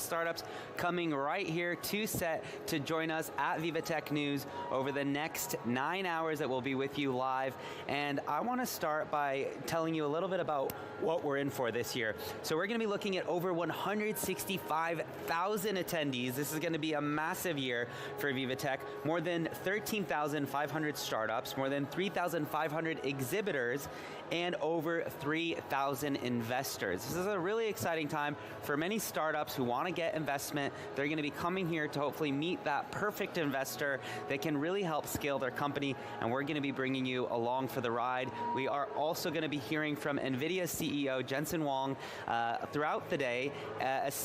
startups coming right here to set to join us at VivaTech News over the next 9 hours that we'll be with you live. And I want to start by telling you a little bit about what we're in for this year. So we're going to be looking at over 165,000 attendees. This is going to be a massive year for VivaTech. More than 13,500 startups, more than 3,500 exhibitors, and over 3,000 investors. This is a really exciting time for many startups who want to get investment. They're going to be coming here to hopefully meet that perfect investor that can really help scale their company, and we're going to be bringing you along for the ride. We are also going to be hearing from Nvidia CEO Jensen Huang throughout the day,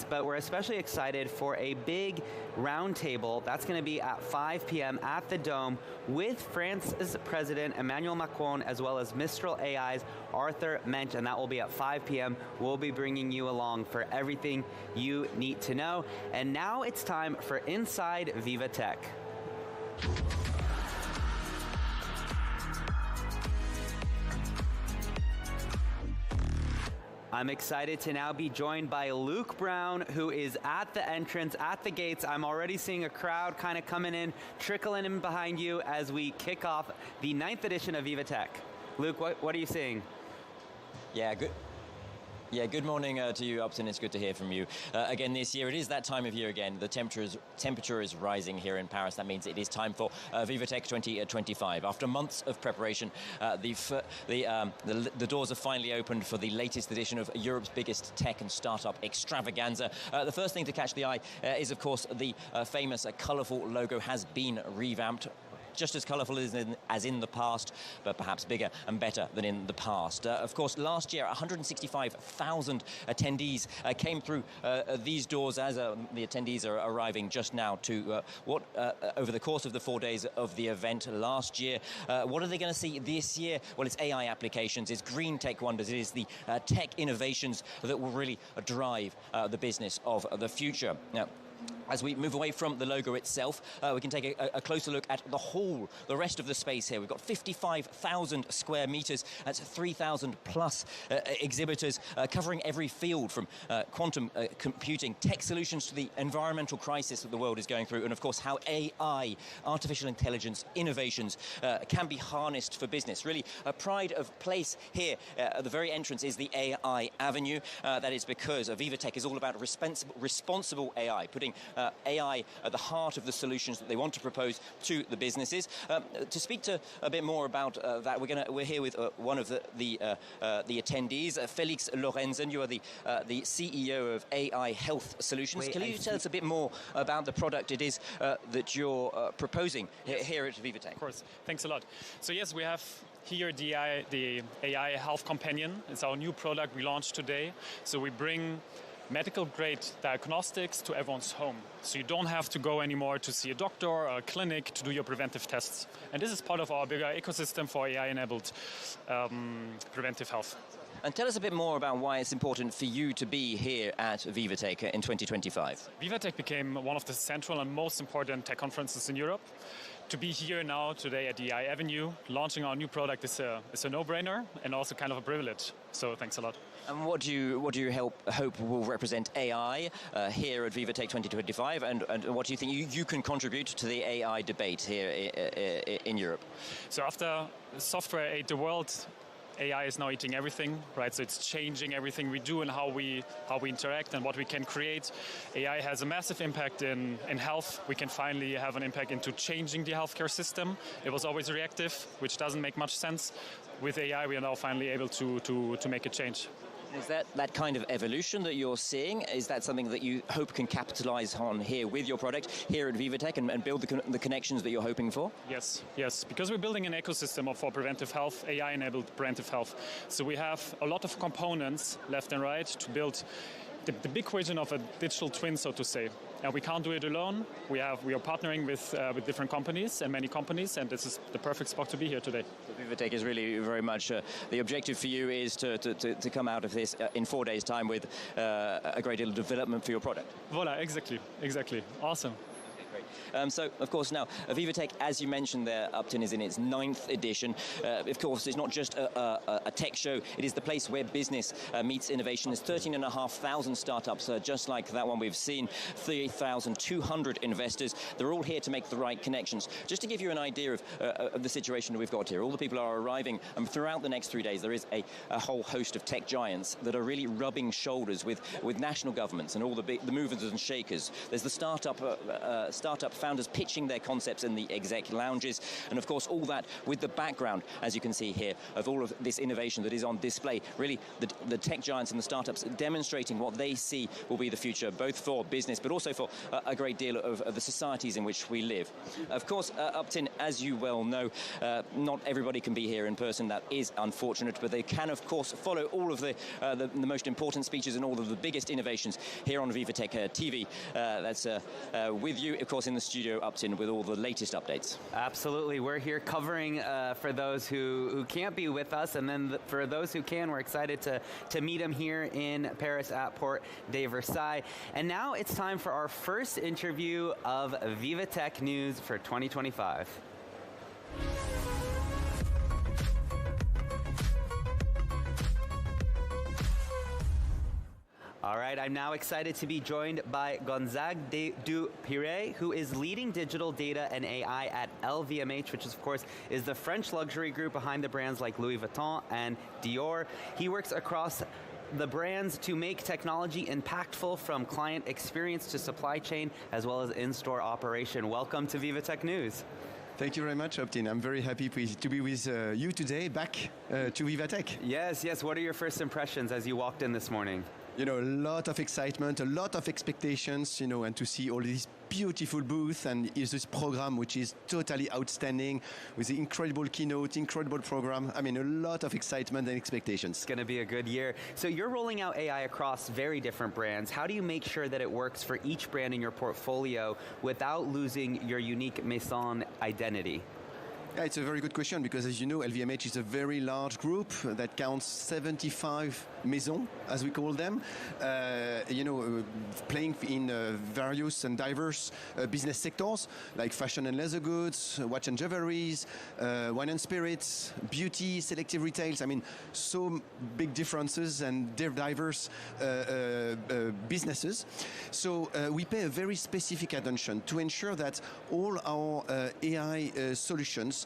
but we're especially excited for a big roundtable that's going to be at 5 p.m. at the Dome with France's President Emmanuel Macron, as well as Mistral AI's Arthur Mensch, and that will be at 5 p.m. We'll be bringing you along for everything you need to know. And now it's time for Inside VivaTech. I'm excited to now be joined by Luke Brown, who is at the entrance, at the gates. I'm already seeing a crowd kind of coming in, trickling in behind you as we kick off the 9th edition of VivaTech. Luke, what are you seeing? Good morning to you, Upton. It's good to hear from you. Again, this year, it is that time of year again. The temperature is rising here in Paris. That means it is time for VivaTech 2025. After months of preparation, the doors are finally opened for the latest edition of Europe's biggest tech and startup extravaganza. The first thing to catch the eye is, of course, the famous colourful logo has been revamped. Just as colourful as in the past, but perhaps bigger and better than in the past. Of course, last year, 165,000 attendees came through these doors as the attendees are arriving just now to over the course of the 4 days of the event last year. What are they going to see this year? Well, it's AI applications, it's green tech wonders, it is the tech innovations that will really drive the business of the future. Now, as we move away from the logo itself, we can take a closer look at the whole, the rest of the space here. We've got 55,000 square meters. That's 3,000 plus exhibitors covering every field from quantum computing, tech solutions to the environmental crisis that the world is going through, and of course how AI, artificial intelligence, innovations can be harnessed for business. Really, a pride of place here at the very entrance is the AI Avenue. That is because VivaTech is all about responsible AI, putting AI at the heart of the solutions that they want to propose to the businesses. To speak to a bit more about that, we're here with one of the attendees, Felix Lorenzen. You are the CEO of AI Health Solutions. Can you tell us a bit more about the product it is that you're proposing here at VivaTech? Of course. Thanks a lot. So yes, we have here the AI Health Companion. It's our new product we launched today. So we bring medical-grade diagnostics to everyone's home. So you don't have to go anymore to see a doctor or a clinic to do your preventive tests. And this is part of our bigger ecosystem for AI-enabled preventive health. And tell us a bit more about why it's important for you to be here at VivaTech in 2025. VivaTech became one of the central and most important tech conferences in Europe. To be here now today at the AI Avenue, launching our new product is a no-brainer and also kind of a privilege. So thanks a lot. And what do you hope will represent AI here at VivaTech 2025, and what do you think you can contribute to the AI debate here in Europe? So after software ate the world, AI is now eating everything, right? So it's changing everything we do and how we interact and what we can create. AI has a massive impact in health. We can finally have an impact into changing the healthcare system. It was always reactive, which doesn't make much sense. With AI, we are now finally able to make a change. Is that kind of evolution that you're seeing, is that something that you hope can capitalize on here with your product, here at VivaTech, and build the connections that you're hoping for? Yes, because we're building an ecosystem for preventive health, AI-enabled preventive health. So we have a lot of components left and right to build the big vision of a digital twin, so to say. And we can't do it alone. We are partnering with different companies and many companies, and this is the perfect spot to be here today. So VivaTech is really very much the objective for you is to come out of this in 4 days' time with a great deal of development for your product. Voila, exactly. Awesome. Great. So, of course, now, VivaTech, as you mentioned there, Upton, is in its 9th edition. Of course, it's not just a tech show. It is the place where business meets innovation. There's 13,500 startups, just like that one we've seen, 3,200 investors. They're all here to make the right connections. Just to give you an idea of the situation that we've got here, all the people are arriving, and throughout the next 3 days, there is a whole host of tech giants that are really rubbing shoulders with national governments and all the movers and shakers. There's the startup founders pitching their concepts in the exec lounges, and of course all that with the background, as you can see here, of all of this innovation that is on display. Really, the tech giants and the startups demonstrating what they see will be the future, both for business but also for a great deal of the societies in which we live. Of course, Upton, as you well know, not everybody can be here in person. That is unfortunate, but they can, of course, follow all of the most important speeches and all of the biggest innovations here on VivaTech TV. That's with you, of course, in the studio, Upton, with all the latest updates. Absolutely. We're here covering for those who can't be with us, and then for those who can, we're excited to meet them here in Paris at Port de Versailles. And now it's time for our first interview of VivaTech News for 2025. All right, I'm now excited to be joined by Gonzague Dupire, who is leading digital data and AI at LVMH, which of course is the French luxury group behind the brands like Louis Vuitton and Dior. He works across the brands to make technology impactful, from client experience to supply chain, as well as in-store operation. Welcome to VivaTech News. Thank you very much, Upton. I'm very happy to be with you today, back to VivaTech. Yes. What are your first impressions as you walked in this morning? A lot of excitement, a lot of expectations, and to see all these beautiful booths and this program, which is totally outstanding, with the incredible keynote, incredible program. I mean, a lot of excitement and expectations. It's going to be a good year. So you're rolling out AI across very different brands. How do you make sure that it works for each brand in your portfolio without losing your unique Maison identity? Yeah, it's a very good question, because as you know, LVMH is a very large group that counts 75 maisons, as we call them, playing in various and diverse business sectors, like fashion and leather goods, watch and jewelries, wine and spirits, beauty, selective retails. I mean, so big differences and diverse businesses. So we pay a very specific attention to ensure that all our AI solutions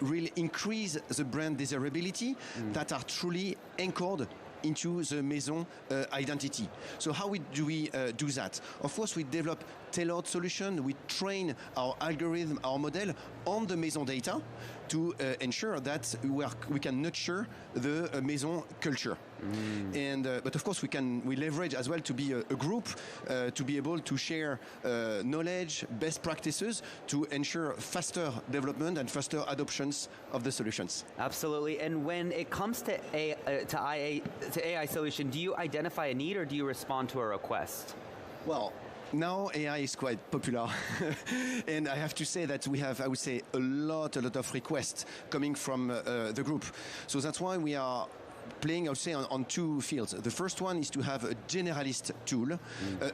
really increase the brand desirability, that are truly anchored into the Maison identity. So how do we do that? Of course, we develop tailored solution. We train our algorithm, our model on the Maison data to ensure that we can nurture the Maison culture. But of course, we leverage as well to be a group, to be able to share knowledge, best practices, to ensure faster development and faster adoptions of the solutions. Absolutely. And when it comes to AI solution, do you identify a need or do you respond to a request? Well, now AI is quite popular, and I have to say that we have, I would say, a lot of requests coming from the group. So that's why we are playing, I would say, on two fields. The first one is to have a generalist tool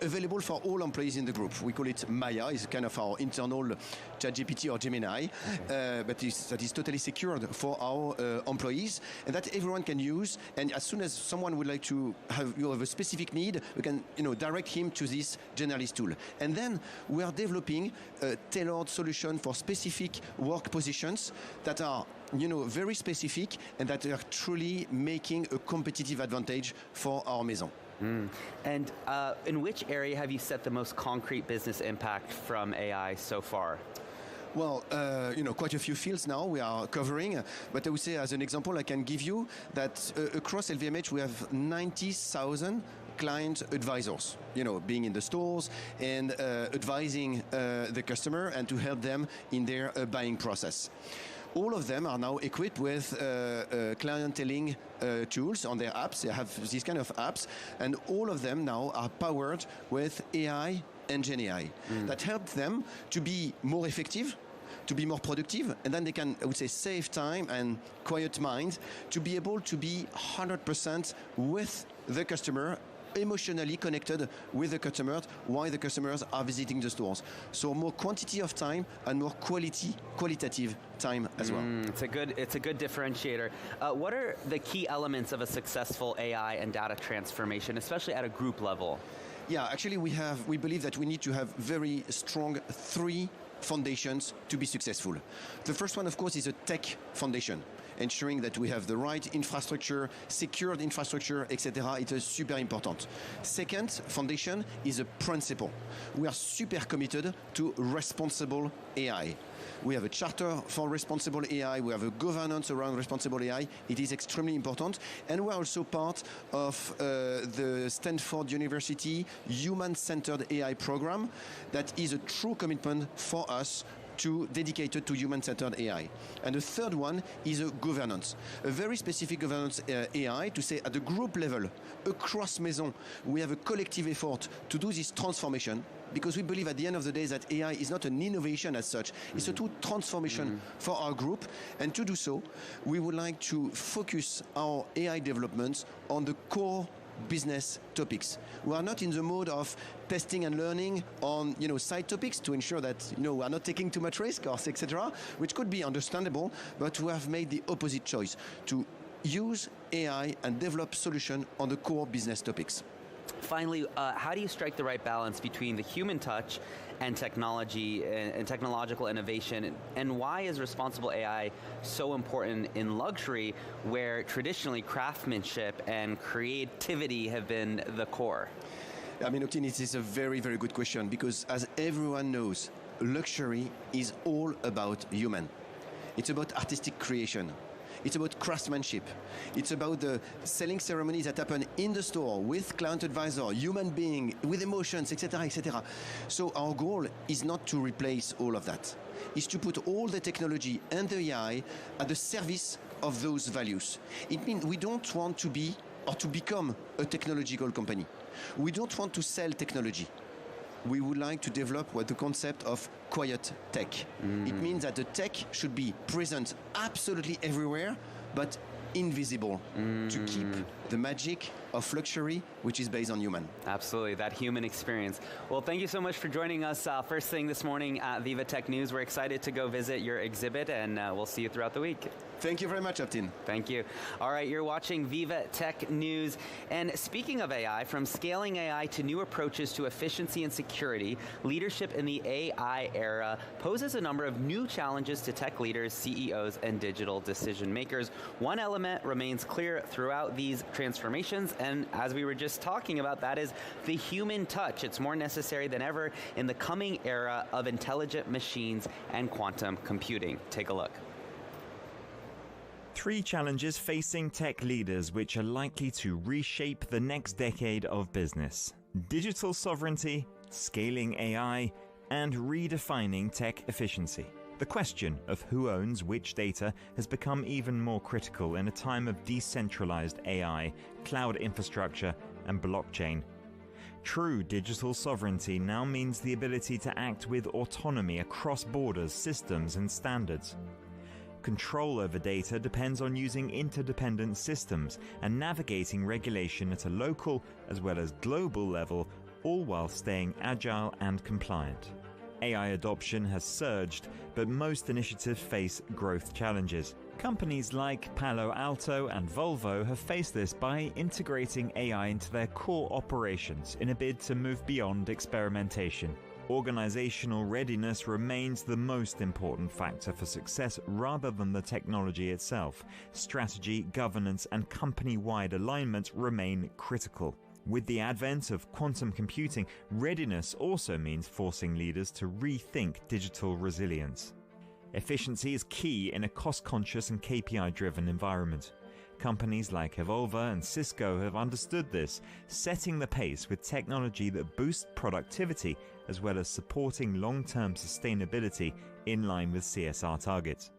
available for all employees in the group. We call it Maya. It's kind of our internal ChatGPT or Gemini, but that is totally secured for our employees, and that everyone can use. And as soon as someone would like to have a specific need, we can direct him to this generalist tool. And then we are developing a tailored solution for specific work positions that are very specific, and that are truly making a competitive advantage for our Maison. And in which area have you set the most concrete business impact from AI so far? Well, quite a few fields now we are covering, but I would say, as an example, I can give you that across LVMH we have 90,000 client advisors, being in the stores and advising the customer and to help them in their buying process. All of them are now equipped with clienteling tools on their apps. They have these kind of apps, and all of them now are powered with AI and Gen AI that help them to be more effective, to be more productive, and then they can, I would say, save time and quiet mind to be able to be 100% with the customer emotionally connected with the customers while the customers are visiting the stores. So more quantity of time and more qualitative time as well. It's a good differentiator. What are the key elements of a successful AI and data transformation, especially at a group level? Yeah, actually we believe that we need to have very strong three foundations to be successful. The first one, of course, is a tech foundation, ensuring that we have the right infrastructure, secured infrastructure, etc. It is super important. Second foundation is a principle. We are super committed to responsible AI. We have a charter for responsible AI. We have a governance around responsible AI. It is extremely important. And we're also part of the Stanford University Human-Centered AI program that is a true commitment for us dedicated to human-centered AI. And the third one is a governance, a very specific governance AI to say at the group level, across Maison, we have a collective effort to do this transformation, because we believe at the end of the day that AI is not an innovation as such, it's a true transformation for our group. And to do so, we would like to focus our AI developments on the core business topics. We are not in the mode of testing and learning on side topics to ensure that we are not taking too much risk or etc., which could be understandable, but we have made the opposite choice to use AI and develop solutions on the core business topics. Finally, how do you strike the right balance between the human touch and technology and technological innovation, and why is responsible AI so important in luxury, where traditionally craftsmanship and creativity have been the core? I mean, Octane, it is a very, very good question, because as everyone knows, luxury is all about human. It's about artistic creation. It's about craftsmanship. It's about the selling ceremonies that happen in the store with client advisor, human being, with emotions, etc., etc. So our goal is not to replace all of that. It's to put all the technology and the AI at the service of those values. It means we don't want to be or to become a technological company. We don't want to sell technology. We would like to develop what the concept of quiet tech. It means that the tech should be present absolutely everywhere, but invisible, to keep the magic of luxury, which is based on human. Absolutely, that human experience. Well, thank you so much for joining us first thing this morning at VivaTech News. We're excited to go visit your exhibit, and we'll see you throughout the week. Thank you very much, Aptin. Thank you. All right, you're watching VivaTech News. And speaking of AI, from scaling AI to new approaches to efficiency and security, leadership in the AI era poses a number of new challenges to tech leaders, CEOs, and digital decision makers. One element remains clear throughout these transformations, and as we were just talking about, that is the human touch. It's more necessary than ever in the coming era of intelligent machines and quantum computing. Take a look. Three challenges facing tech leaders which are likely to reshape the next decade of business: digital sovereignty, scaling AI, and redefining tech efficiency. The question of who owns which data has become even more critical in a time of decentralized AI, cloud infrastructure, and blockchain. True digital sovereignty now means the ability to act with autonomy across borders, systems, and standards. Control over data depends on using interdependent systems and navigating regulation at a local as well as global level, all while staying agile and compliant. AI adoption has surged, but most initiatives face growth challenges. Companies like Palo Alto and Volvo have faced this by integrating AI into their core operations in a bid to move beyond experimentation. Organizational readiness remains the most important factor for success rather than the technology itself. Strategy, governance, and company-wide alignment remain critical. With the advent of quantum computing, readiness also means forcing leaders to rethink digital resilience. Efficiency is key in a cost-conscious and KPI-driven environment. Companies like Evolva and Cisco have understood this, setting the pace with technology that boosts productivity as well as supporting long-term sustainability in line with CSR targets.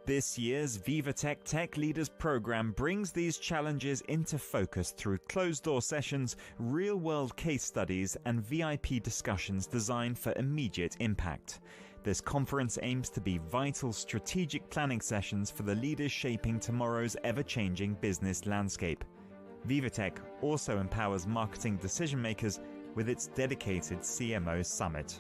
This year's VivaTech Tech Leaders program brings these challenges into focus through closed-door sessions, real-world case studies, and VIP discussions designed for immediate impact. This conference aims to be vital strategic planning sessions for the leaders shaping tomorrow's ever-changing business landscape. VivaTech also empowers marketing decision makers with its dedicated CMO summit.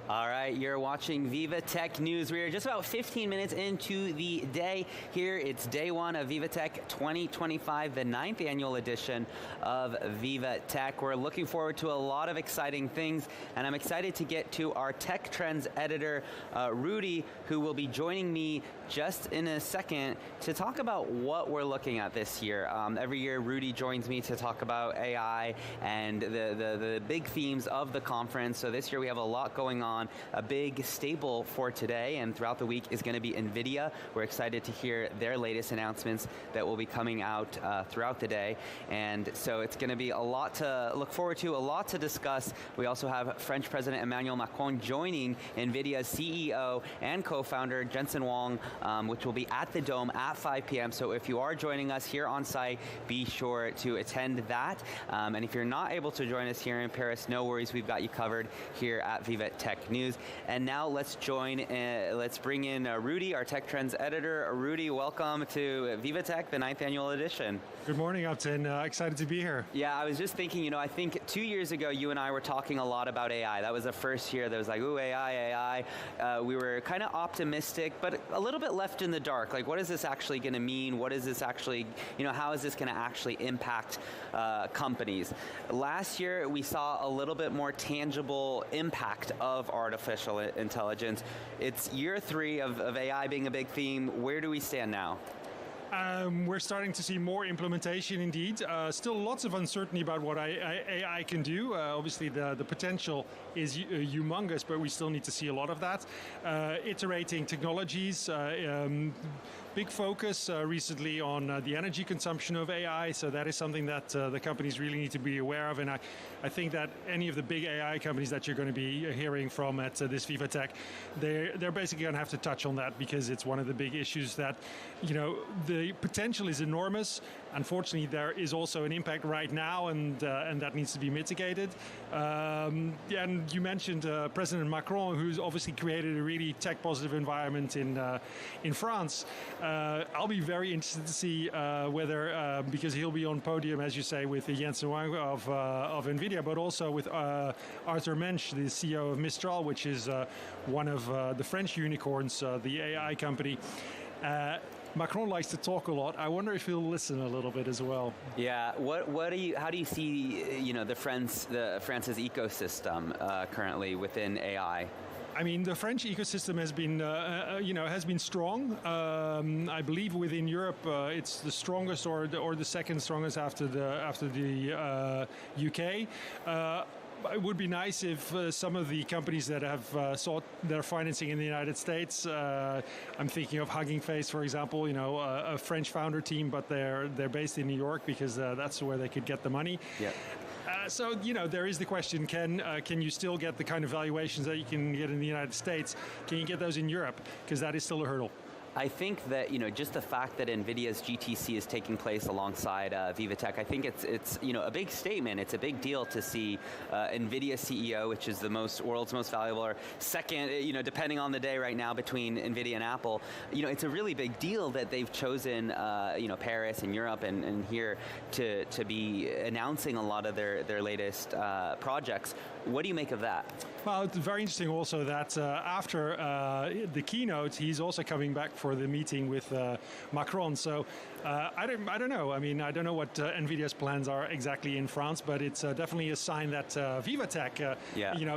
All right, you're watching VivaTech News. We are just about 15 minutes into the day here. It's day one of VivaTech 2025, the 9th annual edition of VivaTech. We're looking forward to a lot of exciting things, and I'm excited to get to our Tech Trends editor, Rudy, who will be joining me just in a second to talk about what we're looking at this year. Every year, Rudy joins me to talk about AI and the big themes of the conference. So this year we have a lot going on. A big staple for today and throughout the week is going to be Nvidia. We're excited to hear their latest announcements that will be coming out throughout the day. And so it's going to be a lot to look forward to, a lot to discuss. We also have French President Emmanuel Macron joining Nvidia's CEO and co-founder Jensen Huang, which will be at the Dome at 5 p.m. So if you are joining us here on site, be sure to attend that. And if you're not able to join us here in Paris, no worries, we've got you covered here at VivaTech News. And now let's bring in Rudy, our Tech Trends editor. Rudy, welcome to VivaTech, the 9th annual edition. Good morning, Upton. Excited to be here. Yeah, I was just thinking, I think 2 years ago, you and I were talking a lot about AI. That was the first year that was like, ooh, AI. We were kind of optimistic, but a little bit left in the dark. Like, what is this actually going to mean? What is this actually, how is this going to actually impact companies? Last year, we saw a little bit more tangible impact of artificial intelligence. It's year 3 of AI being a big theme. Where do we stand now? We're starting to see more implementation indeed. Still lots of uncertainty about what AI can do. Obviously the potential is humongous, but we still need to see a lot of that. Iterating technologies, big focus recently on the energy consumption of AI, so that is something that the companies really need to be aware of, and I think that any of the big AI companies that you're going to be hearing from at this VivaTech, they're basically going to have to touch on that, because it's one of the big issues that, the potential is enormous. Unfortunately, there is also an impact right now, and that needs to be mitigated. And you mentioned President Macron, who's obviously created a really tech-positive environment in France. I'll be very interested to see whether, because he'll be on podium, as you say, with Jensen Huang of Nvidia, but also with Arthur Mensch, the CEO of Mistral, which is one of the French unicorns, the AI company. Macron likes to talk a lot. I wonder if he'll listen a little bit as well. Yeah. How do you see the France's ecosystem currently within AI? I mean, the French ecosystem has been strong. I believe within Europe, it's the strongest or the second strongest after the UK. It would be nice if some of the companies that have sought their financing in the United States, I'm thinking of Hugging Face, for example, a French founder team, but they're based in New York, because that's where they could get the money. Yeah. So there is the question: can you still get the kind of valuations that you can get in the United States? Can you get those in Europe? Because that is still a hurdle. I think that just the fact that Nvidia's GTC is taking place alongside VivaTech, I think it's a big statement. It's a big deal to see Nvidia CEO, which is the world's most valuable, or second, depending on the day right now between Nvidia and Apple. It's a really big deal that they've chosen Paris and Europe and here to be announcing a lot of their latest projects. What do you make of that? Well, it's very interesting also that after the keynote, he's also coming back for the meeting with Macron. So I don't know. I mean, I don't know what Nvidia's plans are exactly in France, but it's definitely a sign that VivaTech,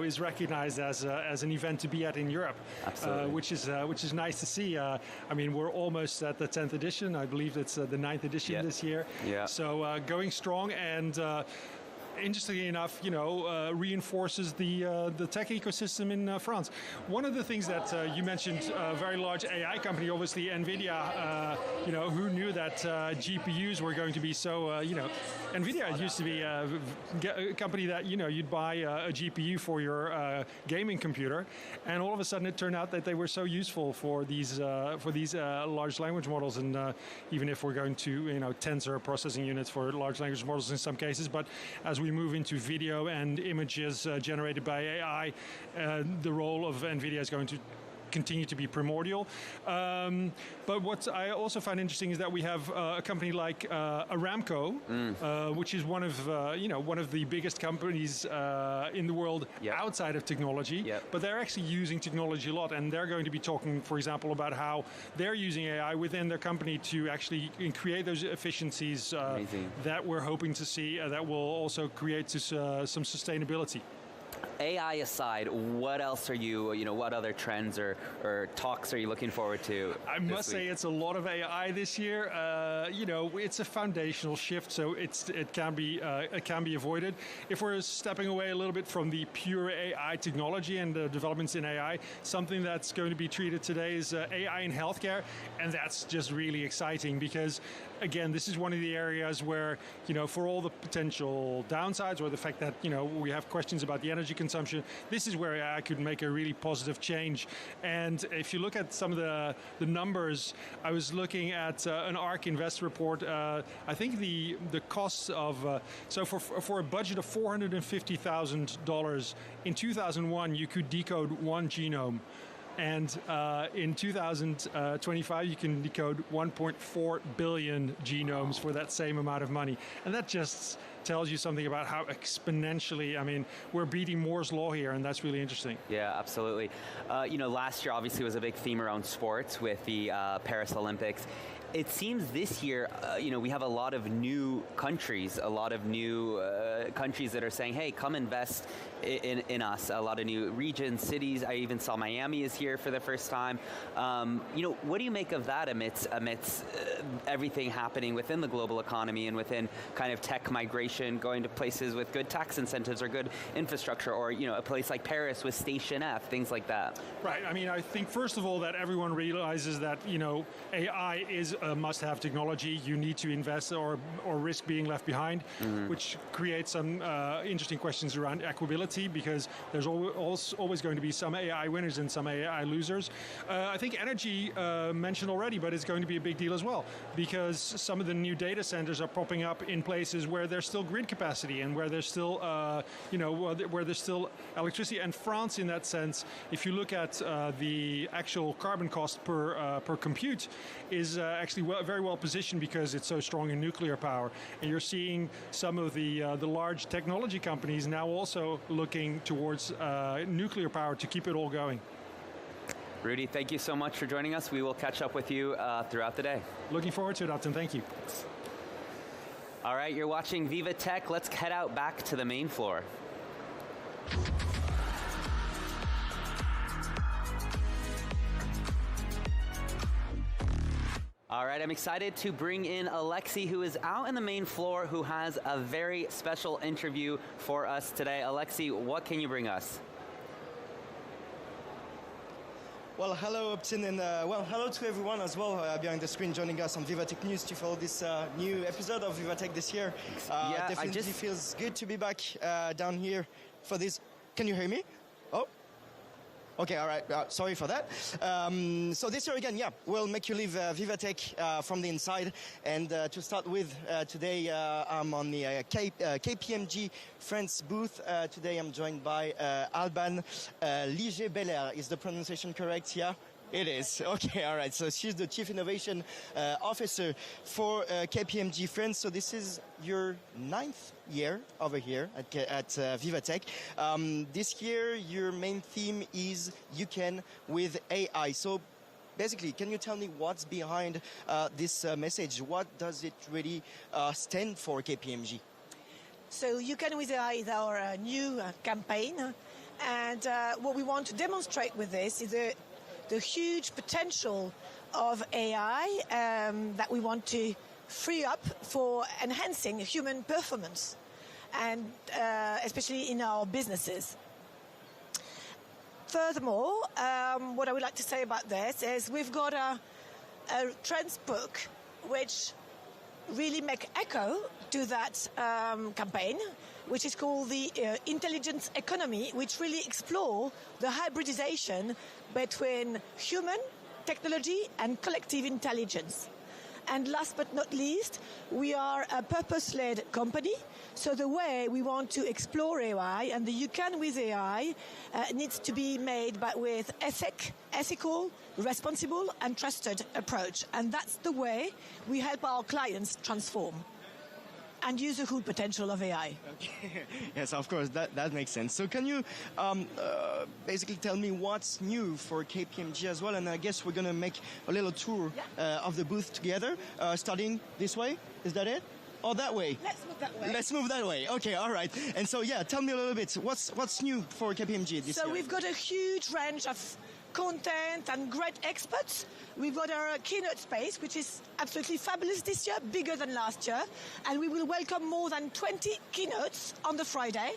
is recognized as an event to be at in Europe. Absolutely. Which is nice to see. I mean, we're almost at the 10th edition. I believe it's the 9th edition this year. Yeah. So going strong, and interestingly enough, reinforces the tech ecosystem in France. One of the things that you mentioned, a very large AI company, obviously Nvidia. Who knew that GPUs were going to be so? Nvidia used to be a company that you'd buy a GPU for your gaming computer, and all of a sudden it turned out that they were so useful for these large language models, and even if we're going to tensor processing units for large language models in some cases, but as we move into video and images generated by AI, the role of Nvidia is going to continue to be primordial. But what I also find interesting is that we have a company like Aramco, which is one of the biggest companies in the world outside of technology. But they're actually using technology a lot, and they're going to be talking, for example, about how they're using AI within their company to actually create those efficiencies that we're hoping to see that will also create some sustainability. AI aside, what else are what other trends or talks are you looking forward to? I must say it's a lot of AI this year. It's a foundational shift, so it can be avoided. If we're stepping away a little bit from the pure AI technology and the developments in AI, something that's going to be treated today is AI in healthcare, and that's just really exciting because, again, this is one of the areas where, for all the potential downsides or the fact that, we have questions about the energy consumption, this is where AI could make a really positive change. And if you look at some of the numbers, I was looking at an ARK Invest report. I think the costs of, so for a budget of $450,000, in 2001, you could decode one genome. And in 2025, you can decode 1.4 billion genomes for that same amount of money. And that just tells you something about how exponentially, we're beating Moore's law here, and that's really interesting. Yeah, absolutely. Last year obviously was a big theme around sports with the Paris Olympics. It seems this year, we have a lot of new countries, that are saying, hey, come invest in us. A lot of new regions, cities. I even saw Miami is here for the first time. What do you make of that amidst everything happening within the global economy and within kind of tech migration, going to places with good tax incentives or good infrastructure, or a place like Paris with Station F, things like that? Right. I think first of all that everyone realizes that AI is a must-have technology. You need to invest or risk being left behind, which creates some interesting questions around equability, because there's always going to be some AI winners and some AI losers. I think energy mentioned already, but it's going to be a big deal as well, because some of the new data centers are popping up in places where there's still grid capacity and where there's still where there's still electricity. And France, in that sense, if you look at the actual carbon cost per compute, is actually very well positioned because it's so strong in nuclear power. And you're seeing some of the large technology companies now also looking towards nuclear power to keep it all going. Rudy, thank you so much for joining us. We will catch up with you throughout the day. Looking forward to it, Upton. Thank you. All right, you're watching VivaTech. Let's head out back to the main floor. All right, I'm excited to bring in Alexi, who is out in the main floor, who has a very special interview for us today. Alexi, what can you bring us? Well, hello, Upton, and hello to everyone as well behind the screen joining us on VivaTech News to follow this new episode of VivaTech this year. Definitely feels good to be back down here for this. Can you hear me? Oh. Okay, all right. Sorry for that. So this year again, we'll make you live VivaTech from the inside. And to start with, today I'm on the KPMG France booth. Today I'm joined by Alban Liger-Belair. Is the pronunciation correct? Yeah? It is. Okay, all right. So she's the Chief Innovation Officer for KPMG France. So this is your 9th year over here at VivaTech. This year, your main theme is You Can with AI. So basically, can you tell me what's behind this message? What does it really stand for KPMG? So You Can with AI is our new campaign. And what we want to demonstrate with this is the huge potential of AI that we want to free up for enhancing human performance, and especially in our businesses. Furthermore, what I would like to say about this is we've got a trends book which really make echo to that campaign, which is called the Intelligence Economy, which really explore the hybridization between human, technology, and collective intelligence. And last but not least, we are a purpose-led company, So the way we want to explore AI and the you can with AI needs to be made with ethical, responsible and trusted approach. And that's the way we help our clients transform and use the full potential of AI. Okay. Yes, of course, that makes sense. So can you basically tell me what's new for KPMG as well? And I guess we're going to make a little tour of the booth together, starting this way. Is that it? Or that way? Let's move that way. Let's move that way. Okay, all right. And so, yeah, tell me a little bit. What's new for KPMG this year? So we've got a huge range of content and great experts. We've got our keynote space, which is absolutely fabulous this year, bigger than last year. And we will welcome more than 20 keynotes on the Friday.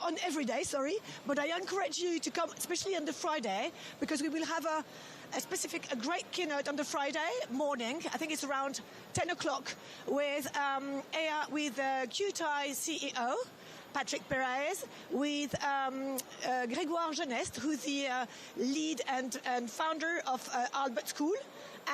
On every day, sorry. But I encourage you to come, especially on the Friday, because we will have a great keynote on the Friday morning. I think it's around 10 o'clock with QTI CEO, Patrick Perez, with Grégoire Geneste, who's the lead and founder of Albert School,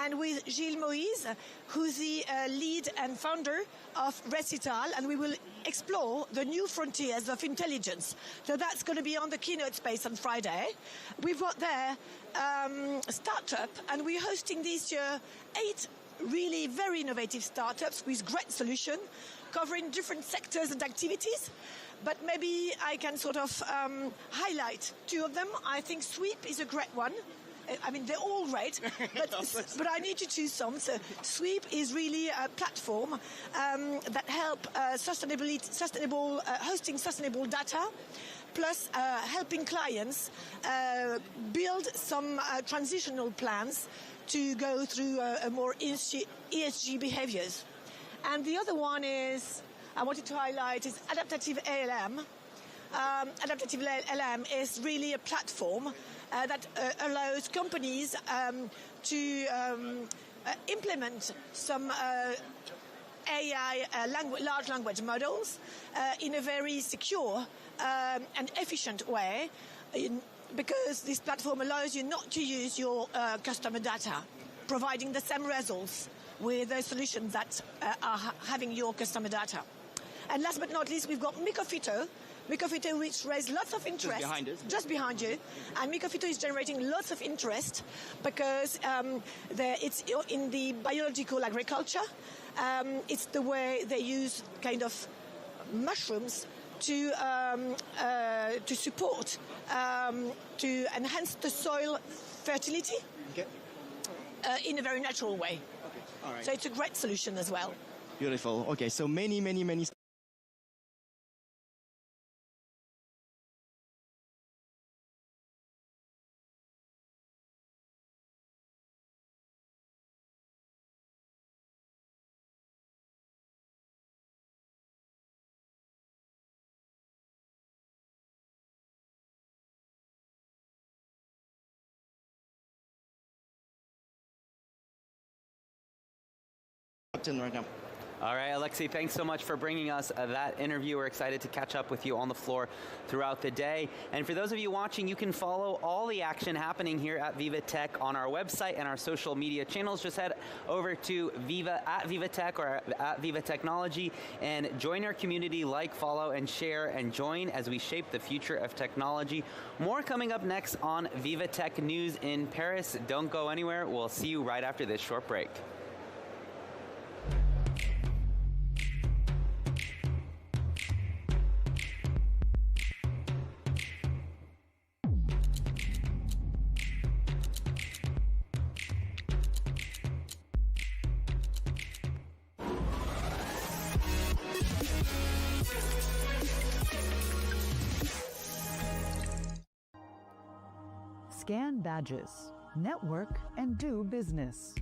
and with Gilles Moïse, who's the lead and founder of Recital, and we will explore the new frontiers of intelligence. So that's going to be on the keynote space on Friday. We've got there startup, and we're hosting this year 8 really very innovative startups with great solutions, covering different sectors and activities. But maybe I can sort of highlight 2 of them. I think Sweep is a great one. I mean, they're all great, but I need to choose some. So Sweep is really a platform that help hosting sustainable data, plus helping clients build some transitional plans to go through a more ESG behaviors. And the other one I wanted to highlight is Adaptive ALM. Adaptive ALM is really a platform that allows companies to implement some AI large language models in a very secure and efficient way, because this platform allows you not to use your customer data, providing the same results with the solutions that are having your customer data. And last but not least, we've got Micofito, which raised lots of interest. Just behind you. And Micofito is generating lots of interest because it's in the biological agriculture. It's the way they use kind of mushrooms to support, to enhance the soil fertility in a very natural way. Okay. All right. So it's a great solution as well. Beautiful. Okay, so many. Right now. All right, Alexei, thanks so much for bringing us that interview. We're excited to catch up with you on the floor throughout the day. And for those of you watching, you can follow all the action happening here at VivaTech on our website and our social media channels. Just head over to VivaTech or at VivaTechnology and join our community, follow, and share, and join as we shape the future of technology. More coming up next on VivaTech News in Paris. Don't go anywhere. We'll see you right after this short break. Scan badges, network, and do business.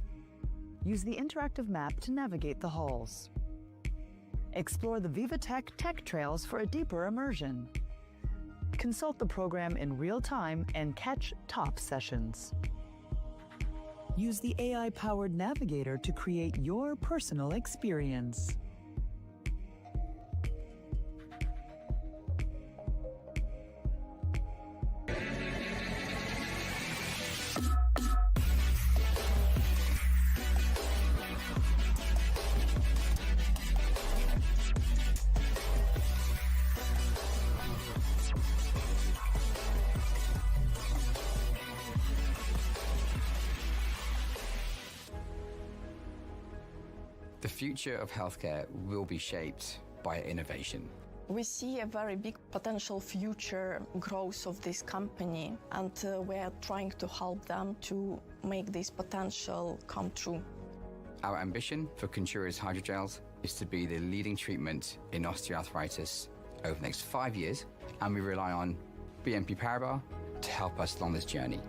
Use the interactive map to navigate the halls. Explore the VivaTech tech trails for a deeper immersion. Consult the program in real time and catch top sessions. Use the AI-powered navigator to create your personal experience. The future of healthcare will be shaped by innovation. We see a very big potential future growth of this company, and we are trying to help them to make this potential come true. Our ambition for Contura's hydrogels is to be the leading treatment in osteoarthritis over the next 5 years, and we rely on BNP Paribas to help us along this journey.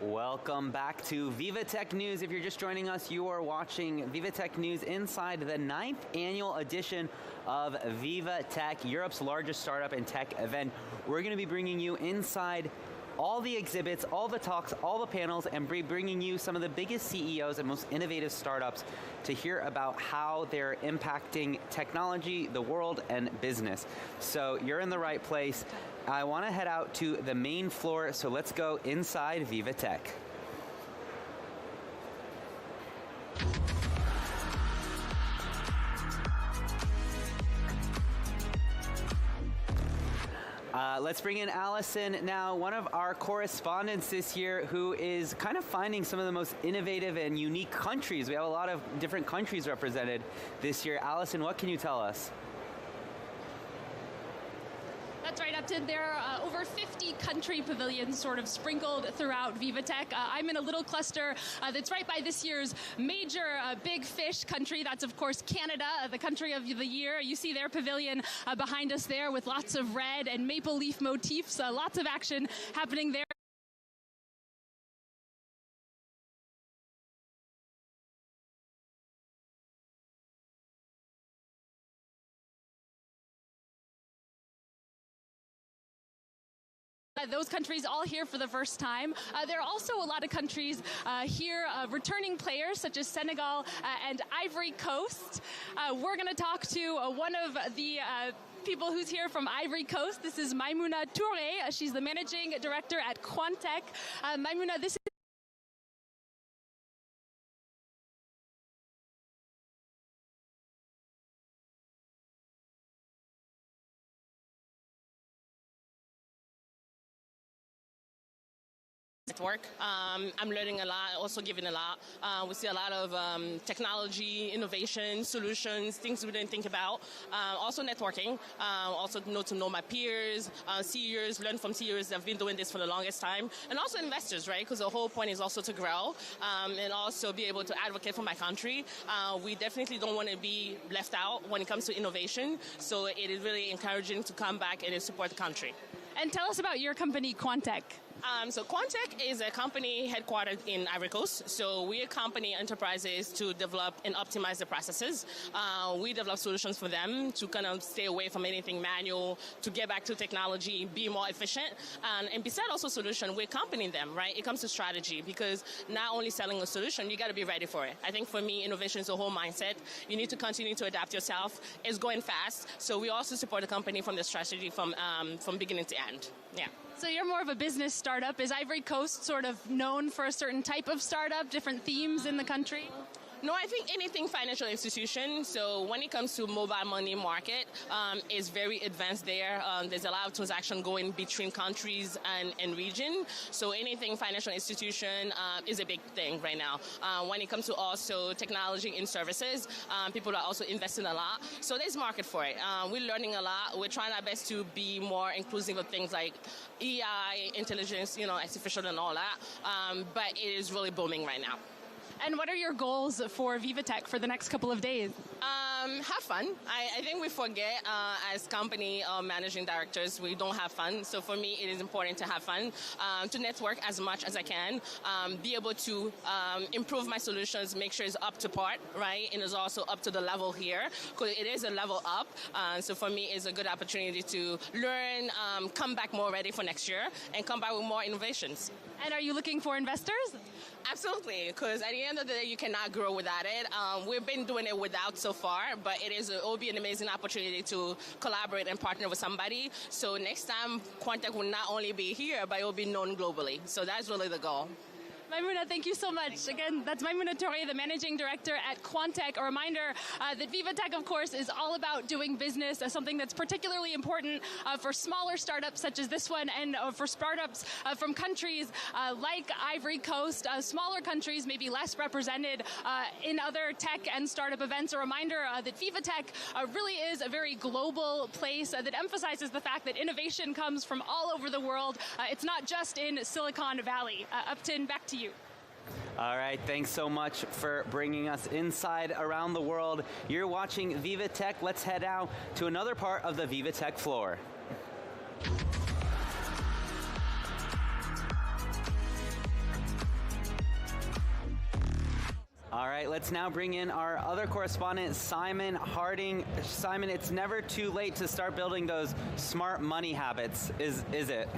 Welcome back to VivaTech News. If you're just joining us, you are watching VivaTech News inside the 9th annual edition of VivaTech, Europe's largest startup and tech event. We're going to be bringing you inside all the exhibits, all the talks, all the panels, and bringing you some of the biggest CEOs and most innovative startups to hear about how they're impacting technology, the world, and business. So you're in the right place. I want to head out to the main floor, so let's go inside VivaTech. Let's bring in Allison now, one of our correspondents this year who is kind of finding some of the most innovative and unique countries. We have a lot of different countries represented this year. Allison, what can you tell us? That's right, Upton. There are over 50 country pavilions sort of sprinkled throughout VivaTech. I'm in a little cluster that's right by this year's major big fish country. That's, of course, Canada, the country of the year. You see their pavilion behind us there with lots of red and maple leaf motifs. Lots of action happening there. Those countries all here for the first time. There are also a lot of countries here, returning players such as Senegal and Ivory Coast. We're going to talk to one of the people who's here from Ivory Coast. This is Maimouna Touré. She's the managing director at Quantech. Maimouna, this is network. I'm learning a lot, also giving a lot. We see a lot of technology, innovation, solutions, things we didn't think about. Also networking, also to know my peers, CEOs, learn from CEOs that have been doing this for the longest time, and also investors, right? Because the whole point is also to grow and also be able to advocate for my country. We definitely don't want to be left out when it comes to innovation, so it is really encouraging to come back and support the country. And tell us about your company, Quantech. So Quantech is a company headquartered in Ivory Coast. So we accompany enterprises to develop and optimize the processes. We develop solutions for them to kind of stay away from anything manual, to get back to technology, be more efficient. And besides also solution, we accompany them, right? It comes to strategy, because not only selling a solution, you got to be ready for it. I think for me, innovation is a whole mindset. You need to continue to adapt yourself. It's going fast. So we also support the company from the strategy from beginning to end. Yeah. So you're more of a business startup. Is Ivory Coast sort of known for a certain type of startup, different themes in the country? No, I think anything financial institution. So when it comes to mobile money market, is very advanced there. There's a lot of transaction going between countries and region. So anything financial institution is a big thing right now. When it comes to also technology and services, people are also investing a lot. So there's market for it. We're learning a lot. We're trying our best to be more inclusive of things like AI, intelligence, artificial and all that. But it is really booming right now. And what are your goals for VivaTech for the next couple of days? Have fun. I think we forget as company managing directors, we don't have fun. So for me, it is important to have fun, to network as much as I can, be able to improve my solutions, make sure it's up to par, right? And it's also up to the level here, because it is a level up. So for me, it's a good opportunity to learn, come back more ready for next year, and come back with more innovations. And are you looking for investors? Absolutely, because at the end of the day, you cannot grow without it. We've been doing it without so far, but it will be an amazing opportunity to collaborate and partner with somebody. So next time, Quantech will not only be here, but it will be known globally. So that's really the goal. Maimouna, thank you so much. Again, that's Maimouna Touré, the Managing Director at Quantech. A reminder that VivaTech, of course, is all about doing business, something that's particularly important for smaller startups such as this one, and for startups from countries like Ivory Coast, smaller countries maybe less represented in other tech and startup events. A reminder that VivaTech really is a very global place that emphasizes the fact that innovation comes from all over the world. It's not just in Silicon Valley. Upton, back to you. All right, thanks so much for bringing us inside around the world. You're watching VivaTech. Let's head out to another part of the VivaTech floor. All right, let's now bring in our other correspondent, Simon Harding. Simon, it's never too late to start building those smart money habits, is it?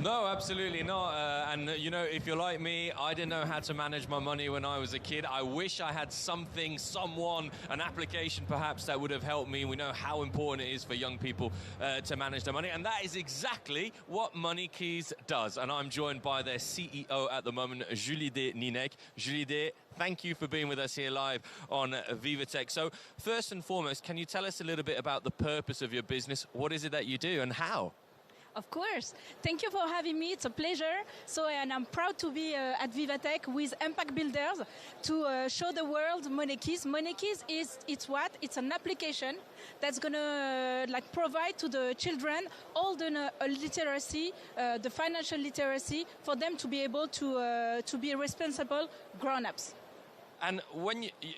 No, absolutely not. And if you're like me, I didn't know how to manage my money when I was a kid. I wish I had something, someone, an application perhaps that would have helped me. We know how important it is for young people to manage their money. And that is exactly what MoneyKeys does. And I'm joined by their CEO at the moment, Julide Ninek. Julide, thank you for being with us here live on VivaTech. So first and foremost, can you tell us a little bit about the purpose of your business? What is it that you do and how? Of course. Thank you for having me. It's a pleasure. And I'm proud to be at VivaTech with Impact Builders to show the world MoneyKeys. MoneyKeys it's an application that's going to provide to the children all the literacy, the financial literacy, for them to be able to be responsible grown-ups. And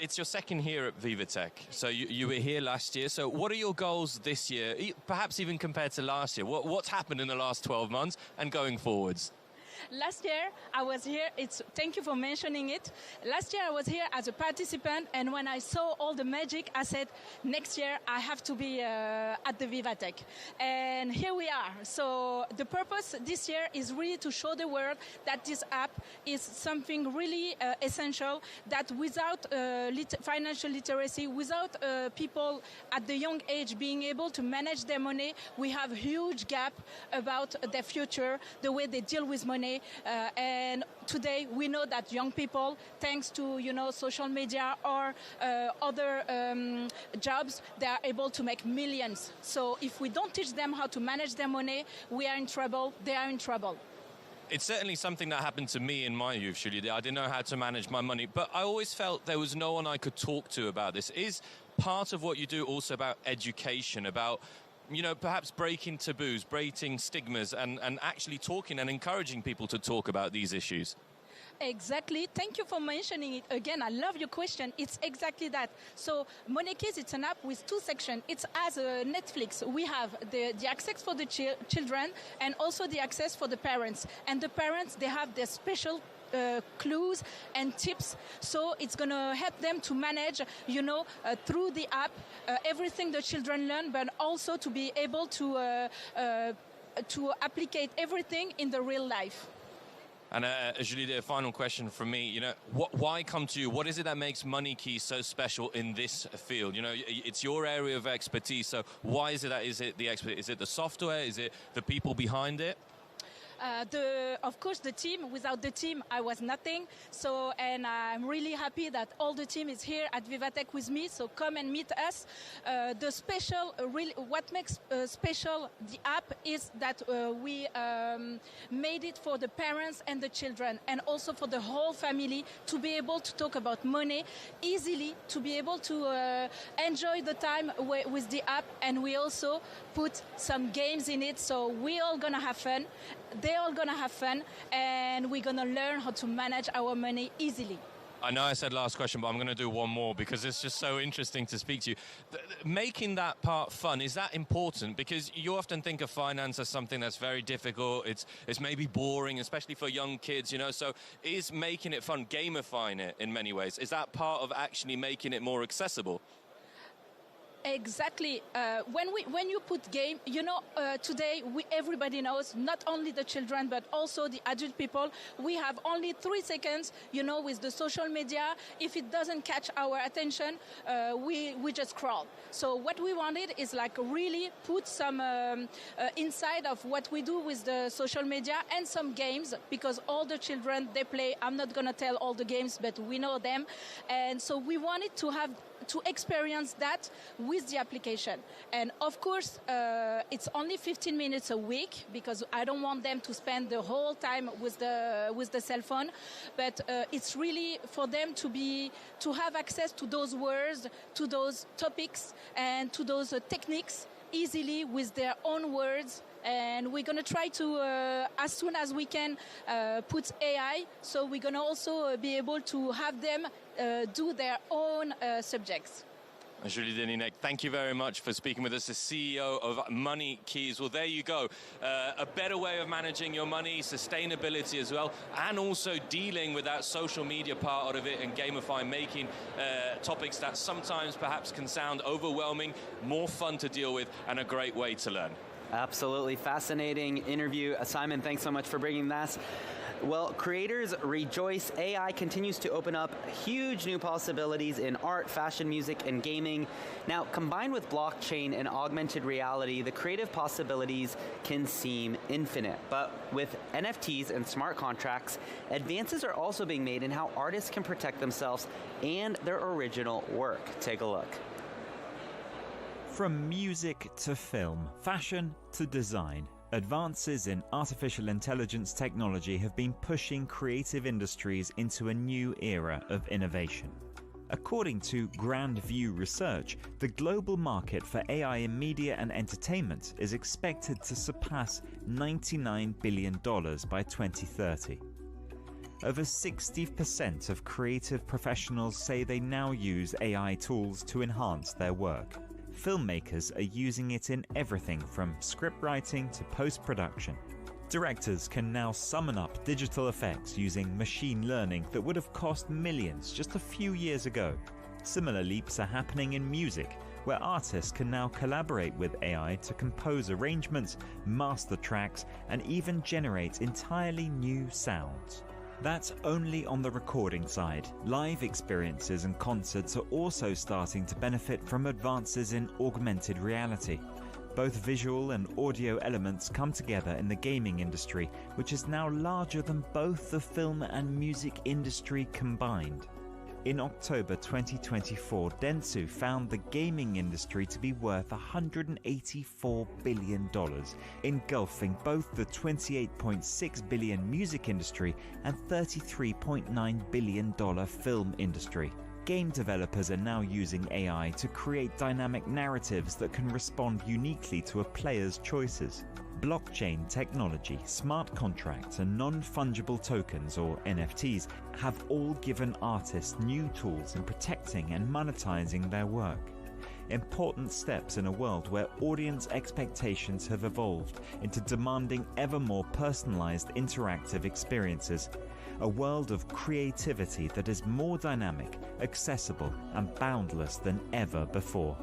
it's your second year at VivaTech, so you were here last year. So what are your goals this year, perhaps even compared to last year? What's happened in the last 12 months and going forwards? Last year, I was here. Thank you for mentioning it. Last year, I was here as a participant, and when I saw all the magic, I said, next year, I have to be at the VivaTech. And here we are. So the purpose this year is really to show the world that this app is something really essential, that without financial literacy, without people at the young age being able to manage their money, we have a huge gap about their future, the way they deal with money. And today we know that young people, thanks to social media or other jobs, they are able to make millions. So if we don't teach them how to manage their money, we are in trouble. They are in trouble. It's certainly something that happened to me in my youth, Julie. I didn't know how to manage my money, but I always felt there was no one I could talk to about this. Is part of what you do also about education, about perhaps breaking taboos, breaking stigmas, and actually talking and encouraging people to talk about these issues? Exactly. Thank you for mentioning it again. I love your question. It's exactly that. So MoneyKeys, it's an app with two sections. It's as a Netflix. We have the access for the children and also the access for the parents. And the parents, they have their special clues and tips, so it's going to help them to manage, through the app, everything the children learn, but also to be able to applicate everything in the real life. And Julie, a final question from me. Why come to you? What is it that makes MoneyKeys so special in this field? It's your area of expertise. So why is it that? Is it the expert? Is it the software? Is it the people behind it? Of course, the team. Without the team, I was nothing. So, and I'm really happy that all the team is here at VivaTech with me. So come and meet us. The special, what makes special the app is that we made it for the parents and the children, and also for the whole family to be able to talk about money easily, to be able to enjoy the time with the app. And we also put some games in it, so we're all gonna have fun. They're all gonna have fun, and we're gonna learn how to manage our money easily. I know I said last question, but I'm going to do one more because it's just so interesting to speak to you. Making that part fun, is that important? Because you often think of finance as something that's very difficult. It's maybe boring, especially for young kids, you know. So is making it fun, gamifying it in many ways, is that part of actually making it more accessible? Exactly. When you put game, you know, today everybody knows, not only the children but also the adult people, we have only 3 seconds, you know, with the social media. If it doesn't catch our attention, we just scroll. So what we wanted is like really put some inside of what we do with the social media and some games, because all the children, they play. I'm not gonna tell all the games, but we know them, and so we wanted to experience that with the application. And of course, it's only 15 minutes a week, because I don't want them to spend the whole time with the cell phone. But it's really for them to have access to those words, to those topics, and to those techniques easily with their own words. And we're going to try to, as soon as we can, put AI. So we're going to also be able to have them do their own subjects. Julie Deninec, thank you very much for speaking with us, the CEO of Money Keys. Well, there you go. A better way of managing your money, sustainability as well, and also dealing with that social media part of it and gamifying, making topics that sometimes perhaps can sound overwhelming, more fun to deal with, and a great way to learn. Absolutely fascinating interview. Simon, thanks so much for bringing that. Well, creators rejoice. AI continues to open up huge new possibilities in art, fashion, music, and gaming. Now, combined with blockchain and augmented reality, the creative possibilities can seem infinite. But with NFTs and smart contracts, advances are also being made in how artists can protect themselves and their original work. Take a look. From music to film, fashion to design, advances in artificial intelligence technology have been pushing creative industries into a new era of innovation. According to Grand View Research, the global market for AI in media and entertainment is expected to surpass $99 billion by 2030. Over 60% of creative professionals say they now use AI tools to enhance their work. Filmmakers are using it in everything from script writing to post-production. Directors can now summon up digital effects using machine learning that would have cost millions just a few years ago. Similar leaps are happening in music, where artists can now collaborate with AI to compose arrangements, master tracks, and even generate entirely new sounds. That's only on the recording side. Live experiences and concerts are also starting to benefit from advances in augmented reality. Both visual and audio elements come together in the gaming industry, which is now larger than both the film and music industry combined. In October 2024, Dentsu found the gaming industry to be worth $184 billion, engulfing both the $28.6 billion music industry and $33.9 billion film industry. Game developers are now using AI to create dynamic narratives that can respond uniquely to a player's choices. Blockchain technology, smart contracts, and non-fungible tokens, or NFTs, have all given artists new tools in protecting and monetizing their work. Important steps in a world where audience expectations have evolved into demanding ever more personalized interactive experiences. A world of creativity that is more dynamic, accessible, and boundless than ever before.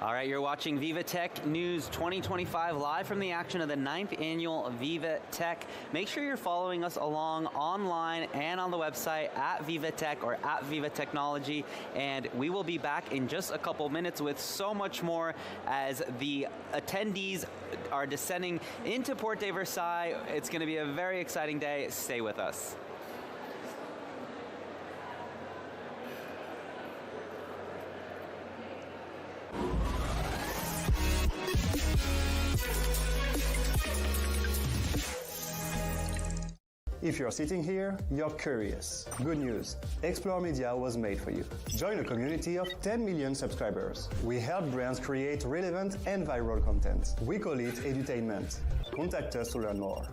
All right, you're watching VivaTech News 2025 live from the action of the 9th annual VivaTech. Make sure you're following us along online and on the website at VivaTech or at Viva Technology. And we will be back in just a couple minutes with so much more as the attendees are descending into Porte de Versailles. It's going to be a very exciting day. Stay with us. If you're sitting here, you're curious. Good news, Explore Media was made for you. Join a community of 10 million subscribers. We help brands create relevant and viral content. We call it edutainment. Contact us to learn more.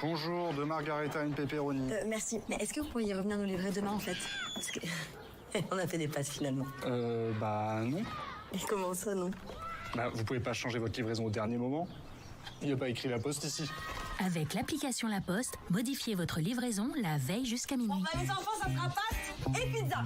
Bonjour, de Margarita une pepperoni. Merci, mais est-ce que vous pourriez revenir nous livrer demain en fait? Parce que on a fait des passes finalement. Bah non. Et comment ça non? Bah vous pouvez pas changer votre livraison au dernier moment. Il n'y a pas écrit La Poste ici. Avec l'application La Poste, modifiez votre livraison la veille jusqu'à minuit. Bon bah les enfants, ça sera pâtes et pizza.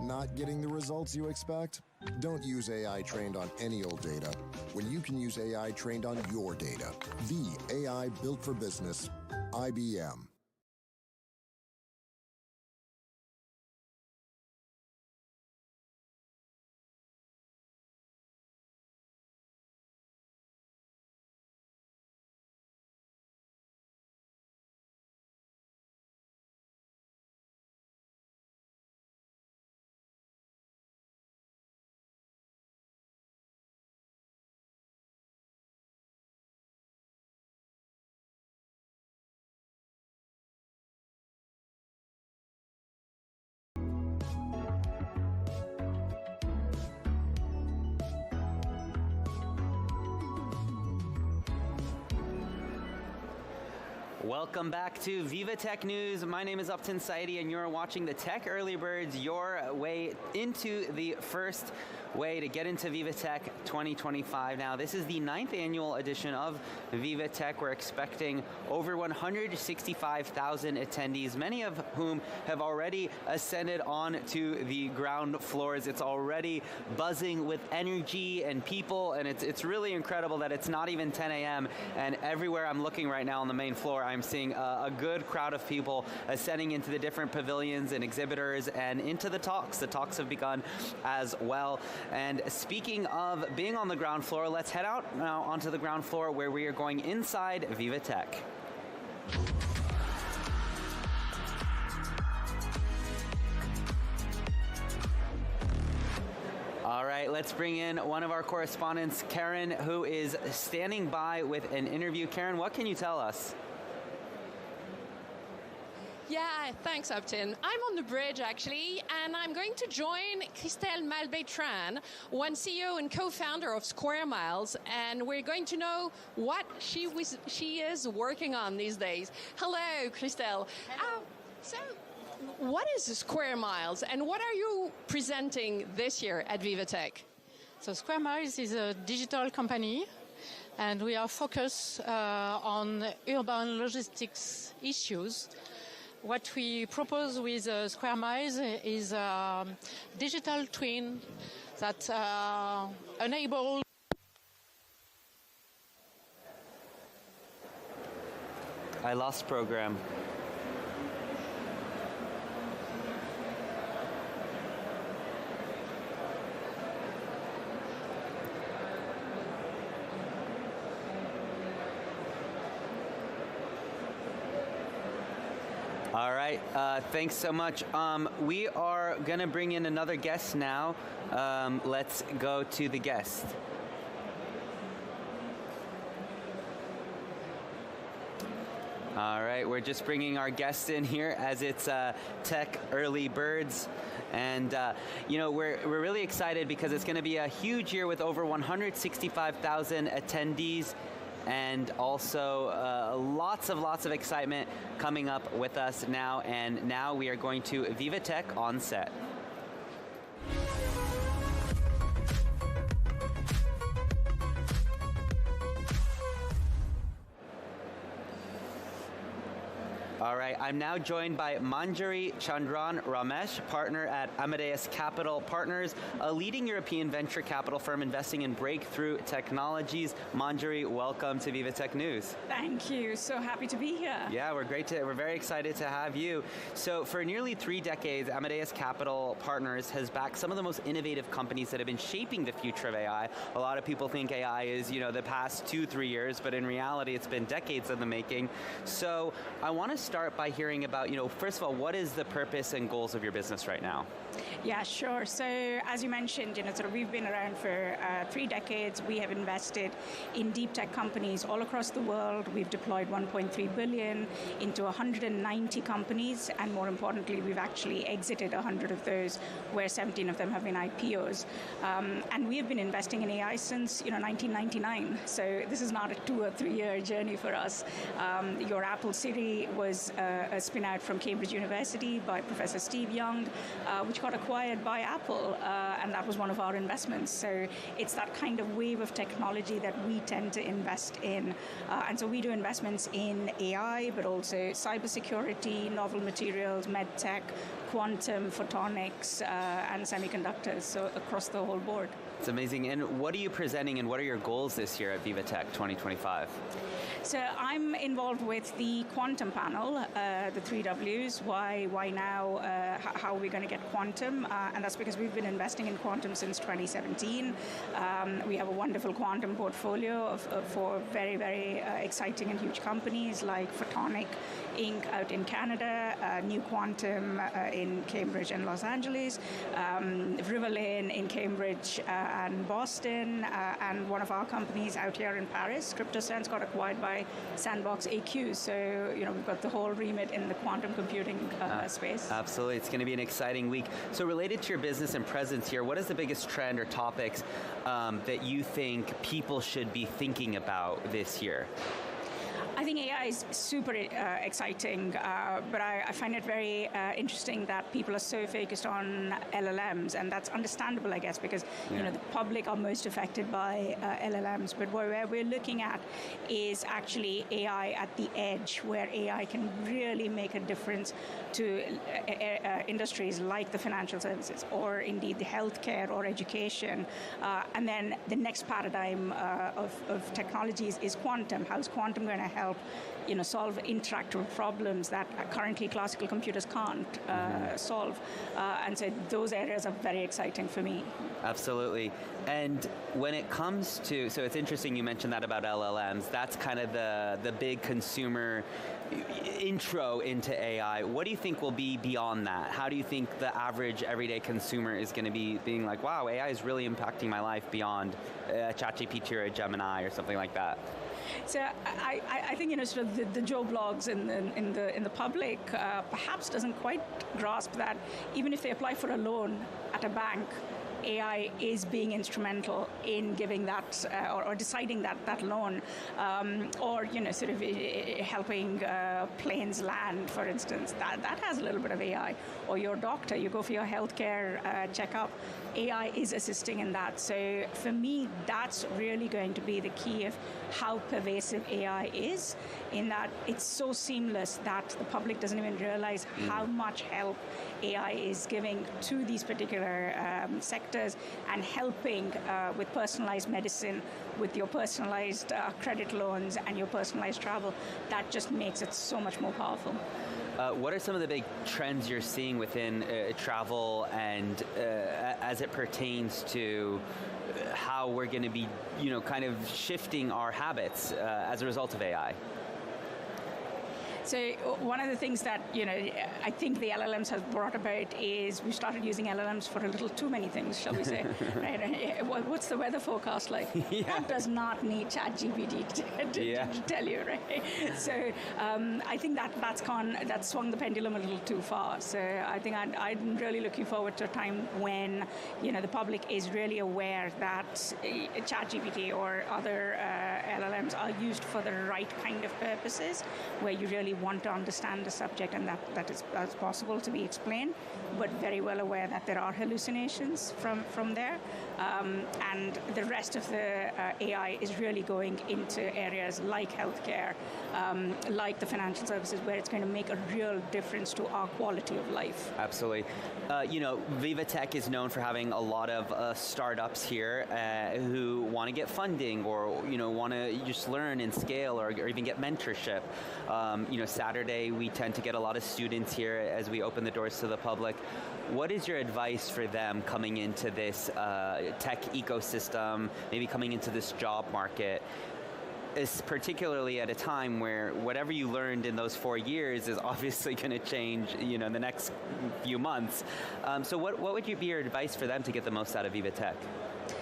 Not getting the results you expect? Don't use AI trained on any old data when you can use AI trained on your data. The AI built for business, IBM. Welcome back to VivaTech News. My name is Upton Saidi, and you're watching the Tech Early Birds, your way into the first way to get into VivaTech 2025. Now, this is the 9th annual edition of VivaTech. We're expecting over 165,000 attendees, many of whom have already ascended on to the ground floors. It's already buzzing with energy and people, and it's really incredible that it's not even 10 a.m. and everywhere I'm looking right now on the main floor, I'm seeing a good crowd of people ascending into the different pavilions and exhibitors and into the talks. The talks have begun as well. And speaking of being on the ground floor, let's head out now onto the ground floor where we are going inside VivaTech. All right, let's bring in one of our correspondents, Karen, who is standing by with an interview. Karen, what can you tell us? Yeah, thanks, Upton. I'm on the bridge, actually, and I'm going to join Christelle Malbertran, one CEO and co-founder of Square Miles, and we're going to know what she is working on these days. Hello, Christelle. Hello. So, what is Square Miles, and what are you presenting this year at VivaTech? So Square Miles is a digital company, and we are focused on urban logistics issues. What we propose with Square Miles is a digital twin that enables I lost program. All right, thanks so much. We are going to bring in another guest now. Let's go to the guest. All right, we're just bringing our guest in here as it's Tech Early Birds. And, you know, we're really excited because it's going to be a huge year with over 165,000 attendees. And also lots of excitement coming up with us now. And now we are going to VivaTech on set. All right, I'm now joined by Manjari Chandran Ramesh, partner at Amadeus Capital Partners, a leading European venture capital firm investing in breakthrough technologies. Manjari, welcome to VivaTech News. Thank you. So happy to be here. Yeah, we're very excited to have you. So for nearly 3 decades, Amadeus Capital Partners has backed some of the most innovative companies that have been shaping the future of AI. A lot of people think AI is, you know, the past 2-3 years, but in reality, it's been decades in the making. So I want to start by hearing about, you know, first of all, what is the purpose and goals of your business right now? Yeah, sure. So as you mentioned, you know, sort of we've been around for 3 decades. We have invested in deep tech companies all across the world. We've deployed $1.3 billion into 190 companies, and more importantly, we've actually exited 100 of those, where 17 of them have been IPOs. And we have been investing in AI since, you know, 1999. So this is not a 2 or 3 year journey for us. Your Apple Siri was a spin out from Cambridge University by Professor Steve Young, which got acquired by Apple, and that was one of our investments. So it's that kind of wave of technology that we tend to invest in. And so we do investments in AI, but also cybersecurity, novel materials, med tech, quantum, photonics, and semiconductors, so across the whole board. It's amazing. And what are you presenting and what are your goals this year at VivaTech 2025? So I'm involved with the quantum panel, the 3 Ws. Why now? How are we going to get quantum? And that's because we've been investing in quantum since 2017. We have a wonderful quantum portfolio for very, very exciting and huge companies like Photonic Inc. out in Canada, New Quantum in Cambridge and Los Angeles, Riverlane in Cambridge and Boston, and one of our companies out here in Paris, CryptoSense, got acquired by Sandbox AQ. So, you know, we've got the whole remit in the quantum computing space. Absolutely. It's going to be an exciting week. So related to your business and presence here, what is the biggest trend or topics that you think people should be thinking about this year? I think AI is super exciting, but I find it very interesting that people are so focused on LLMs, and that's understandable, I guess, because the public are most affected by LLMs. But where we're looking at is actually AI at the edge, where AI can really make a difference to industries like the financial services, or indeed the healthcare or education. And then the next paradigm of technologies is quantum. How is quantum going to help solve interactive problems that currently classical computers can't solve? And so those areas are very exciting for me. Absolutely. And when it comes to, so it's interesting you mentioned that about LLMs. That's kind of the big consumer intro into AI. What do you think will be beyond that? How do you think the average everyday consumer is going to be being like, wow, AI is really impacting my life beyond ChatGPT or a Gemini or something like that? So I think sort of the Joe blogs in the public perhaps doesn't quite grasp that even if they apply for a loan at a bank, AI is being instrumental in giving that or deciding that loan, or sort of helping planes land, for instance. That has a little bit of AI. Or your doctor, you go for your healthcare checkup, AI is assisting in that. So for me, that's really going to be the key of how pervasive AI is, in that it's so seamless that the public doesn't even realize how much help AI is giving to these particular sectors, and helping with personalized medicine, with your personalized credit loans and your personalized travel. That just makes it so much more powerful. What are some of the big trends you're seeing within travel and as it pertains to how we're going to be, kind of shifting our habits as a result of AI? So one of the things that I think the LLMs have brought about is we started using LLMs for a little too many things, shall we say? Right? What's the weather forecast like? That does not need ChatGPT to tell you, right? So I think that swung the pendulum a little too far. So I think I'm really looking forward to a time when the public is really aware that ChatGPT or other LLMs are used for the right kind of purposes, where you really want to understand the subject, and that's possible to be explained, but very well aware that there are hallucinations from there. And the rest of the AI is really going into areas like healthcare, like the financial services, where it's going to make a real difference to our quality of life. Absolutely. VivaTech is known for having a lot of startups here who want to get funding, or want to just learn and scale, or even get mentorship. Saturday we tend to get a lot of students here as we open the doors to the public. What is your advice for them coming into this tech ecosystem, maybe coming into this job market, is particularly at a time where whatever you learned in those 4 years is obviously going to change, in the next few months. So what would be your advice for them to get the most out of VivaTech?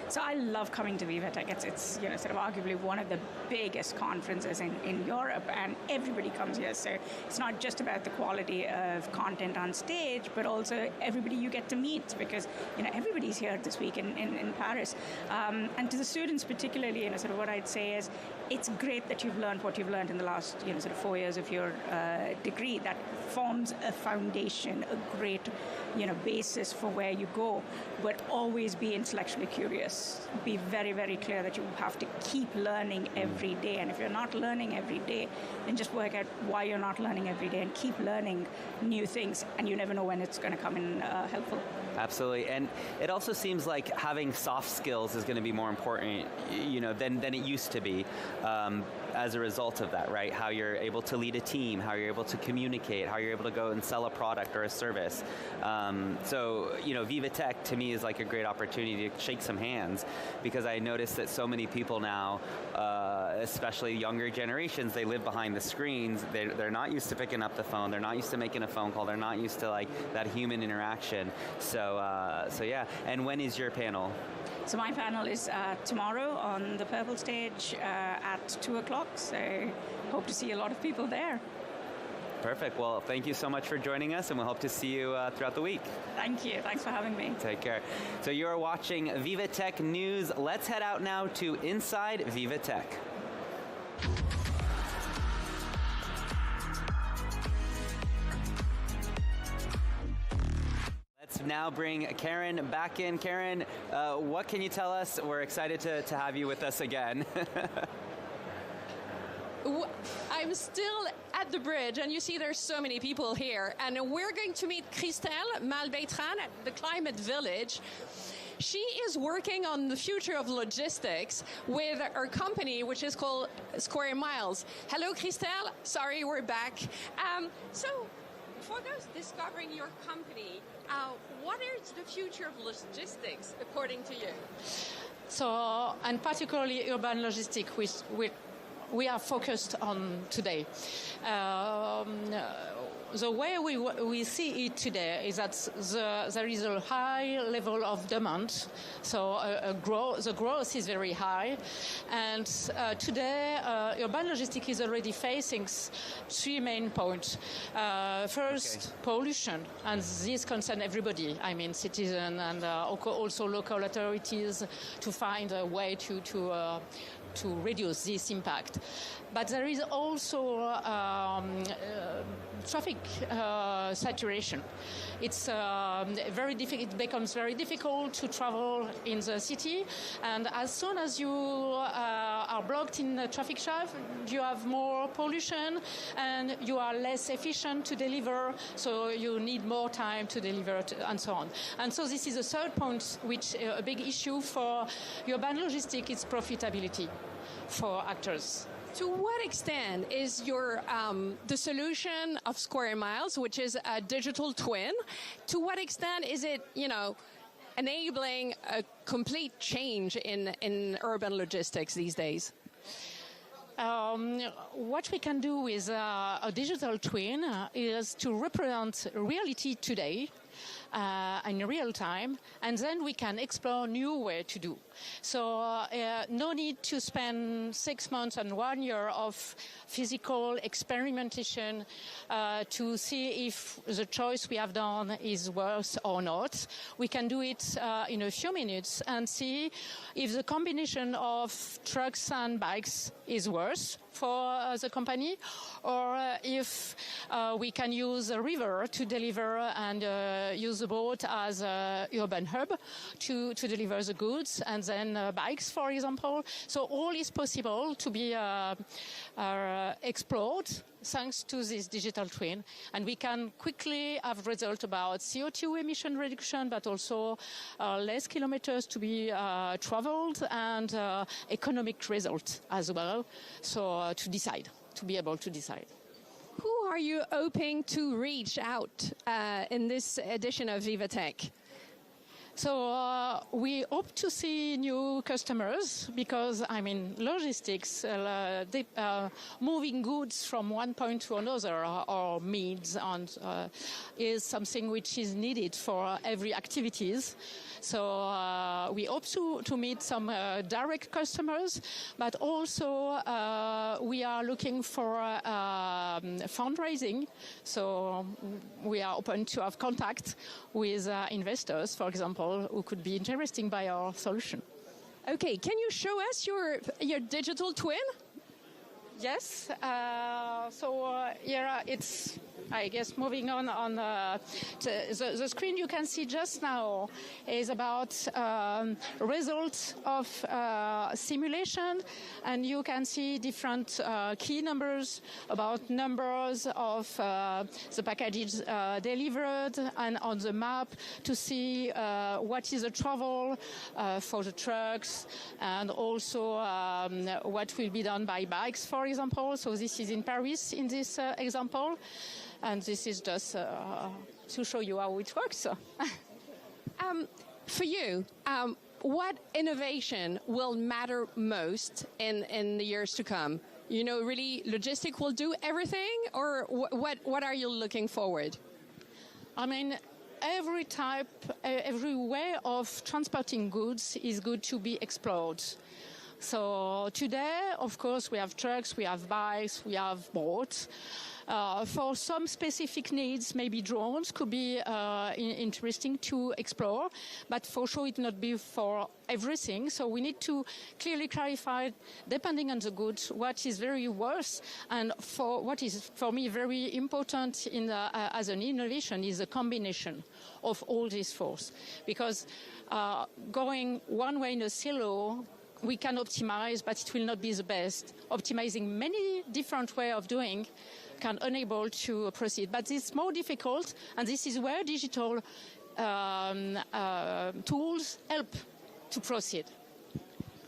So I love coming to VivaTech. It's sort of arguably one of the biggest conferences in Europe, and everybody comes here. So it's not just about the quality of content on stage, but also everybody you get to meet, because everybody's here this week in Paris. And to the students particularly, sort of what I'd say is, it's great that you've learned what you've learned in the last sort of 4 years of your degree. That forms a foundation, a great basis for where you go. But always be intellectually curious. Be very, very clear that you have to keep learning every day. And if you're not learning every day, then just work out why you're not learning every day, and keep learning new things. And you never know when it's going to come in helpful. Absolutely. And it also seems like having soft skills is going to be more important, than it used to be. As a result of that, right? How you're able to lead a team, how you're able to communicate, how you're able to go and sell a product or a service. So, VivaTech to me is like a great opportunity to shake some hands, because I noticed that so many people now, especially younger generations, they live behind the screens. They're not used to picking up the phone. They're not used to making a phone call. They're not used to that human interaction. So yeah. And when is your panel? So my panel is tomorrow on the Purple stage at 2 o'clock. So hope to see a lot of people there. Perfect. Well, thank you so much for joining us, and we'll hope to see you throughout the week. Thank you. Thanks for having me. Take care. So you're watching VivaTech News. Let's head out now to Inside VivaTech. now bring Karen back in. Karen, what can you tell us? We're excited to have you with us again. I'm still at the bridge, and you see there's so many people here. And we're going to meet Christelle Malbetran at the Climate Village. She is working on the future of logistics with her company, which is called Square Miles. Hello, Christelle. Sorry, we're back. So, for those discovering your company, what is the future of logistics, according to you? So, and particularly urban logistics, we are focused on today. The way we see it today is that there is a high level of demand, so the growth is very high, and today urban logistics is already facing three main points. First, pollution, and this concerns everybody. I mean, citizens and also local authorities to find a way to reduce this impact. But there is also traffic saturation. It's it becomes very difficult to travel in the city, and as soon as you are blocked in the traffic jam, you have more pollution and you are less efficient to deliver, so you need more time to deliver and so on. And so this is a third point, which a big issue for urban logistics is profitability for actors. To what extent is your the solution of Square Miles, which is a digital twin, to what extent is it, enabling a complete change in urban logistics these days? What we can do with a digital twin is to represent reality today in real time, and then we can explore new way to do. So no need to spend 6 months and 1 year of physical experimentation to see if the choice we have done is worth or not. We can do it in a few minutes and see if the combination of trucks and bikes is worth for the company, or if we can use a river to deliver and use the boat as an urban hub to deliver the goods, and then bikes, for example. So all is possible to be explored thanks to this digital twin, and we can quickly have results about CO2 emission reduction, but also less kilometers to be traveled, and economic results as well. So to be able to decide. Who are you hoping to reach out in this edition of VivaTech? So we hope to see new customers because, logistics, moving goods from one point to another or means is something which is needed for every activities. So we hope to meet some direct customers, but also we are looking for fundraising. So we are open to have contact with investors, for example, who could be interested by our solution. Okay, can you show us your digital twin? Yes. Here it's, I guess, moving on the screen you can see just now is about results of simulation, and you can see different key numbers about numbers of the packages delivered, and on the map to see what is the travel for the trucks, and also what will be done by bikes, for example. So this is in Paris in this example. And this is just to show you how it works. For you, what innovation will matter most in the years to come? Really, logistics will do everything, or what are you looking forward? Every way of transporting goods is good to be explored. So today, of course, we have trucks, we have bikes, we have boats. For some specific needs, maybe drones could be interesting to explore, but for sure it not be for everything. So we need to clearly clarify, depending on the goods, what is very worth, and for what is for me very important in as an innovation is a combination of all these forces, because going one way in a silo, we can optimize, but it will not be the best. Optimizing many different ways of doing can enable to proceed. But it's more difficult, and this is where digital tools help to proceed.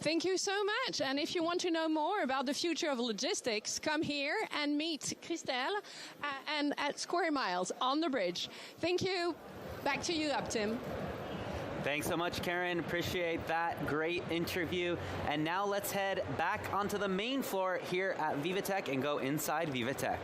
Thank you so much. And if you want to know more about the future of logistics, come here and meet Christelle and at Square Miles on the bridge. Thank you. Back to you, Tim. Thanks so much, Karen. Appreciate that great interview. And now let's head back onto the main floor here at VivaTech and go inside VivaTech.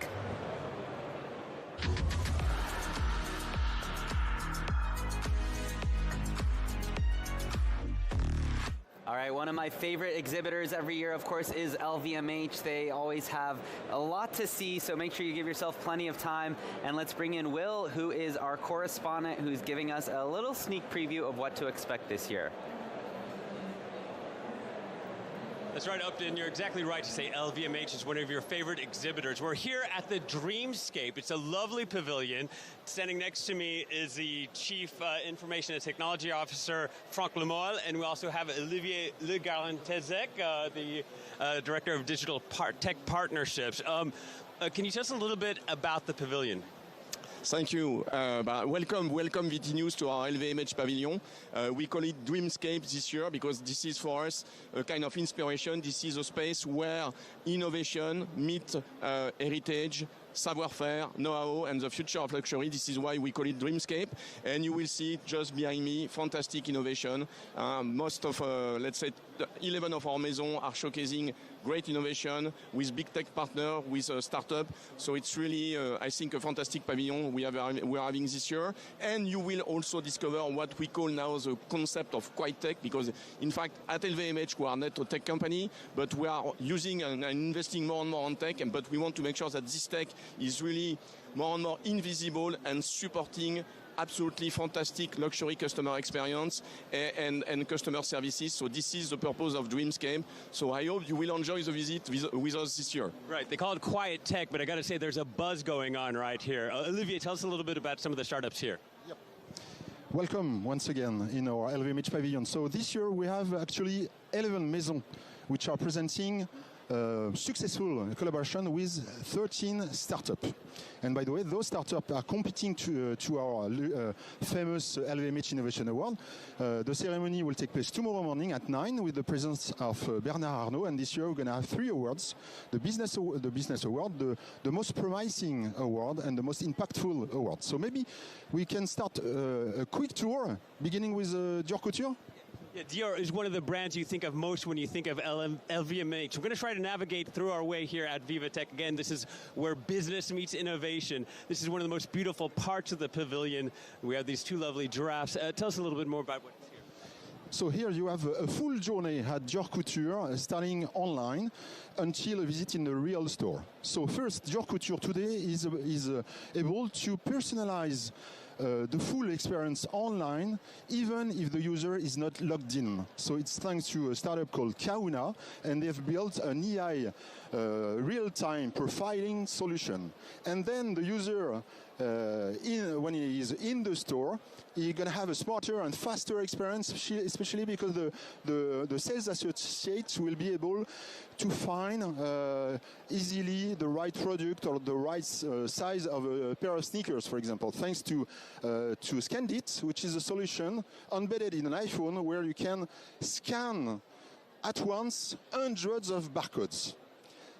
All right, one of my favorite exhibitors every year, of course, is LVMH. They always have a lot to see, so make sure you give yourself plenty of time. And let's bring in Will, who is our correspondent, who's giving us a little sneak preview of what to expect this year. That's right, Upton. You're exactly right to say LVMH is one of your favorite exhibitors. We're here at the Dreamscape. It's a lovely pavilion. Standing next to me is the Chief Information and Technology Officer, Franck Lemoyle, and we also have Olivier Le Garantezec, the Director of Digital Tech Partnerships. Can you tell us a little bit about the pavilion? Thank you. Welcome VT News to our LVMH pavilion. We call it Dreamscape this year because this is for us a kind of inspiration. This is a space where innovation meets heritage, savoir-faire, know-how, and the future of luxury. This is why we call it Dreamscape. And you will see just behind me, fantastic innovation. Most of, let's say, 11 of our maisons are showcasing great innovation with big tech partner, with a startup. So it's really, I think, a fantastic pavilion we are having this year. And you will also discover what we call now the concept of quiet tech, because in fact, at LVMH, we are not a tech company, but we are using and investing more and more on tech, but we want to make sure that this tech is really more and more invisible and supporting absolutely fantastic luxury customer experience and customer services. So this is the purpose of Dreamscape. So I hope you will enjoy the visit with us this year. Right, they call it quiet tech, but I got to say there's a buzz going on right here. Olivier, tell us a little bit about some of the startups here. Yep. Welcome once again in our LVMH pavilion. So this year we have actually 11 maisons which are presenting successful collaboration with 13 startups. And by the way, those startups are competing to our famous LVMH Innovation Award. The ceremony will take place tomorrow morning at 9 with the presence of Bernard Arnault. And this year we're going to have 3 awards: the Business Award, the Most Promising Award, and the Most Impactful Award. So maybe we can start a quick tour, beginning with Dior Couture. Yeah, Dior is one of the brands you think of most when you think of LVMH. We're going to try to navigate through our way here at VivaTech. Again, this is where business meets innovation. This is one of the most beautiful parts of the pavilion. We have these 2 lovely giraffes. Tell us a little bit more about what's here. So here you have a full journey at Dior Couture, starting online until a visit in the real store. So first, Dior Couture today is able to personalize the full experience online, even if the user is not logged in. So it's thanks to a startup called Kauna, and they've built an AI real-time profiling solution. And then the user, when he is in the store, he's going to have a smarter and faster experience, especially because the sales associates will be able to find easily the right product or the right size of a pair of sneakers, for example, thanks to Scandit, which is a solution embedded in an iPhone where you can scan at once hundreds of barcodes.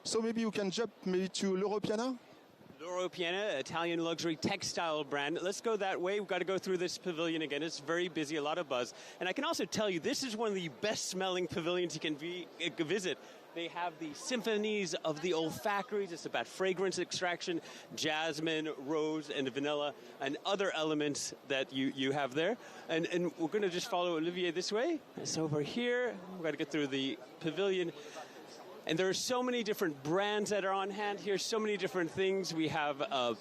So maybe you can jump to L'Oréal. L'Oréal, Italian luxury textile brand. Let's go that way. We've got to go through this pavilion again. It's very busy, a lot of buzz. And I can also tell you, this is one of the best smelling pavilions you can visit. They have the symphonies of the olfactories. It's about fragrance extraction, jasmine, rose, and vanilla, and other elements that you have there. And we're going to just follow Olivier this way. It's over here. We've got to get through the pavilion. And there are so many different brands that are on hand here, so many different things. We have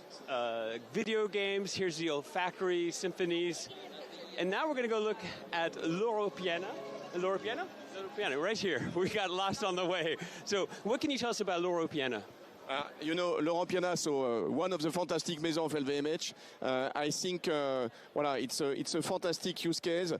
video games, here's the olfactory symphonies. And now we're going to go look at L'Oréal. L'Oréal, right here. We got lost on the way. So what can you tell us about L'Oréal? You know, L'Oréal, so one of the fantastic maisons of LVMH. I think, it's a fantastic use case.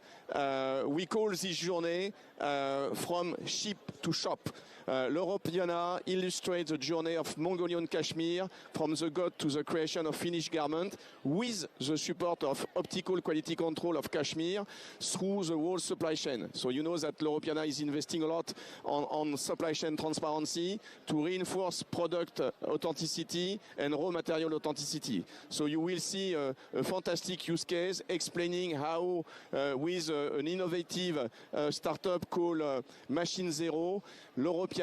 We call this journey from ship to shop. L'Europeana illustrates the journey of Mongolian cashmere from the god to the creation of finished garment with the support of optical quality control of cashmere through the whole supply chain. So you know that L'Europeana is investing a lot on supply chain transparency to reinforce product authenticity and raw material authenticity. So you will see a fantastic use case explaining how with an innovative startup called Machine Zero, L'Europeana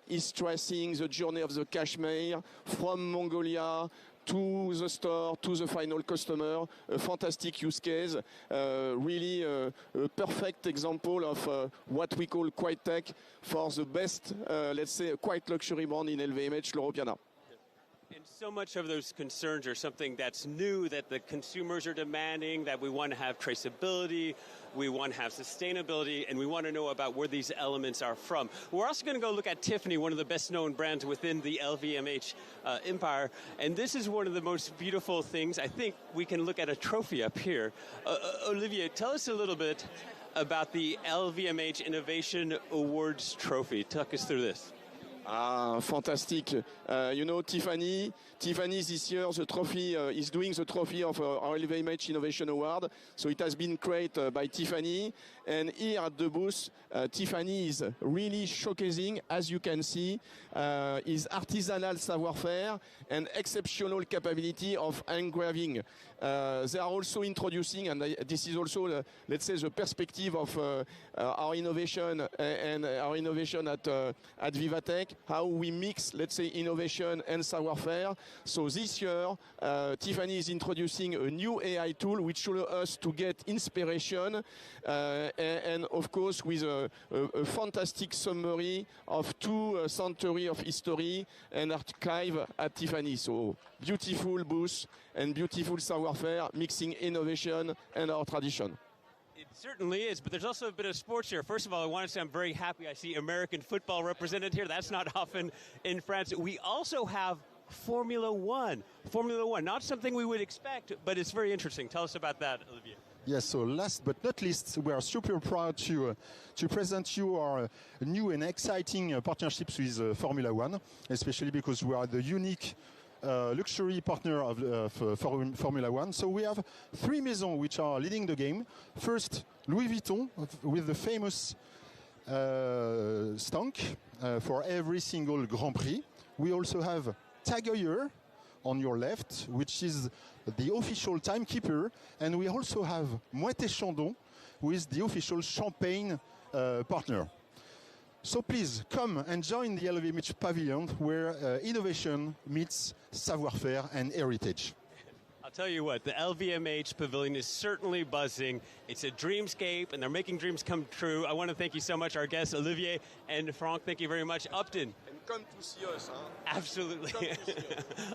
is tracing the journey of the cashmere from Mongolia to the store, to the final customer. A fantastic use case, really a perfect example of what we call quiet tech for the best, let's say, quiet luxury brand in LVMH, L'Europeana. And so much of those concerns are something that's new, that the consumers are demanding, that we want to have traceability, we want to have sustainability, and we want to know about where these elements are from. We're also going to go look at Tiffany, one of the best-known brands within the LVMH empire. And this is one of the most beautiful things. I think we can look at a trophy up here. Olivier, tell us a little bit about the LVMH Innovation Awards trophy. Talk us through this. Fantastic. You know, Tiffany this year, the trophy is doing the trophy of our LVMH Innovation Award. So it has been created by Tiffany. And here at the booth, Tiffany is really showcasing, as you can see, his artisanal savoir-faire and exceptional capability of engraving. They are also introducing, and this is also, let's say, the perspective of our innovation and our innovation at VivaTech, how we mix, let's say, innovation and savoir-faire. So this year, Tiffany is introducing a new AI tool which allows us to get inspiration and of course, with a fantastic summary of 2 centuries of history and archive at Tiffany. So beautiful booth and beautiful savoir-faire, mixing innovation and our tradition. It certainly is, but there's also a bit of sports here. First of all, I want to say I'm very happy I see American football represented here. That's not often in France. We also have Formula One. Formula One, not something we would expect, but it's very interesting. Tell us about that, Olivier. Yes, so last but not least, we are super proud to present you our new and exciting partnerships with Formula One, especially because we are the unique luxury partner of Formula One. So we have 3 maisons which are leading the game. First, Louis Vuitton with the famous stunk for every single Grand Prix. We also have Tag Heuer on your left, which is the official timekeeper, and we also have Moët & Chandon with the official champagne partner. So please come and join the LVMH pavilion where innovation meets savoir-faire and heritage. I'll tell you what, the LVMH pavilion is certainly buzzing. It's a dreamscape, and they're making dreams come true. I want to thank you so much, our guests, Olivier and Franck. Thank you very much. Upton. And come to see us. Huh? Absolutely.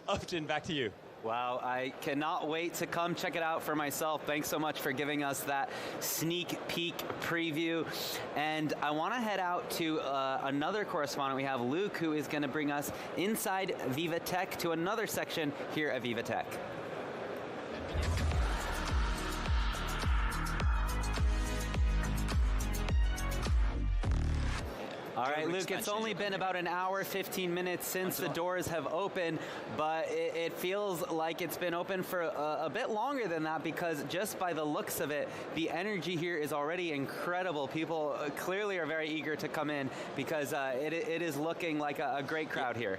Upton, back to you. Wow, I cannot wait to come check it out for myself. Thanks so much for giving us that sneak peek preview. And I want to head out to another correspondent. We have Luke, who is going to bring us inside VivaTech to another section here at VivaTech. All right, Luke, it's only been about an hour, 15 minutes since the doors have opened, but it feels like it's been open for a bit longer than that, because just by the looks of it, the energy here is already incredible. People clearly are very eager to come in because it is looking like a great crowd here.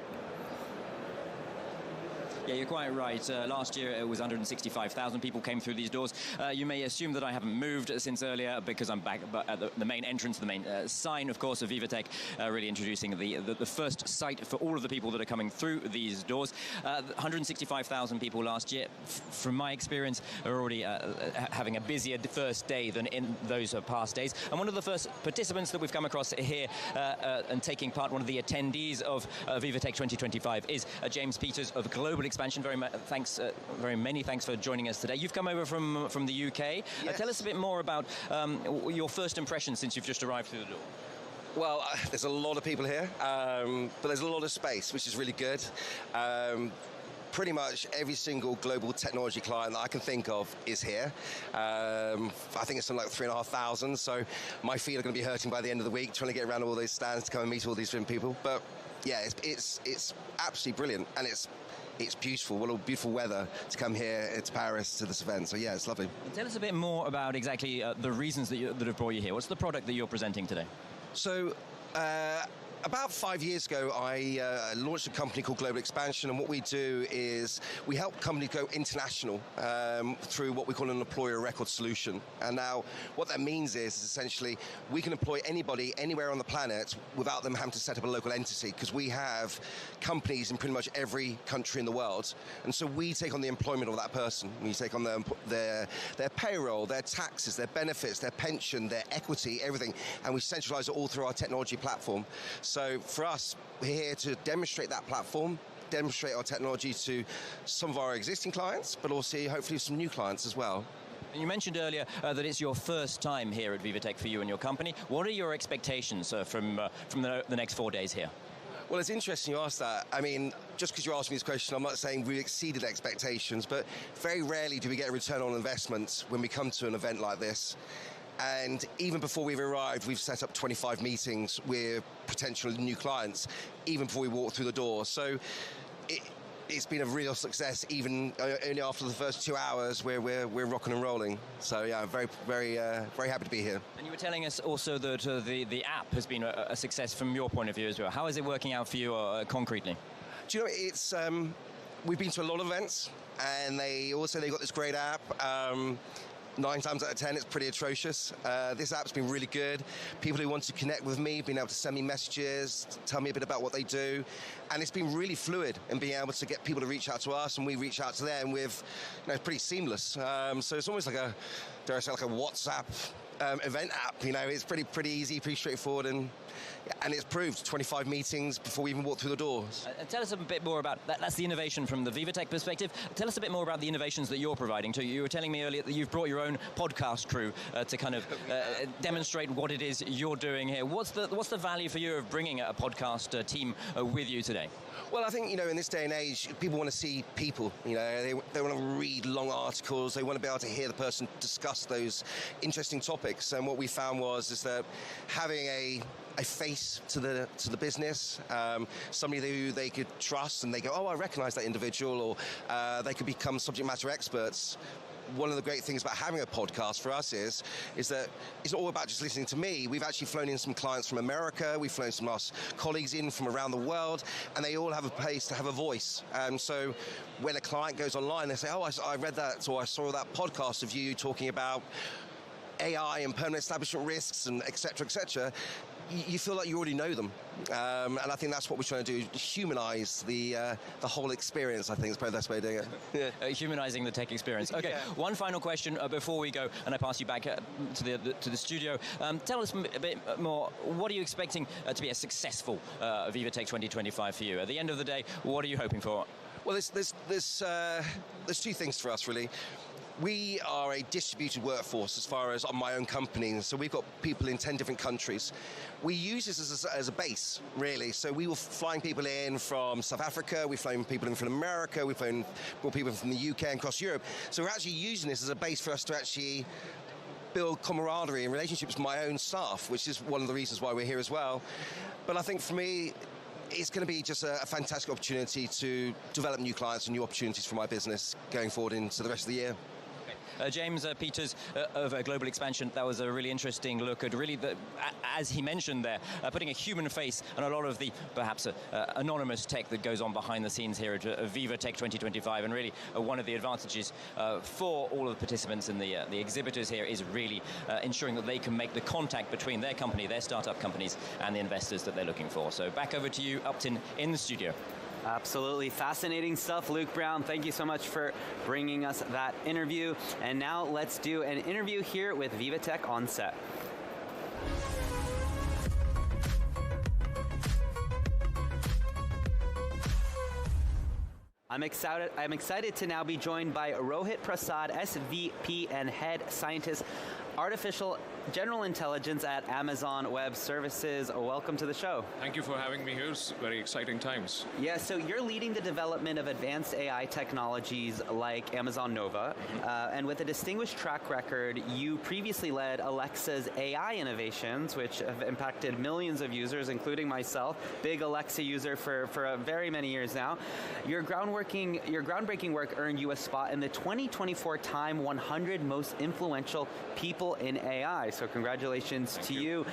Yeah, you're quite right. Last year it was 165,000 people came through these doors. You may assume that I haven't moved since earlier because I'm back at the main entrance, the main sign, of course, of VivaTech, really introducing the first site for all of the people that are coming through these doors. 165,000 people last year, from my experience, are already having a busier first day than in those past days. And one of the first participants that we've come across here and taking part, one of the attendees of VivaTech 2025 is James Peters of Global Expansion. Very many thanks for joining us today. You've come over from the UK. Yes. Tell us a bit more about your first impression since you've just arrived through the door. Well, there's a lot of people here, but there's a lot of space, which is really good. Pretty much every single global technology client that I can think of is here. I think it's something like 3,500, so my feet are going to be hurting by the end of the week trying to get around all those stands to come and meet all these different people. But yeah, it's absolutely brilliant, and it's beautiful. What a beautiful weather to come here to Paris to this event. So yeah, it's lovely. Tell us a bit more about exactly the reasons that have brought you here. What's the product that you're presenting today? So about 5 years ago, I launched a company called Global Expansion, and what we do is we help companies go international through what we call an employer record solution. And now what that means is essentially we can employ anybody anywhere on the planet without them having to set up a local entity, because we have companies in pretty much every country in the world. And so we take on the employment of that person. We take on their payroll, their taxes, their benefits, their pension, their equity, everything, and we centralize it all through our technology platform. So for us, we're here to demonstrate that platform, demonstrate our technology to some of our existing clients, but also hopefully some new clients as well. You mentioned earlier that it's your first time here at VivaTech for you and your company. What are your expectations from the next 4 days here? Well, it's interesting you ask that. I mean, just because you're asking me this question, I'm not saying we exceeded expectations, but very rarely do we get a return on investment when we come to an event like this. And even before we've arrived, we've set up 25 meetings with potential new clients, even before we walk through the door. So it's been a real success, even only after the first 2 hours where we're rocking and rolling. So yeah, I'm very happy to be here. And you were telling us also that the app has been a success from your point of view as well. How is it working out for you concretely? Do you know, it's we've been to a lot of events, and they've got this great app. 9 times out of 10, it's pretty atrocious. This app's been really good. People who want to connect with me, being able to send me messages, tell me a bit about what they do. And it's been really fluid in being able to get people to reach out to us, and we reach out to them with, it's pretty seamless. So it's almost like a WhatsApp event app. It's pretty easy, pretty straightforward, and it's proved 25 meetings before we even walk through the doors. Tell us a bit more about that. That's the innovation from the VivaTech perspective. Tell us a bit more about the innovations that you're providing too. You were telling me earlier that you've brought your own podcast crew to kind of demonstrate what it is you're doing here. What's the value for you of bringing a podcast team with you today? Well, I think, in this day and age, people want to see people. They want to read long articles. They want to be able to hear the person discuss those interesting topics. And what we found is that having a face to the business, somebody who they could trust, and they go, oh, I recognize that individual, or they could become subject matter experts. One of the great things about having a podcast for us is that it's not all about just listening to me. We've actually flown in some clients from America. We've flown some of our colleagues in from around the world, and they all have a place to have a voice. So when a client goes online, they say, oh, I read that, or I saw that podcast of you talking about AI and permanent establishment risks, and et cetera, you feel like you already know them. And I think that's what we're trying to do, humanize the whole experience, I think is probably the best way of doing it. Humanizing the tech experience. Okay, One final question before we go, and I pass you back to the studio. Tell us a bit more, what are you expecting to be a successful VivaTech 2025 for you? At the end of the day, what are you hoping for? Well, there's 2 things for us, really. We are a distributed workforce as far as on my own company, so we've got people in 10 different countries. We use this as a base, really. So we were flying people in from South Africa, we've flown people in from America, we've brought people from the UK and across Europe. So we're actually using this as a base for us to actually build camaraderie and relationships with my own staff, which is one of the reasons why we're here as well. But I think for me, it's going to be just a fantastic opportunity to develop new clients and new opportunities for my business going forward into the rest of the year. James Peters of Global Expansion, that was a really interesting look at really, as he mentioned there, putting a human face on a lot of the perhaps anonymous tech that goes on behind the scenes here at VivaTech 2025. And really one of the advantages for all of the participants and the exhibitors here is really ensuring that they can make the contact between their company, their startup companies, and the investors that they're looking for. So back over to you, Upton, in the studio. Absolutely fascinating stuff, Luke Brown. Thank you so much for bringing us that interview. And now let's do an interview here with VivaTech on set. I'm excited to now be joined by Rohit Prasad, SVP and Head Scientist, Artificial General Intelligence at Amazon Web Services. Welcome to the show. Thank you for having me here. It's very exciting times. Yeah, so you're leading the development of advanced AI technologies like Amazon Nova, and with a distinguished track record, you previously led Alexa's AI innovations, which have impacted millions of users, including myself, big Alexa user for very many years now. Your groundbreaking work earned you a spot in the 2024 Time 100 Most Influential People in AI. So congratulations to you.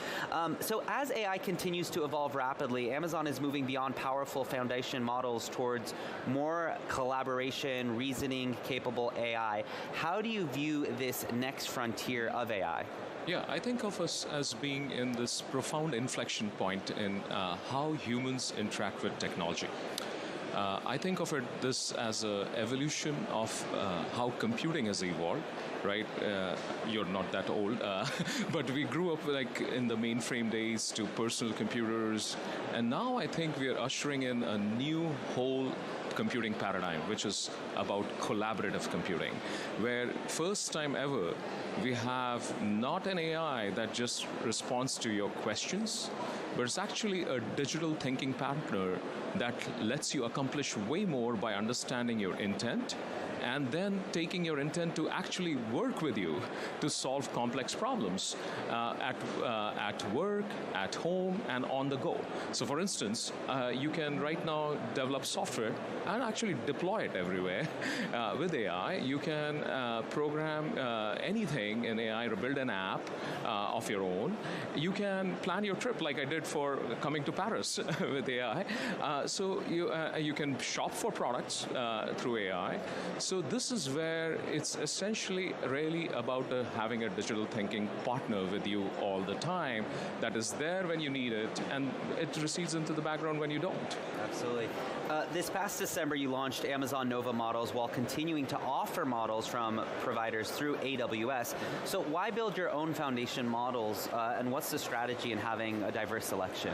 So as AI continues to evolve rapidly, Amazon is moving beyond powerful foundation models towards more collaboration, reasoning capable AI. How do you view this next frontier of AI? Yeah, I think of us as being in this profound inflection point in how humans interact with technology. I think of this as an evolution of how computing has evolved, right? You're not that old, but we grew up like in the mainframe days to personal computers, and now I think we are ushering in a new whole computing paradigm, which is about collaborative computing, where first time ever we have not an AI that just responds to your questions, but it's actually a digital thinking partner that lets you accomplish way more by understanding your intent and then taking your intent to actually work with you to solve complex problems at work, at home, and on the go. So for instance, you can right now develop software and actually deploy it everywhere. With AI, you can program anything in AI or build an app of your own. You can plan your trip like I did for coming to Paris with AI. So you can shop for products through AI. So this is where it's essentially really about having a digital thinking partner with you all the time that is there when you need it, and it recedes into the background when you don't. Absolutely. This past December, you launched Amazon Nova models while continuing to offer models from providers through AWS. So why build your own foundation models, and what's the strategy in having a diverse selection?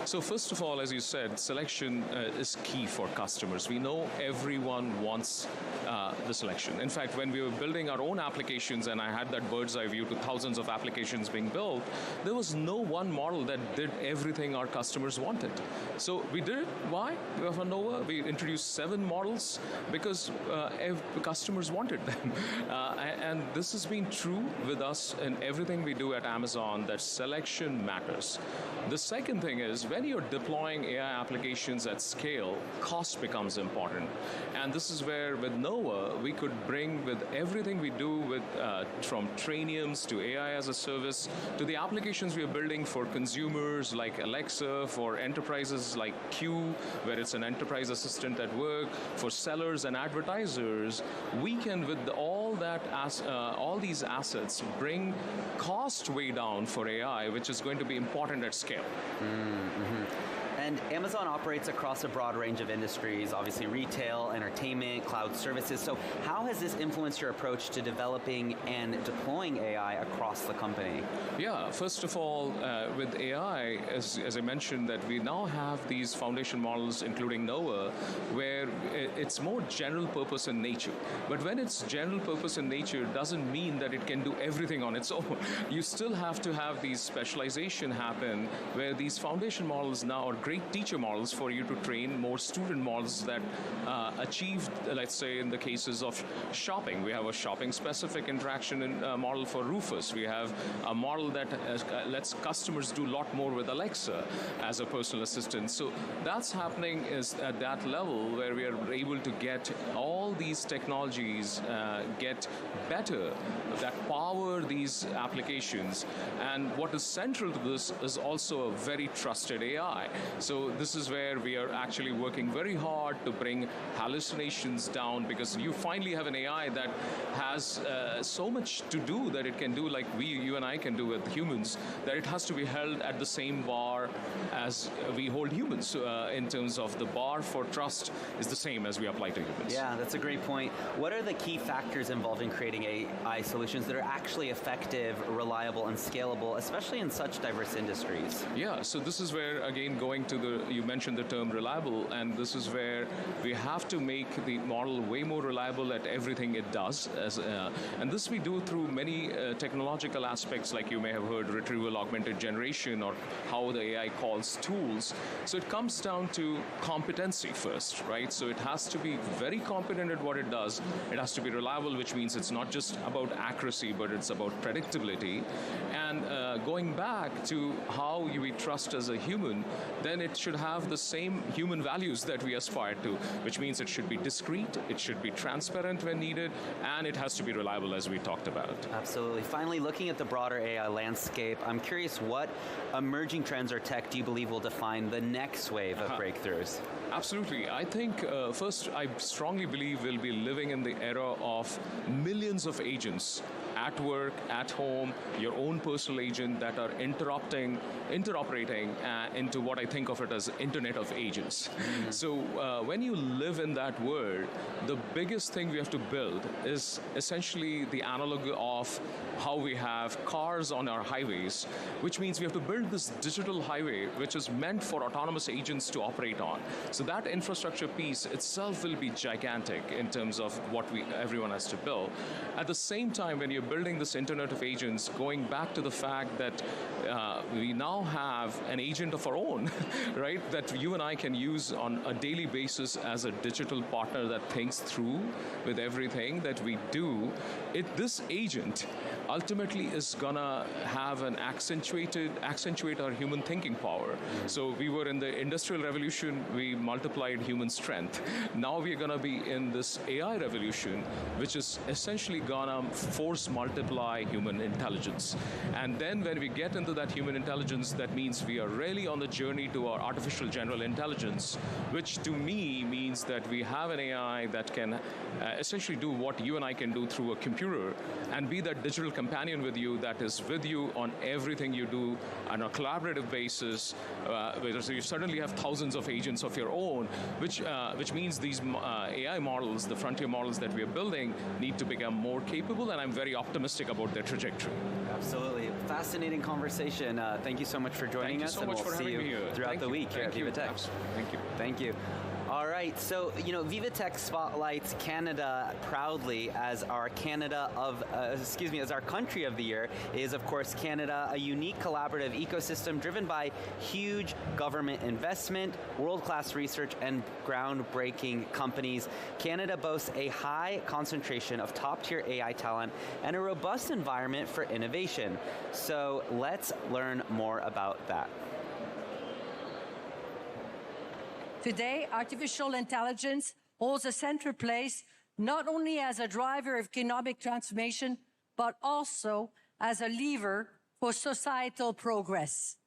So first of all, as you said, selection is key for customers. We know everyone wants the selection. In fact, when we were building our own applications and I had that bird's eye view to thousands of applications being built, there was no one model that did everything our customers wanted. So we did it. Why? For Nova, we introduced 7 models because customers wanted them. And this has been true with us in everything we do at Amazon, that selection matters. The second thing is, when you're deploying AI applications at scale, cost becomes important. And this is where with Nova, we could bring with everything we do with from Trainiums to AI as a service to the applications we are building for consumers like Alexa, for enterprises like Q, where it's an enterprise assistant at work, for sellers and advertisers, we can, with all these assets, bring cost way down for AI, which is going to be important at scale. And Amazon operates across a broad range of industries, obviously retail, entertainment, cloud services. So how has this influenced your approach to developing and deploying AI across the company? Yeah, first of all, with AI, as I mentioned, that we now have these foundation models, including Nova, where it's more general purpose in nature. But when it's general purpose in nature, it doesn't mean that it can do everything on its own. You still have to have these specialization happen, where these foundation models now are great great teacher models for you to train more student models that achieve, let's say, in the cases of shopping. We have a shopping-specific interaction model for Rufus. We have a model that lets customers do a lot more with Alexa as a personal assistant. So that's happening is at that level where we are able to get all these technologies get better that power these applications. And what is central to this is also a very trusted AI. So this is where we are actually working very hard to bring hallucinations down, because you finally have an AI that has so much to do that it can do like you and I can do with humans, that it has to be held at the same bar as we hold humans. In terms of the bar for trust is the same as we apply to humans. Yeah, that's a great point. What are the key factors involved in creating AI solutions that are actually effective, reliable, and scalable, especially in such diverse industries? Yeah, so this is where, again, going to you mentioned the term reliable, and this is where we have to make the model way more reliable at everything it does. And this we do through many technological aspects, like you may have heard retrieval augmented generation, or how the AI calls tools. So it comes down to competency first, right? So it has to be very competent at what it does. It has to be reliable, which means it's not just about accuracy, but it's about predictability. And going back to how we trust as a human, then it should have the same human values that we aspire to, which means it should be discreet, it should be transparent when needed, and it has to be reliable, as we talked about. Absolutely. Finally, looking at the broader AI landscape, I'm curious, what emerging trends or tech do you believe will define the next wave of breakthroughs? Absolutely. I think, first, I strongly believe we'll be living in the era of millions of agents at work, at home, your own personal agent that are interoperating into what I think of it as Internet of Agents. So when you live in that world, the biggest thing we have to build is essentially the analog of how we have cars on our highways, which means we have to build this digital highway which is meant for autonomous agents to operate on. So that infrastructure piece itself will be gigantic in terms of what everyone has to build. At the same time, when you're building this Internet of Agents, going back to the fact that we now have an agent of our own, right, that you and I can use on a daily basis as a digital partner that thinks through with everything that we do. This agent ultimately is gonna have an accentuate our human thinking power. So we were in the Industrial Revolution, we multiplied human strength. Now we're gonna be in this AI revolution, which is essentially gonna force multiply human intelligence. And then when we get into that human intelligence, that means we are really on the journey to our artificial general intelligence, which to me means that we have an AI that can essentially do what you and I can do through a computer, and be that digital companion with you that is with you on everything you do on a collaborative basis. So you suddenly have thousands of agents of your own, which means these AI models, the frontier models that we are building, need to become more capable, and I'm very optimistic about their trajectory. Absolutely. Fascinating conversation. Thank you so much for joining us. Thank you so much for having me here. Throughout the week here at VivaTech. Thank you. Thank you. All right, so VivaTech spotlights Canada proudly as our as our country of the year. Is of course Canada, a unique collaborative ecosystem driven by huge government investment, world-class research, and groundbreaking companies. Canada boasts a high concentration of top-tier AI talent and a robust environment for innovation. So let's learn more about that. Today, artificial intelligence holds a central place not only as a driver of economic transformation, but also as a lever for societal progress.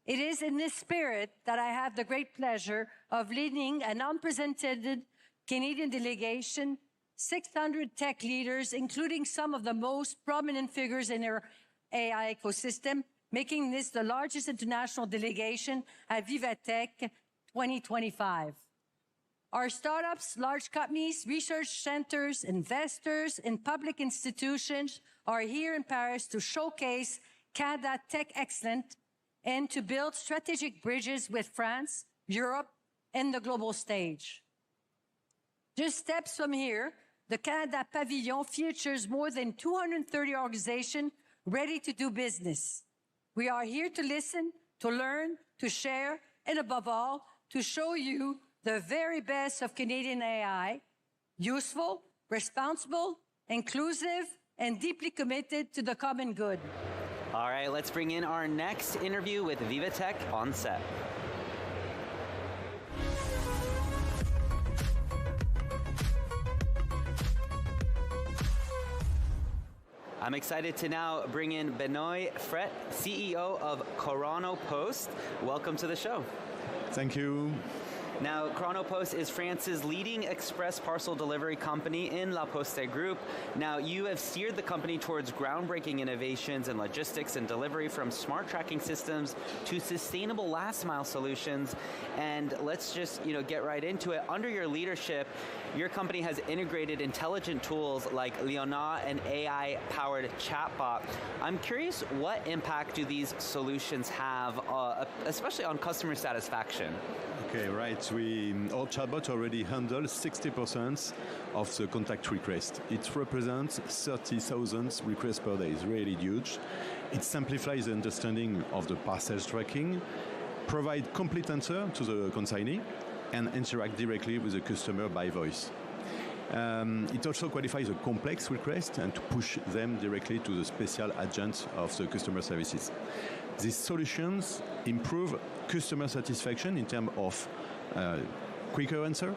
It is in this spirit that I have the great pleasure of leading an unprecedented Canadian delegation, 600 tech leaders, including some of the most prominent figures in our AI ecosystem, making this the largest international delegation at VivaTech 2025. Our startups, large companies, research centers, investors, and public institutions are here in Paris to showcase Canada tech excellence and to build strategic bridges with France, Europe, and the global stage. Just steps from here, the Canada Pavilion features more than 230 organizations ready to do business. We are here to listen, to learn, to share, and above all, to show you the very best of Canadian AI, useful, responsible, inclusive, and deeply committed to the common good. All right, let's bring in our next interview with VivaTech on set. I'm excited to now bring in Benoit Fret, CEO of Chronopost. Welcome to the show. Thank you. Now, Chronopost is France's leading express parcel delivery company in La Poste Group. Now, you have steered the company towards groundbreaking innovations in logistics and delivery, from smart tracking systems to sustainable last-mile solutions. And let's just, get right into it. Under your leadership, your company has integrated intelligent tools like Leonard, an AI-powered chatbot. I'm curious, what impact do these solutions have, especially on customer satisfaction? Okay, right. Our chatbot already handles 60% of the contact request. It represents 30,000 requests per day. It's really huge. It simplifies the understanding of the parcels tracking, provide complete answer to the consignee, and interact directly with the customer by voice. It also qualifies a complex request and to push them directly to the special agent of the customer services. These solutions improve customer satisfaction in terms of quicker answer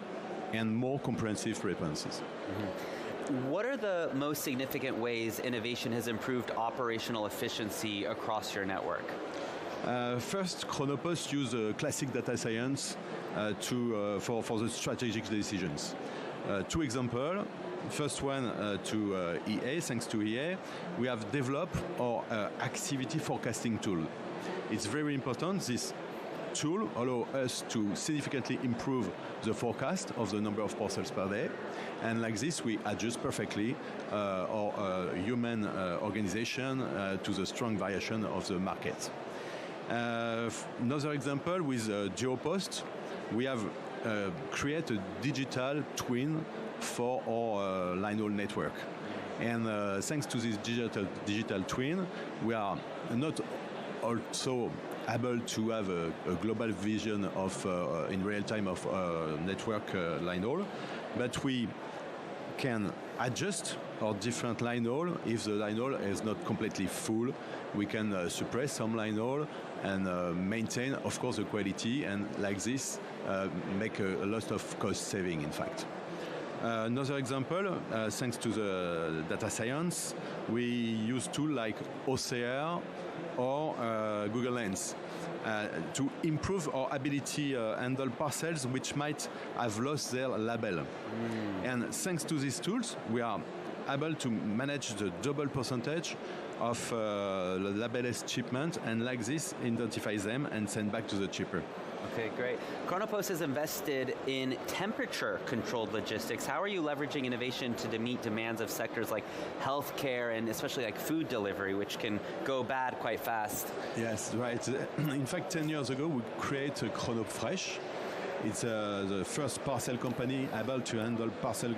and more comprehensive responses. Mm-hmm. What are the most significant ways innovation has improved operational efficiency across your network? First, Chronopost uses classic data science for the strategic decisions. Two examples. First one to EA, thanks to EA, we have developed our activity forecasting tool. It's very important. This tool allows us to significantly improve the forecast of the number of parcels per day. And like this, we adjust perfectly our human organization to the strong variation of the market. Another example with GeoPost, we have created a digital twin for our line haul network. And thanks to this digital twin, we are not also able to have a global vision of in real time of network line haul, but we can adjust our different line haul. If the line haul is not completely full, we can suppress some line haul and maintain, of course, the quality, and like this, make a lot of cost saving, in fact. Another example, thanks to the data science, we use tools like OCR or Google Lens to improve our ability to handle parcels which might have lost their label. And thanks to these tools, we are able to manage the double percentage of labelless shipment, and like this, identify them and send back to the shipper. Okay, great. Chronopost has invested in temperature-controlled logistics. How are you leveraging innovation to meet demands of sectors like healthcare and especially like food delivery, which can go bad quite fast? Yes, right. In fact, 10 years ago, we created ChronoFresh. It's the first parcel company able to handle parcel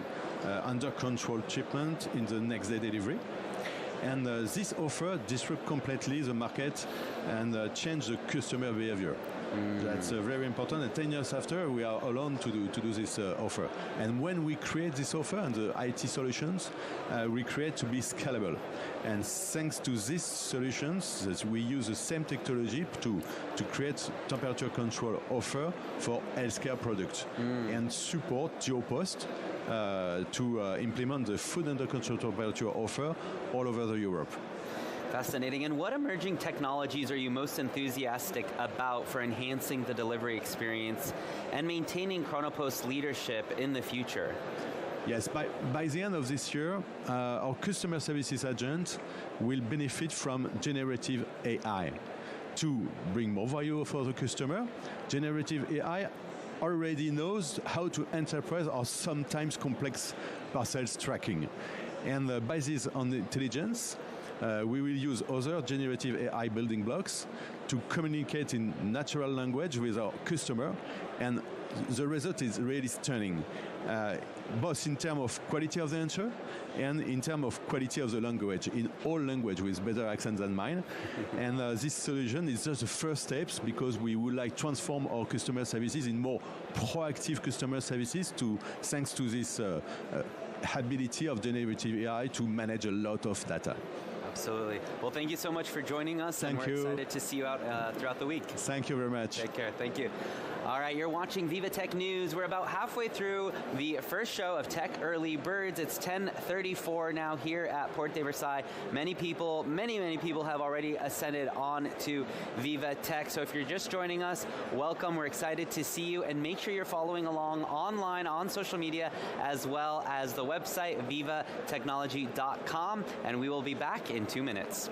under controlled shipment in the next day delivery. And this offer disrupts completely the market and change the customer behavior. That's very important. And 10 years after, we are alone to do this offer. And when we create this offer and the IT solutions, we create to be scalable. And thanks to these solutions, that we use the same technology to create temperature control offer for healthcare products and support GeoPost to implement the food under control temperature offer all over Europe. Fascinating. And what emerging technologies are you most enthusiastic about for enhancing the delivery experience and maintaining Chronopost's leadership in the future? Yes, by the end of this year, our customer services agent will benefit from generative AI to bring more value for the customer. Generative AI already knows how to interpret our sometimes complex parcels tracking. And by this intelligence, we will use other generative AI building blocks to communicate in natural language with our customer and the result is really stunning, both in terms of quality of the answer and in terms of quality of the language, in all language with better accent than mine. And this solution is just the first steps, because we would like to transform our customer services in more proactive customer services thanks to this ability of generative AI to manage a lot of data. Absolutely. Well, thank you so much for joining us. Thank you. We're excited to see you out throughout the week. Thank you very much. Take care. Thank you. All right, you're watching VivaTech News. We're about halfway through the first show of Tech Early Birds. It's 10:34 now here at Porte de Versailles. Many people have already ascended on to VivaTech. So if you're just joining us, welcome. We're excited to see you, and make sure you're following along online on social media, as well as the website vivatechnology.com, and we will be back in 2 minutes.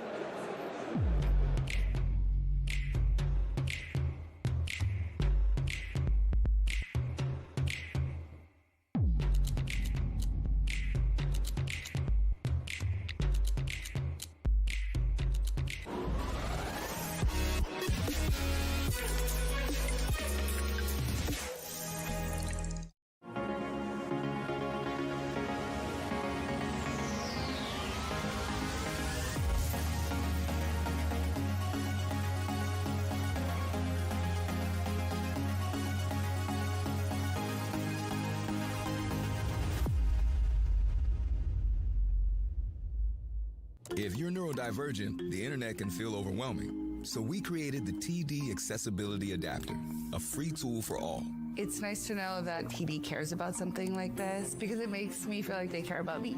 If you're neurodivergent, the internet can feel overwhelming. So we created the TD Accessibility Adapter, a free tool for all. It's nice to know that TD cares about something like this, because it makes me feel like they care about me.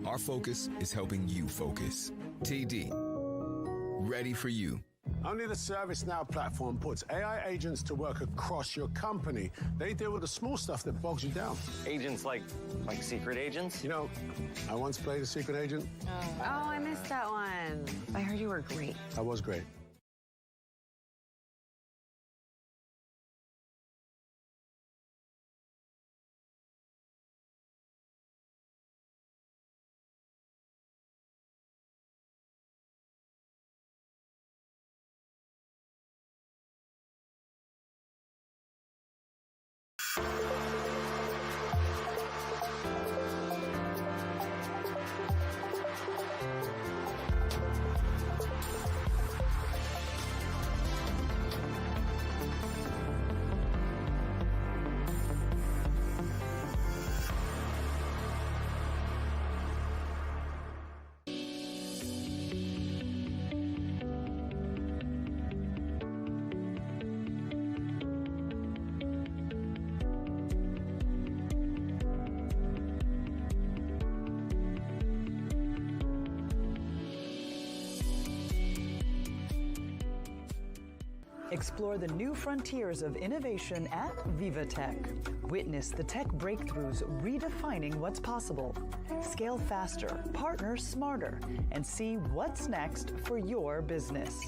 Our focus is helping you focus. TD, ready for you. Only the ServiceNow platform puts AI agents to work across your company. They deal with the small stuff that bogs you down. Agents like secret agents? You know, I once played a secret agent. Oh, I missed that one. I heard you were great. I was great. Explore the new frontiers of innovation at VivaTech. Witness the tech breakthroughs redefining what's possible. Scale faster, partner smarter, and see what's next for your business.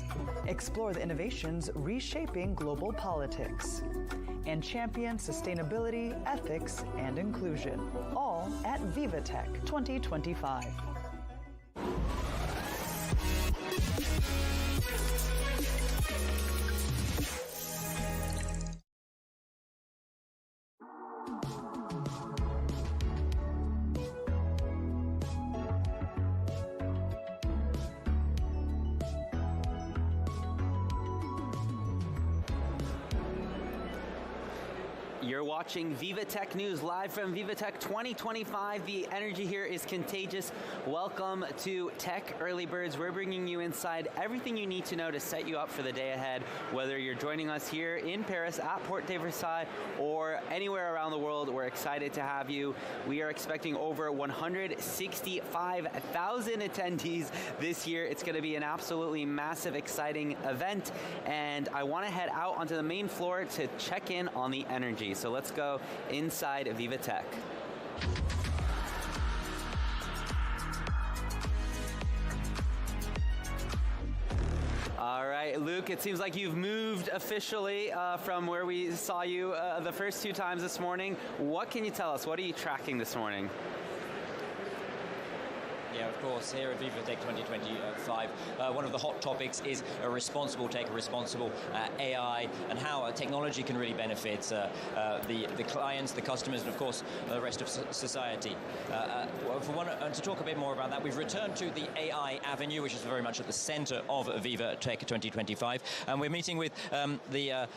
Explore the innovations reshaping global politics. And champion sustainability, ethics, and inclusion. All at VivaTech 2025. You're watching VivaTech News live from VivaTech 2025. The energy here is contagious. Welcome to Tech Early Birds. We're bringing you inside everything you need to know to set you up for the day ahead, whether you're joining us here in Paris at Porte de Versailles or anywhere around the world. We're excited to have you. We are expecting over 165,000 attendees this year. It's going to be an absolutely massive, exciting event, and I want to head out onto the main floor to check in on the energy. So let's go inside VivaTech. All right, Luke, it seems like you've moved officially from where we saw you the first two times this morning. What can you tell us? What are you tracking this morning? Yeah, of course, here at VivaTech 2025, one of the hot topics is responsible tech, responsible AI, and how technology can really benefit the clients, the customers, and of course, the rest of society. To talk a bit more about that, we've returned to the AI Avenue, which is very much at the center of VivaTech 2025, and we're meeting with the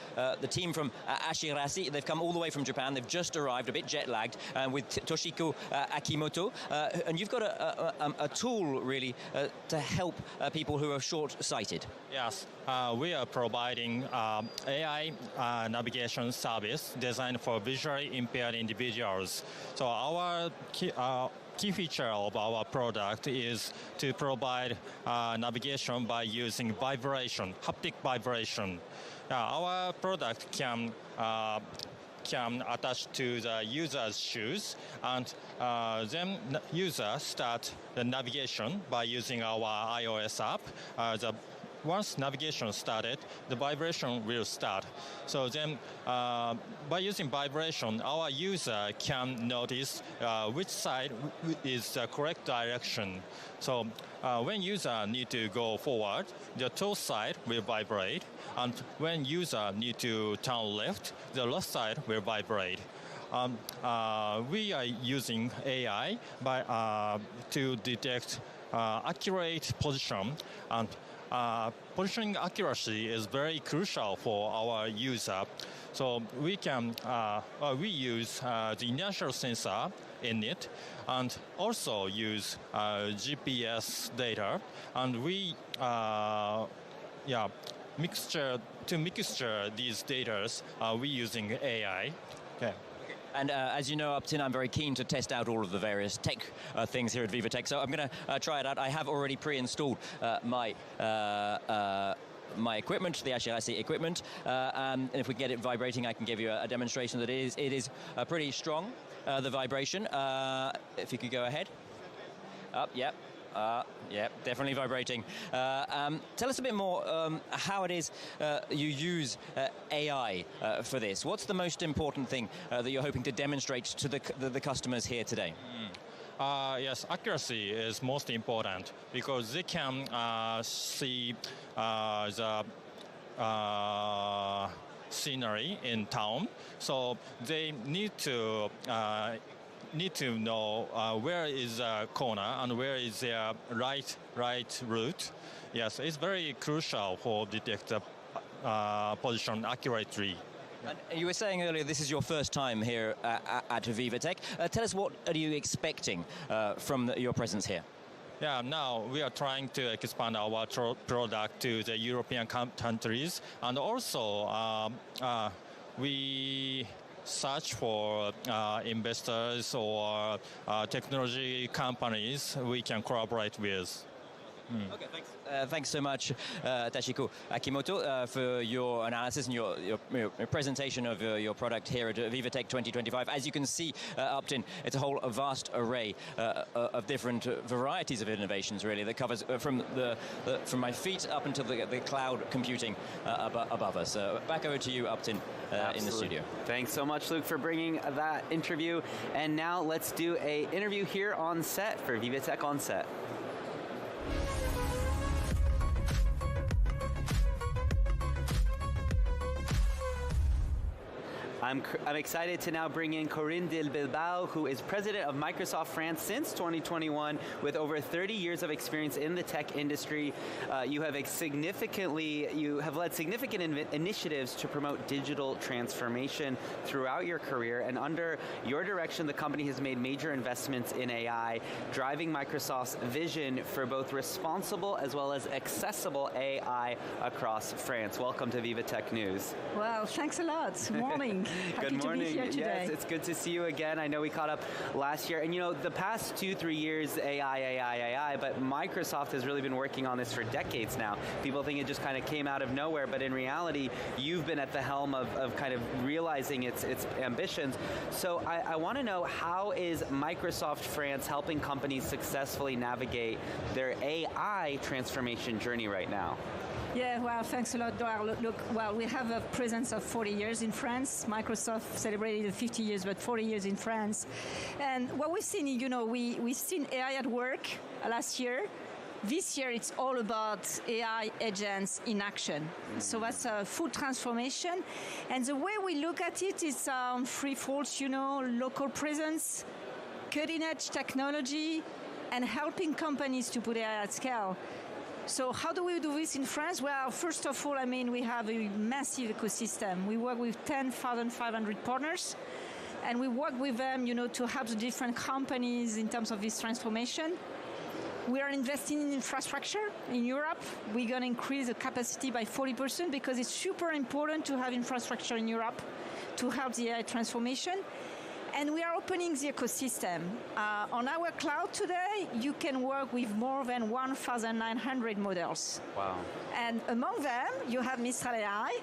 team from Ashirashi. They've come all the way from Japan. They've just arrived, a bit jet-lagged, with Toshiko Akimoto, and you've got a tool, really, to help people who are short-sighted. Yes, we are providing AI navigation service designed for visually impaired individuals. So our key feature of our product is to provide navigation by using vibration, haptic vibration. Our product can attach to the user's shoes, and then user start the navigation by using our iOS app. Once navigation started, the vibration will start. So then, by using vibration, our user can notice which side is the correct direction. So when user need to go forward, the toe side will vibrate, and when user need to turn left, the left side will vibrate. We are using AI to detect accurate position, and positioning accuracy is very crucial for our user. So we use the inertial sensor in it, and also use GPS data, and we mixture these data. We using AI. Okay. And as you know, Upton, I'm very keen to test out all of the various tech things here at VivaTech. So I'm going to try it out. I have already pre-installed my equipment, the Ashirashi equipment. And if we get it vibrating, I can give you a demonstration that it is pretty strong, the vibration. If you could go ahead. Up, yep. Yeah, definitely vibrating. Tell us a bit more how it is you use AI for this. What's the most important thing that you're hoping to demonstrate to the customers here today? Yes, accuracy is most important because they can see the scenery in town. So they need to know where is the corner and where is their right route. Yes, it's very crucial for detect the position accurately. And you were saying earlier this is your first time here at VivaTech. Tell us, what are you expecting from your presence here? Yeah, now we are trying to expand our product to the European countries, and also we search for investors or technology companies we can collaborate with. Okay, thanks. Thanks so much, Toshiko Akimoto, for your analysis and your presentation of your product here at VivaTech 2025. As you can see, Upton, it's a whole vast array of different varieties of innovations, really, that covers from my feet up until the cloud computing above us. Back over to you, Upton, in the studio. Thanks so much, Luke, for bringing that interview. And now let's do an interview here on set for VivaTech On Set. I'm excited to now bring in Corinne de Bilbao, who is president of Microsoft France since 2021, with over 30 years of experience in the tech industry. You have led significant initiatives to promote digital transformation throughout your career, and under your direction, the company has made major investments in AI, driving Microsoft's vision for both responsible as well as accessible AI across France. Welcome to VivaTech News. Well, thanks a lot. Good morning. Good morning. To be here today. Yes, it's good to see you again. I know we caught up last year, and you know, the past 2-3 years, AI, but Microsoft has really been working on this for decades now. People think it just kind of came out of nowhere, but in reality, you've been at the helm of kind of realizing its ambitions. So I want to know, how is Microsoft France helping companies successfully navigate their AI transformation journey right now? Yeah, well, thanks a lot, Doar. Look, well, we have a presence of 40 years in France. Microsoft celebrated 50 years, but 40 years in France. And what we've seen, we've seen AI at work last year. This year, it's all about AI agents in action. So that's a full transformation. And the way we look at it is three folds, local presence, cutting-edge technology, and helping companies to put AI at scale. So how do we do this in France? Well, first of all, we have a massive ecosystem. We work with 10,500 partners, and we work with them, to help the different companies in terms of this transformation. We are investing in infrastructure in Europe. We're going to increase the capacity by 40% because it's super important to have infrastructure in Europe to help the AI transformation. And we are opening the ecosystem. On our cloud today, you can work with more than 1,900 models. Wow. And among them, you have Mistral AI,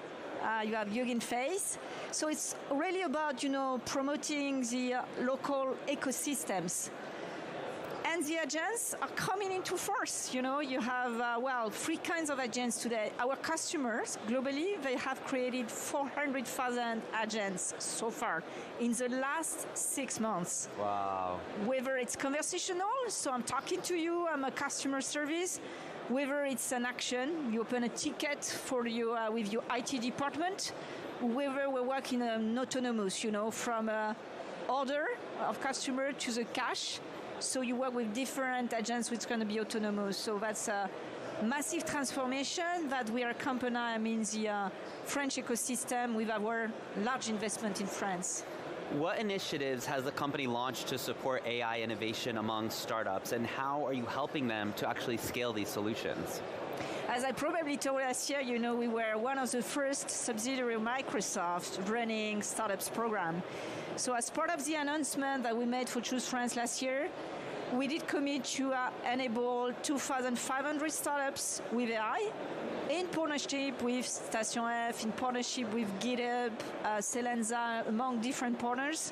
you have Hugging Face. So it's really about, promoting the local ecosystems. And the agents are coming into force. You have, three kinds of agents today. Our customers, globally, they have created 400,000 agents so far in the last 6 months. Wow. Whether it's conversational, so I'm talking to you, I'm a customer service, whether it's an action, you open a ticket for you with your IT department, whether we're working on autonomous, from order of customer to the cash. So you work with different agents which are going to be autonomous. So that's a massive transformation that we are accompanying the French ecosystem with our large investment in France. What initiatives has the company launched to support AI innovation among startups, and how are you helping them to actually scale these solutions? As I probably told last year, we were one of the first subsidiary of Microsoft running startups program. So as part of the announcement that we made for Choose France last year, we did commit to enable 2,500 startups with AI in partnership with Station F, in partnership with GitHub, Celenza, among different partners.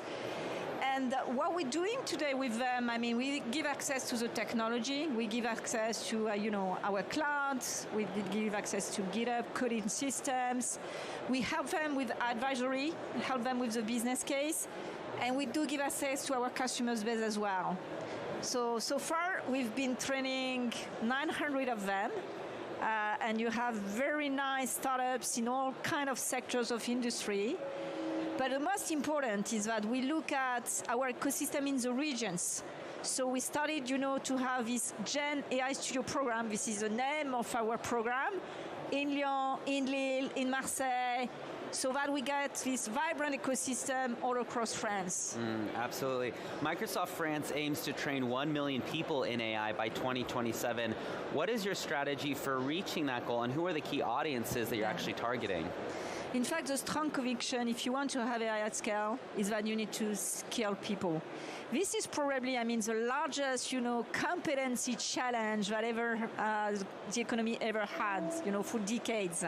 And what we're doing today with them, we give access to the technology, we give access to, our cloud, we give access to GitHub, coding systems, we help them with advisory, help them with the business case, and we do give access to our customers base as well. So far, we've been training 900 of them, and you have very nice startups in all kind of sectors of industry. But the most important is that we look at our ecosystem in the regions. So we started, to have this Gen AI Studio program. This is the name of our program in Lyon, in Lille, in Marseille, so that we get this vibrant ecosystem all across France. Absolutely. Microsoft France aims to train 1 million people in AI by 2027. What is your strategy for reaching that goal, and who are the key audiences that you're actually targeting? In fact, the strong conviction, if you want to have AI at scale, is that you need to scale people. This is probably, the largest, competency challenge that the economy ever had, for decades.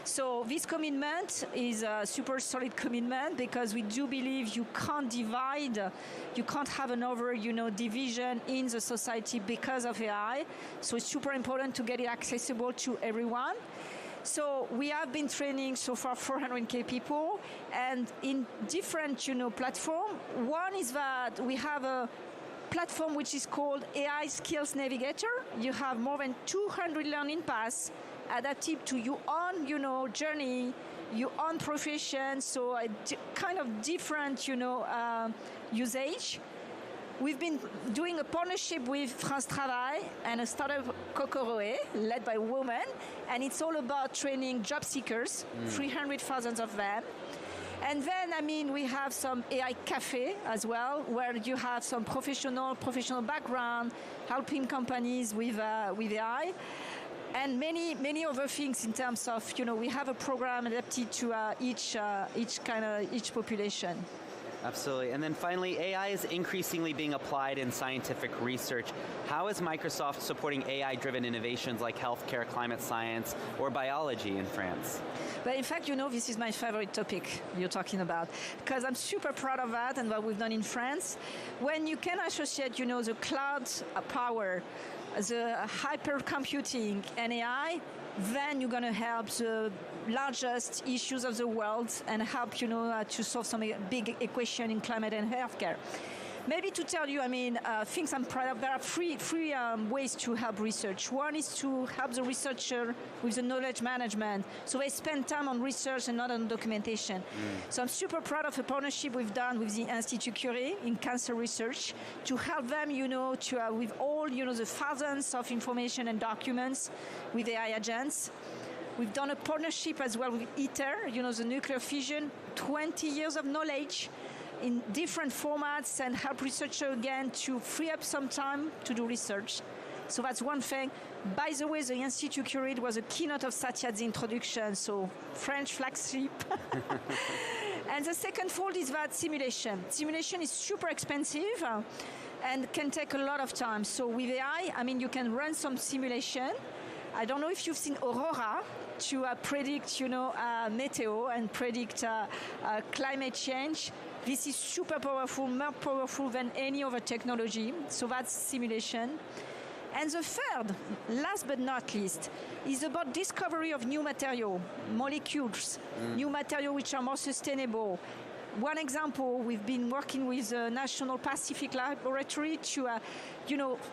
So this commitment is a super solid commitment because we do believe you can't divide, you can't have another, division in the society because of AI. So it's super important to get it accessible to everyone. So we have been training so far 400K people, and in different, platform. One is that we have a platform which is called AI Skills Navigator. You have more than 200 learning paths adapted to your own, journey, your own profession. So a kind of different, usage. We've been doing a partnership with France Travail and a startup Kokoroe, led by women, and it's all about training job seekers, 300,000 of them. And then, we have some AI cafe as well, where you have some professional background, helping companies with AI. And many other things in terms of, we have a program adapted to each population. Absolutely. And then finally, AI is increasingly being applied in scientific research. How is Microsoft supporting AI-driven innovations like healthcare, climate science, or biology in France? But in fact, this is my favorite topic you're talking about, because I'm super proud of that and what we've done in France. When you can associate, the cloud power the hypercomputing and AI, then you're going to help the largest issues of the world and help, to solve some big equation in climate and healthcare. Maybe to tell you, things I'm proud of, there are three ways to help research. One is to help the researcher with the knowledge management, so they spend time on research and not on documentation. So I'm super proud of a partnership we've done with the Institut Curie in cancer research to help them, with all, the thousands of information and documents with AI agents. We've done a partnership as well with ITER, the nuclear fission, 20 years of knowledge in different formats and help researchers again to free up some time to do research. So that's one thing. By the way, the Institut Curie was a keynote of Satya's introduction, so French flagship. And the second fold is that simulation. Simulation is super expensive and can take a lot of time. So with AI, you can run some simulation. I don't know if you've seen Aurora to predict, meteo and predict climate change. This is super powerful, more powerful than any other technology. So that's simulation. And the third, last but not least, is about discovery of new material, molecules, new material which are more sustainable. One example, we've been working with the National Pacific Laboratory to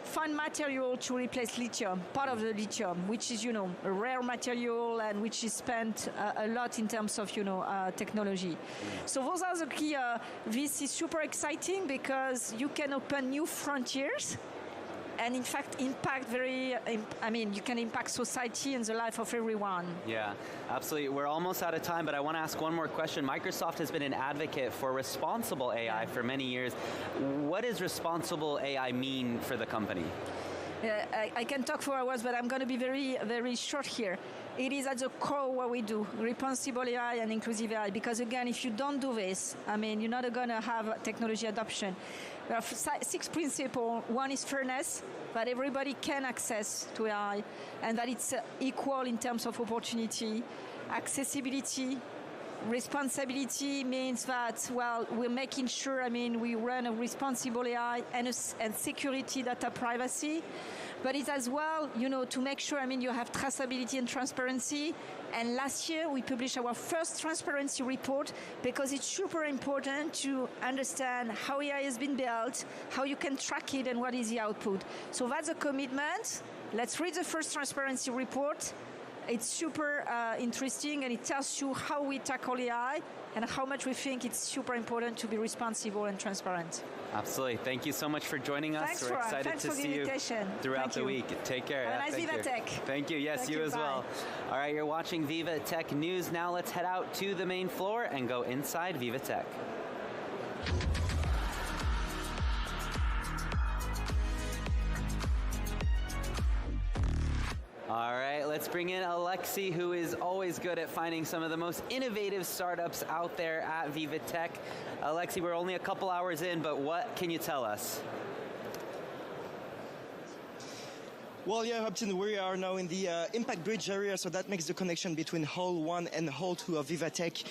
find material to replace lithium, part of the lithium, which is, a rare material and which is spent a lot in terms of, technology. So those are the key. This is super exciting because you can open new frontiers and in fact impact you can impact society and the life of everyone. Yeah, absolutely. We're almost out of time, but I want to ask one more question. Microsoft has been an advocate for responsible AI for many years. What does responsible AI mean for the company? I can talk for hours, but I'm going to be very, very short here. It is at the core what we do, responsible AI and inclusive AI, because again, if you don't do this, you're not going to have technology adoption. There are 6 principles. One is fairness, that everybody can access to AI, and that it's equal in terms of opportunity. Accessibility. Responsibility means that, we're making sure, we run a responsible AI and security data privacy. But it's as well, to make sure, you have traceability and transparency. And last year, we published our first transparency report because it's super important to understand how AI has been built, how you can track it, and what is the output. So that's a commitment. Let's read the first transparency report. It's super interesting, and it tells you how we tackle AI and how much we think it's super important to be responsible and transparent. Absolutely. Thank you so much for joining us. We're excited to see you throughout the week. Take care. Have a nice VivaTech. Thank you. Yes, you as well. All right, you're watching VivaTech News. Now let's head out to the main floor and go inside VivaTech. All right, let's bring in Alexi, who is always good at finding some of the most innovative startups out there at VivaTech. Alexi, we're only a couple hours in, but what can you tell us? Well, yeah, Upton, we are now in the Impact Bridge area, so that makes the connection between Hall 1 and Hall 2 of VivaTech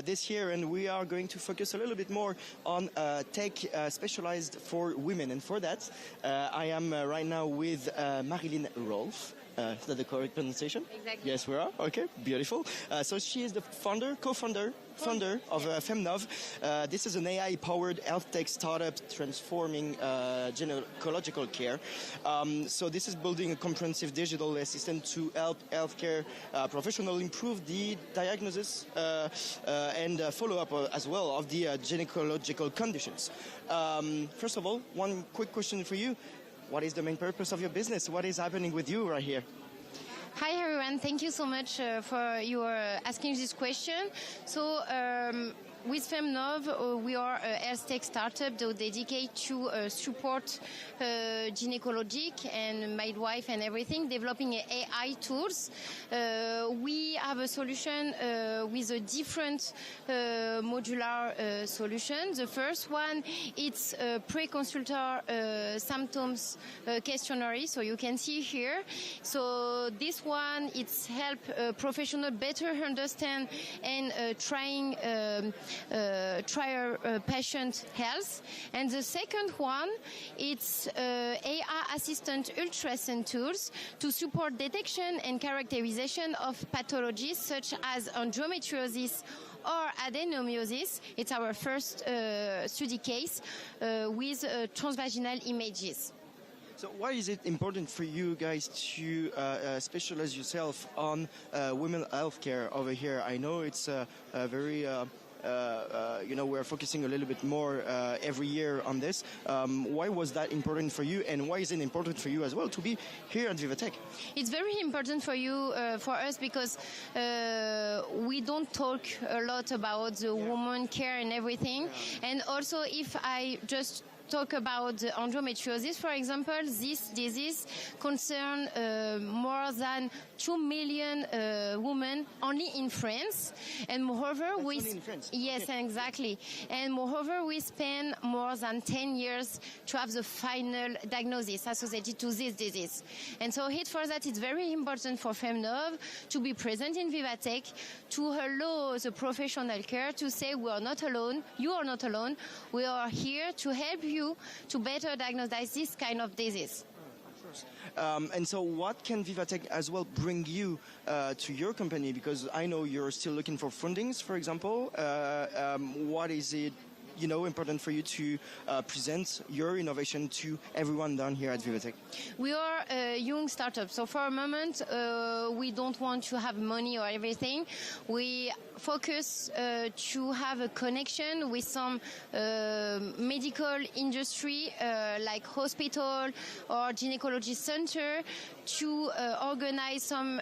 this year, and we are going to focus a little bit more on tech specialized for women. And for that, I am right now with Marilyn Rolfe. Is that the correct pronunciation? Exactly. Yes, we are. Okay, beautiful. So she is the co-founder of Femnov. This is an AI-powered health tech startup transforming gynecological care. So this is building a comprehensive digital assistant to help healthcare professionals improve the diagnosis and follow-up as well of the gynecological conditions. First of all, one quick question for you. What is the main purpose of your business? What is happening with you right here? Hi everyone, thank you so much for your asking this question. So with Femnov, we are a health tech startup dedicated to support gynecologic and midwife and everything, developing AI tools. We have a solution with a different modular solution. The first one, it's a pre-consulta symptoms questionnaire, so you can see here. So this one, it's help professionals better understand and trying patient health. And the second one, it's AI assistant ultrasound tools to support detection and characterization of pathologies such as endometriosis or adenomyosis. It's our first study case with transvaginal images. So why is it important for you guys to specialize yourself on women healthcare over here? I know it's very, we're focusing a little bit more every year on this. Why was that important for you, and why is it important for you as well to be here at VivaTech? It's very important for us because we don't talk a lot about the woman care and everything. And also, if I just talk about endometriosis, for example, this disease concerns more than 2 million women only in France, and moreover, yes, exactly. And moreover, we spend more than 10 years to have the final diagnosis associated to this disease. And so, for that, it's very important for FemNov to be present in VivaTech to allow the professional care to say we are not alone, you are not alone, we are here to help you to better diagnose this kind of disease. And so what can VivaTech as well bring you to your company? Because I know you're still looking for fundings, for example. What is it important for you to present your innovation to everyone down here at VivaTech? We are a young startup, so for a moment we don't want to have money or everything. We focus to have a connection with some medical industry like hospital or gynecology center to organize some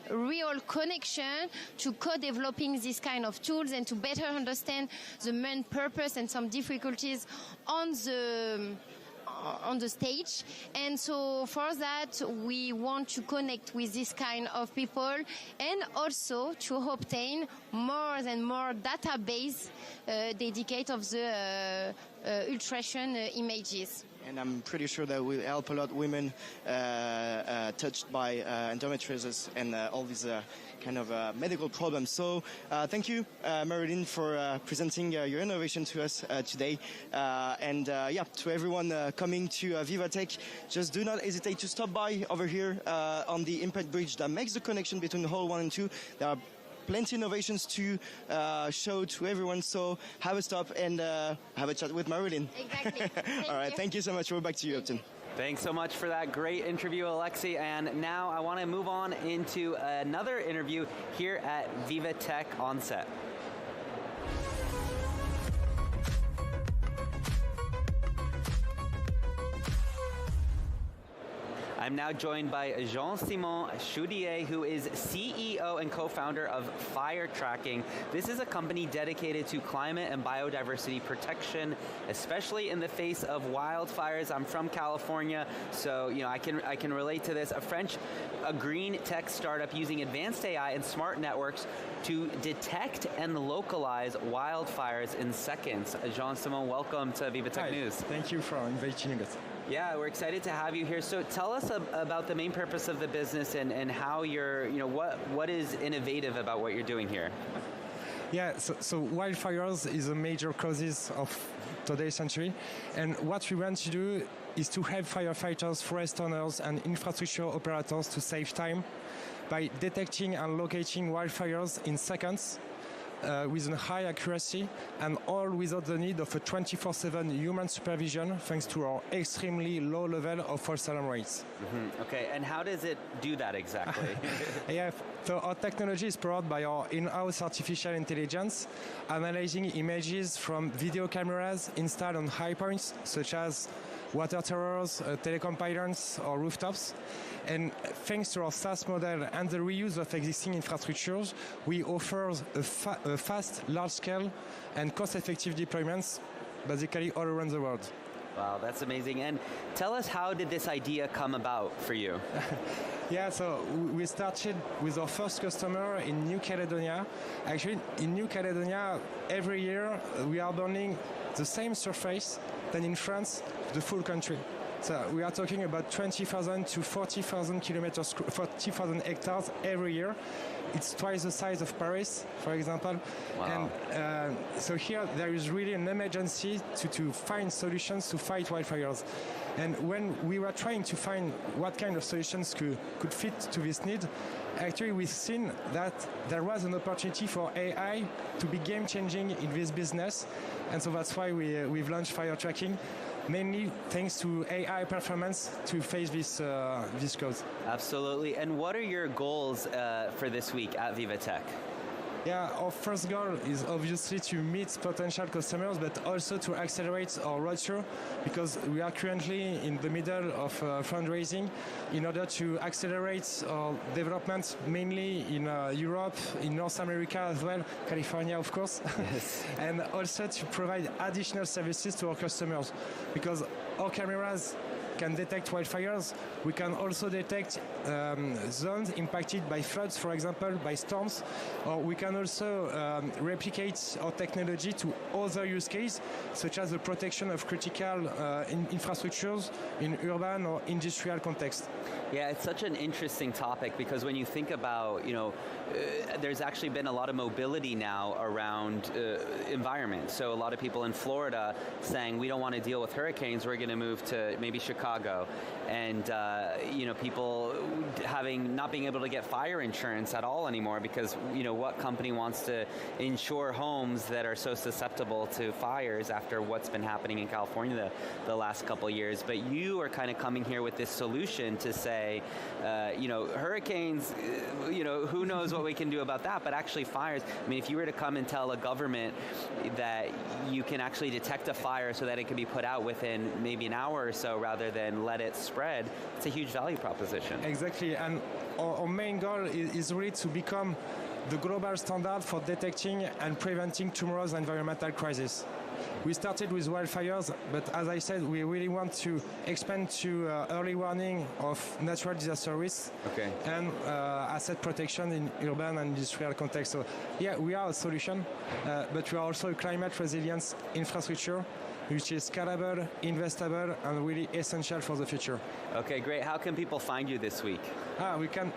real connection to co-developing this kind of tools and to better understand the main purpose and some difficulties on the stage. And so for that, we want to connect with this kind of people and also to obtain more and more database dedicated of the ultrasound images. And I'm pretty sure that will help a lot women touched by endometriosis and all these kind of medical problems. So thank you, Marilyn, for presenting your innovation to us today. To everyone coming to VivaTech, just do not hesitate to stop by over here on the Impact Bridge that makes the connection between Hall 1 and 2. There are plenty of innovations to show to everyone, so have a stop and have a chat with Marilyn. Exactly. All right, thank you so much. We're back to you, Upton. Thanks so much for that great interview, Alexi. And now I want to move on into another interview here at VivaTech on set. I'm now joined by Jean-Simon Chaudier, who is CEO and co-founder of Fire Tracking. This is a company dedicated to climate and biodiversity protection, especially in the face of wildfires. I'm from California, so I can relate to this. A green tech startup using advanced AI and smart networks to detect and localize wildfires in seconds. Jean-Simon, welcome to VivaTech News. Thank you for inviting us. Yeah, we're excited to have you here. So tell us about the main purpose of the business and how you're, what is innovative about what you're doing here? Yeah, so wildfires is a major causes of today's century. And what we want to do is to help firefighters, forest owners, and infrastructure operators to save time by detecting and locating wildfires in seconds with a high accuracy, and all without the need of a 24/7 human supervision, thanks to our extremely low level of false alarm rates. Mm-hmm. Okay, and how does it do that exactly? Yeah, so our technology is powered by our in-house artificial intelligence, analyzing images from video cameras installed on high points, such as water towers, telecom pylons, or rooftops. And thanks to our SaaS model and the reuse of existing infrastructures, we offer a fast, large-scale, and cost-effective deployments, basically all around the world. Wow, that's amazing. And tell us, how did this idea come about for you? Yeah, so we started with our first customer in New Caledonia. Actually, in New Caledonia, every year we are burning the same surface than in France, the full country. but we are talking about 20,000 to 40,000 kilometers, 40,000 hectares every year. It's twice the size of Paris, for example. Wow. And so here there is really an emergency to find solutions to fight wildfires. And when we were trying to find what kind of solutions could fit to this need, actually we've seen that there was an opportunity for AI to be game-changing in this business. And so that's why we've launched fire tracking, mainly thanks to AI performance to face this cause. Absolutely. And what are your goals for this week at VivaTech? Yeah, our first goal is obviously to meet potential customers, but also to accelerate our roadshow, because we are currently in the middle of fundraising in order to accelerate our development, mainly in Europe, in North America as well, California, of course, yes. and also to provide additional services to our customers, because our cameras can detect wildfires. We can also detect zones impacted by floods, for example, by storms. Or we can also replicate our technology to other use cases, such as the protection of critical infrastructures in urban or industrial context. Yeah, it's such an interesting topic, because when you think about, there's actually been a lot of mobility now around environment. So a lot of people in Florida saying, we don't want to deal with hurricanes, we're going to move to maybe Chicago. And, people not being able to get fire insurance at all anymore, because, what company wants to insure homes that are so susceptible to fires after what's been happening in California the last couple of years. But you are kind of coming here with this solution to say, hurricanes, who knows what we can do about that, but actually fires. I mean, if you were to come and tell a government that you can actually detect a fire so that it can be put out within maybe an hour or so rather than let it spread, it's a huge value proposition. Exactly, and our main goal is really to become the global standard for detecting and preventing tomorrow's environmental crisis. We started with wildfires, but as I said, we really want to expand to early warning of natural disaster risks and asset protection in urban and industrial context. So yeah, we are a solution, but we are also a climate resilience infrastructure, which is scalable, investable, and really essential for the future. Okay, great. How can people find you this week?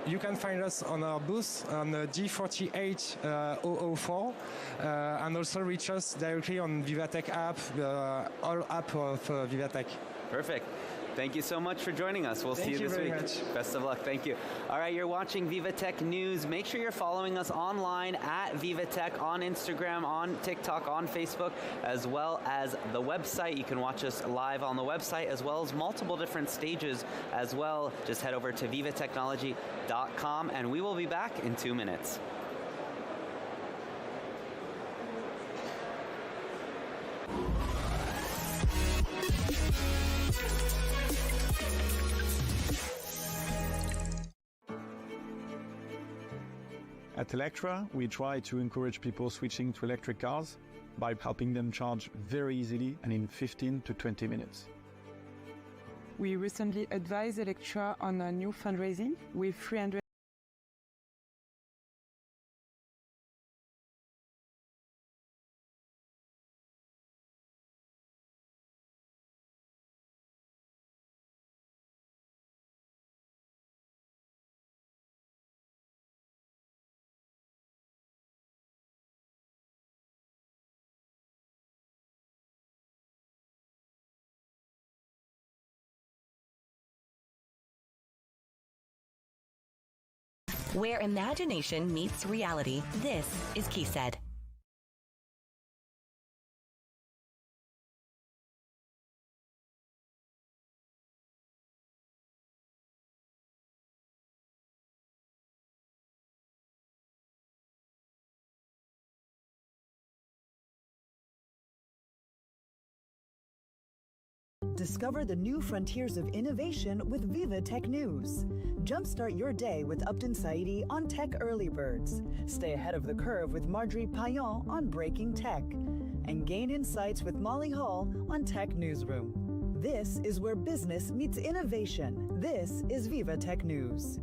You can find us on our booth on D48004, and also reach us directly on VivaTech app, all app of VivaTech. Perfect. Thank you so much for joining us. We'll see you this week. Much. Best of luck. Thank you. All right, you're watching VivaTech News. Make sure you're following us online at VivaTech on Instagram, on TikTok, on Facebook, as well as the website. You can watch us live on the website, as well as multiple different stages as well. Just head over to vivatechnology.com, and we will be back in 2 minutes. At Electra, we try to encourage people switching to electric cars by helping them charge very easily and in 15 to 20 minutes. We recently advised Electra on a new fundraising with 300. Where imagination meets reality, this is KeySaid. Discover the new frontiers of innovation with VivaTech News. Jumpstart your day with Upton Saidi on Tech Early Birds. Stay ahead of the curve with Marjorie Payan on Breaking Tech. And gain insights with Molly Hall on Tech Newsroom. This is where business meets innovation. This is VivaTech News.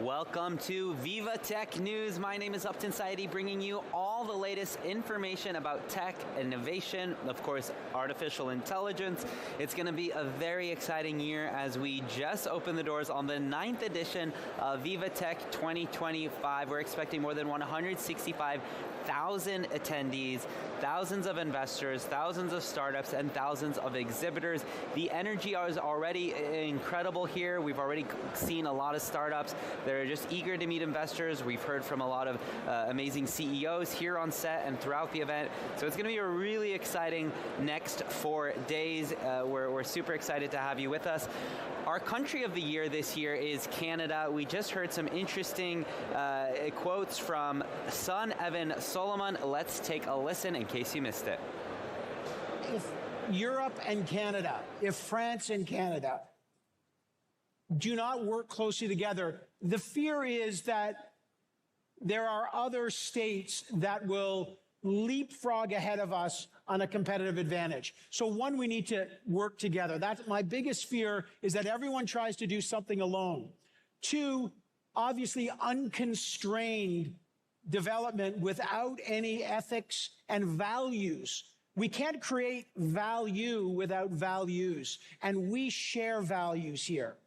Welcome to VivaTech News. My name is Upton Saidi, bringing you all the latest information about tech, innovation, of course, artificial intelligence. It's going to be a very exciting year as we just opened the doors on the 9th edition of VivaTech 2025. We're expecting more than 165,000 attendees, thousands of investors, thousands of startups, and thousands of exhibitors. The energy is already incredible here. We've already seen a lot of startups that are just eager to meet investors. We've heard from a lot of amazing CEOs here on set and throughout the event. So it's going to be a really exciting next 4 days. We're super excited to have you with us. Our country of the year this year is Canada. We just heard some interesting quotes from Son Evan Solomon. Let's take a listen in case you missed it. If Europe and Canada, if France and Canada do not work closely together, the fear is that there are other states that will leapfrog ahead of us on a competitive advantage. So one, we need to work together. That's my biggest fear, is that everyone tries to do something alone. Two, obviously unconstrained development without any ethics and values. We can't create value without values, and we share values here.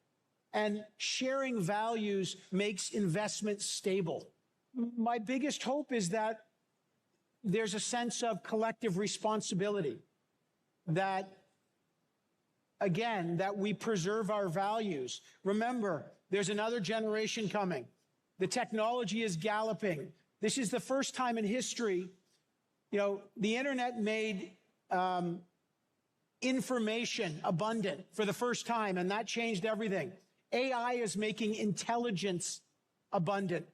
And sharing values makes investment stable. My biggest hope is that there's a sense of collective responsibility, that, again, that we preserve our values. Remember, there's another generation coming. The technology is galloping. This is the first time in history, the internet made information abundant for the first time, and that changed everything. AI is making intelligence abundant.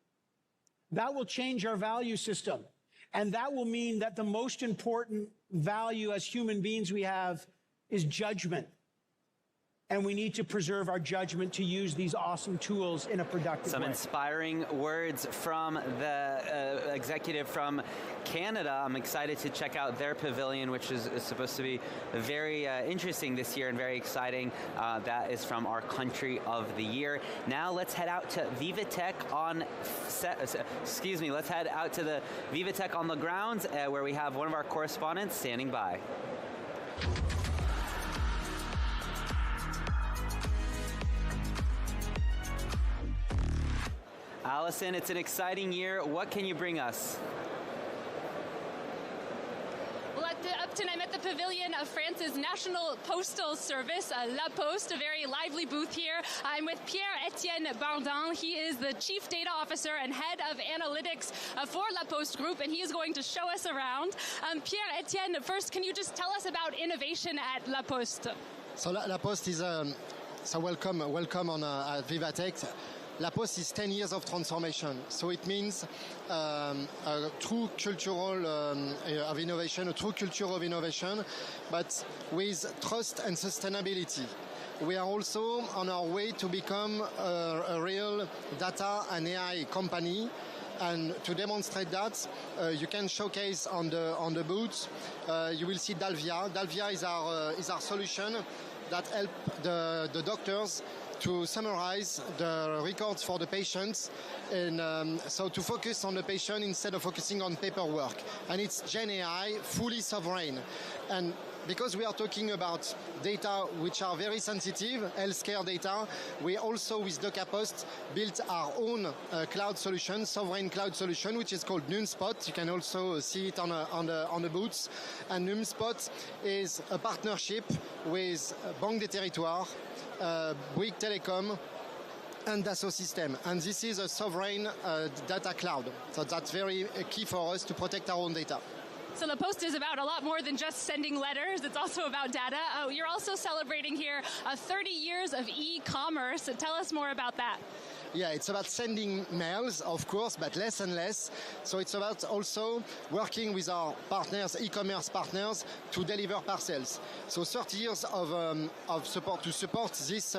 That will change our value system. And that will mean that the most important value as human beings we have is judgment. And we need to preserve our judgment to use these awesome tools in a productive way. Some inspiring words from the executive from Canada. I'm excited to check out their pavilion, which is supposed to be very interesting this year and very exciting. That is from our country of the year. Now let's head out to VivaTech on set. Let's head out to the VivaTech on the grounds where we have one of our correspondents standing by. Allison, it's an exciting year. What can you bring us? Well, Upton, I'm at the pavilion of France's National Postal Service, La Poste, a very lively booth here. I'm with Pierre-Etienne Bardin. He is the Chief Data Officer and Head of Analytics for La Poste Group, and he is going to show us around. Pierre-Etienne, first, can you just tell us about innovation at La Poste? So La Poste is welcome on at VivaTech. La Poste is 10 years of transformation, so it means a true cultural of innovation, a true culture of innovation, but with trust and sustainability. We are also on our way to become a real data and AI company. And to demonstrate that, you can showcase on the booth. You will see Dalvia. Dalvia is our solution that help the doctors to summarize the records for the patients, and so to focus on the patient instead of focusing on paperwork. And it's Gen AI, fully sovereign. And because we are talking about data which are very sensitive, healthcare data, we also, with DocaPost, built our own cloud solution, sovereign cloud solution, which is called NumSpot. You can also see it on the booths. And NumSpot is a partnership with Banque des Territoires, Bouygues Telecom, and Dassault Systèmes. And this is a sovereign data cloud. So that's very key for us to protect our own data. So La Poste is about a lot more than just sending letters. It's also about data. You're also celebrating here 30 years of e-commerce. Tell us more about that. Yeah, it's about sending mails, of course, but less and less. So it's about also working with our partners, e-commerce partners, to deliver parcels. So 30 years of support to support this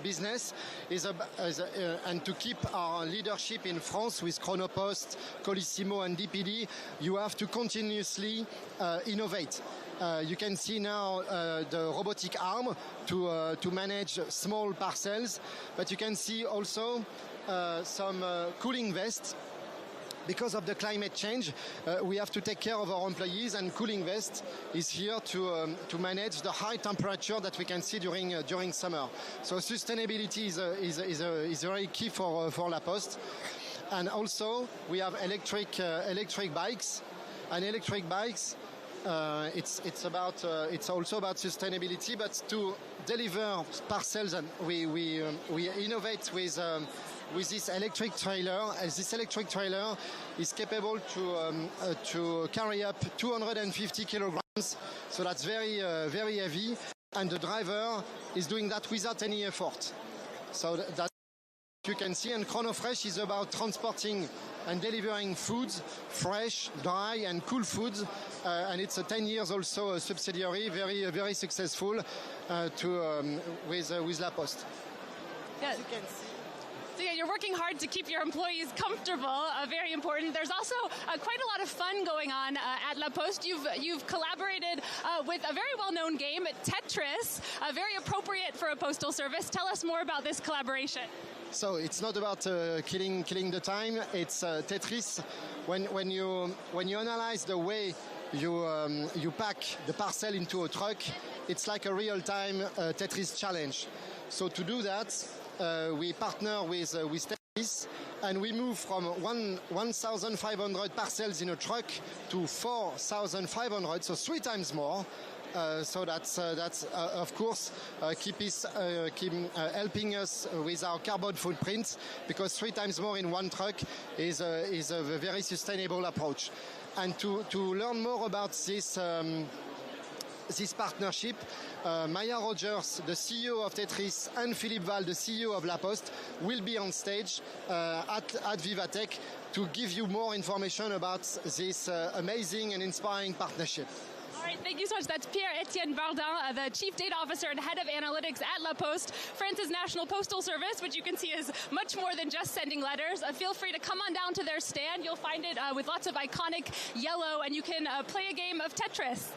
business and to keep our leadership in France with Chronopost, Colissimo, and DPD. You have to continuously innovate. You can see now the robotic arm to manage small parcels, but you can see also some cooling vests. Because of the climate change, we have to take care of our employees, and cooling vest is here to manage the high temperature that we can see during summer. So sustainability is very key for La Poste. And also we have electric bikes, and electric bikes. It's also about sustainability, but to deliver parcels, and we innovate with this electric trailer. As this electric trailer is capable to carry up 250 kilograms, so that's very heavy, and the driver is doing that without any effort. So that you can see, and ChronoFresh is about transporting and delivering foods, fresh, dry, and cool foods, and it's a 10 years also a subsidiary, very successful with La Poste. Yeah. As you can see. So yeah, you're working hard to keep your employees comfortable, very important. There's also quite a lot of fun going on at La Poste. You've collaborated with a very well-known game, Tetris, very appropriate for a postal service. Tell us more about this collaboration. So it's not about killing the time. It's Tetris. When you analyze the way you pack the parcel into a truck, it's like a real-time Tetris challenge. So to do that, we partner with Tetris, and we move from 1,500 parcels in a truck to 4,500, so 3 times more. So that's of course helping us with our carbon footprint, because 3 times more in one truck is a very sustainable approach. And to learn more about this partnership, Maya Rogers, the CEO of Tetris, and Philippe Val, the CEO of La Poste, will be on stage at VivaTech to give you more information about this amazing and inspiring partnership. All right, thank you so much. That's Pierre-Etienne Bardin, the Chief Data Officer and Head of Analytics at La Poste, France's National Postal Service, which you can see is much more than just sending letters. Feel free to come on down to their stand. You'll find it with lots of iconic yellow, and you can play a game of Tetris.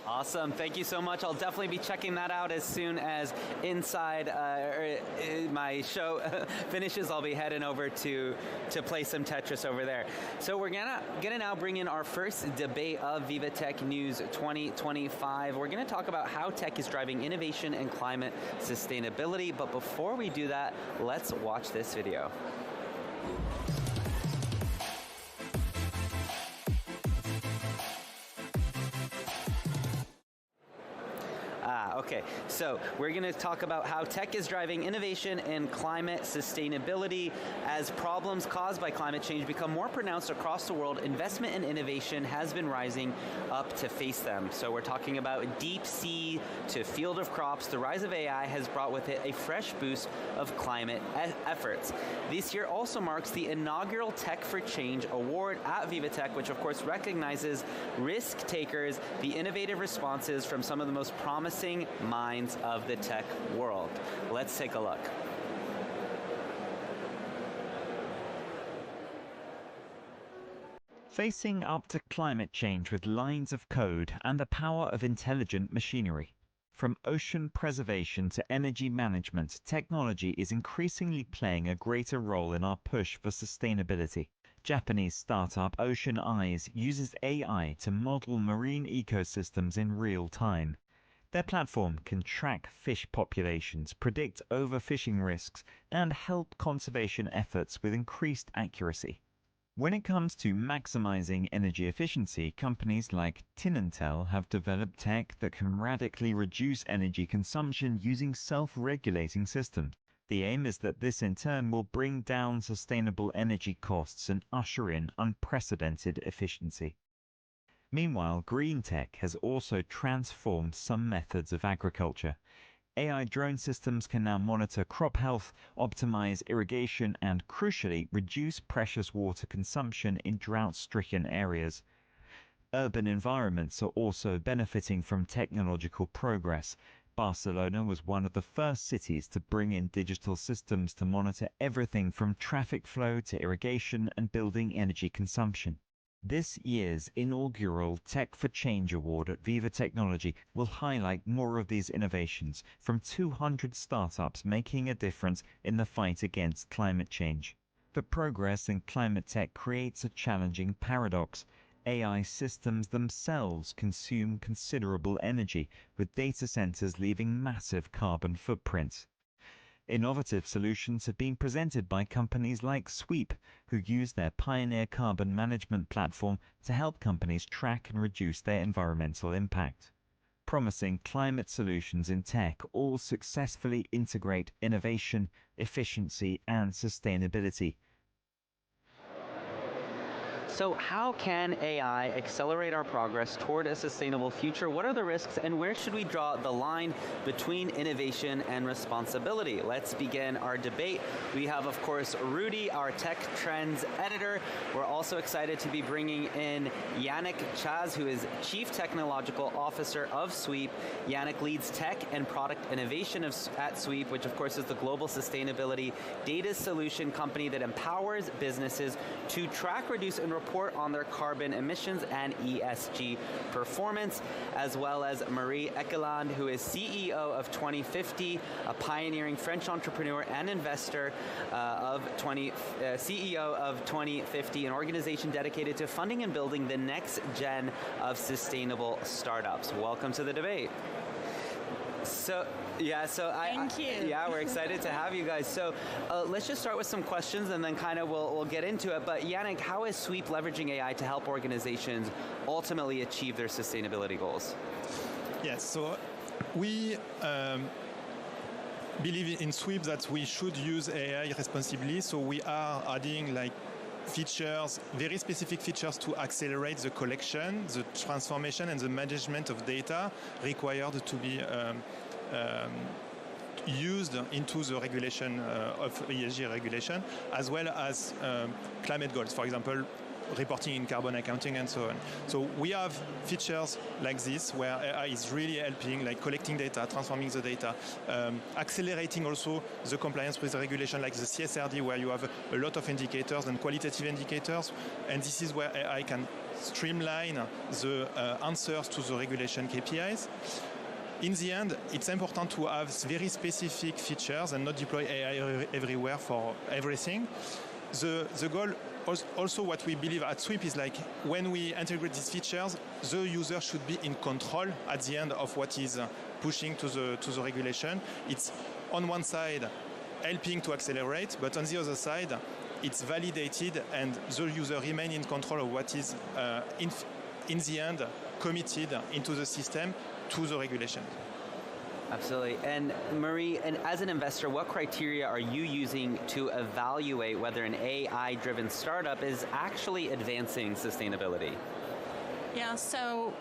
Awesome. Thank you so much. I'll definitely be checking that out as soon as Inside my show finishes. I'll be heading over to play some Tetris over there. So we're gonna now bring in our first debate of VivaTech News 2025. We're gonna talk about how tech is driving innovation and climate sustainability. But before we do that, let's watch this video. Okay, so we're going to talk about how tech is driving innovation and climate sustainability. As problems caused by climate change become more pronounced across the world, investment in innovation has been rising up to face them. So we're talking about deep sea to field of crops. The rise of AI has brought with it a fresh boost of climate efforts. This year also marks the inaugural Tech for Change Award at VivaTech, which of course recognizes risk takers, the innovative responses from some of the most promising minds of the tech world. Let's take a look. Facing up to climate change with lines of code and the power of intelligent machinery. From ocean preservation to energy management, technology is increasingly playing a greater role in our push for sustainability. Japanese startup Ocean Eyes uses AI to model marine ecosystems in real time. Their platform can track fish populations, predict overfishing risks, and help conservation efforts with increased accuracy. When it comes to maximizing energy efficiency, companies like Tinantel have developed tech that can radically reduce energy consumption using self-regulating systems. The aim is that this in turn will bring down sustainable energy costs and usher in unprecedented efficiency. Meanwhile, green tech has also transformed some methods of agriculture. AI drone systems can now monitor crop health, optimize irrigation, and crucially, reduce precious water consumption in drought-stricken areas. Urban environments are also benefiting from technological progress. Barcelona was one of the first cities to bring in digital systems to monitor everything from traffic flow to irrigation and building energy consumption. This year's inaugural Tech for Change Award at Viva Technology will highlight more of these innovations from 200 startups making a difference in the fight against climate change. But progress in climate tech creates a challenging paradox. AI systems themselves consume considerable energy, with data centers leaving massive carbon footprints. Innovative solutions have been presented by companies like Sweep, who use their pioneer carbon management platform to help companies track and reduce their environmental impact. Promising climate solutions in tech all successfully integrate innovation, efficiency, and sustainability. So how can AI accelerate our progress toward a sustainable future? What are the risks, and where should we draw the line between innovation and responsibility? Let's begin our debate. We have, of course, Rudy, our tech trends editor. We're also excited to be bringing in Yannick Chaz, who is Chief Technological Officer of Sweep. Yannick leads tech and product innovation at Sweep, which of course is the global sustainability data solution company that empowers businesses to track, reduce, and report on their carbon emissions and ESG performance, as well as Marie Ekeland, who is CEO of 2050, a pioneering French entrepreneur and investor CEO of 2050, an organization dedicated to funding and building the next gen of sustainable startups. Welcome to the debate. Thank you. We're excited to have you guys. So let's just start with some questions, and then kind of we'll get into it. But Yannick, how is Sweep leveraging AI to help organizations ultimately achieve their sustainability goals? Yes, so we believe in Sweep that we should use AI responsibly. So we are adding features, very specific features to accelerate the collection, the transformation, and the management of data required to be used into the regulation of ESG regulation, as well as climate goals, for example, reporting in carbon accounting and so on. So we have features like this where AI is really helping, like collecting data, transforming the data, accelerating also the compliance with the regulation, like the CSRD, where you have a lot of indicators and qualitative indicators. And this is where AI can streamline the answers to the regulation KPIs. In the end, it's important to have very specific features and not deploy AI everywhere for everything. The goal, also what we believe at Sweep, is when we integrate these features, the user should be in control at the end of what is pushing to the regulation. It's on one side helping to accelerate, but on the other side, it's validated and the user remain in control of what is in the end committed into the system to the regulation. Absolutely. And Marie, and as an investor, what criteria are you using to evaluate whether an AI-driven startup is actually advancing sustainability? Yeah, so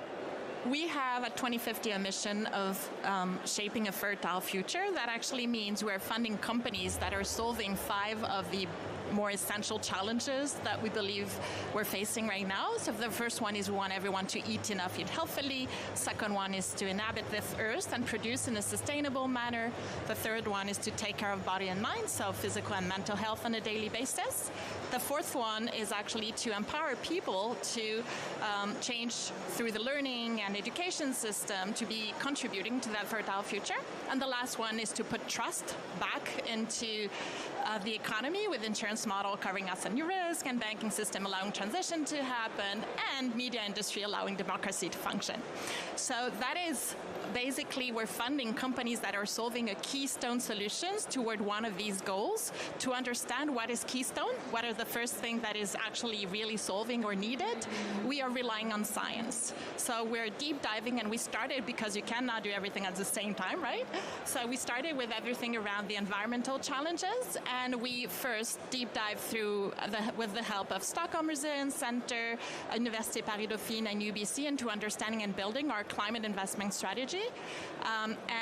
we have a 2050 a mission of shaping a fertile future. That actually means we're funding companies that are solving 5 of the more essential challenges that we believe we're facing right now. So the first one is we want everyone to eat enough, eat healthily. Second one is to inhabit this earth and produce in a sustainable manner. The third one is to take care of body and mind, so physical and mental health on a daily basis. The fourth one is actually to empower people to change through the learning and education system to be contributing to that fertile future. And the last one is to put trust back into the economy, with insurance model covering asset and risk, and banking system allowing transition to happen, and media industry allowing democracy to function. So that is basically, we're funding companies that are solving a keystone solutions toward one of these goals. To understand what is keystone, what are the first thing that is actually really solving or needed, we are relying on science. So we're deep diving, and we started because you cannot do everything at the same time, right? So we started with everything around the environmental challenges, and we first deep dive through with the help of Stockholm Resilience Center, Université Paris Dauphine, and UBC, into understanding and building our climate investment strategy.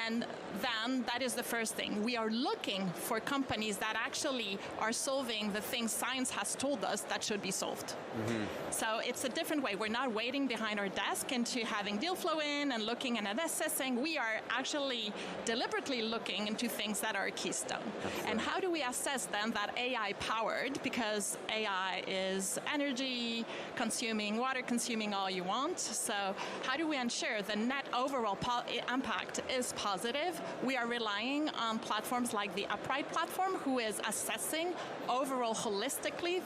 And then that is the first thing. We are looking for companies that actually are solving the things science has told us that should be solved. Mm-hmm. So it's a different way. We're not waiting behind our desk into having deal flow in and looking and assessing. We are actually deliberately looking into things that are keystone. Absolutely. And how do we assess then that AI powered because AI is energy consuming, water consuming, all you want. So how do we ensure the net overall impact is positive? We are relying on platforms like the Upright platform, who is assessing overall holistically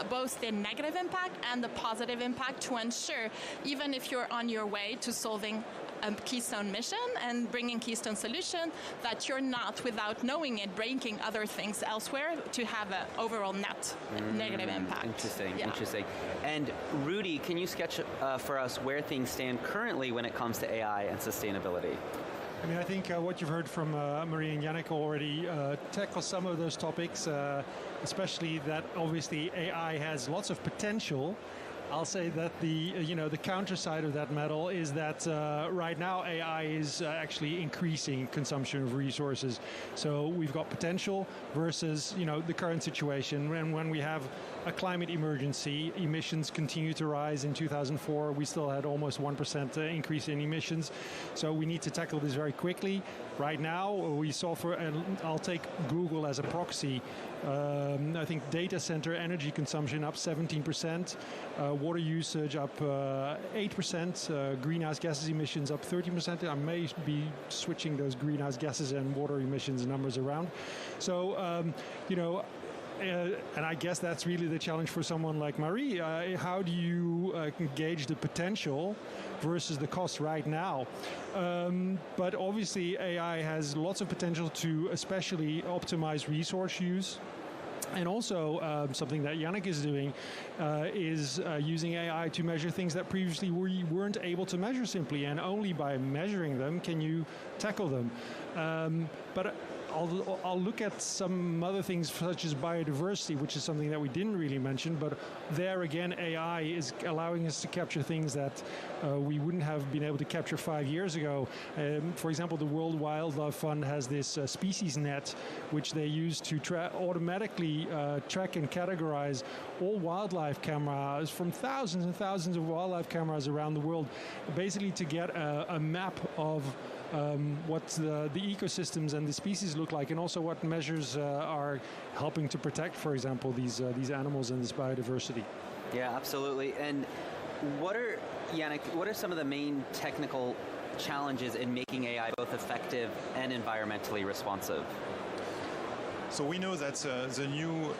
both the negative impact and the positive impact to ensure, even if you're on your way to solving a Keystone mission and bringing Keystone solution, that you're not, without knowing it, breaking other things elsewhere to have an overall net negative impact. Interesting, interesting. And Rudy, can you sketch for us where things stand currently when it comes to AI and sustainability? I mean, I think what you've heard from Marie and Yannick already tackle some of those topics, especially that obviously AI has lots of potential. I'll say that the counter side of that medal is that right now AI is actually increasing consumption of resources. So we've got potential versus the current situation when we have a climate emergency, emissions continue to rise. In 2004, we still had almost 1% increase in emissions. So we need to tackle this very quickly. Right now, we saw and I'll take Google as a proxy. I think data center energy consumption up 17%, water usage up 8%, greenhouse gases emissions up 30%. I may be switching those greenhouse gases and water emissions numbers around. So, and I guess that's really the challenge for someone like Marie. How do you gauge the potential versus the cost right now? But obviously AI has lots of potential to especially optimize resource use. And also something that Yannick is doing is using AI to measure things that previously we weren't able to measure simply, and only by measuring them can you tackle them. But I'll look at some other things such as biodiversity, which is something that we didn't really mention, but there again AI is allowing us to capture things that we wouldn't have been able to capture 5 years ago. For example, the World Wildlife Fund has this species net, which they use to automatically track and categorize all wildlife cameras from thousands and thousands of wildlife cameras around the world, basically to get a map of what the ecosystems and the species look like, and also what measures are helping to protect, for example, these animals and this biodiversity. Yeah, absolutely. And Yannick, what are some of the main technical challenges in making AI both effective and environmentally responsive? So we know that the new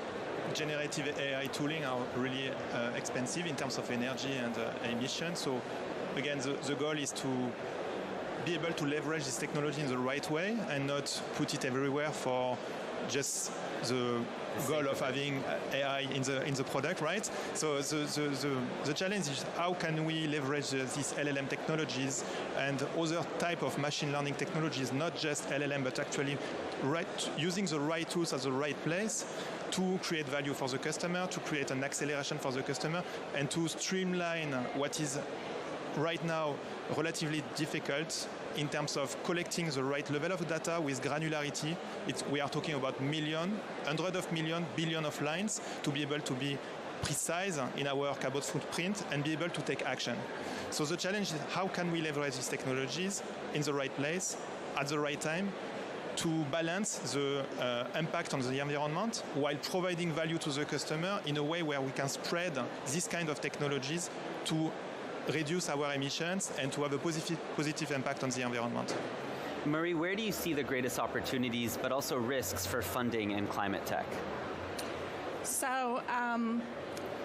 generative AI tooling are really expensive in terms of energy and emissions. So again, the goal is to be able to leverage this technology in the right way and not put it everywhere for just the goal of having AI in the product, right? So the challenge is how can we leverage these LLM technologies and other type of machine learning technologies, not just LLM, but actually using the right tools at the right place to create value for the customer, to create an acceleration for the customer, and to streamline what is right now relatively difficult in terms of collecting the right level of data with granularity. We are talking about hundreds of million, billion of lines to be able to be precise in our carbon footprint and be able to take action. So the challenge is how can we leverage these technologies in the right place at the right time to balance the impact on the environment while providing value to the customer in a way where we can spread these kind of technologies to reduce our emissions and to have a positive impact on the environment. Marie, where do you see the greatest opportunities but also risks for funding in climate tech? So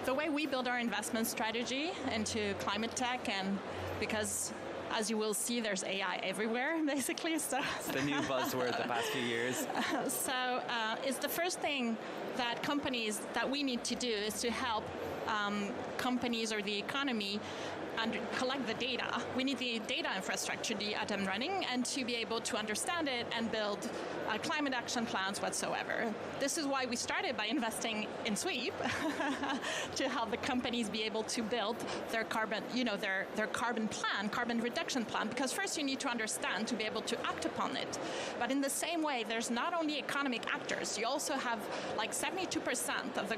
the way we build our investment strategy into climate tech, and because as you will see, there's AI everywhere, basically. So it's the new buzzword the past few years. So it's the first thing that we need to do is to help companies or the economy and collect the data. We need the data infrastructure to be up and running and to be able to understand it and build climate action plans whatsoever. This is why we started by investing in Sweep to help the companies be able to build their carbon, their carbon plan, carbon reduction plan, because first you need to understand to be able to act upon it. But in the same way, there's not only economic actors, you also have like 72% of the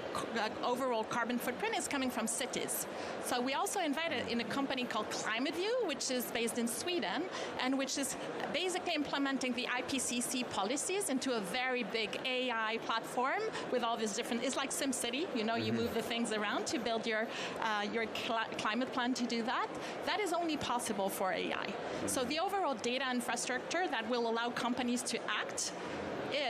overall carbon footprint is coming from cities. So we also invited in a company called ClimateView, which is based in Sweden, and which is basically implementing the IPCC policies into a very big AI platform with all these different, it's like SimCity, you know, you move the things around to build your climate plan to do that. That is only possible for AI. So the overall data infrastructure that will allow companies to act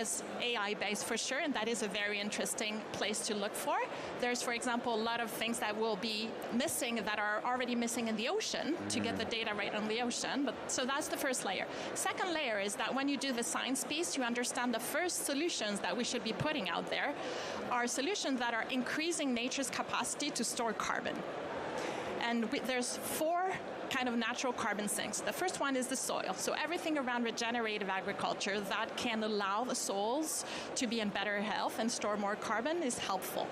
is AI-based for sure, and that is a very interesting place to look for. There's, for example, a lot of things that will be missing that are already missing in the ocean to get the data right on the ocean. So that's the first layer. Second layer is that when you do the science piece, you understand the first solutions that we should be putting out there are solutions that are increasing nature's capacity to store carbon. And there's four kind of natural carbon sinks. The first one is the soil. So everything around regenerative agriculture that can allow the soils to be in better health and store more carbon is helpful.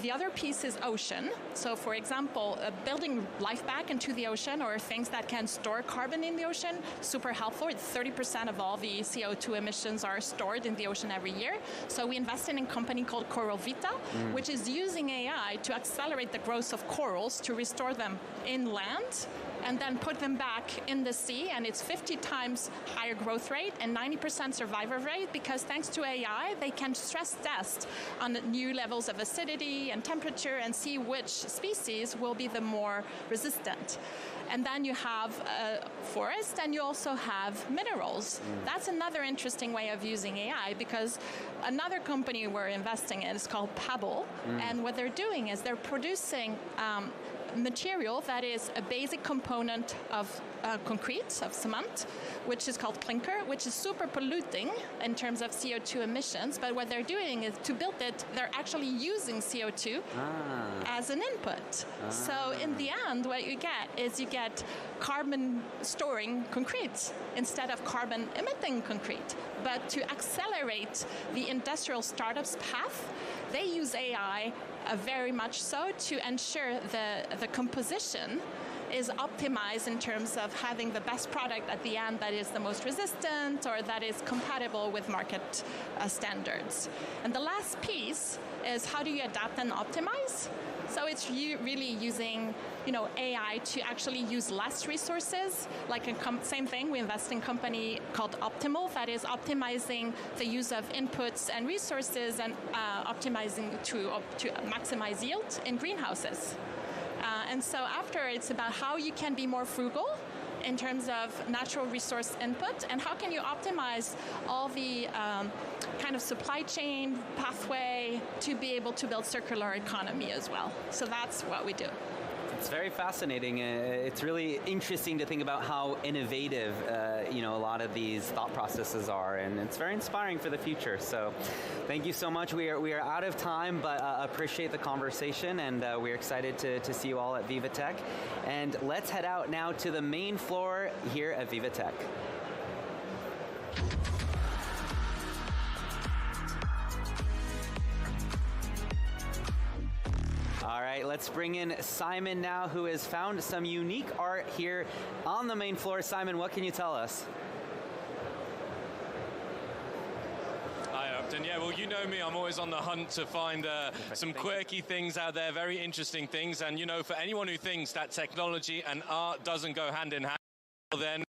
The other piece is ocean. So for example, building life back into the ocean or things that can store carbon in the ocean, super helpful. 30% of all the CO2 emissions are stored in the ocean every year. So we invested in a company called Coral Vita, which is using AI to accelerate the growth of corals to restore them inland and then put them back in the sea, and it's 50 times higher growth rate and 90% survival rate because thanks to AI, they can stress test on the new levels of acidity and temperature and see which species will be the more resistant. And then you have forest and you also have minerals. That's another interesting way of using AI because another company we're investing in is called Pebble, and what they're doing is they're producing material that is a basic component of concrete, of cement, which is called clinker, which is super polluting in terms of CO2 emissions. But what they're doing is to build it, they're actually using CO2 as an input. So in the end, what you get is you get carbon storing concrete instead of carbon emitting concrete. But to accelerate the industrial startups path, they use AI very much so to ensure the composition is optimized in terms of having the best product at the end that is the most resistant or that is compatible with market standards. And the last piece is how do you adapt and optimize? So it's really using, AI to actually use less resources. Like same thing, we invest in a company called Optimal that is optimizing the use of inputs and resources and optimizing to maximize yield in greenhouses. And so after, it's about how you can be more frugal in terms of natural resource input and how can you optimize all the kind of supply chain pathway to be able to build circular economy as well. So that's what we do. It's very fascinating. It's really interesting to think about how innovative, a lot of these thought processes are, and it's very inspiring for the future. So, thank you so much. We are out of time, but appreciate the conversation, and we're excited to see you all at VivaTech. And let's head out now to the main floor here at VivaTech. All right, let's bring in Simon now, who has found some unique art here on the main floor. Simon, what can you tell us? Hi, Upton. Yeah, well, you know me. I'm always on the hunt to find some quirky things out there, very interesting things. And, for anyone who thinks that technology and art doesn't go hand in hand, well, then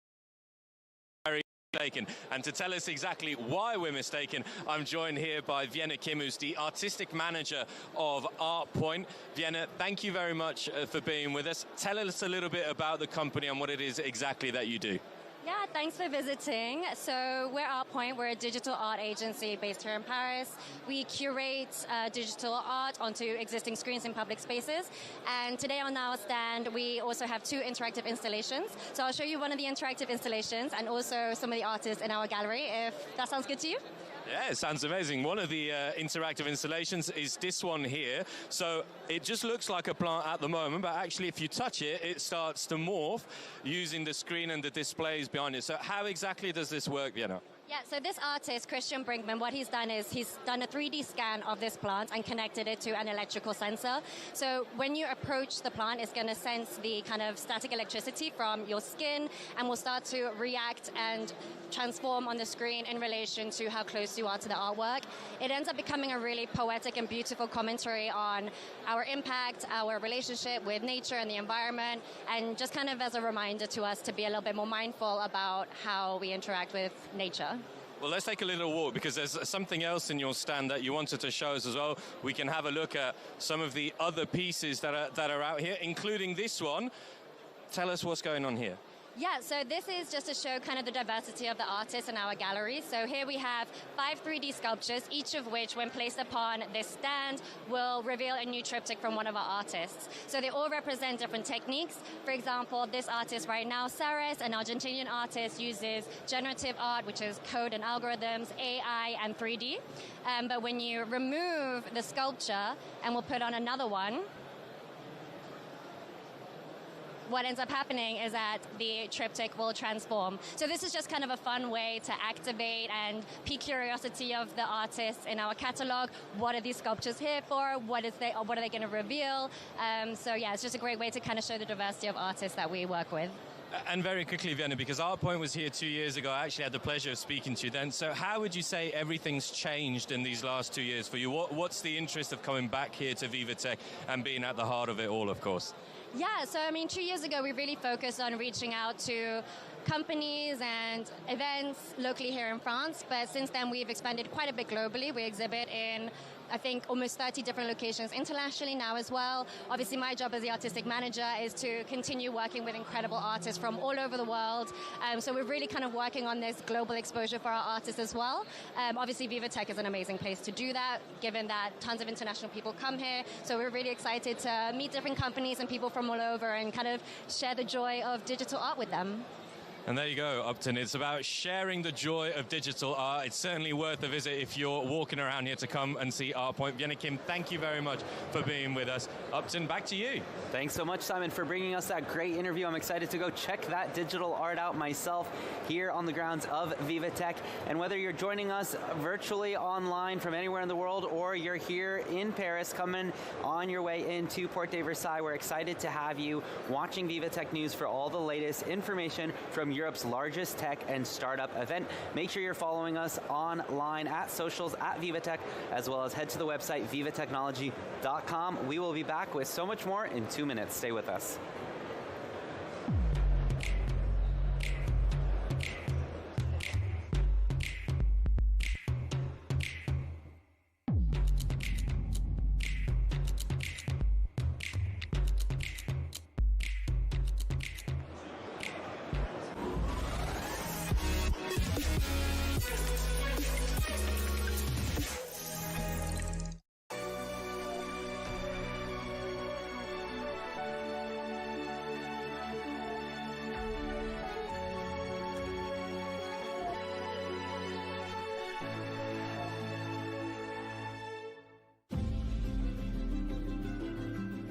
very mistaken. And to tell us exactly why we're mistaken, I'm joined here by Vienna Kim, who's the artistic manager of ArtPoint. Vienna, thank you very much for being with us. Tell us a little bit about the company and what it is exactly that you do. Yeah, thanks for visiting. So we're ArtPoint. We're a digital art agency based here in Paris. We curate digital art onto existing screens in public spaces. And today on our stand, we also have 2 interactive installations. So I'll show you one of the interactive installations and also some of the artists in our gallery, if that sounds good to you. Yeah, it sounds amazing. One of the interactive installations is this one here. So it just looks like a plant at the moment, but actually if you touch it, it starts to morph using the screen and the displays behind it. So how exactly does this work, Vienna? Yeah, so this artist, Christian Brinkman, what he's done is he's done a 3D scan of this plant and connected it to an electrical sensor. So when you approach the plant, it's going to sense the kind of static electricity from your skin and will start to react and transform on the screen in relation to how close you are to the artwork. It ends up becoming a really poetic and beautiful commentary on our impact, our relationship with nature and the environment, and just kind of as a reminder to us to be a little bit more mindful about how we interact with nature. Well, let's take a little walk because there's something else in your stand that you wanted to show us as well. We can have a look at some of the other pieces that are out here, including this one. Tell us what's going on here. Yeah, so this is just to show kind of the diversity of the artists in our gallery. So here we have 5 3D sculptures, each of which, when placed upon this stand, will reveal a new triptych from one of our artists. So they all represent different techniques. For example, this artist right now, Sares, an Argentinian artist, uses generative art, which is code and algorithms, AI, and 3D. But when you remove the sculpture, and we'll put on another one, what ends up happening is that the triptych will transform. So this is just kind of a fun way to activate and pique curiosity of the artists in our catalog. What are these sculptures here for? What are they going to reveal? So yeah, it's just a great way to kind of show the diversity of artists that we work with. And very quickly, Vienna, because ArtPoint was here 2 years ago, I actually had the pleasure of speaking to you then. So how would you say everything's changed in these last 2 years for you? What's the interest of coming back here to VivaTech and being at the heart of it all, of course? Yeah, so I mean, 2 years ago, we really focused on reaching out to companies and events locally here in France. But since then, we've expanded quite a bit globally. We exhibit in, I think, almost 30 different locations internationally now as well. Obviously, my job as the artistic manager is to continue working with incredible artists from all over the world. So we're really kind of working on this global exposure for our artists as well. Obviously, VivaTech is an amazing place to do that, given that tons of international people come here. So we're really excited to meet different companies and people from all over and kind of share the joy of digital art with them. And there you go, Upton. It's about sharing the joy of digital art. It's certainly worth a visit if you're walking around here to come and see ArtPoint. Vienna Kim, thank you very much for being with us. Upton, back to you. Thanks so much, Simon, for bringing us that great interview. I'm excited to go check that digital art out myself here on the grounds of VivaTech. And whether you're joining us virtually online from anywhere in the world or you're here in Paris coming on your way into Porte de Versailles, we're excited to have you watching VivaTech News for all the latest information from Europe's largest tech and startup event. Make sure you're following us online at socials at VivaTech, as well as head to the website vivatechnology.com. We will be back with so much more in 2 minutes. Stay with us.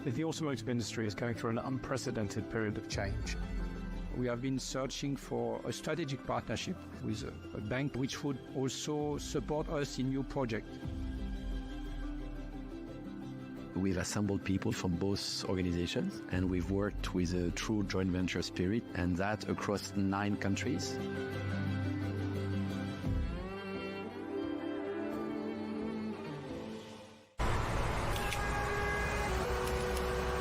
The automotive industry is going through an unprecedented period of change. We have been searching for a strategic partnership with a bank which would also support us in new projects. We've assembled people from both organizations, and we've worked with a true joint venture spirit, and that across 9 countries.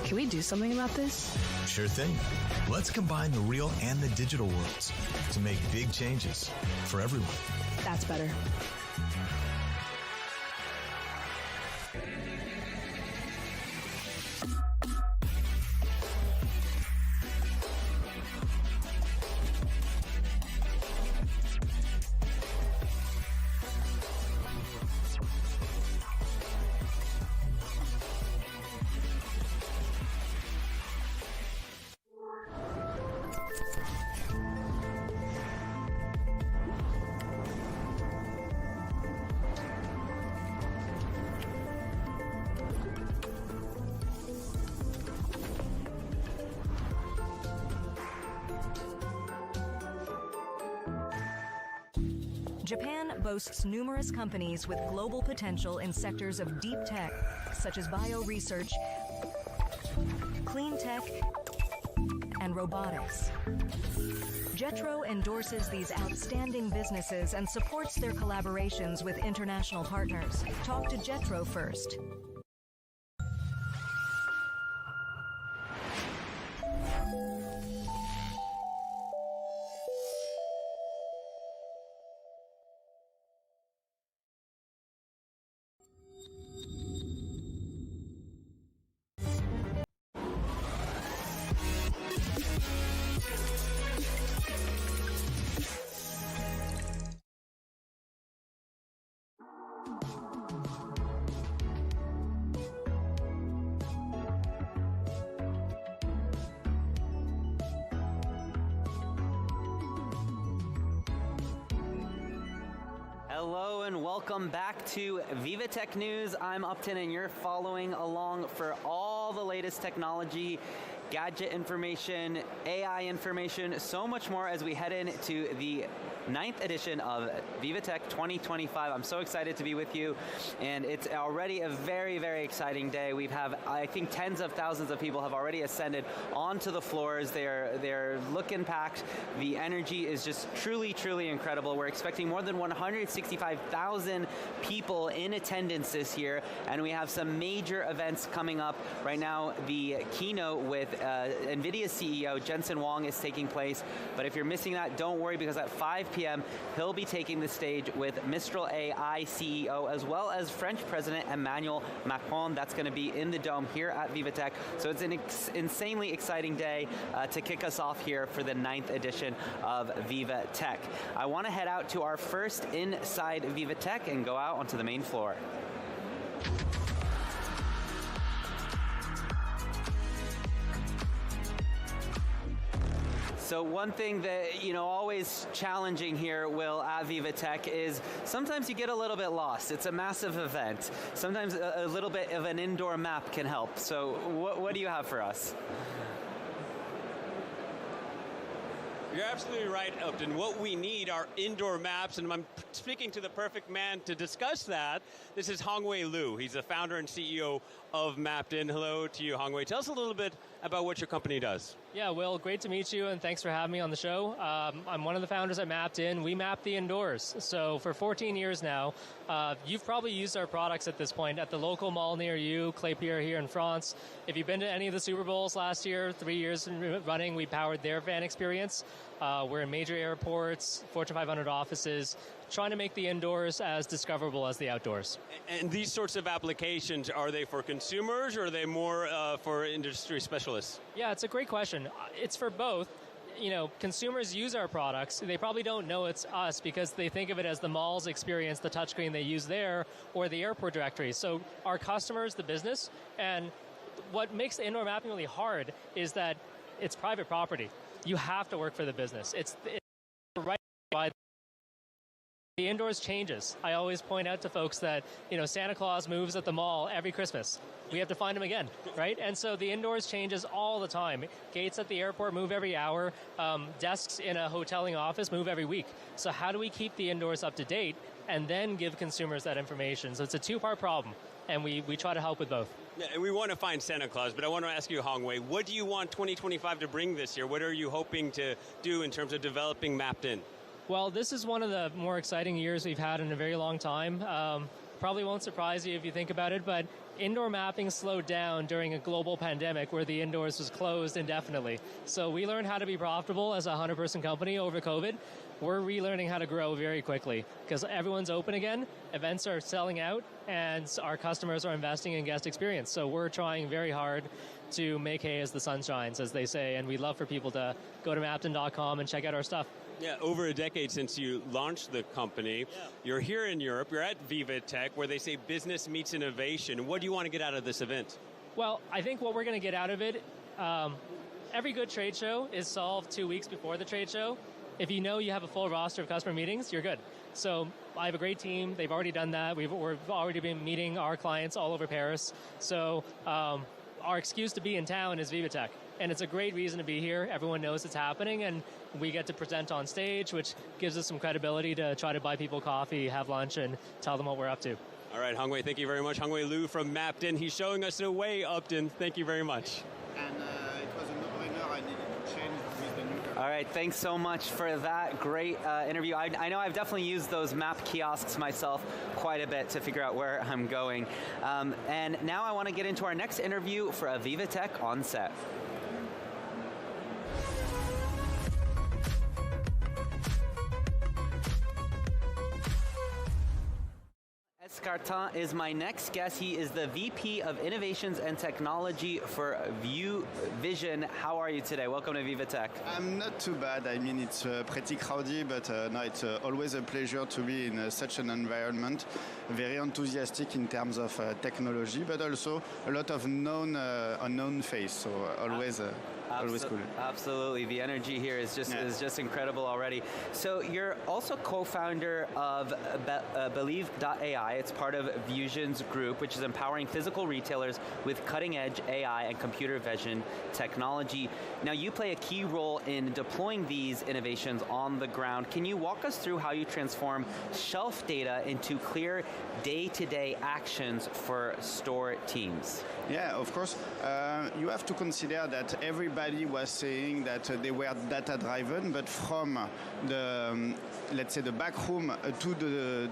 Can we do something about this? Sure thing. Let's combine the real and the digital worlds to make big changes for everyone. That's better. Japan boasts numerous companies with global potential in sectors of deep tech, such as bioresearch, clean tech, and robotics. JETRO endorses these outstanding businesses and supports their collaborations with international partners. Talk to JETRO first. Hello and welcome back to VivaTech News. I'm Upton and you're following along for all the latest technology, gadget information, AI information, so much more as we head into the 9th edition of VivaTech 2025. I'm so excited to be with you, and it's already a very, very exciting day. We have, I think, tens of thousands of people have already ascended onto the floors. They're looking packed. The energy is just truly, truly incredible. We're expecting more than 165,000 people in attendance this year, and we have some major events coming up. Right now, the keynote with Nvidia CEO Jensen Huang is taking place, but if you're missing that, don't worry, because at 5 p.m. he'll be taking the stage with Mistral AI CEO as well as French President Emmanuel Macron. That's going to be in the Dome here at VivaTech. So it's an insanely exciting day to kick us off here for the 9th edition of VivaTech. I want to head out to our first inside VivaTech and go out onto the main floor. So one thing that, always challenging here, Will, at VivaTech is sometimes you get a little bit lost. It's a massive event. Sometimes a little bit of an indoor map can help. So what do you have for us? You're absolutely right, Upton. What we need are indoor maps, and I'm speaking to the perfect man to discuss that. This is Hongwei Liu. He's the founder and CEO of Mapped-In. Hello to you, Hongwei. Tell us a little bit about what your company does. Yeah, Will, great to meet you, and thanks for having me on the show. I'm one of the founders at Mapped-In. We map the indoors. So for 14 years now, you've probably used our products at this point at the local mall near you, Klépierre here in France. If you've been to any of the Super Bowls last year, 3 years running, we powered their fan experience. We're in major airports, Fortune 500 offices, trying to make the indoors as discoverable as the outdoors. And these sorts of applications, are they for consumers or are they more for industry specialists? Yeah, it's a great question. It's for both. Consumers use our products. They probably don't know it's us because they think of it as the mall's experience, the touchscreen they use there, or the airport directory. So our customers, the business, and what makes the indoor mapping really hard is that it's private property. You have to work for the business. It's right by the indoors changes. I always point out to folks that, Santa Claus moves at the mall every Christmas. We have to find him again, right? And so the indoors changes all the time. Gates at the airport move every hour. Desks in a hoteling office move every week. So how do we keep the indoors up to date and then give consumers that information? So it's a two-part problem, and we try to help with both. Yeah, and we want to find Santa Claus, but I want to ask you, Hongwei, what do you want 2025 to bring this year? What are you hoping to do in terms of developing Mapped-In? Well, this is one of the more exciting years we've had in a very long time. Probably won't surprise you if you think about it, but indoor mapping slowed down during a global pandemic where the indoors was closed indefinitely. So we learned how to be profitable as a 100-person company over COVID. We're relearning how to grow very quickly because everyone's open again, events are selling out, and our customers are investing in guest experience. So we're trying very hard to make hay as the sun shines, as they say, and we'd love for people to go to mapped-in.com and check out our stuff. Yeah, over a decade since you launched the company, You're here in Europe, you're at VivaTech, where they say business meets innovation. What do you want to get out of this event? Well, I think what we're going to get out of it, every good trade show is solved 2 weeks before the trade show. If you know you have a full roster of customer meetings, you're good. So I have a great team. They've already done that. We've already been meeting our clients all over Paris. So our excuse to be in town is VivaTech. And it's a great reason to be here. Everyone knows it's happening, and we get to present on stage, which gives us some credibility to try to buy people coffee, have lunch, and tell them what we're up to. All right, Hongwei, thank you very much. Hongwei Liu from Mapton. He's showing us the way, Upton. Thank you very much. And it was a no-brainer. I needed to change with the new. All right, thanks so much for that great interview. I know I've definitely used those map kiosks myself quite a bit to figure out where I'm going. And now I want to get into our next interview for a VivaTech on set. Escartin is my next guest. He is the VP of Innovations and Technology for View Vision. How are you today? Welcome to VivaTech. I'm not too bad. I mean, it's pretty crowded, but no, it's always a pleasure to be in such an environment. Very enthusiastic in terms of technology, but also a lot of unknown face. So always cool. Absolutely, the energy here is just incredible already. So you're also co-founder of Believe.ai. It's part of Vusion's group, which is empowering physical retailers with cutting-edge AI and computer vision technology. Now, you play a key role in deploying these innovations on the ground. Can you walk us through how you transform shelf data into clear day-to-day actions for store teams? Yeah, of course. You have to consider that everybody was saying that they were data-driven, but from the, let's say, the back room to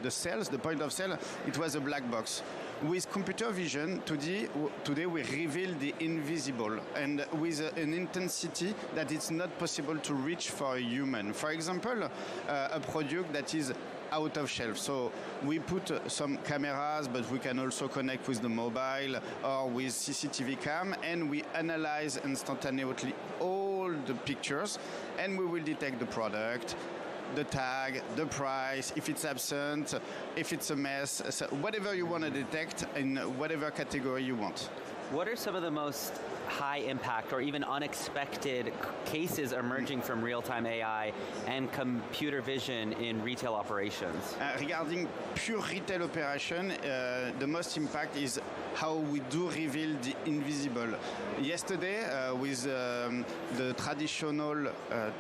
the sales, the point of sale, it was a black box. With computer vision, today we reveal the invisible, and with an intensity that it's not possible to reach for a human. For example, a product that is out of shelf. So we put some cameras, but we can also connect with the mobile or with CCTV cam, and we analyze instantaneously all the pictures, and we will detect the product, the tag, the price, if it's absent, if it's a mess, so whatever you want to detect in whatever category you want. What are some of the most high impact or even unexpected cases emerging from real-time AI and computer vision in retail operations? Regarding pure retail operation, the most impact is how we do reveal the invisible. Yesterday, with the traditional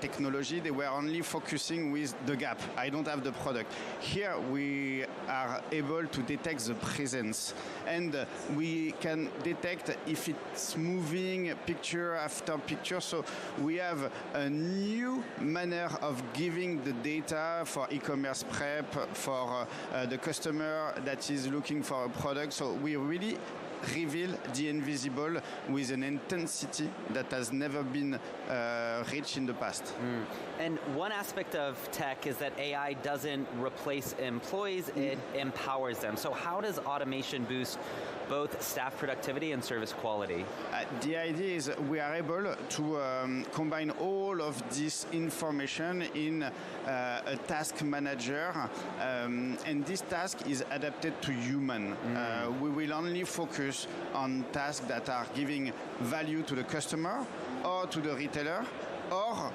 technology, they were only focusing with the gap. I don't have the product. Here, we are able to detect the presence, and we can detect if it's moving picture after picture. So we have a new manner of giving the data for e-commerce prep, for the customer that is looking for a product. So we really reveal the invisible with an intensity that has never been reached in the past. And one aspect of tech is that AI doesn't replace employees, it empowers them. So how does automation boost both staff productivity and service quality? The idea is we are able to combine all of this information in a task manager, and this task is adapted to human. We will only focus on tasks that are giving value to the customer or to the retailer or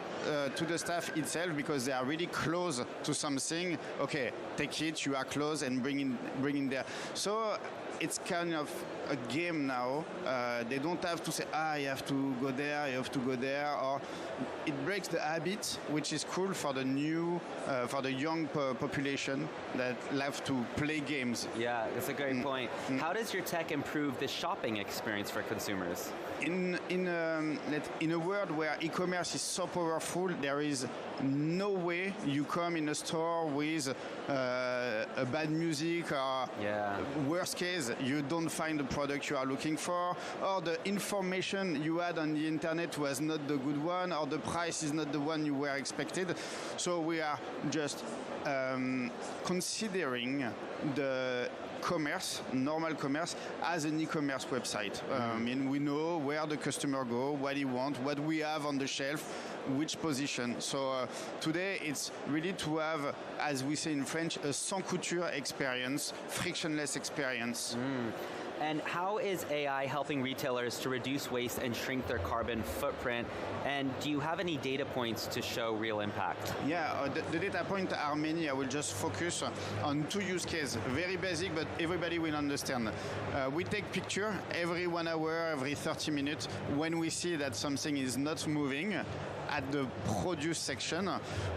to the staff itself, because they are really close to something. Okay, take it, you are close, and bring in there. So it's kind of a game now. They don't have to say, you have to go there, you have to go there, or it breaks the habit, which is cool for the new, for the young population that love to play games. Yeah, that's a great point. How does your tech improve the shopping experience for consumers? In a world where e-commerce is so powerful, there is no way you come in a store with a bad music, or worst case, you don't find the product you are looking for, or the information you had on the internet was not the good one, or the price is not the one you were expected. So we are just considering the commerce, normal commerce, as an e-commerce website. I mean, we know where the customer go, what he wants, what we have on the shelf, which position. So today it's really to have, as we say in French, a sans couture experience, frictionless experience. And how is AI helping retailers to reduce waste and shrink their carbon footprint? And do you have any data points to show real impact? Yeah, the data points are many. I will just focus on two use cases. Very basic, but everybody will understand. We take picture every 1 hour, every 30 minutes. When we see that something is not moving at the produce section,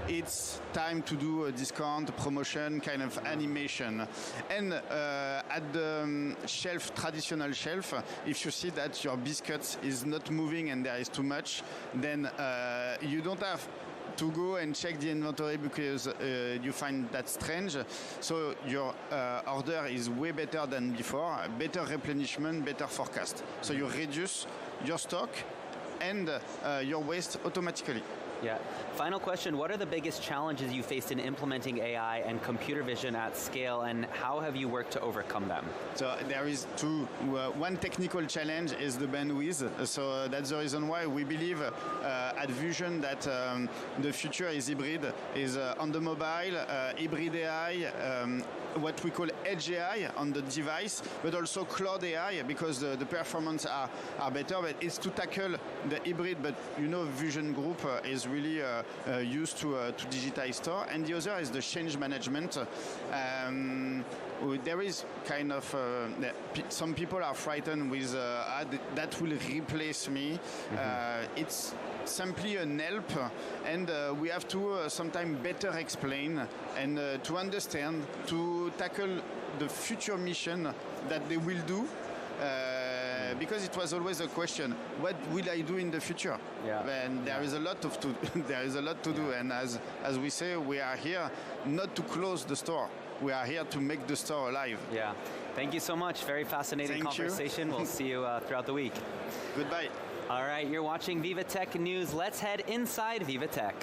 it's time to do a discount, promotion, kind of animation. And at the shelf, traditional shelf, if you see that your biscuits is not moving and there is too much, then you don't have to go and check the inventory because you find that strange. So your order is way better than before, better replenishment, better forecast. So you reduce your stock and your waste automatically. Yeah. Final question, what are the biggest challenges you faced in implementing AI and computer vision at scale, and how have you worked to overcome them? So there is two. One technical challenge is the bandwidth. So that's the reason why we believe at Vision that the future is hybrid, is on the mobile, hybrid AI, what we call edge AI on the device, but also cloud AI because the performance are better. But it's to tackle the hybrid, but you know Vision Group is really used to digitize store. And the other is the change management. There is kind of, some people are frightened with that will replace me. It's simply an help, and we have to sometimes better explain and to understand, to tackle the future mission that they will do. Because it was always a question: what will I do in the future? Yeah. And there is a lot there is a lot to do. And as we say, we are here not to close the store. We are here to make the store alive. Yeah. Thank you so much. Very fascinating conversation. We'll see you throughout the week. Goodbye. All right, you're watching VivaTech News. Let's head inside VivaTech.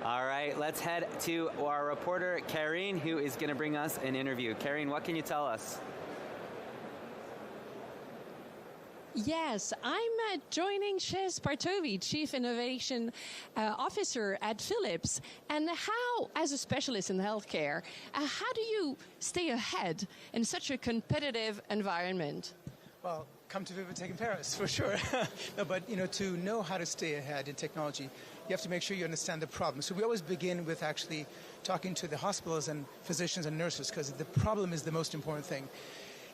All right, let's head to our reporter, Karine, who is going to bring us an interview. Karine, what can you tell us? Yes, I'm joining Shez Partovi, Chief Innovation Officer at Philips. And how, as a specialist in healthcare, how do you stay ahead in such a competitive environment? Well, come to VivaTech in Paris, for sure. No, but to know how to stay ahead in technology, you have to make sure you understand the problem. So we always begin with actually talking to the hospitals and physicians and nurses, because the problem is the most important thing.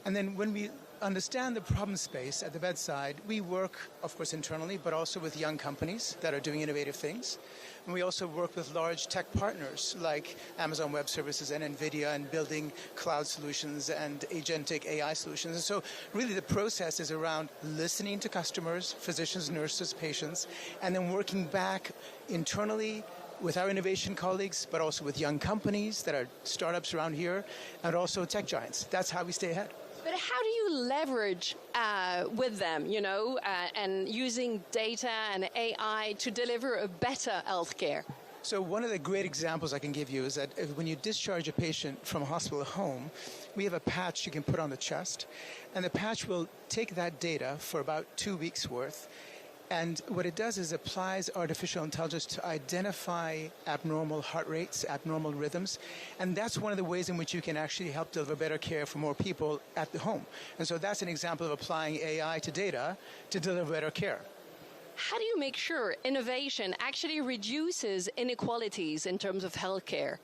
And then when we understand the problem space at the bedside, we work, of course, internally, but also with young companies that are doing innovative things. And we also work with large tech partners like Amazon Web Services and Nvidia, and building cloud solutions and agentic AI solutions. And so really the process is around listening to customers, physicians, nurses, patients, and then working back internally with our innovation colleagues, but also with young companies that are startups around here, and also tech giants. That's how we stay ahead. But how do you leverage with them, and using data and AI to deliver a better healthcare? So one of the great examples I can give you is that when you discharge a patient from a hospital home, we have a patch you can put on the chest, and the patch will take that data for about 2 weeks worth. And what it does is applies artificial intelligence to identify abnormal heart rates, abnormal rhythms. And that's one of the ways in which you can actually help deliver better care for more people at the home. And so that's an example of applying AI to data to deliver better care. How do you make sure innovation actually reduces inequalities in terms of healthcare?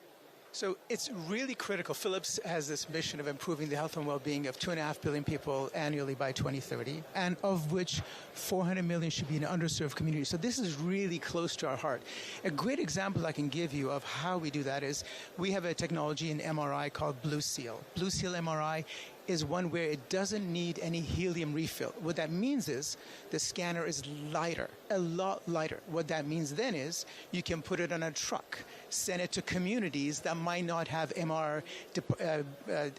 So it's really critical. Philips has this mission of improving the health and well-being of 2.5 billion people annually by 2030, and of which 400 million should be in underserved communities. So this is really close to our heart. A great example I can give you of how we do that is we have a technology in MRI called Blue Seal. Blue Seal MRI is one where it doesn't need any helium refill. What that means is the scanner is lighter, a lot lighter. What that means then is you can put it on a truck, send it to communities that might not have MR,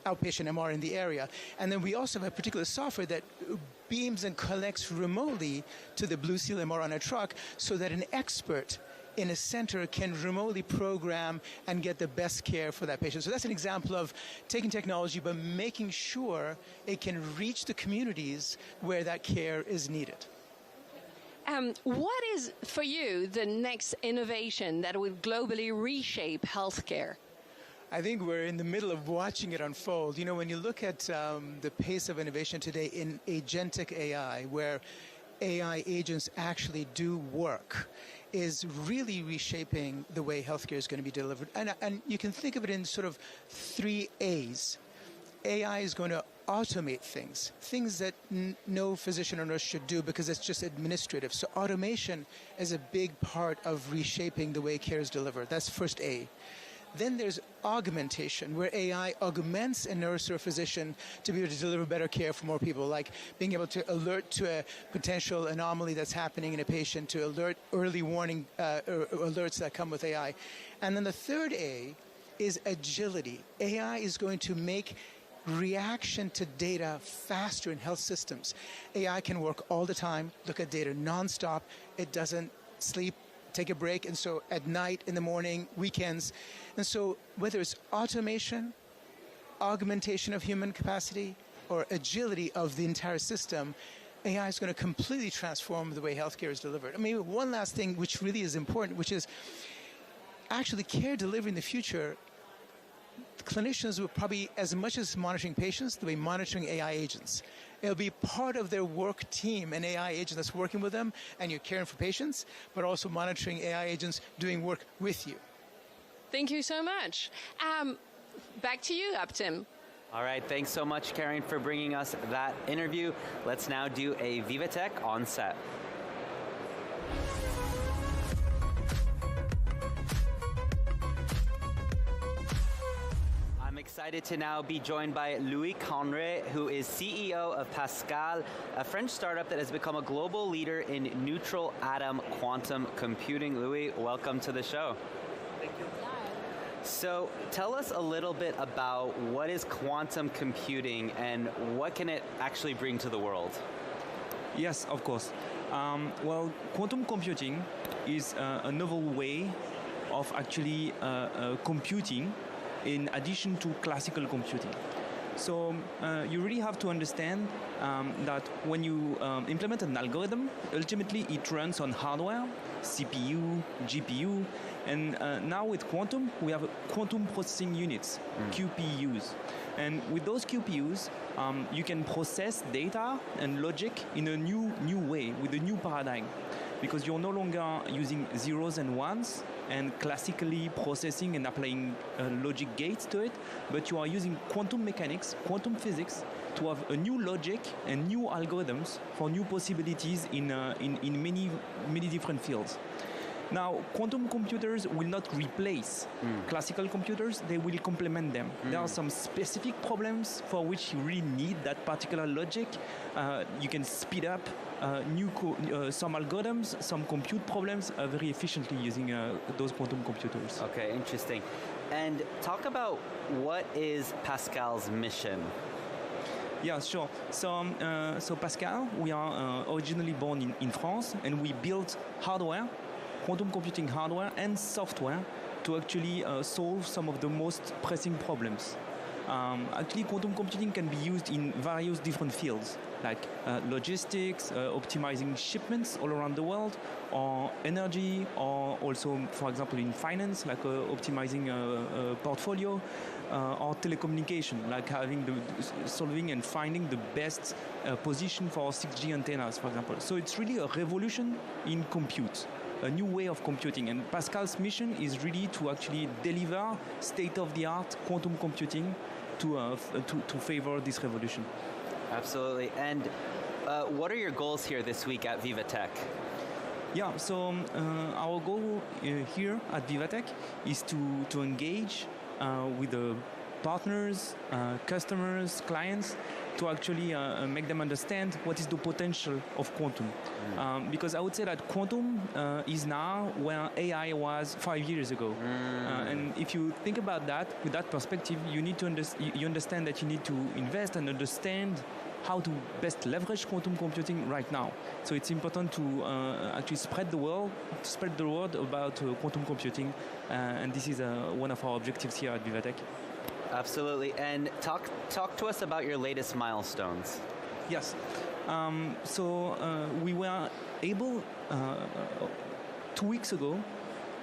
outpatient MR in the area. And then we also have a particular software that beams and collects remotely to the Blue Seal MR on a truck so that an expert in a center can remotely program and get the best care for that patient. So that's an example of taking technology but making sure it can reach the communities where that care is needed. What is, for you, the next innovation that will globally reshape healthcare? I think we're in the middle of watching it unfold. You know, when you look at the pace of innovation today in agentic AI, where AI agents actually do work, is really reshaping the way healthcare is going to be delivered. And you can think of it in sort of 3 A's. AI is going to automate things that no physician or nurse should do because it's just administrative. So automation is a big part of reshaping the way care is delivered. That's first A. Then there's augmentation, where AI augments a nurse or a physician to be able to deliver better care for more people, like being able to alert to a potential anomaly that's happening in a patient, to alert early warning alerts that come with AI. And then the third A is agility. AI is going to make reaction to data faster in health systems. AI can work all the time, look at data nonstop. It doesn't sleep, take a break, and so at night, in the morning, weekends. And so whether it's automation, augmentation of human capacity, or agility of the entire system, AI is going to completely transform the way healthcare is delivered. I mean, one last thing which really is important, which is actually care delivery in the future. Clinicians will probably, as much as monitoring patients, they'll be monitoring AI agents. It'll be part of their work team, an AI agent that's working with them, and you're caring for patients, but also monitoring AI agents doing work with you. Thank you so much. Back to you, Uptim. All right, thanks so much, Karen, for bringing us that interview. Let's now do a VivaTech on set. Excited to now be joined by Louis Conray, who is CEO of Pascal, a French startup that has become a global leader in neutral atom quantum computing. Louis, welcome to the show. Thank you. So tell us a little bit about what is quantum computing and what can it actually bring to the world? Yes, of course. Well, quantum computing is a novel way of actually computing in addition to classical computing. So you really have to understand that when you implement an algorithm, ultimately it runs on hardware, CPU, GPU, and now with quantum, we have quantum processing units, QPUs. And with those QPUs, you can process data and logic in a new way, with a new paradigm. Because you're no longer using zeros and ones and classically processing and applying logic gates to it, but you are using quantum mechanics, quantum physics, to have a new logic and new algorithms for new possibilities in many different fields. Now, quantum computers will not replace classical computers, they will complement them. There are some specific problems for which you really need that particular logic. You can speed up some algorithms, some compute problems very efficiently using those quantum computers. Okay, interesting. And talk about what is Pascal's mission? Yeah, sure. So Pascal, we are originally born in France, and we built hardware, quantum computing hardware and software to actually solve some of the most pressing problems. Actually, quantum computing can be used in various different fields, like logistics, optimizing shipments all around the world, or energy, or also, for example, in finance, like optimizing a portfolio, or telecommunication, like solving and finding the best position for 6G antennas, for example. So it's really a revolution in compute, a new way of computing. And Pascal's mission is really to actually deliver state-of-the-art quantum computing to favor this revolution. Absolutely. And what are your goals here this week at VivaTech? Yeah, so our goal here at VivaTech is to engage with the partners, customers, clients, to actually make them understand what is the potential of quantum. Because I would say that quantum is now where AI was 5 years ago. And if you think about that, with that perspective, you need to understand that you need to invest and understand how to best leverage quantum computing right now. So it's important to actually spread the word about quantum computing, and this is one of our objectives here at VivaTech. Absolutely. And talk to us about your latest milestones. Yes. We were able 2 weeks ago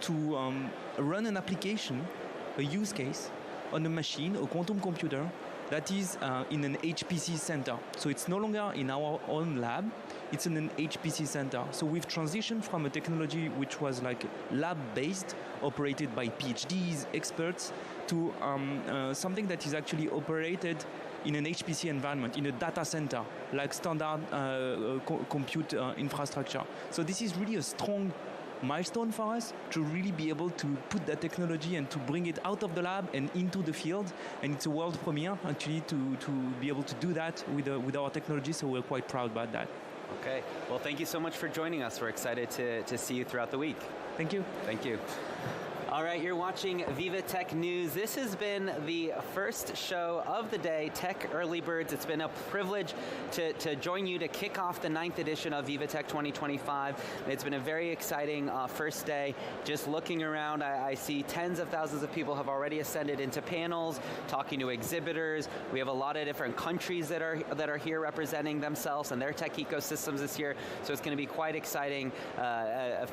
to run an application, a use case, on a machine, a quantum computer, that is in an HPC center. So it's no longer in our own lab, it's in an HPC center. So we've transitioned from a technology which was like lab-based, operated by PhDs, experts, to something that is actually operated in an HPC environment, in a data center, like standard compute infrastructure. So this is really a strong milestone for us to really be able to put that technology and to bring it out of the lab and into the field. And it's a world premiere actually to be able to do that with our technology, so we're quite proud about that. Okay, well thank you so much for joining us. We're excited to see you throughout the week. Thank you. Thank you. All right, you're watching VivaTech News. This has been the first show of the day, Tech Early Birds. It's been a privilege to join you to kick off the 9th edition of VivaTech 2025. It's been a very exciting first day. Just looking around, I see tens of thousands of people have already ascended into panels, talking to exhibitors. We have a lot of different countries that are here representing themselves and their tech ecosystems this year. So it's going to be quite exciting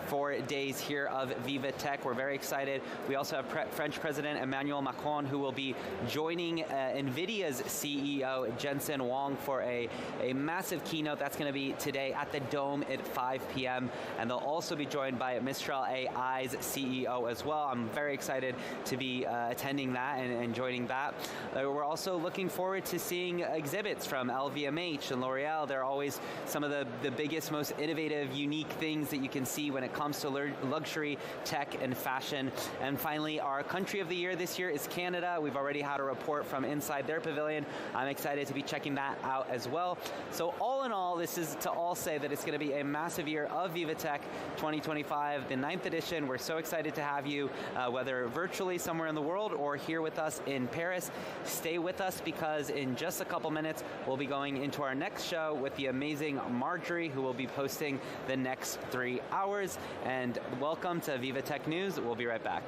4 days here of VivaTech. We're very excited. We also have French President Emmanuel Macron, who will be joining Nvidia's CEO Jensen Huang for a massive keynote that's going to be today at the Dome at 5 p.m. And they'll also be joined by Mistral AI's CEO as well. I'm very excited to be attending that and joining that. We're also looking forward to seeing exhibits from LVMH and L'Oréal. They're always some of the biggest, most innovative, unique things that you can see when it comes to luxury, tech, and fashion. And finally, our country of the year this year is Canada. We've already had a report from inside their pavilion. I'm excited to be checking that out as well. So all in all, this is to all say that it's going to be a massive year of VivaTech 2025, the 9th edition. We're so excited to have you, whether virtually somewhere in the world or here with us in Paris. Stay with us because in just a couple minutes, we'll be going into our next show with the amazing Marjorie, who will be hosting the next 3 hours. And welcome to VivaTech News. We'll be right back.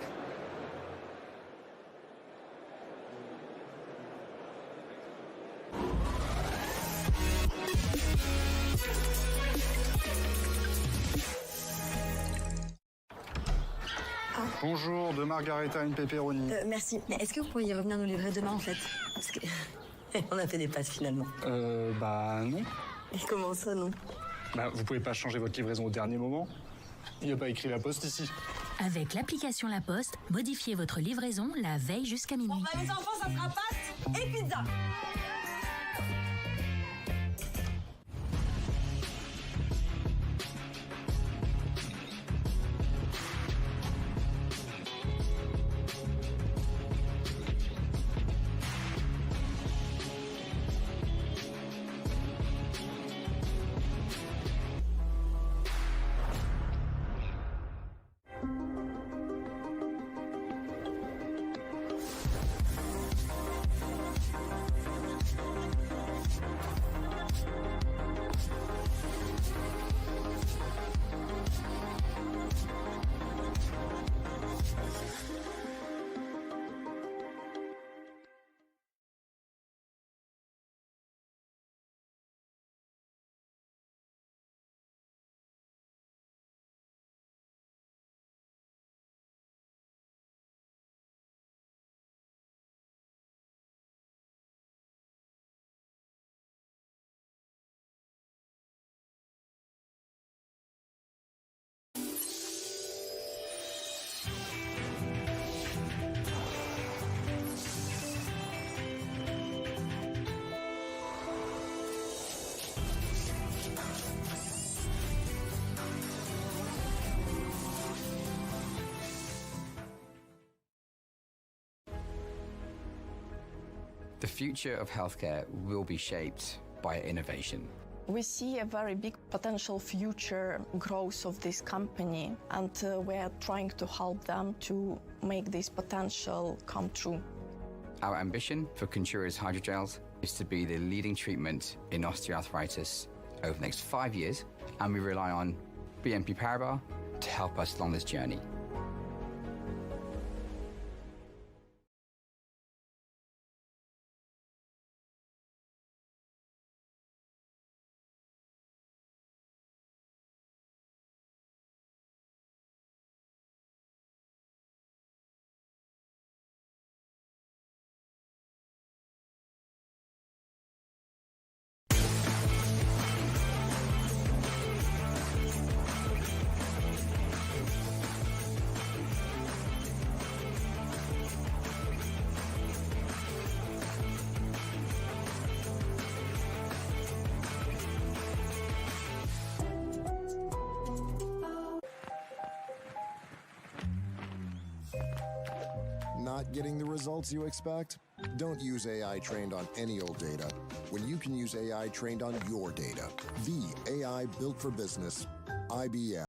Bonjour, de Margarita une pepperoni. Merci, mais est-ce que vous pourriez revenir nous livrer demain en fait? Parce que on a fait des passes finalement. Bah non. Et comment ça non? Bah vous pouvez pas changer votre livraison au dernier moment. Il n'y a pas écrit La Poste ici. Avec l'application La Poste, modifiez votre livraison la veille jusqu'à minuit. Bon bah les enfants, ça sera pâtes et pizza. The future of healthcare will be shaped by innovation. We see a very big potential future growth of this company, and we are trying to help them to make this potential come true. Our ambition for Contura's hydrogels is to be the leading treatment in osteoarthritis over the next 5 years, and we rely on BNP Paribas to help us along this journey. getting the results you expect? Don't use AI trained on any old data when you can use AI trained on your data. The AI built for business, IBM.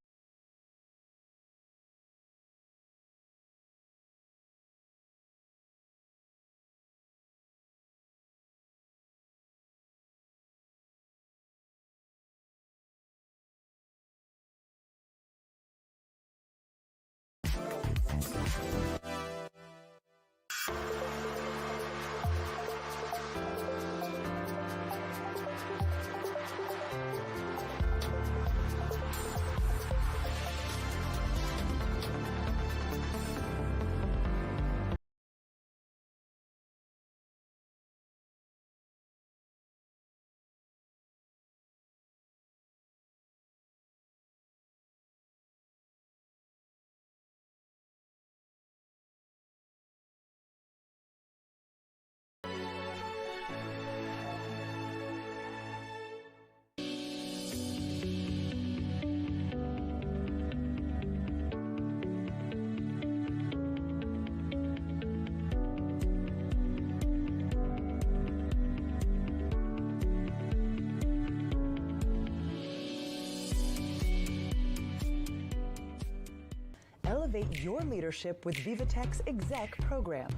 Elevate your leadership with VivaTech's Exec program.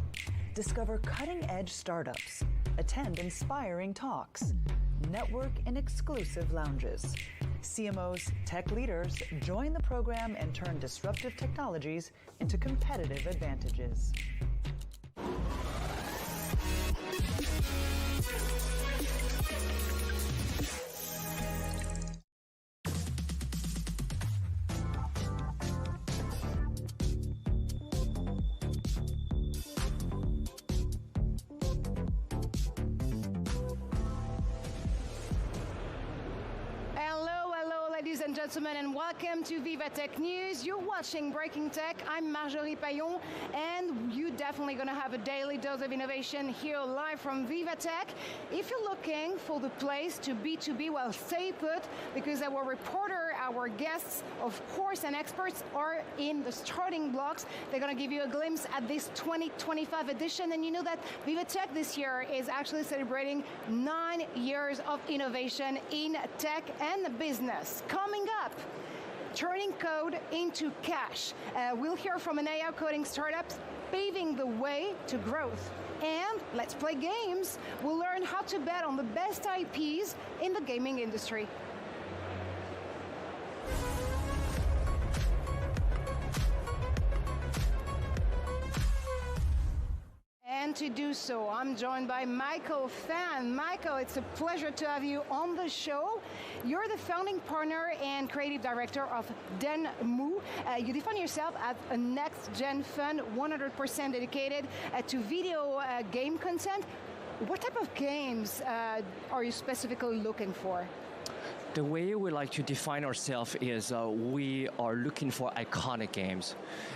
Discover cutting-edge startups, attend inspiring talks, network in exclusive lounges. CMOs, tech leaders, join the program and turn disruptive technologies into competitive advantages. Ladies and gentlemen, and welcome to VivaTech News. You're watching Breaking Tech. I'm Marjorie Payon, and you're definitely going to have a daily dose of innovation here live from VivaTech. If you're looking for the place to B2B, well, stay put, because our reporter, our guests, of course, and experts are in the starting blocks. They're going to give you a glimpse at this 2025 edition, and you know that VivaTech this year is actually celebrating 9 years of innovation in tech and business. Coming up, turning code into cash. We'll hear from an AI coding startup paving the way to growth. And let's play games. We'll learn how to bet on the best IPs in the gaming industry. And to do so, I'm joined by Michael Fan. Michael, it's a pleasure to have you on the show. You're the founding partner and creative director of Denmu. You define yourself as a next-gen fund, 100% dedicated to video game content. What type of games are you specifically looking for? The way we like to define ourselves is we are looking for iconic games.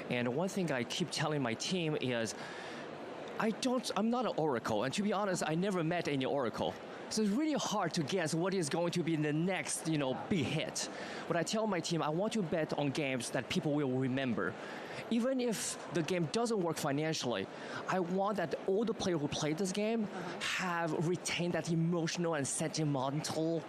And one thing I keep telling my team is, I'm not an oracle, and to be honest, I never met any oracle. So it's really hard to guess what is going to be the next, big hit. But I tell my team, I want to bet on games that people will remember. Even if the game doesn't work financially, I want that all the players who play this game have retained that emotional and sentimental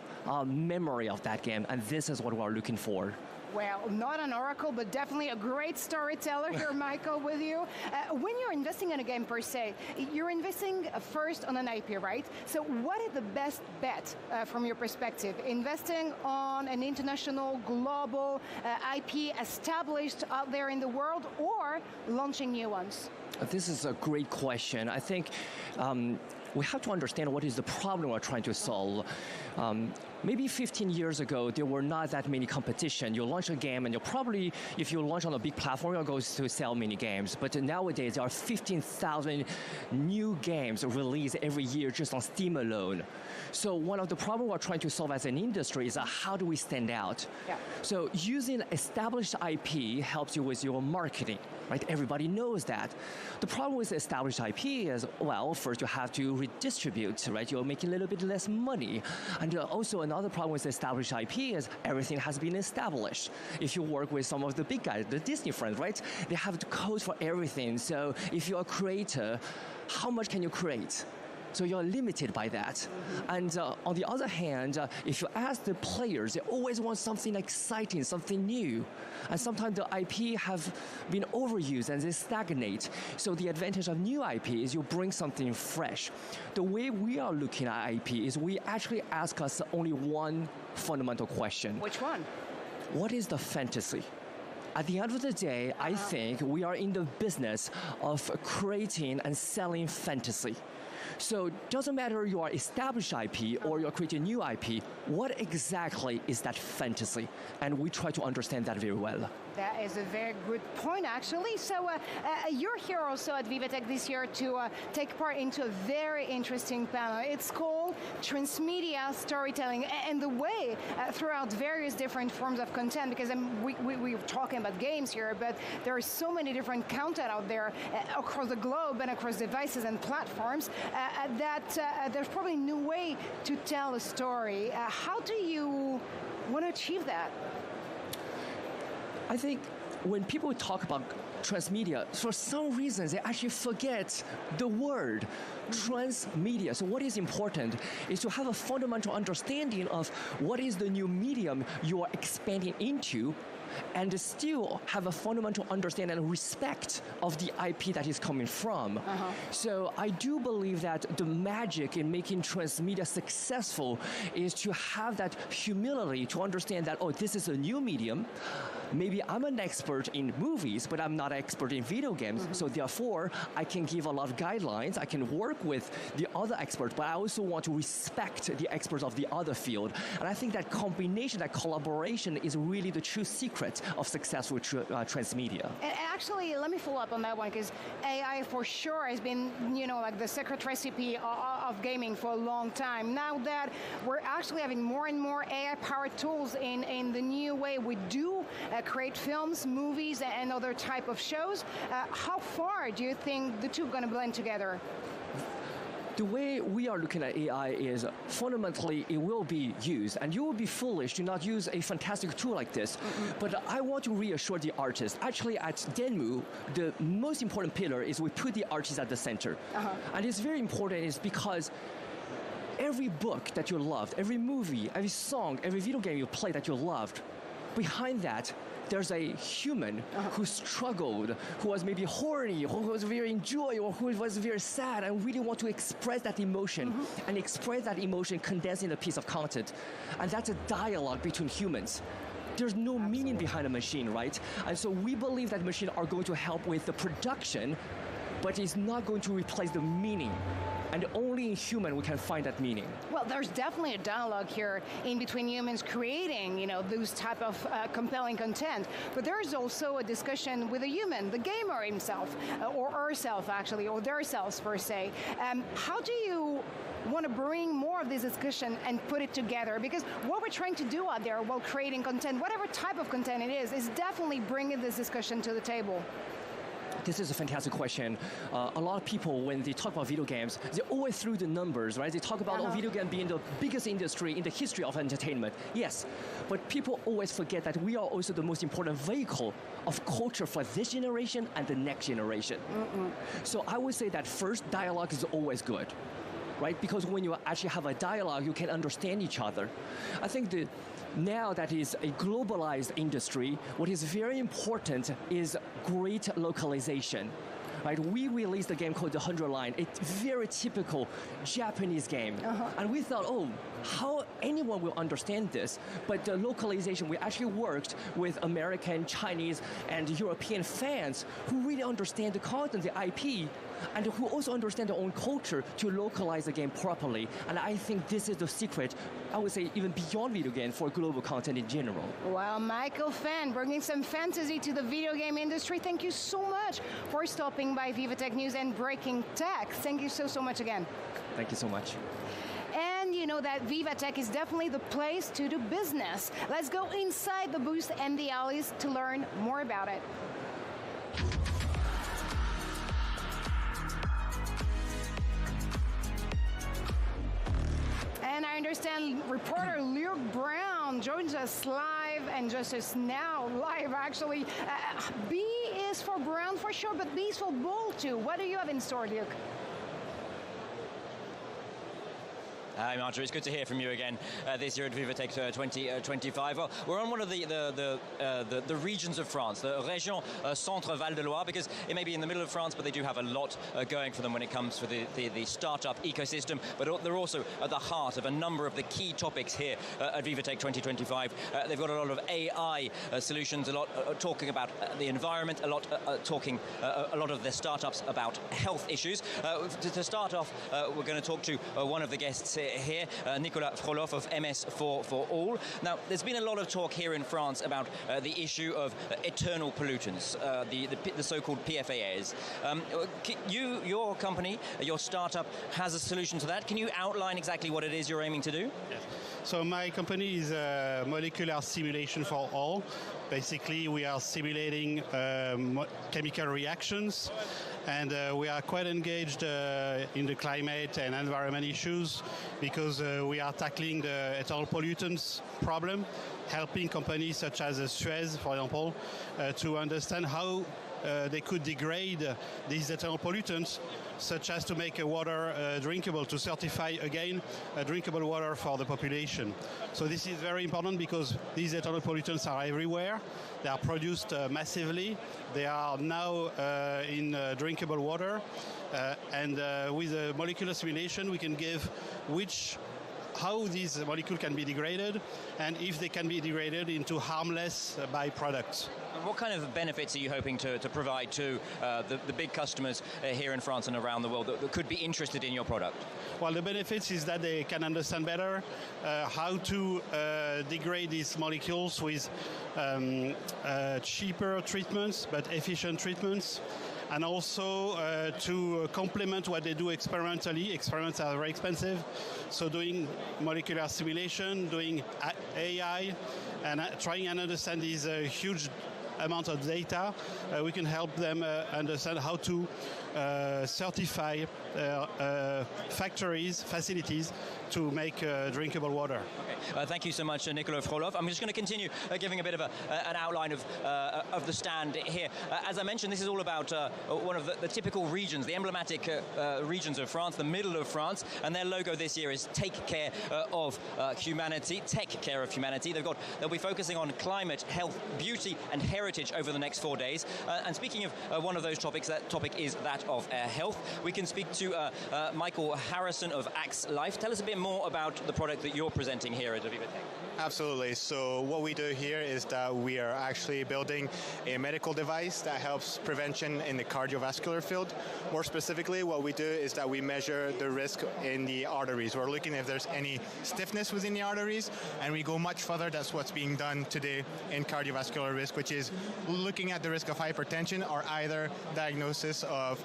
memory of that game, and this is what we're looking for. Well, not an oracle, but definitely a great storyteller here, Michael, with you. When you're investing in a game per se, you're investing first on an IP, right? So what is the best bet from your perspective? Investing on an international, global IP established out there in the world, or launching new ones? This is a great question. I think we have to understand what is the problem we're trying to solve. Maybe 15 years ago, there were not that many competition. You launch a game, and you'll probably, if you launch on a big platform, you're going to sell many games. But nowadays, there are 15,000 new games released every year just on Steam alone. So one of the problems we're trying to solve as an industry is how do we stand out? Yeah. So using established IP helps you with your marketing, right? Everybody knows that. The problem with established IP is, well, first you have to redistribute, right? You're making a little bit less money. And also another problem with established IP is everything has been established. If you work with some of the big guys, the Disney friends, right? They have to code for everything. So if you're a creator, how much can you create? So you're limited by that. And on the other hand, if you ask the players, they always want something exciting, something new. And sometimes the IP have been overused and they stagnate. So the advantage of new IP is you bring something fresh. The way we are looking at IP is we actually ask us only one fundamental question. Which one? What is the fantasy? At the end of the day, I think we are in the business of creating and selling fantasy. So it doesn't matter you are established IP or you're creating new IP, what exactly is that fantasy? And we try to understand that very well. That is a very good point, actually. So you're here also at VivaTech this year to take part into a very interesting panel. It's called Transmedia Storytelling, and the way throughout various different forms of content, because we're talking about games here, but there are so many different content out there across the globe and across devices and platforms that there's probably a new way to tell a story. How do you want to achieve that? I think when people talk about transmedia, for some reason, they actually forget the word transmedia. So what is important is to have a fundamental understanding of what is the new medium you are expanding into, and still have a fundamental understanding and respect of the IP that is coming from. So I do believe that the magic in making transmedia successful is to have that humility to understand that, oh, this is a new medium. Maybe I'm an expert in movies, but I'm not an expert in video games. So therefore, I can give a lot of guidelines. I can work with the other experts, but I also want to respect the experts of the other field. And I think that combination, that collaboration is really the true secret of successful transmedia. And actually, let me follow up on that one, because AI for sure has been, like the secret recipe of gaming for a long time. Now that we're actually having more and more AI-powered tools in the new way we do create films, movies, and other type of shows, how far do you think the two are going to blend together? The way we are looking at AI is fundamentally it will be used, and you will be foolish to not use a fantastic tool like this. But I want to reassure the artist. Actually, at Denmu, the most important pillar is we put the artist at the center. And it's very important is because every book that you loved, every movie, every song, every video game you played that you loved, behind that, there's a human who struggled, who was maybe horny, who was very enjoyed, or who was very sad and really want to express that emotion and express that emotion condensed in a piece of content. And that's a dialogue between humans. There's no meaning behind a machine, right? And so we believe that machines are going to help with the production, but it's not going to replace the meaning. And only in human we can find that meaning. Well, there's definitely a dialogue here in between humans creating, those type of compelling content. But there's also a discussion with a human, the gamer himself, or herself actually, or their selves per se. How do you want to bring more of this discussion and put it together? Because what we're trying to do out there while creating content, whatever type of content it is definitely bringing this discussion to the table. This is a fantastic question. A lot of people, when they talk about video games, they always through the numbers, right? They talk about video game being the biggest industry in the history of entertainment. Yes, but people always forget that we are also the most important vehicle of culture for this generation and the next generation. So I would say that first, dialogue is always good, right? Because when you actually have a dialogue, you can understand each other. I think now that is a globalized industry, what is very important is great localization. Right? We released a game called The 100 Line, a very typical Japanese game. And we thought, oh, how anyone will understand this? But the localization, we actually worked with American, Chinese, and European fans who really understand the content, the IP, and who also understand their own culture to localize the game properly. And I think this is the secret, I would say, even beyond video games for global content in general. Well, Michael Fan, bringing some fantasy to the video game industry. Thank you so much for stopping by VivaTech News and Breaking Tech. Thank you so much again. Thank you so much. And you know that VivaTech is definitely the place to do business. Let's go inside the booth and the alleys to learn more about it. And I understand understand reporter Luke Brown joins us live and just is now live actually. B is for Brown for sure, but B is for Bull too. What do you have in store, Luke? Hi, Marjorie. It's good to hear from you again this year at VivaTech 2025. Well, we're on one of the regions of France, the Région Centre-Val de Loire, because it may be in the middle of France, but they do have a lot going for them when it comes to the startup ecosystem. But they're also at the heart of a number of the key topics here at VivaTech 2025. They've got a lot of AI solutions, a lot talking about the environment, a lot talking a lot of their startups about health issues. To start off, we're going to talk to one of the guests here, Nicolas Frolov of MS for All. Now, there's been a lot of talk here in France about the issue of eternal pollutants, the so-called PFAS. Your company, your startup, has a solution to that. Can you outline exactly what it is you're aiming to do? Yes. So my company is Molecular Simulation for All. Basically, we are simulating chemical reactions, and we are quite engaged in the climate and environment issues because we are tackling the eternal pollutants problem, helping companies such as Suez, for example, to understand how they could degrade these eternal pollutants, such as to make water drinkable, to certify again drinkable water for the population. So this is very important because these eternal pollutants are everywhere. They are produced massively. They are now in drinkable water. And with a molecular simulation, we can give how these molecules can be degraded and if they can be degraded into harmless byproducts. What kind of benefits are you hoping to provide to the big customers here in France and around the world that could be interested in your product? Well, the benefits is that they can understand better how to degrade these molecules with cheaper treatments but efficient treatments, and also to complement what they do experimentally. Experiments are very expensive, so doing molecular simulation, doing AI, and trying and understand these huge amount of data, we can help them understand how to certify facilities to make drinkable water. Okay. Thank you so much, Nicolas Frolov. I'm just going to continue giving a bit of an outline of the stand here. As I mentioned, this is all about one of the typical regions, the emblematic regions of France, the middle of France, and their logo this year is Take Care of Humanity, Tech Care of Humanity. They'll be focusing on climate, health, beauty, and heritage over the next 4 days. And speaking of one of those topics, that topic is that of health. We can speak to Michael Harrison of Axe Life. Tell us a bit more about the product that you're presenting here at VivaTech. Absolutely. So what we do here is that we are actually building a medical device that helps prevention in the cardiovascular field. More specifically, what we do is that we measure the risk in the arteries. We're looking if there's any stiffness within the arteries, and we go much further. That's what's being done today in cardiovascular risk, which is looking at the risk of hypertension or either diagnosis of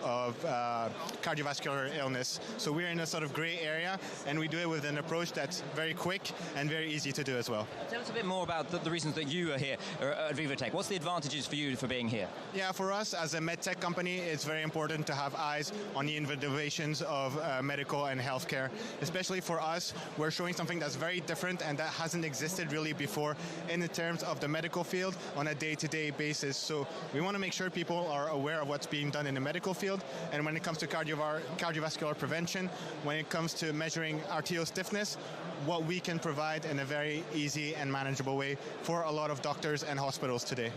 cardiovascular illness. So we're in a sort of gray area, and we do it with an approach that's very quick and very easy to do as well. Tell us a bit more about the reasons that you are here at VivaTech. What's the advantages for you for being here? Yeah, for us as a medtech company, it's very important to have eyes on the innovations of medical and healthcare. Especially for us, we're showing something that's very different and that hasn't existed really before in the terms of the medical field on a day-to-day basis. So we want to make sure people are aware of what's being done in the medical field. And when it comes to cardiovascular prevention, when it comes to measuring arterial stiffness, what we can provide in a very easy and manageable way for a lot of doctors and hospitals today.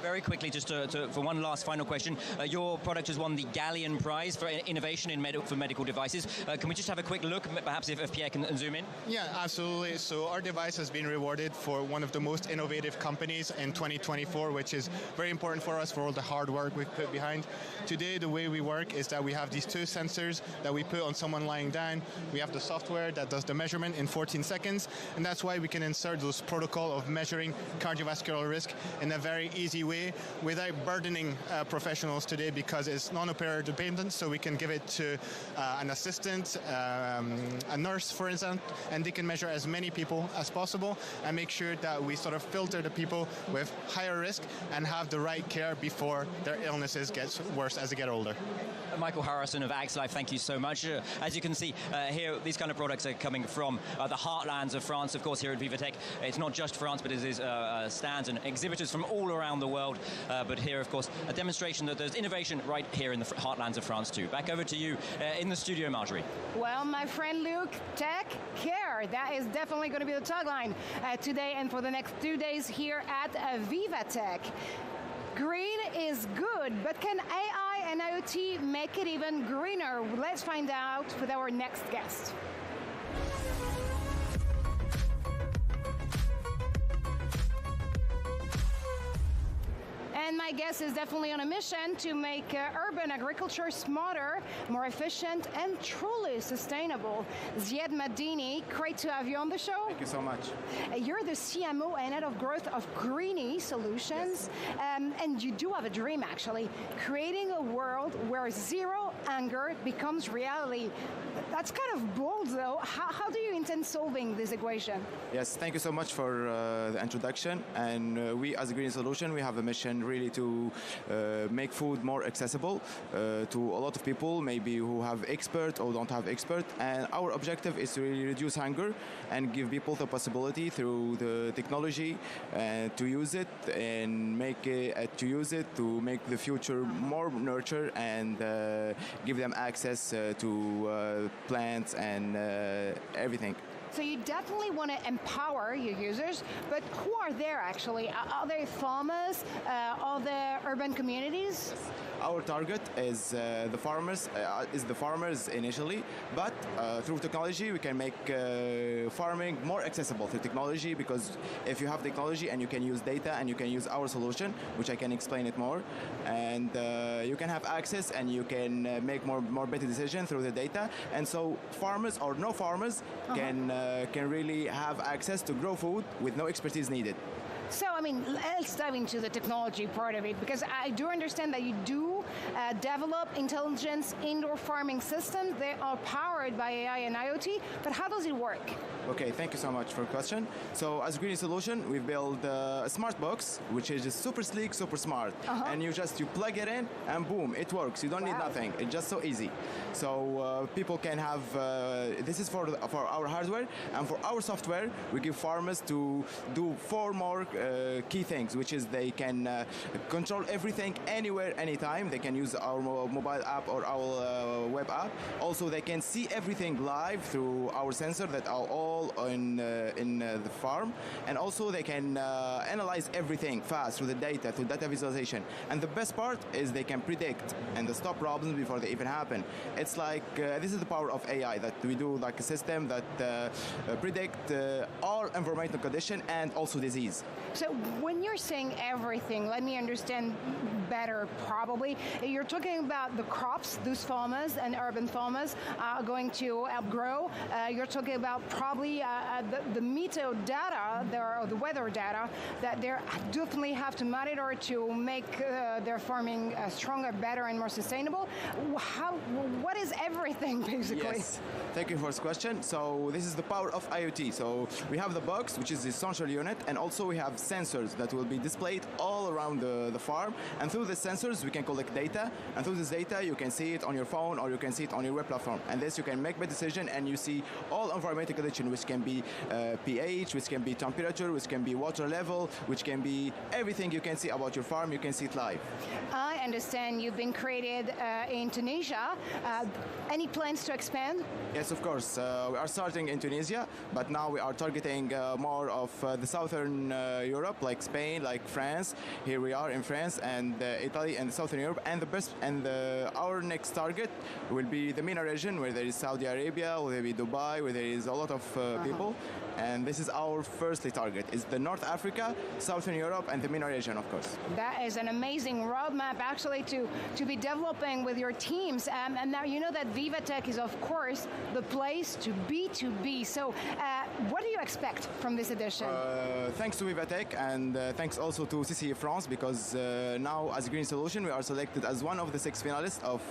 Very quickly, just for one last final question, your product has won the Galleon Prize for Innovation for Medical Devices. Can we just have a quick look, perhaps if Pierre can zoom in? Yeah, absolutely. So our device has been rewarded for one of the most innovative companies in 2024, which is very important for us for all the hard work we put behind. Today, the way we work is that we have these two sensors that we put on someone lying down. We have the software that does the measurement in 14 seconds, and that's why we can insert those protocol of measuring cardiovascular risk in a very easy way way without burdening professionals today, because it's non-operator dependent, so we can give it to an assistant, a nurse, for instance, and they can measure as many people as possible and make sure that we sort of filter the people with higher risk and have the right care before their illnesses get worse as they get older. Michael Harrison of AXLife, thank you so much. As you can see here, these kind of products are coming from the heartlands of France. Of course, here at VivaTech, it's not just France, but it is stands and exhibitors from all around the world. But here, of course, a demonstration that there's innovation right here in the heartlands of France too. Back over to you in the studio, Marjorie. Well, my friend Luke, tech care. That is definitely going to be the tagline today and for the next 2 days here at VivaTech. Green is good, but can AI and IoT make it even greener? Let's find out with our next guest. And my guest is definitely on a mission to make urban agriculture smarter, more efficient, and truly sustainable. Ziad Madini, great to have you on the show. Thank you so much. You're the CMO and head of growth of Greenie Solutions. Yes. And you do have a dream, actually, creating a world where zero anger becomes reality. That's kind of bold, though. How do you intend solving this equation? Yes, thank you so much for the introduction. And we, as a Greenie Solution, we have a mission really to make food more accessible to a lot of people, maybe who have expert or don't have expert. And our objective is to really reduce hunger and give people the possibility through the technology to use it and make it to make the future more nurture and give them access to plants and everything. So you definitely want to empower your users, but who are there actually? Are they farmers? Are there urban communities? Our target is the farmers initially, but through technology we can make farming more accessible through technology, because if you have technology and you can use data and you can use our solution, which I can explain it more, and you can have access and you can make more better decisions through the data, and so farmers or no farmers can really have access to grow food with no expertise needed. So, I mean, let's dive into the technology part of it, because I do understand that you do develop intelligent indoor farming systems. They are powered by AI and IoT, but how does it work? Okay, thank you so much for the question. So, as a Greenie Solution, we build a smart box, which is just super sleek, super smart. And you plug it in and boom, it works. You don't need nothing. It's just so easy. So people can have, this is for our hardware, and for our software, we give farmers to do 4 more key things, which is they can control everything anywhere, anytime. They can use our mobile app or our web app. Also, they can see everything live through our sensor that are all in the farm. And also, they can analyze everything fast through the data, through data visualization. And the best part is they can predict and stop problems before they even happen. It's like, this is the power of AI, that we do like a system that predict all environmental condition and also disease. So when you're saying everything, let me understand better probably. You're talking about the crops those farmers and urban farmers are going to help grow. You're talking about probably the meteo data, or the weather data, that they definitely have to monitor to make their farming stronger, better, and more sustainable. What is everything, basically? Yes, thank you for this question. So this is the power of IoT. So we have the box, which is the central unit, and also we have sensors that will be displayed all around the farm. And through the sensors, we can collect data. And through this data, you can see it on your phone or you can see it on your web platform. And this, you can make a decision and you see all environmental conditions, which can be pH, which can be temperature, which can be water level, which can be everything you can see about your farm. You can see it live. I understand you've been created in Tunisia. Any plans to expand? Yes, of course. We are starting in Tunisia, but now we are targeting more of the southern Europe, like Spain, like France. Here we are in France and Italy and Southern Europe. And our next target will be the MENA region, where there is Saudi Arabia, where there is Dubai, where there is a lot of people. And this is our firstly target, is the North Africa, Southern Europe, and the MENA region, of course. That is an amazing roadmap, actually, to be developing with your teams. And now you know that VivaTech is, of course, the place to B2B. So what do you expect from this edition? Thanks to VivaTech and thanks also to CCE France, because now as Green Solution we are selected as one of the 6 finalists of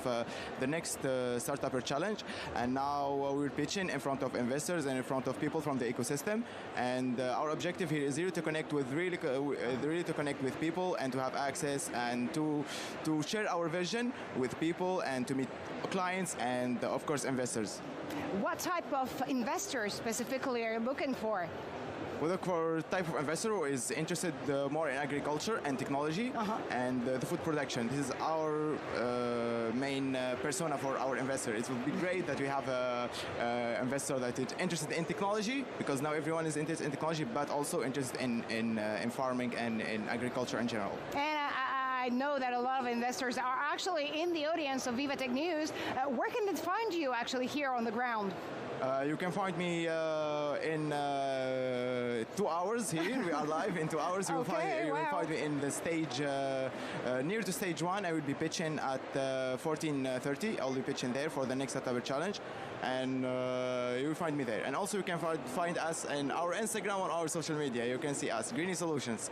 the next Startupper Challenge, and now we're pitching in front of investors and in front of people from the ecosystem, and our objective here is really to connect with people and to have access and to share our vision with people and to meet clients and of course investors. What type of investors specifically are you looking for? We look for type of investor who is interested more in agriculture and technology and the food production. This is our main persona for our investor. It would be great that we have an investor that is interested in technology, because now everyone is interested in technology, but also interested in farming and in agriculture in general. And I know that a lot of investors are actually in the audience of VivaTech News. Where can they find you actually here on the ground? You can find me in 2 hours here. We are live in 2 hours. You will find me in the stage near to stage 1. I will be pitching at 14:30. I'll be pitching there for the next Startupper Challenge, and you will find me there. And also you can find us in our Instagram, on our social media. You can see us, Greeny Solutions.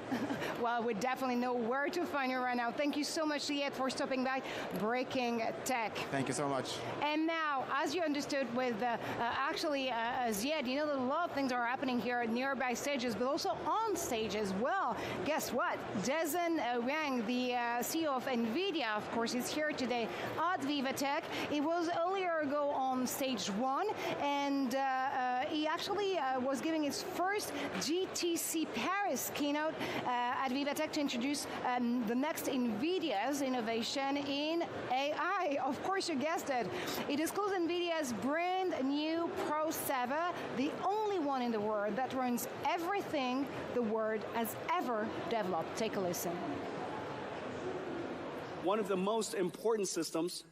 Well, we definitely know where to find you right now. Thank you so much, Ziad, for stopping by Breaking Tech. Thank you so much. And now, as you understood with Ziad, you know that a lot of things are happening here at nearby stages, but also on stage as well. Guess what? Jason Wang, the CEO of Nvidia, of course, is here today at VivaTech. It was earlier ago on stage 1, and he actually was giving his first GTC Paris keynote at VivaTech to introduce the next Nvidia's innovation in AI. Of course, you guessed it. It disclosed Nvidia's brand new Pro Server, the only one in the world that runs everything the world has ever developed. Take a listen. One of the most important systems,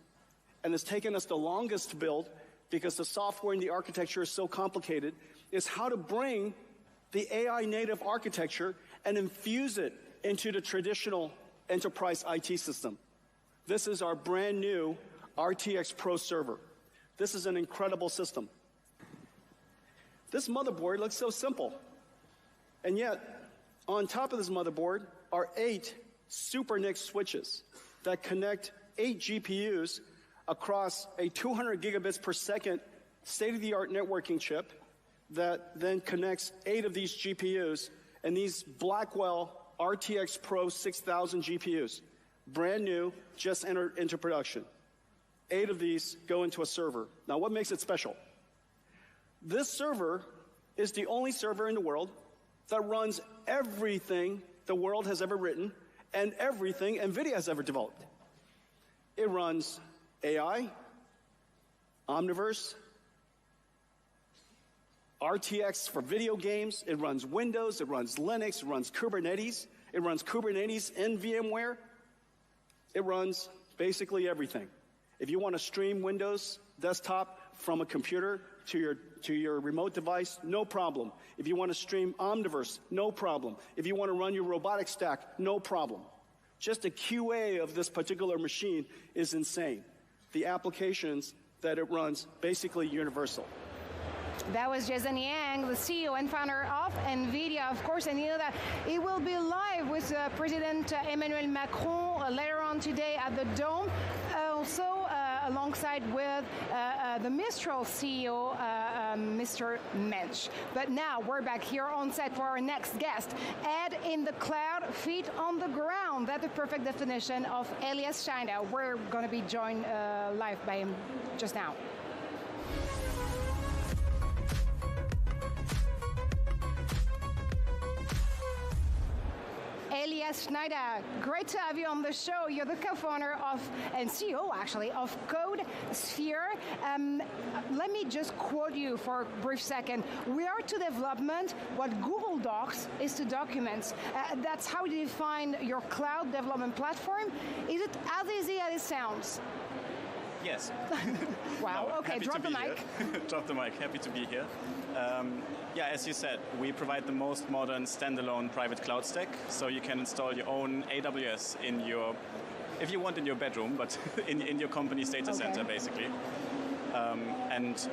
and has taken us the longest to build because the software and the architecture is so complicated, is how to bring the AI native architecture and infuse it into the traditional enterprise IT system. This is our brand new RTX Pro server. This is an incredible system. This motherboard looks so simple, and yet on top of this motherboard are 8 Super NIC switches that connect 8 GPUs across a 200 gigabits per second state-of-the-art networking chip that then connects 8 of these GPUs, and these Blackwell RTX Pro 6000 GPUs, brand new, just entered into production. 8 of these go into a server. Now, what makes it special? This server is the only server in the world that runs everything the world has ever written and everything NVIDIA has ever developed. It runs AI, Omniverse, RTX for video games, it runs Windows, it runs Linux, it runs Kubernetes in VMware. It runs basically everything. If you want to stream Windows desktop from a computer to your remote device, no problem. If you want to stream Omniverse, no problem. If you want to run your robotic stack, no problem. Just the QA of this particular machine is insane. The applications that it runs, basically universal. That was Jason Yang, the CEO and founder of Nvidia, of course, and you know that it will be live with President Emmanuel Macron later on today at the Dome. Also, alongside with the Mistral CEO, Mr. Mensch. But now we're back here on set for our next guest. Head in the cloud, feet on the ground. That's the perfect definition of Elias Schneider. We're going to be joined live by him just now. Elias Schneider, great to have you on the show. You're the co-founder of, and CEO actually, of CodeSphere. Let me just quote you for a brief second. We are to development what Google Docs is to documents. That's how you define your cloud development platform. Is it as easy as it sounds? Yes. Wow, no, okay, drop the mic. Drop the mic, happy to be here. Yeah, as you said, we provide the most modern standalone private cloud stack, so you can install your own AWS in your, if you want in your bedroom, but in your company's data center, basically. And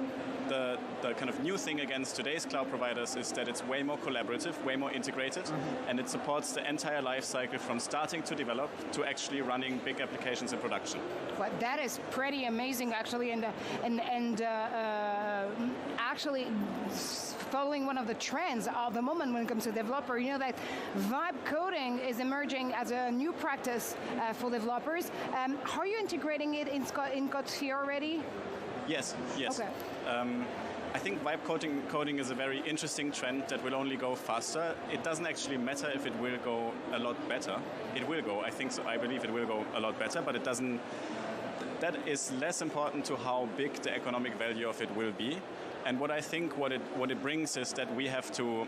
the kind of new thing against today's cloud providers is that it's way more collaborative, way more integrated, and it supports the entire life cycle from starting to develop to actually running big applications in production. Well, that is pretty amazing, actually, and actually following one of the trends of the moment when it comes to developer. You know that vibe coding is emerging as a new practice for developers. Are you integrating it in CodeSphere already? Yes. Okay. I think vibe coding is a very interesting trend that will only go faster. It doesn't actually matter if it will go a lot better. It will go, I think so. I believe it will go a lot better, but it doesn't. That is less important to how big the economic value of it will be. And what I think what it brings is that we have to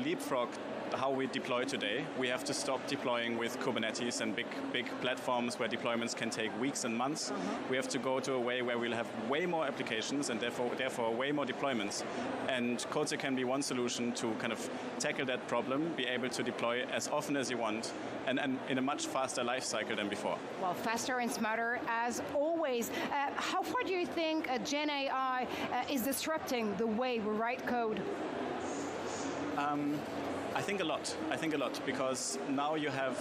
leapfrog how we deploy today. We have to stop deploying with Kubernetes and big platforms where deployments can take weeks and months. We have to go to a way where we'll have way more applications and therefore way more deployments. And CodeSphere can be one solution to kind of tackle that problem, be able to deploy as often as you want, and in a much faster life cycle than before. Well, faster and smarter as always. How far do you think Gen AI is disrupting the way we write code? I think a lot, because now you have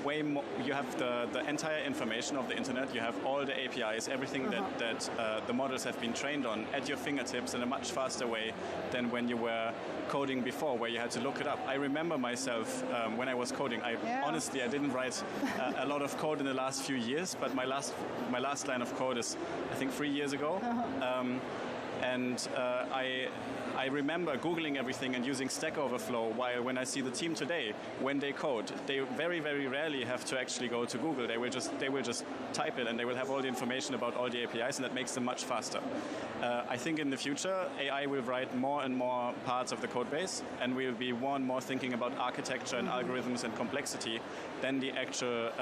way more. You have the entire information of the internet. You have all the APIs, everything that the models have been trained on at your fingertips in a much faster way than when you were coding before, where you had to look it up. I remember myself when I was coding. Honestly, I didn't write a lot of code in the last few years, but my last line of code is, I think, 3 years ago. I remember Googling everything and using Stack Overflow, while when I see the team today, when they code, they very, very rarely have to actually go to Google. They will just type it, and they will have all the information about all the APIs, and that makes them much faster. I think in the future, AI will write more and more parts of the code base, and we'll be more and more thinking about architecture and algorithms and complexity than the actual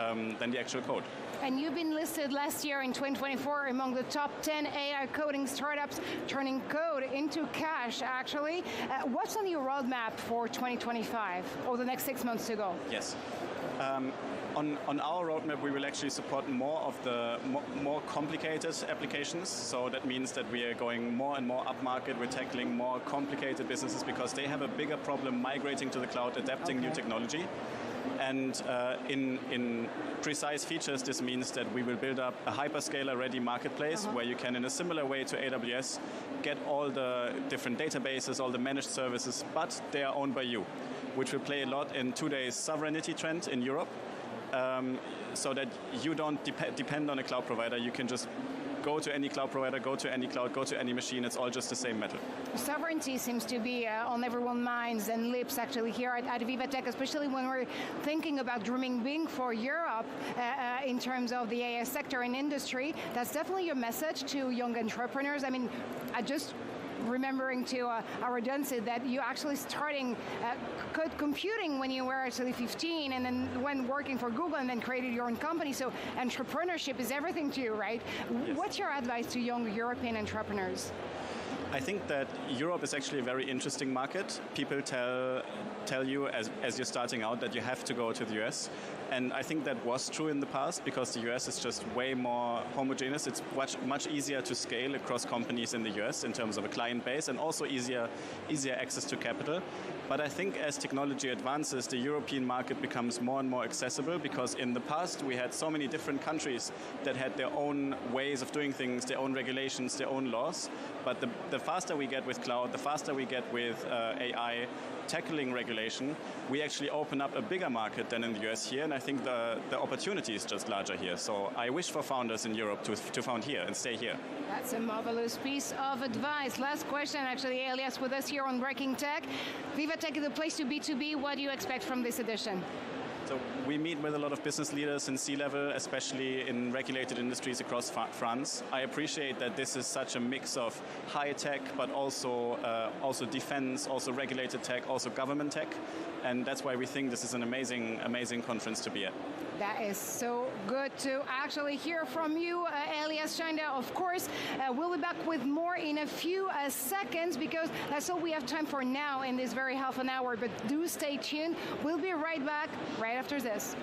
code. And you've been listed last year in 2024 among the top 10 AI coding startups turning code into cash, actually. What's on your roadmap for 2025 or the next 6 months to go? Yes. On our roadmap, we will actually support more of the more complicated applications. So that means that we are going more and more upmarket. We're tackling more complicated businesses because they have a bigger problem migrating to the cloud, adapting new technology. And in precise features, this means that we will build up a hyperscaler-ready marketplace where you can, in a similar way to AWS, get all the different databases, all the managed services, but they are owned by you, which will play a lot in today's sovereignty trend in Europe, so that you don't depend on a cloud provider. You can just go to any cloud provider, go to any cloud, go to any machine. It's all just the same metal. Sovereignty seems to be on everyone's minds and lips, actually, here at VivaTech, especially when we're thinking about dreaming big for Europe in terms of the AI sector and industry. That's definitely your message to young entrepreneurs. I mean, remembering to our Dunsid that you actually starting code computing when you were actually 15 and then when working for Google and then created your own company. So entrepreneurship is everything to you, right? Yes. What's your advice to young European entrepreneurs? I think that Europe is actually a very interesting market. People tell you as you're starting out that you have to go to the US. And I think that was true in the past because the US is just way more homogeneous. It's much easier to scale across companies in the US in terms of a client base and also easier access to capital. But I think as technology advances, the European market becomes more and more accessible because in the past we had so many different countries that had their own ways of doing things, their own regulations, their own laws. But the faster we get with cloud, the faster we get with AI tackling regulation, we actually open up a bigger market than in the US here, and I think the opportunity is just larger here. So I wish for founders in Europe to found here and stay here. That's a marvelous piece of advice. Last question, actually, Elias, with us here on Breaking Tech. VivaTech is a place to be. What do you expect from this edition? So we meet with a lot of business leaders in C-level, especially in regulated industries across France. I appreciate that this is such a mix of high tech, but also defense, also regulated tech, also government tech. And that's why we think this is an amazing conference to be at. That is so good to actually hear from you, Elias Scheinda. Of course, we'll be back with more in a few seconds because that's all we have time for now in this very half an hour. But do stay tuned. We'll be right back right after this.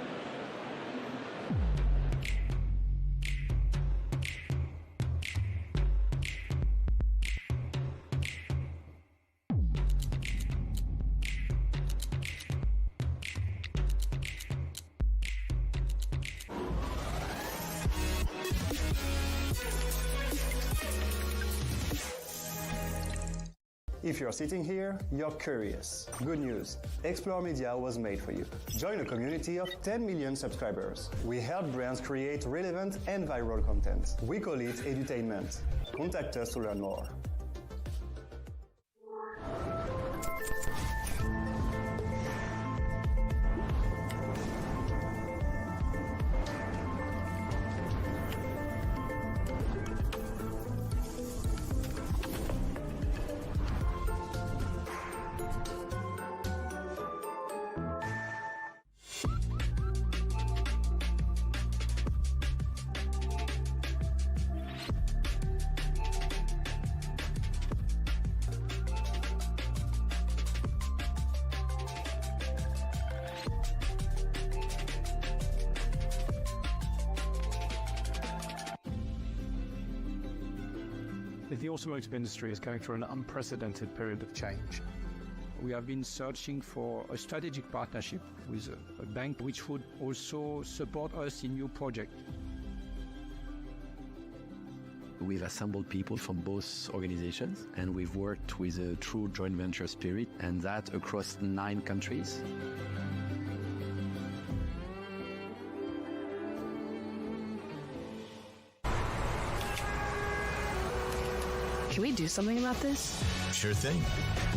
If you're sitting here, you're curious. Good news, Explore Media was made for you. Join a community of 10 million subscribers. We help brands create relevant and viral content. We call it edutainment. Contact us to learn more. The automotive industry is going through an unprecedented period of change. We have been searching for a strategic partnership with a bank which would also support us in new projects. We've assembled people from both organizations, and we've worked with a true joint venture spirit, and that across 9 countries. Can we do something about this? Sure thing.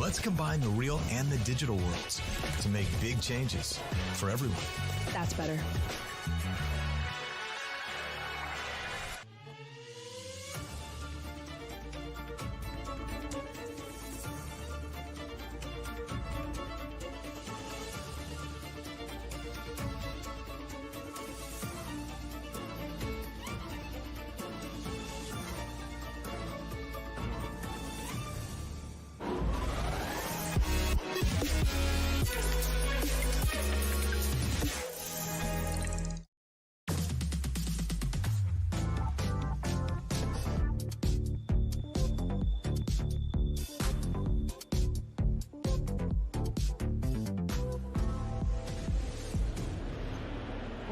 Let's combine the real and the digital worlds to make big changes for everyone. That's better.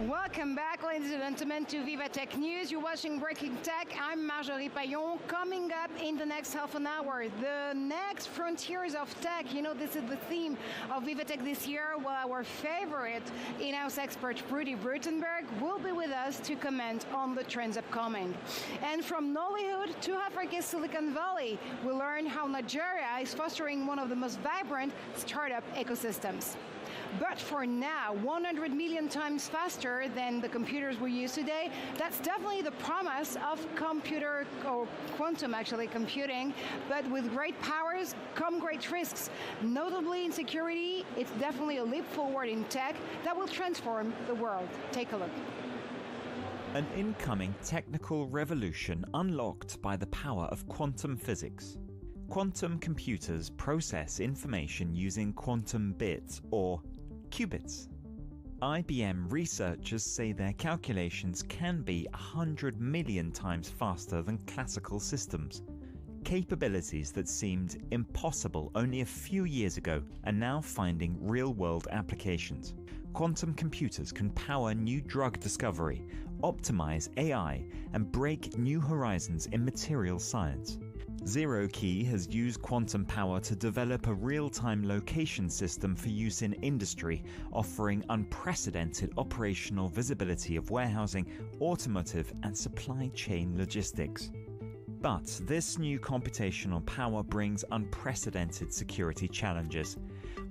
Welcome back, ladies and gentlemen, to VivaTech News. You're watching Breaking Tech. I'm Marjorie Payon. Coming up in the next half an hour, the next frontiers of tech. You know, this is the theme of VivaTech this year. Well, our favorite in-house expert, Rudy Brutenberg, will be with us to comment on the trends upcoming. And from Nollywood to Africa's Silicon Valley, we learn how Nigeria is fostering one of the most vibrant startup ecosystems. But for now, 100 million times faster than the computers we use today, that's definitely the promise of computer, or quantum actually, computing. But with great powers come great risks. Notably in security, it's definitely a leap forward in tech that will transform the world. Take a look. An incoming technical revolution unlocked by the power of quantum physics. Quantum computers process information using quantum bits, or qubits. IBM researchers say their calculations can be 100 million times faster than classical systems. Capabilities that seemed impossible only a few years ago are now finding real-world applications. Quantum computers can power new drug discovery, optimize AI, and break new horizons in material science. Zero Key has used quantum power to develop a real-time location system for use in industry, offering unprecedented operational visibility of warehousing, automotive, and supply chain logistics. But this new computational power brings unprecedented security challenges.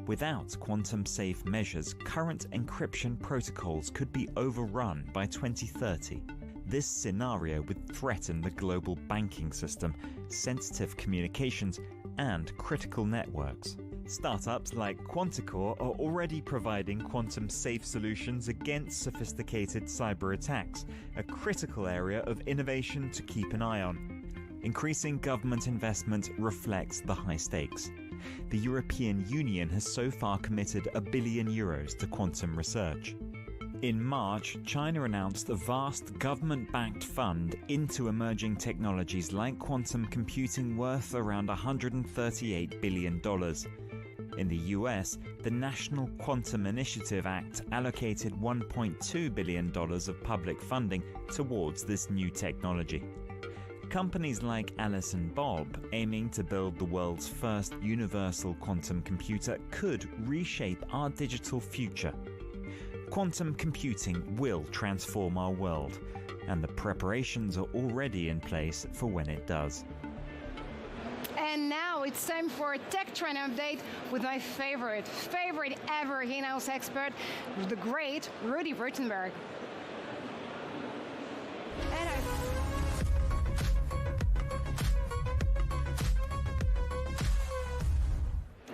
Without quantum-safe measures, current encryption protocols could be overrun by 2030. This scenario would threaten the global banking system, sensitive communications, and critical networks. Startups like Quanticore are already providing quantum-safe solutions against sophisticated cyber attacks, a critical area of innovation to keep an eye on. Increasing government investment reflects the high stakes. The European Union has so far committed €1 billion to quantum research. In March, China announced a vast government-backed fund into emerging technologies like quantum computing worth around $138 billion. In the US, the National Quantum Initiative Act allocated $1.2 billion of public funding towards this new technology. Companies like Alice and Bob, aiming to build the world's first universal quantum computer, could reshape our digital future. Quantum computing will transform our world, and the preparations are already in place for when it does. And now it's time for a tech trend update with my favorite ever in-house expert, the great Rudy Württemberg.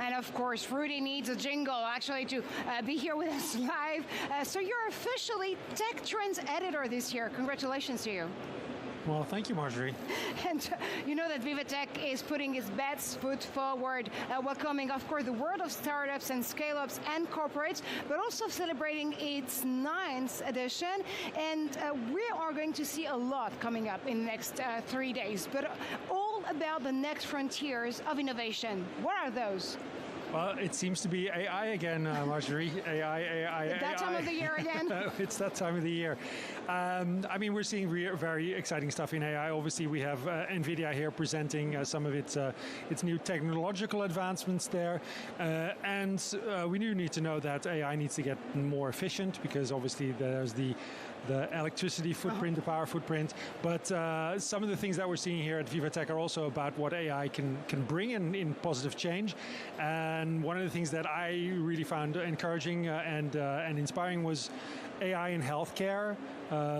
And of course, Rudy needs a jingle actually to be here with us live. So you're officially Tech Trends editor this year. Congratulations to you. Well, thank you, Marjorie. And you know that VivaTech is putting its best foot forward, welcoming, of course, the world of startups and scale-ups and corporates, but also celebrating its 9th edition. And we are going to see a lot coming up in the next 3 days, but all about the next frontiers of innovation. What are those? Well, it seems to be AI again, Marjorie. AI. That time of the year again? It's that time of the year. I mean, we're seeing very exciting stuff in AI. Obviously, we have Nvidia here presenting some of its new technological advancements there. And we do need to know that AI needs to get more efficient, because obviously there's the electricity footprint, the power footprint. But some of the things that we're seeing here at VivaTech are also about what AI can bring in positive change. And one of the things that I really found encouraging and inspiring was AI in healthcare.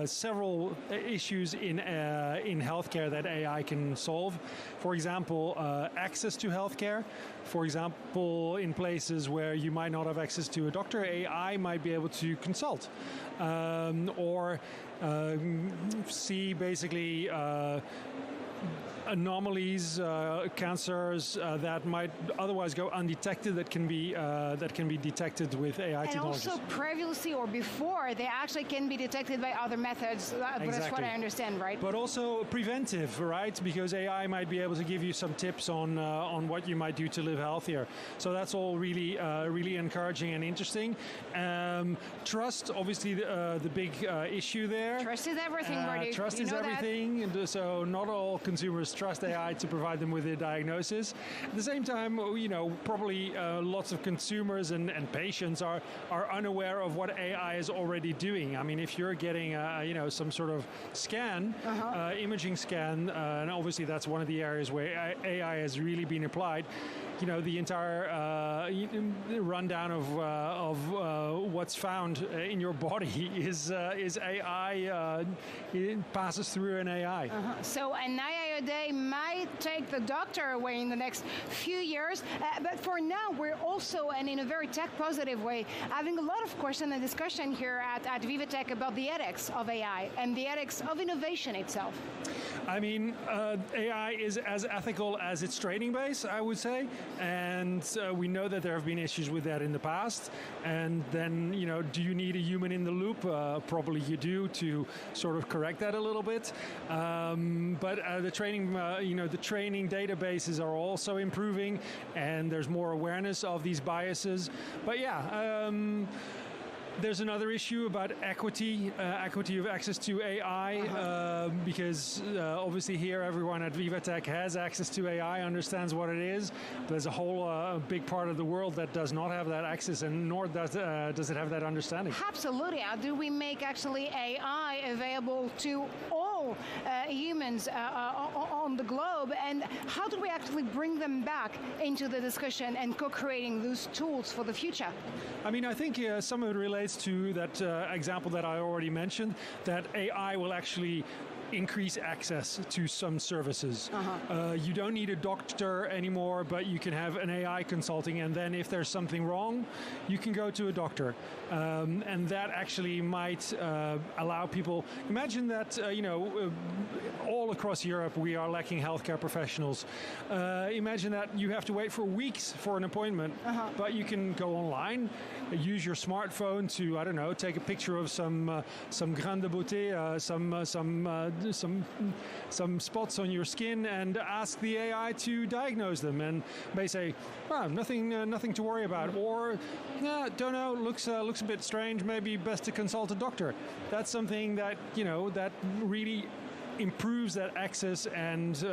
Several issues in healthcare that AI can solve. For example, access to healthcare. For example, in places where you might not have access to a doctor, AI might be able to consult or see basically anomalies, cancers that might otherwise go undetected that can be detected with AI technologies. And also previously or before, they actually can be detected by other methods. Exactly. That's what I understand, right? But also preventive, right? Because AI might be able to give you some tips on what you might do to live healthier. So that's all really encouraging and interesting. Trust, obviously, the big issue there. Trust is everything, Rudy. Trust is everything. And so not all consumers trust AI to provide them with a diagnosis. At the same time, probably lots of consumers and patients are unaware of what AI is already doing. I mean, if you're getting some sort of scan, imaging scan, and obviously that's one of the areas where AI has really been applied. The entire rundown of what's found in your body is AI. It passes through an AI. So an AI a day might take the doctor away in the next few years, but for now we're also, and in a very tech positive way, having a lot of questions and discussion here at VivaTech about the ethics of AI and the ethics of innovation itself. I mean, AI is as ethical as its training base, I would say. And we know that there have been issues with that in the past. And then, do you need a human in the loop? Probably you do, to sort of correct that a little bit. But the training databases are also improving, and there's more awareness of these biases. But yeah. There's another issue about equity of access to AI, because obviously here everyone at VivaTech has access to AI, understands what it is. There's a whole big part of the world that does not have that access, and nor does it have that understanding. Absolutely. How do we make actually AI available to all humans on the globe, and how do we actually bring them back into the discussion and co-creating those tools for the future? I mean, I think some of it relates to that example that I already mentioned, that AI will actually increase access to some services. You don't need a doctor anymore, but you can have an AI consulting, and then if there's something wrong, you can go to a doctor. And that actually might allow people, imagine that, all across Europe we are lacking healthcare professionals. Imagine that you have to wait for weeks for an appointment, but you can go online, use your smartphone to, I don't know, take a picture of some grain de beauté, some spots on your skin, and ask the AI to diagnose them, and may say, nothing to worry about, or don't know, looks a bit strange, maybe best to consult a doctor. That's something that that really improves that access and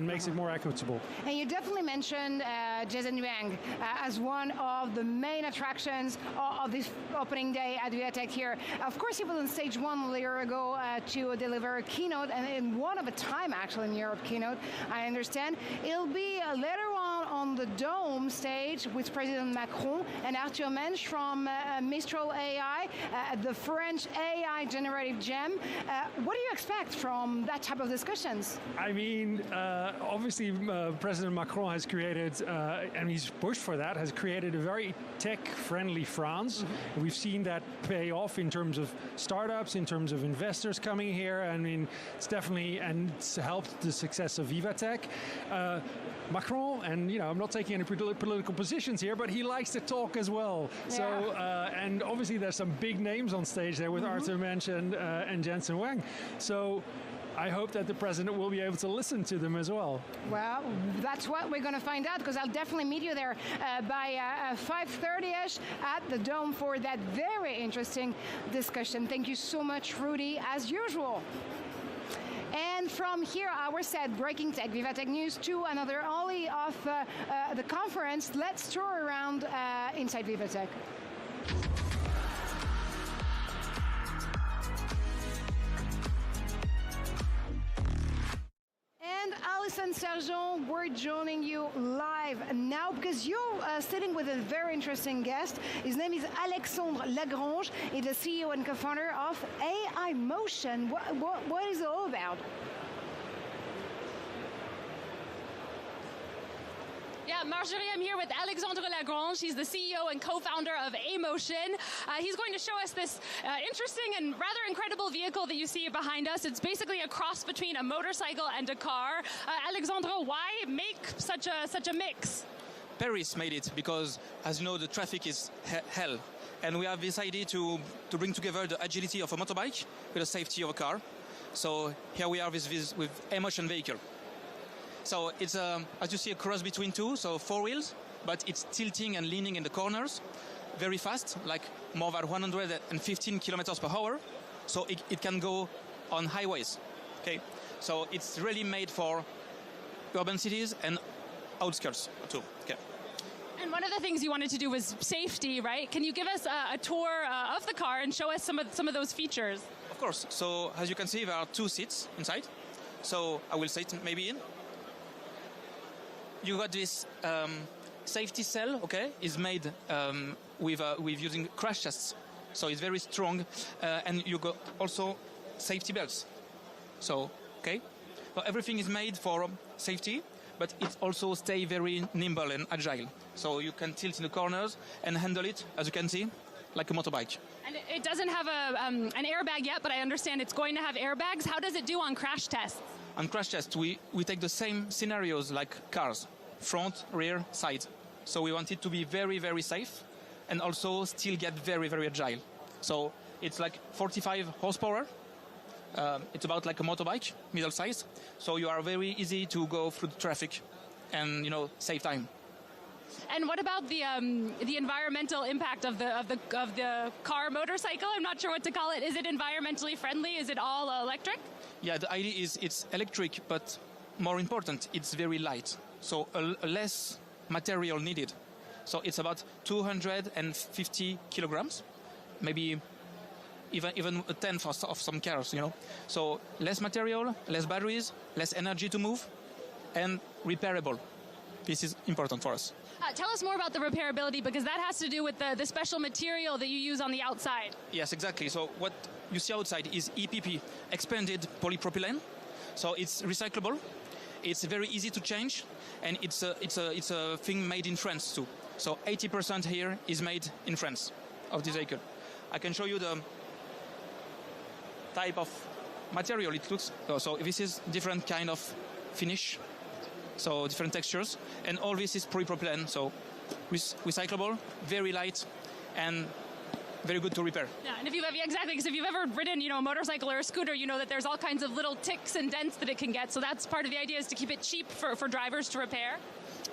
makes it more equitable. And you definitely mentioned Jason Wang as one of the main attractions of this opening day at VivaTech here. Of course, he was on stage 1 a year ago to deliver a keynote, and in one of a time actually in Europe keynote, I understand. It'll be later on the Dome stage with President Macron and Arthur Mensch from Mistral AI, the French AI generative gem. What do you expect from that type of discussions? I mean, obviously President Macron has created, and he's pushed for that, has created a very tech-friendly France. We've seen that pay off in terms of startups, in terms of investors coming here. I mean, it's definitely, and it's helped the success of VivaTech. Macron, and I'm not taking any political positions here, but he likes to talk as well. Yeah. So, and obviously there's some big names on stage there with Arthur Mensch and Jensen Huang. So I hope that the president will be able to listen to them as well. Well, that's what we're going to find out, because I'll definitely meet you there by 5:30ish at the Dome for that very interesting discussion. Thank you so much, Rudy, as usual. And from here, our set, Breaking Tech, VivaTech News, to another alley of the conference. Let's tour around inside VivaTech. And Alison Sergent, we're joining you live now because you're sitting with a very interesting guest. His name is Alexandre Lagrange. He's the CEO and co-founder of AI Motion. What is it all about? Yeah, Marjorie, I'm here with Alexandre Lagrange. He's the CEO and co-founder of A-Motion. He's going to show us this interesting and rather incredible vehicle that you see behind us. It's basically a cross between a motorcycle and a car. Alexandre, why make such a mix? Paris made it because, as you know, the traffic is hell. And we have decided to bring together the agility of a motorbike with the safety of a car. So here we are with A-Motion vehicle. So it's, as you see, a cross between two, so 4 wheels, but it's tilting and leaning in the corners very fast, like more than 115 kilometers per hour. So it can go on highways, okay? So it's really made for urban cities and outskirts too, okay? And one of the things you wanted to do was safety, right? Can you give us a tour of the car and show us some of those features? Of course. So as you can see, there are 2 seats inside. So I will sit maybe in. You got this safety cell, okay? Is made with using crash tests, so it's very strong, and you got also safety belts. So okay, so everything is made for safety, but it also stay very nimble and agile. So you can tilt in the corners and handle it, as you can see, like a motorbike. And it doesn't have an airbag yet, but I understand it's going to have airbags. How does it do on crash tests? On crash tests, we take the same scenarios like cars, front, rear, side. So we want it to be very, very safe and also still get very, very agile. So it's like 45 horsepower. It's about like a motorbike, middle size. So you are very easy to go through the traffic and, save time. And what about the environmental impact of the car motorcycle? I'm not sure what to call it. Is it environmentally friendly? Is it all electric? Yeah, the idea is it's electric, but more important, it's very light. So less material needed. So it's about 250 kilograms, maybe even a tenth of some cars, So less material, less batteries, less energy to move, and repairable. This is important for us. Tell us more about the repairability, because that has to do with the special material that you use on the outside. Yes, exactly. So what you see outside is EPP, expanded polypropylene. So it's recyclable. It's very easy to change, and it's a thing made in France too. So 80% here is made in France of this vehicle. I can show you the type of material it looks. So this is different kind of finish. So different textures, and all this is polypropylene, so recyclable, very light, and very good to repair. Yeah, and if you've ever ridden, a motorcycle or a scooter, you know that there's all kinds of little ticks and dents that it can get. So that's part of the idea, is to keep it cheap for drivers to repair.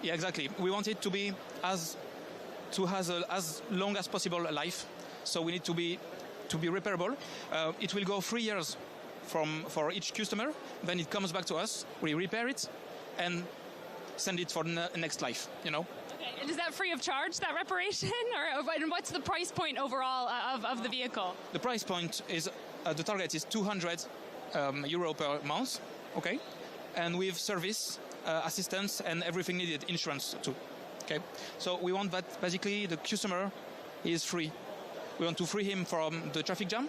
Yeah, exactly. We want it to be as long as possible a life. So we need to be repairable. It will go 3 years for each customer. Then it comes back to us. We repair it and send it for the next life. You know. Okay. And is that free of charge, that reparation, or what's the price point overall of the vehicle? The price point is the target is 200 euro per month. Okay, and with service, assistance, and everything needed, insurance too. Okay, so we want that basically the customer is free. We want to free him from the traffic jam,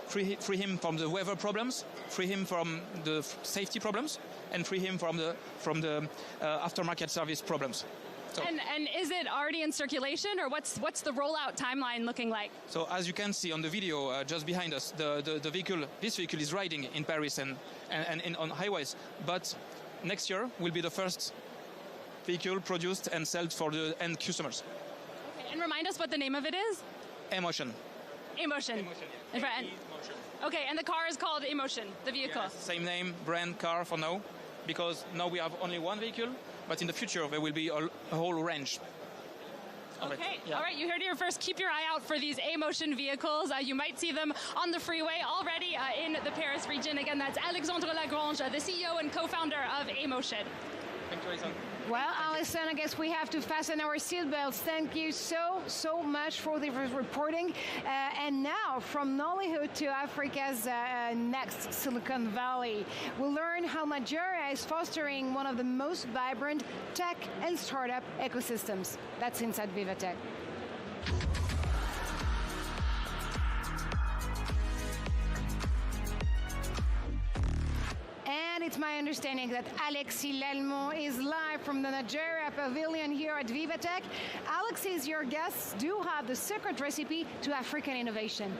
free him from the weather problems, free him from the safety problems, and free him from the aftermarket service problems. So, and is it already in circulation, or what's the rollout timeline looking like? So as you can see on the video just behind us, the vehicle, this vehicle is riding in Paris and on highways. But next year will be the first vehicle produced and sold for the end customers. Okay, and remind us what the name of it is? Emotion. Emotion. Okay, and the car is called Emotion, the vehicle. Yes, same name, brand, car for now, because now we have only one vehicle. But in the future, there will be a whole range. Okay, all right, you heard it here first. Keep your eye out for these A-Motion vehicles. You might see them on the freeway already in the Paris region. Again, that's Alexandre Lagrange, the CEO and co-founder of A-Motion. Thank you, Alison. Well, Alison, I guess we have to fasten our seatbelts. Thank you so much for the reporting. And now, from Nollywood to Africa's next Silicon Valley, we'll learn how Nigeria is fostering one of the most vibrant tech and startup ecosystems. That's inside VivaTech. And it's my understanding that Alexis Lelmont is live from the Nigeria Pavilion here at VivaTech. Alexis, your guests do have the secret recipe to African innovation.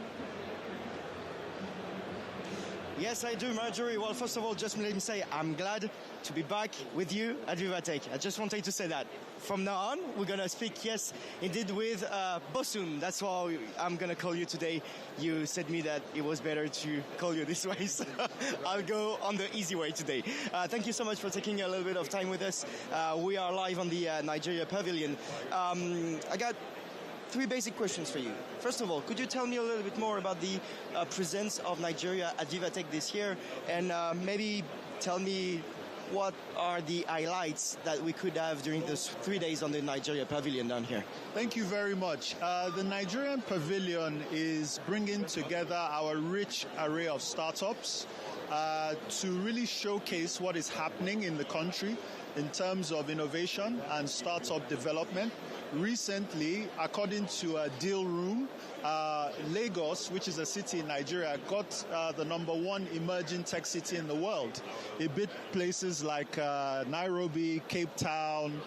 Yes, I do, Marjorie. Well, first of all, just let me say I'm glad to be back with you at VivaTech. I just wanted to say that. From now on, we're going to speak, yes, indeed, with Bosun. That's why I'm going to call you today. You said me that it was better to call you this way, so I'll go on the easy way today. Thank you so much for taking a little bit of time with us. We are live on the Nigeria Pavilion. I got 3 basic questions for you. First of all, could you tell me a little bit more about the presence of Nigeria at VivaTech this year, and maybe tell me what are the highlights that we could have during those 3 days on the Nigeria Pavilion down here? Thank you very much. The Nigerian Pavilion is bringing together our rich array of startups to really showcase what is happening in the country in terms of innovation and startup development. Recently, according to a deal room, Lagos, which is a city in Nigeria, got the #1 emerging tech city in the world. It beat places like Nairobi, Cape Town,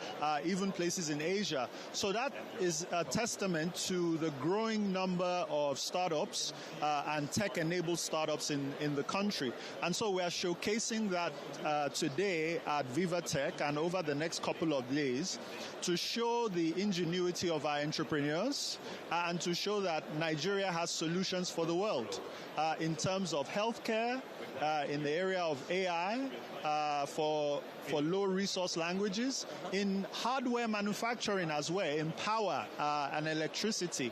even places in Asia. So that is a testament to the growing number of startups and tech-enabled startups in the country. And so we are showcasing that today at VivaTech and over the next couple of days to show the ingenuity of our entrepreneurs and to show that Nigeria has solutions for the world in terms of healthcare, in the area of AI, for low resource languages, in hardware manufacturing as well, in power and electricity,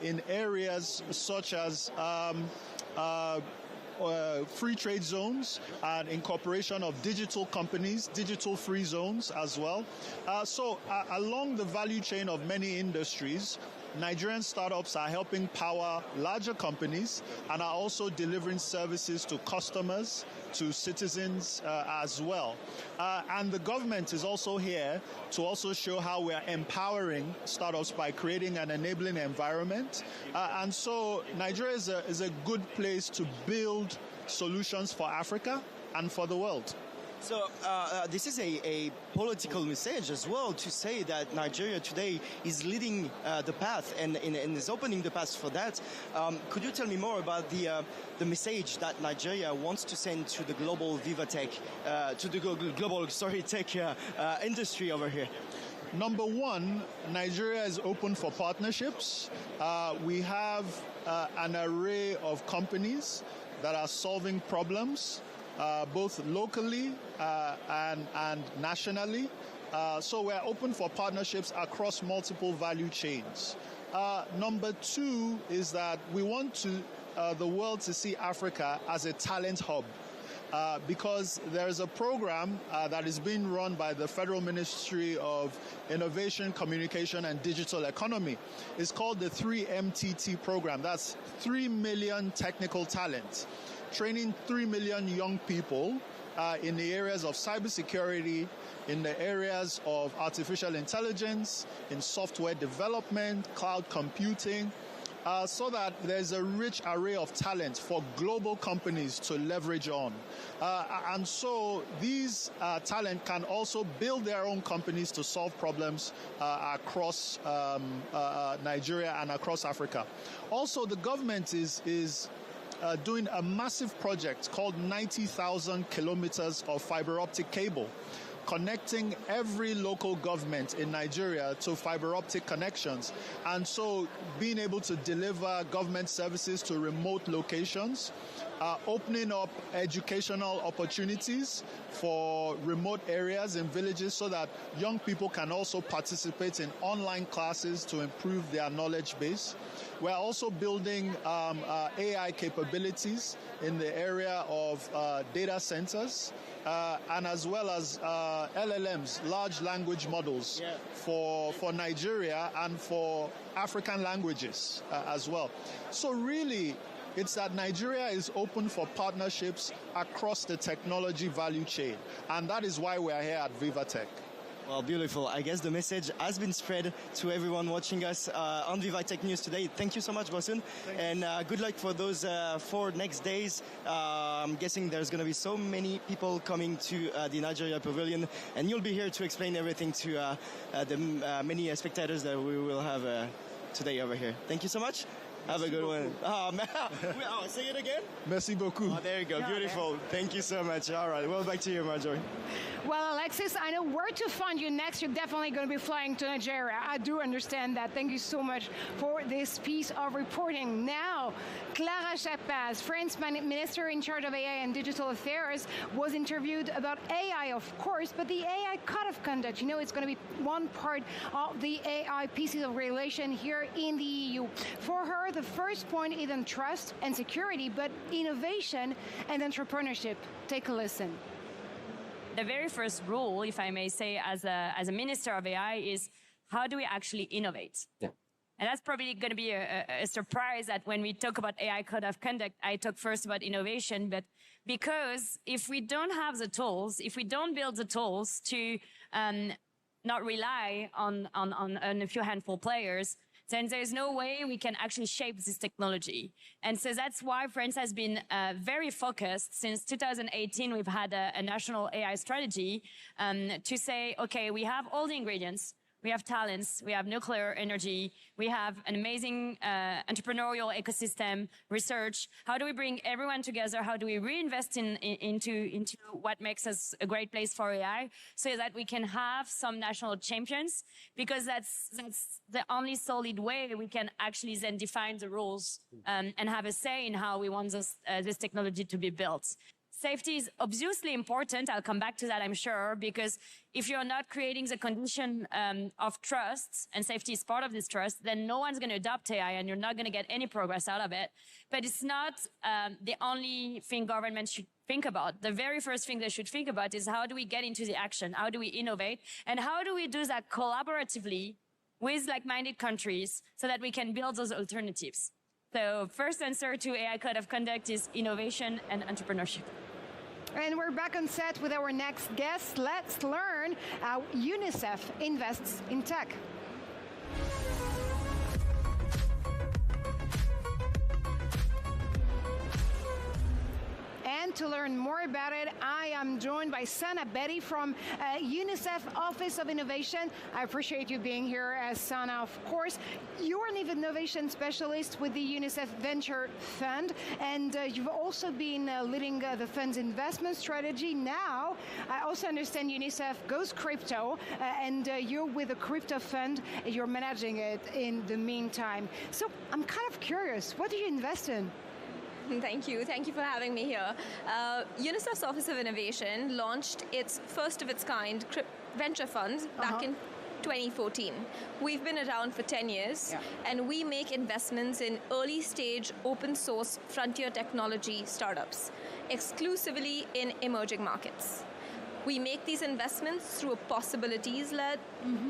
in areas such as free trade zones and incorporation of digital companies, digital free zones as well. So along the value chain of many industries, Nigerian startups are helping power larger companies and are also delivering services to customers, to citizens as well. And the government is also here to also show how we are empowering startups by creating an enabling environment. And so Nigeria is a good place to build solutions for Africa and for the world. So this is a political message as well to say that Nigeria today is leading the path and is opening the path for that. Could you tell me more about the message that Nigeria wants to send to the global VivaTech, to the global tech industry over here? #1, Nigeria is open for partnerships. We have an array of companies that are solving problems both locally and nationally. So we're open for partnerships across multiple value chains. Number two is that we want the world to see Africa as a talent hub. Because there is a program that is being run by the Federal Ministry of Innovation, Communication, and Digital Economy. It's called the 3MTT program. That's 3 million technical talent, training 3 million young people in the areas of cybersecurity, in the areas of artificial intelligence, in software development, cloud computing, so that there's a rich array of talent for global companies to leverage on. And so these talent can also build their own companies to solve problems across Nigeria and across Africa. Also, the government is doing a massive project called 90,000 kilometers of fiber optic cable, connecting every local government in Nigeria to fiber optic connections. And so being able to deliver government services to remote locations, opening up educational opportunities for remote areas and villages so that young people can also participate in online classes to improve their knowledge base. We're also building AI capabilities in the area of data centers, and as well as LLMs, large language models, for Nigeria and for African languages as well. So really, it's that Nigeria is open for partnerships across the technology value chain. And that is why we are here at VivaTech. Well, beautiful. I guess the message has been spread to everyone watching us on VivaTech News today. Thank you so much, Bosun. And good luck for those 4 next days. I'm guessing there's going to be so many people coming to the Nigeria Pavilion, and you'll be here to explain everything to the many spectators that we will have today over here. Thank you so much. Have a good one. Oh, man. Say it again. Merci beaucoup. Oh, there you go. Beautiful. Thank you so much. All right. Well, back to you, Marjorie. Well, Alexis, I know where to find you next. You're definitely going to be flying to Nigeria. I do understand that. Thank you so much for this piece of reporting. Now, Clara Chapaz, France's Minister in charge of AI and Digital Affairs, was interviewed about AI, of course, but the AI Code of Conduct. You know, it's going to be one part of the AI pieces of regulation here in the EU. For her, the first point isn't trust and security, but innovation and entrepreneurship. Take a listen. The very first rule, if I may say, as a minister of AI, is how do we actually innovate? Yeah. And that's probably going to be a surprise that when we talk about AI Code of Conduct, I talk first about innovation, but because if we don't have the tools, if we don't build the tools to not rely on a few handful players, then there's no way we can actually shape this technology. And so that's why France has been very focused. Since 2018, we've had a national AI strategy to say, okay, we have all the ingredients. We have talents, we have nuclear energy, we have an amazing entrepreneurial ecosystem, research. How do we bring everyone together? How do we reinvest into what makes us a great place for AI so that we can have some national champions? Because that's the only solid way we can actually then define the rules and have a say in how we want this technology to be built. Safety is obviously important. I'll come back to that, I'm sure, because if you're not creating the condition of trust, and safety is part of this trust, then no one's going to adopt AI and you're not going to get any progress out of it. But it's not the only thing governments should think about. The very first thing they should think about is how do we get into the action? How do we innovate? And how do we do that collaboratively with like-minded countries so that we can build those alternatives? So first answer to AI Code of Conduct is innovation and entrepreneurship. And we're back on set with our next guest. Let's learn how UNICEF invests in tech. And to learn more about it, I am joined by Sana Betty from UNICEF Office of Innovation. I appreciate you being here, Sana, of course. You're an innovation specialist with the UNICEF Venture Fund, and you've also been leading the fund's investment strategy. Now, I also understand UNICEF goes crypto, and you're with a crypto fund. You're managing it in the meantime. So I'm kind of curious, what do you invest in? Thank you. Thank you for having me here. UNICEF's Office of Innovation launched its first of its kind venture fund back in 2014. We've been around for 10 years, and we make investments in early stage open source frontier technology startups, exclusively in emerging markets. We make these investments through a possibilities-led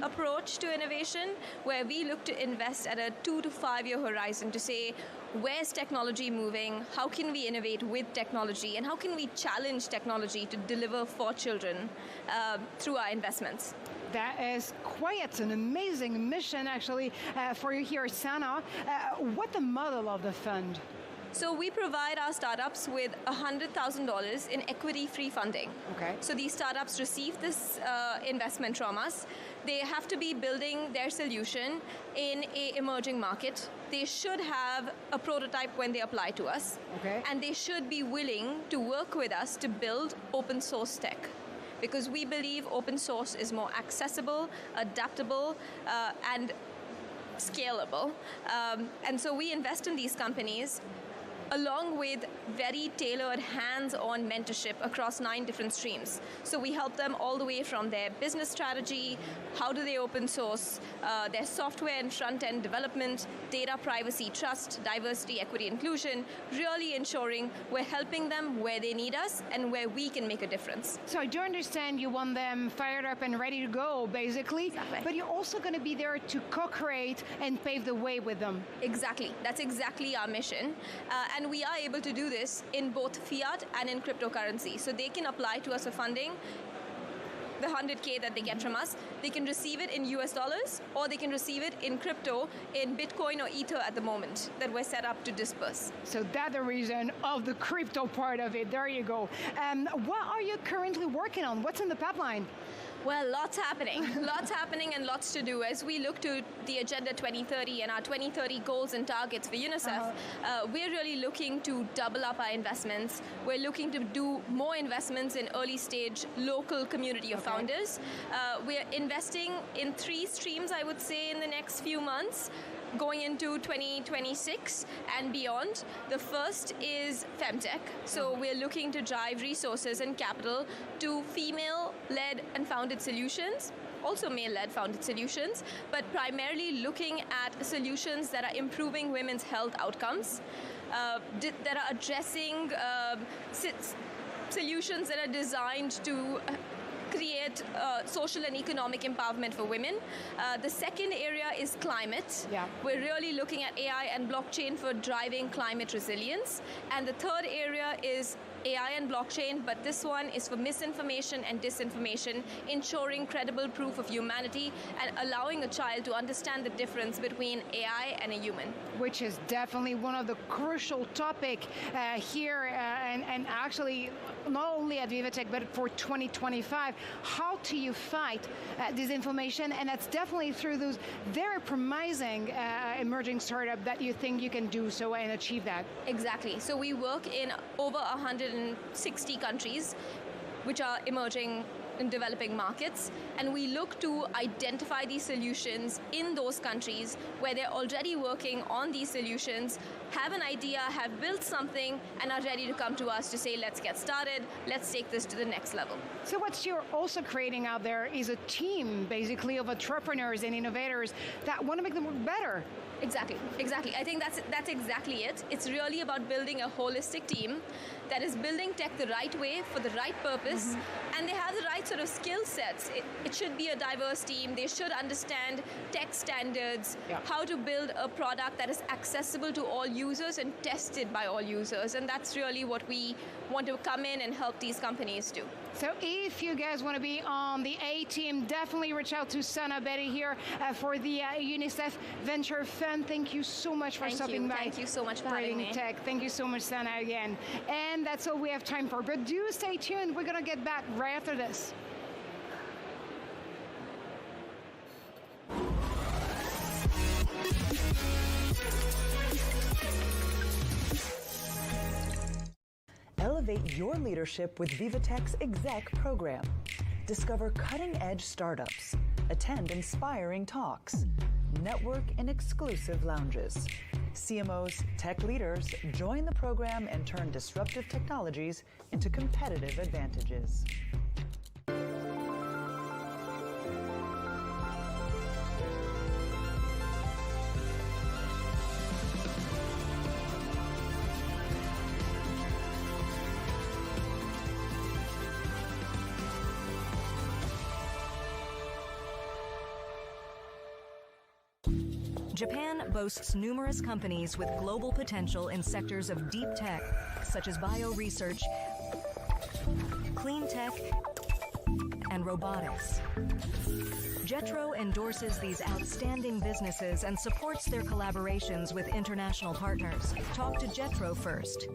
approach to innovation, where we look to invest at a 2 to 5 year horizon to say, where's technology moving? How can we innovate with technology? And how can we challenge technology to deliver for children through our investments? That is quite an amazing mission, actually, for you here at Sana. What's the model of the fund? So we provide our startups with $100,000 in equity-free funding. Okay. So these startups receive this investment from us. They have to be building their solution in an emerging market. They should have a prototype when they apply to us. Okay. And they should be willing to work with us to build open source tech, because we believe open source is more accessible, adaptable, and scalable. And so we invest in these companies along with very tailored hands-on mentorship across 9 different streams. So we help them all the way from their business strategy, how do they open source, their software and front-end development, data privacy, trust, diversity, equity, inclusion, really ensuring we're helping them where they need us and where we can make a difference. So I do understand you want them fired up and ready to go, basically, but you're also going to be there to co-create and pave the way with them. Exactly. That's exactly our mission. And we are able to do this in both fiat and in cryptocurrency. So they can apply to us for funding. The 100K that they get from us, they can receive it in US dollars, or they can receive it in crypto, in Bitcoin or Ether at the moment, that we're set up to disperse. So that's the reason of the crypto part of it. There you go. What are you currently working on? What's in the pipeline? Well, lots happening. Lots happening and lots to do. As we look to the Agenda 2030 and our 2030 goals and targets for UNICEF, we're really looking to double up our investments. We're looking to do more investments in early stage local community of founders. We're investing in 3 streams, I would say, in the next few months, going into 2026 and beyond. The first is Femtech. So we're looking to drive resources and capital to female-led and founded solutions, also male-led founded solutions, but primarily looking at solutions that are improving women's health outcomes, that are addressing solutions that are designed to create social and economic empowerment for women. The second area is climate. We're really looking at AI and blockchain for driving climate resilience. And the third area is AI and blockchain, but this one is for misinformation and disinformation, ensuring credible proof of humanity and allowing a child to understand the difference between AI and a human. Which is definitely one of the crucial topics here, and actually not only at VivaTech, but for 2025. How do you fight disinformation? And that's definitely through those very promising emerging startups that you think you can do so and achieve that. Exactly. So we work in over 160 countries, which are emerging and developing markets, and we look to identify these solutions in those countries where they're already working on these solutions, have an idea, have built something, and are ready to come to us to say, let's get started, let's take this to the next level. So what you're also creating out there is a team, basically, of entrepreneurs and innovators that want to make them work better. Exactly, exactly. I think that's exactly it. It's really about building a holistic team that is building tech the right way for the right purpose, and they have the right sort of skill sets. It should be a diverse team. They should understand tech standards, how to build a product that is accessible to all users and tested by all users, and that's really what we want to come in and help these companies do. So if you guys want to be on the A team, definitely reach out to Sana Betty here for the UNICEF Venture Fund. Thank you so much for stopping by. Thank you so much for having me. Tech. Thank you so much, Sana, again. And that's all we have time for. But do stay tuned. We're going to get back right after this. Elevate your leadership with VivaTech's Exec program. Discover cutting-edge startups. Attend inspiring talks. Network in exclusive lounges. CMOs, tech leaders, join the program and turn disruptive technologies into competitive advantages. Japan boasts numerous companies with global potential in sectors of deep tech, such as bioresearch, clean tech, and robotics. JETRO endorses these outstanding businesses and supports their collaborations with international partners. Talk to JETRO first.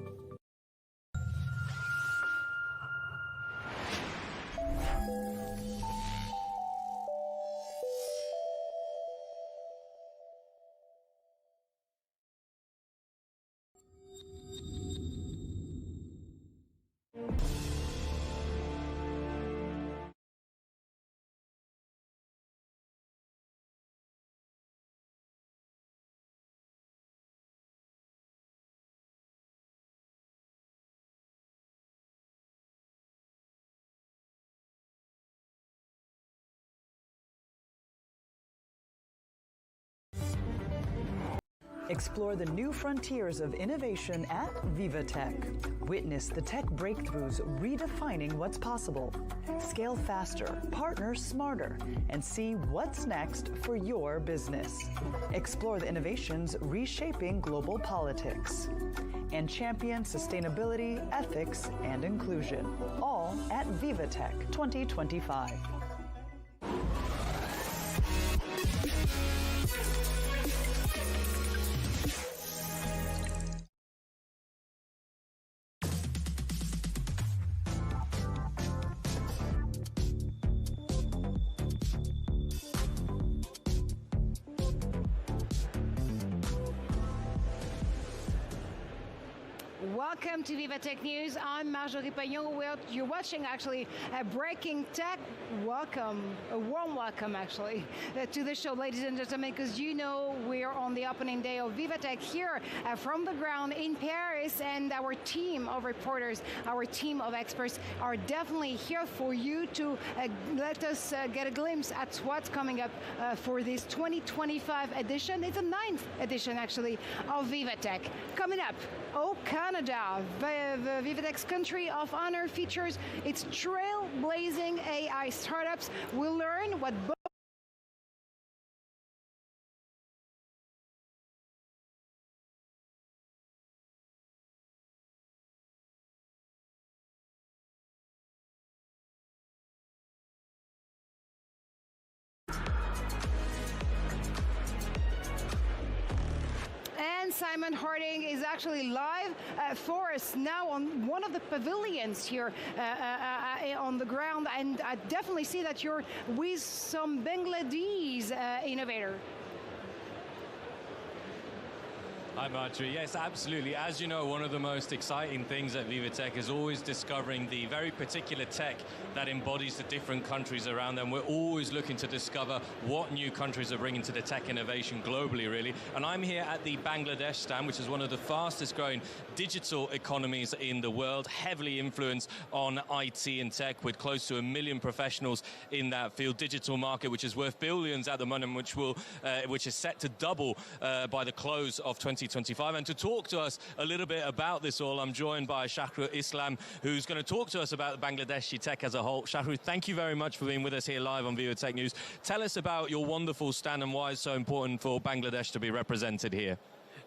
Explore the new frontiers of innovation at VivaTech. Witness the tech breakthroughs redefining what's possible. Scale faster, partner smarter, and see what's next for your business. Explore the innovations reshaping global politics. And champion sustainability, ethics, and inclusion. All at VivaTech 2025. Welcome to VivaTech News. I'm Marjorie Payon. You're watching actually Breaking Tech. Welcome, a warm welcome actually to the show, ladies and gentlemen, because you know we're on the opening day of VivaTech here from the ground in Paris, and our team of reporters, our team of experts are definitely here for you to let us get a glimpse at what's coming up for this 2025 edition. It's the 9th edition actually of VivaTech. Coming up, Canada. VivaTech's Country of Honor features its trailblazing AI startups. We'll learn what both Simon Harding is actually live for us now on one of the pavilions here on the ground, and I definitely see that you're with some Bangladesh innovator. Hi, Marjorie. Yes, absolutely. As you know, one of the most exciting things at VivaTech is always discovering the very particular tech that embodies the different countries around them. We're always looking to discover what new countries are bringing to the tech innovation globally, really. And I'm here at the Bangladesh stand, which is one of the fastest growing digital economies in the world, heavily influenced on IT and tech, with close to 1 million professionals in that field. Digital market, which is worth billions at the moment, which is set to double by the close of 2025. And to talk to us a little bit about this all, I'm joined by Shahru Islam, who's going to talk to us about Bangladeshi tech as a whole. Shahru, thank you very much for being with us here live on VivaTech News. Tell us about your wonderful stand and why it's so important for Bangladesh to be represented here.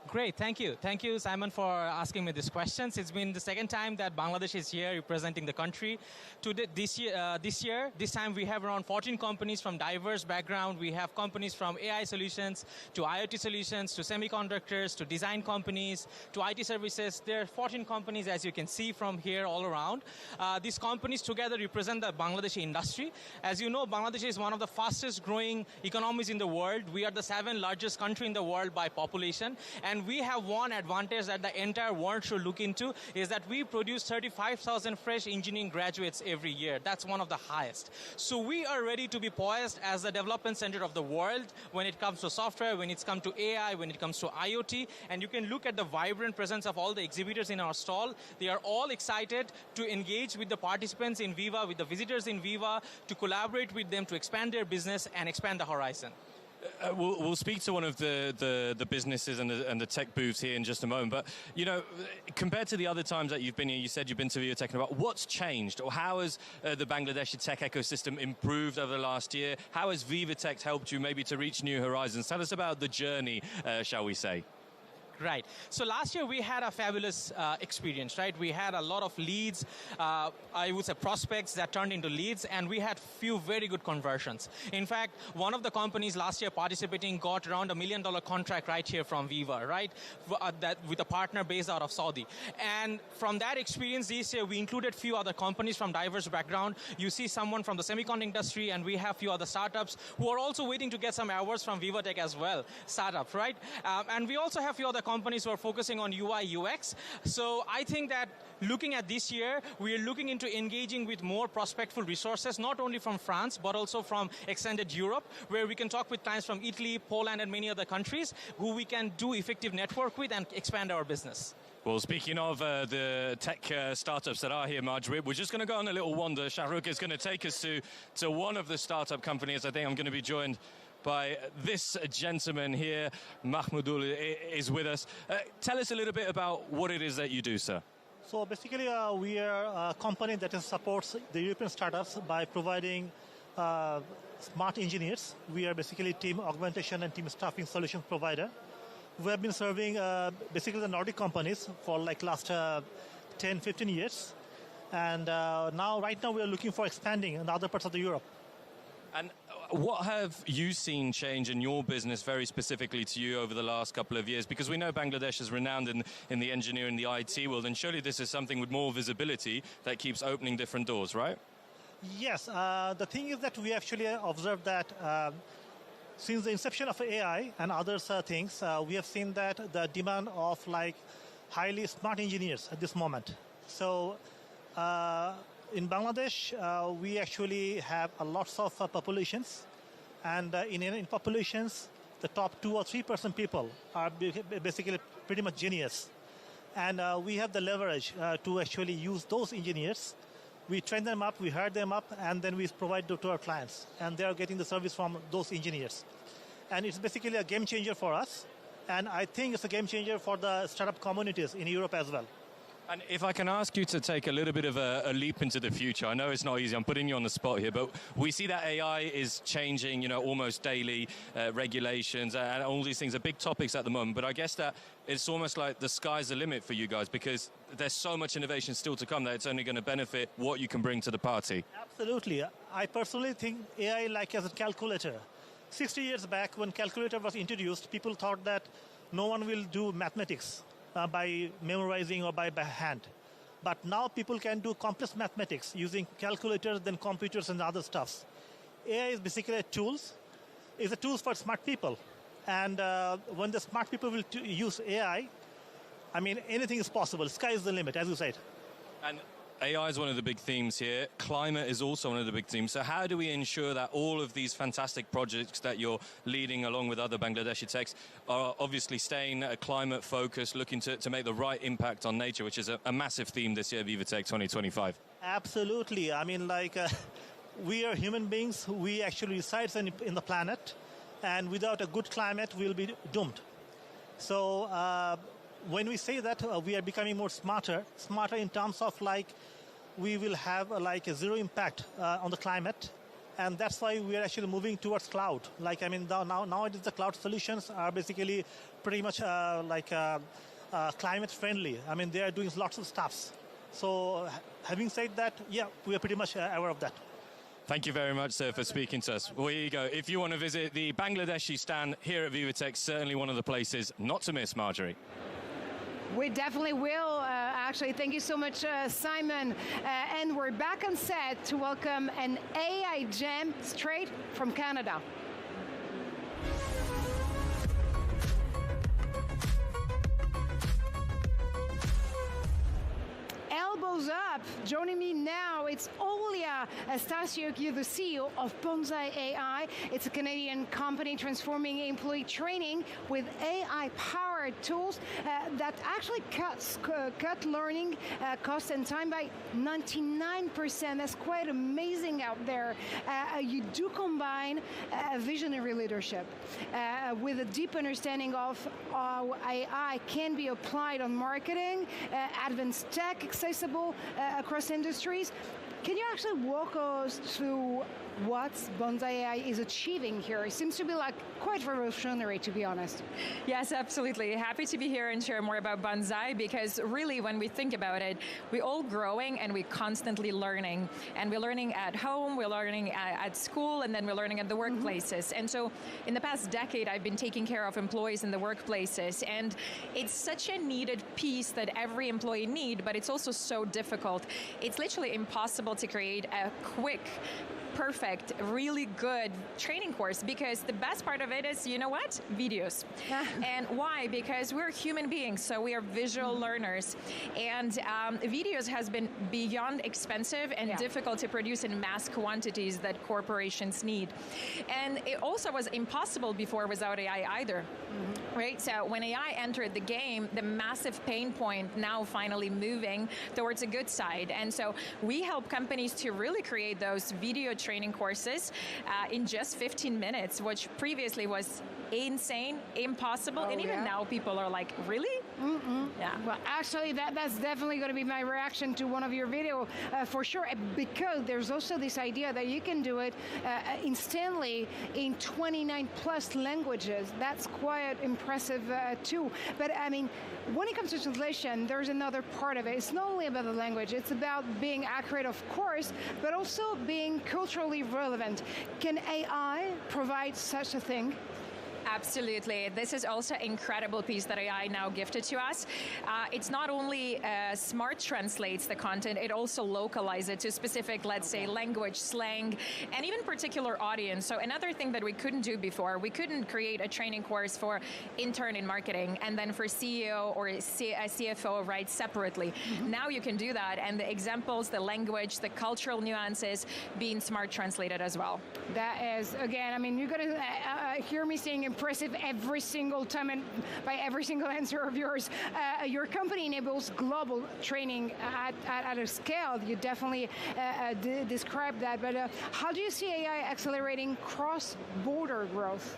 Great, thank you. Thank you, Simon, for asking me these questions. It's been the second time that Bangladesh is here representing the country. This time we have around 14 companies from diverse background. We have companies from AI solutions to IoT solutions to semiconductors to design companies to IT services. There are 14 companies, as you can see from here, all around. These companies together represent the Bangladeshi industry. As you know, Bangladesh is one of the fastest growing economies in the world. We are the 7th largest country in the world by population. And we have one advantage that the entire world should look into, is that we produce 35,000 fresh engineering graduates every year. That's one of the highest. So we are ready to be poised as the development center of the world when it comes to software, when it comes to AI, when it comes to IoT. And you can look at the vibrant presence of all the exhibitors in our stall. They are all excited to engage with the participants in Viva, with the visitors in Viva, to collaborate with them to expand their business and expand the horizon. We'll speak to one of the businesses and the tech booths here in just a moment. But, you know, compared to the other times that you've been here, you said you've been to VivaTech, about what's changed, or how has the Bangladeshi tech ecosystem improved over the last year? How has VivaTech helped you maybe to reach new horizons? Tell us about the journey, shall we say. Right. So last year we had a fabulous experience, right? We had a lot of leads, I would say prospects that turned into leads, and we had few very good conversions. In fact, one of the companies last year participating got around $1 million contract right here from Viva, right? That with a partner based out of Saudi. And from that experience this year, we included few other companies from diverse background. You see someone from the semiconductor industry, and we have few other startups who are also waiting to get some awards from VivaTech as well, startups, right? And we also have few other companies who are focusing on UI, UX. So I think that looking at this year, we are looking into engaging with more prospectful resources, not only from France, but also from extended Europe, where we can talk with clients from Italy, Poland, and many other countries who we can do effective network with and expand our business. Well, speaking of the tech startups that are here, Marjorie, we're just going to go on a little wander. Shahrukh is going to take us to one of the startup companies. I think I'm going to be joined by this gentleman here. Mahmoudul is with us. Tell us a little bit about what it is that you do, sir. So basically, we are a company that supports the European startups by providing smart engineers. We are basically team augmentation and team staffing solution provider. We have been serving basically the Nordic companies for like last 10, 15 years. And right now we are looking for expanding in other parts of the Europe. And what have you seen change in your business very specifically to you over the last couple of years? Because we know Bangladesh is renowned in the engineering, the IT world, and surely this is something with more visibility that keeps opening different doors, right? Yes, the thing is that we actually observed that since the inception of AI and other things, we have seen that the demand of like highly smart engineers at this moment. So in Bangladesh, we actually have lots of populations, and in populations, the top 2 or 3% people are basically pretty much genius. And we have the leverage to actually use those engineers. We train them up, we hire them up, and then we provide to our clients. And they are getting the service from those engineers. And it's basically a game changer for us. And I think it's a game changer for the startup communities in Europe as well. And if I can ask you to take a little bit of a leap into the future, I know it's not easy, I'm putting you on the spot here, but we see that AI is changing, you know, almost daily, regulations and all these things are big topics at the moment, but I guess that it's almost like the sky's the limit for you guys because there's so much innovation still to come that it's only going to benefit what you can bring to the party. Absolutely. I personally think AI like as a calculator. 60 years back when calculator was introduced, people thought that no one will do mathematics by memorizing or by hand. But now people can do complex mathematics using calculators, then computers and other stuffs. AI is basically a tools. It's a tools for smart people. And when the smart people will use AI, I mean, anything is possible. Sky is the limit, as you said. And AI is one of the big themes here. Climate is also one of the big themes. So how do we ensure that all of these fantastic projects that you're leading along with other Bangladeshi techs are obviously staying climate focused, looking to make the right impact on nature, which is a massive theme this year, VivaTech 2025? Absolutely. I mean, like, we are human beings. We actually reside in the planet. And without a good climate, we'll be doomed. So when we say that we are becoming more smarter in terms of like, we will have like a zero impact on the climate, and that's why we are actually moving towards cloud. Like, I mean, nowadays the cloud solutions are basically pretty much climate friendly. I mean, they are doing lots of stuffs. So having said that, yeah, we are pretty much aware of that. Thank you very much, sir, for speaking to us. Well, here you go. If you want to visit the Bangladeshi stand here at VivaTech, certainly one of the places not to miss, Marjorie. We definitely will, actually. Thank you so much, Simon. And we're back on set to welcome an AI gem straight from Canada. Elbows up. Joining me now, it's Olia Stasiuk, you're the CEO of Bonsai AI. It's a Canadian company transforming employee training with AI-powered tools that actually cut learning costs and time by 99%. That's quite amazing out there. You do combine visionary leadership with a deep understanding of how AI can be applied on marketing, advanced tech accessible across industries. Can you actually walk us through what Bonsai AI is achieving here? It seems to be like quite revolutionary, to be honest. Yes, absolutely. Happy to be here and share more about Bonsai, because really when we think about it, we're all growing and we're constantly learning. And we're learning at home, we're learning at school, and then we're learning at the workplaces. And so in the past decade, I've been taking care of employees in the workplaces. And it's such a needed piece that every employee needs, but it's also so difficult. It's literally impossible to create a quick, perfect, really good training course, because the best part of it is, you know what? Videos. And why? Because we're human beings, so we are visual learners. And videos has been beyond expensive and difficult to produce in mass quantities that corporations need. And it also was impossible before without AI either. Right? So when AI entered the game, the massive pain point now finally moving towards a good side. And so we help companies to really create those video training courses in just 15 minutes, which previously was insane, impossible, and even now people are like, really? Yeah. Well, actually, that's definitely going to be my reaction to one of your video for sure, because there's also this idea that you can do it instantly in 29 plus languages. That's quite impressive too. But I mean, when it comes to translation, there's another part of it. It's not only about the language, it's about being accurate, of course, but also being culturally relevant. Can AI provide such a thing? Absolutely. This is also an incredible piece that AI now gifted to us. It's not only smart translates the content, it also localizes it to specific, let's say, language, slang, and even particular audience. So another thing that we couldn't do before, we couldn't create a training course for intern in marketing and then for CEO or a CFO, right, separately. Now you can do that, and the examples, the language, the cultural nuances being smart translated as well. That is, again, I mean, you're going to hear me saying impressive every single time and by every single answer of yours. Your company enables global training at a scale. You definitely described that, but how do you see AI accelerating cross-border growth?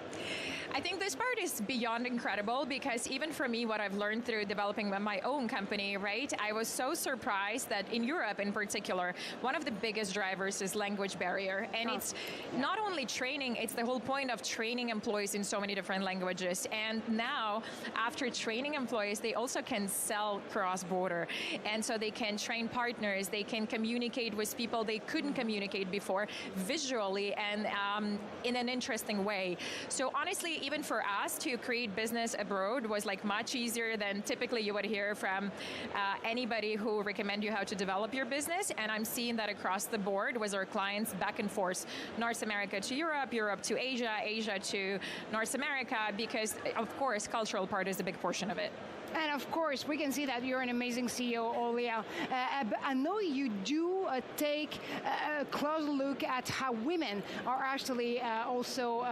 I think this part is beyond incredible, because even for me, what I've learned through developing my own company, right, I was so surprised that in Europe in particular, one of the biggest drivers is language barrier. And it's not only training, it's the whole point of training employees in so many different languages. And now, after training employees, they also can sell cross-border. And so they can train partners, they can communicate with people they couldn't communicate before visually and in an interesting way. So honestly, even for us to create business abroad was like much easier than typically you would hear from anybody who recommend you how to develop your business. And I'm seeing that across the board with our clients back and forth, North America to Europe, Europe to Asia, Asia to North America, because of course, cultural part is a big portion of it. And of course, we can see that you're an amazing CEO, L'Oréal. I know you do take a close look at how women are actually also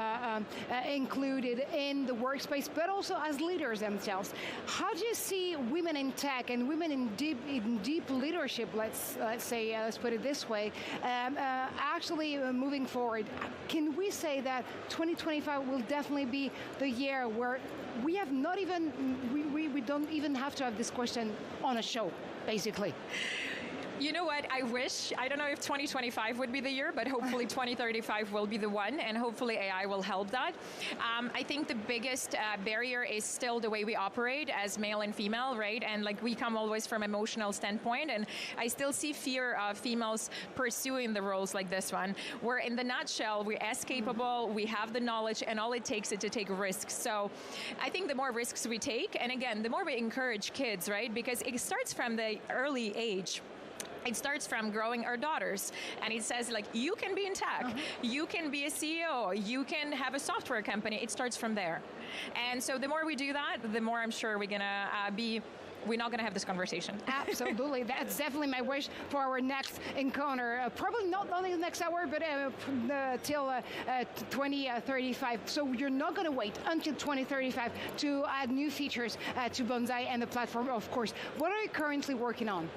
included in the workspace, but also as leaders themselves. How do you see women in tech and women in deep leadership, let's say, let's put it this way, actually moving forward? Can we say that 2025 will definitely be the year where we have not even, we don't even have to have this question on a show, basically? You know what, I wish, I don't know if 2025 would be the year, but hopefully 2035 will be the one, and hopefully AI will help that. I think the biggest barrier is still the way we operate as male and female, right? And like we come always from emotional standpoint, and I still see fear of females pursuing the roles like this one, where in the nutshell, we're as capable, we have the knowledge, and all it takes is to take risks. So I think the more risks we take, and again, the more we encourage kids, right? Because it starts from the early age. It starts from growing our daughters, and it says like, you can be in tech, you can be a CEO, you can have a software company. It starts from there. And so the more we do that, the more I'm sure we're gonna be we're not going to have this conversation. Absolutely. That's definitely my wish for our next encounter. Probably not only the next hour, but till 2035. So you're not going to wait until 2035 to add new features to Bonsai and the platform, of course. What are you currently working on?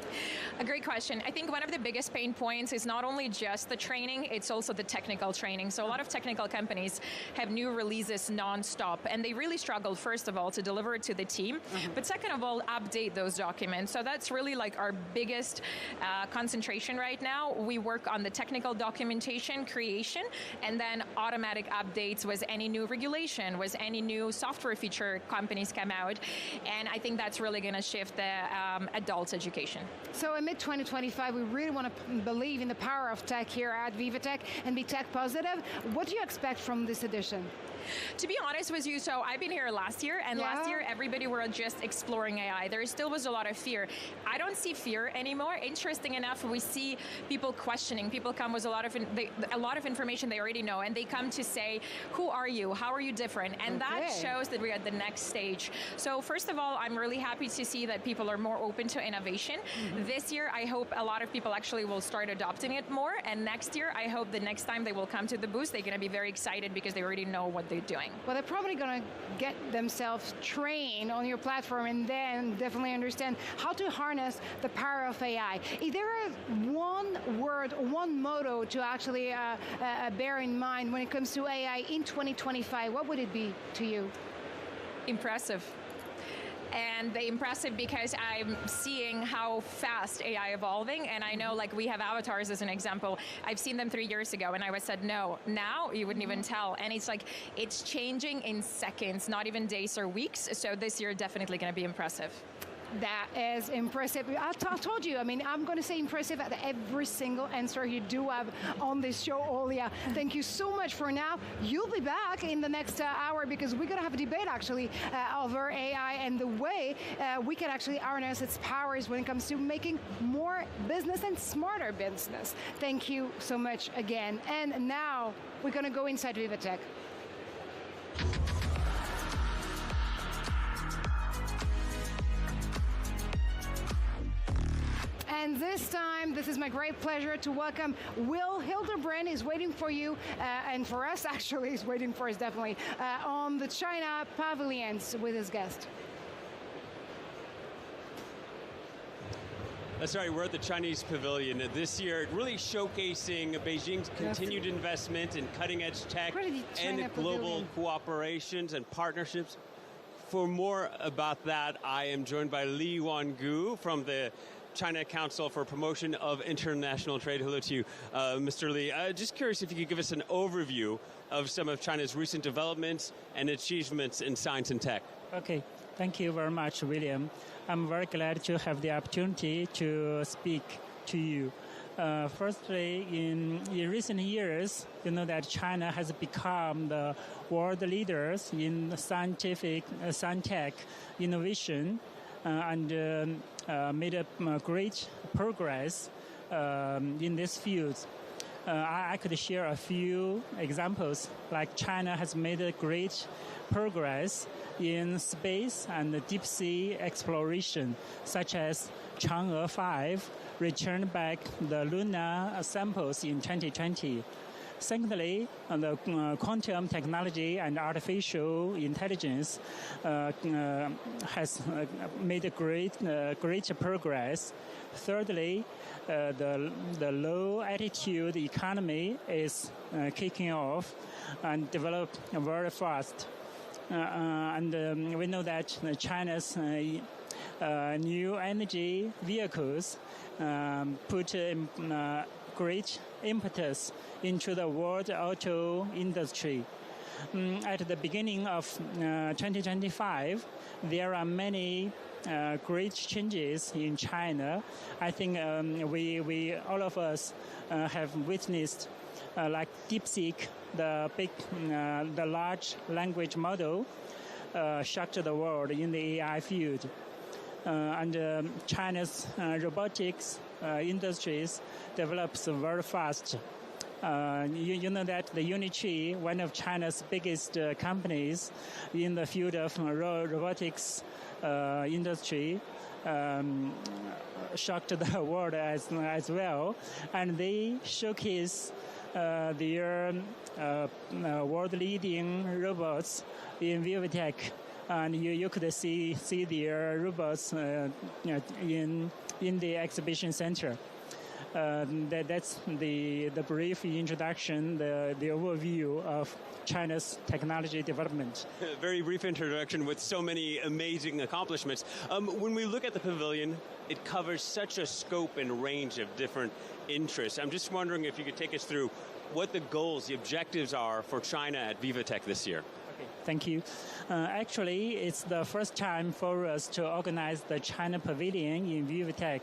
A great question. I think one of the biggest pain points is not only just the training, it's also the technical training. So a lot of technical companies have new releases nonstop, and they really struggle, first of all, to deliver it to the team, but second of all, update those documents. So that's really like our biggest concentration right now. We work on the technical documentation creation, and then automatic updates with any new regulation, with any new software feature companies come out, and I think that's really going to shift the adult education. So in mid-2025, we really want to believe in the power of tech here at VivaTech and be tech positive. What do you expect from this edition? To be honest with you, so I've been here last year, and last year everybody were just exploring AI. There still was a lot of fear. I don't see fear anymore. Interesting enough, we see people questioning. People come with a lot of information they already know, and they come to say, who are you? How are you different? And that shows that we're at the next stage. So first of all, I'm really happy to see that people are more open to innovation. This year, I hope a lot of people actually will start adopting it more, and next year, I hope the next time they will come to the booth, they're going to be very excited because they already know what they're doing. Well, they're probably going to get themselves trained on your platform and then definitely understand how to harness the power of AI. Is there one word, one motto to actually bear in mind when it comes to AI in 2025? What would it be to you? Impressive. And the impressive because I'm seeing how fast AI evolving, and I know, like, we have avatars as an example. I've seen them 3 years ago, and I was said, no, now you wouldn't even tell. And it's like, it's changing in seconds, not even days or weeks. So this year definitely going to be impressive. That is impressive. I told you, I mean, I'm going to say impressive at every single answer you do have on this show, Olia. Thank you so much for now. You'll be back in the next hour because we're going to have a debate, actually, over AI and the way we can actually harness its powers when it comes to making more business and smarter business. Thank you so much again. And now we're going to go inside VivaTech. And this time, this is my great pleasure to welcome Will Hildebrand. Is waiting for you, and for us, actually, he's waiting for us, definitely, on the China pavilions with his guest. That's right, we're at the Chinese Pavilion this year, really showcasing Beijing's continued investment in cutting-edge tech and global cooperations and partnerships. For more about that, I am joined by Li Wangu from the China Council for Promotion of International Trade. Hello to you, Mr. Li. Just curious if you could give us an overview of some of China's recent developments and achievements in science and tech. Okay, thank you very much, William. I'm very glad to have the opportunity to speak to you. Firstly, in recent years, you know that China has become the world leaders in scientific, science-tech innovation and made a great progress in this field. I could share a few examples, like China has made a great progress in space and deep sea exploration, such as Chang'e 5 returned back the lunar samples in 2020. Secondly, the quantum technology and artificial intelligence has made a great progress. Thirdly, the low-altitude economy is kicking off and developed very fast. And we know that China's new energy vehicles put great impetus into the world auto industry. At the beginning of 2025, there are many great changes in China. I think we all of us have witnessed like DeepSeek, the large language model, shocked the world in the AI field. And China's robotics industries develops very fast. You know that the Unitree, one of China's biggest companies in the field of robotics industry, shocked the world as well, and they showcase their world-leading robots in VivaTech, and you could see their robots in the exhibition center. That's the brief introduction, the overview of China's technology development. A very brief introduction with so many amazing accomplishments. When we look at the pavilion, it covers such a scope and range of different interests. I'm just wondering if you could take us through what the goals, the objectives are for China at VivaTech this year. Okay, thank you. Actually, it's the first time for us to organize the China Pavilion in VivaTech.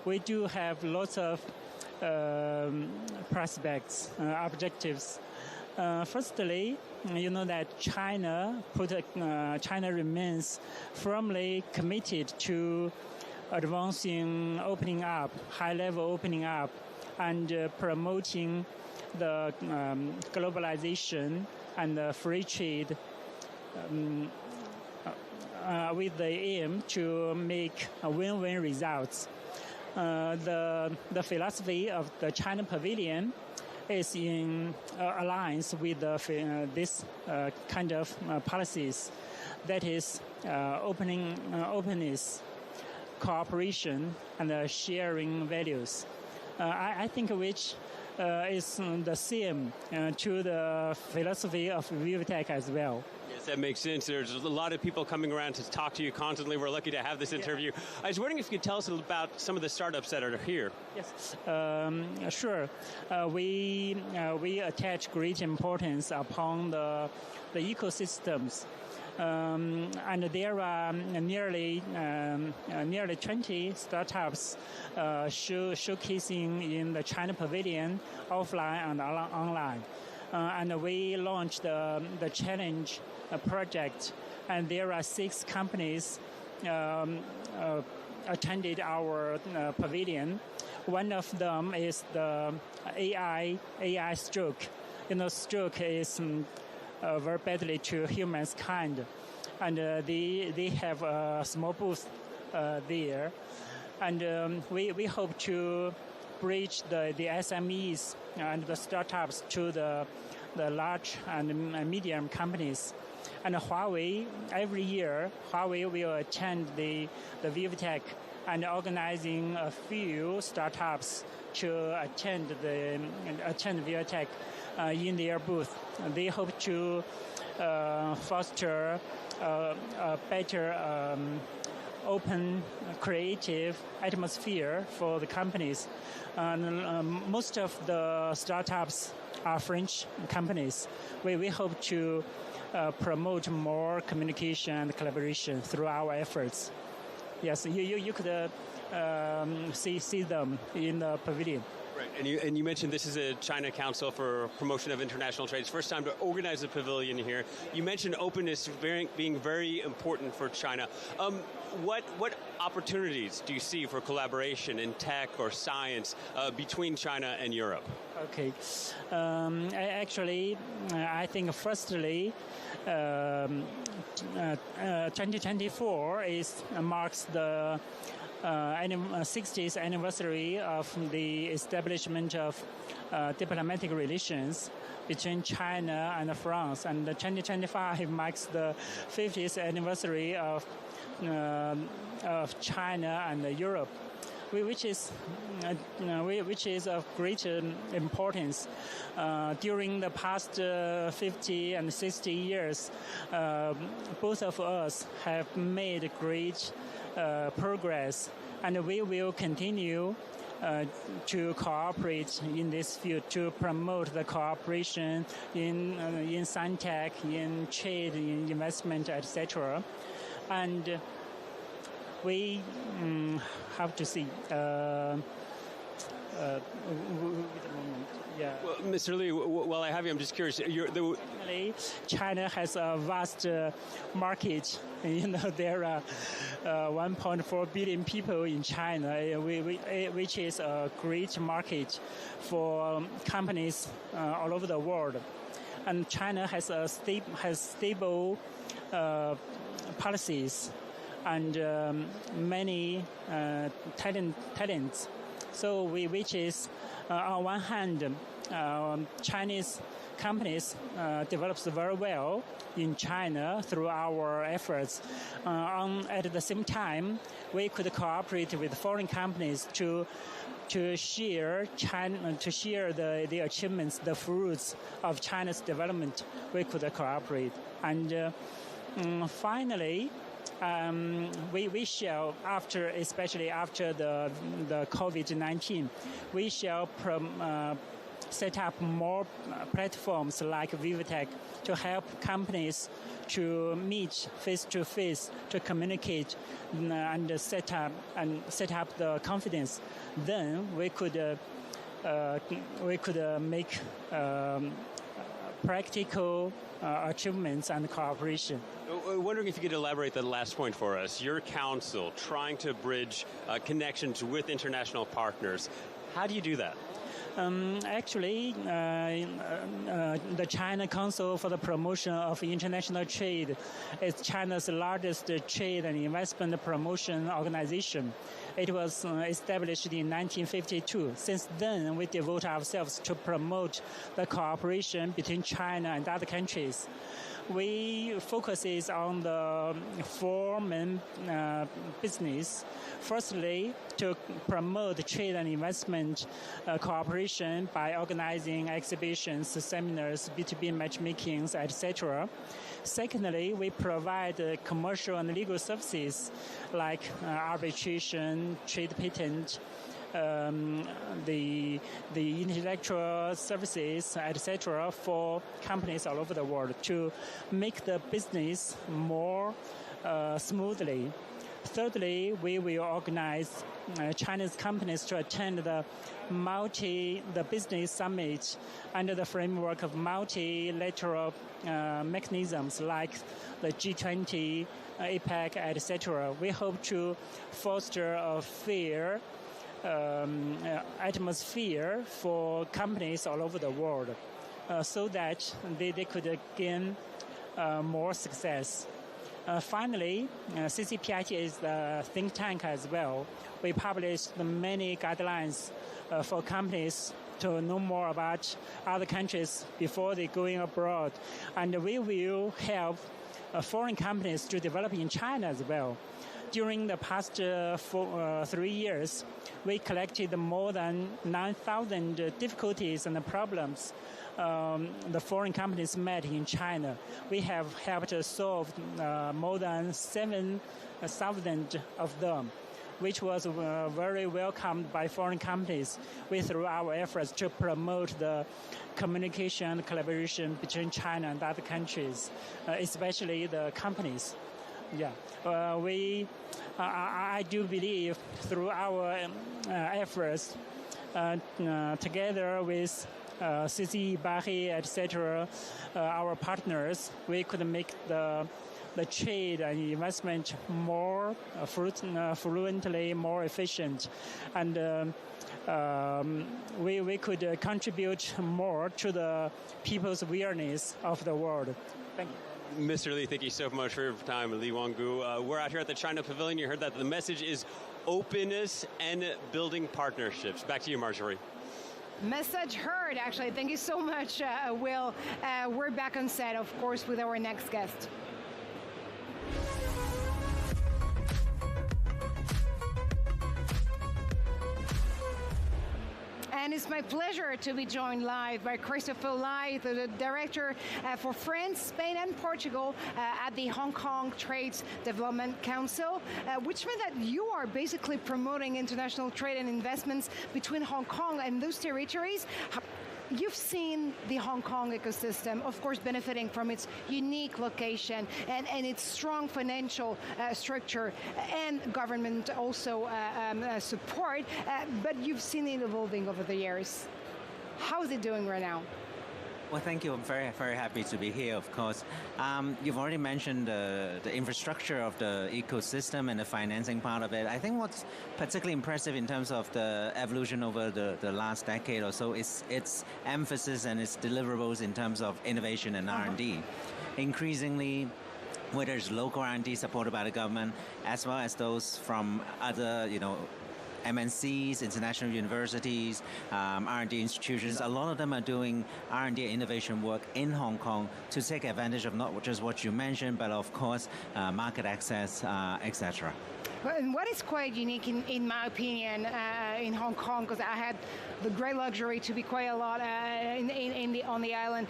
We do have lots of prospects, objectives. Firstly, you know that China remains firmly committed to advancing opening up, high-level opening up, and promoting the globalization and free trade with the aim to make win-win results. The philosophy of the China Pavilion is in alliance with this kind of policies, that is openness, cooperation, and sharing values. I think which is the same to the philosophy of VivaTech as well. Yes, that makes sense. There's a lot of people coming around to talk to you constantly. We're lucky to have this interview. I was wondering if you could tell us about some of the startups that are here. Yes, sure. We attach great importance upon the ecosystems. And there are nearly 20 startups showcasing in the China Pavilion, offline and online. And we launched the challenge project, and there are 6 companies attended our pavilion. One of them is the AI stroke. You know, stroke is very badly to humankind, and they have a small booth there, and we hope to bridge the SMEs and the startups to the large and medium companies. And Huawei, every year, Huawei will attend the VivaTech and organizing a few startups to attend VivaTech in their booth. They hope to foster a better open, creative atmosphere for the companies. Most of the startups are French companies. We hope to promote more communication and collaboration through our efforts. Yes, you could see them in the pavilion. Right, and you mentioned this is a China Council for Promotion of International Trade. It's the first time to organize a pavilion here. You mentioned openness being very important for China. What opportunities do you see for collaboration in tech or science between China and Europe? Okay, actually, I think firstly, 2024 marks the 60th anniversary of the establishment of diplomatic relations between China and France, and 2025 marks the 50th anniversary of China and Europe, which is of great importance. During the past 50 and 60 years, both of us have made great progress, and we will continue to cooperate in this field to promote the cooperation in science, in trade, in investment, etc. And we have to see. Yeah. Well, Mr. Li, while I have you, I'm just curious. China has a vast market. You know, there are 1.4 billion people in China, which is a great market for companies all over the world. And China has stable policies and many talents. So which is on one hand, Chinese companies develops very well in China through our efforts. At the same time, we could cooperate with foreign companies to share the achievements, the fruits of China's development. We could cooperate, and finally, we shall, especially after the COVID-19, we shall set up more platforms like VivaTech to help companies to meet face-to-face, to communicate and set up the confidence. Then we could make practical achievements and cooperation. Wondering if you could elaborate that last point for us. Your council trying to bridge connections with international partners. How do you do that? Actually, the China Council for the Promotion of International Trade is China's largest trade and investment promotion organization. It was established in 1952. Since then, we devote ourselves to promote the cooperation between China and other countries. We focuses on the four main business. Firstly, to promote trade and investment cooperation by organizing exhibitions, seminars, B2B matchmakings, etc. Secondly, we provide commercial and legal services like arbitration, trade patent, the intellectual services, etc., for companies all over the world to make the business more smoothly. Thirdly, we will organize Chinese companies to attend the business summit under the framework of multilateral mechanisms like the G20, APEC, etc. We hope to foster a fair atmosphere for companies all over the world so that they could gain more success. Finally, CCPIT is the think tank as well. We published many guidelines for companies to know more about other countries before they going abroad. And we will help foreign companies to develop in China as well. During the past 3 years, we collected more than 9,000 difficulties and problems the foreign companies met in China. We have helped solve more than 7,000 of them, which was very welcomed by foreign companies. Through our efforts to promote the communication and collaboration between China and other countries, especially the companies. Yeah, I do believe through our efforts, together with CCE, Paris, etc., our partners, we could make the trade and investment more fluently, more efficient, and we could contribute more to the people's awareness of the world. Thank you. Mr. Li, thank you so much for your time. Li Wanggu. We're out here at the China Pavilion. You heard that the message is openness and building partnerships. Back to you, Marjorie. Message heard, actually. Thank you so much, Will. We're back on set, of course, with our next guest. And it's my pleasure to be joined live by Christopher Lai, the Director for France, Spain, and Portugal at the Hong Kong Trades Development Council, which means that you are basically promoting international trade and investments between Hong Kong and those territories. You've seen the Hong Kong ecosystem, of course, benefiting from its unique location and its strong financial structure and government also support, but you've seen it evolving over the years. How is it doing right now? Well, thank you. I'm very, very happy to be here, of course. You've already mentioned the infrastructure of the ecosystem and the financing part of it. I think what's particularly impressive in terms of the evolution over the last decade or so is its emphasis and its deliverables in terms of innovation and R&D. Increasingly, whether it's local R&D supported by the government, as well as those from other, MNCs, international universities, R&D institutions. A lot of them are doing R&D innovation work in Hong Kong to take advantage of not just what you mentioned, but of course, market access, etc. And what is quite unique, in my opinion, in Hong Kong, because I had the great luxury to be quite a lot on the island,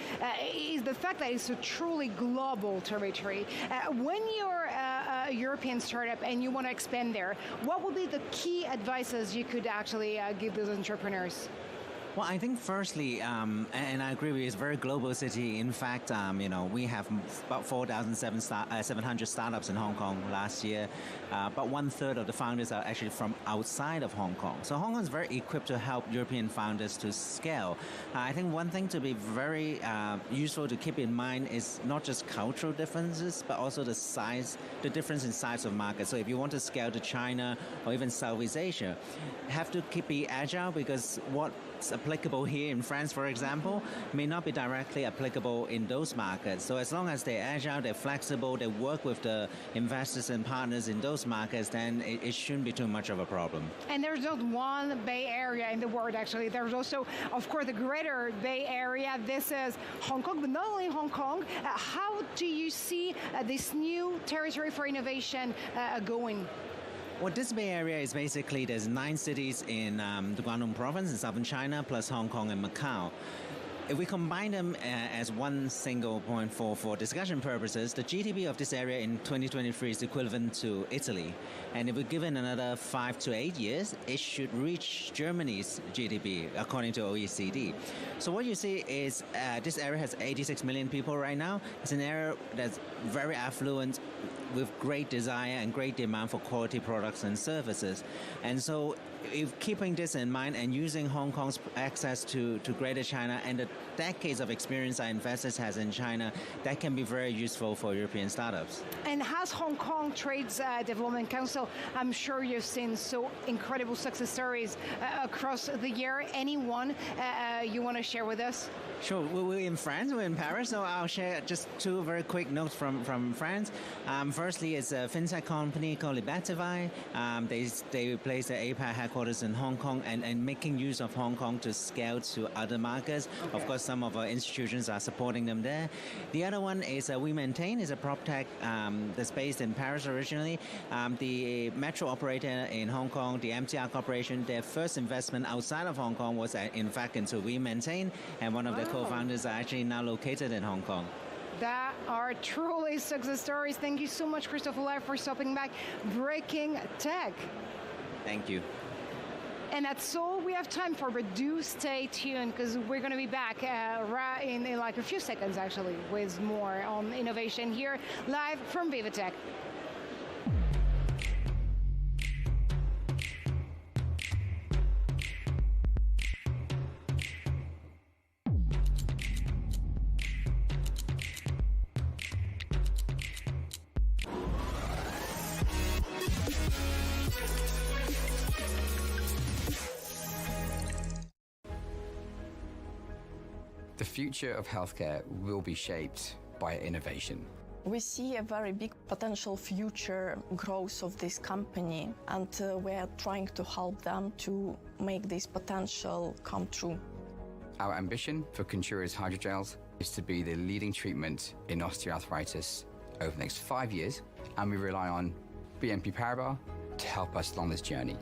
is the fact that it's a truly global territory. When you're a European startup and you want to expand there, what would be the key advices you could actually give those entrepreneurs? Well, I think firstly, and I agree with you, it's a very global city. In fact, we have about 4,700 startups in Hong Kong last year. About 1/3 of the founders are actually from outside of Hong Kong. So Hong Kong is very equipped to help European founders to scale. I think one thing to be very useful to keep in mind is not just cultural differences, but also the difference in size of market. So if you want to scale to China or even Southeast Asia, have to be agile, because what's applicable here in France, for example, may not be directly applicable in those markets. So as long as they're agile, they're flexible, they work with the investors and partners in those markets, then it shouldn't be too much of a problem. And there's not one Bay Area in the world, actually. There's also, of course, the greater Bay Area. This is Hong Kong, but not only Hong Kong. How do you see this new territory for innovation going? Well, this Bay Area is basically, there's 9 cities in the Guangdong province in southern China, plus Hong Kong and Macau. If we combine them as one single point for discussion purposes, the GDP of this area in 2023 is equivalent to Italy. And if we give it another 5 to 8 years, it should reach Germany's GDP, according to OECD. So what you see is this area has 86 million people right now. It's an area that's very affluent, with great desire and great demand for quality products and services. And so if keeping this in mind and using Hong Kong's access to Greater China and the decades of experience our investors has in China, that can be very useful for European startups. And as Hong Kong Trades Development Council, I'm sure you've seen so incredible success stories across the year. Anyone you want to share with us? Sure. We're in France, we're in Paris, so I'll share just 2 very quick notes from France. Firstly, it's a fintech company called VivaTech. They place their APAC headquarters in Hong Kong and making use of Hong Kong to scale to other markets. Okay. Of course, some of our institutions are supporting them there. The other one is We Maintain, is a prop tech that's based in Paris originally. The metro operator in Hong Kong, the MTR Corporation, their first investment outside of Hong Kong was in fact into We Maintain, and one of the co-founders are actually now located in Hong Kong. That are truly success stories. Thank you so much, Christopher Lai, for stopping back. Breaking Tech. Thank you. And that's all we have time for, but do stay tuned, because we're going to be back right in like a few seconds, actually, with more on innovation here, live from VivaTech. The future of healthcare will be shaped by innovation. We see a very big potential future growth of this company, and we are trying to help them to make this potential come true. Our ambition for Contura's hydrogels is to be the leading treatment in osteoarthritis over the next 5 years, and we rely on BNP Paribas to help us along this journey.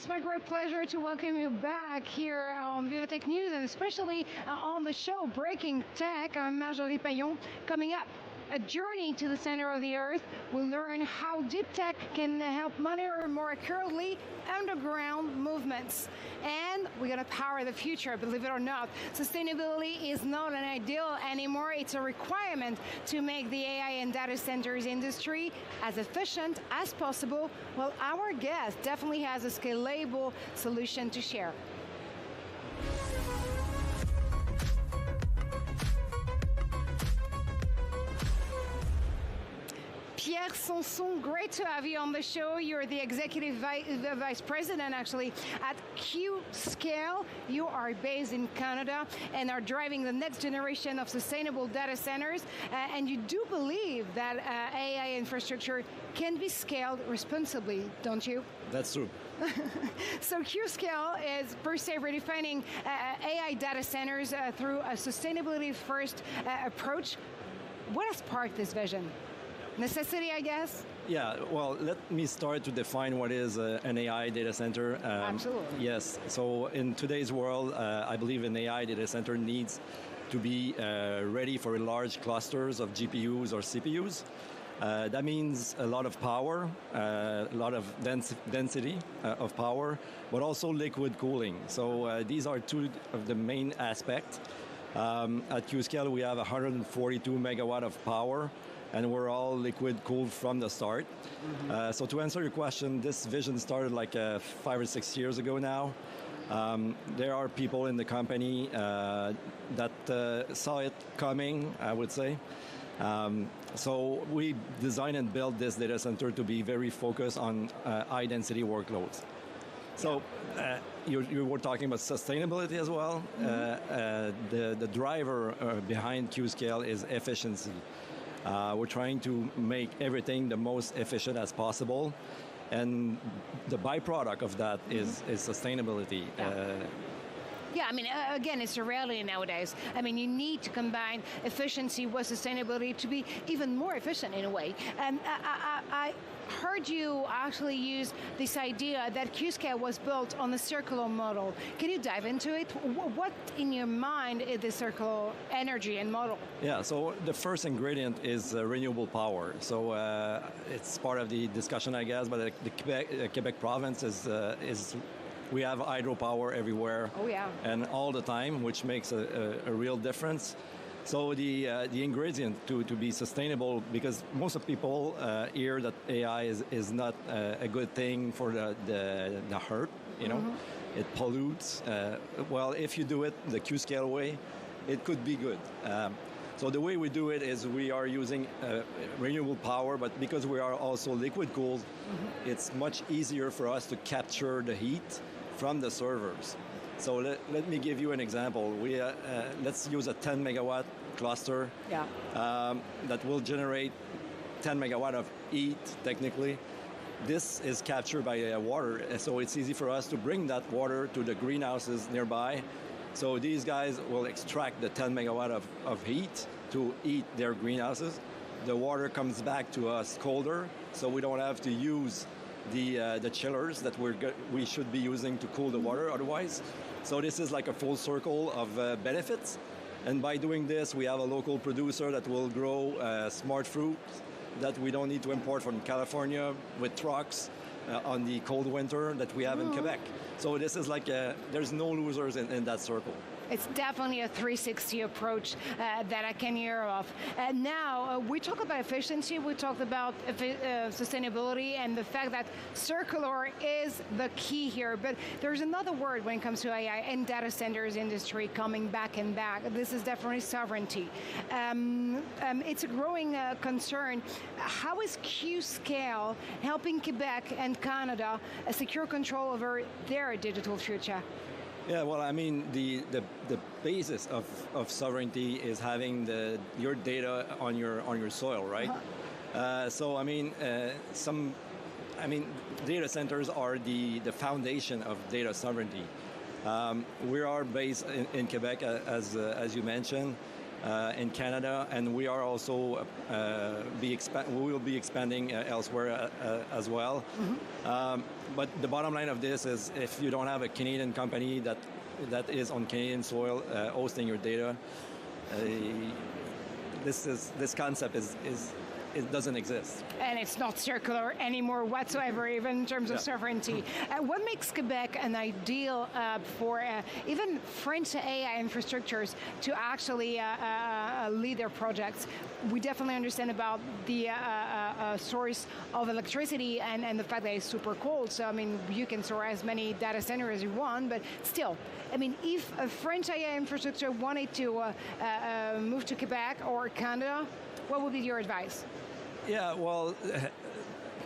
it's my great pleasure to welcome you back here on VivaTech News, and especially on the show Breaking Tech. I'm Marjorie Payon. Coming up, a journey to the center of the Earth. We'll learn how deep tech can help monitor more accurately underground movements. And we're going to power the future, believe it or not. Sustainability is not an ideal anymore. It's a requirement to make the AI and data centers industry as efficient as possible. Well, our guest definitely has a scalable solution to share. Pierre Sanson, great to have you on the show. You're the executive vice president, actually, at Qscale. You are based in Canada and are driving the next generation of sustainable data centers. And you do believe that AI infrastructure can be scaled responsibly, don't you? That's true. So Qscale is per se redefining AI data centers through a sustainability-first approach. What has sparked this vision? Necessity, I guess? Yeah, well, let me start to define what is an AI data center. Absolutely. Yes, so in today's world, I believe an AI data center needs to be ready for large clusters of GPUs or CPUs. That means a lot of power, a lot of density of power, but also liquid cooling. So these are two of the main aspects. At Qscale, we have 142 megawatt of power, and we're all liquid cooled from the start. Mm-hmm. So to answer your question, this vision started like 5 or 6 years ago now. There are people in the company that saw it coming, I would say. So we designed and built this data center to be very focused on high density workloads. So you were talking about sustainability as well. Mm-hmm. The driver behind Qscale is efficiency. We're trying to make everything the most efficient as possible, and the byproduct of that is sustainability. Yeah, I mean, again, it's a reality nowadays. I mean, you need to combine efficiency with sustainability to be even more efficient in a way. And I heard you actually use this idea that Qscale was built on the circular model. Can you dive into it? What in your mind is the circular energy and model? Yeah, so the first ingredient is renewable power. So it's part of the discussion, I guess, but the Quebec province is we have hydropower everywhere. Oh, yeah. And all the time, which makes a real difference. So the ingredient to be sustainable, because most of people hear that AI is not a good thing for the earth, you know, mm-hmm. It pollutes. Well, if you do it the Qscale way, it could be good. So the way we do it is we are using renewable power, but because we are also liquid cooled, mm-hmm. It's much easier for us to capture the heat from the servers. So let me give you an example. Let's use a 10 megawatt cluster that will generate 10 megawatt of heat, technically. This is captured by water, so it's easy for us to bring that water to the greenhouses nearby. So these guys will extract the 10 megawatt of heat to heat their greenhouses. The water comes back to us colder, so we don't have to use the chillers that we should be using to cool the water otherwise. So this is like a full circle of benefits. And by doing this, we have a local producer that will grow smart fruits that we don't need to import from California with trucks on the cold winter that we have in Quebec. So this is like there's no losers in that circle. It's definitely a 360 approach that I can hear of. And now we talk about efficiency, we talked about sustainability and the fact that circular is the key here. But there's another word when it comes to AI and data centers industry coming back and back. This is definitely sovereignty. It's a growing concern. How is Qscale helping Quebec and Canada secure control over their digital future? Yeah, well, I mean, the basis of sovereignty is having your data on your soil, right? So I mean, data centers are the foundation of data sovereignty. We are based in Quebec, as you mentioned, in Canada, and we are also we will be expanding elsewhere as well. But the bottom line of this is, if you don't have a Canadian company that is on Canadian soil hosting your data, this concept it doesn't exist. And it's not circular anymore whatsoever, even in terms of sovereignty. What makes Quebec an ideal for even French AI infrastructures to actually lead their projects? We definitely understand about the source of electricity and the fact that it's super cold. So, I mean, you can store as many data centers as you want, but still, I mean, if a French AI infrastructure wanted to move to Quebec or Canada, what would be your advice? Yeah, well,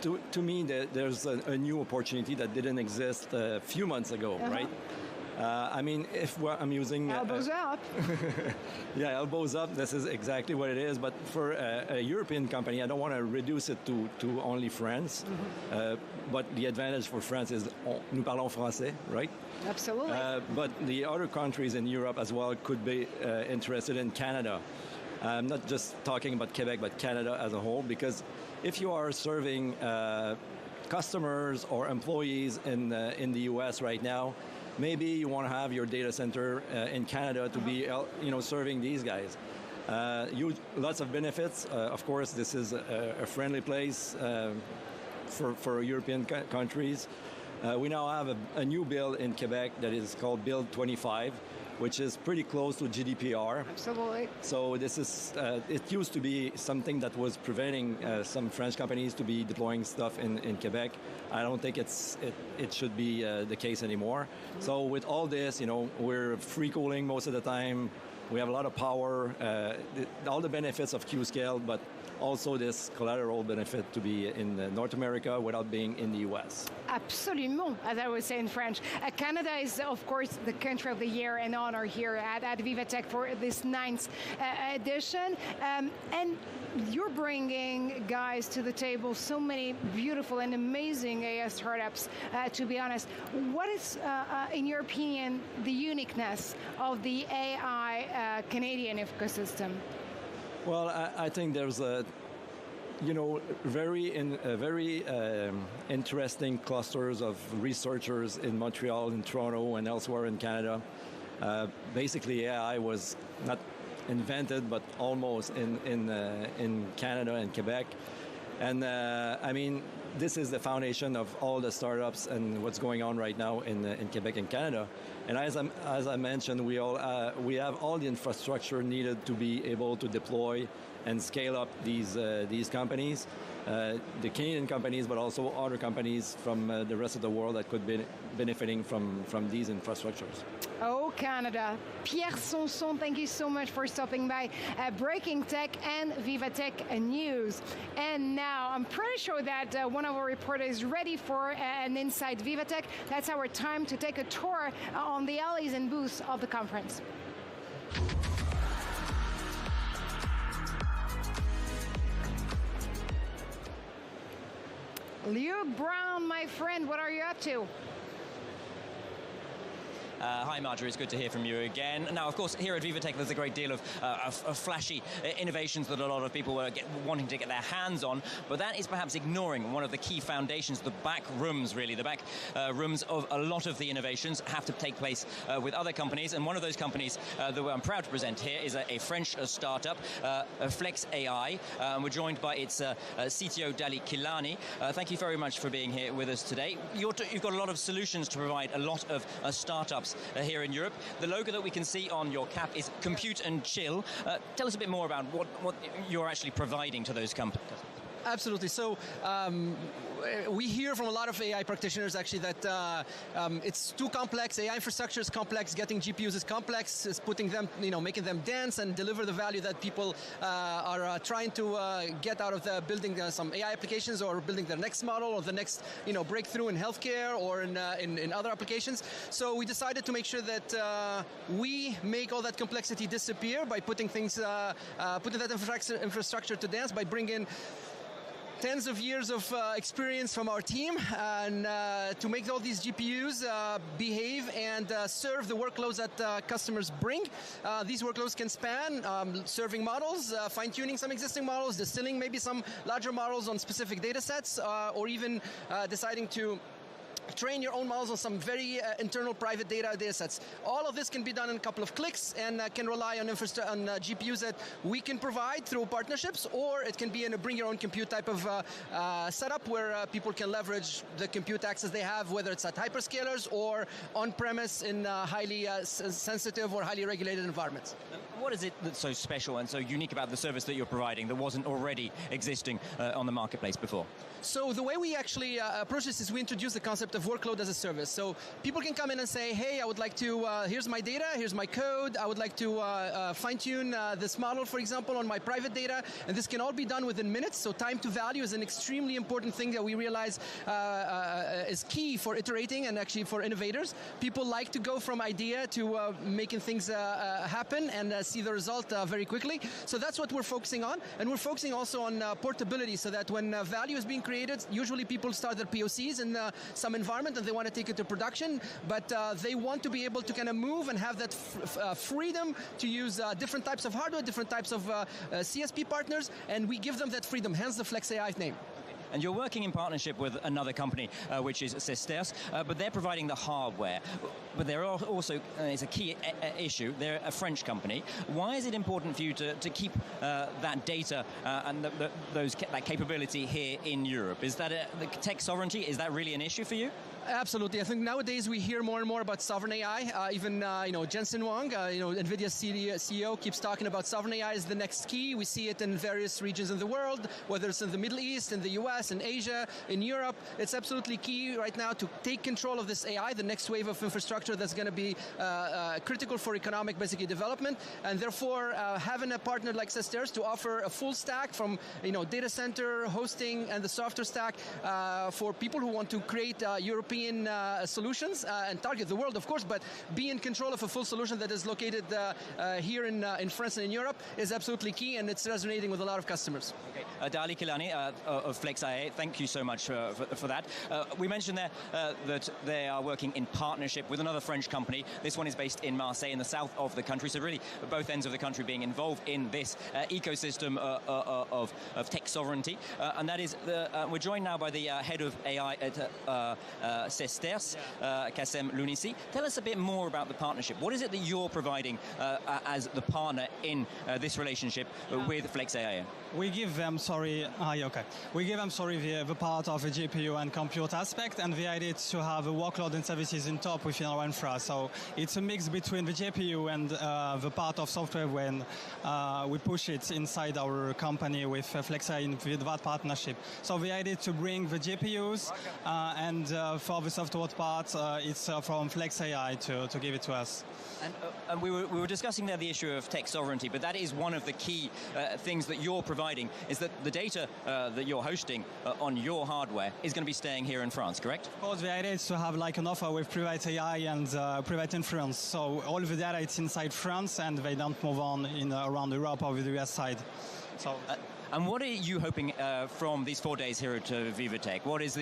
to me, there's a new opportunity that didn't exist a few months ago, right? I mean, if I'm using... Elbows up. Yeah, elbows up, this is exactly what it is. But for a European company, I don't want to reduce it to only France. But the advantage for France is nous parlons français, right? Absolutely. But the other countries in Europe as well could be interested in Canada. I'm not just talking about Quebec, but Canada as a whole, because if you are serving customers or employees in the US right now, maybe you want to have your data center in Canada to be serving these guys. Lots of benefits. Of course, this is a friendly place for European countries. We now have a new bill in Quebec that is called Bill 25, which is pretty close to GDPR. Absolutely. So this is, it used to be something that was preventing some French companies to be deploying stuff in Quebec. I don't think it should be the case anymore. So with all this, we're free cooling most of the time. We have a lot of power, all the benefits of Q-Scale, but also this collateral benefit to be in North America without being in the US. Absolument, as I would say in French. Canada is, of course, the country of the year and honor here at VivaTech for this 9th edition. And you're bringing, guys, to the table so many beautiful and amazing AI startups, to be honest. What is, in your opinion, the uniqueness of the AI Canadian ecosystem? Well, I think there's very interesting clusters of researchers in Montreal, in Toronto, and elsewhere in Canada. Basically, AI was not invented, but almost in Canada and Quebec. And I mean, this is the foundation of all the startups and what's going on right now in Quebec and Canada. And as I mentioned, we have all the infrastructure needed to be able to deploy and scale up these companies, the Canadian companies, but also other companies from the rest of the world that could be benefiting from these infrastructures. Oh, Canada. Pierre Sanson, thank you so much for stopping by Breaking Tech and VivaTech News. And now I'm pretty sure that one of our reporters is ready for an Inside VivaTech. That's our time to take a tour on the alleys and booths of the conference. Luke Brown, my friend, what are you up to? Hi, Marjorie. It's good to hear from you again. Now, of course, here at VivaTech, there's a great deal of flashy innovations that a lot of people are wanting to get their hands on, but that is perhaps ignoring one of the key foundations, the back rooms, really. The back rooms of a lot of the innovations have to take place with other companies, and one of those companies that I'm proud to present here is a French startup, Flex AI. We're joined by its CTO, Dali Kilani. Thank you very much for being here with us today. You've got a lot of solutions to provide a lot of startups here in Europe. The logo that we can see on your cap is Compute and Chill. Tell us a bit more about what you're actually providing to those companies. Absolutely. So we hear from a lot of AI practitioners actually that it's too complex. AI infrastructure is complex. Getting GPUs is complex. Is putting them, making them dance and deliver the value that people are trying to get out of building some AI applications or building their next model or the next, breakthrough in healthcare or in other applications. So we decided to make sure that we make all that complexity disappear by putting things, putting that infrastructure to dance by bringing tens of years of experience from our team and to make all these GPUs behave and serve the workloads that customers bring. These workloads can span serving models, fine-tuning some existing models, distilling maybe some larger models on specific data sets, or even deciding to train your own models on some very internal private data sets. All of this can be done in a couple of clicks and can rely on GPUs that we can provide through partnerships, or it can be in a bring your own compute type of setup where people can leverage the compute access they have, whether it's at hyperscalers or on-premise in highly sensitive or highly regulated environments. What is it that's so special and so unique about the service that you're providing that wasn't already existing on the marketplace before? So the way we actually approach this is we introduce the concept of workload as a service. So people can come in and say, hey, I would like to, here's my data, here's my code, I would like to fine-tune this model, for example, on my private data, and this can all be done within minutes. So time to value is an extremely important thing that we realize is key for iterating and actually for innovators. People like to go from idea to making things happen and see the result very quickly. So that's what we're focusing on, and we're focusing also on portability, so that when value is being created, usually people start their POCs in some environment and they want to take it to production, but they want to be able to kind of move and have that freedom to use different types of hardware, different types of CSP partners, and we give them that freedom, hence the Flex AI name. And you're working in partnership with another company, which is Sisters, but they're providing the hardware. But there are also, it's a key issue, they're a French company. Why is it important for you to keep that data and that capability here in Europe? Is that the tech sovereignty, is that really an issue for you? Absolutely. I think nowadays we hear more and more about sovereign AI. Even Jensen Huang, Nvidia CEO, keeps talking about sovereign AI is the next key. We see it in various regions in the world, whether it's in the Middle East, in the US, in Asia, in Europe. It's absolutely key right now to take control of this AI, the next wave of infrastructure that's going to be critical for economic, basically, development. And therefore, having a partner like Sisters to offer a full stack from data center, hosting, and the software stack for people who want to create European solutions and target the world, of course, but be in control of a full solution that is located here in France and in Europe is absolutely key, and it's resonating with a lot of customers. Okay. Dali Kilani of Flex AI, thank you so much for that. We mentioned there that they are working in partnership with another French company. This one is based in Marseille, in the south of the country, so really both ends of the country being involved in this ecosystem of tech sovereignty. And that is, we're joined now by the head of AI at Sisters, Kassem Lounisi. Tell us a bit more about the partnership. What is it that you're providing as the partner in this relationship with Flex AI? We give them, we give them, the part of the GPU and compute aspect, and the idea is to have a workload and services in top within our infra. So it's a mix between the GPU and the part of software when we push it inside our company with Flex AI with that partnership. So the idea is to bring the GPUs and for the software part, it's from Flex AI to give it to us. And we were discussing there the issue of tech sovereignty, but that is one of the key things that you're providing, is that the data that you're hosting on your hardware is going to be staying here in France, correct? Of course, the idea is to have like an offer with private AI and private inference. So all the data is inside France, and they don't move on around Europe or the US side. So. And what are you hoping from these 4 days here at VivaTech? What is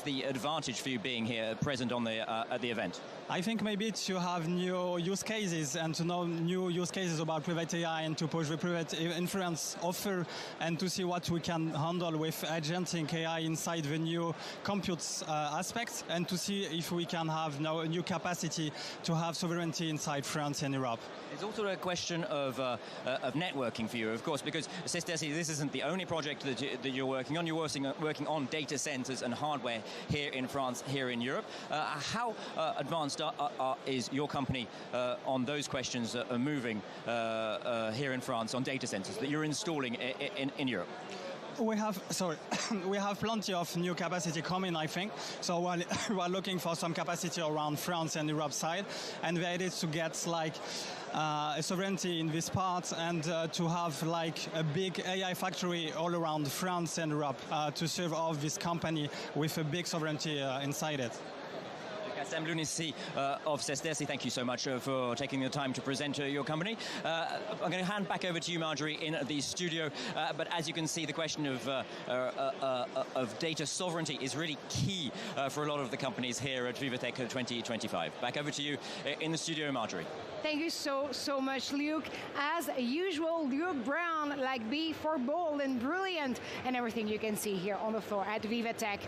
the advantage for you being here, present on at the event? I think maybe to have new use cases and to know new use cases about private AI and to push the private inference offer and to see what we can handle with agentic AI inside the new compute aspects, and to see if we can have new capacity to have sovereignty inside France and Europe. It's also a question of networking for you, of course, because Sisters, this isn't the only project that you're working on. You're working on data centers and hardware here in France, here in Europe. How advanced is your company on those questions that are moving here in France on data centers that you're installing in Europe? We have plenty of new capacity coming, I think. So we are looking for some capacity around France and Europe side, and the idea is to get like a sovereignty in this part and to have like a big AI factory all around France and Europe to serve all this company with a big sovereignty inside it. Madame Lunissi of Sestersi, thank you so much for taking the time to present your company. I'm going to hand back over to you, Marjorie, in the studio. But as you can see, the question of data sovereignty is really key for a lot of the companies here at VivaTech 2025. Back over to you in the studio, Marjorie. Thank you so much, Luke. As usual, Luke Brown, like before, bold and brilliant, and everything you can see here on the floor at VivaTech.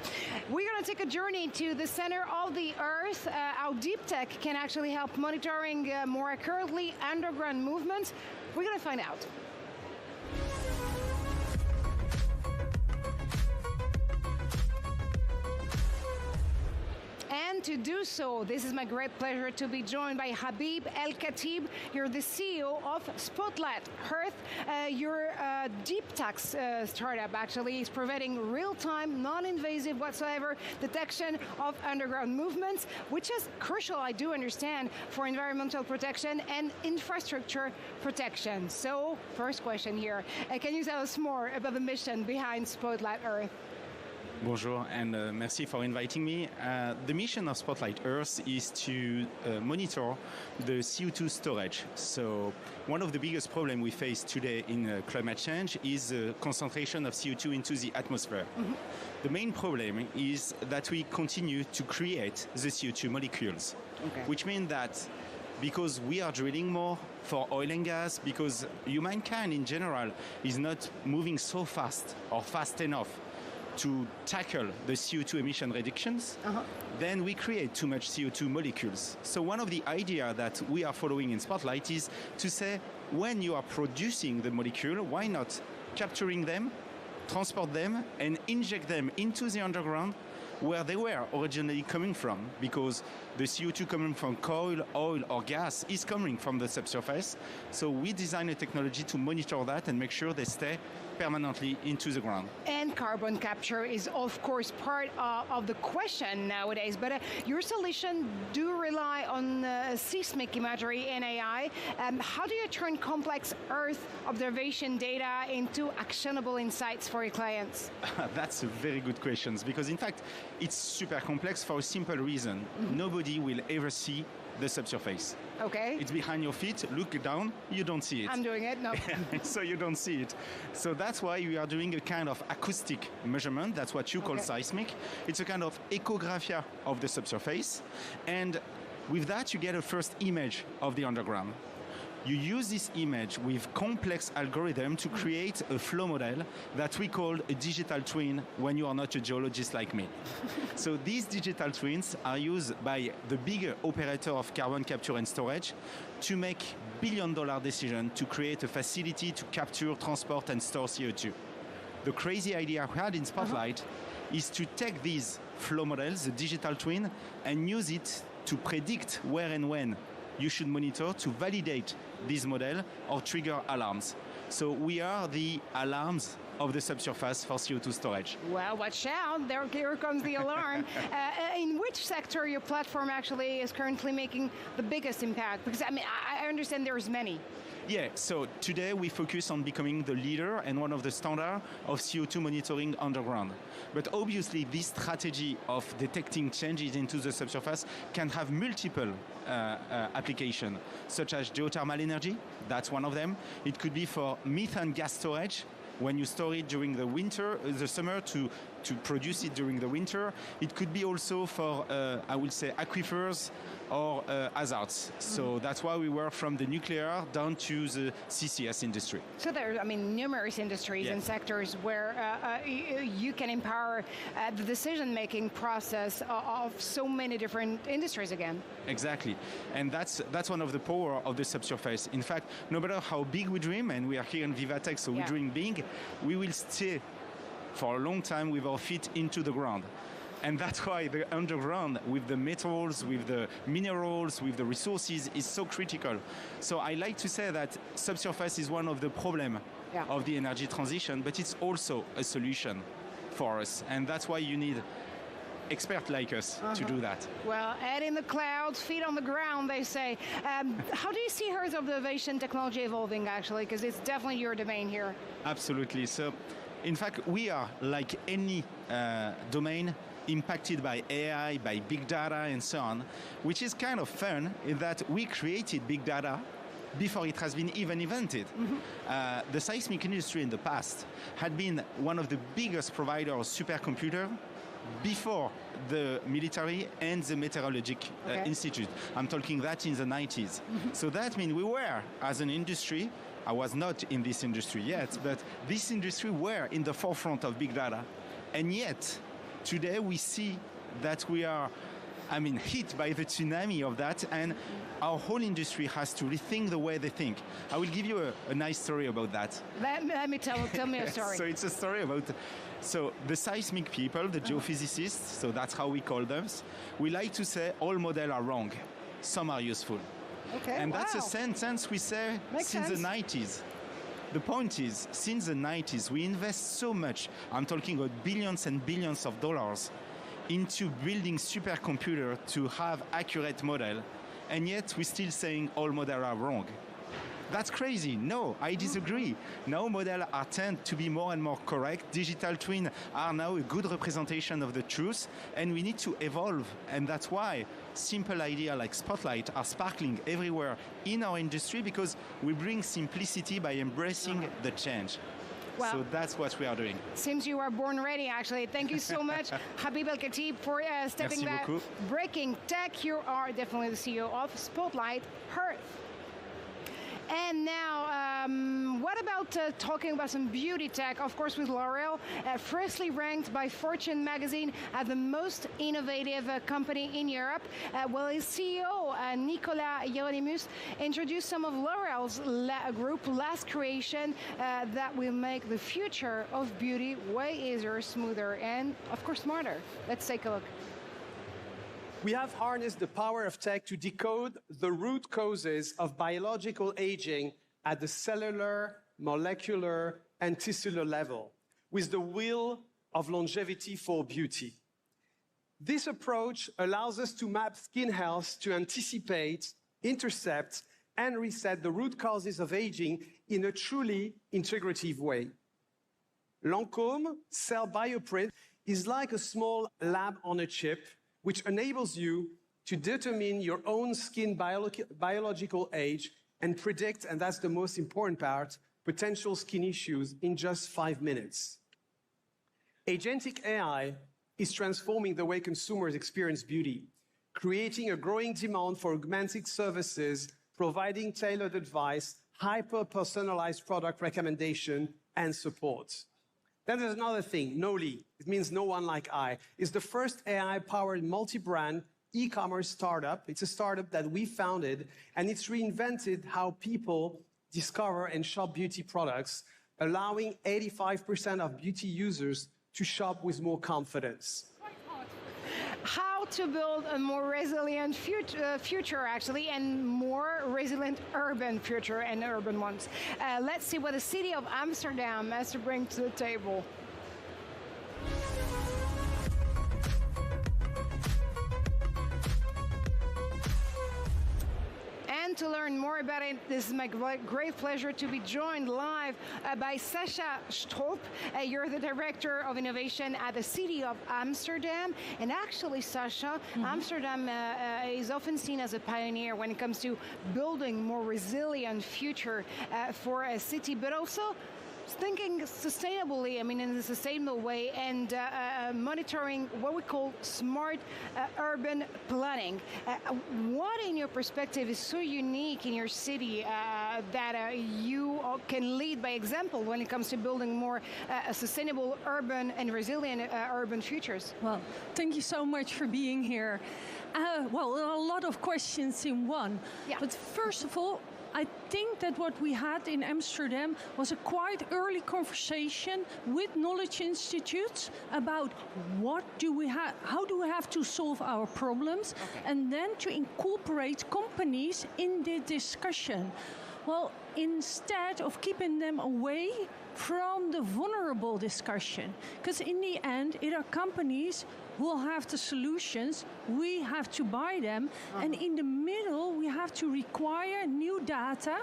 We're going to take a journey to the center of the Earth, how deep tech can actually help monitoring more accurately underground movements. We're going to find out. And to do so, this is my great pleasure to be joined by Habib El Khatib. You're the CEO of Spotlight Earth. Your deep tech startup actually is providing real-time, non-invasive whatsoever detection of underground movements, which is crucial, I do understand, for environmental protection and infrastructure protection. So, first question here, can you tell us more about the mission behind Spotlight Earth? Bonjour, and merci for inviting me. The mission of Spotlight Earth is to monitor the CO2 storage. So one of the biggest problems we face today in climate change is the concentration of CO2 into the atmosphere. Mm-hmm. The main problem is that we continue to create the CO2 molecules, which means that because we are drilling more for oil and gas, because humankind in general is not moving so fast or fast enough to tackle the CO2 emission reductions, then we create too much CO2 molecules. So one of the ideas that we are following in Spotlight is to say, when you are producing the molecule, why not capturing them, transport them, and inject them into the underground where they were originally coming from, because the CO2 coming from coal, oil, or gas is coming from the subsurface. So we design a technology to monitor that and make sure they stay permanently into the ground. And carbon capture is, of course, part of the question nowadays, but your solution do rely on seismic imagery and AI. How do you turn complex Earth observation data into actionable insights for your clients? That's a very good question, because in fact, it's super complex for a simple reason. Mm-hmm. Nobody will ever see the subsurface. Okay. It's behind your feet. Look down, you don't see it. I'm doing it, no. So you don't see it. So that's why we are doing a kind of acoustic measurement. That's what you call seismic. It's a kind of echographia of the subsurface. And with that, you get a first image of the underground. You use this image with complex algorithm to create a flow model that we call a digital twin when you are not a geologist like me. So these digital twins are used by the bigger operator of carbon capture and storage to make billion-dollar decisions to create a facility to capture, transport, and store CO2. The crazy idea we had in Spotlight is to take these flow models, the digital twin, and use it to predict where and when you should monitor to validate this model or trigger alarms. So we are the alarms of the subsurface for CO2 storage. Well, watch out, here comes the alarm. In which sector your platform actually is currently making the biggest impact? Because I mean, I understand there's many. Yeah, so today we focus on becoming the leader and one of the standards of CO2 monitoring underground. But obviously this strategy of detecting changes into the subsurface can have multiple applications, such as geothermal energy, that's one of them. It could be for methane gas storage, when you store it during the winter, the summer to produce it during the winter. It could be also for, I would say, aquifers or hazards. So that's why we work from the nuclear down to the CCS industry. So there are, numerous industries and sectors where you can empower the decision-making process of so many different industries again. Exactly. And that's one of the power of the subsurface. In fact, no matter how big we dream, and we are here in VivaTech, so we dream big, we will stay for a long time with our feet into the ground. And that's why the underground, with the metals, with the minerals, with the resources, is so critical. So I like to say that subsurface is one of the problems of the energy transition, but it's also a solution for us. And that's why you need experts like us to do that. Well, head in the clouds, feet on the ground, they say. How do you see Earth observation technology evolving, actually? Because it's definitely your domain here. Absolutely. So In fact, we are like any domain impacted by AI, by big data, and so on, which is kind of fun in that we created big data before it has been even invented. The seismic industry in the past had been one of the biggest providers of supercomputer before the military and the meteorologic institute. I'm talking that in the 90s. So that means we were, as an industry, I was not in this industry yet, but this industry were in the forefront of big data. And yet, today we see that we are, hit by the tsunami of that, and our whole industry has to rethink the way they think. I will give you a nice story about that. Let me tell me a story. So it's a story about, the seismic people, the geophysicists, so that's how we call them, we like to say all models are wrong, some are useful. Okay, and that's a sentence we say since the 90s. The point is, since the 90s, we invest so much, I'm talking about billions and billions of dollars, into building supercomputer to have accurate model, and yet we're still saying all models are wrong. That's crazy. No, I disagree. Now models are tend to be more and more correct. Digital twins are now a good representation of the truth, and we need to evolve. And that's why simple ideas like Spotlight are sparkling everywhere in our industry, because we bring simplicity by embracing the change. Well, so that's what we are doing. Seems you are born ready, actually. Thank you so much, Habib El-Khatib, for stepping back. Breaking Tech. You are definitely the CEO of Spotlight Hearth. And now, what about talking about some beauty tech? Of course, with L'Oréal, freshly ranked by Fortune magazine as the most innovative company in Europe. Well, his CEO, Nicolas Hieronymus, introduced some of L'Oréal's group last creation that will make the future of beauty way easier, smoother, and, of course, smarter. Let's take a look. We have harnessed the power of tech to decode the root causes of biological aging at the cellular, molecular, and tissular level, with the will of longevity for beauty. This approach allows us to map skin health to anticipate, intercept, and reset the root causes of aging in a truly integrative way. Lancôme cell bioprint is like a small lab on a chip, which enables you to determine your own skin biological age and predict, and that's the most important part, potential skin issues in just 5 minutes. Agentic AI is transforming the way consumers experience beauty, creating a growing demand for augmented services, providing tailored advice, hyper-personalized product recommendation, and support. Then there's another thing, Noli. It means no one like I. It's the first AI-powered multi-brand e-commerce startup. It's a startup that we founded, and it's reinvented how people discover and shop beauty products, allowing 85% of beauty users to shop with more confidence. How to build a more resilient future, actually, and more resilient urban future and urban ones. Let's see what the city of Amsterdam has to bring to the table. And to learn more about it, this is my great pleasure to be joined live by Sasha Stroop. You're the Director of Innovation at the City of Amsterdam. And actually, Sasha, Amsterdam is often seen as a pioneer when it comes to building more resilient future for a city, but also thinking sustainably, in a sustainable way, and monitoring what we call smart urban planning. What, in your perspective, is so unique in your city that you can lead by example when it comes to building more sustainable urban and resilient urban futures? Well, thank you so much for being here. Well, a lot of questions in one. Yeah. But first of all, I think that what we had in Amsterdam was a quite early conversation with knowledge institutes about what do we have, how do we have to solve our problems, and then to incorporate companies in the discussion. Well, instead of keeping them away from the vulnerable discussion, because in the end, it are companies who will have the solutions, we have to buy them, and in the middle, we have to require new data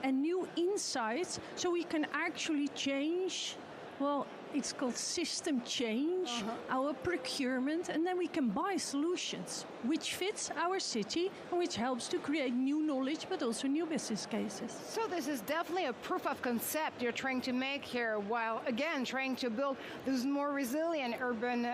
and new insights so we can actually change Well, it's called system change, our procurement, and then we can buy solutions which fits our city and which helps to create new knowledge but also new business cases. So this is definitely a proof of concept you're trying to make here, while again trying to build those more resilient urban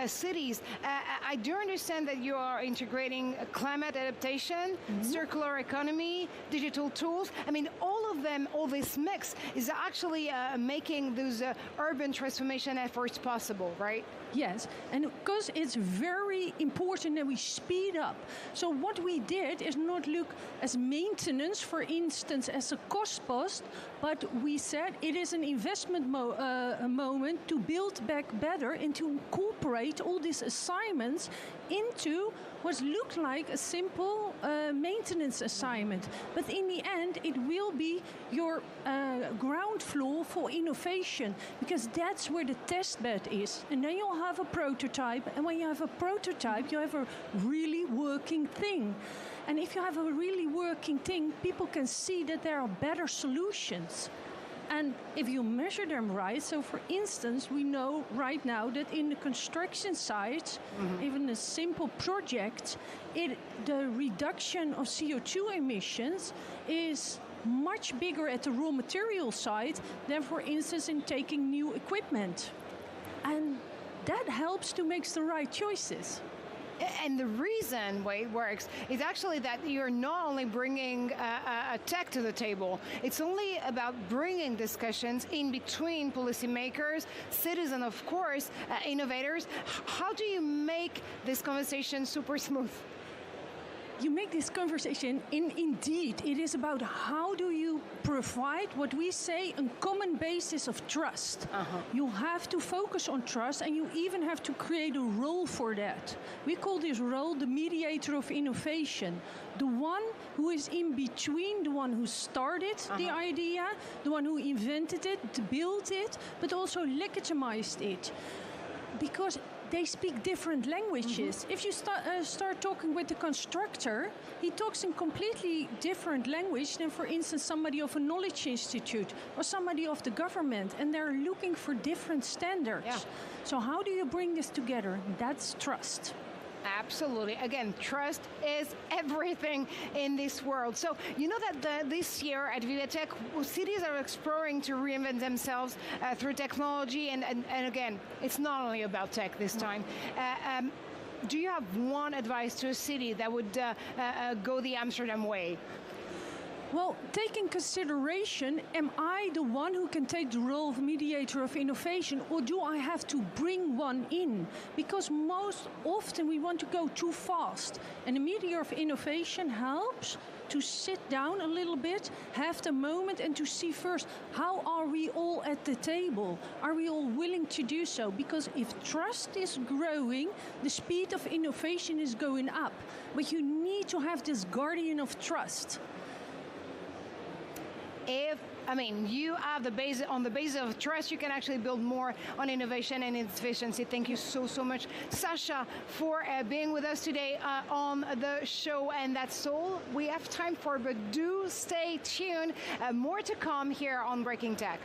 cities. I do understand that you are integrating climate adaptation, circular economy, digital tools. I mean, all of them, all this mix is actually making those urban transformation efforts possible, right? Yes, and because it's very important that we speed up. So what we did is not look as maintenance, for instance, as a cost post, but we said it is an investment moment to build back better and to incorporate all these assignments into what looked like a simple maintenance assignment. But in the end, it will be your ground floor for innovation, because that's where the test bed is. And then you'll have a prototype, and when you have a prototype, you have a really working thing. And if you have a really working thing, people can see that there are better solutions. And if you measure them right, so for instance, we know right now that in the construction sites, even a simple project, the reduction of CO2 emissions is much bigger at the raw material side than, for instance, in taking new equipment. And that helps to make the right choices. And the reason why it works is actually that you're not only bringing a tech to the table, it's only about bringing discussions in between policymakers, citizens, of course, innovators. How do you make this conversation super smooth? You make this conversation, indeed, it is about how do you provide what we say a common basis of trust. You have to focus on trust, and you even have to create a role for that. We call this role the mediator of innovation. The one who is in between the one who started the idea, the one who invented it, built it, but also legitimized it. Because they speak different languages. If you start talking with the constructor, he talks in completely different language than, for instance, somebody of a knowledge institute or somebody of the government, and they're looking for different standards. Yeah. So how do you bring this together? That's trust. Absolutely. Again, trust is everything in this world. So you know that this year at VivaTech, cities are exploring to reinvent themselves through technology. And again, it's not only about tech this time. Do you have one advice to a city that would go the Amsterdam way? Well, take in consideration, am I the one who can take the role of mediator of innovation, or do I have to bring one in? Because most often we want to go too fast. And the mediator of innovation helps to sit down a little bit, have the moment, and to see first, how are we all at the table? Are we all willing to do so? Because if trust is growing, the speed of innovation is going up. But you need to have this guardian of trust. You have the base, on the basis of trust, you can actually build more on innovation and efficiency. Thank you so much, Sasha, for being with us today on the show. And that's all we have time for, but do stay tuned. More to come here on Breaking Tech.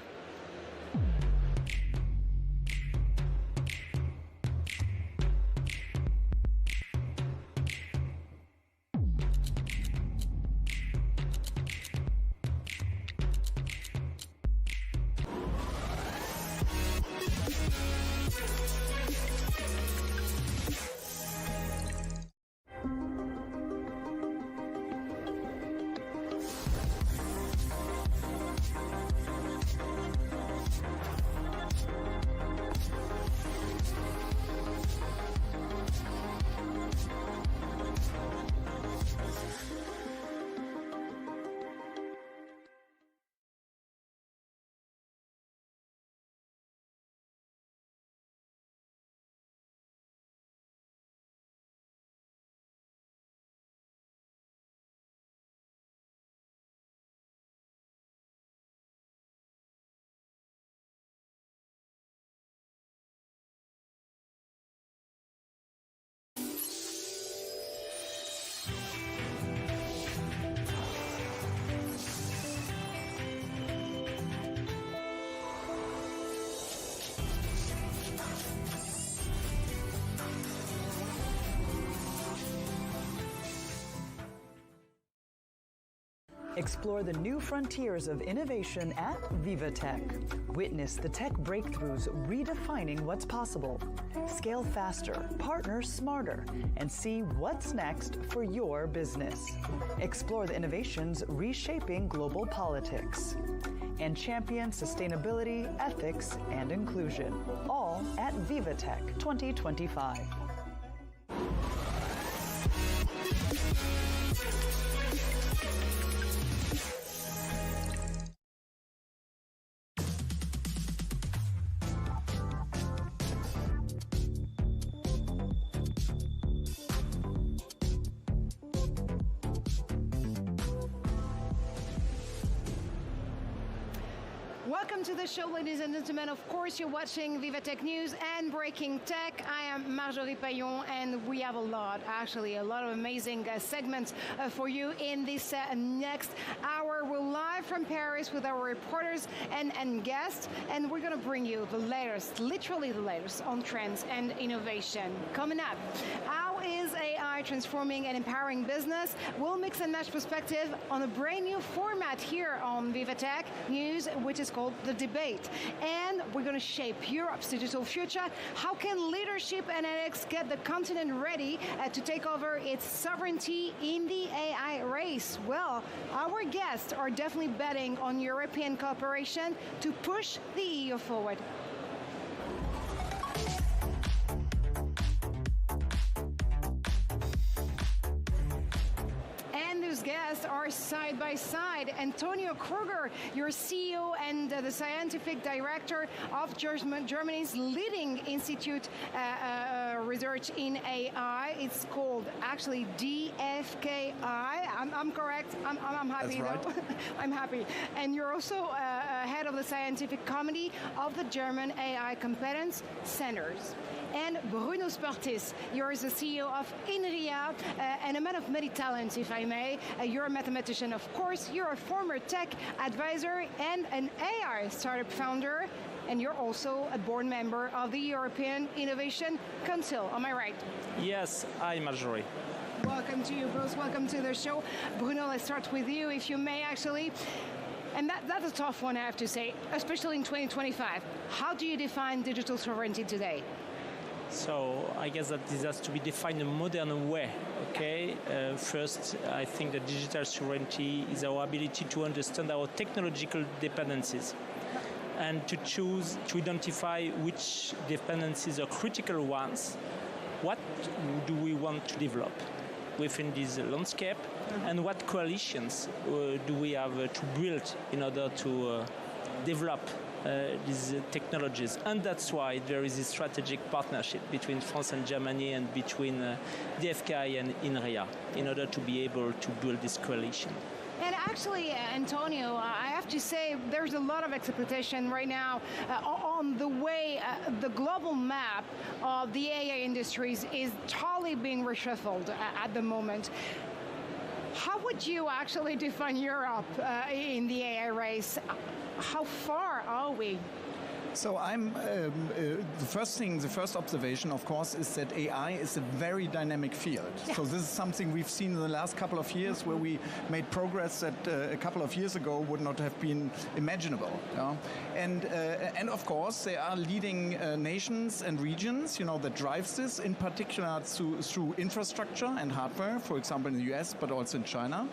Explore the new frontiers of innovation at VivaTech. Witness the tech breakthroughs redefining what's possible. Scale faster, partner smarter, and see what's next for your business. Explore the innovations reshaping global politics. And champion sustainability, ethics, and inclusion. All at VivaTech 2025. Welcome to the show, ladies and gentlemen. Of course, you're watching VivaTech News and Breaking Tech. I am Marjorie Payon, and we have a lot of amazing segments for you in this next hour. We're live from Paris with our reporters and guests, and we're going to bring you the latest, literally the latest on trends and innovation. Coming up, how is AI transforming and empowering business? We'll mix and match perspective on a brand new format here on VivaTech News, which is called The Debate. And we're going to shape Europe's digital future. How can leadership and ethics get the continent ready to take over its sovereignty in the AI race? Well, our guests are definitely betting on European cooperation to push the EU forward. Guests are side by side. Antonio Kruger, your CEO and the scientific director of Germany's leading institute research in AI. It's called actually DFKI. I'm correct. I'm happy. That's right. I'm happy. And you're also head of the scientific committee of the German AI Competence Centers. And Bruno Spertis, you're the CEO of Nvidia, and a man of many talents, if I may. You're a mathematician, of course. You're a former tech advisor and an AI startup founder. And you're also a board member of the European Innovation Council. Am I right? Yes, hi, Marjorie. Welcome to you both. Welcome to the show. Bruno, let's start with you, if you may, actually. And that's a tough one, I have to say, especially in 2025. How do you define digital sovereignty today? So I guess that this has to be defined in a modern way, okay? First, I think that digital sovereignty is our ability to understand our technological dependencies and to choose, to identify which dependencies are critical ones. What do we want to develop within this landscape, and what coalitions do we have to build in order to develop these technologies. And that's why there is a strategic partnership between France and Germany and between DFKI and Nvidia in order to be able to build this coalition. And actually, Antonio, I have to say there's a lot of expectation right now on the way the global map of the AI industries is totally being reshuffled at the moment. How would you actually define Europe in the AI race? How far are we? So the first observation, of course, is that AI is a very dynamic field. Yeah. So this is something we've seen in the last couple of years where we made progress that a couple of years ago would not have been imaginable. Yeah? And of course, there are leading nations and regions, that drives this, in particular through infrastructure and hardware, for example, in the US, but also in China.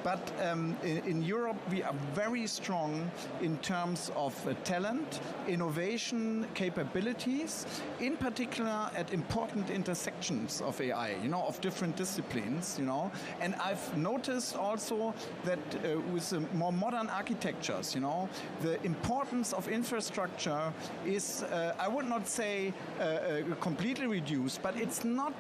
But in Europe, we are very strong in terms of talent, innovation capabilities, in particular at important intersections of AI, of different disciplines, And I've noticed also that with the more modern architectures, the importance of infrastructure is, I would not say completely reduced, but it's not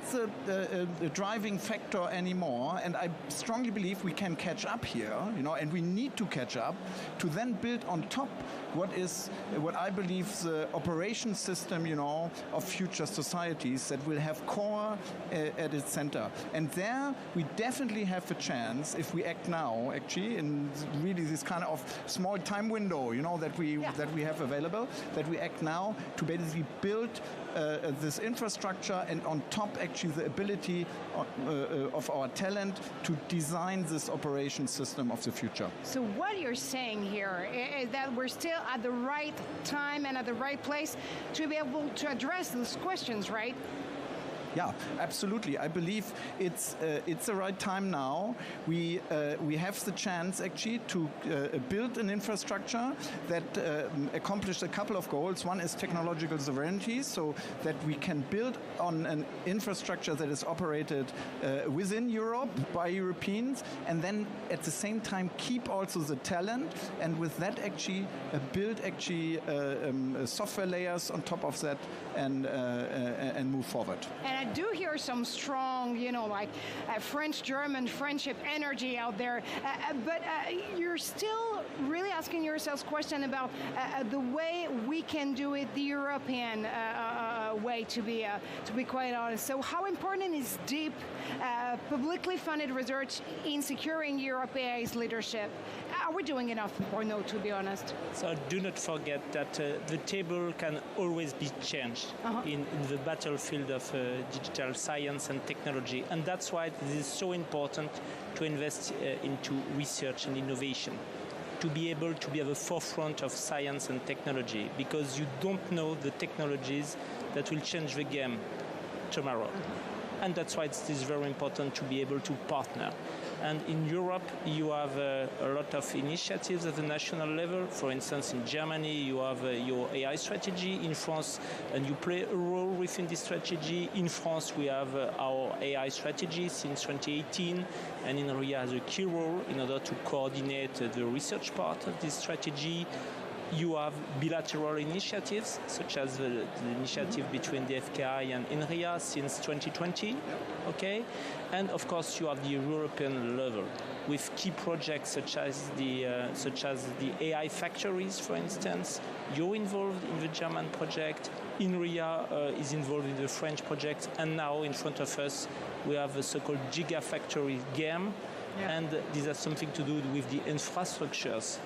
the driving factor anymore. And I strongly believe we can catch up here, and we need to catch up to then build on top what I believe believe, the operation system, of future societies that will have core at its center. And there we definitely have a chance, if we act now, actually, in really this kind of small time window, that we have available, that we act now to basically build this infrastructure, and on top, actually, the ability of our talent to design this operation system of the future. So what you're saying here is that we're still at the right time and at the right place to be able to address those questions, right? Yeah, absolutely. I believe it's the right time now. We have the chance actually to build an infrastructure that accomplishes a couple of goals. One is technological sovereignty, so that we can build on an infrastructure that is operated within Europe by Europeans, and then at the same time keep also the talent, and with that actually build actually software layers on top of that, and move forward. And I do hear some strong, like French-German friendship energy out there, but you're still really asking yourselves question about the way we can do it, the European way, to be quite honest. So how important is deep, publicly funded research in securing Europe AI's leadership? Are we doing enough or no, to be honest? So do not forget that the table can always be changed in the battlefield of digital science and technology. And that's why it is so important to invest into research and innovation, to be able to be at the forefront of science and technology, because you don't know the technologies that will change the game tomorrow. And that's why it is very important to be able to partner. And in Europe, you have a lot of initiatives at the national level. For instance, in Germany, you have your AI strategy. In France, and you play a role within this strategy. In France, we have our AI strategy since 2018, and Nvidia has a key role in order to coordinate the research part of this strategy. You have bilateral initiatives, such as the initiative between the FKI and Nvidia since 2020, okay? And of course, you have the European level with key projects such as the AI factories, for instance. You're involved in the German project. Nvidia is involved in the French project, and now in front of us, we have the so-called Gigafactory game. Yeah. And this has something to do with the infrastructures.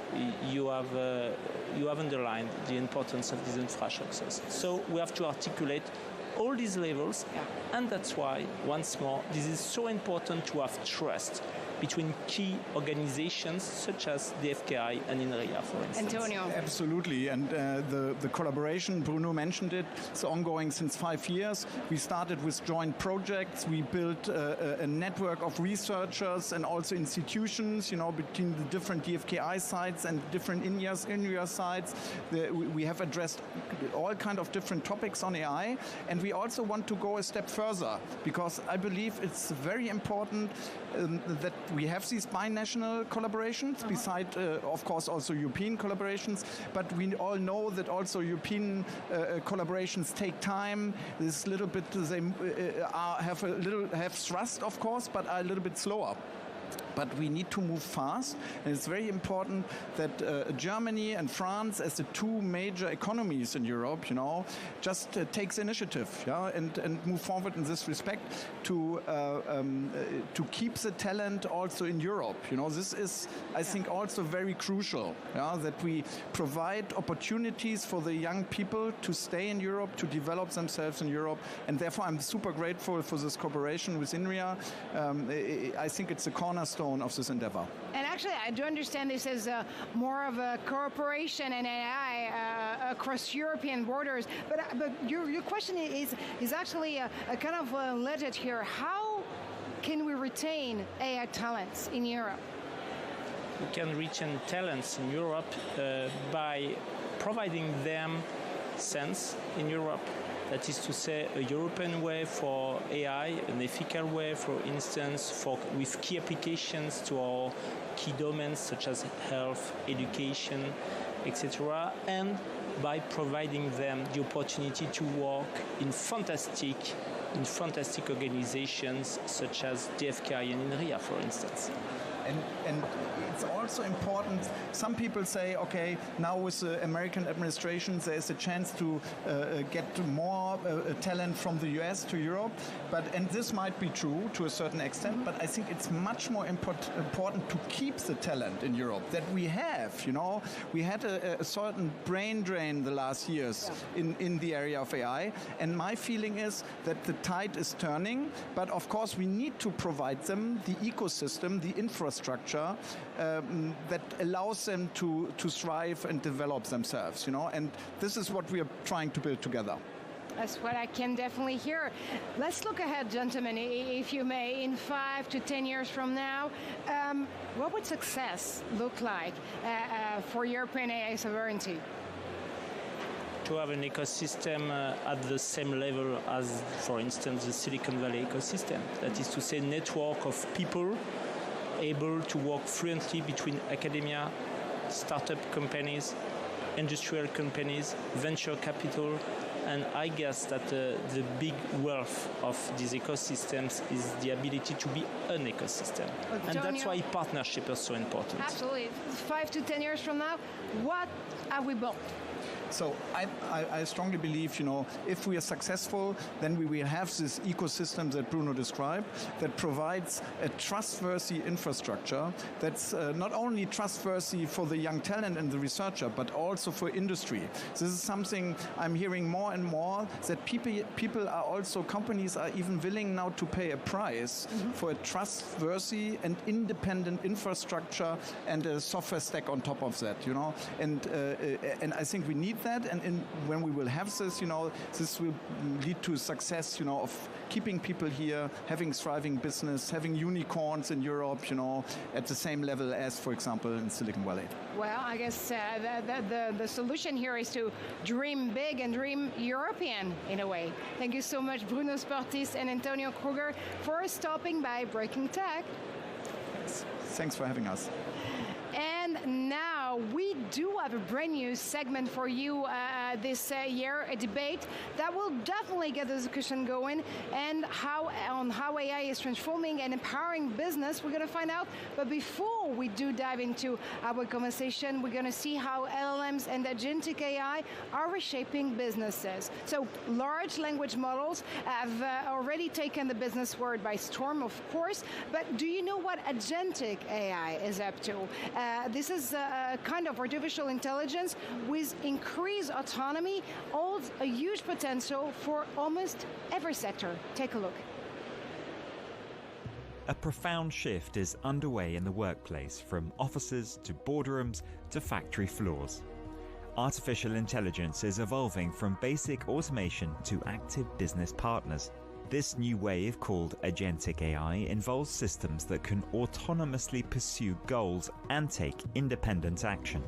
You have underlined the importance of these infrastructures. So we have to articulate all these levels, and that's why, once more, this is so important to have trust between key organizations such as the FKI and Nvidia, for instance. Antonio. Absolutely, and the collaboration, Bruno mentioned it, it's ongoing since 5 years. We started with joint projects. We built a network of researchers and also institutions, between the different DFKI sites and different Nvidia sites. We have addressed all kind of different topics on AI, and we also want to go a step further, because I believe it's very important that we have these binational collaborations, beside, of course, also European collaborations. But we all know that also European collaborations take time. This little bit they have thrust, of course, but are a little bit slower. But we need to move fast, and it's very important that Germany and France, as the two major economies in Europe, just takes initiative, and move forward in this respect to keep the talent also in Europe. This is, I think, also very crucial. That we provide opportunities for the young people to stay in Europe, to develop themselves in Europe, and therefore I'm super grateful for this cooperation with Nvidia. I think it's a cornerstone of this endeavor. And actually, I do understand this as more of a cooperation and AI across European borders. But your question is actually a kind of legit here. How can we retain AI talents in Europe? We can retain talents in Europe by providing them sense in Europe. That is to say, a European way for AI, an ethical way, for instance, with key applications to our key domains such as health, education, etc., and by providing them the opportunity to work in fantastic organizations such as DFKI and Nvidia, for instance. And it's also important, some people say, okay, now with the American administration, there's a chance to get more talent from the US to Europe, and this might be true to a certain extent, but I think it's much more important to keep the talent in Europe that we have, We had a certain brain drain the last years in the area of AI, and my feeling is that the tide is turning, but of course we need to provide them the ecosystem, the infrastructure that allows them to thrive and develop themselves, and this is what we are trying to build together. That's what I can definitely hear. Let's look ahead, gentlemen, if you may. In 5 to 10 years from now, what would success look like for European AI sovereignty? To have an ecosystem at the same level as, for instance, the Silicon Valley ecosystem. That is to say, network of people able to work fluently between academia, startup companies, industrial companies, venture capital, and I guess that the big wealth of these ecosystems is the ability to be an ecosystem. And that's why partnership is so important. Absolutely. 5 to 10 years from now, what have we built? So I strongly believe, if we are successful, then we will have this ecosystem that Bruno described that provides a trustworthy infrastructure that's not only trustworthy for the young talent and the researcher, but also for industry. This is something I'm hearing more and more, that people are also, companies are even willing now to pay a price for a trustworthy and independent infrastructure and a software stack on top of that, and I think we need that, and when we will have this, this will lead to success, of keeping people here, having thriving business, having unicorns in Europe, at the same level as, for example, in Silicon Valley. Well, I guess the solution here is to dream big and dream European in a way. Thank you so much, Bruno Sportis and Antonio Kruger, for stopping by Breaking Tech. Thanks for having us. And now we do have a brand new segment for you this year, a debate that will definitely get the discussion going, and how AI is transforming and empowering business. We're going to find out. But before we do dive into our conversation, we're going to see how LLMs and agentic AI are reshaping businesses. So large language models have already taken the business world by storm, of course. But do you know what agentic AI is up to? This is a kind of artificial intelligence with increased autonomy, holds a huge potential for almost every sector. Take a look. A profound shift is underway in the workplace, from offices to boardrooms to factory floors. Artificial intelligence is evolving from basic automation to active business partners. This new wave, called agentic AI, involves systems that can autonomously pursue goals and take independent action.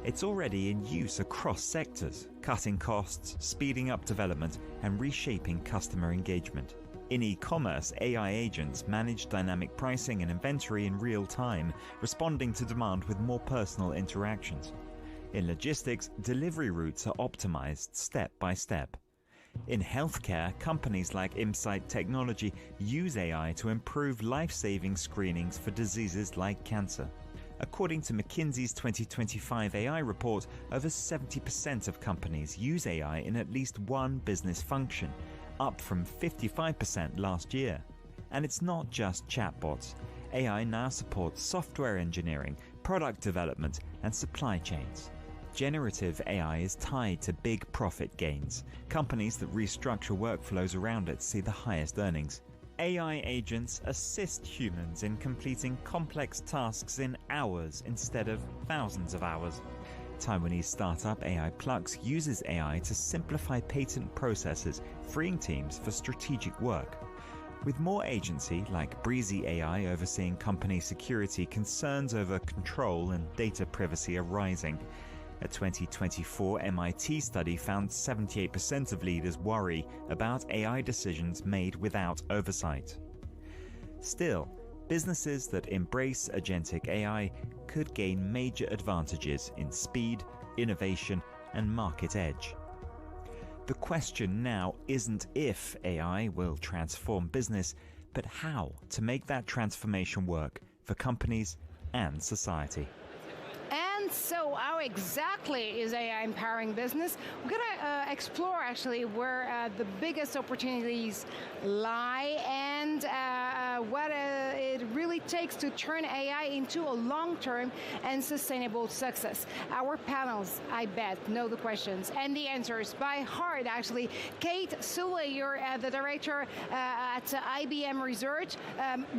It's already in use across sectors, cutting costs, speeding up development, and reshaping customer engagement. In e-commerce, AI agents manage dynamic pricing and inventory in real time, responding to demand with more personal interactions. In logistics, delivery routes are optimized step by step. In healthcare, companies like Insight Technology use AI to improve life-saving screenings for diseases like cancer. According to McKinsey's 2025 AI report, over 70% of companies use AI in at least one business function, up from 55% last year. And it's not just chatbots. AI now supports software engineering, product development, and supply chains. Generative AI is tied to big profit gains. Companies that restructure workflows around it see the highest earnings. AI agents assist humans in completing complex tasks in hours instead of thousands of hours. Taiwanese startup AI Plux uses AI to simplify patent processes, freeing teams for strategic work. With more agency, like Breezy AI overseeing company security, concerns over control and data privacy are rising. A 2024 MIT study found 78% of leaders worry about AI decisions made without oversight. Still, businesses that embrace agentic AI could gain major advantages in speed, innovation, and market edge. The question now isn't if AI will transform business, but how to make that transformation work for companies and society. And so how exactly is AI empowering business? We're going to explore actually where the biggest opportunities lie and what it really takes to turn AI into a long-term and sustainable success. Our panels, I bet, know the questions and the answers by heart, actually. Kate Sully, you're the director at IBM Research.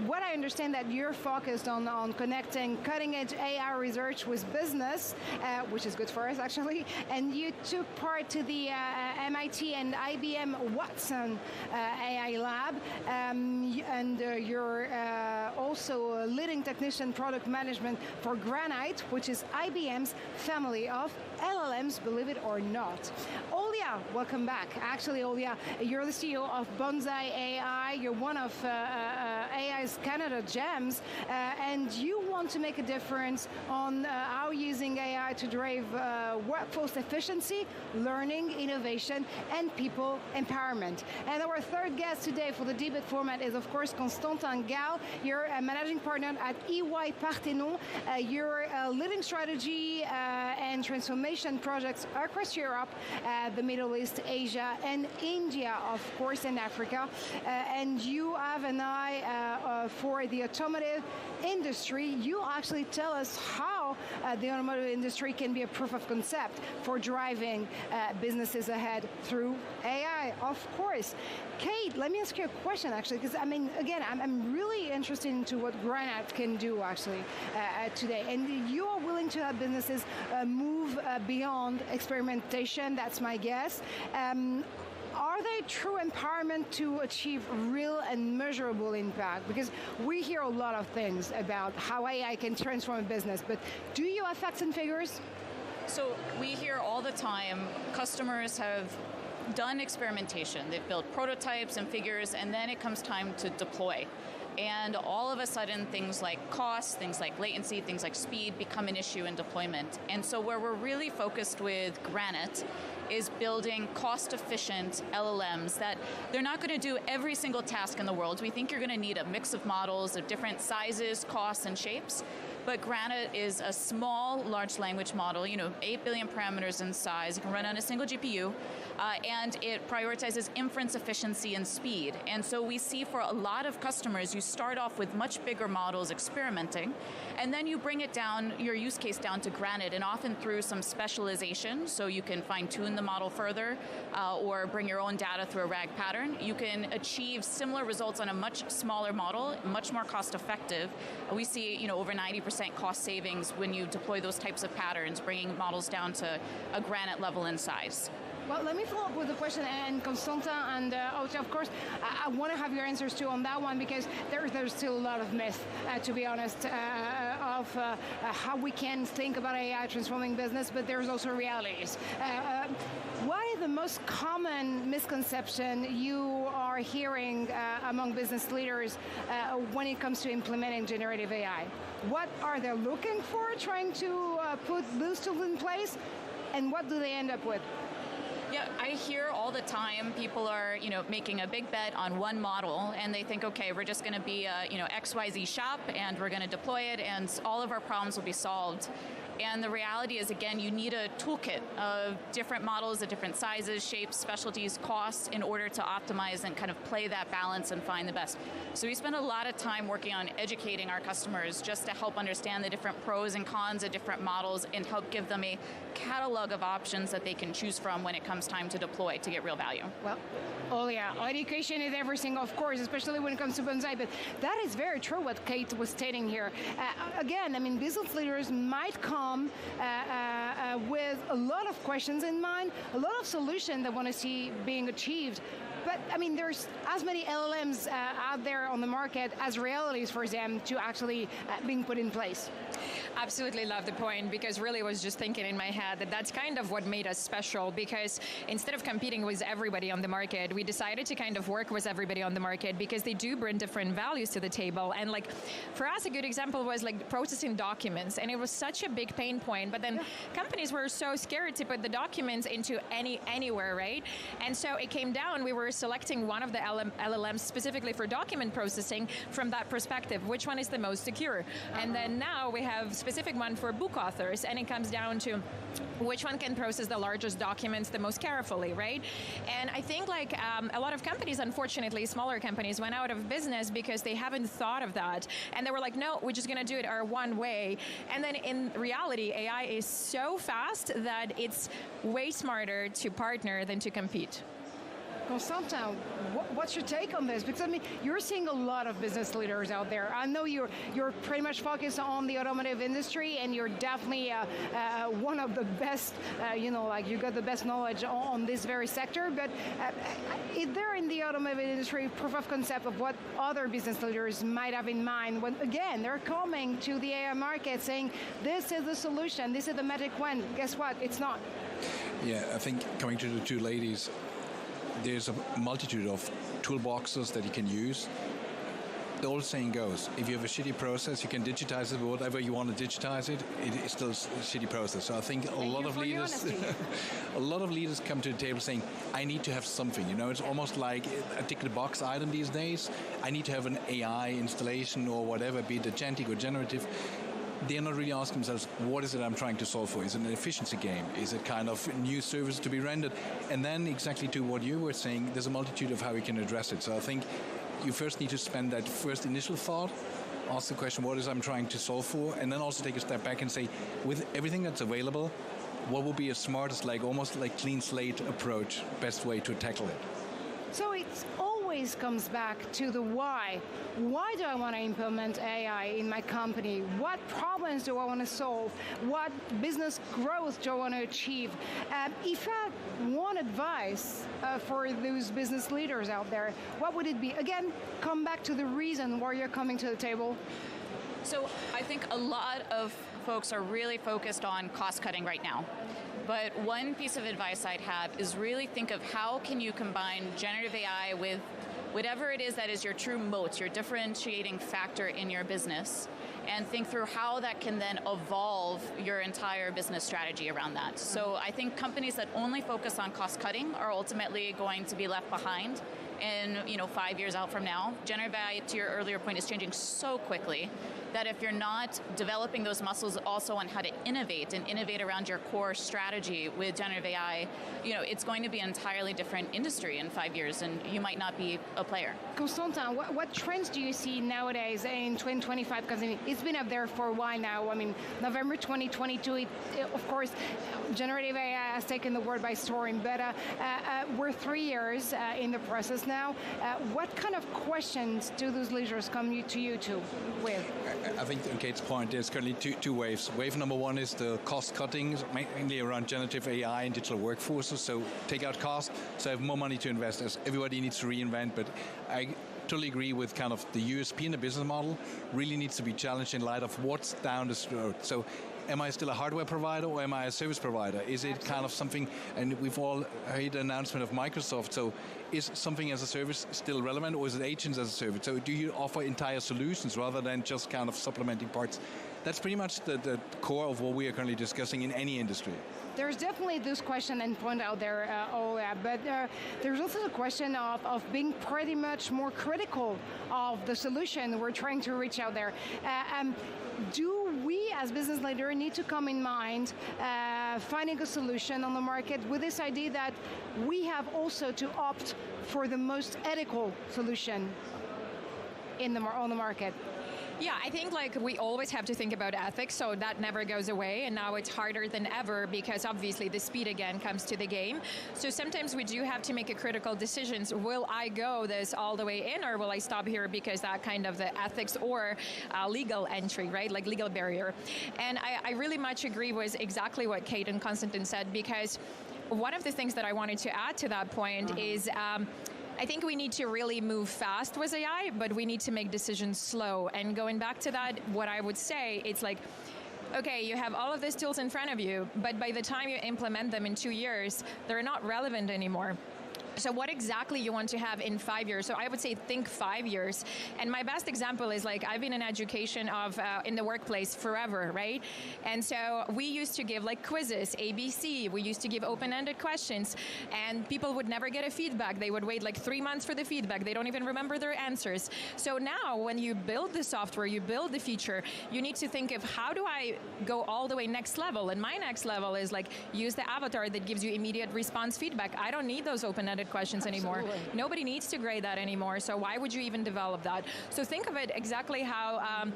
What I understand that you're focused on connecting cutting-edge AI research with business, which is good for us, actually. And you took part to the MIT and IBM Watson AI Lab. And you're also a leading technician product management for Granite, which is IBM's family of LLMs, believe it or not. Olia, welcome back. Actually, Olia, you're the CEO of Bonsai AI. You're one of AI's Canada gems, and you want to make a difference on how using AI to drive workforce efficiency, learning, innovation, and people empowerment. And our third guest today for the debate format is, of course, Constantin Gao. You're a managing partner at EY Parthenon. You're leading strategy and transformation projects across Europe, the Middle East, Asia, and India, of course, and Africa. And you have an eye for the automotive industry. You actually tell us how the automotive industry can be a proof of concept for driving businesses ahead through AI, of course. Kate, let me ask you a question, actually, because, I mean, again, I'm really interested into what Granite can do, actually, today. And you are willing to help businesses move beyond experimentation, that's my guess. Are they true empowerment to achieve real and measurable impact? Because we hear a lot of things about how AI can transform a business, but do you have facts and figures? So we hear all the time customers have done experimentation. They've built prototypes and figures, and then it comes time to deploy. And all of a sudden, things like cost, things like latency, things like speed become an issue in deployment. And so where we're really focused with Granite is building cost-efficient LLMs that they're not going to do every single task in the world. We think you're going to need a mix of models of different sizes, costs, and shapes. But Granite is a small large language model, 8 billion parameters in size. It can run on a single GPU, and it prioritizes inference efficiency and speed. And so we see for a lot of customers, you start off with much bigger models experimenting, and then you bring it down, your use case down to Granite, and often through some specialization, so you can fine-tune the model further, or bring your own data through a RAG pattern. You can achieve similar results on a much smaller model, much more cost-effective. We see, over 90% cost savings when you deploy those types of patterns, bringing models down to a Granite level in size. Well, let me follow up with the question, and Constantin and of course, I want to have your answers too on that one, because there's still a lot of myth, to be honest, of how we can think about AI transforming business, but there's also realities. What is the most common misconception you are hearing among business leaders when it comes to implementing generative AI? What are they looking for trying to put those tools in place, and what do they end up with? Yeah, I hear all the time people are, making a big bet on one model, and they think, okay, we're just going to be a, XYZ shop, and we're going to deploy it, and all of our problems will be solved. And the reality is, again, you need a toolkit of different models of different sizes, shapes, specialties, costs in order to optimize and kind of play that balance and find the best. So we spend a lot of time working on educating our customers just to help understand the different pros and cons of different models and help give them a catalog of options that they can choose from when it comes time to deploy to get real value. Well, yeah, education is everything, of course, especially when it comes to Bonsai, but that is very true what Kate was stating here. Again, I mean, business leaders might come with a lot of questions in mind, a lot of solutions they want to see being achieved. But, I mean, there's as many LLMs out there on the market as realities for them to actually being put in place. Absolutely love the point, because really was just thinking in my head that that's kind of what made us special, because instead of competing with everybody on the market, we decided to kind of work with everybody on the market because they do bring different values to the table. And like for us, a good example was like processing documents, and it was such a big pain point, but then companies were so scared to put the documents into anywhere, right? And so it came down, we were selecting one of the LLMs specifically for document processing from that perspective, which one is the most secure. And then now we have specific one for book authors, and it comes down to which one can process the largest documents the most carefully, right? And I think like a lot of companies, unfortunately, smaller companies went out of business because they haven't thought of that. And they were like, no, we're just going to do it our one way. And then in reality, AI is so fast that it's way smarter to partner than to compete. Constantin, what's your take on this? Because I mean, you're seeing a lot of business leaders out there. I know you're pretty much focused on the automotive industry, and you're definitely one of the best. Like you got the best knowledge on this very sector. But is there in the automotive industry proof of concept of what other business leaders might have in mind when, again, they're coming to the AI market saying, "This is the solution. This is the magic wand." Guess what? It's not. Yeah, I think coming to the two ladies, there's a multitude of toolboxes that you can use. The old saying goes, if you have a shitty process, you can digitize it, but whatever you want to digitize it, it is still a shitty process. So I think a lot of leaders come to the table saying, I need to have something. You know, it's almost like a tick-the-box item these days. I need to have an AI installation or whatever, be it agentic or generative. They're not really asking themselves, what is it I'm trying to solve for? Is it an efficiency game? Is it kind of new service to be rendered? And then exactly to what you were saying, there's a multitude of how we can address it. So I think you first need to spend that first initial thought, ask the question, what is it I'm trying to solve for? And then also take a step back and say, with everything that's available, what would be a smartest, like almost like clean slate approach, best way to tackle it? So it's always comes back to the why. Why do I want to implement AI in my company? What problems do I want to solve? What business growth do I want to achieve? If I want advice for those business leaders out there, what would it be? Again, come back to the reason why you're coming to the table. So I think a lot of folks are really focused on cost cutting right now. But one piece of advice I'd have is really think of how can you combine generative AI with whatever it is that is your true moat, your differentiating factor in your business, and think through how that can then evolve your entire business strategy around that. So I think companies that only focus on cost cutting are ultimately going to be left behind. And 5 years out from now, generative AI, to your earlier point, is changing so quickly that if you're not developing those muscles also on how to innovate and innovate around your core strategy with generative AI, it's going to be an entirely different industry in 5 years, and you might not be a player. Constantin, what trends do you see nowadays in 2025? Because it's been up there for a while now. I mean, November 2022, of course, generative AI has taken the world by storm, but we're 3 years in the process now. What kind of questions do those leaders come to you with? I think on Kate's point, there's currently two waves. Wave number one is the cost cutting, mainly around generative AI and digital workforces. So take out cost, so have more money to invest, as everybody needs to reinvent. But I totally agree with kind of the USP in the business model really needs to be challenged in light of what's down the road. So am I still a hardware provider or am I a service provider? Is it kind of something, and we've all heard the announcement of Microsoft, so is something as a service still relevant, or is it agents as a service? So do you offer entire solutions rather than just kind of supplementing parts? That's pretty much the core of what we are currently discussing in any industry. There's definitely this question and point out there, but there's also the question of being pretty much more critical of the solution we're trying to reach out there. Do we as business leaders need to come in mind finding a solution on the market with this idea that we have also to opt for the most ethical solution on the market? Yeah, I think like we always have to think about ethics, so that never goes away, and now it's harder than ever because obviously the speed again comes to the game. So sometimes we do have to make a critical decisions. Will I go this all the way in, or will I stop here because that kind of the ethics or legal entry, right, like legal barrier? And I really much agree with exactly what Kate and Constantin said, because one of the things that I wanted to add to that point is I think we need to really move fast with AI, but we need to make decisions slow. And going back to that, what I would say, it's like, okay, you have all of these tools in front of you, but by the time you implement them in 2 years, they're not relevant anymore. So what exactly you want to have in 5 years? So I would say think 5 years. And my best example is like I've been in education in the workplace forever, right? And so we used to give like quizzes, ABC. We used to give open-ended questions, and people would never get a feedback. They would wait like 3 months for the feedback. They don't even remember their answers. So now when you build the software, you build the feature, you need to think of how do I go all the way next level? And my next level is like use the avatar that gives you immediate response feedback. I don't need those open-ended questions anymore. Nobody needs to grade that anymore, so why would you even develop that? So think of it exactly how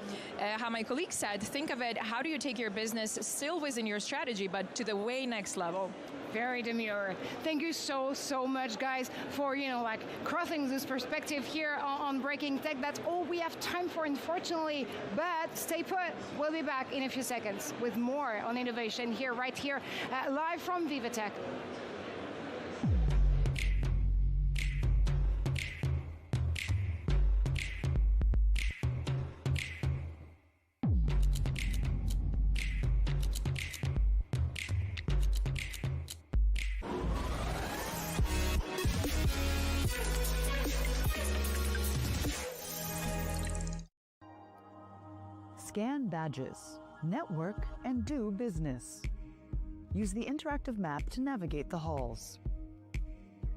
my colleague said, think of it, how do you take your business still within your strategy, but to the way next level? Very demure. Thank you so much, guys, for like crossing this perspective here on Breaking Tech. That's all we have time for, unfortunately. But stay put. We'll be back in a few seconds with more on innovation here, right here, live from VivaTech. Scan badges, network, and do business. Use the interactive map to navigate the halls.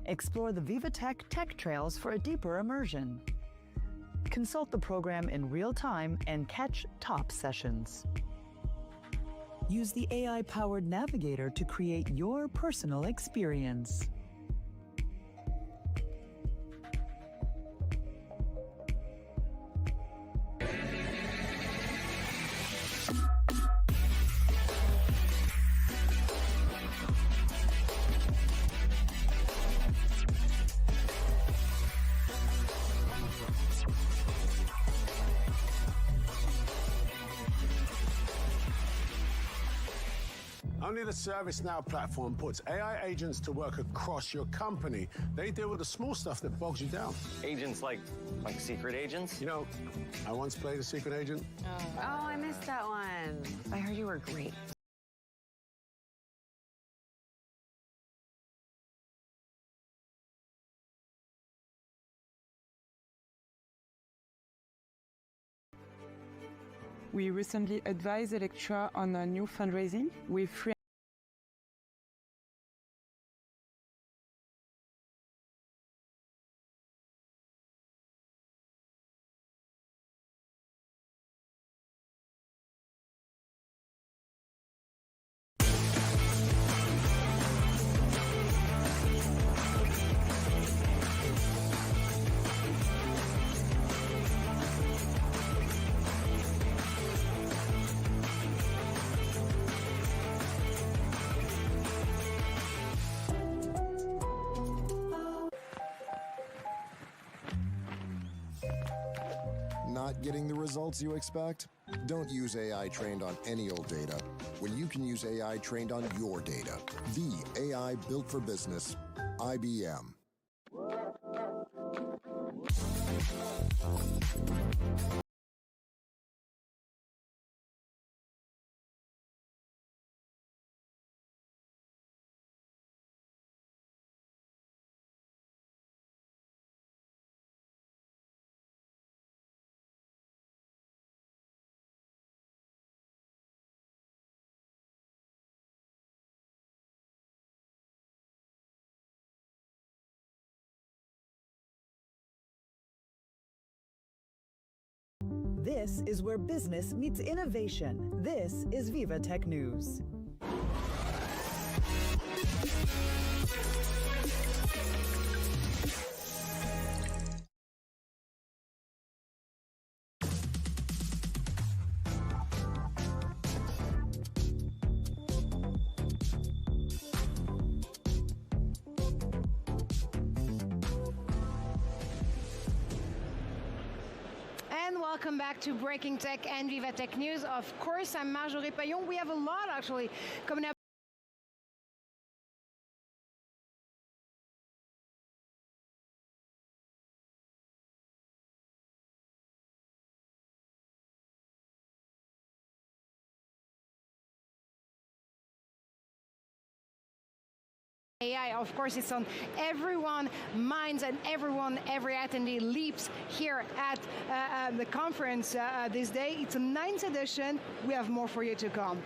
Explore the VivaTech tech trails for a deeper immersion. Consult the program in real time and catch top sessions. Use the AI-powered navigator to create your personal experience. Only the ServiceNow platform puts AI agents to work across your company. They deal with the small stuff that bogs you down. Agents like secret agents? You know, I once played a secret agent. Oh, I missed that one. I heard you were great. We recently advised Electra on a new fundraising with free. Not getting the results you expect? Don't use AI trained on any old data when you can use AI trained on your data. The AI built for business, IBM. This is where business meets innovation. This is VivaTech News. Welcome back to Breaking Tech and VivaTech News. Of course, I'm Marjorie Payon. We have a lot actually coming up. AI, of course, it's on everyone's minds and every attendee leaps here at the conference this day. It's a 9th edition. We have more for you to come.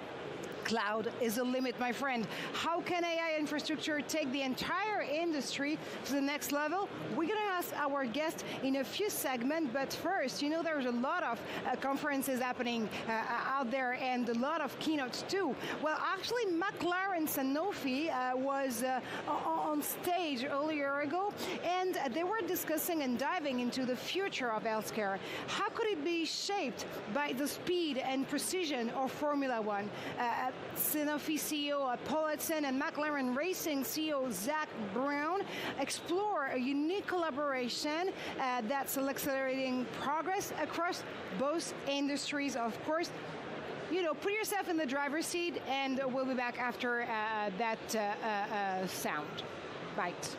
Cloud is the limit, my friend. How can AI infrastructure take the entire industry to the next level? We're going to ask our guest in a few segments, but first, you know, there's a lot of conferences happening out there and a lot of keynotes too. Well, actually, McLaren Sanofi was on stage earlier ago, and they were discussing and diving into the future of healthcare. How could it be shaped by the speed and precision of Formula One? Sanofi CEO Paul Hudson and McLaren Racing CEO Zach Brown explore a unique collaboration that's accelerating progress across both industries, of course. You know, put yourself in the driver's seat, and we'll be back after that sound bite.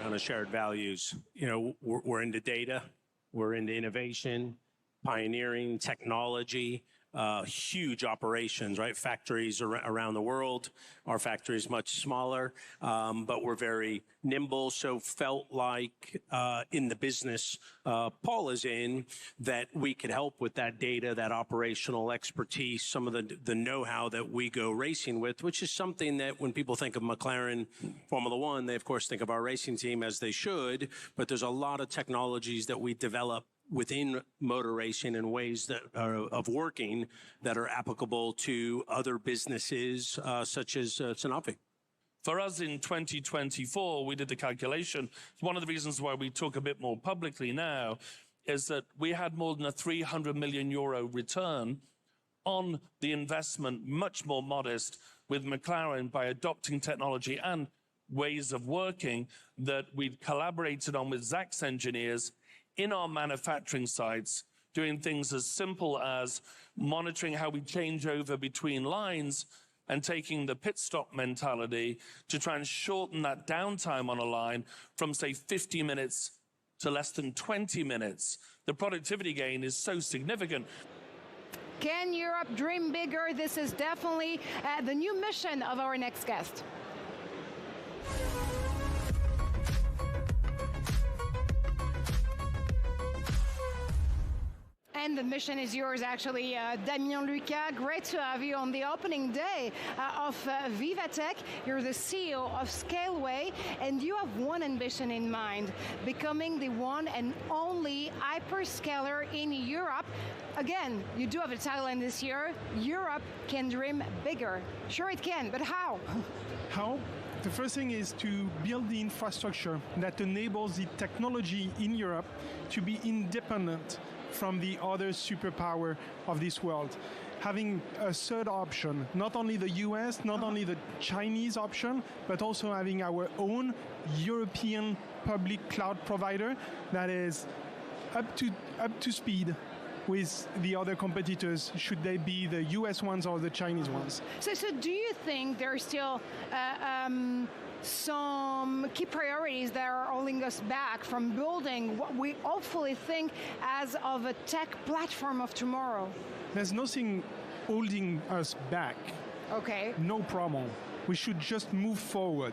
On the shared values, you know, we're into data, we're into innovation, pioneering technology, huge operations, right? Factories around the world. Our factory is much smaller, but we're very nimble. So felt like in the business Paul is in, that we could help with that data, that operational expertise, some of the know-how that we go racing with, which is something that when people think of McLaren Formula One, they of course think of our racing team, as they should, but there's a lot of technologies that we develop within motor racing and ways that are of working that are applicable to other businesses such as Sanofi. For us in 2024, we did the calculation. One of the reasons why we talk a bit more publicly now is that we had more than a 300 million euro return on the investment, much more modest, with McLaren by adopting technology and ways of working that we'd collaborated on with Zach's engineers in our manufacturing sites, doing things as simple as monitoring how we change over between lines and taking the pit stop mentality to try and shorten that downtime on a line from, say, 50 minutes to less than 20 minutes. The productivity gain is so significant. Can Europe dream bigger? This is definitely the new mission of our next guest. And the mission is yours, actually. Damien Lucas, great to have you on the opening day of VivaTech. You're the CEO of Scaleway, and you have one ambition in mind, becoming the one and only hyperscaler in Europe. Again, you do have a tagline this year, Europe can dream bigger. Sure it can, but how? How? The first thing is to build the infrastructure that enables the technology in Europe to be independent from the other superpower of this world. Having a third option, not only the US, not only the Chinese option, but also having our own European public cloud provider that is up to speed with the other competitors, should they be the US ones or the Chinese ones. So do you think there's still some key priorities that are holding us back from building what we hopefully think as of a tech platform of tomorrow? There's nothing holding us back. Okay. No problem. We should just move forward.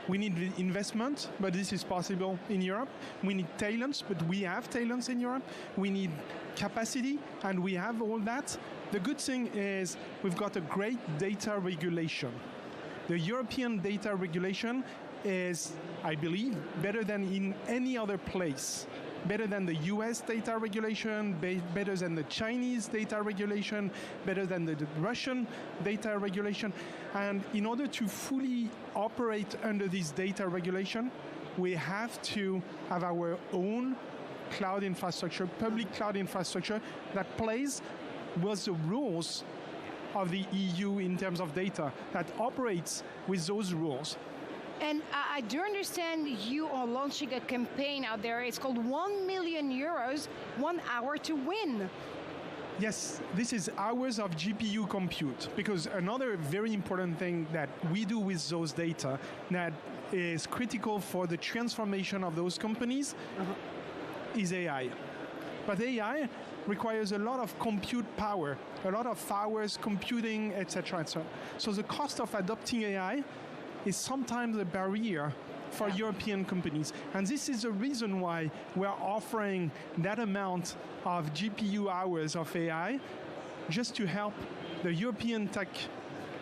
We need investment, but this is possible in Europe. We need talents, but we have talents in Europe. We need capacity, and we have all that. The good thing is we've got a great data regulation. The European data regulation is, I believe, better than in any other place. Better than the US data regulation, better than the Chinese data regulation, better than the Russian data regulation. And in order to fully operate under this data regulation, we have to have our own cloud infrastructure, public cloud infrastructure that plays with the rules of the EU in terms of data, that operates with those rules. And I do understand you are launching a campaign out there. It's called 1 million euros, 1 hour to win. Yes, this is hours of GPU compute, because another very important thing that we do with those data that is critical for the transformation of those companies is AI. But AI requires a lot of compute power, a lot of hours computing, etc., etc. So the cost of adopting AI is sometimes a barrier for European companies. And this is the reason why we're offering that amount of GPU hours of AI just to help the European tech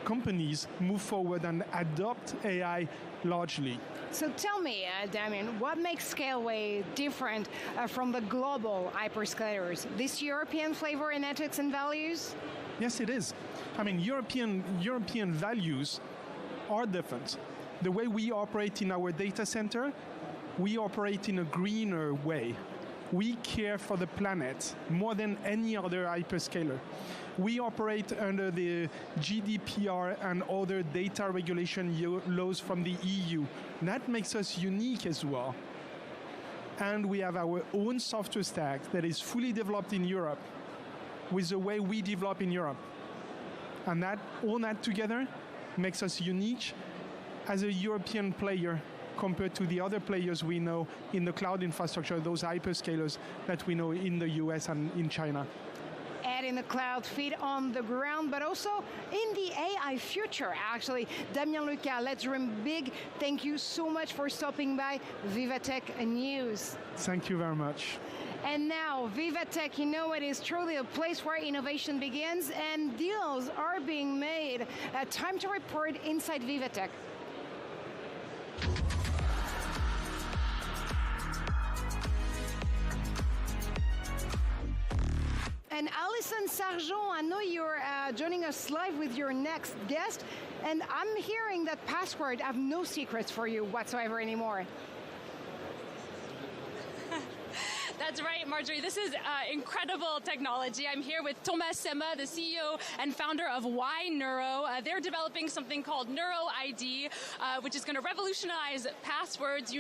companies move forward and adopt AI largely. So tell me, Damien, what makes Scaleway different from the global hyperscalers? This European flavor in ethics and values? Yes, it is. I mean, European values are different. The way we operate in our data center, we operate in a greener way. We care for the planet more than any other hyperscaler. We operate under the GDPR and other data regulation laws from the EU. That makes us unique as well. And we have our own software stack that is fully developed in Europe with the way we develop in Europe. And all that together makes us unique as a European player compared to the other players we know in the cloud infrastructure, those hyperscalers that we know in the US and in China. And in the cloud, feet on the ground, but also in the AI future, actually. Damien Lucas, let's dream big. Thank you so much for stopping by VivaTech News. Thank you very much. And now, VivaTech, you know, it is truly a place where innovation begins and deals are being made. Time to report inside VivaTech. And Alison Sargent, I know you're joining us live with your next guest, and I'm hearing that Password have no secrets for you whatsoever anymore. That's right, Marjorie. This is incredible technology. I'm here with Thomas Sema, the CEO and founder of Y Neuro. They're developing something called Neuro ID, which is going to revolutionize passwords.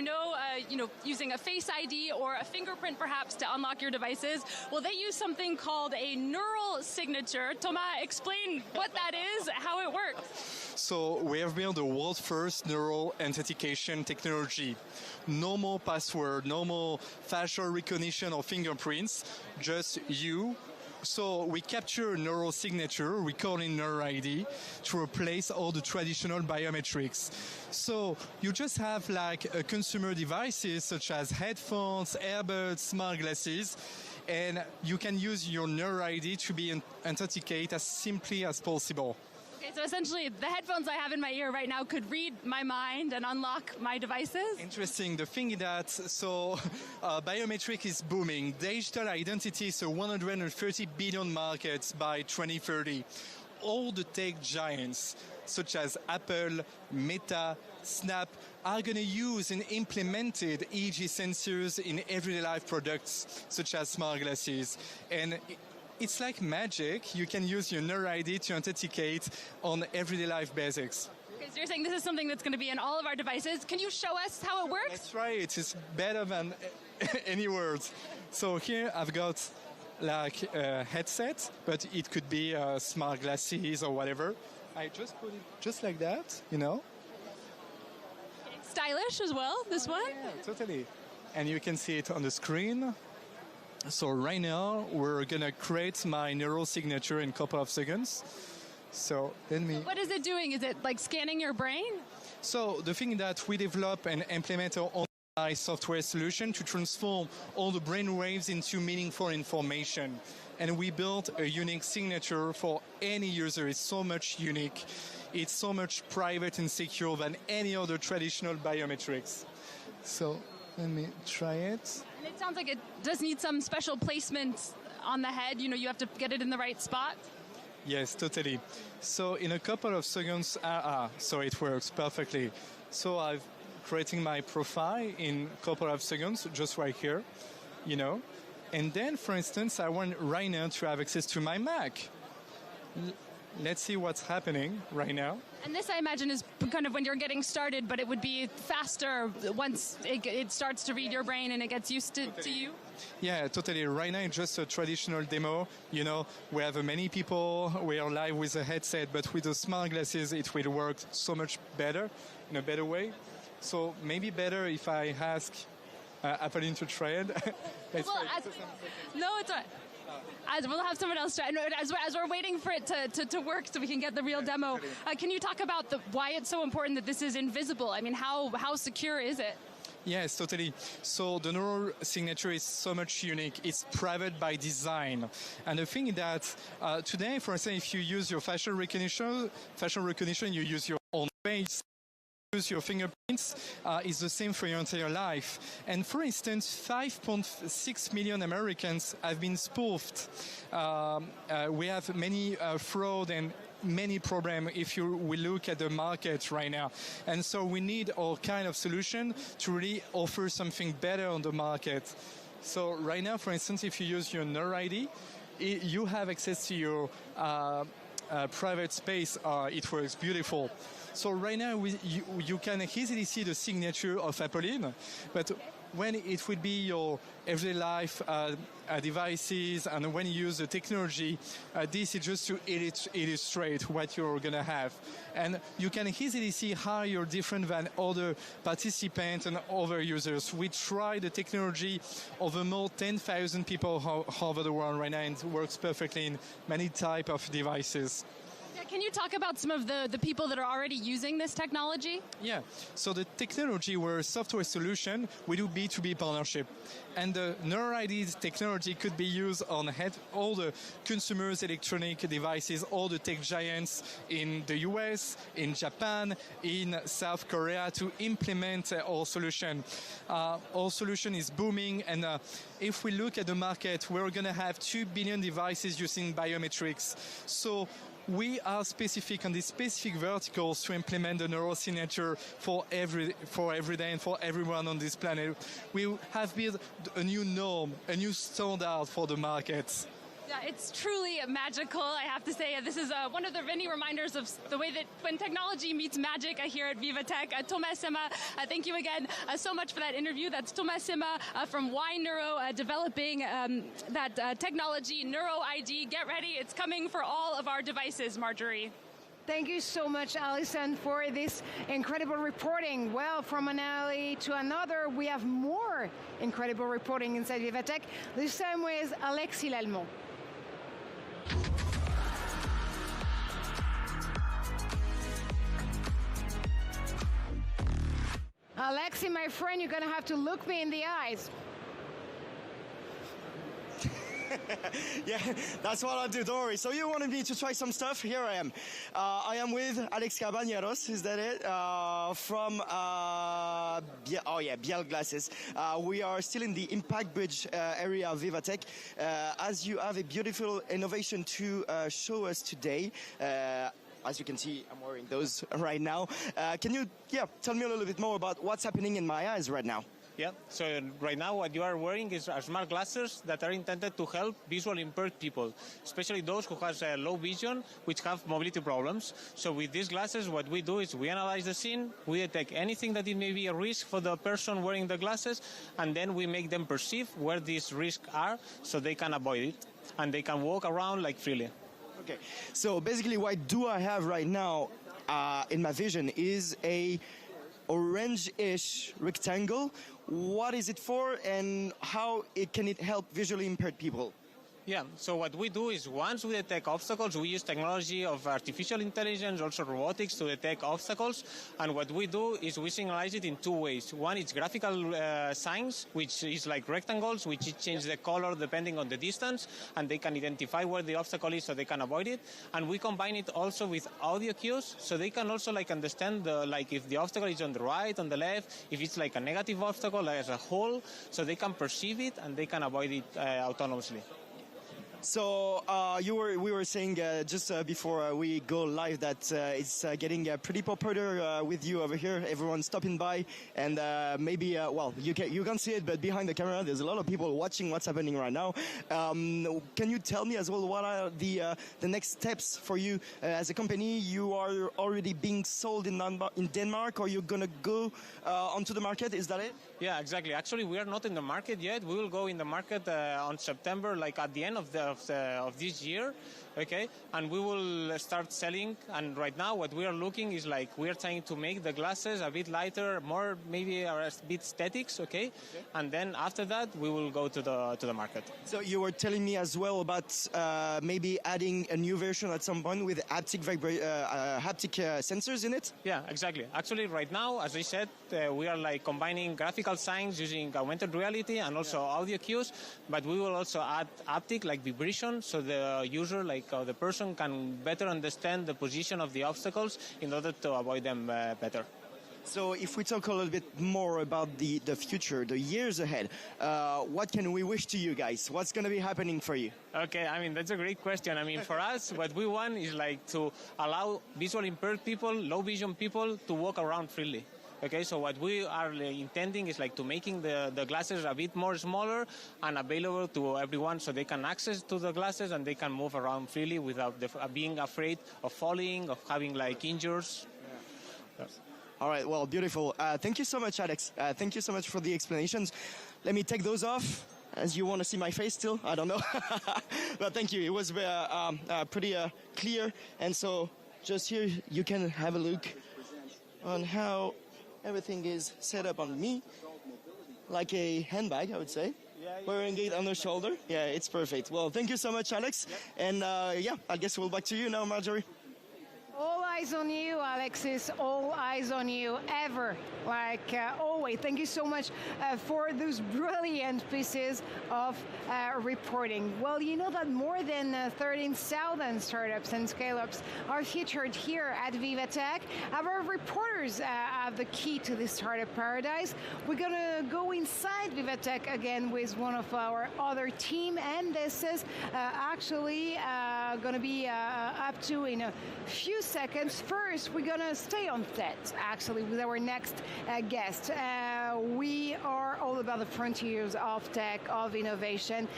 Using a Face ID or a fingerprint, perhaps, to unlock your devices. Well, they use something called a neural signature. Thomas, explain what that is, how it works. So we have built the world's first neural authentication technology. No more password, no more facial recognition or fingerprints, just you. So we capture a neural signature, we call it Neuro ID, to replace all the traditional biometrics. So you just have like consumer devices such as headphones, earbuds, smart glasses, and you can use your Neuro ID to be authenticated as simply as possible. Okay, so essentially the headphones I have in my ear right now could read my mind and unlock my devices? Interesting. The thing is that, biometric is booming. Digital identity is a 130 billion market by 2030. All the tech giants, such as Apple, Meta, Snap, are going to use and implemented EEG sensors in everyday life products, such as smart glasses. And it's like magic. You can use your Neuro ID to authenticate on everyday life basics. Okay, so you're saying this is something that's going to be in all of our devices. Can you show us how it works? That's right. It's better than any words. So here I've got like a headset, but it could be smart glasses or whatever. I just put it just like that, you know. It's stylish as well, this one? Yeah, totally. And you can see it on the screen. So right now, we're going to create my neural signature in a couple of seconds. So let me... What is it doing? Is it like scanning your brain? So the thing that we develop and implement our own AI software solution to transform all the brain waves into meaningful information. And we built a unique signature for any user. It's so much unique. It's so much private and secure than any other traditional biometrics. So let me try it. And it sounds like it does need some special placement on the head. You know, you have to get it in the right spot. Yes, totally. So in a couple of seconds, so it works perfectly. So I've creating my profile in a couple of seconds, just right here, you know. And then, for instance, I want right now to have access to my Mac. Let's see what's happening right now. And this, I imagine, is kind of when you're getting started, but it would be faster once it starts to read your brain and it gets used to you? Yeah, totally. Right now, it's just a traditional demo. You know, we have many people, we are live with a headset, but with the smart glasses, it will work so much better, in a better way. So maybe better if I ask Apple to try it. No, it's all right. As we'll have someone else try. As we're waiting for it to work so we can get the real demo, can you talk about why it's so important that this is invisible? I mean, how secure is it? Yes, totally. So the neural signature is so much unique. It's private by design. And the thing that today, for instance, if you use your facial recognition, you use your own face. Use your fingerprints is the same for your entire life. And for instance, 5.6 million Americans have been spoofed. We have many fraud and many problems if we look at the market right now. And so we need all kind of solution to really offer something better on the market. So right now, for instance, if you use your Neural ID, you have access to your private space. It works beautiful. So right now, you can easily see the signature of Apolline, but when it will be your everyday life devices and when you use the technology, this is just to illustrate what you're going to have. And you can easily see how you're different than other participants and other users. We try the technology over more 10,000 people over the world right now, and it works perfectly in many types of devices. Can you talk about some of the people that are already using this technology? Yeah, so the technology, we're a software solution. We do B2B partnership. And the Neural ID technology could be used on all the consumers' electronic devices, all the tech giants in the US, in Japan, in South Korea to implement our solution. Our solution is booming, and if we look at the market, we're going to have 2 billion devices using biometrics. So we are specific on these specific verticals to implement the neural signature for every day and for everyone on this planet. We have built a new norm, a new standard for the market. Yeah, it's truly magical, I have to say. This is one of the many reminders of the way that when technology meets magic here at VivaTech. Thomas Sema, thank you again so much for that interview. That's Thomas Sema from Y Neuro developing that technology, Neuro ID. Get ready, it's coming for all of our devices, Marjorie. Thank you so much, Alison, for this incredible reporting. Well, from an alley to another, we have more incredible reporting inside VivaTech, this time with Alexis Lallemand. Alexi, my friend, you're going to have to look me in the eyes. Yeah, that's what I'll do, don't worry. So you wanted me to try some stuff? Here I am. I am with Alex Cabañeros, is that it? From, Biel Glasses. We are still in the Impact Bridge area of VivaTech. As you have a beautiful innovation to show us today, as you can see, I'm wearing those right now. Can you, tell me a little bit more about what's happening in my eyes right now? Yeah, so right now what you are wearing is smart glasses that are intended to help visually impaired people, especially those who have low vision, which have mobility problems. So with these glasses, what we do is we analyze the scene, we detect anything that it may be a risk for the person wearing the glasses, and then we make them perceive where these risks are so they can avoid it, and they can walk around like freely. Okay, so basically what do I have right now in my vision is a orange-ish rectangle. What is it for, and how can it help visually impaired people? Yeah, so what we do is once we detect obstacles, we use technology of artificial intelligence, also robotics, to detect obstacles. And what we do is we signalize it in two ways. One is graphical signs, which is like rectangles, which change the color depending on the distance, and they can identify where the obstacle is so they can avoid it. And we combine it also with audio cues, so they can also understand if the obstacle is on the right, on the left, if it's like a negative obstacle as a whole, so they can perceive it and they can avoid it autonomously. So we were saying just before we go live that it's getting pretty popular with you over here. Everyone's stopping by, and maybe you can't see it, but behind the camera there's a lot of people watching what's happening right now. Can you tell me as well what are the next steps for you as a company? You are already being sold in Denmark, or you're gonna go onto the market? Is that it? Yeah, exactly. Actually, we are not in the market yet. We will go in the market on September, like at the end of this year. okay? And we will start selling. And right now, what we are looking is like we are trying to make the glasses a bit lighter, more maybe a bit statics, okay? And then after that, we will go to the market. So you were telling me as well about maybe adding a new version at some point with haptic sensors in it? Yeah, exactly. Actually, right now, as I said, we are like combining graphical signs using augmented reality and also audio cues, but we will also add haptic, like vibration, so the user, like the person, can better understand the position of the obstacles in order to avoid them better. So if we talk a little bit more about the future, the years ahead, what can we wish to you guys? What's going to be happening for you? Okay, I mean, that's a great question. I mean, for us, what we want is like to allow visually impaired people, low vision people to walk around freely. Okay, so what we are intending is like to making the glasses a bit more smaller and available to everyone, so they can access to the glasses and they can move around freely without being afraid of falling, of having like injuries. Yeah. All right, well, beautiful. Thank you so much, Alex. Thank you so much for the explanations. Let me take those off, as you want to see my face still. I don't know. But thank you. It was pretty clear. And so just here, you can have a look on how everything is set up on me, like a handbag, I would say. Wearing it on the shoulder. Yeah, it's perfect. Well, thank you so much, Alex. And yeah, I guess we'll back to you now, Marjorie. All eyes on you, Alexis. All eyes on you, ever. Like always. Thank you so much for those brilliant pieces of reporting. Well, you know that more than 13,000 startups and scale-ups are featured here at VivaTech. Our reporters have the key to this startup paradise. We're going to go inside VivaTech again with one of our other team, and this is actually going to be up to in a few seconds. First, we're gonna stay on set actually with our next guest. We are all about the frontiers of tech, of innovation,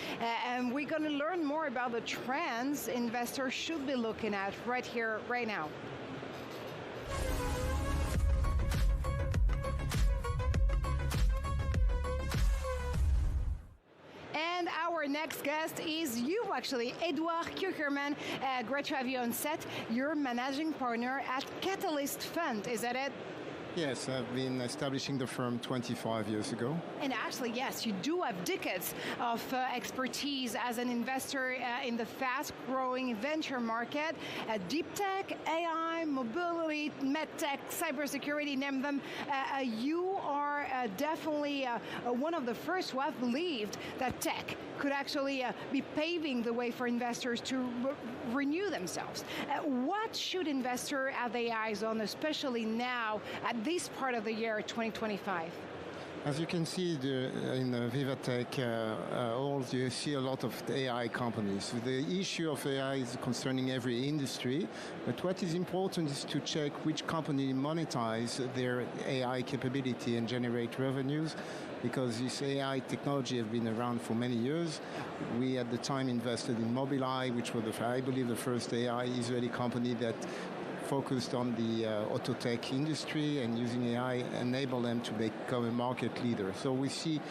and we're gonna learn more about the trends investors should be looking at right here, right now. And our next guest is you, actually, Edouard Kuckerman. Great to have you on set. You're managing partner at Catalyst Fund, is that it? Yes, I've been establishing the firm 25 years ago. And actually, yes, you do have decades of expertise as an investor in the fast-growing venture market. Deep tech, AI, mobility, medtech, cybersecurity, name them. You are definitely one of the first who have believed that tech could actually be paving the way for investors to renew themselves. What should investors have their eyes on, especially now at this part of the year, 2025? As you can see in VivaTech, you see a lot of AI companies. The issue of AI is concerning every industry, but what is important is to check which company monetize their AI capability and generate revenues, because this AI technology has been around for many years. We at the time invested in Mobileye, which was, I believe, the first AI Israeli company that focused on the auto tech industry, and using AI enable them to become a market leader. So we see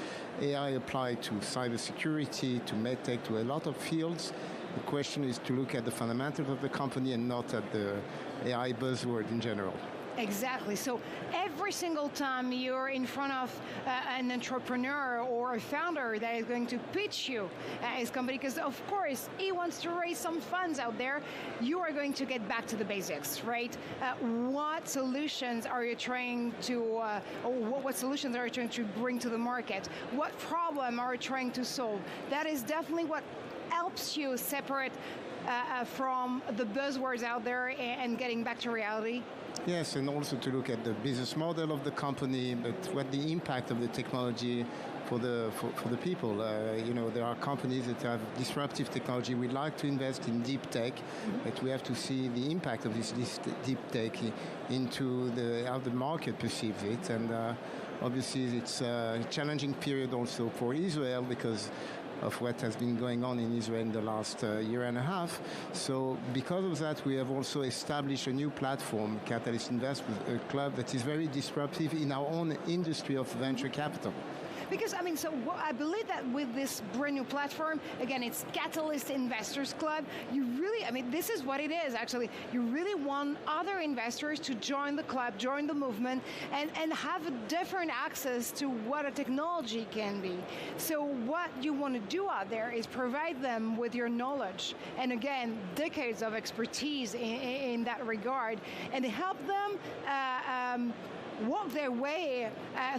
AI applied to cybersecurity, to medtech, to a lot of fields. The question is to look at the fundamentals of the company and not at the AI buzzword in general. Exactly. So every single time you're in front of an entrepreneur or a founder that is going to pitch you his company, because of course he wants to raise some funds out there, you are going to get back to the basics, right? What solutions are you trying to, what solutions are you trying to bring to the market? What problem are you trying to solve? That is definitely what helps you separate from the buzzwords out there and getting back to reality. Yes, and also to look at the business model of the company, but what the impact of the technology for the people. You know, there are companies that have disruptive technology. We'd like to invest in deep tech, but we have to see the impact of this deep tech into how the market perceives it. And obviously, it's a challenging period also for Israel because of what has been going on in Israel in the last year and a half. So because of that, we have also established a new platform, Catalyst Investment Club, that is very disruptive in our own industry of venture capital. Because, I mean, so I believe that with this brand new platform, again, it's Catalyst Investors Club, you really, I mean, this is what it is, actually. You really want other investors to join the club, join the movement, and have a different access to what a technology can be. So what you want to do out there is provide them with your knowledge, and again, decades of expertise in that regard, and help them walk their way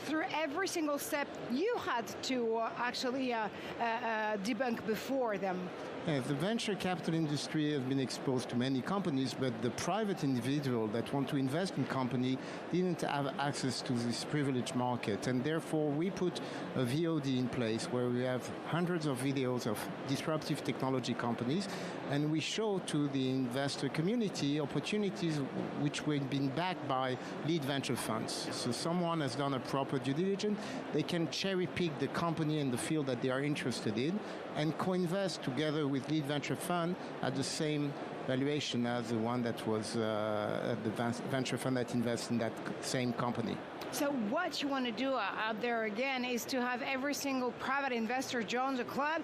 through every single step you had to actually debunk before them. Yeah, the venture capital industry has been exposed to many companies, but the private individual that want to invest in company didn't have access to this privileged market. And therefore, we put a VOD in place where we have hundreds of videos of disruptive technology companies, and we show to the investor community opportunities which were being backed by lead venture funds. So someone has done a proper due diligence, they can cherry pick the company and the field that they are interested in, and co-invest together with lead venture fund at the same valuation as the one that was the venture fund that invests in that same company. So what you want to do out there again is to have every single private investor join the club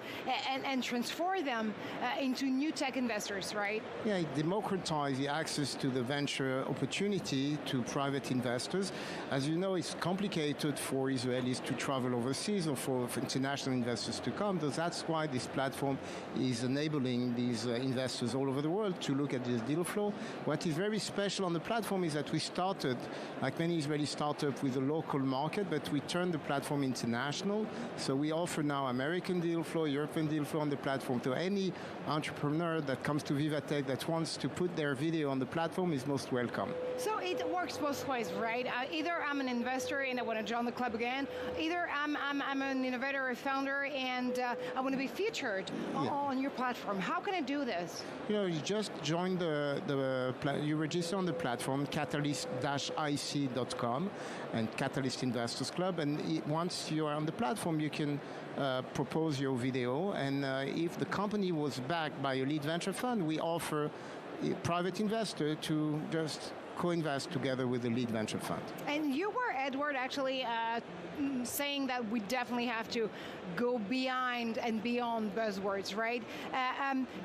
and transform them into new tech investors, right? Yeah, democratize the access to the venture opportunity to private investors. As you know, it's complicated for Israelis to travel overseas or for international investors to come. So that's why this platform is enabling these investors all over the world to look at this deal flow. What is very special on the platform is that we started, like many Israeli startups, with a local market, but we turned the platform international. So we offer now American deal flow, European deal flow on the platform. So any entrepreneur that comes to VivaTech that wants to put their video on the platform is most welcome. So it works both ways, right? Either I'm an investor and I want to join the club again, either I'm an innovator or founder and I want to be featured on your platform. How can I do this? You know, you just join you register on the platform, catalyst-ic.com, and Catalyst Investors Club, and once you are on the platform, you can propose your video, and if the company was backed by a lead venture fund, we offer a private investor to just co-invest together with the lead venture fund. And you were, Edward, actually saying that we definitely have to go behind and beyond buzzwords, right?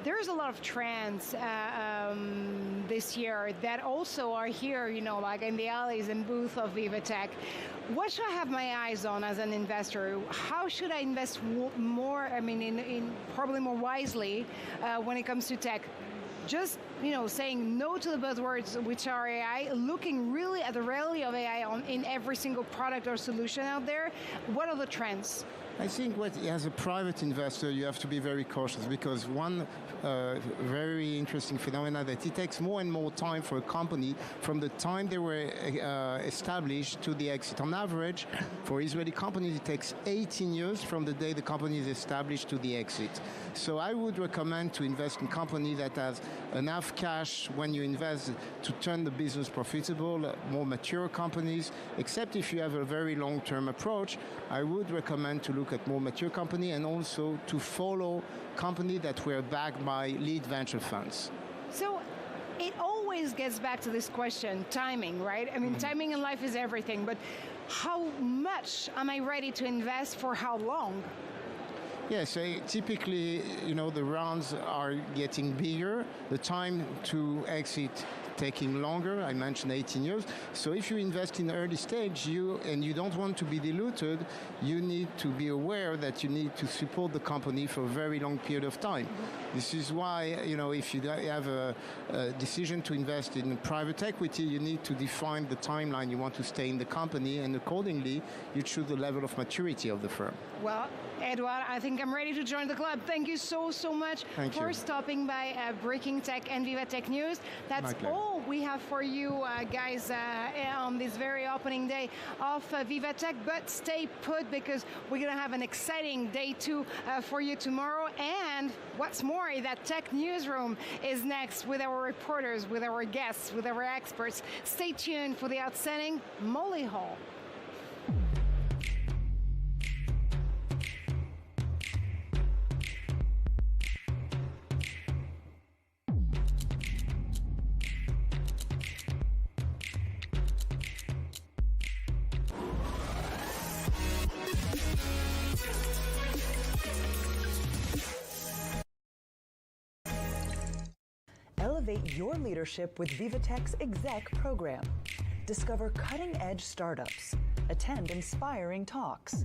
There's a lot of trends this year that also are here, you know, like in the alleys and booth of VivaTech. What should I have my eyes on as an investor? How should I invest more, I mean, in probably more wisely when it comes to tech? Just, you know, saying no to the buzzwords, which are AI, looking really at the reality of AI in every single product or solution out there. What are the trends? I think as a private investor, you have to be very cautious because one very interesting phenomenon that it takes more and more time for a company from the time they were established to the exit. On average, for Israeli companies, it takes 18 years from the day the company is established to the exit. So I would recommend to invest in a company that has enough cash when you invest to turn the business profitable, more mature companies, except if you have a very long-term approach. I would recommend to look at more mature company and also to follow companies that were backed by lead venture funds. So it always gets back to this question, timing, right? I mean, timing in life is everything, but how much am I ready to invest for how long? Yeah, so typically, you know, the rounds are getting bigger. The time to exit taking longer. I mentioned 18 years. So if you invest in the early stage, and you don't want to be diluted, you need to be aware that you need to support the company for a very long period of time. This is why, you know, if you have a decision to invest in private equity, you need to define the timeline you want to stay in the company, and accordingly, you choose the level of maturity of the firm. Well, Edouard, I think I'm ready to join the club. Thank you so much for stopping by Breaking Tech and VivaTech News. That's all we have for you guys on this very opening day of VivaTech, but stay put because we're going to have an exciting day 2 for you tomorrow. And what's more, that Tech Newsroom is next with our reporters, with our guests, with our experts. Stay tuned for the outstanding Molly Hall. Elevate your leadership with VivaTech's Exec program. Discover cutting-edge startups. Attend inspiring talks.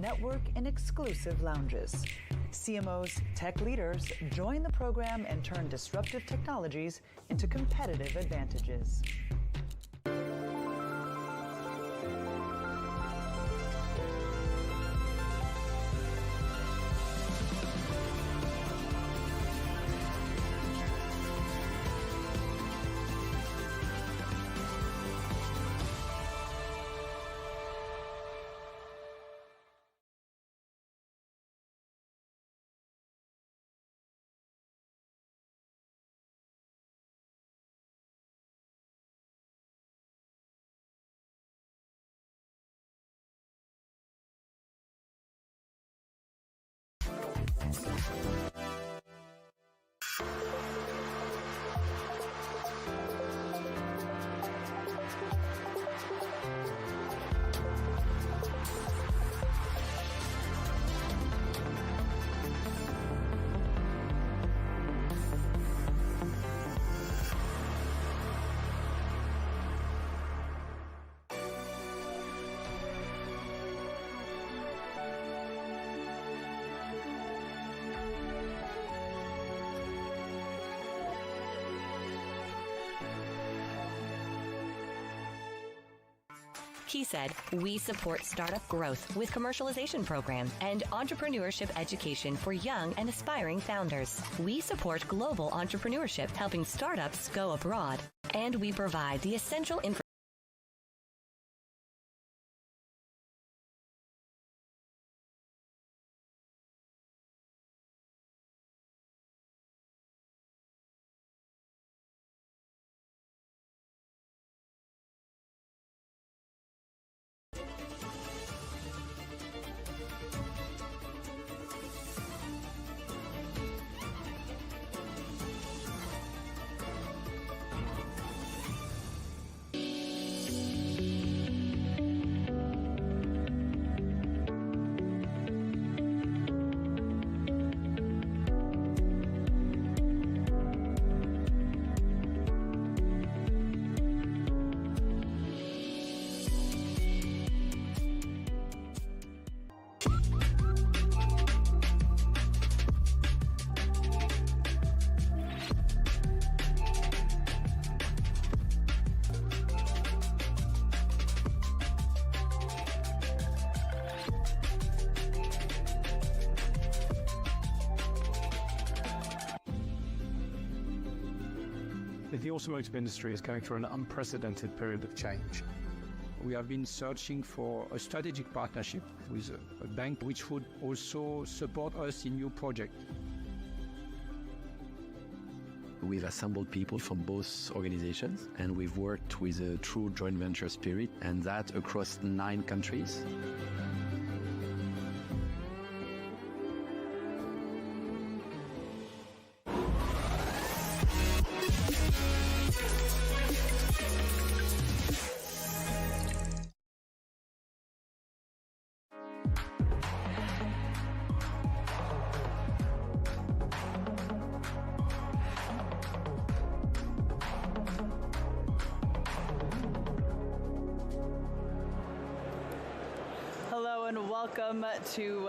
Network in exclusive lounges. CMOs, tech leaders, join the program and turn disruptive technologies into competitive advantages. He said, we support startup growth with commercialization programs and entrepreneurship education for young and aspiring founders. We support global entrepreneurship, helping startups go abroad. And we provide the essential information. The automotive industry is going through an unprecedented period of change. We have been searching for a strategic partnership with a bank which would also support us in new projects. We've assembled people from both organizations, and we've worked with a true joint venture spirit, and that across 9 countries. Welcome to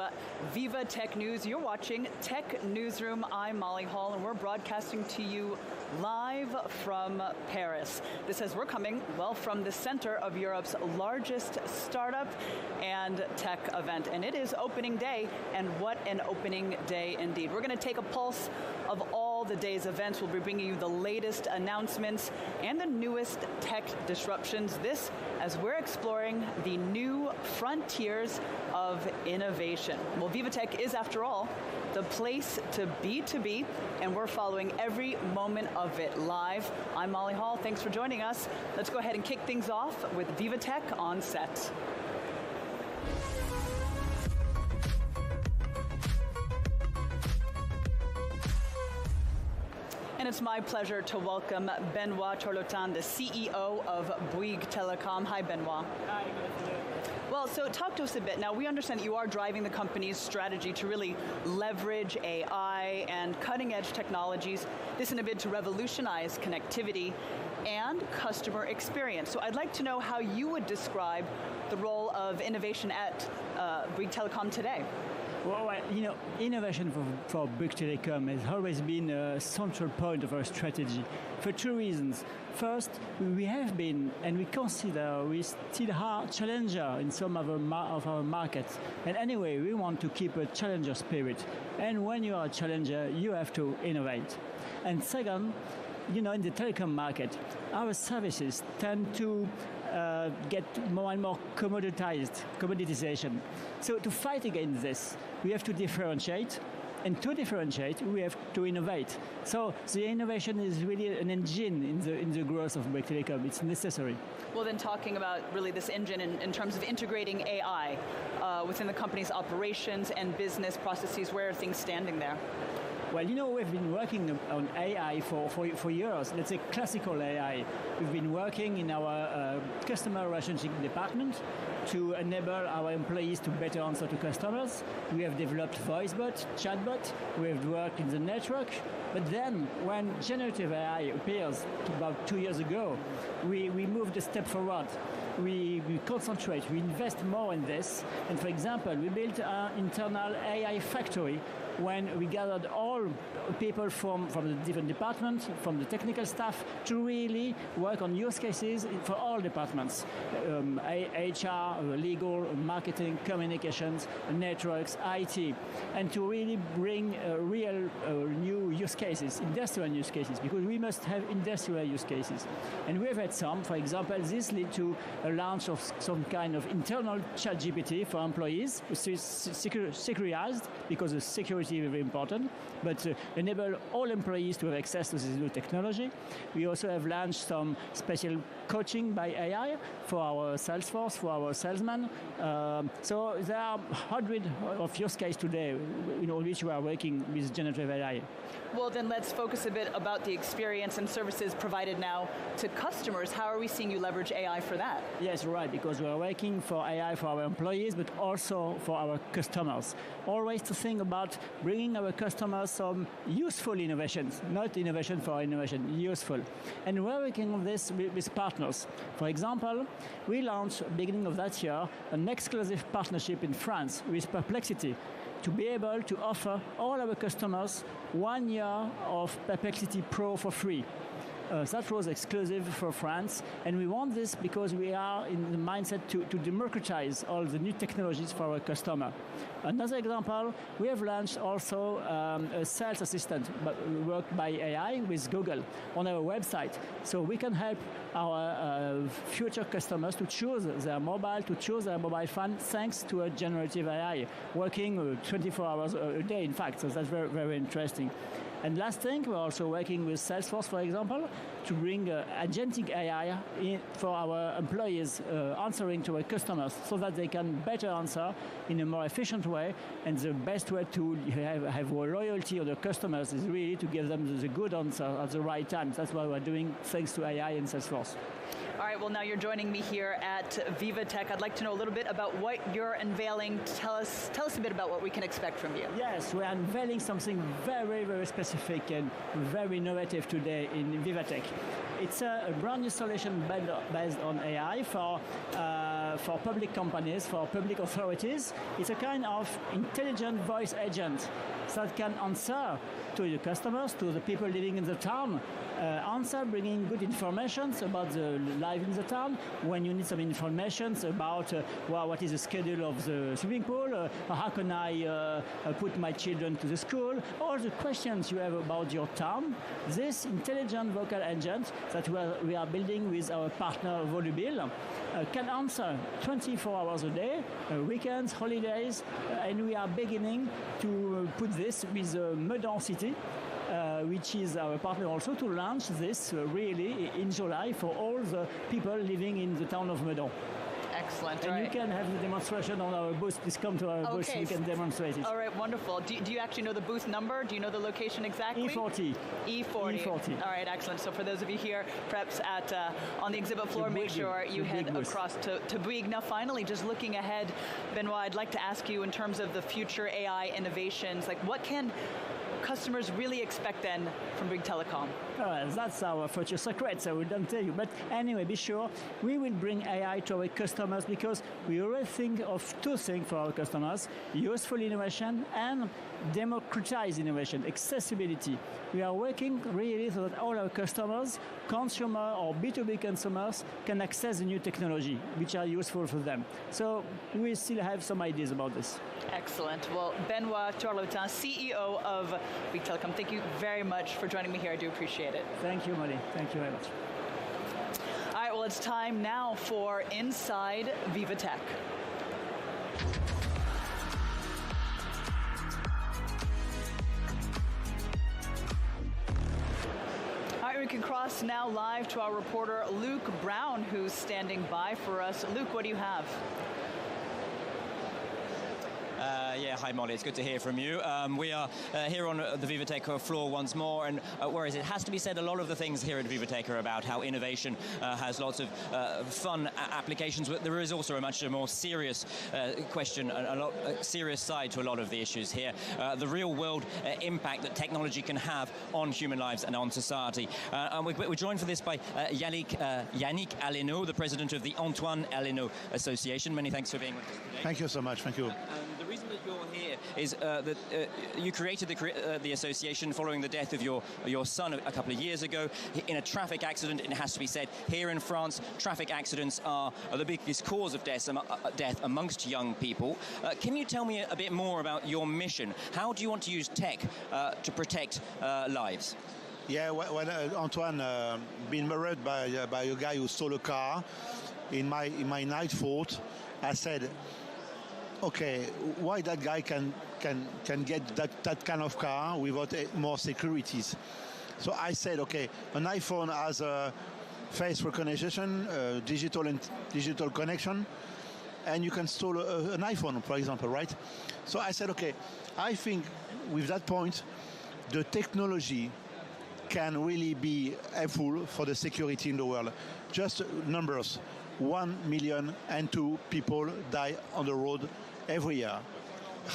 VivaTech News. You're watching Tech Newsroom. I'm Molly Hall, and we're broadcasting to you live from Paris. This says we're coming, well, from the center of Europe's largest startup and tech event. And it is opening day, and what an opening day indeed. We're going to take a pulse of all the day's events. We'll be bringing you the latest announcements and the newest tech disruptions. This as we're exploring the new frontiers of innovation. Well, VivaTech is, after all, the place to be, and we're following every moment of it live. I'm Molly Hall. Thanks for joining us. Let's go ahead and kick things off with VivaTech on set. And it's my pleasure to welcome Benoit Torlotin, the CEO of Bouygues Telecom. Hi, Benoit. Hi, good afternoon. Well, So talk to us a bit. Now, we understand that you are driving the company's strategy to really leverage AI and cutting-edge technologies, this in a bid to revolutionize connectivity and customer experience. So I'd like to know how you would describe the role of innovation at Bouygues Telecom today. Well, you know, innovation for Bouygues Telecom has always been a central point of our strategy for two reasons. First, we have been, and we consider we still are challenger in some of our markets. And anyway, we want to keep a challenger spirit. And when you are a challenger, you have to innovate. And second, you know, in the telecom market, our services tend to get more and more commoditization. So to fight against this, we have to differentiate, and to differentiate, we have to innovate. So the innovation is really an engine in the growth of Bouygues Telecom. It's necessary. Well, then talking about really this engine in terms of integrating AI within the company's operations and business processes, where are things standing there? Well, you know, we've been working on AI for years. Let's say classical AI. We've been working in our customer relationship department to enable our employees to better answer to customers. We have developed voicebot, chatbot. We have worked in the network. But then, when generative AI appears about 2 years ago, we moved a step forward. We concentrate, we invest more in this. And for example, we built an internal AI factory when we gathered all people from the different departments, from the technical staff, to really work on use cases for all departments, HR, legal, marketing, communications, networks, IT, and to really bring real new use cases, industrial use cases, because we must have industrial use cases. And we have had some, for example, this led to a launch of some kind of internal ChatGPT for employees, securized, because the security is very important, but enable all employees to have access to this new technology. We also have launched some special coaching by AI for our sales force, for our salesmen. So there are hundreds of use cases today in which we are working with generative AI. Well, then let's focus a bit about the experience and services provided now to customers. How are we seeing you leverage AI for that? Yes, right, because we are working for AI for our employees, but also for our customers. Always to think about bringing our customers some useful innovations, not innovation for innovation, useful. And we're working on this with partners. For example, we launched, beginning of that year, an exclusive partnership in France with Perplexity, to be able to offer all our customers 1 year of Perplexity Pro for free. That was exclusive for France, and we want this because we are in the mindset to democratize all the new technologies for our customer. Another example, we have launched also a sales assistant worked by AI with Google on our website, so we can help our future customers to choose their mobile phone thanks to a generative AI working 24 hours a day, in fact, so that's very, very interesting. And last thing, we're also working with Salesforce, for example, to bring agentic AI for our employees answering to our customers so that they can better answer in a more efficient way. And the best way to have loyalty of the customers is really to give them the good answer at the right time. That's what we're doing thanks to AI and Salesforce. All right, well, now you're joining me here at VivaTech. I'd like to know a little bit about what you're unveiling. Tell us a bit about what we can expect from you. Yes, we're unveiling something very, very specific and very innovative today in VivaTech. It's a brand new solution based on AI for public companies, for public authorities. It's a kind of intelligent voice agent that can answer to the customers, to the people living in the town, bringing good information about the life in the town. When you need some information about what is the schedule of the swimming pool, how can I put my children to the school, all the questions you have about your town, this intelligent vocal agent that we are building with our partner Volubil can answer 24 hours a day, weekends, holidays, and we are beginning to put this with Meudon City, which is our partner also, to launch this really in July for all the people living in the town of Meudon. Excellent. And you can have the demonstration on our booth. Please come to our booth. We can demonstrate it. All right, wonderful. Do you actually know the booth number? Do you know the location exactly? E40. E40. All right, excellent. So for those of you here, perhaps on the exhibit floor, make sure you head across to Bouygues. Now, finally, just looking ahead, Benoit, I'd like to ask you in terms of the future AI innovations, like what can customers really expect then from Bouygues Telecom? That's our future secret, so we don't tell you. But anyway, be sure we will bring AI to our customers because we already think of two things for our customers: useful innovation and democratized innovation, accessibility. We are working really so that all our customers, consumer or B2B consumers, can access the new technology, which are useful for them. So we still have some ideas about this. Excellent. Well, Benoit Torlotin, CEO of Bouygues Telecom, thank you very much for joining me here. I do appreciate it. Thank you, Molly. Thank you very much. All right, well, it's time now for Inside VivaTech. All right, we can cross now live to our reporter, Luke Brown, who's standing by for us. Luke, what do you have? Yeah, hi Molly, it's good to hear from you. We are here on the VivaTech floor once more, and whereas it has to be said, a lot of the things here at VivaTech are about how innovation has lots of fun applications, but there is also a much more serious question, a serious side to a lot of the issues here. The real world impact that technology can have on human lives and on society. And we're joined for this by Yannick Aleno, the president of the Antoine Aleno Association. Many thanks for being with us today. Thank you so much, thank you. The reason that you're here is that you created the association following the death of your son a couple of years ago in a traffic accident. It has to be said, here in France, traffic accidents are the biggest cause of death amongst young people. Can you tell me a bit more about your mission? How do you want to use tech to protect lives? Yeah, when Antoine been murdered by a guy who stole a car in my night thought, I said, okay, why that guy can get that kind of car without more securities? So I said, okay, an iPhone has a face recognition, digital connection, and you can steal an iPhone, for example, right? So I said, okay, I think with that point, the technology can really be helpful for the security in the world. Just numbers, 1,000,002 people die on the road every year.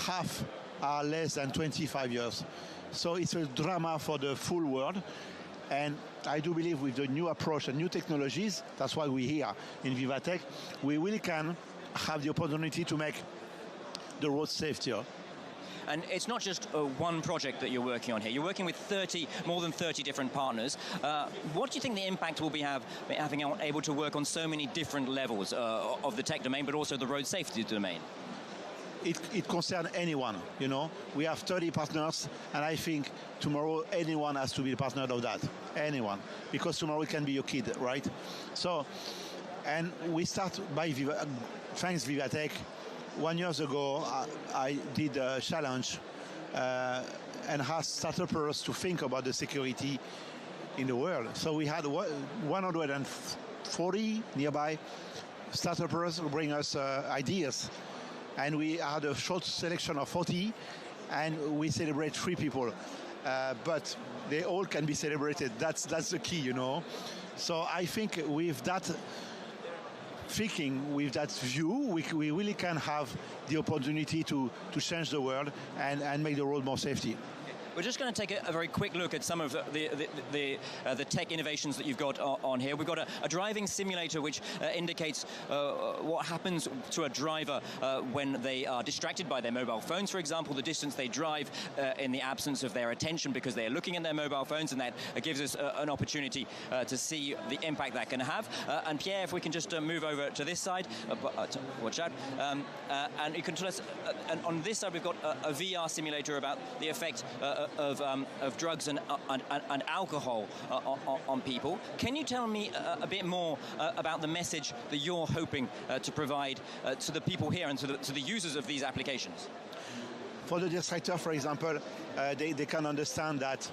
Half are less than 25 years. So it's a drama for the full world. And I do believe with the new approach and new technologies, that's why we're here in VivaTech, we really can have the opportunity to make the road safer. And it's not just one project that you're working on here. You're working with more than 30 different partners. What do you think the impact will be having able to work on so many different levels of the tech domain, but also the road safety domain? It concerns anyone, you know. We have 30 partners, and I think tomorrow anyone has to be a partner of that. Anyone. Because tomorrow it can be your kid, right? So, and we start by thanks VivaTech. 1 year ago, I did a challenge and asked startups to think about the security in the world. So we had 140 nearby startups who bring us ideas. And we had a short selection of 40, and we celebrate 3 people. But they all can be celebrated. That's the key, you know. So I think with that thinking, with that view, we really can have the opportunity to change the world and make the road more safety. We're just going to take a very quick look at some of the tech innovations that you've got on here. We've got a driving simulator which indicates what happens to a driver when they are distracted by their mobile phones, for example, the distance they drive in the absence of their attention because they are looking at their mobile phones, and that gives us an opportunity to see the impact that can have. And Pierre, if we can just move over to this side, watch out, and you can tell us, and on this side we've got a VR simulator about the effect of drugs and alcohol on people. Can you tell me a bit more about the message that you're hoping to provide to the people here and to the users of these applications? For the distractor, for example, they can understand that,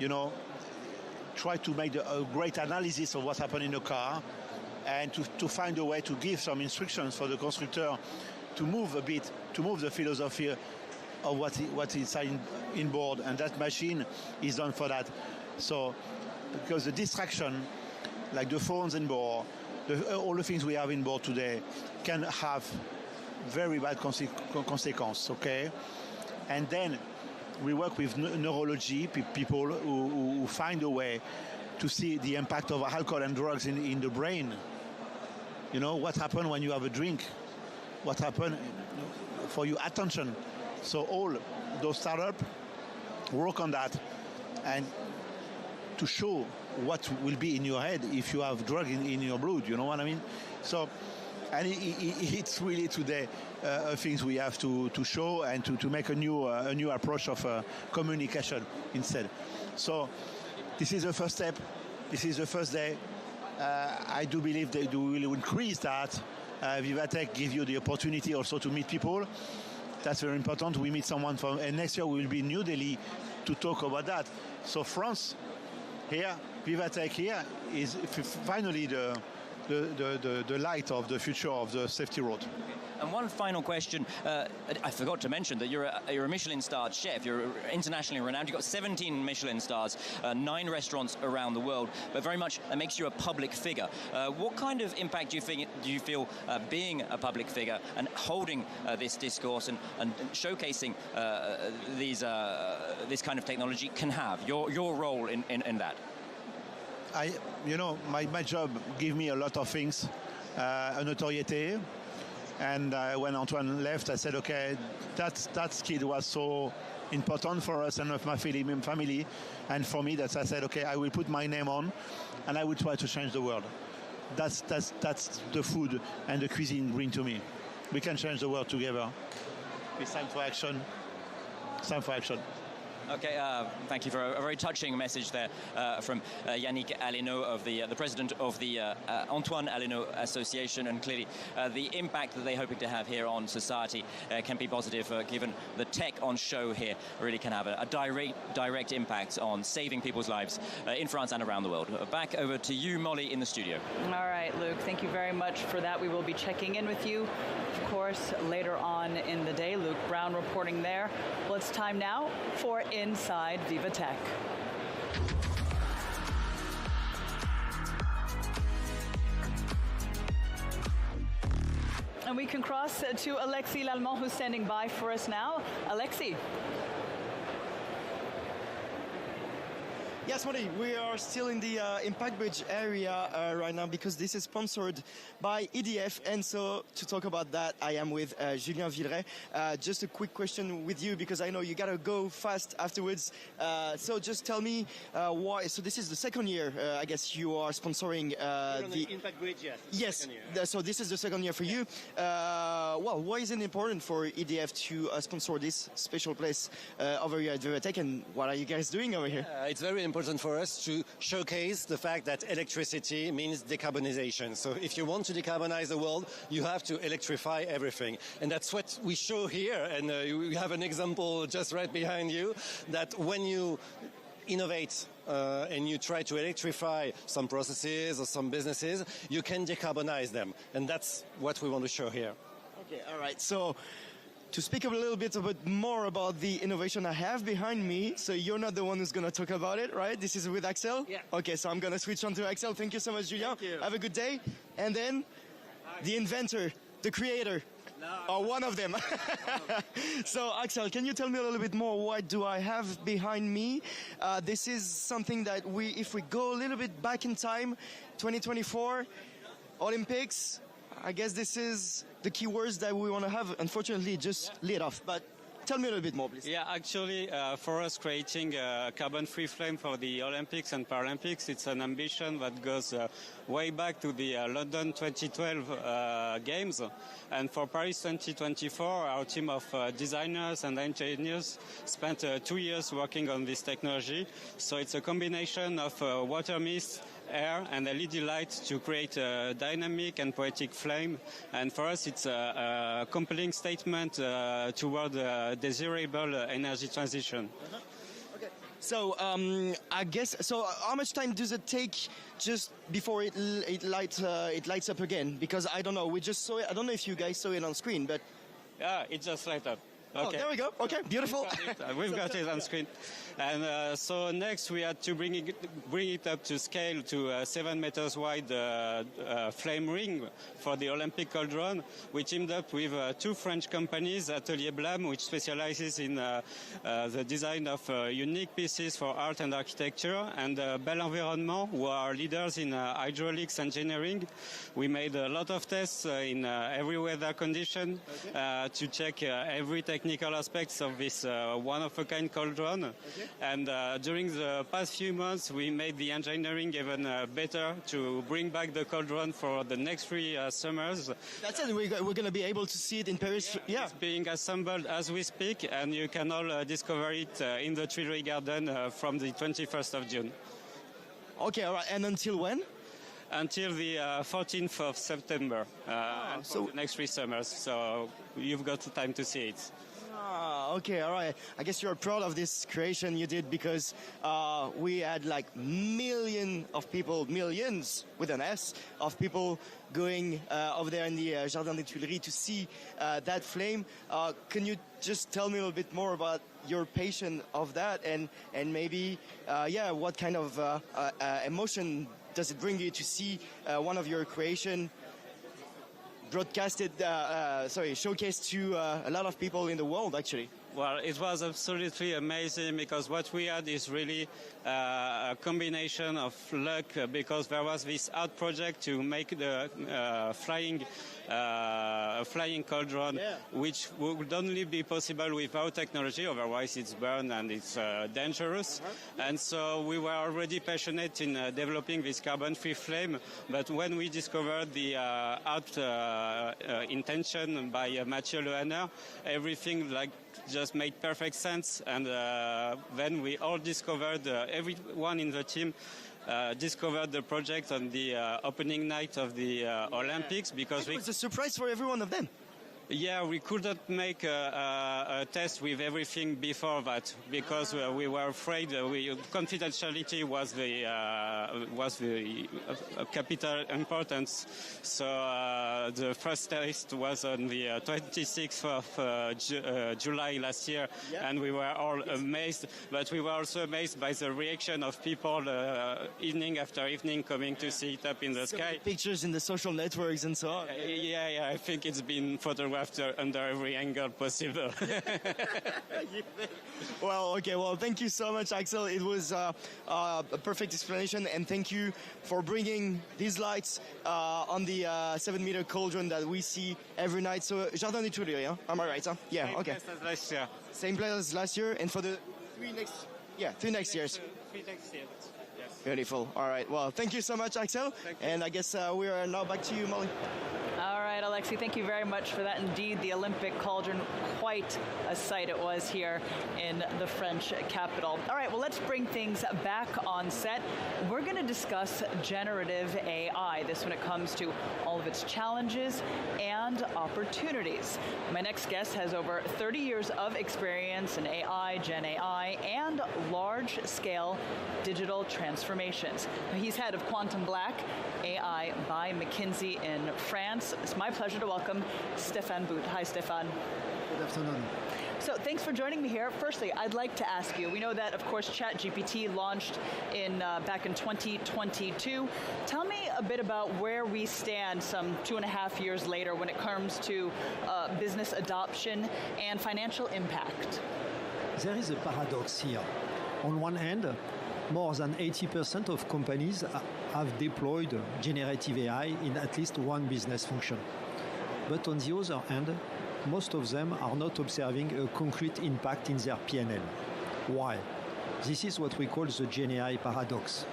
you know, try to make a great analysis of what happened in the car, and to find a way to give some instructions for the constructor to move a bit, to move the philosophy of what's inside in board, and that machine is done for that. So, because the distraction, like the phones in board, all the things we have in board today, can have very bad consequences, okay? And then we work with neurology people who find a way to see the impact of alcohol and drugs in the brain. You know, what happens when you have a drink? What happens for your attention? So all those startups work on that, and to show what will be in your head if you have drug in your blood, you know what I mean? So, and it's really today things we have to show and to make a new approach of communication instead. So this is the first step. This is the first day. I do believe they will increase that. VivaTech gives you the opportunity also to meet people. That's very important. We meet someone from, and next year we will be in New Delhi to talk about that. So France, here, VivaTech here is finally the light of the future of the safety road. And one final question, I forgot to mention that you're a Michelin-starred chef. You're internationally renowned. You've got 17 Michelin stars, 9 restaurants around the world, but very much it makes you a public figure. What kind of impact do you feel being a public figure and holding this discourse and showcasing this kind of technology can have? Your role in that? My job gives me a lot of things, a notoriety. And when Antoine left, I said, okay, that skill was so important for us and my family. And for me, I said, okay, I will put my name on, and I will try to change the world. That's the food and the cuisine bring to me. We can change the world together. It's time for action. It's time for action. Okay, thank you for a very touching message there from Yannick Aleno, of the president of the Antoine Aleno Association, and clearly the impact that they're hoping to have here on society can be positive, given the tech on show here really can have a direct impact on saving people's lives in France and around the world. Back over to you, Molly, in the studio. All right, Luke, thank you very much for that. We will be checking in with you, of course, later on in the day. Luke Brown reporting there. Well, it's time now for Inside VivaTech. And we can cross to Alexis Lallemand, who's standing by for us now. Alexis. Yes, Molly, we are still in the Impact Bridge area right now because this is sponsored by EDF. And so to talk about that, I am with Julien Villeray. Just a quick question with you because I know you got to go fast afterwards. So just tell me why. So this is the second year, I guess, you are sponsoring the Impact Bridge, yes. Yes, so this is the second year for you. Well, why is it important for EDF to sponsor this special place over here at VivaTech, and what are you guys doing over here? It's very important for us to showcase the fact that electricity means decarbonization. So if you want to decarbonize the world, you have to electrify everything. And that's what we show here. And we have an example just right behind you, that when you innovate and you try to electrify some processes or some businesses, you can decarbonize them. And that's what we want to show here. Okay, all right. So to speak a little bit more about the innovation I have behind me, so you're not the one who's going to talk about it, right? This is with Axel? Yeah. Okay, so I'm going to switch on to Axel. Thank you so much, Julien. Thank you. Have a good day. And then the inventor, the creator, or one of them. So, Axel, can you tell me a little bit more? What do I have behind me? This is something that if we go a little bit back in time, 2024, Olympics, I guess this is the keywords that we want to have. Unfortunately, it just lit off. But tell me a little bit more, please. Yeah, actually, for us, creating a carbon-free flame for the Olympics and Paralympics, it's an ambition that goes way back to the London 2012 Games. And for Paris 2024, our team of designers and engineers spent 2 years working on this technology. So it's a combination of water mist, air and LED light to create a dynamic and poetic flame. And for us, it's a compelling statement toward desirable energy transition. Okay. So I guess. So how much time does it take just before it lights up again? Because I don't know. We just saw it. I don't know if you guys saw it on screen, but yeah, it just light up. Okay. Oh, there we go. Okay, beautiful. We've got it on screen. And so next we had to bring it up to scale to a 7 meters wide flame ring for the Olympic cauldron. We teamed up with two French companies, Atelier Blam, which specializes in the design of unique pieces for art and architecture, and Bel Environnement, who are leaders in hydraulics engineering. We made a lot of tests in every weather condition to check every technical aspects of this one-of-a-kind cauldron. Okay. And during the past few months, we made the engineering even better to bring back the cauldron for the next 3 summers. That's it. We're going to be able to see it in Paris. Yeah. It's being assembled as we speak, and you can all discover it in the Tuileries Garden from the 21st of June. Okay, all right. And until when? Until the 14th of September, so the next 3 summers. So you've got time to see it. Okay, all right. I guess you're proud of this creation you did, because we had like millions with an S of people going over there in the Jardin des Tuileries to see that flame. Can you just tell me a little bit more about your passion of that, and maybe what kind of emotion does it bring you to see one of your creation showcased to a lot of people in the world, actually? Well, it was absolutely amazing, because what we had is really a combination of luck, because there was this art project to make the flying cauldron, which would only be possible without technology, otherwise it's burned and it's dangerous. And so we were already passionate in developing this carbon-free flame, but when we discovered the art intention by Mathieu Lehanner, everything just made perfect sense. And then we all discovered, everyone in the team discovered the project on the opening night of the Olympics, because it was a surprise for every one of them. Yeah, we couldn't make a test with everything before that, because we were afraid. Confidentiality was the capital importance. So the first test was on the 26th of July last year, and we were all amazed. But we were also amazed by the reaction of people evening after evening coming to see it up in the sky. Pictures in the social networks and so on. Yeah, I think it's been photographed under every angle possible. Well, thank you so much, Axel. It was a perfect explanation, and thank you for bringing these lights on the 7-meter cauldron that we see every night. So, Jardin des Tuileries, huh? Am I right, huh? Yeah, Same place as last year. Same place as last year, and for the 3 next years. 3 next years. Yes. Beautiful. All right. Well, thank you so much, Axel. And I guess we are now back to you, Molly. All right, Alexi, thank you very much for that. Indeed, the Olympic cauldron, quite a sight it was here in the French capital. All right, well, let's bring things back on set. We're going to discuss generative AI, this when it comes to all of its challenges and opportunities. My next guest has over 30 years of experience in AI, Gen AI, and large-scale digital transformations. He's head of Quantum Black AI by McKinsey in France. It's my pleasure to welcome Stéphane Bout. Hi, Stéphane. Good afternoon. So thanks for joining me here. Firstly, I'd like to ask you, we know that, of course, ChatGPT launched back in 2022. Tell me a bit about where we stand some 2.5 years later when it comes to business adoption and financial impact. There is a paradox here. On one hand, more than 80% of companies have deployed generative AI in at least one business function. But on the other hand, most of them are not observing a concrete impact in their P&L. Why? This is what we call the Gen AI paradox.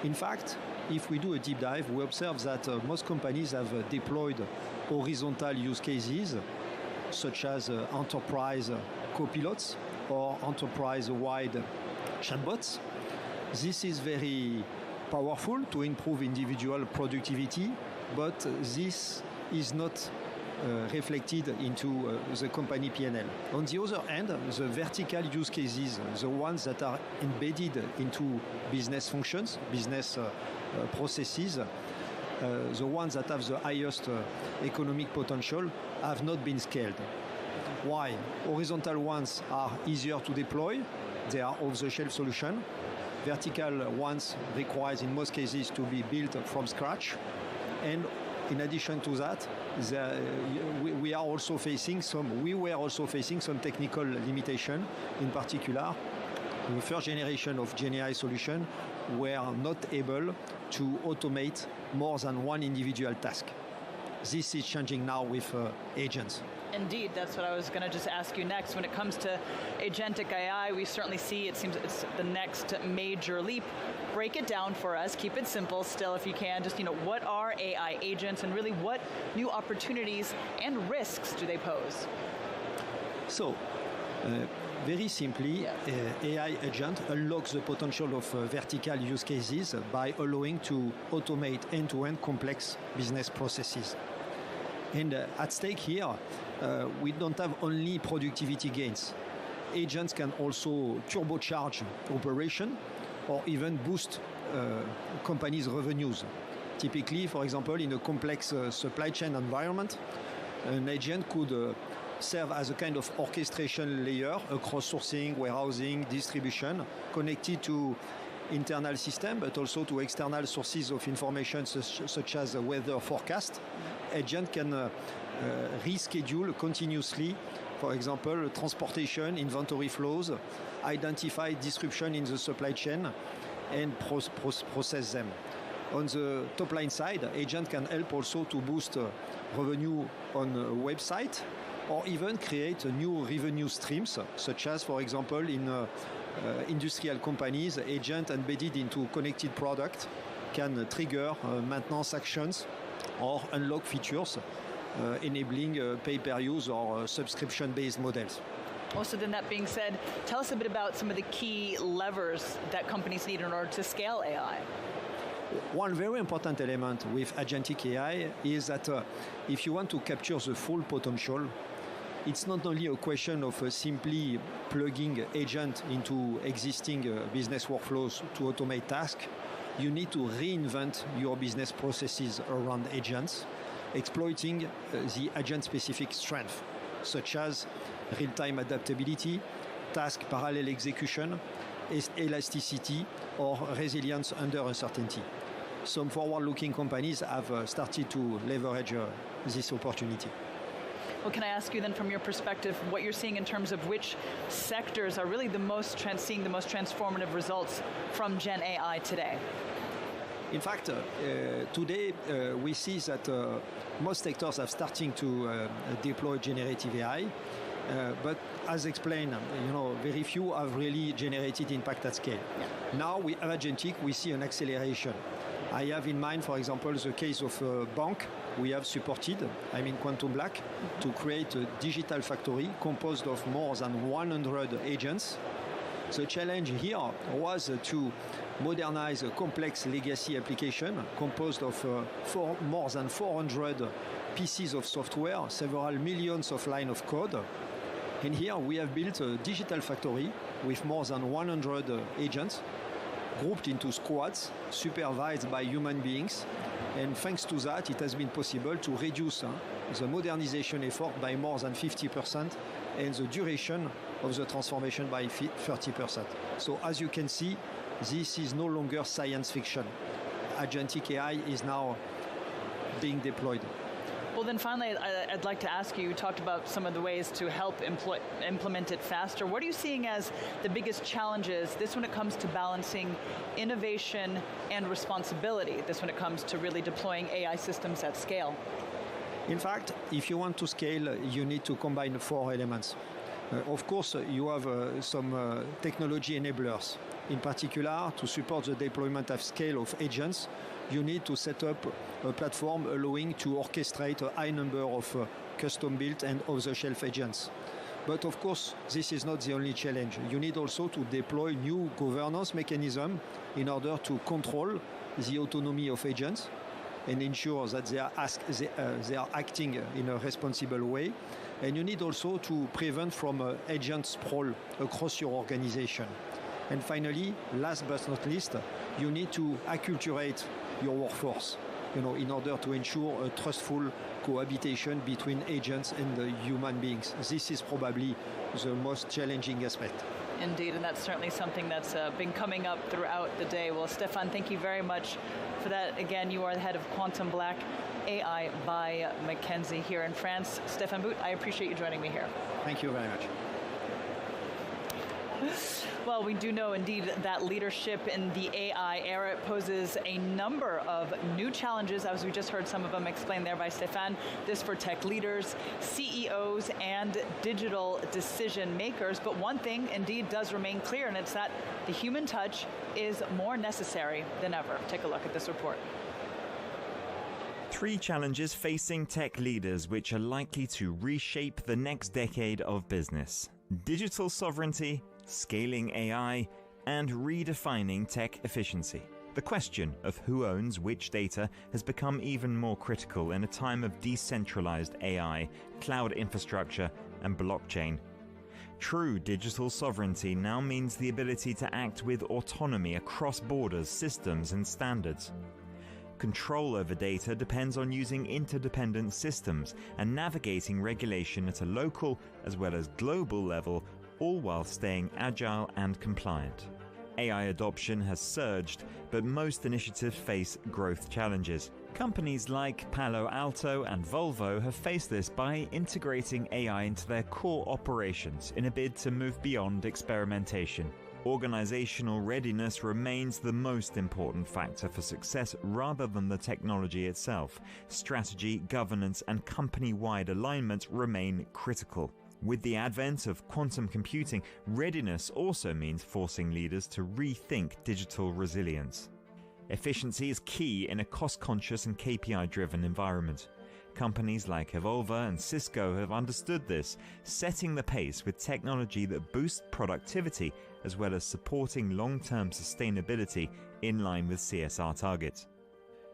In fact, if we do a deep dive, we observe that most companies have deployed horizontal use cases, such as enterprise copilots or enterprise-wide chatbots. This is very powerful to improve individual productivity, but this is not reflected into the company P&L. On the other hand, the vertical use cases, the ones that are embedded into business functions, business processes, the ones that have the highest economic potential have not been scaled. Why? Horizontal ones are easier to deploy. They are off-the-shelf solution. Vertical ones requires, in most cases, to be built from scratch. And in addition to that, we were also facing some technical limitation. In particular, the first generation of GenAI solution were not able to automate more than one individual task. This is changing now with agents. Indeed, that's what I was going to just ask you next. When it comes to agentic AI, we certainly see it seems it's the next major leap. Break it down for us. Keep it simple still if you can. Just, what are AI agents and really what new opportunities and risks do they pose? So, very simply, AI agent unlocks the potential of vertical use cases by allowing to automate end-to-end complex business processes. And at stake here, we don't have only productivity gains. Agents can also turbocharge operation or even boost companies' revenues. Typically, for example, in a complex supply chain environment, an agent could serve as a kind of orchestration layer across sourcing, warehousing, distribution, connected to internal system, but also to external sources of information such as a weather forecast. Agent can reschedule continuously, for example, transportation, inventory flows, identify disruption in the supply chain, and process them. On the top line side, agent can help also to boost revenue on a website, or even create new revenue streams, such as, for example, in industrial companies, agent embedded into connected product can trigger maintenance actions or unlock features, enabling pay-per-use or subscription-based models. Also, then that being said, tell us a bit about some of the key levers that companies need in order to scale AI. One very important element with agentic AI is that if you want to capture the full potential, it's not only a question of simply plugging agent into existing business workflows to automate tasks. You need to reinvent your business processes around agents, exploiting the agent-specific strength, such as real-time adaptability, task parallel execution, elasticity, or resilience under uncertainty. Some forward-looking companies have started to leverage this opportunity. Well, can I ask you then, from your perspective, what you're seeing in terms of which sectors are really seeing the most transformative results from Gen AI today? In fact, today we see that most sectors are starting to deploy generative AI, but as explained, very few have really generated impact at scale. Yeah. Now with agentic, we see an acceleration. I have in mind, for example, the case of a bank we have supported, Quantum Black, to create a digital factory composed of more than 100 agents. The challenge here was to modernize a complex legacy application composed of more than 400 pieces of software, several millions of lines of code. And here we have built a digital factory with more than 100 agents grouped into squads, supervised by human beings. And thanks to that, it has been possible to reduce the modernization effort by more than 50% and the duration of the transformation by 30%. So as you can see, this is no longer science fiction. Agentic AI is now being deployed. Well, then finally, I'd like to ask you talked about some of the ways to help implement it faster. What are you seeing as the biggest challenges, this when it comes to balancing innovation and responsibility, this when it comes to really deploying AI systems at scale? In fact, if you want to scale, you need to combine 4 elements. Of course, you have some technology enablers. In particular, to support the deployment at scale of agents, you need to set up a platform allowing to orchestrate a high number of custom-built and off-the-shelf agents. But of course, this is not the only challenge. You need also to deploy new governance mechanisms in order to control the autonomy of agents and ensure that they are acting in a responsible way. And you need also to prevent from agent sprawl across your organization. And finally, last but not least, you need to acculturate your workforce, in order to ensure a trustful cohabitation between agents and human beings. This is probably the most challenging aspect. Indeed, and that's certainly something that's been coming up throughout the day. Well, Stéphane, thank you very much for that. Again, you are the head of Quantum Black AI by McKinsey here in France. Stéphane Bout, I appreciate you joining me here. Thank you very much. Well, we do know indeed that leadership in the AI era poses a number of new challenges, as we just heard some of them explained there by Stéphane. This for tech leaders, CEOs, and digital decision makers. But one thing indeed does remain clear, and it's that the human touch is more necessary than ever. Take a look at this report. 3 challenges facing tech leaders which are likely to reshape the next decade of business: digital sovereignty, scaling AI, and redefining tech efficiency. The question of who owns which data has become even more critical in a time of decentralized AI, cloud infrastructure, and blockchain. True digital sovereignty now means the ability to act with autonomy across borders, systems, and standards. Control over data depends on using interdependent systems and navigating regulation at a local as well as global level, all while staying agile and compliant. AI adoption has surged, but most initiatives face growth challenges. Companies like Palo Alto and Volvo have faced this by integrating AI into their core operations in a bid to move beyond experimentation. Organizational readiness remains the most important factor for success rather than the technology itself. Strategy, governance, and company-wide alignment remain critical. With the advent of quantum computing, readiness also means forcing leaders to rethink digital resilience. Efficiency is key in a cost-conscious and KPI-driven environment. Companies like Evolva and Cisco have understood this, setting the pace with technology that boosts productivity as well as supporting long-term sustainability in line with CSR targets.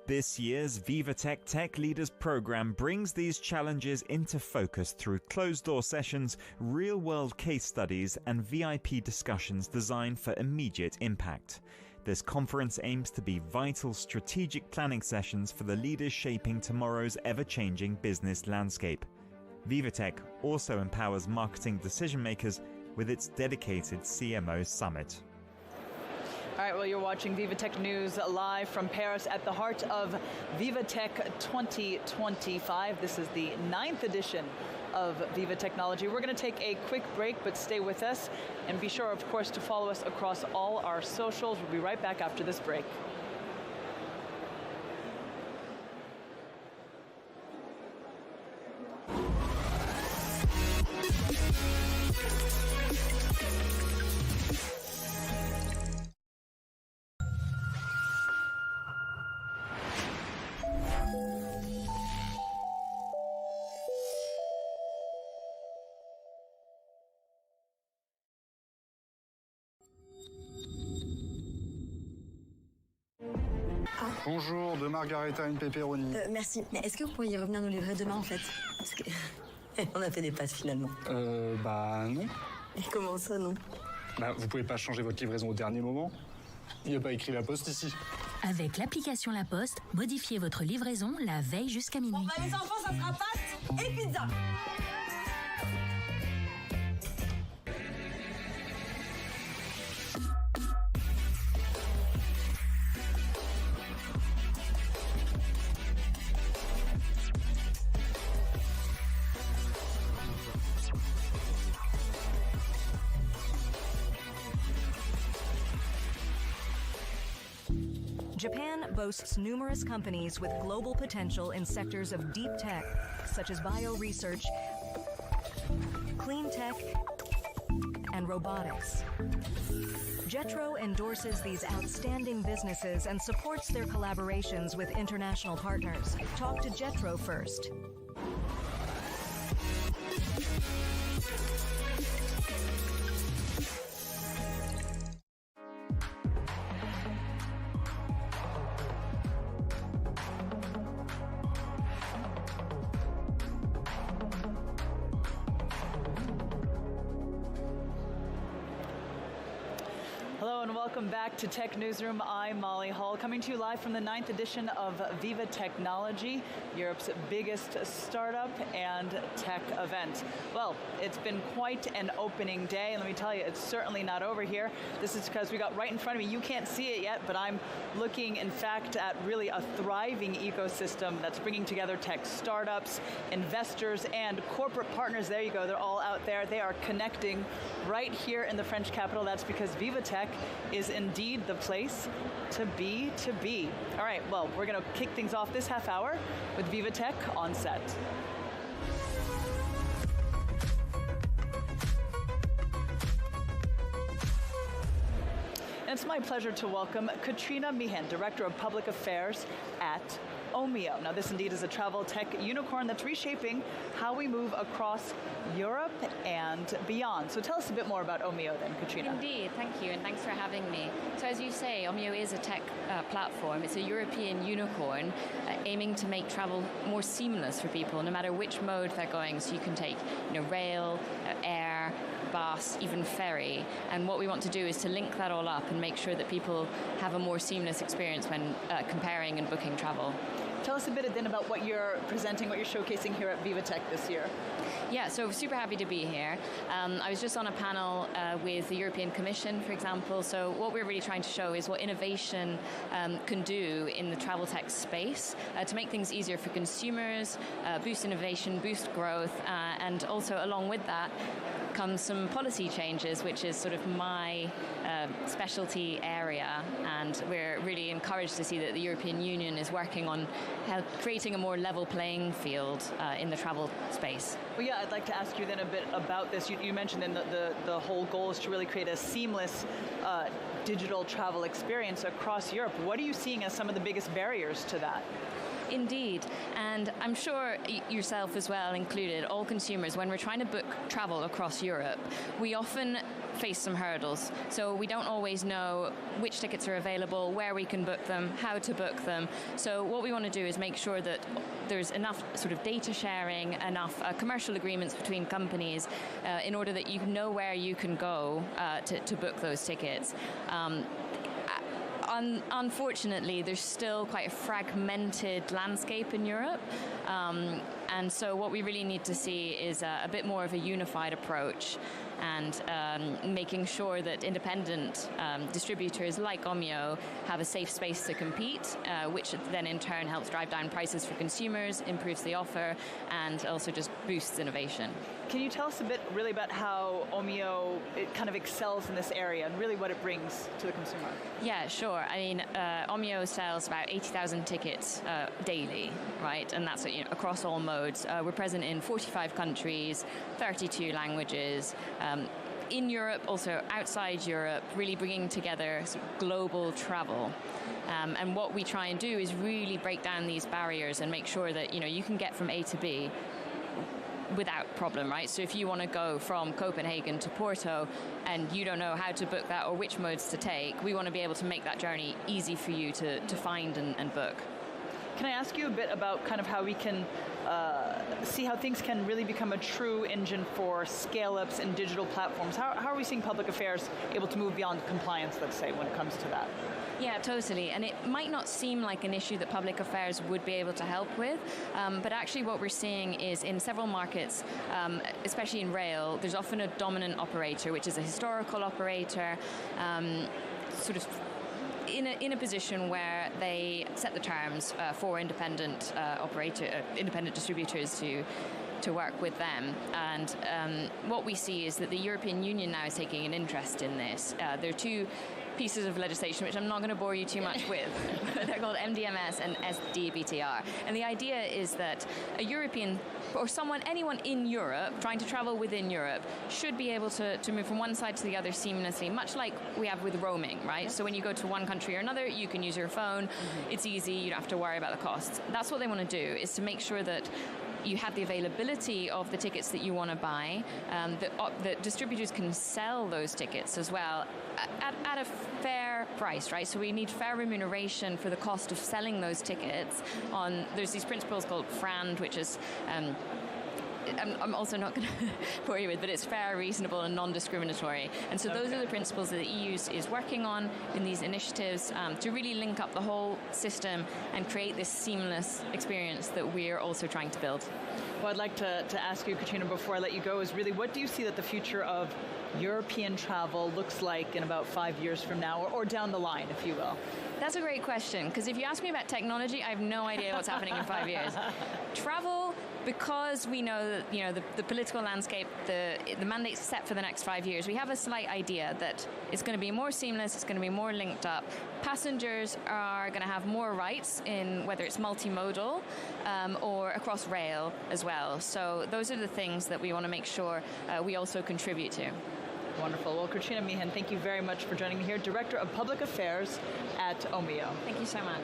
This year's VivaTech Tech Leaders program brings these challenges into focus through closed-door sessions, real-world case studies, and VIP discussions designed for immediate impact. This conference aims to be vital strategic planning sessions for the leaders shaping tomorrow's ever-changing business landscape. VivaTech also empowers marketing decision-makers with its dedicated CMO Summit. All right, well, you're watching VivaTech News live from Paris at the heart of VivaTech 2025. This is the 9th edition of Viva Technology. We're going to take a quick break, but stay with us. And be sure, of course, to follow us across all our socials. We'll be right back after this break. Bonjour, de margarita une pepperoni. Merci, mais est-ce que vous pourriez revenir nous livrer demain en fait? Parce que on a fait des passes finalement. Bah non. Et comment ça non? Bah vous pouvez pas changer votre livraison au dernier moment. Il n'y a pas écrit La Poste ici. Avec l'application La Poste, modifiez votre livraison la veille jusqu'à minuit. Bon bah les enfants, ça sera pâtes et pizza. Japan boasts numerous companies with global potential in sectors of deep tech, such as bioresearch, clean tech, and robotics. Jetro endorses these outstanding businesses and supports their collaborations with international partners. Talk to Jetro first. welcome back to Tech Newsroom. I'm Molly Hall, coming to you live from the 9th edition of Viva Technology, Europe's biggest startup and tech event. Well, it's been quite an opening day, and let me tell you, it's certainly not over here. This is because we got right in front of me. You can't see it yet, but I'm looking, in fact, at really a thriving ecosystem that's bringing together tech startups, investors, and corporate partners. There you go, they're all out there. They are connecting right here in the French capital. That's because VivaTech is indeed the place to be. All right, well, we're going to kick things off this half hour with VivaTech on set. And it's my pleasure to welcome Katrina Meehan, Director of Public Affairs at Omio. Now, this indeed is a travel tech unicorn that's reshaping how we move across Europe and beyond. So tell us a bit more about Omio then, Katrina. Indeed, thank you, and thanks for having me. So as you say, Omio is a tech platform. It's a European unicorn aiming to make travel more seamless for people, no matter which mode they're going. So you can take rail, air, bus, even ferry. And what we want to do is to link that all up and make sure that people have a more seamless experience when comparing and booking travel. Tell us a bit then about what you're presenting, what you're showcasing here at VivaTech this year. Yeah, so super happy to be here. I was just on a panel with the European Commission, for example. So what we're really trying to show is what innovation can do in the travel tech space to make things easier for consumers, boost innovation, boost growth, and also along with that comes some policy changes, which is sort of my specialty area, and we're really encouraged to see that the European Union is working on creating a more level playing field in the travel space. Well, yeah, I'd like to ask you then a bit about this. You mentioned then the whole goal is to really create a seamless digital travel experience across Europe. What are you seeing as some of the biggest barriers to that? Indeed, and I'm sure yourself as well included, all consumers, when we're trying to book travel across Europe, we often face some hurdles. So we don't always know which tickets are available, where we can book them, how to book them. So what we want to do is make sure that there's enough sort of data sharing, enough commercial agreements between companies in order that you know where you can go to book those tickets. Unfortunately, there's still quite a fragmented landscape in Europe, and so what we really need to see is a bit more of a unified approach, and making sure that independent distributors like Omio have a safe space to compete, which then in turn helps drive down prices for consumers, improves the offer, and also just boosts innovation. Can you tell us a bit really about how Omio kind of excels in this area and really what it brings to the consumer? Yeah, sure. I mean, Omio sells about 80,000 tickets daily, right? And that's across all modes. We're present in 45 countries, 32 languages. In Europe, also outside Europe, really bringing together global travel. And what we try and do is really break down these barriers and make sure that you can get from A to B without problem, right? So if you want to go from Copenhagen to Porto and you don't know how to book that or which modes to take, we want to be able to make that journey easy for you to find and book. Can I ask you a bit about kind of how we can see how things can really become a true engine for scale-ups and digital platforms? How are we seeing public affairs able to move beyond compliance, let's say, when it comes to that? Yeah, totally. And it might not seem like an issue that public affairs would be able to help with, but actually what we're seeing is in several markets, especially in rail, there's often a dominant operator, which is a historical operator, sort of in a position where they set the terms for independent independent distributors to work with them. And what we see is that the European Union now is taking an interest in this. There are two pieces of legislation, which I'm not going to bore you too much with. They're called MDMS and SDBTR. And the idea is that a European, or anyone in Europe, trying to travel within Europe, should be able to move from one side to the other seamlessly, much like we have with roaming, right? So when you go to one country or another, you can use your phone. It's easy, you don't have to worry about the costs. That's what they want to do, is to make sure that you have the availability of the tickets that you want to buy. The distributors can sell those tickets as well at a fair price, right? So we need fair remuneration for the cost of selling those tickets. There's these principles called FRAND, which is I'm also not going to bore you with, but it's fair, reasonable, and non-discriminatory. And so those are the principles that the EU is working on in these initiatives to really link up the whole system and create this seamless experience that we're also trying to build. Well, I'd like to ask you, Katrina, before I let you go, is really what do you see that the future of European travel looks like in about 5 years from now, or down the line, if you will? That's a great question, because if you ask me about technology, I have no idea what's happening in 5 years. Travel, because we know that the political landscape, the mandate's set for the next 5 years, we have a slight idea that it's going to be more seamless, it's going to be more linked up. Passengers are going to have more rights in whether it's multimodal or across rail as well. So those are the things that we want to make sure we also contribute to. Wonderful. Well, Katrina Meehan, thank you very much for joining me here, Director of Public Affairs at Omio. Thank you so much.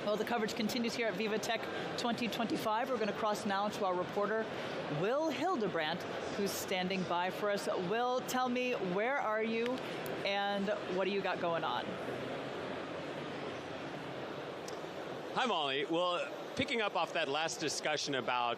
Well, the coverage continues here at VivaTech 2025. We're going to cross now to our reporter, Will Hildebrandt, who's standing by for us. Will, tell me, where are you and what do you got going on? Hi, Molly. Well, picking up off that last discussion about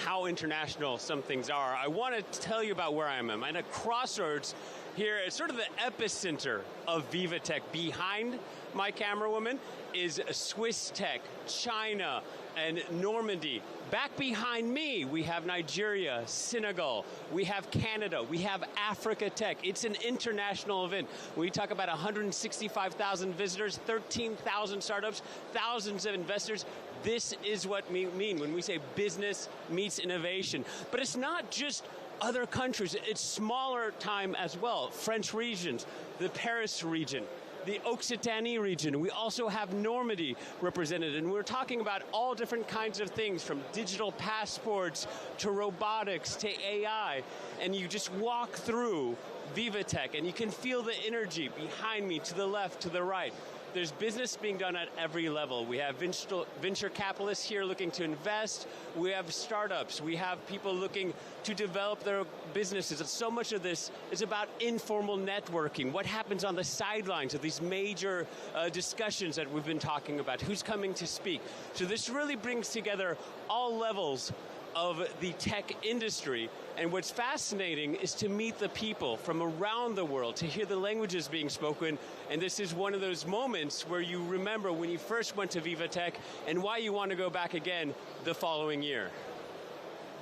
how international some things are, I want to tell you about where I am. I'm at a crossroads here. It's sort of the epicenter of VivaTech. Behind my camera woman is Swiss Tech, China, and Normandy. Back behind me, we have Nigeria, Senegal, we have Canada, we have Africa Tech. It's an international event. We talk about 165,000 visitors, 13,000 startups, thousands of investors. This is what we mean when we say business meets innovation. But it's not just other countries, it's smaller time as well. French regions, the Paris region, the Occitanie region. We also have Normandy represented, and we're talking about all different kinds of things, from digital passports to robotics to AI. And you just walk through VivaTech and you can feel the energy behind me, to the left, to the right. There's business being done at every level. We have venture capitalists here looking to invest. We have startups. We have people looking to develop their businesses. And so much of this is about informal networking. What happens on the sidelines of these major discussions that we've been talking about? Who's coming to speak? So this really brings together all levels of the tech industry. And what's fascinating is to meet the people from around the world, to hear the languages being spoken. And this is one of those moments where you remember when you first went to VivaTech and why you want to go back again the following year.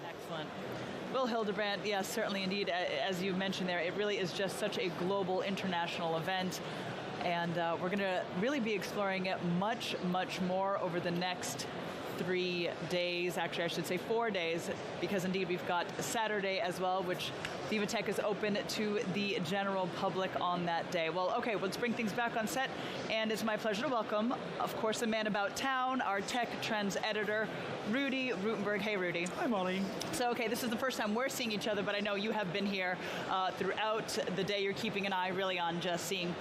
Excellent. Will Hildebrandt, yes, certainly indeed. As you mentioned there, it really is just such a global international event. And we're going to really be exploring it much, much more over the next 3 days, actually I should say 4 days, because indeed we've got Saturday as well, which VivaTech is open to the general public on that day. Well, okay, let's bring things back on set, and it's my pleasure to welcome, of course, the man about town, our tech trends editor, Rudy Rutenberg. Hey, Rudy. Hi, Molly. So, okay, this is the first time we're seeing each other, but I know you have been here throughout the day. You're keeping an eye really on just seeing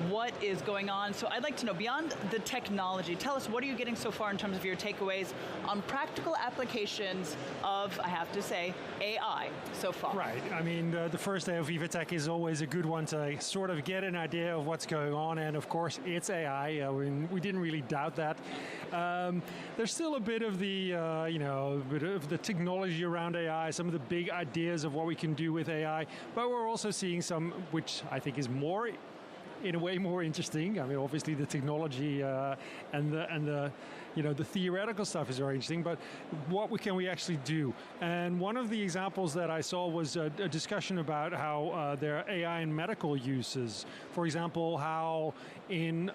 what is going on. So I'd like to know, beyond the technology, tell us, what are you getting so far in terms of your takeaways on practical applications of, I have to say, AI so far? Right. I mean, the first day of VivaTech is always a good one to sort of get an idea of what's going on. And of course, it's AI. We didn't really doubt that. There's still a bit of the, bit of the technology around AI, some of the big ideas of what we can do with AI. But we're also seeing some, which I think is more, in a way, more interesting. I mean, obviously the technology and the the theoretical stuff is very interesting, but what can we actually do? And one of the examples that I saw was a discussion about how there are AI in medical uses. For example, how in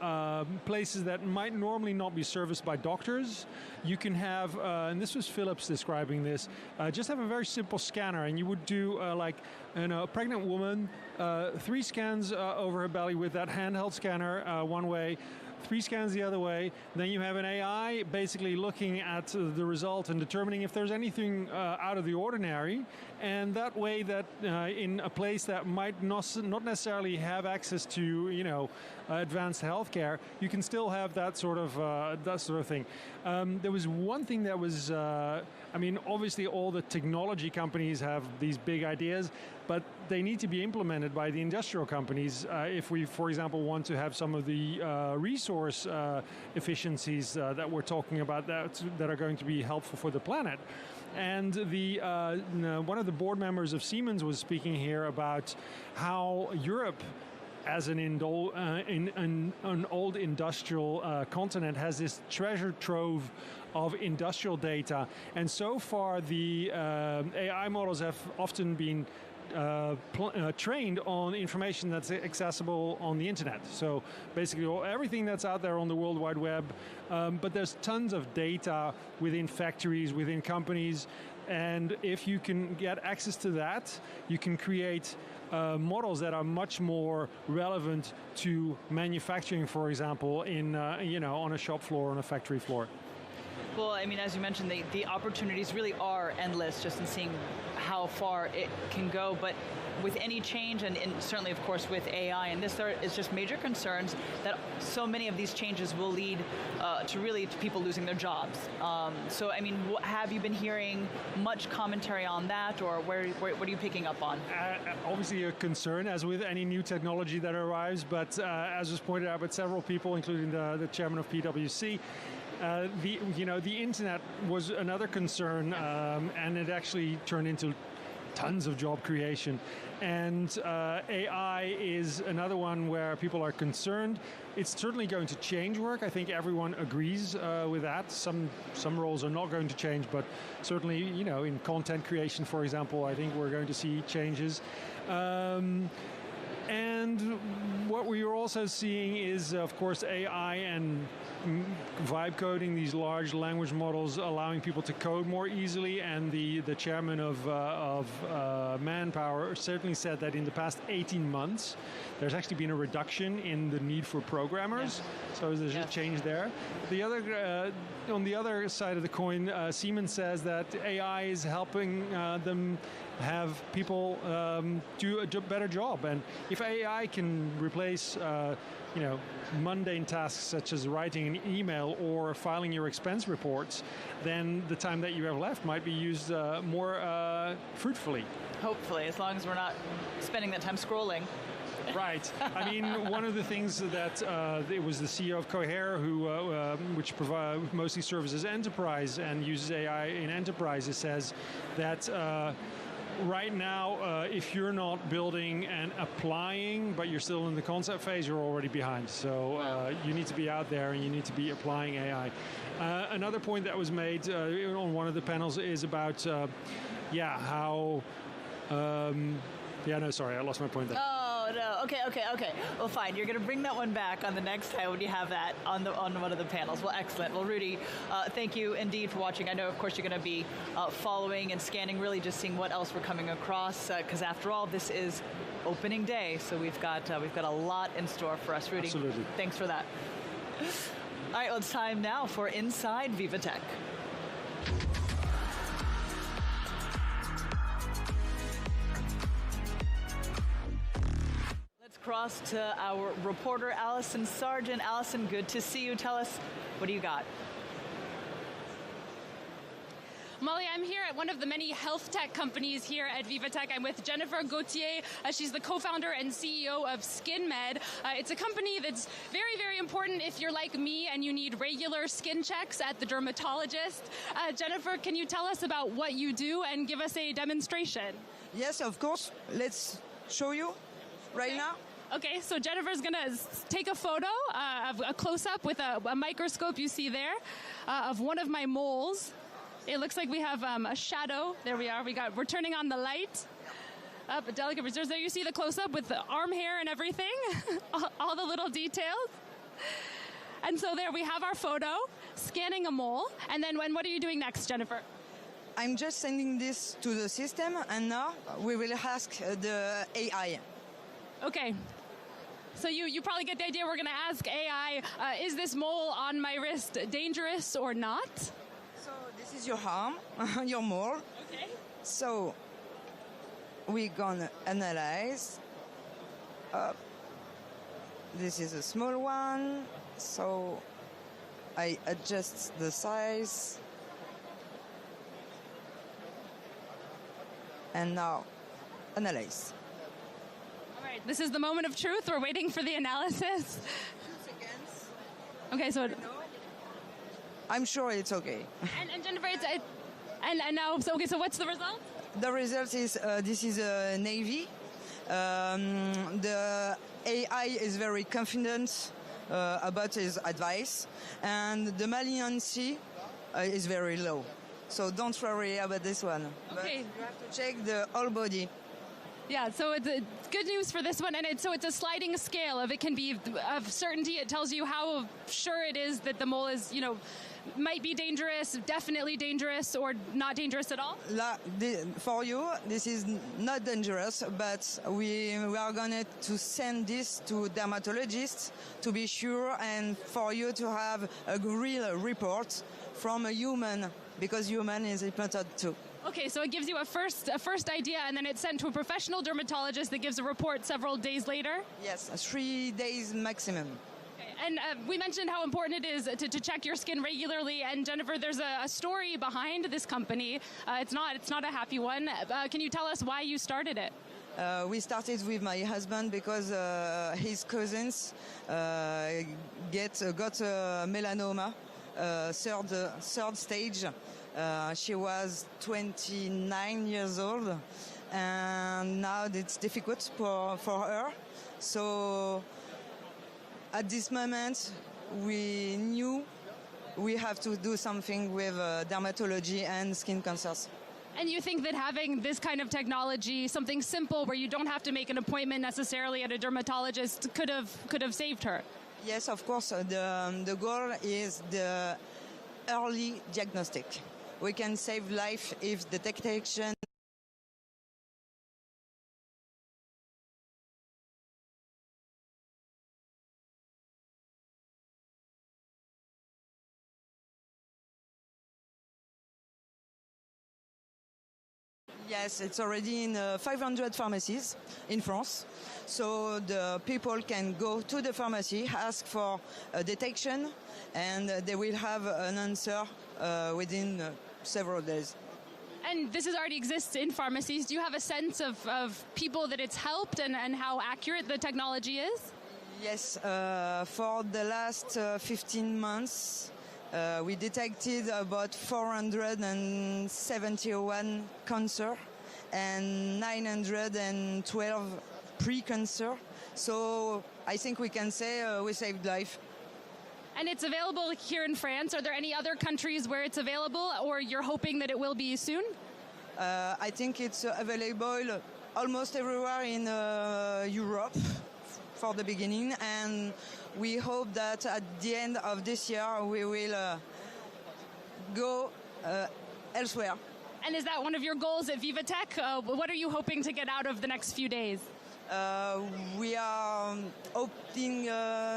places that might normally not be serviced by doctors, you can have, and this was Philips describing this, just have a very simple scanner, and you would do a pregnant woman, 3 scans over her belly with that handheld scanner one way, 3 scans the other way, then you have an AI basically looking at the result and determining if there's anything out of the ordinary, and that way that in a place that might not necessarily have access to advanced healthcare, you can still have that sort of thing. There was one thing that was, obviously all the technology companies have these big ideas, but they need to be implemented by the industrial companies if we, for example, want to have some of the resource efficiencies that we're talking about that are going to be helpful for the planet. And one of the board members of Siemens was speaking here about how Europe, as an old industrial continent, has this treasure trove of industrial data. And so far, the AI models have often been trained on information that's accessible on the internet. So basically everything that's out there on the World Wide Web, but there's tons of data within factories, within companies, and if you can get access to that, you can create models that are much more relevant to manufacturing, for example, in on a shop floor, on a factory floor. Well, I mean, as you mentioned, the opportunities really are endless just in seeing how far it can go. But with any change, and certainly, of course, with AI, and there is just major concerns that so many of these changes will lead to people losing their jobs. So, I mean, have you been hearing much commentary on that, or what are you picking up on? Obviously a concern, as with any new technology that arrives, but as was pointed out by several people, including the chairman of PwC, the internet was another concern, and it actually turned into tons of job creation. And AI is another one where people are concerned. It's certainly going to change work. I think everyone agrees with that. Some roles are not going to change, but certainly, in content creation, for example, I think we're going to see changes. And what we are also seeing is, of course, AI and vibe coding, these large language models allowing people to code more easily. And the chairman of Manpower certainly said that in the past 18 months, there's actually been a reduction in the need for programmers. Yeah. So there's a change there. On the other side of the coin, Siemens says that AI is helping them have people do a better job. And if AI can replace mundane tasks such as writing an email or filing your expense reports, then the time that you have left might be used more fruitfully. Hopefully, as long as we're not spending that time scrolling. Right. I mean, one of the things that it was the CEO of Cohere, which mostly services enterprise and uses AI in enterprises, says that right now, if you're not building and applying, but you're still in the concept phase, you're already behind. So you need to be out there and you need to be applying AI. Another point that was made on one of the panels is about, how... sorry, I lost my point there. Oh, no. Okay. Well, fine. You're going to bring that one back on the next time when you have that on one of the panels. Well, excellent. Well, Rudy, thank you indeed for watching. I know, of course, you're going to be following and scanning, really just seeing what else we're coming across, because after all, this is opening day, so we've got a lot in store for us, Rudy. Absolutely. Thanks for that. All right, well, it's time now for Inside VivaTech. Across to our reporter, Allison Sargent. Allison, good to see you. Tell us, what do you got? Molly, I'm here at one of the many health tech companies here at VivaTech. I'm with Jennifer Gauthier. She's the co-founder and CEO of SkinMed. It's a company that's very, very important if you're like me and you need regular skin checks at the dermatologist. Jennifer, can you tell us about what you do and give us a demonstration? Yes, of course. Let's show you right now. Okay, so Jennifer's going to take a photo of a close-up with a microscope you see there of one of my moles. It looks like we have a shadow. There we are. We're turning on the light. Up a delicate reserves. There you see the close-up with the arm hair and everything, all the little details. And so there we have our photo, scanning a mole. And then what are you doing next, Jennifer? I'm just sending this to the system, and now we will ask the AI. Okay. So you probably get the idea. We're going to ask AI, is this mole on my wrist dangerous or not? So this is your arm, your mole. Okay. So we're going to analyze. This is a small one. So I adjust the size. And now analyze. This is the moment of truth. We're waiting for the analysis. 2 seconds. Okay, so... I'm sure it's okay. And Jennifer, And now, so what's the result? The result is this is a Navy. The AI is very confident about his advice, and the malignancy is very low. So don't worry about this one. Okay. But you have to check the whole body. Yeah, so it's good news for this one, and it's a sliding scale of it can be of certainty. It tells you how sure it is that the mole is, might be dangerous, definitely dangerous, or not dangerous at all. For you, this is not dangerous, but we are going to send this to dermatologists to be sure, and for you to have a real report from a human, because human is important too. Okay, so it gives you a first idea, and then it's sent to a professional dermatologist that gives a report several days later? Yes, 3 days maximum. Okay. And we mentioned how important it is to check your skin regularly, and Jennifer, there's a story behind this company. It's not a happy one. Can you tell us why you started it? We started with my husband because his cousins got melanoma, third stage. She was 29 years old, and now it's difficult for her. So at this moment, we knew we have to do something with dermatology and skin cancers. And you think that having this kind of technology, something simple where you don't have to make an appointment necessarily at a dermatologist, could have saved her? Yes, of course. The goal is the early diagnostic. We can save life if the detection. Yes, it's already in 500 pharmacies in France. So the people can go to the pharmacy, ask for a detection, and they will have an answer within several days. And this already exists in pharmacies. Do you have a sense of people that it's helped and how accurate the technology is? Yes, for the last 15 months, we detected about 471 cancer and 912 pre-cancer. So I think we can say we saved life. And it's available here in France. Are there any other countries where it's available, or you're hoping that it will be soon? I think it's available almost everywhere in Europe for the beginning, and we hope that at the end of this year we will go elsewhere. And is that one of your goals at VivaTech? What are you hoping to get out of the next few days? We are hoping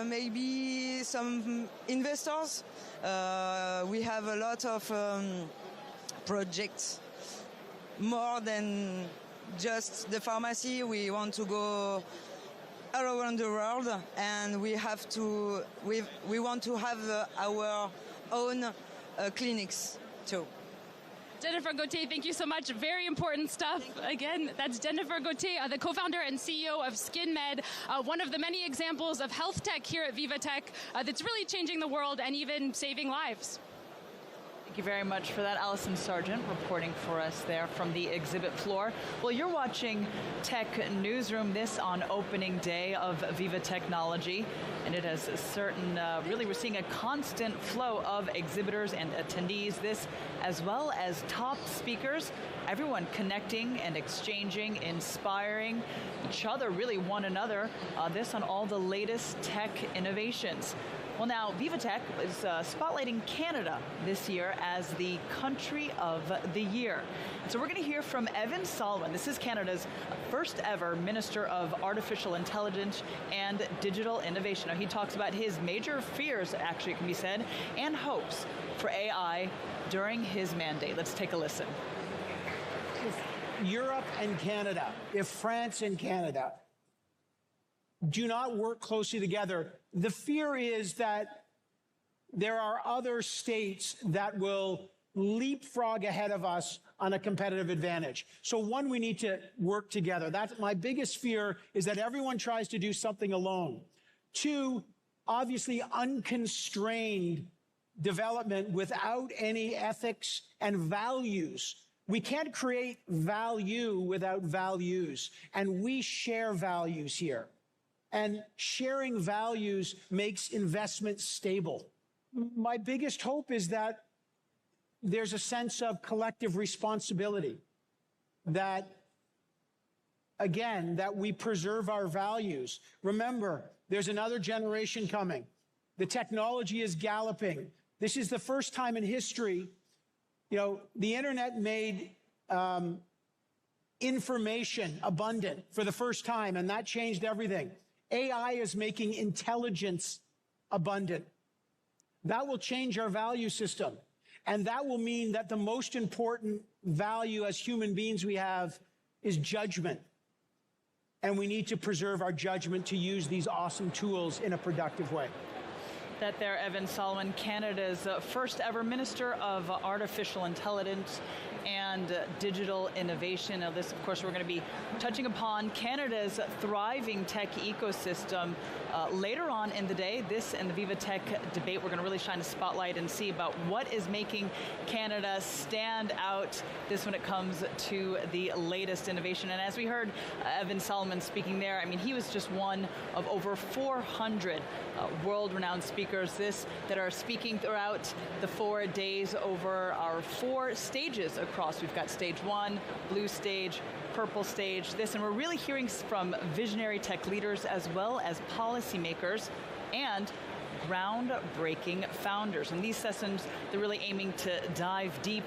maybe some investors. We have a lot of projects, more than just the pharmacy. We want to go all around the world, and we want to have our own clinics too. Jennifer Gauthier, thank you so much. Very important stuff. Again, that's Jennifer Gauthier, the co-founder and CEO of SkinMed, one of the many examples of health tech here at VivaTech that's really changing the world and even saving lives. Thank you very much for that. Allison Sargent reporting for us there from the exhibit floor. Well, you're watching Tech Newsroom, this on opening day of Viva Technology. And it has really we're seeing a constant flow of exhibitors and attendees, this as well as top speakers, everyone connecting and exchanging, inspiring each other, really one another, this on all the latest tech innovations. Well, now, VivaTech is spotlighting Canada this year as the Country of the Year. And so we're going to hear from Evan Solwin. This is Canada's first ever Minister of Artificial Intelligence and Digital Innovation. Now, he talks about his major fears, actually, it can be said, and hopes for AI during his mandate. Let's take a listen. Europe and Canada, if France and Canada do not work closely together, the fear is that there are other states that will leapfrog ahead of us on a competitive advantage. So one, we need to work together. That's my biggest fear, is that everyone tries to do something alone. Two, obviously unconstrained development without any ethics and values. We can't create value without values, and we share values here. And sharing values makes investment stable. My biggest hope is that there's a sense of collective responsibility, that, again, that we preserve our values. Remember, there's another generation coming. The technology is galloping. This is the first time in history, the internet made information abundant for the first time, and that changed everything. AI is making intelligence abundant. That will change our value system. And that will mean that the most important value as human beings we have is judgment. And we need to preserve our judgment to use these awesome tools in a productive way. That there, Evan Solomon, Canada's first ever Minister of Artificial Intelligence and Digital Innovation. Now this, of course, we're going to be touching upon Canada's thriving tech ecosystem later on in the day. This and the VivaTech debate, we're going to really shine a spotlight and see about what is making Canada stand out this when it comes to the latest innovation. And as we heard Evan Solomon speaking there, I mean, he was just one of over 400 world-renowned speakers that are speaking throughout the 4 days over our 4 stages across. We've got stage 1, blue stage, purple stage, and we're really hearing from visionary tech leaders as well as policymakers and groundbreaking founders. And these sessions, they're really aiming to dive deep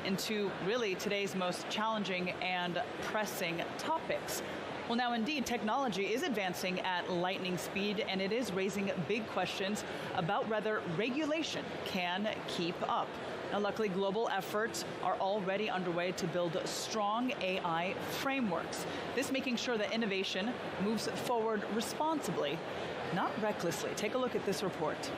into really today's most challenging and pressing topics. Well, now indeed, technology is advancing at lightning speed, and it is raising big questions about whether regulation can keep up. Now, luckily, global efforts are already underway to build strong AI frameworks. This making sure that innovation moves forward responsibly, not recklessly. Take a look at this report.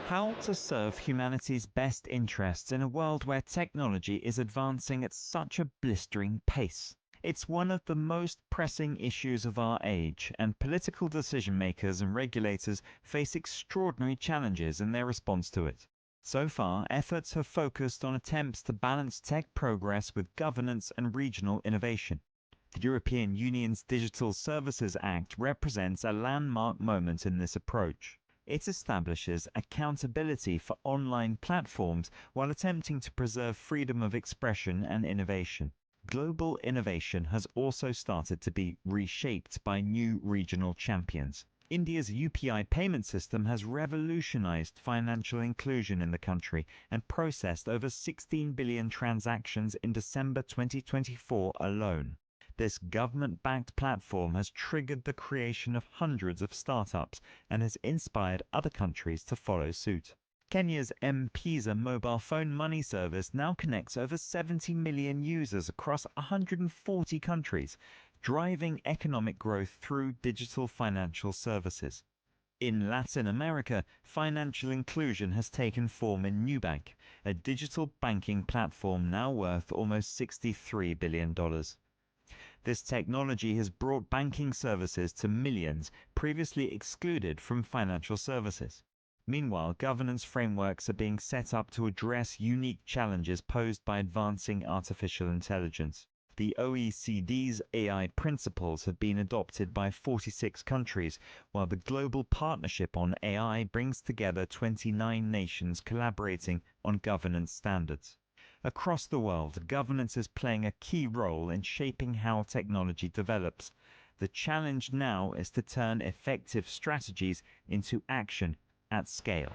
How to serve humanity's best interests in a world where technology is advancing at such a blistering pace. It's one of the most pressing issues of our age, and political decision makers and regulators face extraordinary challenges in their response to it. So far, efforts have focused on attempts to balance tech progress with governance and regional innovation. The European Union's Digital Services Act represents a landmark moment in this approach. It establishes accountability for online platforms while attempting to preserve freedom of expression and innovation. Global innovation has also started to be reshaped by new regional champions. India's UPI payment system has revolutionized financial inclusion in the country and processed over 16 billion transactions in December 2024 alone. This government-backed platform has triggered the creation of hundreds of startups and has inspired other countries to follow suit. Kenya's M-Pesa mobile phone money service now connects over 70 million users across 140 countries, driving economic growth through digital financial services. In Latin America, financial inclusion has taken form in Nubank, a digital banking platform now worth almost $63 billion. This technology has brought banking services to millions previously excluded from financial services. Meanwhile, governance frameworks are being set up to address unique challenges posed by advancing artificial intelligence. The OECD's AI principles have been adopted by 46 countries, while the Global Partnership on AI brings together 29 nations collaborating on governance standards. Across the world, governance is playing a key role in shaping how technology develops. The challenge now is to turn effective strategies into action at scale.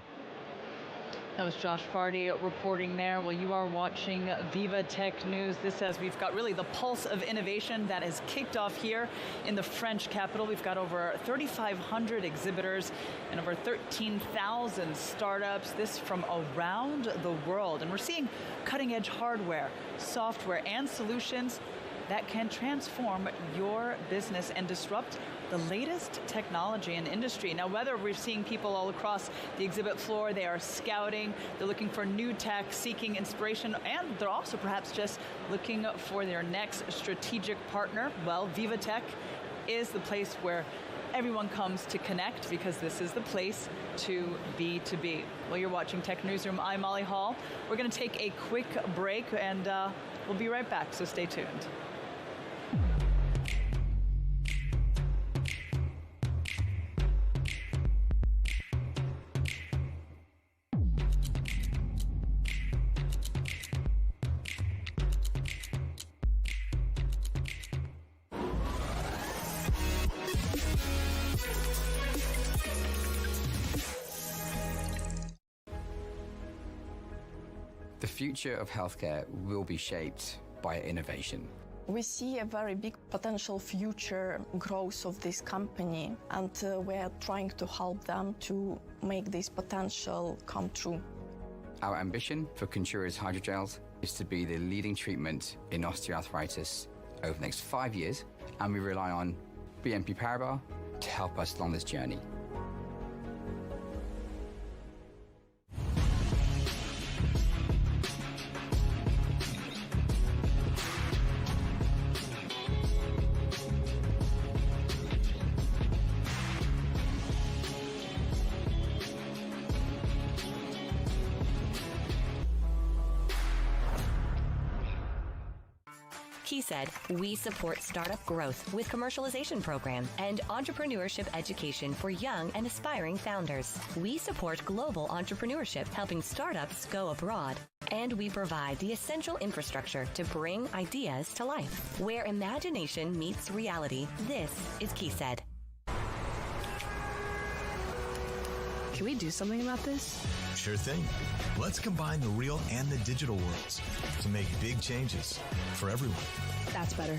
That was Josh Fardy reporting there. Well, you are watching VivaTech News. This says we've got really the pulse of innovation that has kicked off here in the French capital. We've got over 3,500 exhibitors and over 13,000 startups, this from around the world. And we're seeing cutting-edge hardware, software, and solutions that can transform your business and disrupt the latest technology and industry. Now, whether we're seeing people all across the exhibit floor, they are scouting, they're looking for new tech, seeking inspiration, and they're also perhaps just looking for their next strategic partner. Well, VivaTech is the place where everyone comes to connect because this is the place to be to be. Well, you're watching Tech Newsroom. I'm Molly Hall. We're going to take a quick break and we'll be right back, so stay tuned. The future of healthcare will be shaped by innovation. We see a very big potential future growth of this company, and we're trying to help them to make this potential come true. Our ambition for Contura's hydrogels is to be the leading treatment in osteoarthritis over the next 5 years, and we rely on BNP Paribas to help us along this journey. He said, we support startup growth with commercialization program and entrepreneurship education for young and aspiring founders. We support global entrepreneurship, helping startups go abroad. And we provide the essential infrastructure to bring ideas to life. Where imagination meets reality, this is KeySaid. Can we do something about this? Sure thing. Let's combine the real and the digital worlds to make big changes for everyone. That's better.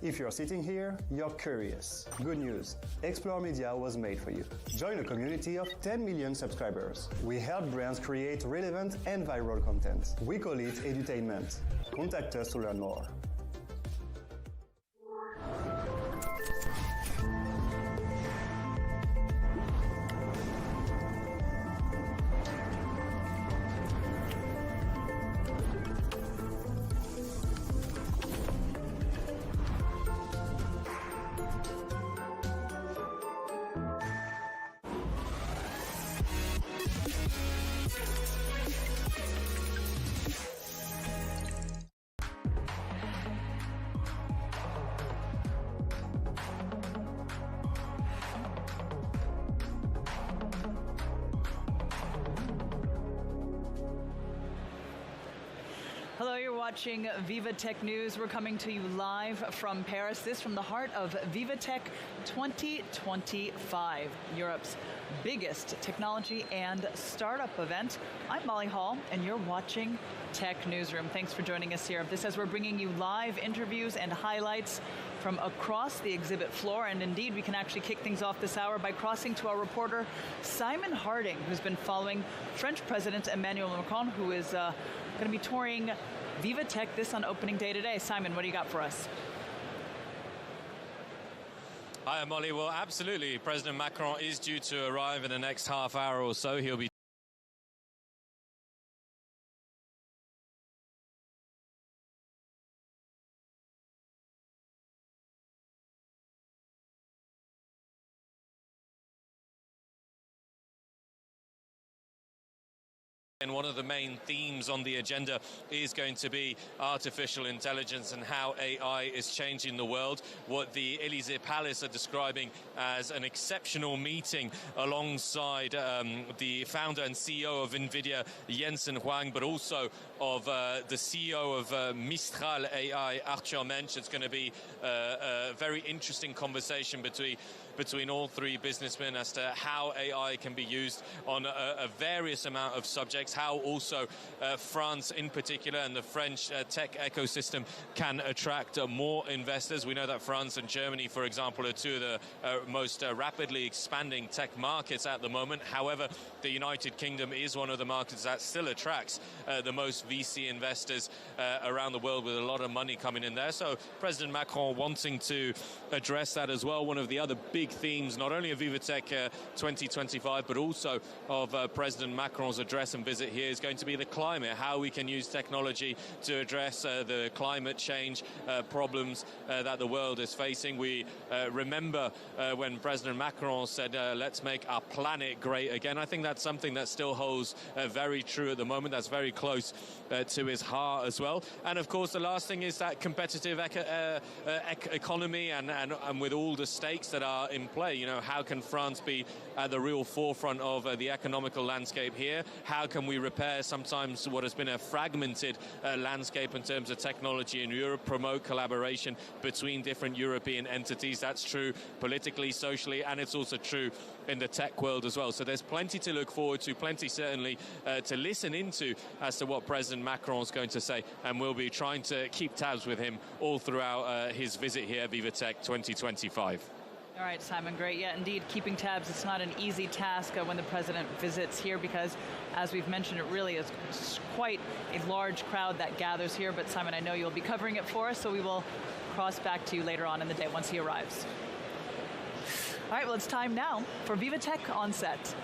If you're sitting here, you're curious. Good news, Explore Media was made for you. Join a community of 10 million subscribers. We help brands create relevant and viral content. We call it edutainment. Contact us to learn more. Hello, you're watching VivaTech News. We're coming to you live from Paris. This from the heart of VivaTech 2025, Europe's biggest technology and startup event. I'm Molly Hall, and you're watching Tech Newsroom. Thanks for joining us here. This says we're bringing you live interviews and highlights from across the exhibit floor, and indeed we can actually kick things off this hour by crossing to our reporter Simon Harding, who's been following French President Emmanuel Macron, who is going to be touring VivaTech this on opening day today. Simon, what do you got for us? Hi, Molly. Well, absolutely. President Macron is due to arrive in the next half hour or so. He'll be And one of the main themes on the agenda is going to be artificial intelligence and how AI is changing the world. What the Élysée Palace are describing as an exceptional meeting alongside the founder and CEO of Nvidia, Jensen Huang, but also of the CEO of Mistral AI, Arthur Mensch. It's going to be a very interesting conversation between all three businessmen as to how AI can be used on a various amount of subjects, how also France in particular and the French tech ecosystem can attract more investors. We know that France and Germany, for example, are two of the most rapidly expanding tech markets at the moment. However, the United Kingdom is one of the markets that still attracts the most VC investors around the world, with a lot of money coming in there. So President Macron wanting to address that as well. One of the other big themes, not only of VivaTech 2025, but also of President Macron's address and visit here, is going to be the climate, how we can use technology to address the climate change problems that the world is facing. We remember when President Macron said, let's make our planet great again. I think that's something that still holds very true at the moment. That's very close to his heart as well. And of course, the last thing is that competitive economy and with all the stakes that are in play. You know, how can France be at the real forefront of the economical landscape here? How can we repair sometimes what has been a fragmented landscape in terms of technology in Europe, promote collaboration between different European entities? That's true politically, socially, and it's also true in the tech world as well. So there's plenty to look forward to, plenty certainly to listen into as to what President Macron is going to say, and we'll be trying to keep tabs with him all throughout his visit here at VivaTech 2025. All right, Simon, great. Yeah, indeed, keeping tabs, it's not an easy task when the president visits here because, as we've mentioned, it really is quite a large crowd that gathers here. But Simon, I know you'll be covering it for us, so we will cross back to you later on in the day once he arrives. All right, well, it's time now for VivaTech on set.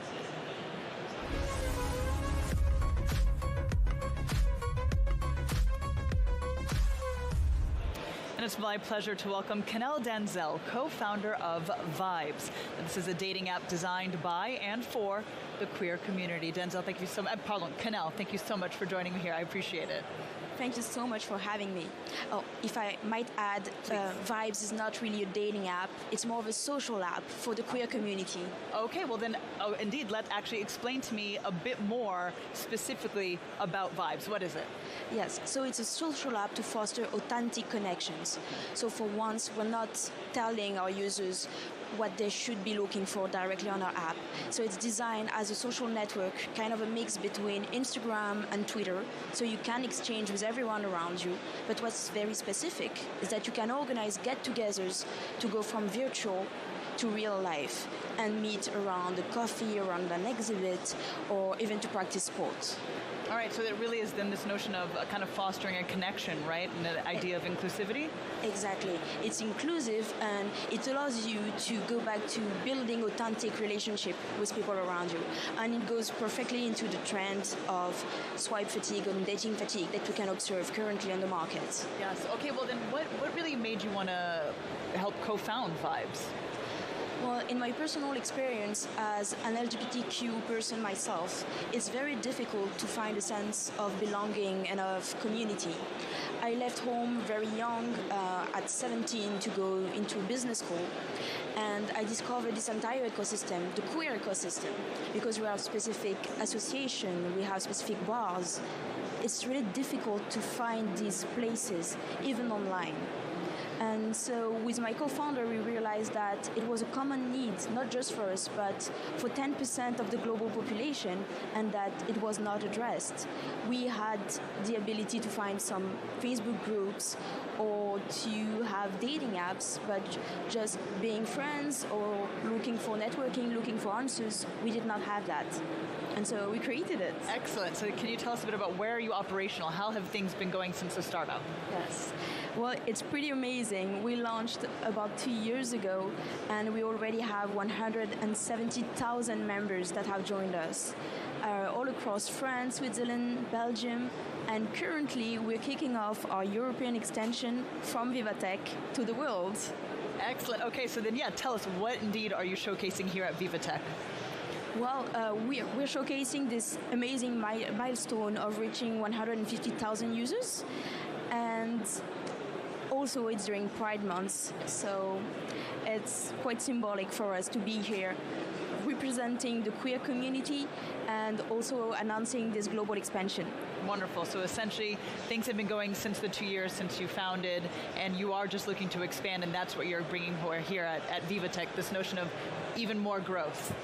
And it's my pleasure to welcome Kenel Denzel, co-founder of Vibes. This is a dating app designed by and for the queer community. Denzel, thank you so much. Kenel, thank you so much for joining me here. I appreciate it. Thank you so much for having me. Oh, if I might add, Vibes is not really a dating app. It's more of a social app for the queer community. Okay, well then, indeed, let's actually explain to me a bit more specifically about Vibes. What is it? Yes, so it's a social app to foster authentic connections. So for once, we're not telling our users what they should be looking for directly on our app. So it's designed as a social network, kind of a mix between Instagram and Twitter, so you can exchange with everyone around you. But what's very specific is that you can organize get-togethers to go from virtual to real life and meet around a coffee, around an exhibit, or even to practice sports. All right, so it really is then this notion of kind of fostering a connection, right? And the idea of inclusivity? Exactly. It's inclusive and it allows you to go back to building authentic relationship with people around you. And it goes perfectly into the trend of swipe fatigue and dating fatigue that we can observe currently on the market. Yes. Okay, well then what really made you want to help co-found Vibes? Well, in my personal experience as an LGBTQ person myself, it's very difficult to find a sense of belonging and of community. I left home very young, at 17, to go into business school, and I discovered this entire ecosystem, the queer ecosystem, because we have specific associations, we have specific bars. It's really difficult to find these places, even online. And so with my co-founder, we realized that it was a common need, not just for us, but for 10% of the global population, and that it was not addressed. We had the ability to find some Facebook groups or to have dating apps, but just being friends or looking for networking, looking for answers, we did not have that. And so we created it. Excellent. So can you tell us a bit about where are you operational? How have things been going since the startup? Yes. Well, it's pretty amazing. We launched about 2 years ago, and we already have 170,000 members that have joined us, all across France, Switzerland, Belgium, and currently we're kicking off our European extension from VivaTech to the world. Excellent. Okay, so then, tell us what indeed are you showcasing here at VivaTech? Well, we're showcasing this amazing milestone of reaching 150,000 users, and also it's during Pride Month, so it's quite symbolic for us to be here representing the queer community and also announcing this global expansion. Wonderful. So essentially, things have been going since the 2 years since you founded, and you are just looking to expand, and that's what you're bringing here at VivaTech, this notion of even more growth.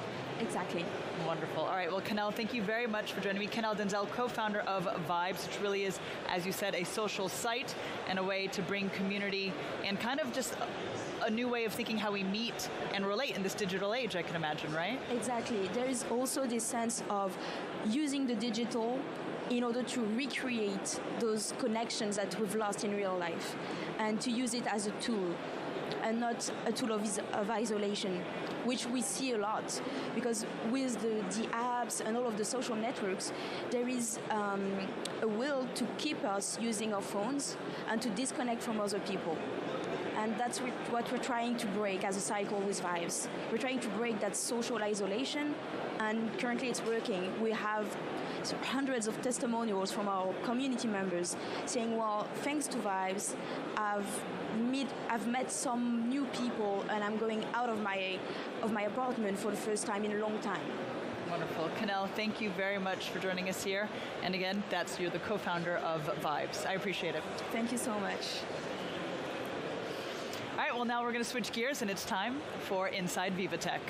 Exactly. Wonderful. All right. Well, Kenel, thank you very much for joining me. Kenel Denzel, co-founder of Vibes, which really is, as you said, a social site and a way to bring community and kind of just a new way of thinking how we meet and relate in this digital age, I can imagine, right? Exactly. There is also this sense of using the digital in order to recreate those connections that we've lost in real life, and to use it as a tool and not a tool of isolation, which we see a lot, because with the apps and all of the social networks, there is a will to keep us using our phones and to disconnect from other people. And that's what we're trying to break as a cycle with Vibes. We're trying to break that social isolation, and currently it's working. We have hundreds of testimonials from our community members saying, well, thanks to Vibes, I've met some new people, and I'm going out of my apartment for the first time in a long time. Wonderful. Kenel, thank you very much for joining us here. And again, you're the co-founder of Vibes. I appreciate it. Thank you so much. All right, well, now we're going to switch gears, and it's time for Inside VivaTech.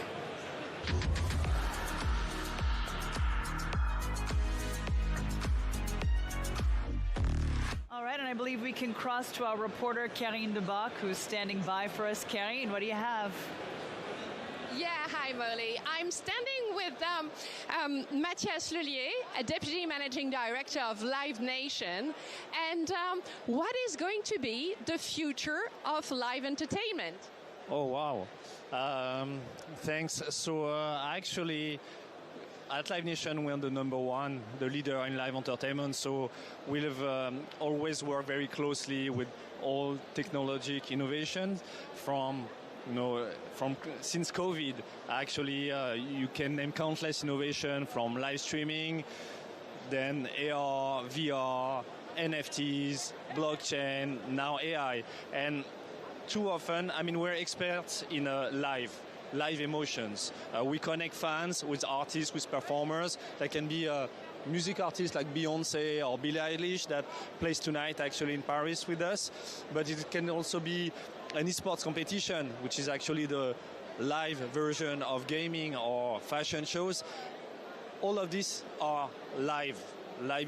All right, and I believe we can cross to our reporter, Karine Debach, who's standing by for us. Karine, what do you have? Yeah, hi, Molly. I'm standing with Mathias Lellier, a Deputy Managing Director of Live Nation. And what is going to be the future of live entertainment? Oh, wow. Thanks. So actually, at Live Nation, we're the number one, the leader in live entertainment. So we'll always work very closely with all technological innovations since COVID. Actually, you can name countless innovation from live streaming, then AR, VR, NFTs, blockchain, now AI. And too often, we're experts in live emotions. We connect fans with artists, with performers. That can be music artists like Beyoncé or Billie Eilish that plays tonight actually in Paris with us. But it can also be an esports competition, which is actually the live version of gaming or fashion shows. All of these are live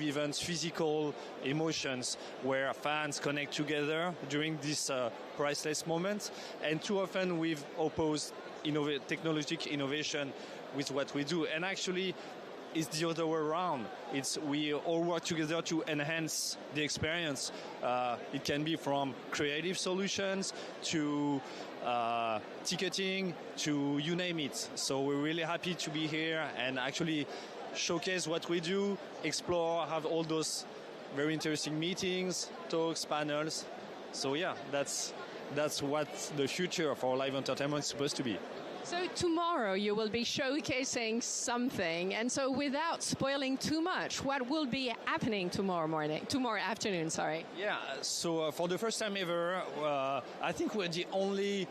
events, physical emotions where fans connect together during this priceless moment. And too often we've opposed technological innovation with what we do. And actually, it's the other way around. We all work together to enhance the experience. It can be from creative solutions to ticketing to you name it. So we're really happy to be here and actually showcase what we do, explore, have all those very interesting meetings, talks, panels. So yeah, that's what the future for live entertainment is supposed to be. So tomorrow you will be showcasing something, and so without spoiling too much, what will be happening tomorrow afternoon? Yeah, so for the first time ever, I think we're the only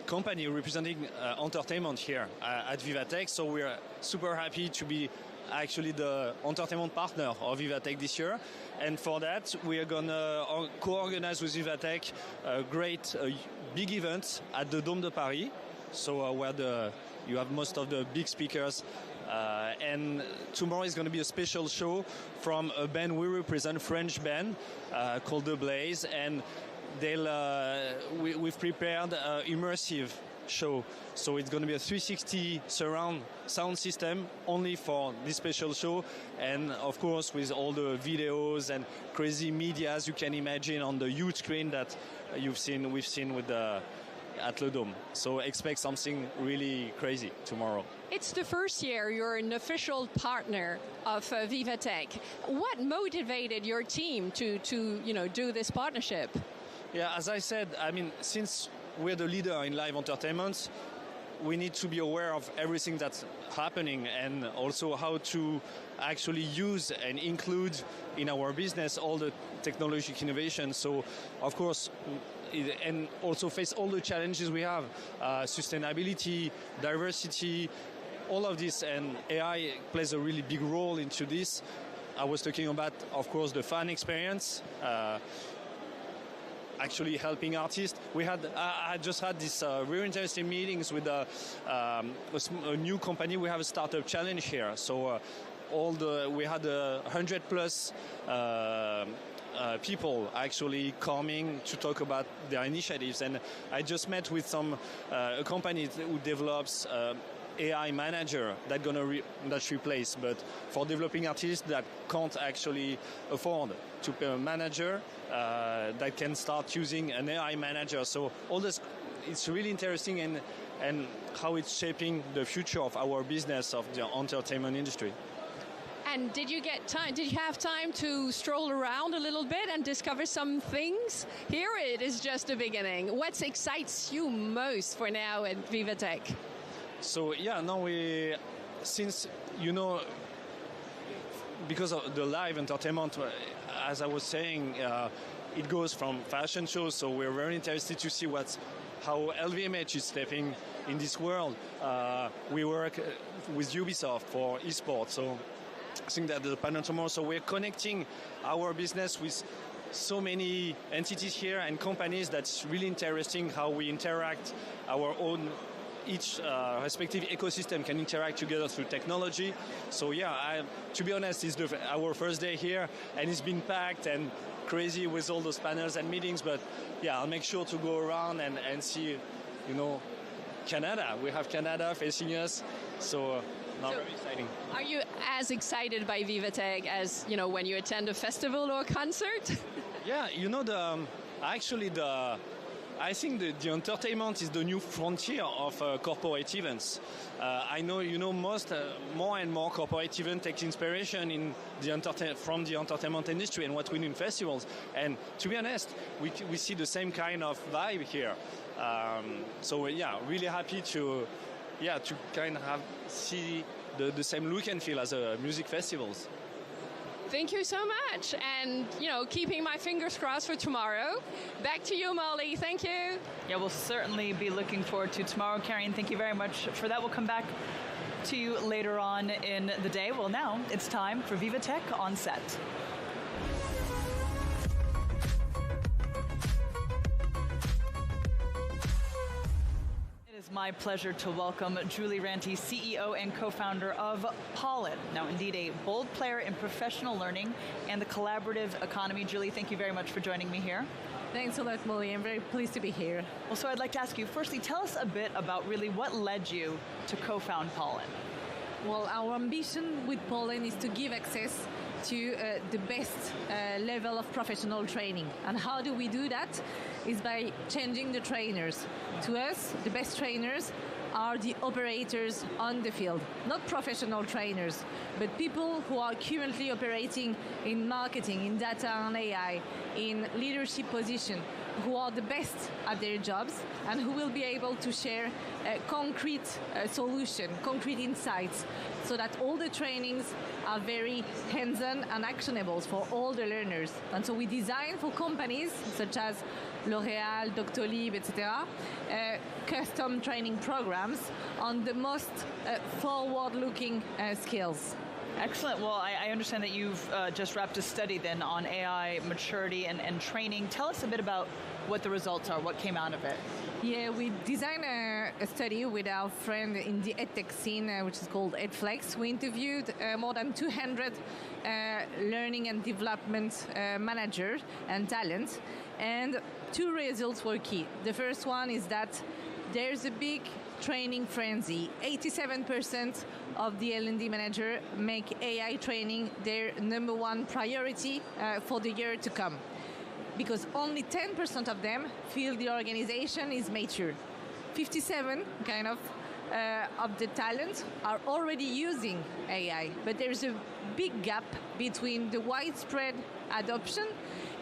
company representing entertainment here at VivaTech, so we're super happy to be actually the entertainment partner of VivaTech this year. And for that, we are going to co-organize with VivaTech a great big event at the Dôme de Paris, so where you have most of the big speakers. And tomorrow is going to be a special show from a band we represent, French band called The Blaze, and we've prepared an immersive show. So it's going to be a 360 surround sound system only for this special show, and of course with all the videos and crazy medias you can imagine on the huge screen that we've seen with at Le Dôme. So expect something really crazy tomorrow. It's the first year you're an official partner of VivaTech. What motivated your team to do this partnership? Yeah, as I said, since we're the leader in live entertainment, we need to be aware of everything that's happening and also how to actually use and include in our business all the technological innovation. So, of course, and also face all the challenges we have, sustainability, diversity, all of this, and AI plays a really big role into this. I was talking about, of course, the fan experience, actually helping artists. I just had this very interesting meetings with a new company. We have a startup challenge here. So we had 100+ people actually coming to talk about their initiatives. And I just met with a company who develops AI manager that's replaced, but for developing artists that can't actually afford to pay a manager, that can start using an AI manager. So all this, it's really interesting and how it's shaping the future of our business, of the entertainment industry. And did you have time to stroll around a little bit and discover some things? Here it is just the beginning. What excites you most for now at VivaTech? So since, because of the live entertainment, as I was saying, it goes from fashion shows, so we're very interested to see how LVMH is stepping in this world. We work with Ubisoft for esports, so I think that the panel tomorrow, so we're connecting our business with so many entities here and companies. That's really interesting how we interact each respective ecosystem can interact together through technology. So to be honest, it's our first day here, and it's been packed and crazy with all those panels and meetings. But I'll make sure to go around and see, Canada. We have Canada facing us, so very exciting. Are you as excited by VivaTech as when you attend a festival or a concert? Yeah, I think the entertainment is the new frontier of corporate events. I know, more and more corporate events take inspiration from the entertainment industry and what we do in festivals. And to be honest, we see the same kind of vibe here. Really happy to kind of see the same look and feel as music festivals. Thank you so much, and keeping my fingers crossed for tomorrow. Back to you, Molly. Thank you. Yeah, we'll certainly be looking forward to tomorrow, Karen. Thank you very much for that. We'll come back to you later on in the day. Well, now it's time for VivaTech on set. It's my pleasure to welcome Julie Ranty, CEO and co-founder of Pollen. Now, indeed, a bold player in professional learning and the collaborative economy. Julie, thank you very much for joining me here. Thanks a lot, Molly. I'm very pleased to be here. Well, so I'd like to ask you, firstly, tell us a bit about really what led you to co-found Pollen. Well, our ambition with Pollen is to give access to the best level of professional training. And how do we do that? Is by changing the trainers. To us, the best trainers are the operators on the field, not professional trainers, but people who are currently operating in marketing, in data and AI, in leadership position, who are the best at their jobs and who will be able to share concrete solution, concrete insights, so that all the trainings are very hands-on and actionable for all the learners. And so we design for companies such as L'Oréal, Doctolib, etc., custom training programs on the most forward-looking skills. Excellent. Well, I understand that you've just wrapped a study then on AI maturity and training. Tell us a bit about what the results are, what came out of it. Yeah, we designed a study with our friend in the edtech scene, which is called EdFlex. We interviewed more than 200 learning and development managers and talents, and two results were key. The first one is that there's a big training frenzy. 87% of the L&D manager make AI training their number one priority for the year to come, because only 10% of them feel the organization is mature. 57 of the talent are already using AI, but there's a big gap between the widespread adoption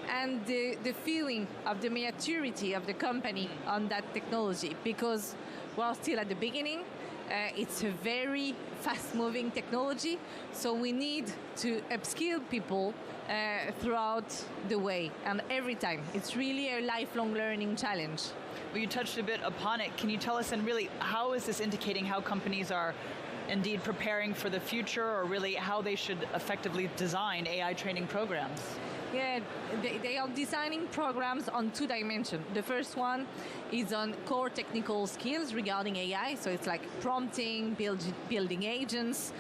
and the feeling of the maturity of the company on that technology, because we're still at the beginning. It's a very fast-moving technology, so we need to upskill people throughout the way and every time. It's really a lifelong learning challenge. Well, you touched a bit upon it. Can you tell us, and really, how is this indicating how companies are indeed preparing for the future, or really how they should effectively design AI training programs? Yeah, they are designing programs on 2 dimensions. The first one is on core technical skills regarding AI, so it's like prompting, building agents,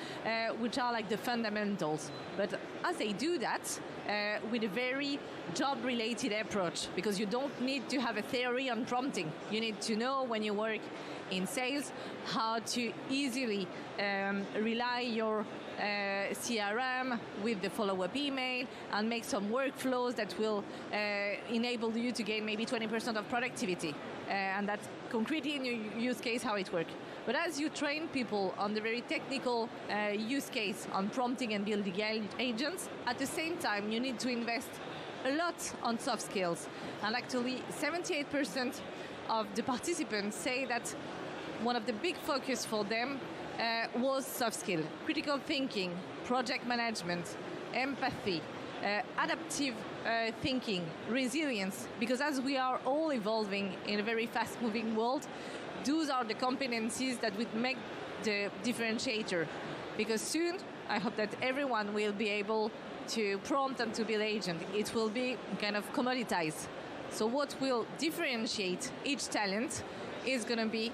which are like the fundamentals. But as they do that, with a very job-related approach, because you don't need to have a theory on prompting. You need to know, when you work in sales, how to easily rely your CRM with the follow-up email and make some workflows that will enable you to gain maybe 20% of productivity. And that's concretely in your use case how it works. But as you train people on the very technical use case on prompting and building agents, at the same time you need to invest a lot on soft skills. And actually 78% of the participants say that one of the big focus for them was soft skill, critical thinking, project management, empathy, adaptive thinking, resilience, because as we are all evolving in a very fast-moving world, those are the competencies that would make the differentiator. Because soon, I hope that everyone will be able to prompt and to build agent. It will be kind of commoditized. So what will differentiate each talent is going to be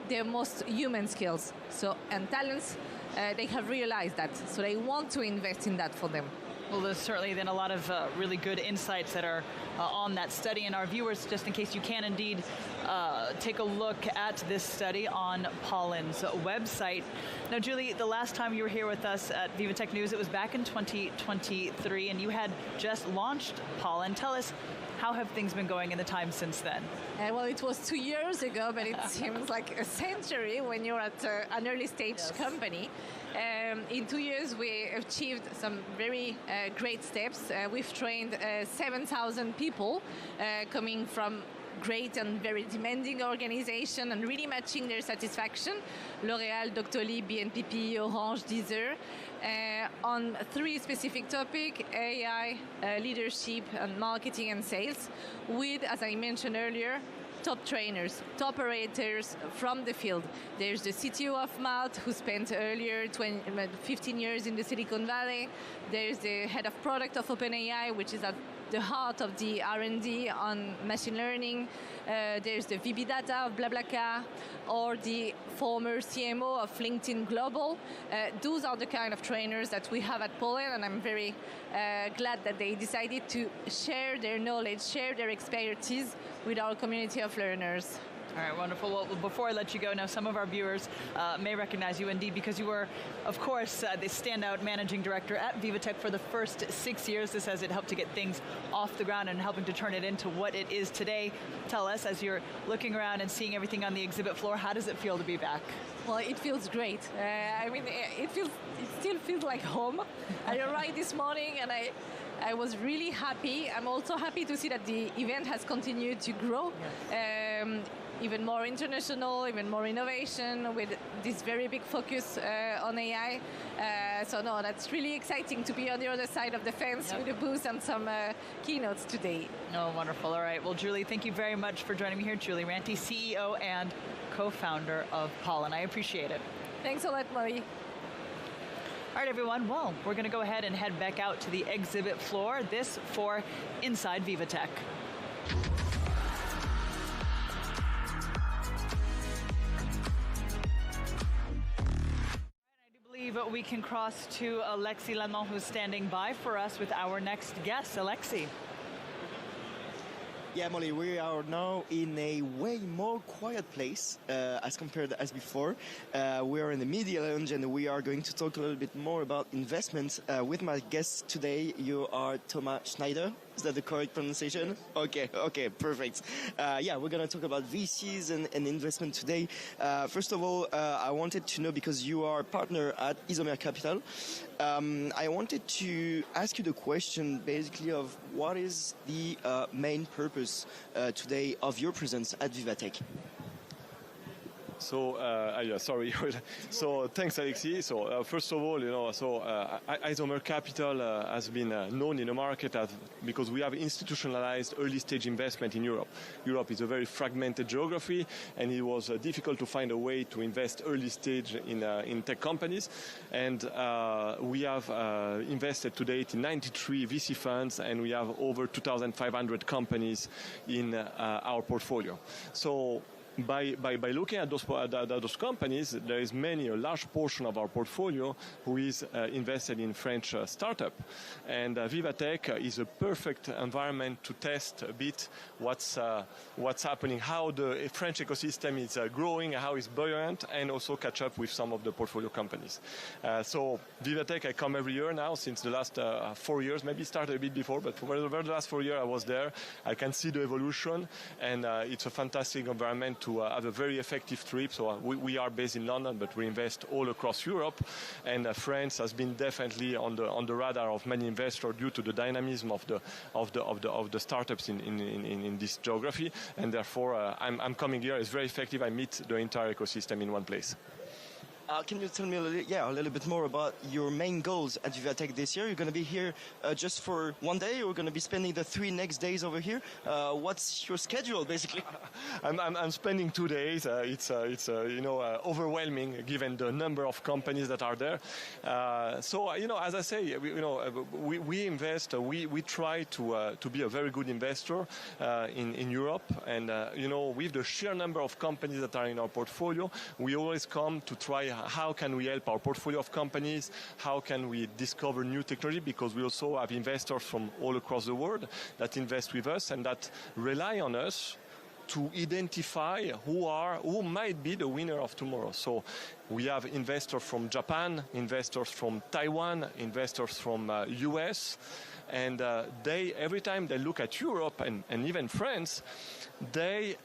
their most human skills. So, and talents, they have realized that. So they want to invest in that for them. Well, there's certainly then a lot of really good insights that are on that study. And our viewers, just in case you can indeed take a look at this study on Pollen's website. Now, Julie, the last time you were here with us at VivaTech News, it was back in 2023, and you had just launched Pollen. Tell us, how have things been going in the time since then? Well, it was 2 years ago, but it seems like a century when you're at an early stage company. In 2 years, we achieved some very great steps. We've trained 7,000 people coming from great and very demanding organization and really matching their satisfaction. L'Oréal, Doctolib, BNPP, Orange, Deezer, on 3 specific topics: AI, leadership, and marketing and sales, with, as I mentioned earlier, top trainers, top operators from the field. There's the CTO of Malt, who spent earlier 15 years in the Silicon Valley. There's the head of product of OpenAI, which is at the heart of the R&D on machine learning. There's the VP Data of BlaBlaCar, or the former CMO of LinkedIn Global. Those are the kind of trainers that we have at Pollen, and I'm very glad that they decided to share their knowledge, share their expertise with our community of learners. All right, wonderful. Well, before I let you go, now some of our viewers may recognize you indeed, because you were, of course, the standout managing director at VivaTech for the first 6 years. This has helped to get things off the ground and helping to turn it into what it is today. Tell us, as you're looking around and seeing everything on the exhibit floor, how does it feel to be back? Well, it feels great. I mean, it still feels like home. I arrived this morning and I was really happy. I'm also happy to see that the event has continued to grow. Even more international, even more innovation, with this very big focus on AI. So no, that's really exciting to be on the other side of the fence with a booth and some keynotes today. Oh, wonderful. All right. Well, Julie, thank you very much for joining me here. Julie Ranty, CEO and co-founder of Pollen. I appreciate it. Thanks a lot, Molly. All right, everyone. Well, we're going to go ahead and head back out to the exhibit floor. This for Inside VivaTech. We can cross to Alexis Lamont, who's standing by for us with our next guest. Alexis. Yeah, Molly, we are now in a way more quiet place as compared as before. We are in the media lounge, and we are going to talk a little bit more about investments with my guests today. You are Thomas Schneider. Is that the correct pronunciation? Okay, perfect. Yeah, we're going to talk about VCs and investment today. First of all, I wanted to know, because you are a partner at Isomer Capital, I wanted to ask you the question basically of what is the main purpose today of your presence at VivaTech? Sorry. So thanks, Alexi. So first of all, Isomer Capital has been known in the market because we have institutionalized early stage investment in Europe. Europe is a very fragmented geography, and it was difficult to find a way to invest early stage in tech companies. And we have invested to date in 93 VC funds, and we have over 2,500 companies in our portfolio. So by looking at those companies, there is a large portion of our portfolio who is invested in French startup, and VivaTech is a perfect environment to test a bit what's happening, how the French ecosystem is growing, how it's buoyant, and also catch up with some of the portfolio companies. So VivaTech, I come every year now since the last 4 years, maybe started a bit before, but over the last 4 years I was there. I can see the evolution, and it's a fantastic environment to have a very effective trip. So we are based in London, but we invest all across Europe, and France has been definitely on the radar of many investors due to the dynamism of the startups in this geography, and therefore I'm coming here. It's very effective. I meet the entire ecosystem in one place. Can you tell me a little bit more about your main goals at VivaTech this year? You're going to be here just for one day, or you're going to be spending the 3 next days over here? What's your schedule, basically? I'm spending 2 days. It's overwhelming given the number of companies that are there. So as I say, we invest. We try to be a very good investor in Europe, and with the sheer number of companies that are in our portfolio, we always come to try. How can we help our portfolio of companies? How can we discover new technology? Because we also have investors from all across the world that invest with us and that rely on us to identify who might be the winner of tomorrow. So we have investors from Japan, investors from Taiwan, investors from US, and every time they look at Europe and even France, they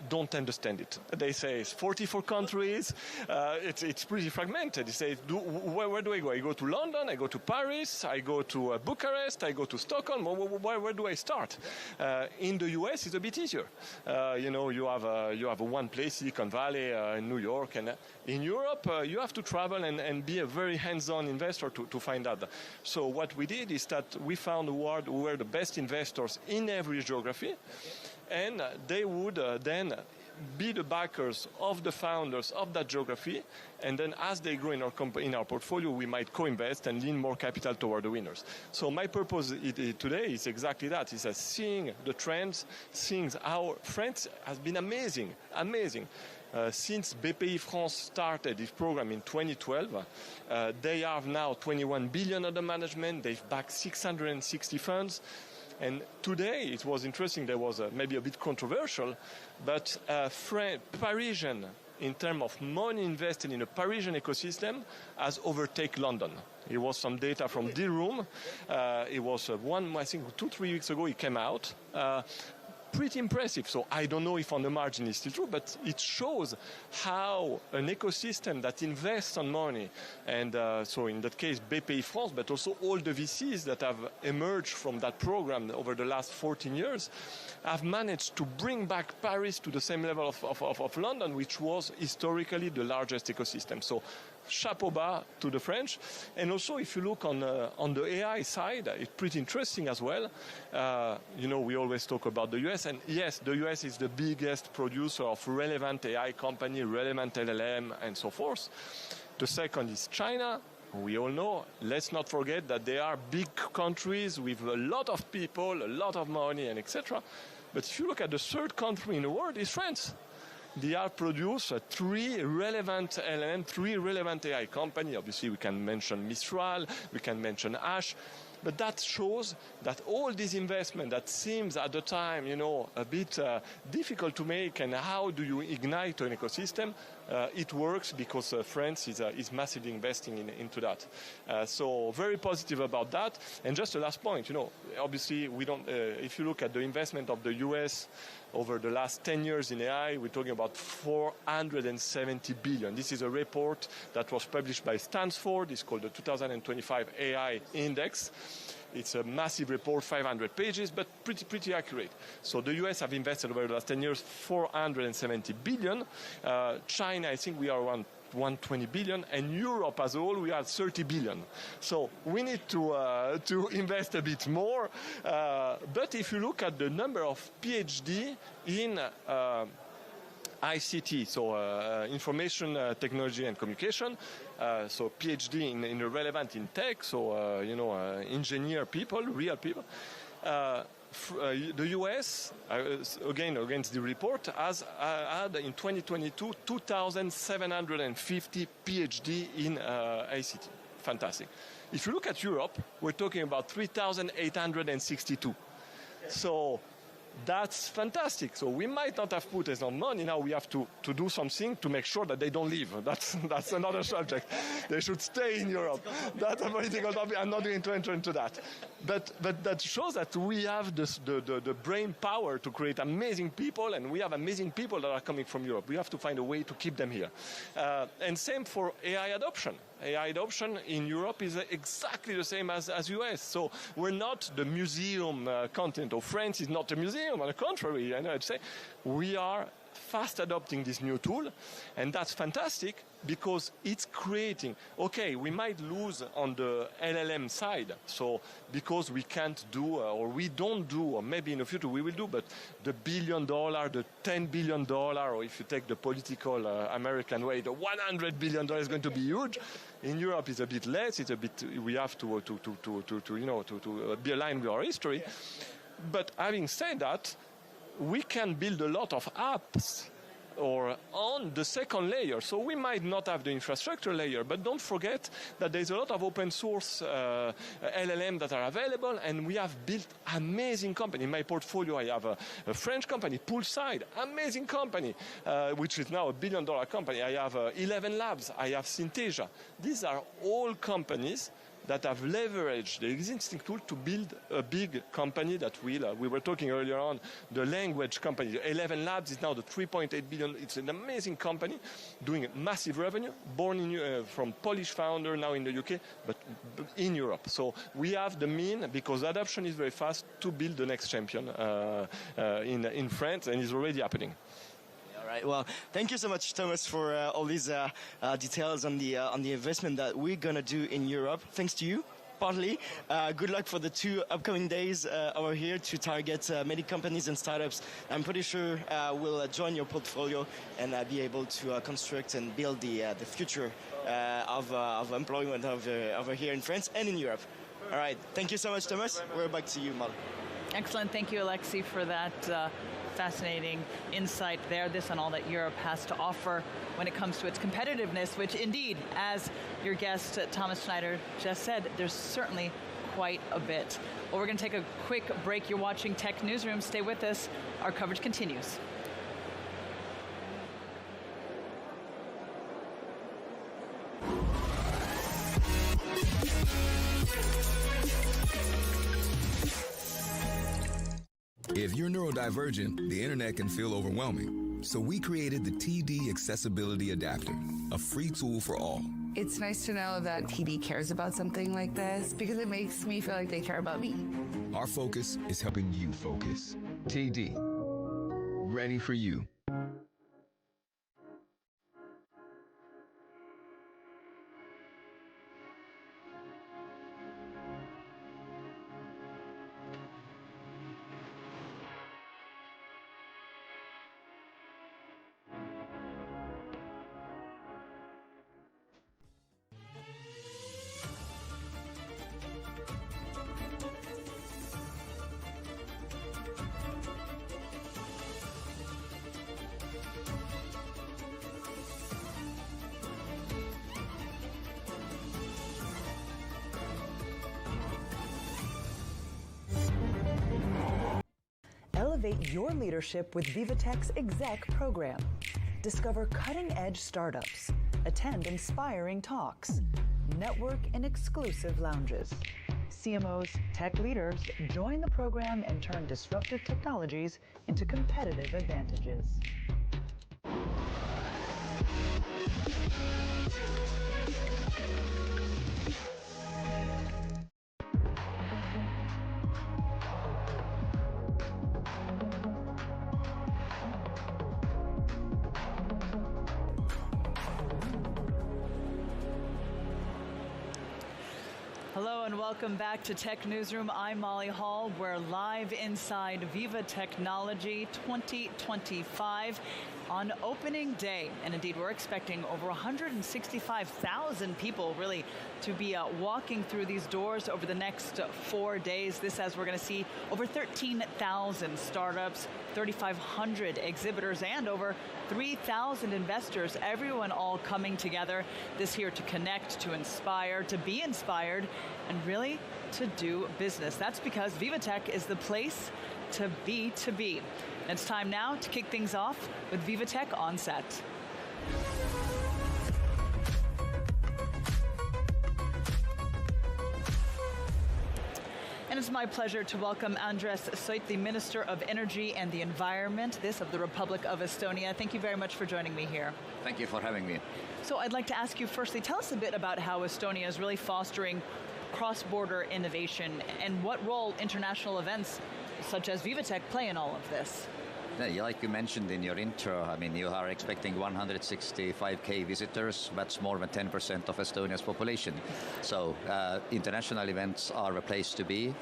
don't understand it. They say it's 44 countries, it's pretty fragmented. They say, where do I go? I go to London, I go to Paris, I go to Bucharest, I go to Stockholm. Where do I start? In the US, it's a bit easier. You have one place, Silicon Valley, New York, and in Europe, you have to travel and be a very hands-on investor to find out. So what we did is that we found who were the best investors in every geography, and they would then be the backers of the founders of that geography, and then as they grow in our portfolio, we might co-invest and lean more capital toward the winners. So my purpose today is exactly that, is seeing the trends, seeing how France has been amazing. Since BPI France started this program in 2012, they have now 21 billion under management, they've backed 660 funds, and today, it was interesting, there was maybe a bit controversial, but Parisian, in terms of money invested in a Parisian ecosystem, has overtaken London. It was some data from D-Room. It was I think 2-3 weeks ago it came out. Pretty impressive. So I don't know if on the margin it's still true, but it shows how an ecosystem that invests on money, and so in that case BPI France, but also all the VCs that have emerged from that program over the last 14 years, have managed to bring back Paris to the same level of London, which was historically the largest ecosystem. So chapeau bas to the French. And also, if you look on the AI side, it's pretty interesting as well. We always talk about the US, and yes, the US is the biggest producer of relevant AI company, relevant LLM, and so forth. The second is China. We all know, let's not forget that they are big countries with a lot of people, a lot of money, and etc. But if you look at the third country in the world, it's France. They have produced 3 relevant LLM, 3 relevant AI companies. Obviously, we can mention Mistral, we can mention Ash, but that shows that all this investment that seems at the time, a bit difficult to make, and how do you ignite an ecosystem? It works because France is massively investing into that. So very positive about that. And just a last point, obviously we don't. If you look at the investment of the US over the last 10 years in AI, we're talking about 470 billion. This is a report that was published by Stanford. It's called the 2025 AI Index. It's a massive report, 500 pages, but pretty accurate. So the US have invested over the last 10 years 470 billion. China, I think we are around 120 billion, and Europe as a whole, we are 30 billion. So we need to invest a bit more. But if you look at the number of PhD in ICT, so information technology and communication, so PhD in relevant in tech, so engineer people, real people. The US, again against the report, has had in 2022 2,750 PhD in ICT. Fantastic. If you look at Europe, we're talking about 3,862. So that's fantastic. So we might not have put enough money. Now we have to do something to make sure that they don't leave. That's another subject. They should stay in Europe. That's a political topic. I'm not going to enter into that. But that shows that we have the brain power to create amazing people, and we have amazing people that are coming from Europe. We have to find a way to keep them here. And same for AI adoption. AI adoption in Europe is exactly the same as US. So we're not the museum continent, or France is not a museum. On the contrary, I'd say we are fast adopting this new tool, and that's fantastic because it's creating. Okay, we might lose on the LLM side, so because we can't do, or we don't do, or maybe in the future we will do, but the $1 billion, the $10 billion, or if you take the political American way, the $100 billion is going to be huge. In Europe, it's a bit less. It's a bit. We have to be aligned with our history. But having said that, we can build a lot of apps or on the second layer. So we might not have the infrastructure layer, but don't forget that there's a lot of open source LLM that are available, and we have built amazing company. In my portfolio, I have a French company, Poolside, amazing company, which is now $1 billion company. I have 11 Labs. I have Synthesia. These are all companies that have leveraged the existing tool to build a big company that will, we were talking earlier on, the language company. 11 Labs is now the 3.8 billion. It's an amazing company doing massive revenue, born in, from Polish founder, now in the UK, but in Europe. So we have the mean, because adoption is very fast, to build the next champion in France, and it's already happening. All right. Well, thank you so much, Thomas, for all these details on the investment that we're gonna do in Europe. Thanks to you, partly. Good luck for the 2 upcoming days over here to target many companies and startups. I'm pretty sure we'll join your portfolio and be able to construct and build the future of employment over here in France and in Europe. All right. Thank you so much, Thomas. We're back to you, Molly. Excellent. Thank you, Alexi, for that fascinating insight there. This and all that Europe has to offer when it comes to its competitiveness, which indeed, as your guest Thomas Schneider just said, there's certainly quite a bit. Well, we're going to take a quick break. You're watching Tech Newsroom. Stay with us. Our coverage continues. If you're neurodivergent, the internet can feel overwhelming. So we created the TD Accessibility Adapter, a free tool for all. It's nice to know that TD cares about something like this because it makes me feel like they care about me. Our focus is helping you focus. TD, ready for you. Elevate your leadership with VivaTech's Exec program. Discover cutting-edge startups, attend inspiring talks, network in exclusive lounges. CMOs, tech leaders, join the program and turn disruptive technologies into competitive advantages. Hello and welcome back to Tech Newsroom. I'm Molly Hall. We're live inside Viva Technology 2025 on opening day. And indeed, we're expecting over 165,000 people really to be walking through these doors over the next 4 days. This as we're going to see over 13,000 startups, 3,500 exhibitors, and over 3,000 investors, everyone all coming together this year to connect, to inspire, to be inspired, and really to do business. That's because VivaTech is the place to be to be. And it's time now to kick things off with VivaTech on set. And it's my pleasure to welcome Andres Soit, the Minister of Energy and the Environment, this of the Republic of Estonia. Thank you very much for joining me here. Thank you for having me. So I'd like to ask you firstly, tell us a bit about how Estonia is really fostering cross-border innovation and what role international events such as VivaTech play in all of this. Yeah, like you mentioned in your intro, I mean, you are expecting 165k visitors. That's more than 10% of Estonia's population. So international events are a place to be.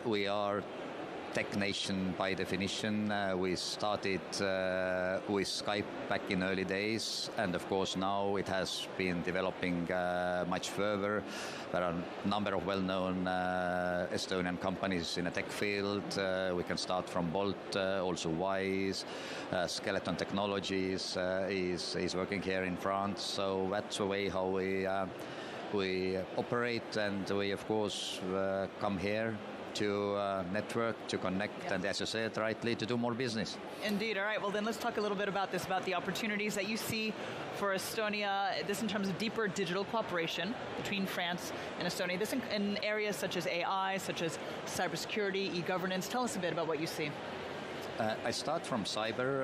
We are tech nation by definition. We started with Skype back in early days, and of course now it has been developing much further. There are a number of well-known Estonian companies in the tech field. We can start from Bolt, also Wise, Skeleton Technologies is working here in France. So that's the way how we operate, and we of course come here to network, to connect, and as you said rightly, to do more business. Indeed. All right. Well, then let's talk a little bit about this, about the opportunities that you see for Estonia, this in terms of deeper digital cooperation between France and Estonia, this in areas such as AI, such as cybersecurity, e-governance. Tell us a bit about what you see. I start from cyber.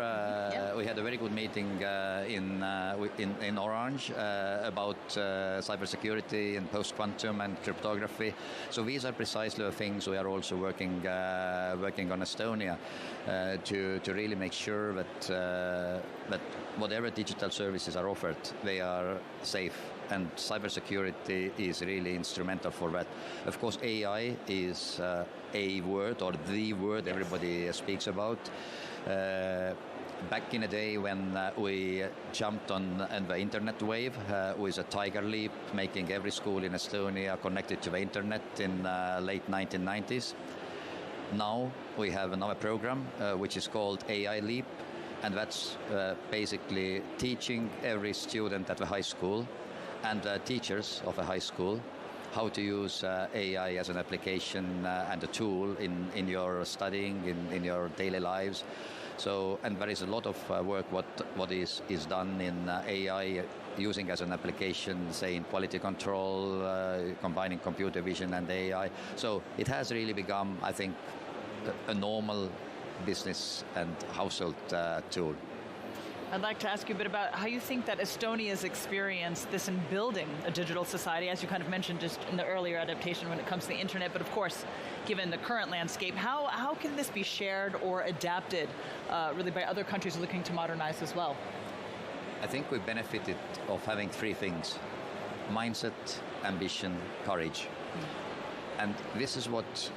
We had a very good meeting in Orange about cybersecurity and post-quantum and cryptography. So these are precisely the things we are also working on Estonia to really make sure that whatever digital services are offered, they are safe. And cybersecurity is really instrumental for that. Of course, AI is a word, or the word everybody speaks about. Back in the day when we jumped on the internet wave with a tiger leap, making every school in Estonia connected to the internet in late 1990s. Now we have another program which is called AI Leap, and that's basically teaching every student at the high school and teachers of a high school how to use AI as an application and a tool in your studying, in your daily lives. So, and there is a lot of work what is done in AI using as an application, say in quality control, combining computer vision and AI. So it has really become, I think, a normal business and household tool. I'd like to ask you a bit about how you think that Estonia's experienced this in building a digital society, as you kind of mentioned just in the earlier adaptation when it comes to the internet, but of course, given the current landscape, how can this be shared or adapted really by other countries looking to modernize as well? I think we benefited of having three things: mindset, ambition, courage. And this is what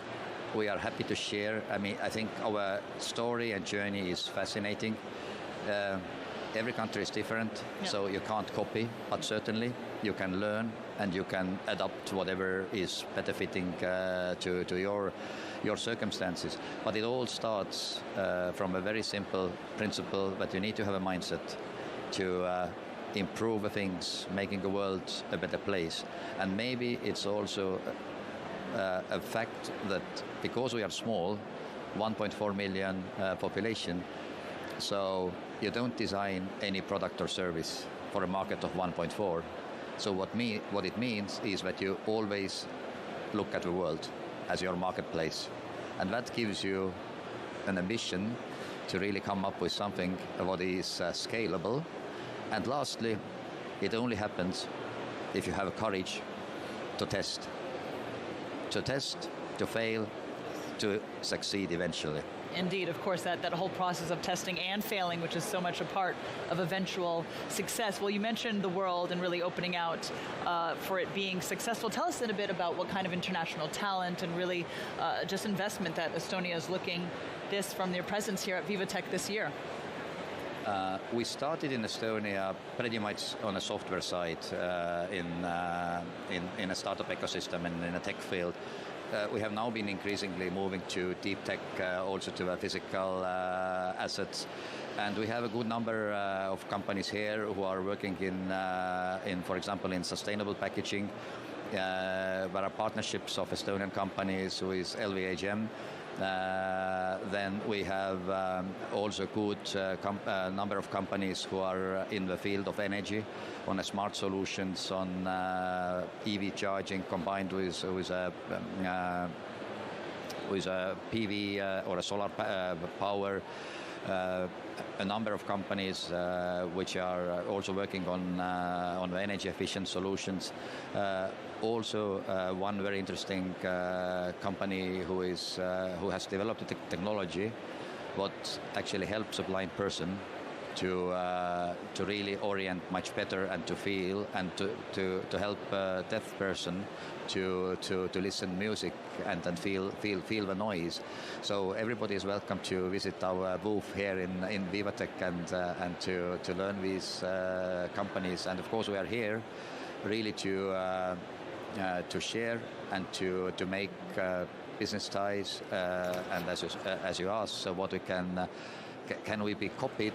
we are happy to share. I mean, I think our story and journey is fascinating. Every country is different, so you can't copy, but certainly you can learn and you can adapt whatever is better fitting to your circumstances. But it all starts from a very simple principle that you need to have a mindset to improve the things, making the world a better place. And maybe it's also a fact that because we are small, 1.4 million population, so you don't design any product or service for a market of 1.4. So what it means is that you always look at the world as your marketplace. And that gives you an ambition to really come up with something what is scalable. And lastly, it only happens if you have a courage to test. To test, to fail, to succeed eventually. Indeed, of course, that whole process of testing and failing, which is so much a part of eventual success. Well, you mentioned the world and really opening out for it being successful. Tell us a bit about what kind of international talent and really just investment that Estonia is looking this from their presence here at VivaTech this year. We started in Estonia pretty much on a software side in a startup ecosystem and in a tech field. We have now been increasingly moving to deep tech, also to physical assets, and we have a good number of companies here who are working in, for example, in sustainable packaging. There are partnerships of Estonian companies with LVHM. Then we have also good number of companies who are in the field of energy, on smart solutions, on EV charging combined with a PV or a solar power. A number of companies which are also working on energy efficient solutions. Also, one very interesting company who has developed a technology what actually helps a blind person to really orient much better and to feel and to help a deaf person to listen music and feel the noise. So everybody is welcome to visit our booth here in VivaTech and to learn these companies. And of course we are here really to share and to make business ties. And as you asked, so what we can we be copied?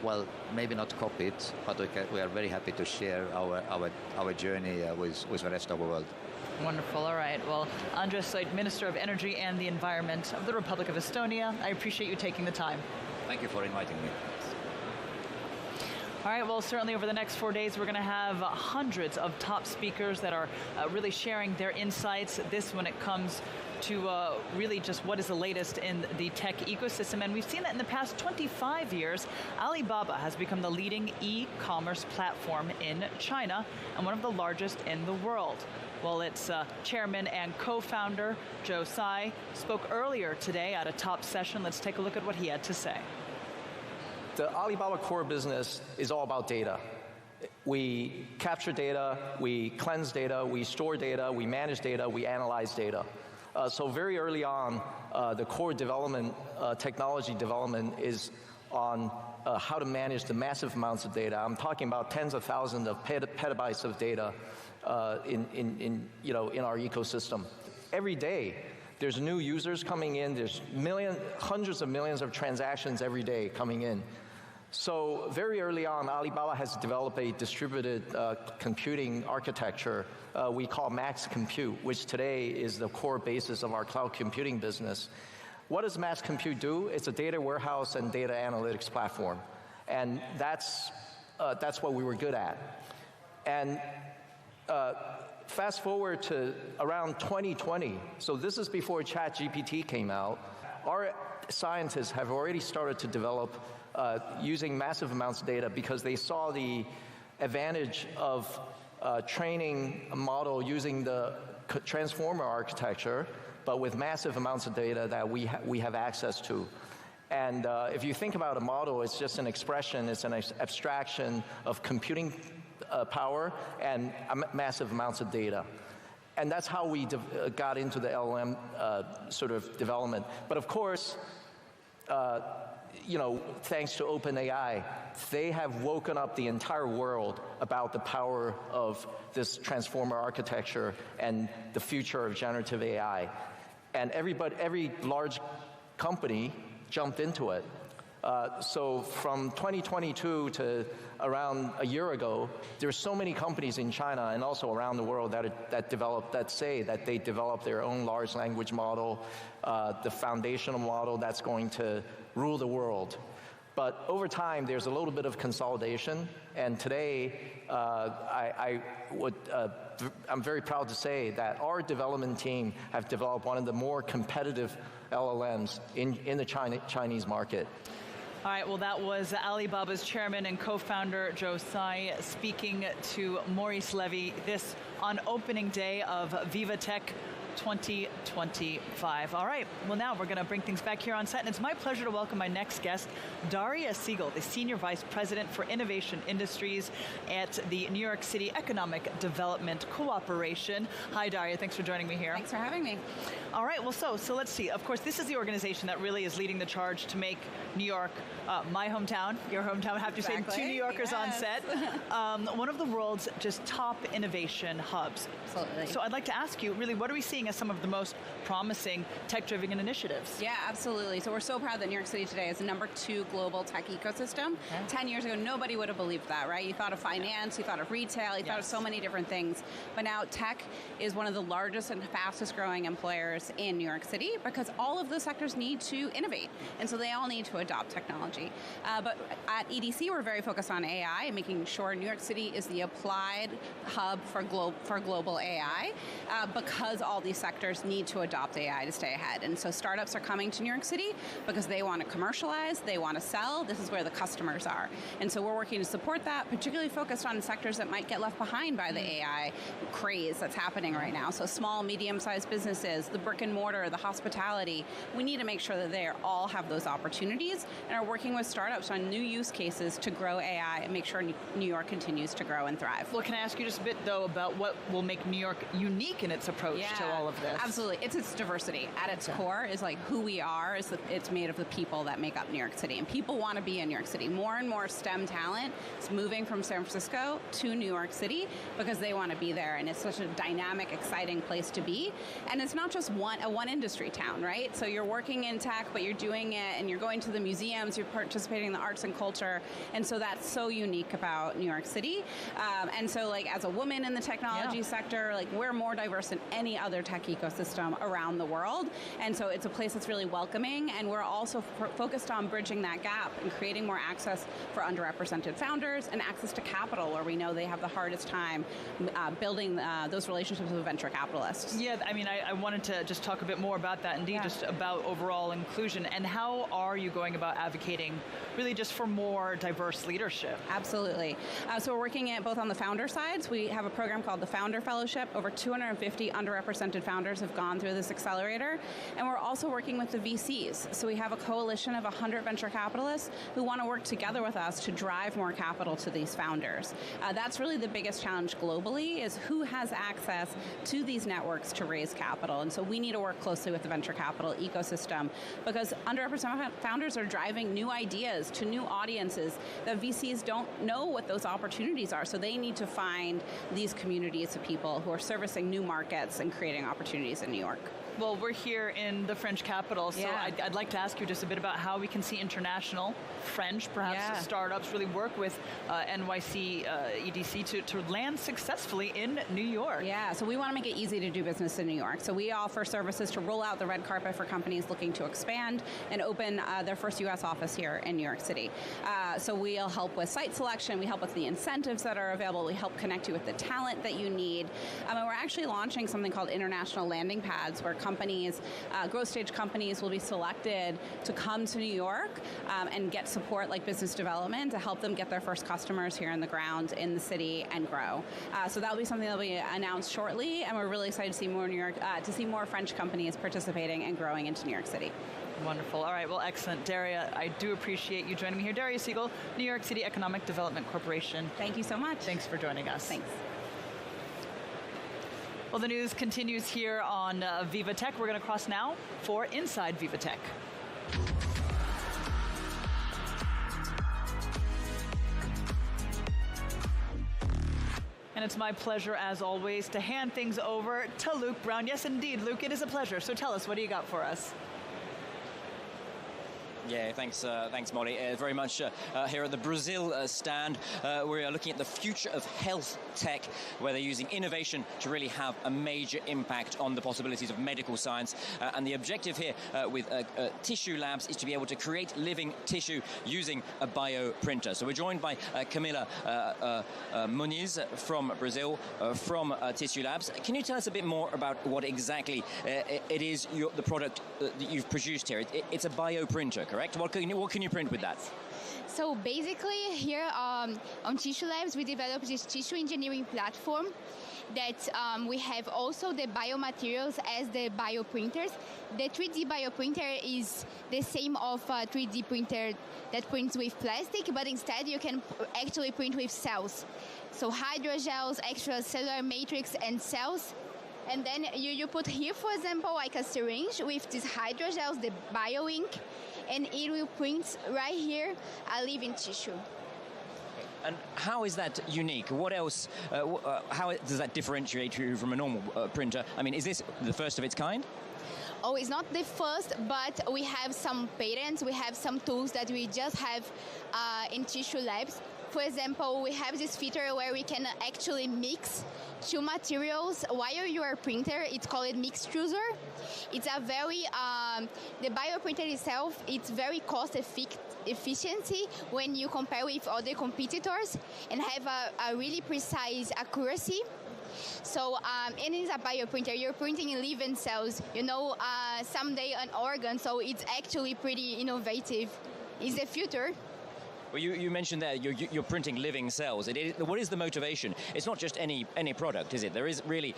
Well, maybe not copied, but we are very happy to share our journey with the rest of the world. Wonderful. All right. Well, Andres Slate, Minister of Energy and the Environment of the Republic of Estonia, I appreciate you taking the time. Thank you for inviting me. All right, well, certainly over the next 4 days, we're going to have hundreds of top speakers that are really sharing their insights. This when it comes to really just what is the latest in the tech ecosystem. And we've seen that in the past 25 years, Alibaba has become the leading e-commerce platform in China and one of the largest in the world. Well, its chairman and co-founder, Joe Tsai, spoke earlier today at a top session. Let's take a look at what he had to say. The Alibaba core business is all about data. We capture data, we cleanse data, we store data, we manage data, we analyze data. So very early on, the core development, technology development is on how to manage the massive amounts of data. I'm talking about tens of thousands of petabytes of data in our ecosystem. Every day, there's new users coming in. There's hundreds of millions of transactions every day coming in. So very early on, Alibaba has developed a distributed computing architecture we call Max Compute, which today is the core basis of our cloud computing business. What does Max Compute do? It's a data warehouse and data analytics platform. And that's what we were good at. And fast forward to around 2020, so this is before ChatGPT came out, our scientists have already started to develop using massive amounts of data because they saw the advantage of training a model using the transformer architecture, but with massive amounts of data that we have access to. And if you think about a model, it's just an expression, it's an abstraction of computing power and massive amounts of data. And that's how we got into the LLM sort of development. But of course, thanks to OpenAI, they have woken up the entire world about the power of this transformer architecture and the future of generative AI. And every large company jumped into it. So from 2022 to around a year ago, there's so many companies in China and also around the world that say that they develop their own large language model, the foundational model that's going to rule the world. But over time, there's a little bit of consolidation. And today, I'm very proud to say that our development team have developed one of the more competitive LLMs in the Chinese market. All right, well, that was Alibaba's chairman and co-founder Joe Tsai speaking to Maurice Levy, this on opening day of VivaTech 2025. All right, well now we're going to bring things back here on set, and it's my pleasure to welcome my next guest, Daria Siegel, the Senior Vice President for Innovation Industries at the New York City Economic Development Cooperation. Hi Daria, thanks for joining me here. Thanks for having me. All right, well so let's see. Of course, this is the organization that really is leading the charge to make New York, my hometown, your hometown, I have to say, two New Yorkers on set, one of the world's just top innovation hubs. Absolutely. So I'd like to ask you, really, what are we seeing as some of the most promising tech-driven initiatives? Yeah, absolutely. So we're so proud that New York City today is the #2 global tech ecosystem. Okay. 10 years ago, nobody would have believed that, right? You thought of finance, you thought of retail, you thought of so many different things. But now tech is one of the largest and fastest growing employers in New York City because all of those sectors need to innovate. And so they all need to adopt technology. But at EDC, we're very focused on AI, making sure New York City is the applied hub for global AI because all these sectors need to adopt AI to stay ahead. And so startups are coming to New York City because they want to commercialize, they want to sell, this is where the customers are. And so we're working to support that, particularly focused on sectors that might get left behind by the AI craze that's happening right now. So small, medium-sized businesses, the brick and mortar, the hospitality, we need to make sure that they all have those opportunities and are working with startups on new use cases to grow AI and make sure New York continues to grow and thrive. Well, can I ask you just a bit, though, about what will make New York unique in its approach to all of this? Absolutely. It's its diversity. At its core is like who we are. It's made of the people that make up New York City. And people want to be in New York City. More and more STEM talent is moving from San Francisco to New York City because they want to be there. And it's such a dynamic, exciting place to be. And it's not just a one industry town, right? So you're working in tech, but you're doing it and you're going to the museums, you're participating in the arts and culture. And so that's so unique about New York City. And so like as a woman in the technology sector, like we're more diverse than any other tech ecosystem around the world. And so it's a place that's really welcoming. And we're also focused on bridging that gap and creating more access for underrepresented founders and access to capital where we know they have the hardest time building those relationships with venture capitalists. Yeah, I mean, I wanted to just talk a bit more about that, indeed, just about overall inclusion. And how are you going about advocating really just for more diverse leadership? Absolutely. So we're working at both on the founder sides. We have a program called the Founder Fellowship. Over 250 underrepresented founders have gone through this accelerator. And we're also working with the VCs. So we have a coalition of 100 venture capitalists who want to work together with us to drive more capital to these founders. That's really the biggest challenge globally is who has access to these networks to raise capital. And so we need to work closely with the venture capital ecosystem because underrepresented founders are driving new ideas to new audiences that VCs don't know what those opportunities are. So they need to find these communities of people who are servicing new markets and creating opportunities in New York. Well, we're here in the French capital, so I'd like to ask you just a bit about how we can see international, French, perhaps startups really work with NYC EDC to land successfully in New York. Yeah, so we want to make it easy to do business in New York. So we offer services to roll out the red carpet for companies looking to expand and open their first U.S. office here in New York City. So we'll help with site selection, we help with the incentives that are available, we help connect you with the talent that you need. And we're actually launching something called international landing pads where companies, growth stage companies will be selected to come to New York and get support like business development to help them get their first customers here on the ground in the city and grow. So that'll be something that'll be announced shortly, and we're really excited to see more to see more French companies participating and growing into New York City. Wonderful. All right, well, excellent. Daria, I do appreciate you joining me here. Daria Siegel, New York City Economic Development Corporation. Thank you so much. Thanks for joining us. Thanks. Well, the news continues here on VivaTech. We're going to cross now for Inside VivaTech. And it's my pleasure, as always, to hand things over to Luke Brown. Yes, indeed, Luke, it is a pleasure. So tell us, what do you got for us? Yeah, thanks, Molly. Very much here at the Brazil stand, we are looking at the future of health tech, where they're using innovation to really have a major impact on the possibilities of medical science. And the objective here with Tissue Labs is to be able to create living tissue using a bioprinter. So we're joined by Camila Muniz from Brazil, from Tissue Labs. Can you tell us a bit more about what exactly it is, the product that you've produced here? It's a bioprinter, correct? What can you print with that? So basically here on Tissue Labs, we developed this tissue engineering platform that we have also the biomaterials as the bioprinters. The 3D bioprinter is the same of a 3D printer that prints with plastic, but instead you can actually print with cells. So hydrogels, extracellular matrix, and cells. And then you put here, for example, like a syringe with these hydrogels, the bio ink, and it will print right here a living tissue. And how is that unique? What else, how does that differentiate you from a normal printer? I mean, is this the first of its kind? Oh, it's not the first, but we have some patents. We have some tools that we just have in tissue labs. For example, we have this feature where we can actually mix two materials while you are printer. It's called mix chooser. It's a very, the bioprinter itself, it's very cost efficiency when you compare with other competitors and have a really precise accuracy. So it is a bioprinter. You're printing living cells, you know, someday an organ. So it's actually pretty innovative. It's the future. Well, you mentioned that you're printing living cells. What is the motivation? It's not just any product, is it? There is really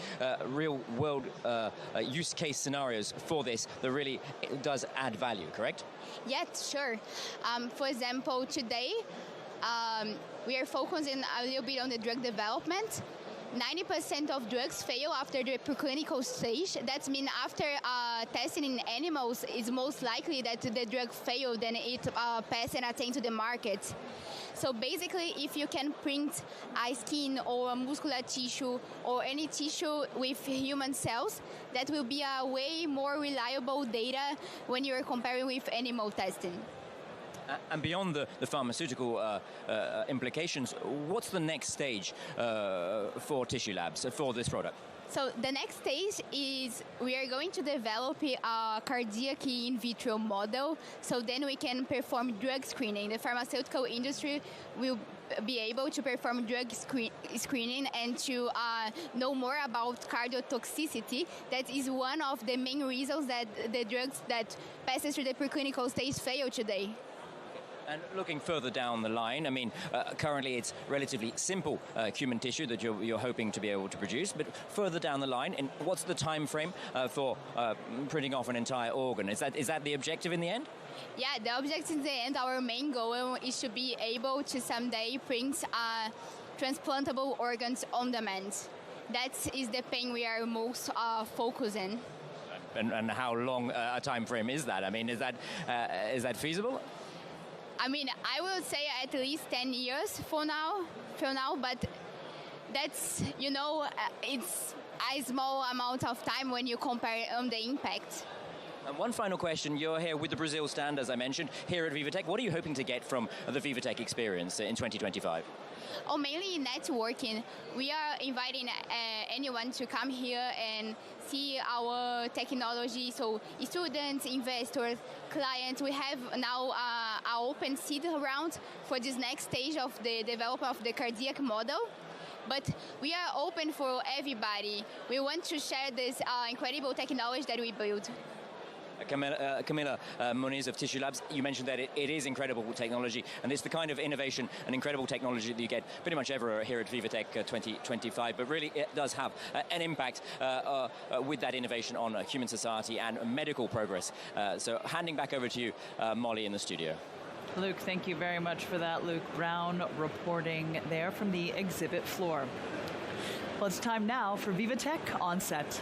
real-world use case scenarios for this that really does add value, correct? Yeah, sure. For example, today we are focusing a little bit on the drug development. 90% of drugs fail after the preclinical stage. That means after testing in animals, it's most likely that the drug failed and it passed and attained to the market. So basically, if you can print a skin or a muscular tissue or any tissue with human cells, that will be a way more reliable data when you're comparing with animal testing. And beyond the pharmaceutical implications, what's the next stage for Tissue Labs, for this product? So the next stage is we are going to develop a cardiac in vitro model, so then we can perform drug screening. The pharmaceutical industry will be able to perform drug screening and to know more about cardiotoxicity. That is one of the main reasons that the drugs that passes through the preclinical stage fail today. And looking further down the line, I mean, currently it's relatively simple human tissue that you're hoping to be able to produce, but further down the line, and what's the time frame for printing off an entire organ? Is that the objective in the end? Yeah, the objective in the end, our main goal is to be able to someday print transplantable organs on demand. That is the thing we are most focusing. And how long a time frame is that? I mean, is that feasible? I mean, I will say at least 10 years for now, but that's, you know, it's a small amount of time when you compare on the impact. And one final question. You're here with the Brazil stand, as I mentioned, here at VivaTech. What are you hoping to get from the VivaTech experience in 2025? Oh, mainly networking. We are inviting anyone to come here and see our technology. So students, investors, clients, we have now an open seed round for this next stage of the development of the cardiac model. But we are open for everybody. We want to share this incredible technology that we built. Camila Moniz of Tissue Labs, you mentioned that it is incredible technology, and it's the kind of innovation and incredible technology that you get pretty much everywhere here at VivaTech 2025, but really it does have an impact with that innovation on human society and medical progress. So handing back over to you, Molly, in the studio. Luke, thank you very much for that. Luke Brown reporting there from the exhibit floor. Well, it's time now for VivaTech On Set.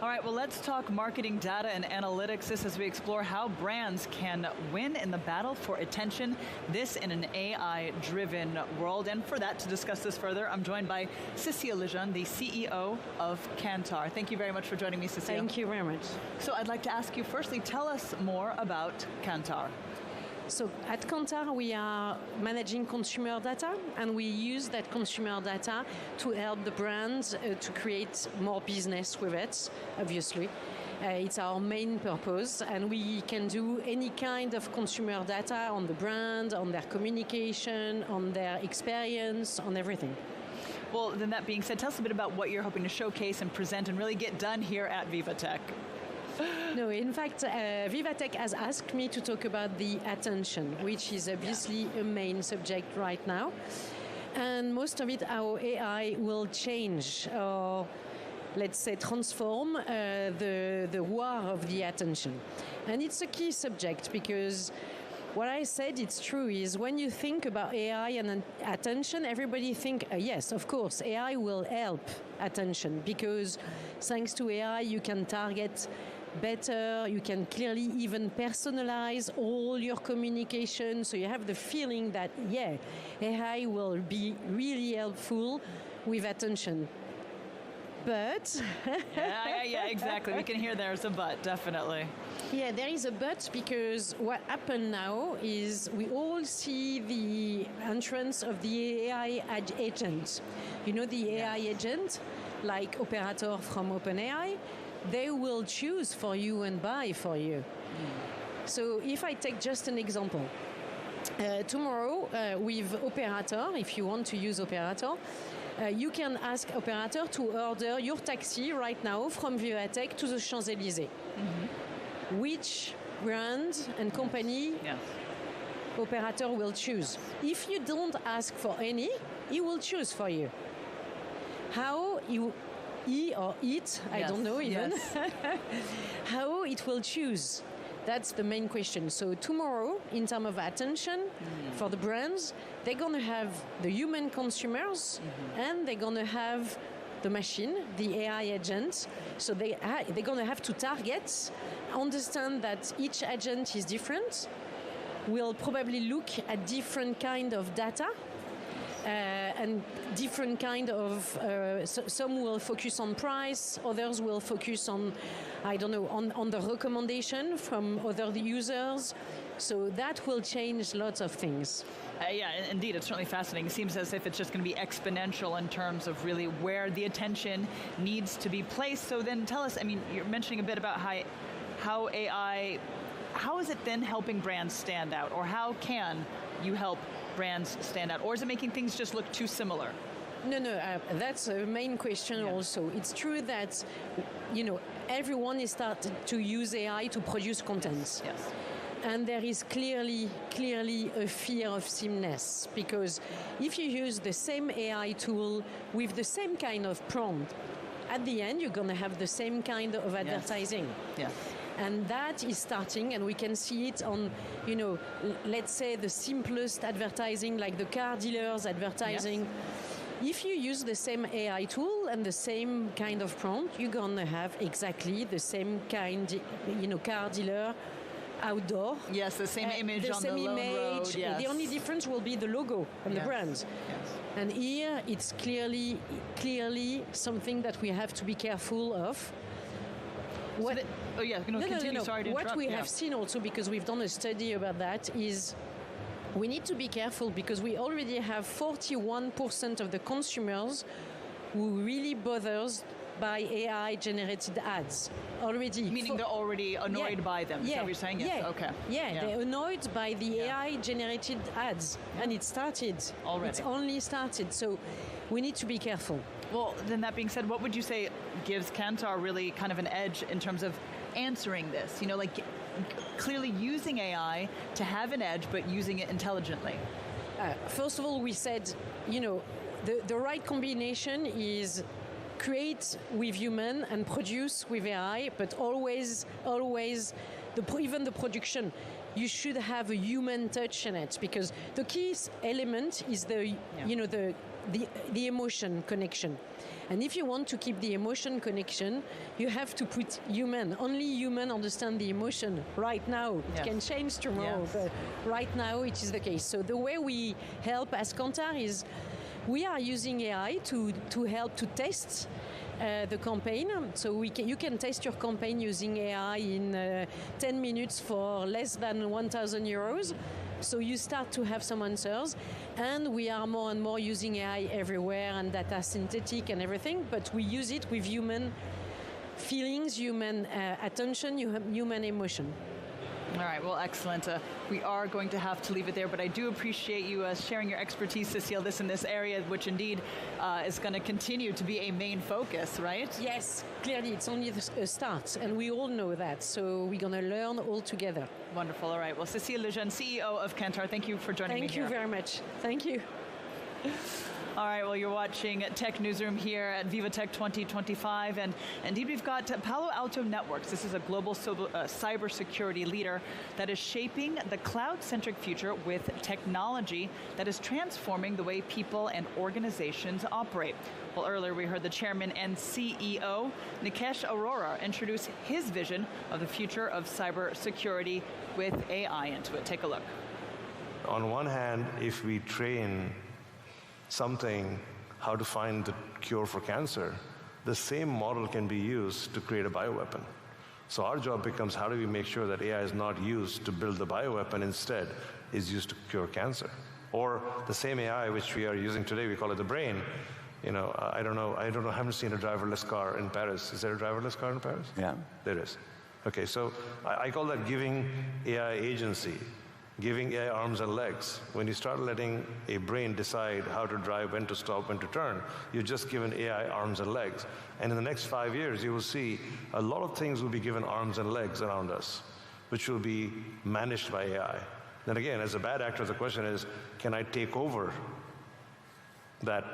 All right, well, let's talk marketing data and analytics. This as we explore how brands can win in the battle for attention, this in an AI-driven world. And for that, to discuss this further, I'm joined by Cécile Lejeune, the CEO of Kantar. Thank you very much for joining me, Cécile. Thank you very much. So I'd like to ask you, firstly, tell us more about Kantar. So at Kantar, we are managing consumer data, and we use that consumer data to help the brands to create more business with it, obviously. It's our main purpose, and we can do any kind of consumer data on the brand, on their communication, on their experience, on everything. Well, then that being said, tell us a bit about what you're hoping to showcase and present and really get done here at VivaTech. No, in fact, VivaTech has asked me to talk about the attention, which is obviously a main subject right now. And most of it, how AI will change, or let's say transform the war of the attention. And it's a key subject because what I said, it's true, is when you think about AI and attention, everybody think, yes, of course, AI will help attention because thanks to AI, you can target better, you can clearly even personalize all your communication, so you have the feeling that, yeah, AI will be really helpful with attention. But... yeah, exactly. We can hear there's a but, definitely. Yeah, there is a but because what happened now is we all see the entrance of the AI agent. You know the AI agent, like Operator from OpenAI, they will choose for you and buy for you. So if I take just an example, tomorrow with Operator, if you want to use Operator, you can ask Operator to order your taxi right now from VivaTech to the Champs-Élysées. Which brand and company Operator will choose? If you don't ask for any, he will choose for you. How he or it, I don't know even, how it will choose. That's the main question. So tomorrow, in terms of attention for the brands, they're going to have the human consumers and they're going to have the machine, the AI agent. So they're going to have to target, understand that each agent is different, will probably look at different kind of data, and different kind of, some will focus on price, others will focus on, I don't know, on the recommendation from other users. So that will change lots of things. Yeah, indeed, it's certainly fascinating. It seems as if it's just going to be exponential in terms of really where the attention needs to be placed. So then tell us, I mean, you're mentioning a bit about how AI, how is it then helping brands stand out? Or how can you help brands stand out? Or is it making things just look too similar? No, that's a main question also. It's true that, you know, everyone is starting to use AI to produce content. Yes. And there is clearly a fear of sameness, because if you use the same AI tool with the same kind of prompt, at the end you're going to have the same kind of advertising. Yes. And that is starting, and we can see it on, you know, let's say the simplest advertising, like the car dealers advertising. Yes. If you use the same AI tool and the same kind of prompt, you're going to have exactly the same kind, you know, car dealer outdoor. Yes, the same image on the lone road. Yes. The only difference will be the logo and the brand. Yes. And here it's clearly something that we have to be careful of. What? Continue. Sorry to interrupt. What we have seen also, because we've done a study about that, is we need to be careful because we already have 41% of the consumers who really bothers by AI-generated ads already. Meaning they're already annoyed by them. Is that what you're saying? Yes. Okay. Yeah, they're annoyed by the AI-generated ads, and it started already. It's only started, so we need to be careful. Well, then that being said, what would you say gives Kantar really kind of an edge in terms of answering this? You know, like clearly using AI to have an edge, but using it intelligently. First of all, we said, you know, the right combination is create with human and produce with AI, but always even the production, you should have a human touch in it, because the key element is the emotion connection. And if you want to keep the emotion connection, you have to put human. Only human understand the emotion right now. It can change tomorrow, but right now it is the case. So the way we help as Kantar is we are using AI to help to test the campaign. So you can test your campaign using AI in 10 minutes for less than 1,000 euros. So you start to have some answers, and we are more and more using AI everywhere and data synthetic and everything, but we use it with human feelings, human attention, human emotion. All right, well, excellent. We are going to have to leave it there, but I do appreciate you sharing your expertise, Cecile, in this area, which indeed is going to continue to be a main focus, right? Yes, clearly it's only a start, and we all know that, so we're going to learn all together. Wonderful. All right, well, Cecile Lejeune, CEO of Kantar, thank you for joining me here. Thank you very much. Thank you. All right, well, you're watching Tech Newsroom here at VivaTech 2025, and indeed we've got Palo Alto Networks. This is a global cybersecurity leader that is shaping the cloud-centric future with technology that is transforming the way people and organizations operate. Well, earlier we heard the chairman and CEO, Nikesh Arora, introduce his vision of the future of cybersecurity with AI into it. Take a look. On one hand, if we train something, how to find the cure for cancer, the same model can be used to create a bioweapon. So our job becomes, how do we make sure that AI is not used to build the bioweapon, instead is used to cure cancer? Or the same AI which we are using today, we call it the brain. You know, I haven't seen a driverless car in Paris. Is there a driverless car in Paris? Yeah. There is. Okay, so I call that giving AI agency, giving AI arms and legs. When you start letting a brain decide how to drive, when to stop, when to turn, you've just given AI arms and legs. And in the next 5 years, you will see a lot of things will be given arms and legs around us, which will be managed by AI. Then again, as a bad actor, the question is, can I take over that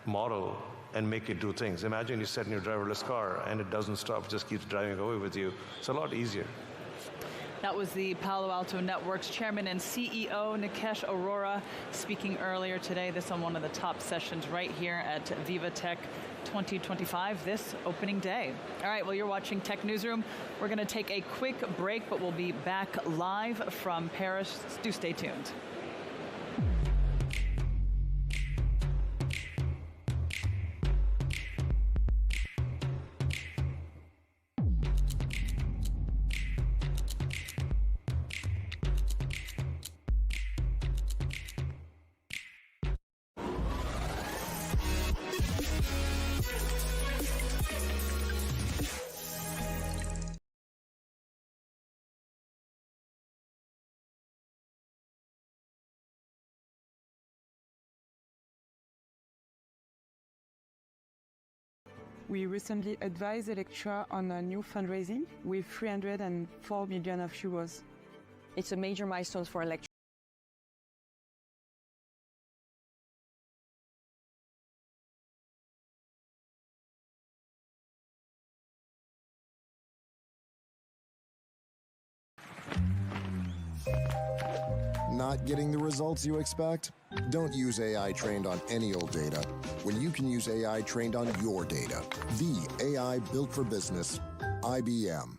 model and make it do things? Imagine you set in your driverless car and it doesn't stop, it just keeps driving away with you. It's a lot easier. That was the Palo Alto Networks chairman and CEO, Nikesh Arora, speaking earlier today. This on one of the top sessions right here at VivaTech 2025, this opening day. All right, well, you're watching Tech Newsroom. We're going to take a quick break, but we'll be back live from Paris. Do stay tuned. We recently advised Electra on a new fundraising with 304 million euros. It's a major milestone for Electra. Not getting the results you expect? Don't use AI trained on any old data when you can use AI trained on your data. The AI built for business, IBM.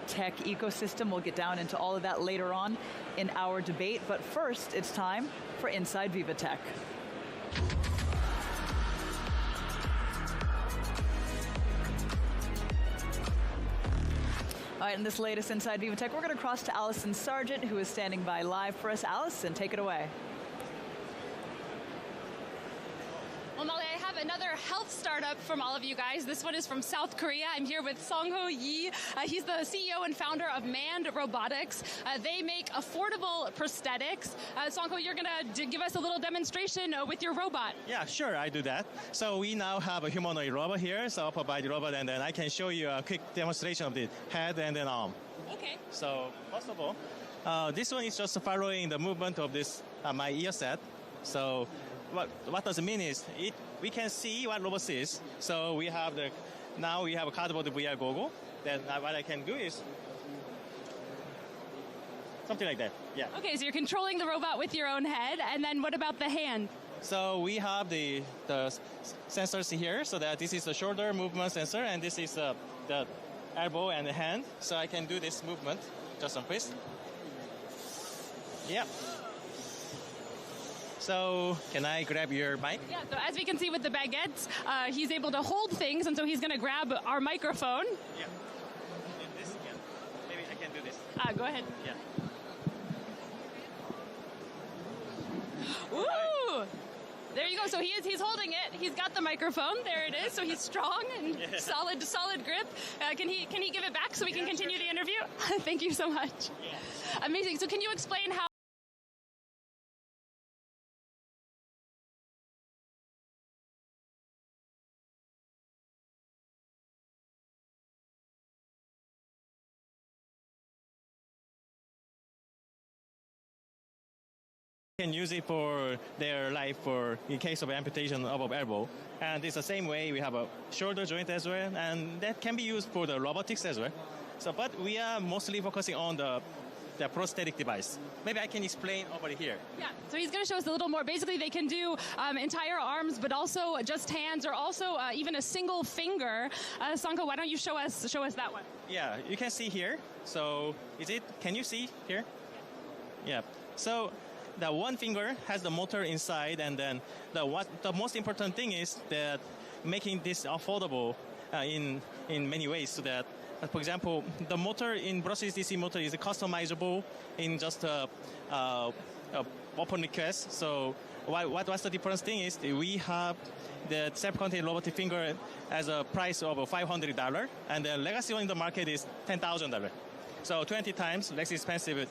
Tech ecosystem. We'll get down into all of that later on in our debate. But first, it's time for Inside VivaTech. All right, in this latest Inside VivaTech, we're going to cross to Allison Sargent, who is standing by live for us. Allison, take it away. Well, Molly, I have another health startup from all of you guys. This one is from South Korea. I'm here with Song-ho Yi. He's the CEO and founder of Manned Robotics. They make affordable prosthetics. Song-ho, you're going to give us a little demonstration with your robot. Yeah, sure, I do that. So we now have a humanoid robot here. So I'll provide the robot, and then I can show you a quick demonstration of the head and then arm. Okay. So first of all, this one is just following the movement of this my ear set. So what does it mean is we can see what robot sees. So we have now we have a cardboard VR goggle. Then what I can do is something like that. Yeah. Okay, so you're controlling the robot with your own head, and then what about the hand? So we have the sensors here. So that this is the shoulder movement sensor, and this is the elbow and the hand. So I can do this movement. Just on please. Yeah. So can I grab your mic? Yeah, so as we can see with the baguettes, he's able to hold things, and so he's going to grab our microphone. Yeah. This, yeah. Maybe I can do this. Go ahead. Yeah. Ooh! There you go. So he's holding it. He's got the microphone. There it is. So he's strong and solid grip. Can he give it back so we can continue the interview? Thank you so much. Yeah. Amazing. So can you explain how can use it for their life in case of amputation of elbow. And it's the same way we have a shoulder joint as well, and that can be used for the robotics as well. So, but we are mostly focusing on the prosthetic device. Maybe I can explain over here. Yeah, so he's going to show us a little more. Basically, they can do entire arms, but also just hands, or also even a single finger. Song-ho, why don't you show us that one? Yeah, you can see here. So, can you see here? Yeah. So, the one finger has the motor inside, and then the most important thing is that making this affordable in many ways, so that, for example, the motor in brushless DC motor is customizable in just open request. So what's the difference thing is we have the self-contained robotic finger as a price of $500, and the legacy one in the market is $10,000. So 20 times less expensive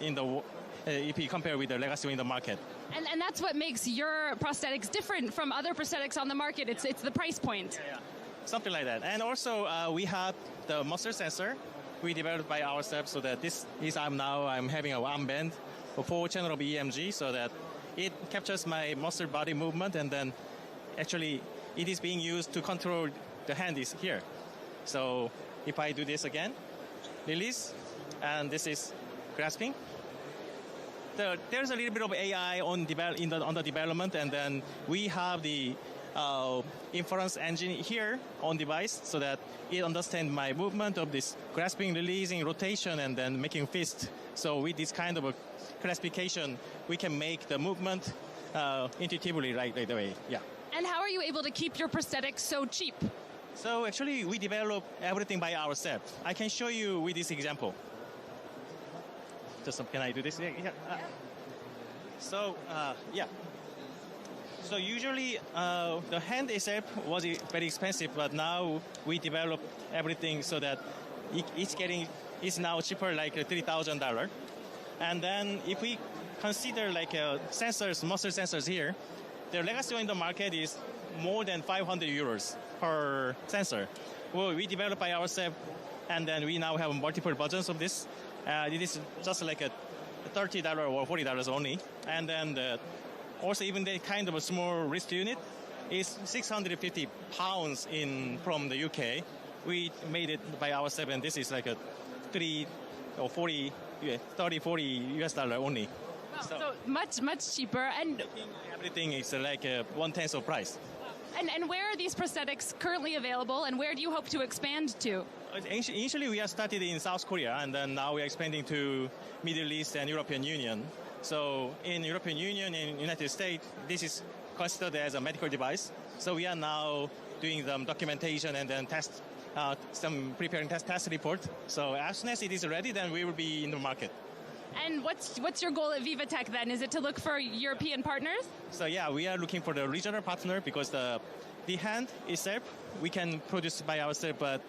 if you compare with the legacy in the market. And that's what makes your prosthetics different from other prosthetics on the market. It's the price point. Yeah. Something like that. And also we have the muscle sensor we developed by ourselves, so that I'm having a armband, a 4-channel of EMG, so that it captures my muscle body movement, and then actually it is being used to control the hand is here. So if I do this again, release, and this is grasping. There's a little bit of AI on the development, and then we have the inference engine here on device, so that it understands my movement of this grasping, releasing, rotation, and then making fist. So with this kind of a classification, we can make the movement intuitively right away. Yeah. And how are you able to keep your prosthetics so cheap? So actually, we develop everything by ourselves. I can show you with this example. Can I do this? Yeah. So, yeah. So usually the hand itself was very expensive, but now we develop everything so that it's now cheaper, like $3,000. And then if we consider like sensors, muscle sensors here, the legacy in the market is more than 500 euros per sensor. Well, we develop by ourselves, and then we now have multiple versions of this. It is just like a $30 or $40 only. And then also even the kind of a small wrist unit is 650 pounds from the UK. We made it by ourselves, and this is like a $30 or $40 US only. Wow, so much cheaper. And everything is like 1/10 of price. And where are these prosthetics currently available, and where do you hope to expand to? Initially, we are started in South Korea, and then now we are expanding to Middle East and European Union. So in European Union and United States, this is considered as a medical device. So we are now doing the documentation and then preparing test report. So as soon as it is ready, then we will be in the market. And what's your goal at VivaTech then? Is it to look for European partners? So yeah, we are looking for the regional partner because the hand itself we can produce by ourselves, but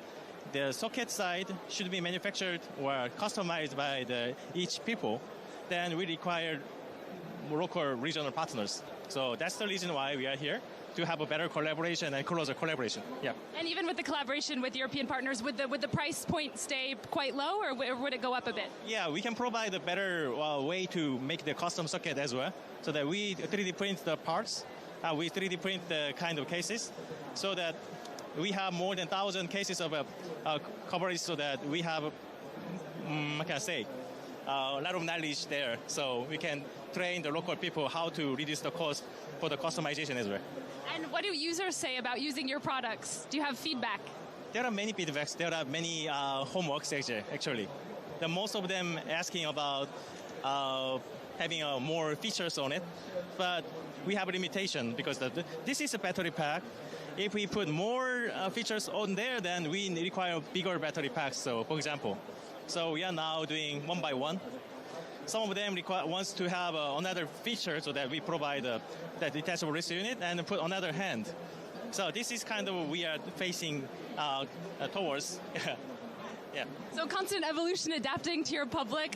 the socket side should be manufactured or customized by each people. Then we require local regional partners. So that's the reason why we are here, to have a better collaboration and closer collaboration. Yeah. And even with the collaboration with European partners, would the price point stay quite low, or would it go up a bit? Yeah, we can provide a better way to make the custom socket as well, so that we 3D print the parts, we 3D print the kind of cases, so that we have more than 1,000 cases of coverage, so that we have, I can say, a lot of knowledge there, so we can train the local people how to reduce the cost for the customization as well. And what do users say about using your products? Do you have feedback? There are many feedbacks. There are many homeworks actually. Most of them asking about having more features on it, but we have a limitation because this is a battery pack. If we put more features on there, then we require bigger battery packs. So, for example, so we are now doing one by one. Some of them wants to have another feature, so that we provide that detachable wrist unit and put another hand. So this is kind of what we are facing towards. Yeah. So constant evolution, adapting to your public.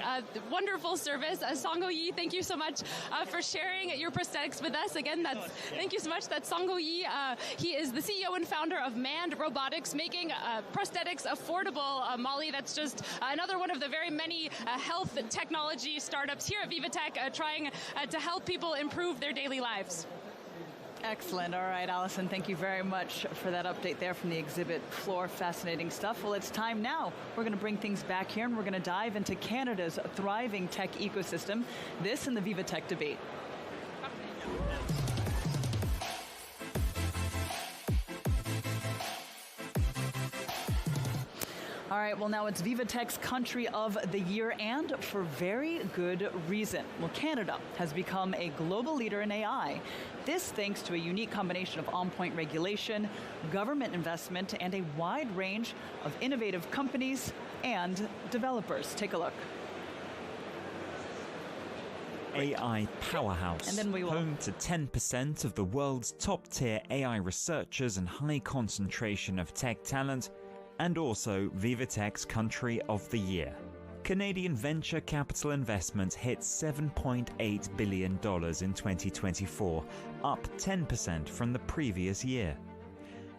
Wonderful service. Songho Yi, thank you so much for sharing your prosthetics with us. Again, thank you so much. That's Songho Yi. He is the CEO and founder of Manned Robotics, making prosthetics affordable. Molly, that's just another one of the very many health technology startups here at VivaTech trying to help people improve their daily lives. Excellent. All right, Allison, thank you very much for that update there from the exhibit floor. Fascinating stuff. Well, it's time now. We're going to bring things back here, and we're going to dive into Canada's thriving tech ecosystem. This and the VivaTech debate. All right, well, now it's VivaTech's Country of the Year, and for very good reason. Well, Canada has become a global leader in AI. This thanks to a unique combination of on-point regulation, government investment, and a wide range of innovative companies and developers. Take a look. AI powerhouse, and then we will home to 10% of the world's top-tier AI researchers and high concentration of tech talent, and also VivaTech's Country of the Year. Canadian venture capital investment hit $7.8 billion in 2024, up 10% from the previous year.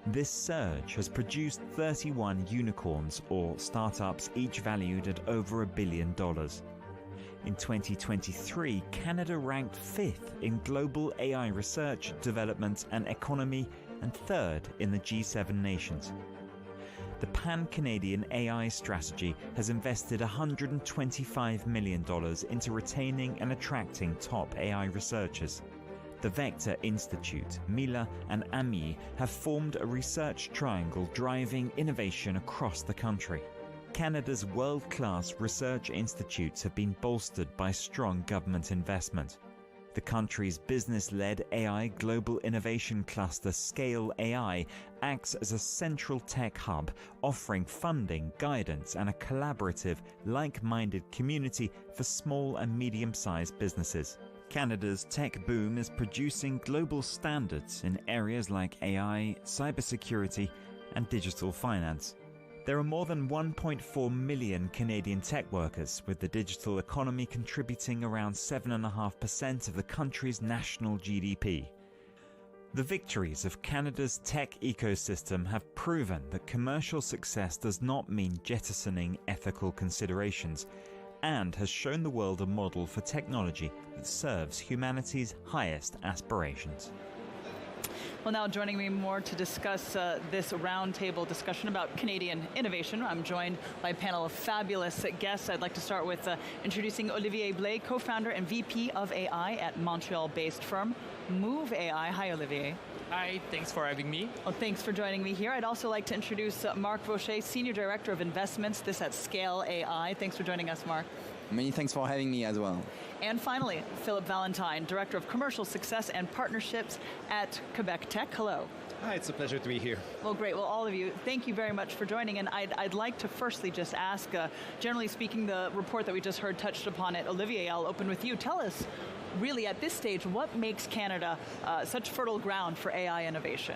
This surge has produced 31 unicorns, or startups each valued at over $1 billion. In 2023, Canada ranked 5th in global AI research, development and economy, and 3rd in the G7 nations. The Pan-Canadian AI strategy has invested $125 million into retaining and attracting top AI researchers. The Vector Institute, Mila and Ami have formed a research triangle driving innovation across the country. Canada's world-class research institutes have been bolstered by strong government investment. The country's business-led AI global innovation cluster Scale AI acts as a central tech hub, offering funding, guidance, and a collaborative, like-minded community for small and medium-sized businesses. Canada's tech boom is producing global standards in areas like AI, cybersecurity, and digital finance. There are more than 1.4 million Canadian tech workers, with the digital economy contributing around 7.5% of the country's national GDP. The victories of Canada's tech ecosystem have proven that commercial success does not mean jettisoning ethical considerations, and has shown the world a model for technology that serves humanity's highest aspirations. Well, now joining me more to discuss this roundtable discussion about Canadian innovation, I'm joined by a panel of fabulous guests. I'd like to start with introducing Olivier Blais, co-founder and VP of AI at Montreal-based firm Move AI. Hi, Olivier. Hi, thanks for having me. Well, thanks for joining me here. I'd also like to introduce Marc Vaucher, Senior Director of Investments, this at Scale AI. Thanks for joining us, Marc. Many thanks for having me as well. And finally, Philip Valentine, Director of Commercial Success and Partnerships at Quebec Tech. Hello. Hi, it's a pleasure to be here. Well, great. Well, all of you, thank you very much for joining. And I'd like to firstly just ask, generally speaking, the report that we just heard touched upon it. Olivier, I'll open with you. Tell us, really, at this stage, what makes Canada such fertile ground for AI innovation?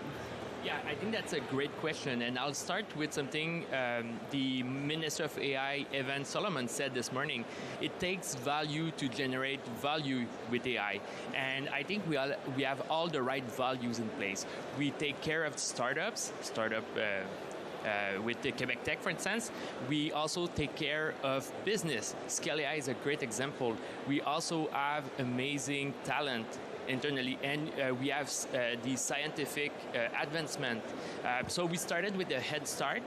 Yeah, I think that's a great question, and I'll start with something the Minister of AI, Evan Solomon, said this morning. It takes value to generate value with AI, and I think we have all the right values in place. We take care of startups, with the Quebec Tech, for instance. We also take care of business. Scale AI is a great example. We also have amazing talent internally, and we have the scientific advancement. So we started with a head start.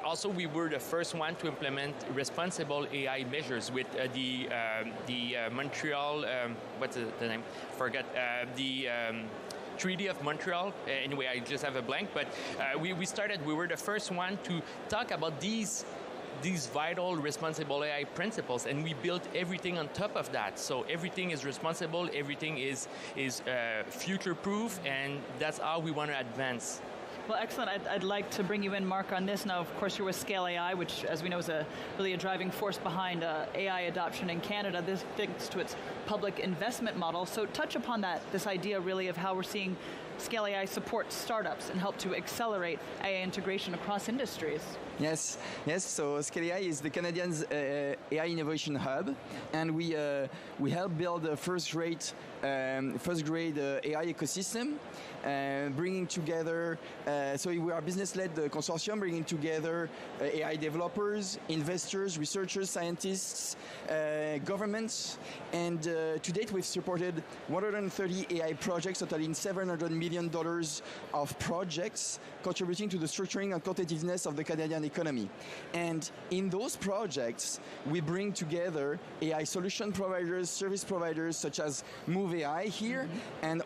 Also, we were the first one to implement responsible AI measures with the Montreal, what's the name? Forget, the Treaty of Montreal. Anyway, I just have a blank, but we were the first one to talk about these vital responsible AI principles, and we built everything on top of that. So everything is responsible, everything is future-proof, and that's how we want to advance. Well, excellent. I'd like to bring you in, Marc, on this. Now, of course, you're with Scale AI, which, as we know, is really a driving force behind AI adoption in Canada. This thanks to its public investment model. So touch upon this idea, really, of how we're seeing Scale AI support startups and help to accelerate AI integration across industries. Yes. So Scale AI is the Canadian's AI innovation hub, and we help build a first-grade AI ecosystem, bringing together. So we are a business-led consortium, bringing together AI developers, investors, researchers, scientists, governments, and to date we've supported 130 AI projects totaling $700 million of projects, contributing to the structuring and competitiveness of the Canadian economy. And in those projects, we bring together AI solution providers, service providers such as Move AI here, and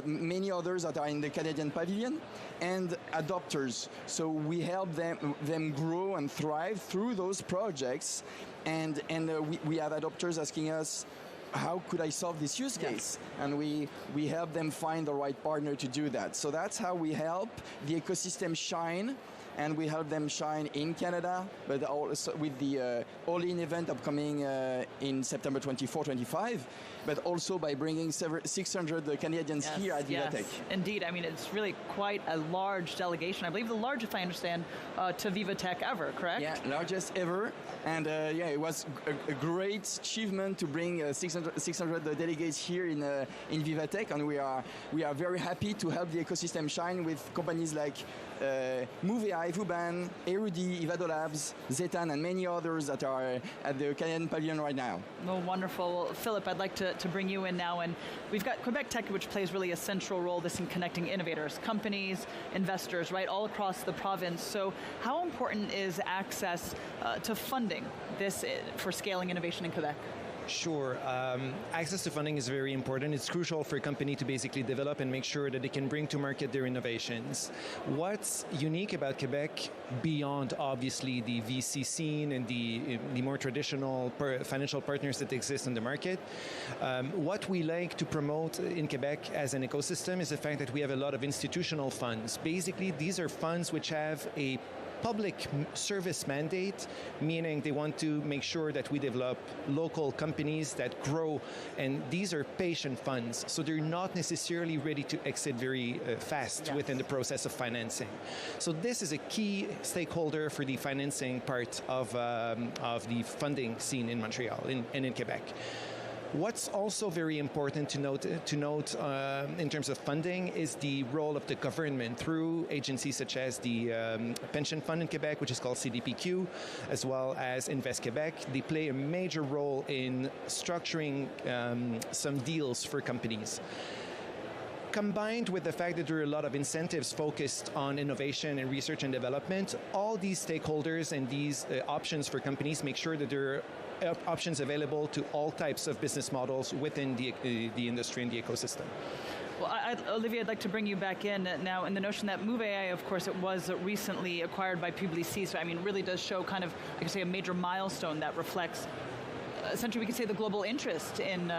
many others that are in the Canadian pavilion, and adopters. So we help them grow and thrive through those projects, and we have adopters asking us, how could I solve this use case? And we help them find the right partner to do that. So that's how we help the ecosystem shine, and we help them shine in Canada, but also with the All-In event upcoming in September 24-25, but also by bringing 600 Canadians here at VivaTech. Yes, indeed. I mean, it's really quite a large delegation. I believe the largest, if I understand, to VivaTech ever, correct? Yeah, largest ever. And it was a great achievement to bring 600 delegates here in VivaTech, and we are very happy to help the ecosystem shine with companies like Move AI, Vuban, Erudi, Ivado Labs, Zetan, and many others that are at the Canadian pavilion right now. Well, wonderful. Well, Philip, I'd like to bring you in now, and we've got Quebec Tech, which plays really a central role in connecting innovators, companies, investors, right, all across the province. So how important is access to funding for scaling innovation in Quebec? Sure. Access to funding is very important. It's crucial for a company to basically develop and make sure that they can bring to market their innovations. What's unique about Quebec, beyond obviously the VC scene and the more traditional financial partners that exist in the market, what we like to promote in Quebec as an ecosystem is the fact that we have a lot of institutional funds. Basically, these are funds which have a public service mandate, meaning they want to make sure that we develop local companies that grow, and these are patient funds, so they're not necessarily ready to exit very fast within the process of financing. So this is a key stakeholder for the financing part of the funding scene in Montreal and in Quebec. What's also very important to note in terms of funding is the role of the government through agencies such as the pension fund in Quebec, which is called CDPQ, as well as Invest Quebec. They play a major role in structuring some deals for companies. Combined with the fact that there are a lot of incentives focused on innovation and research and development, all these stakeholders and these options for companies make sure that there are options available to all types of business models within the industry and the ecosystem. Well, Olivier, I'd like to bring you back in now in the notion that Move AI, of course, it was recently acquired by Publicis, so I mean, really does show kind of, I could say, a major milestone that reflects essentially, we could say, the global interest in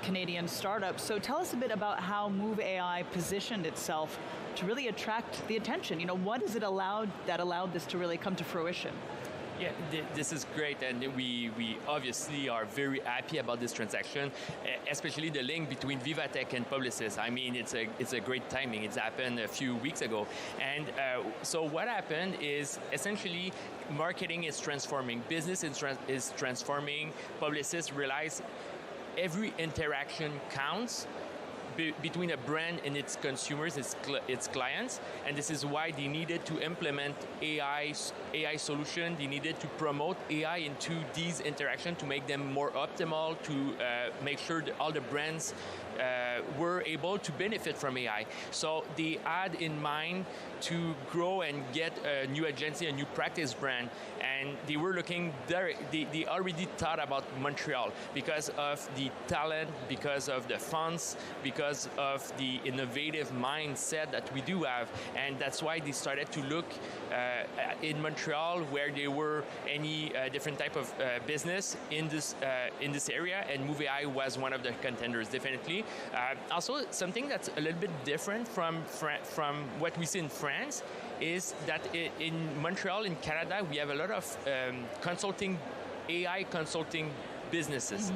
Canadian startups. So tell us a bit about how Move AI positioned itself to really attract the attention. You know, what is it that allowed this to really come to fruition? Yeah, this is great, and we obviously are very happy about this transaction, especially the link between VivaTech and Publicis. I mean, it's a great timing. It's happened a few weeks ago, and so what happened is essentially marketing is transforming, business is transforming. Publicis realize every interaction counts between a brand and its consumers, its clients, and this is why they needed to implement AI solution. They needed to promote AI into these interactions to make them more optimal, to make sure that all the brands were able to benefit from AI. So they had in mind to grow and get a new agency, a new practice brand, and they were looking there. They already thought about Montreal because of the talent, because of the funds, because of the innovative mindset that we do have, and that's why they started to look in Montreal where there were any different type of business in this area, and Move AI was one of the contenders, definitely. Also, something that's a little bit different from what we see in France is that in Montreal, in Canada, we have a lot of AI consulting businesses.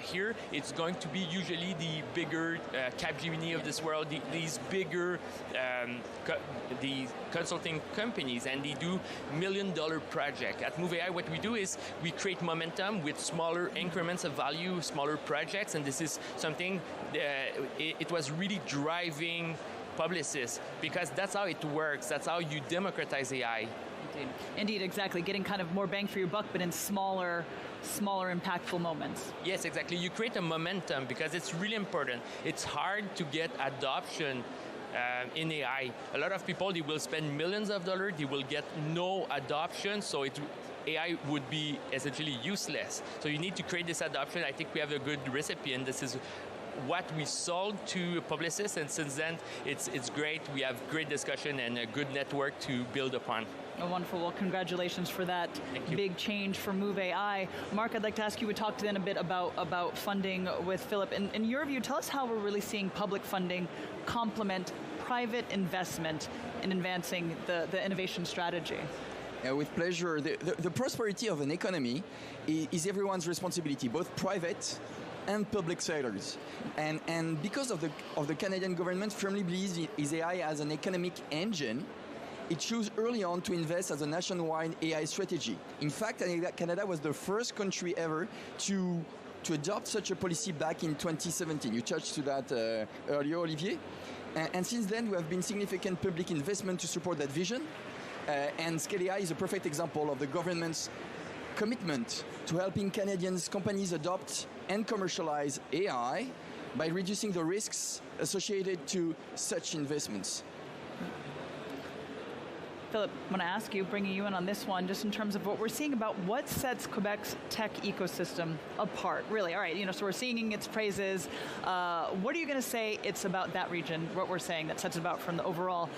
Here, it's going to be usually the bigger Capgemini of this world, these bigger the consulting companies, and they do $1 million project. At Move AI, what we do is we create momentum with smaller increments of value, smaller projects, and this is something it was really driving Publicis, because that's how it works. That's how you democratize AI. Indeed, exactly. Getting kind of more bang for your buck, but in smaller, impactful moments. Yes, exactly. You create a momentum because it's really important. It's hard to get adoption in AI. A lot of people, they will spend millions of dollars, they will get no adoption, so AI would be essentially useless. So you need to create this adoption. I think we have a good recipe, and this is what we sold to Publicis, and since then, it's great. We have great discussion and a good network to build upon. Oh, wonderful. Well, congratulations for that big change for Move AI. Mark, I'd like to ask you, we talked then a bit about funding with Philip. In your view, tell us how we're really seeing public funding complement private investment in advancing the innovation strategy. With pleasure. The prosperity of an economy is everyone's responsibility, both private and public sectors. And because of the Canadian government firmly believes in AI as an economic engine, it chose early on to invest as a nationwide AI strategy. In fact, Canada was the first country ever to adopt such a policy back in 2017. You touched to that earlier, Olivier. And since then, we have been significant public investment to support that vision. And Scale AI is a perfect example of the government's commitment to helping Canadians companies adopt and commercialize AI by reducing the risks associated to such investments. Philip, I want to ask you, bringing you in on this one, just in terms of what we're seeing about what sets Quebec's tech ecosystem apart, really. All right, so we're singing its praises. What are you going to say it's about that region, what we're saying that sets it about from the overall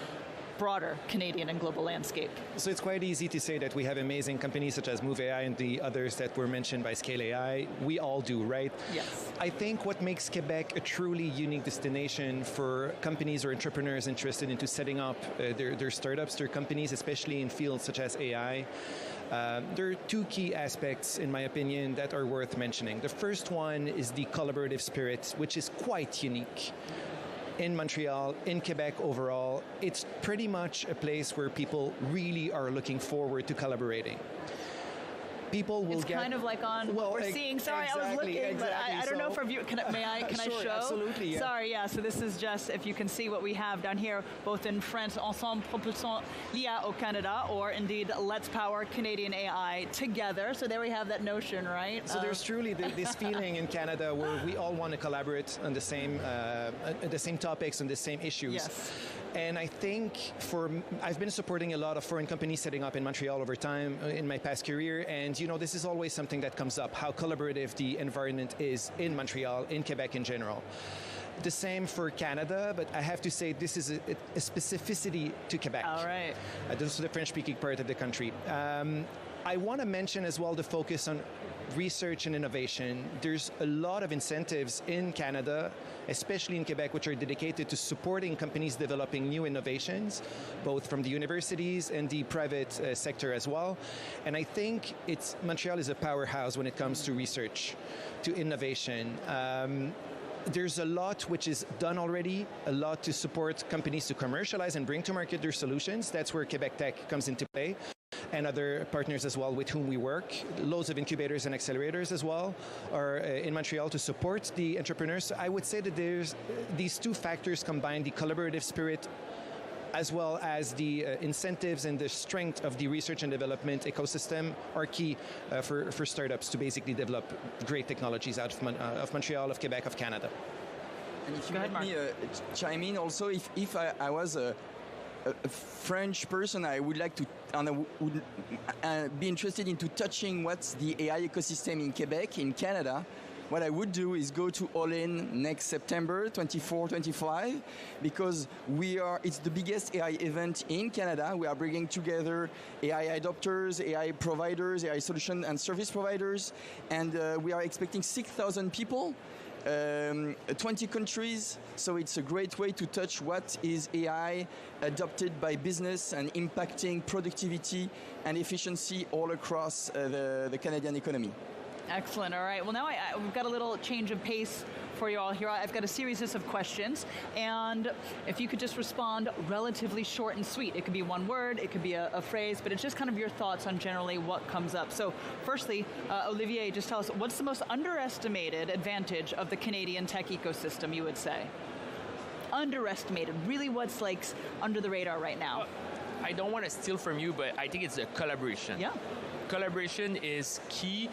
broader Canadian and global landscape? So it's quite easy to say that we have amazing companies such as Move AI and the others that were mentioned by Scale AI. We all do, right? Yes. I think what makes Quebec a truly unique destination for companies or entrepreneurs interested into setting up their startups, their companies, especially in fields such as AI, there are two key aspects, in my opinion, that are worth mentioning. The first one is the collaborative spirit, which is quite unique. In Montreal, in Quebec overall, it's pretty much a place where people really are looking forward to collaborating. People will get... It's kind of like on what we're seeing. Sorry, I was looking, but I don't know if our view... Can I sure, show? Absolutely, yeah. Sorry, yeah, so this is just, if you can see what we have down here, both in French, Ensemble Propulsons l'IA au Canada, or indeed, Let's Power Canadian AI together. So there we have that notion, right? So there's truly this feeling in Canada where we all want to collaborate on the same topics, on the same issues. Yes. And I think I've been supporting a lot of foreign companies setting up in Montreal over time in my past career, and this is always something that comes up, how collaborative the environment is in Montreal, in Quebec in general. The same for Canada, but I have to say this is a specificity to Quebec. All right. This is the French-speaking part of the country. I want to mention as well the focus on research and innovation. There's a lot of incentives in Canada, especially in Quebec, which are dedicated to supporting companies developing new innovations, both from the universities and the private sector as well. And I think Montreal is a powerhouse when it comes to research, to innovation. There's a lot which is done already, a lot to support companies to commercialize and bring to market their solutions. That's where Quebec Tech comes into play, and other partners as well with whom we work. Loads of incubators and accelerators as well are in Montreal to support the entrepreneurs. So I would say that there's these two factors combined, the collaborative spirit as well as the incentives and the strength of the research and development ecosystem are key for startups to basically develop great technologies out of Montreal, of Quebec, of Canada. And if you let me chime in also, if I was a French person, I would like to, and I would be interested into touching what's the AI ecosystem in Quebec, in Canada. What I would do is go to All In next September, 24-25, because it's the biggest AI event in Canada. We are bringing together AI adopters, AI providers, AI solution and service providers, and we are expecting 6,000 people. 20 countries, so it's a great way to touch what is AI adopted by business and impacting productivity and efficiency all across the Canadian economy. Excellent. All right. Well, now we've got a little change of pace for you all here. I've got a series of questions, and if you could just respond relatively short and sweet. It could be one word, it could be a phrase, but it's just kind of your thoughts on generally what comes up. So firstly, Olivier, just tell us, what's the most underestimated advantage of the Canadian tech ecosystem, you would say? Underestimated. Really what's like under the radar right now? I don't want to steal from you, but I think it's a collaboration. Yeah. Collaboration is key.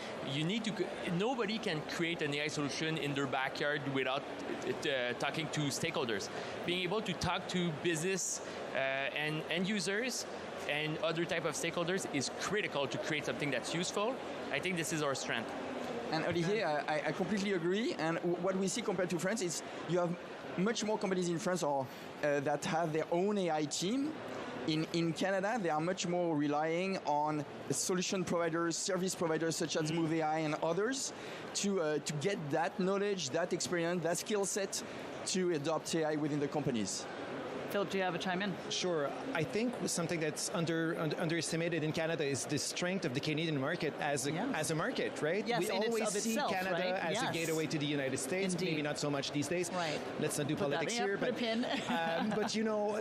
Nobody can create an AI solution in their backyard without talking to stakeholders. Being able to talk to business and end users and other type of stakeholders is critical to create something that's useful. I think this is our strength. And Olivier, I completely agree. And what we see compared to France is you have much more companies in France that have their own AI team. In Canada, they are much more relying on solution providers, service providers such as Move AI and others to get that knowledge, that experience, that skill set to adopt AI within the companies. Philip, do you have a chime in? Sure. I think something that's underestimated in Canada is the strength of the Canadian market as a market, right? Yes, we always see itself, Canada right? as a gateway to the United States. Indeed. Maybe not so much these days. Right. Let's not do politics here. Put a pin. But you know,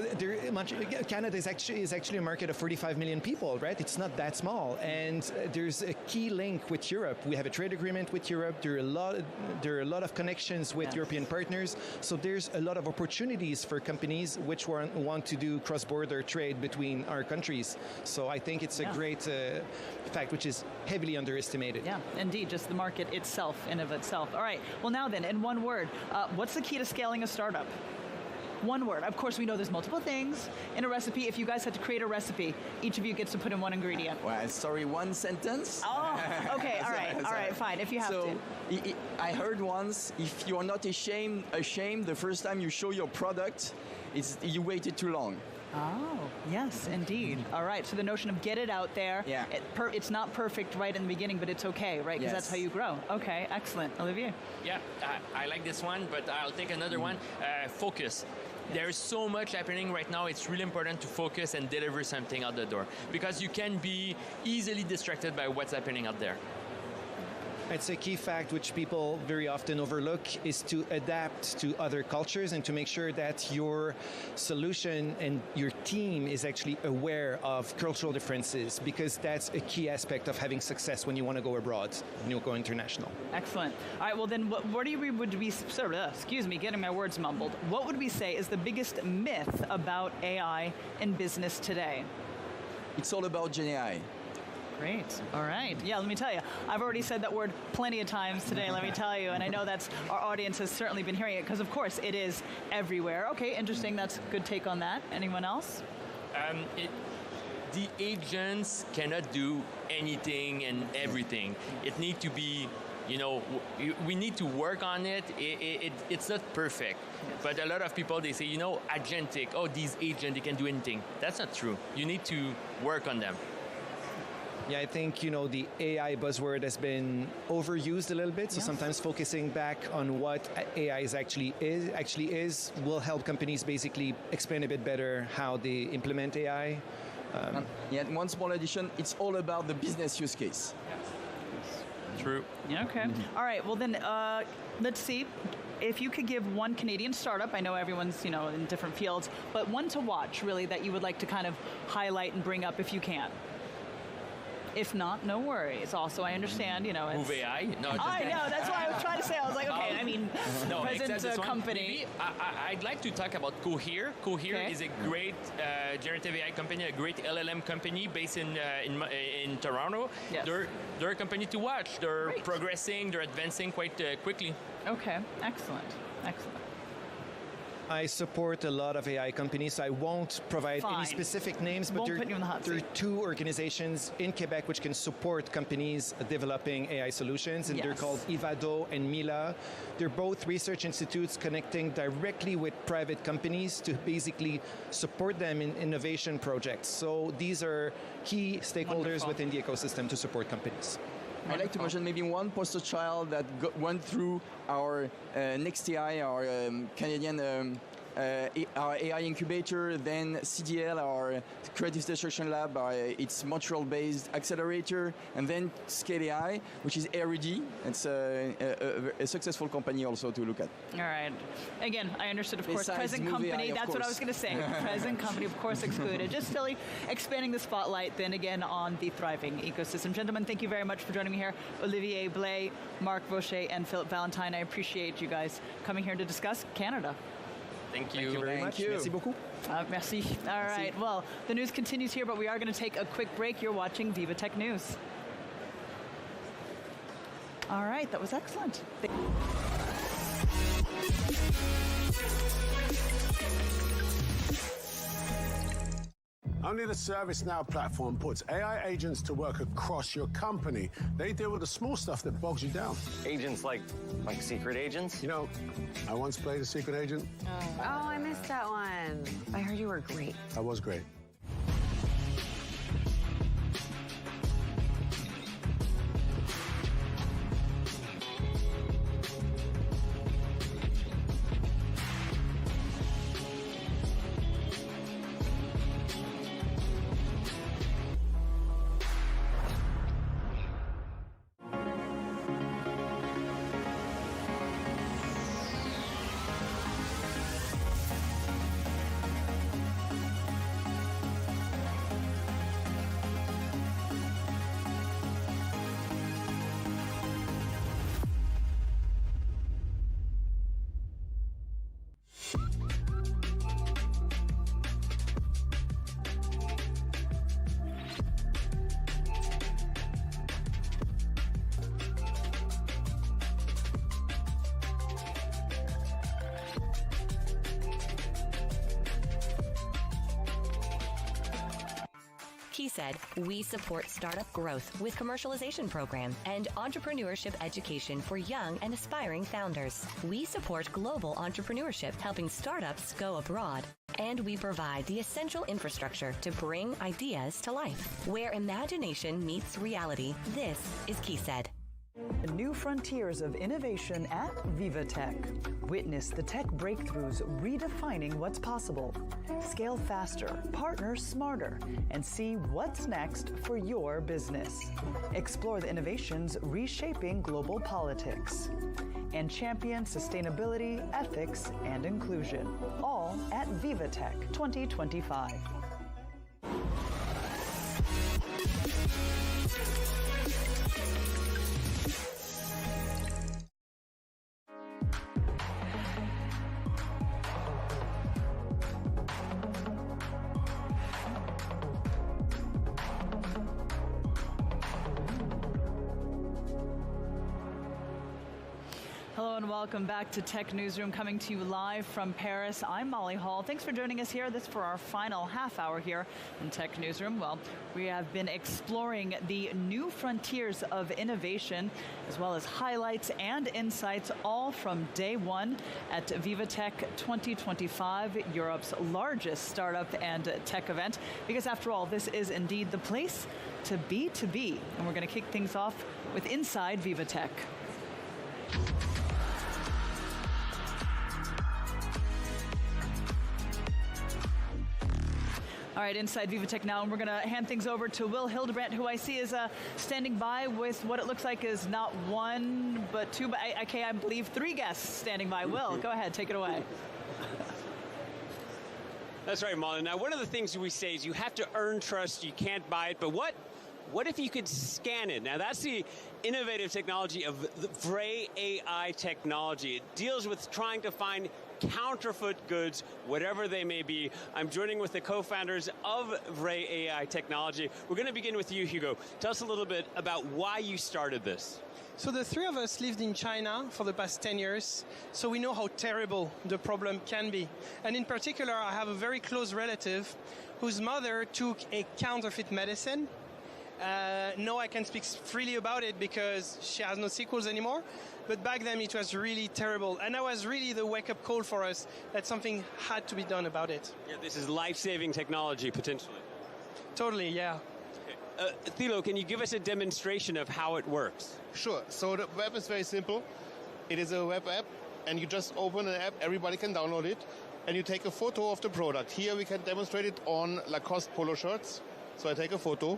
Canada is actually a market of 45 million people, right? It's not that small, and there's a key link with Europe. We have a trade agreement with Europe. There are a lot of connections with European partners. So there's a lot of opportunities for companies which want to do cross-border trade between our countries. So I think it's a great fact which is heavily underestimated. Yeah, indeed, just the market itself in of itself. All right, well now then, in one word, what's the key to scaling a startup? One word. Of course, we know there's multiple things in a recipe. If you guys had to create a recipe, each of you gets to put in one ingredient. Well, sorry, one sentence? Oh, okay, all right, fine, if you have to. I heard once, if you are not ashamed the first time you show your product, you waited too long. Oh, yes, indeed. All right, so the notion of get it out there. Yeah. It's not perfect right in the beginning, but it's okay, right? Because that's how you grow. Okay, excellent. Olivier? Yeah, I like this one, but I'll take another one. Focus. There's so much happening right now. It's really important to focus and deliver something out the door, because you can be easily distracted by what's happening out there. It's a key fact which people very often overlook, is to adapt to other cultures and to make sure that your solution and your team is actually aware of cultural differences, because that's a key aspect of having success when you want to go abroad, when you go international. Excellent. All right, well then, what would we, excuse me, getting my words mumbled. What would we say is the biggest myth about AI in business today? It's all about Gen AI. Great. All right. Yeah, let me tell you, I've already said that word plenty of times today, let me tell you, and I know that's our audience has certainly been hearing it, because of course it is everywhere. Okay, interesting. That's a good take on that. Anyone else? The agents cannot do anything and everything. It needs to be we need to work on it. It's not perfect, but a lot of people, they say, agentic, these agents, they can do anything. That's not true. You need to work on them. Yeah, I think, the AI buzzword has been overused a little bit. So sometimes focusing back on what AI actually is will help companies basically explain a bit better how they implement AI. One small addition, it's all about the business use case. True. Yeah, okay. All right, well then, let's see. If you could give one Canadian startup, I know everyone's, in different fields, but one to watch, really, that you would like to kind of highlight and bring up if you can. If not, no worries. Also, I understand, Move AI? No, I know, that's what I was trying to say. I was like, okay, present company. I'd like to talk about Cohere. Cohere is a great generative AI company, a great LLM company based in Toronto. Yes. They're a company to watch. They're progressing, they're advancing quite quickly. Okay, excellent. I support a lot of AI companies, so I won't provide any specific names, but there are two organizations in Quebec which can support companies developing AI solutions, and they're called Ivado and Mila. They're both research institutes connecting directly with private companies to basically support them in innovation projects. So these are key stakeholders within the ecosystem to support companies. I'd like to mention maybe one poster child that went through our Next AI, our Canadian our AI incubator, then CDL, our Creative Destruction Lab, its Montreal-based accelerator, and then Scale AI, which is R&D. It's a successful company also to look at. All right. Again, I understood, of course, present company. That's what I was going to say. Present company, of course, excluded. Just silly, expanding the spotlight then again on the thriving ecosystem. Gentlemen, thank you very much for joining me here. Olivier Blais, Marc Vaucher, and Philip Valentine. I appreciate you guys coming here to discuss Canada. Thank you very much. Merci beaucoup. Merci. All right. Well, the news continues here, but we are going to take a quick break. You're watching VivaTech News. All right. That was excellent. Only the ServiceNow platform puts AI agents to work across your company. They deal with the small stuff that bogs you down. Agents like secret agents? I once played a secret agent. Oh, I missed that one. I heard you were great. I was great. He said, we support startup growth with commercialization program and entrepreneurship education for young and aspiring founders. We support global entrepreneurship, helping startups go abroad. And we provide the essential infrastructure to bring ideas to life. Where imagination meets reality, this is KeySaid. New frontiers of innovation at VivaTech. Witness the tech breakthroughs redefining what's possible. Scale faster, partner smarter, and see what's next for your business. Explore the innovations reshaping global politics. And champion sustainability, ethics, and inclusion. All at VivaTech 2025. Hello and welcome back to Tech Newsroom, coming to you live from Paris. I'm Molly Hall. Thanks for joining us here. This is for our final half hour here in Tech Newsroom. Well, we have been exploring the new frontiers of innovation, as well as highlights and insights, all from day one at VivaTech 2025, Europe's largest startup and tech event. Because after all, this is indeed the place to be. And we're going to kick things off with Inside VivaTech. All right, inside VivaTech now, and we're going to hand things over to Will Hildebrandt, who I see is standing by with what it looks like is not one, but two, but I believe three guests standing by. Will, go ahead, take it away. That's right, Molly. Now, one of the things we say is you have to earn trust, you can't buy it, but what if you could scan it? Now, that's the innovative technology of the Vray AI technology. It deals with trying to find counterfeit goods, whatever they may be. I'm joining with the co-founders of Vray AI technology. We're going to begin with you, Hugo. Tell us a little bit about why you started this. So the three of us lived in China for the past 10 years, so we know how terrible the problem can be. And in particular, I have a very close relative whose mother took a counterfeit medicine. Now I can speak freely about it because she has no sequels anymore. But back then it was really terrible. And that was really the wake-up call for us that something had to be done about it. Yeah, this is life-saving technology, potentially. Totally, yeah. Thilo, can you give us a demonstration of how it works? Sure. So the web is very simple. It is a web app, and you just open an app, everybody can download it, and you take a photo of the product. Here we can demonstrate it on Lacoste polo shirts. So I take a photo.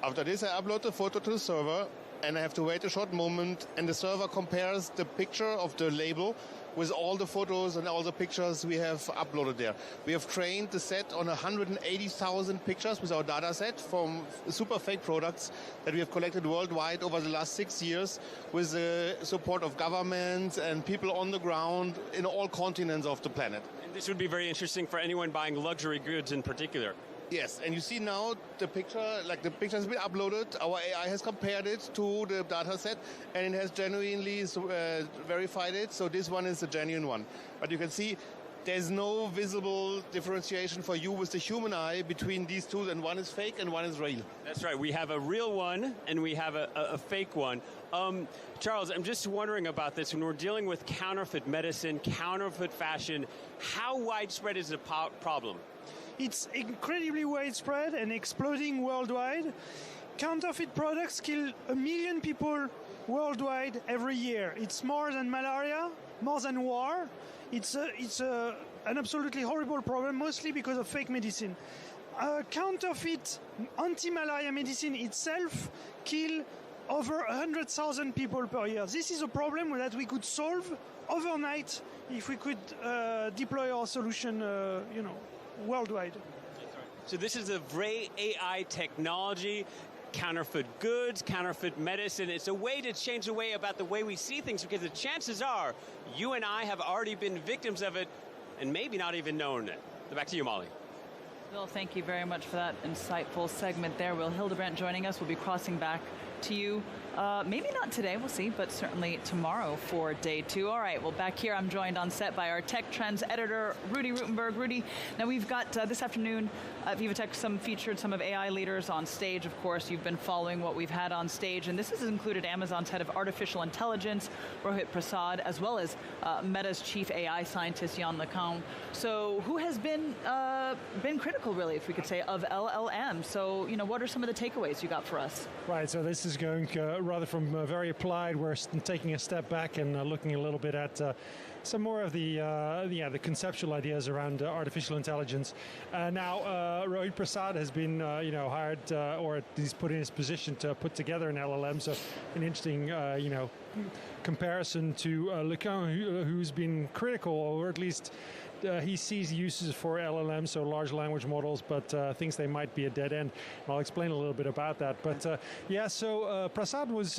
After this, I upload the photo to the server, and I have to wait a short moment, and the server compares the picture of the label with all the photos and all the pictures we have uploaded there. We have trained the set on 180,000 pictures with our data set from super fake products that we have collected worldwide over the last 6 years with the support of governments and people on the ground in all continents of the planet. And this would be very interesting for anyone buying luxury goods in particular. Yes, and you see now the picture, like the picture has been uploaded, our AI has compared it to the data set, and it has genuinely verified it, so this one is a genuine one. But you can see there's no visible differentiation for you with the human eye between these two, and one is fake and one is real. That's right, we have a real one and we have a fake one. Charles, I'm just wondering about this. When we're dealing with counterfeit medicine, counterfeit fashion, how widespread is the problem? It's incredibly widespread and exploding worldwide. Counterfeit products kill 1 million people worldwide every year. It's more than malaria, more than war. It's an absolutely horrible problem, mostly because of fake medicine. Counterfeit anti-malaria medicine itself kills over 100,000 people per year. This is a problem that we could solve overnight if we could deploy our solution, worldwide. So this is the Vray AI technology, counterfeit goods, counterfeit medicine. It's a way to change the way about the way we see things, because the chances are you and I have already been victims of it and maybe not even known it. Back to you, Molly. Will, thank you very much for that insightful segment there. Will Hildebrandt joining us. We'll be crossing back to you. Maybe not today, we'll see, but certainly tomorrow for day 2. All right, well, back here I'm joined on set by our Tech Trends editor, Rudy Rutenberg. Rudy, now we've got this afternoon at VivaTech featured some of AI leaders on stage. Of course, you've been following what we've had on stage, and this has included Amazon's head of artificial intelligence, Rohit Prasad, as well as Meta's chief AI scientist, Yann LeCun. So who has been critical, really, if we could say, of LLM? So, what are some of the takeaways you got for us? Right, so this is going rather from very applied. We're taking a step back and looking a little bit at some more of the conceptual ideas around artificial intelligence. Now, Rohit Prasad has been hired, or he's put in his position to put together an LLM. So an interesting comparison to LeCun, who's been critical, or at least he sees uses for LLMs, so large language models, but thinks they might be a dead end. And I'll explain a little bit about that. But so Prasad was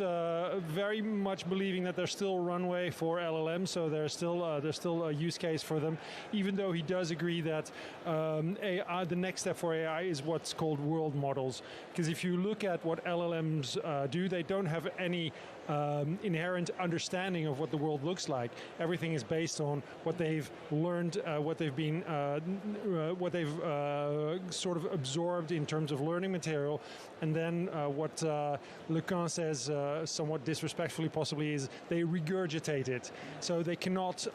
very much believing that there's still runway for LLMs, so there's still still a use case for them, even though he does agree that AI, the next step for AI is what's called world models. Because if you look at what LLMs do, they don't have any inherent understanding of what the world looks like. Everything is based on what they've learned, what they've sort of absorbed in terms of learning material, and then what Lecan says, somewhat disrespectfully possibly, is they regurgitate it. So they cannot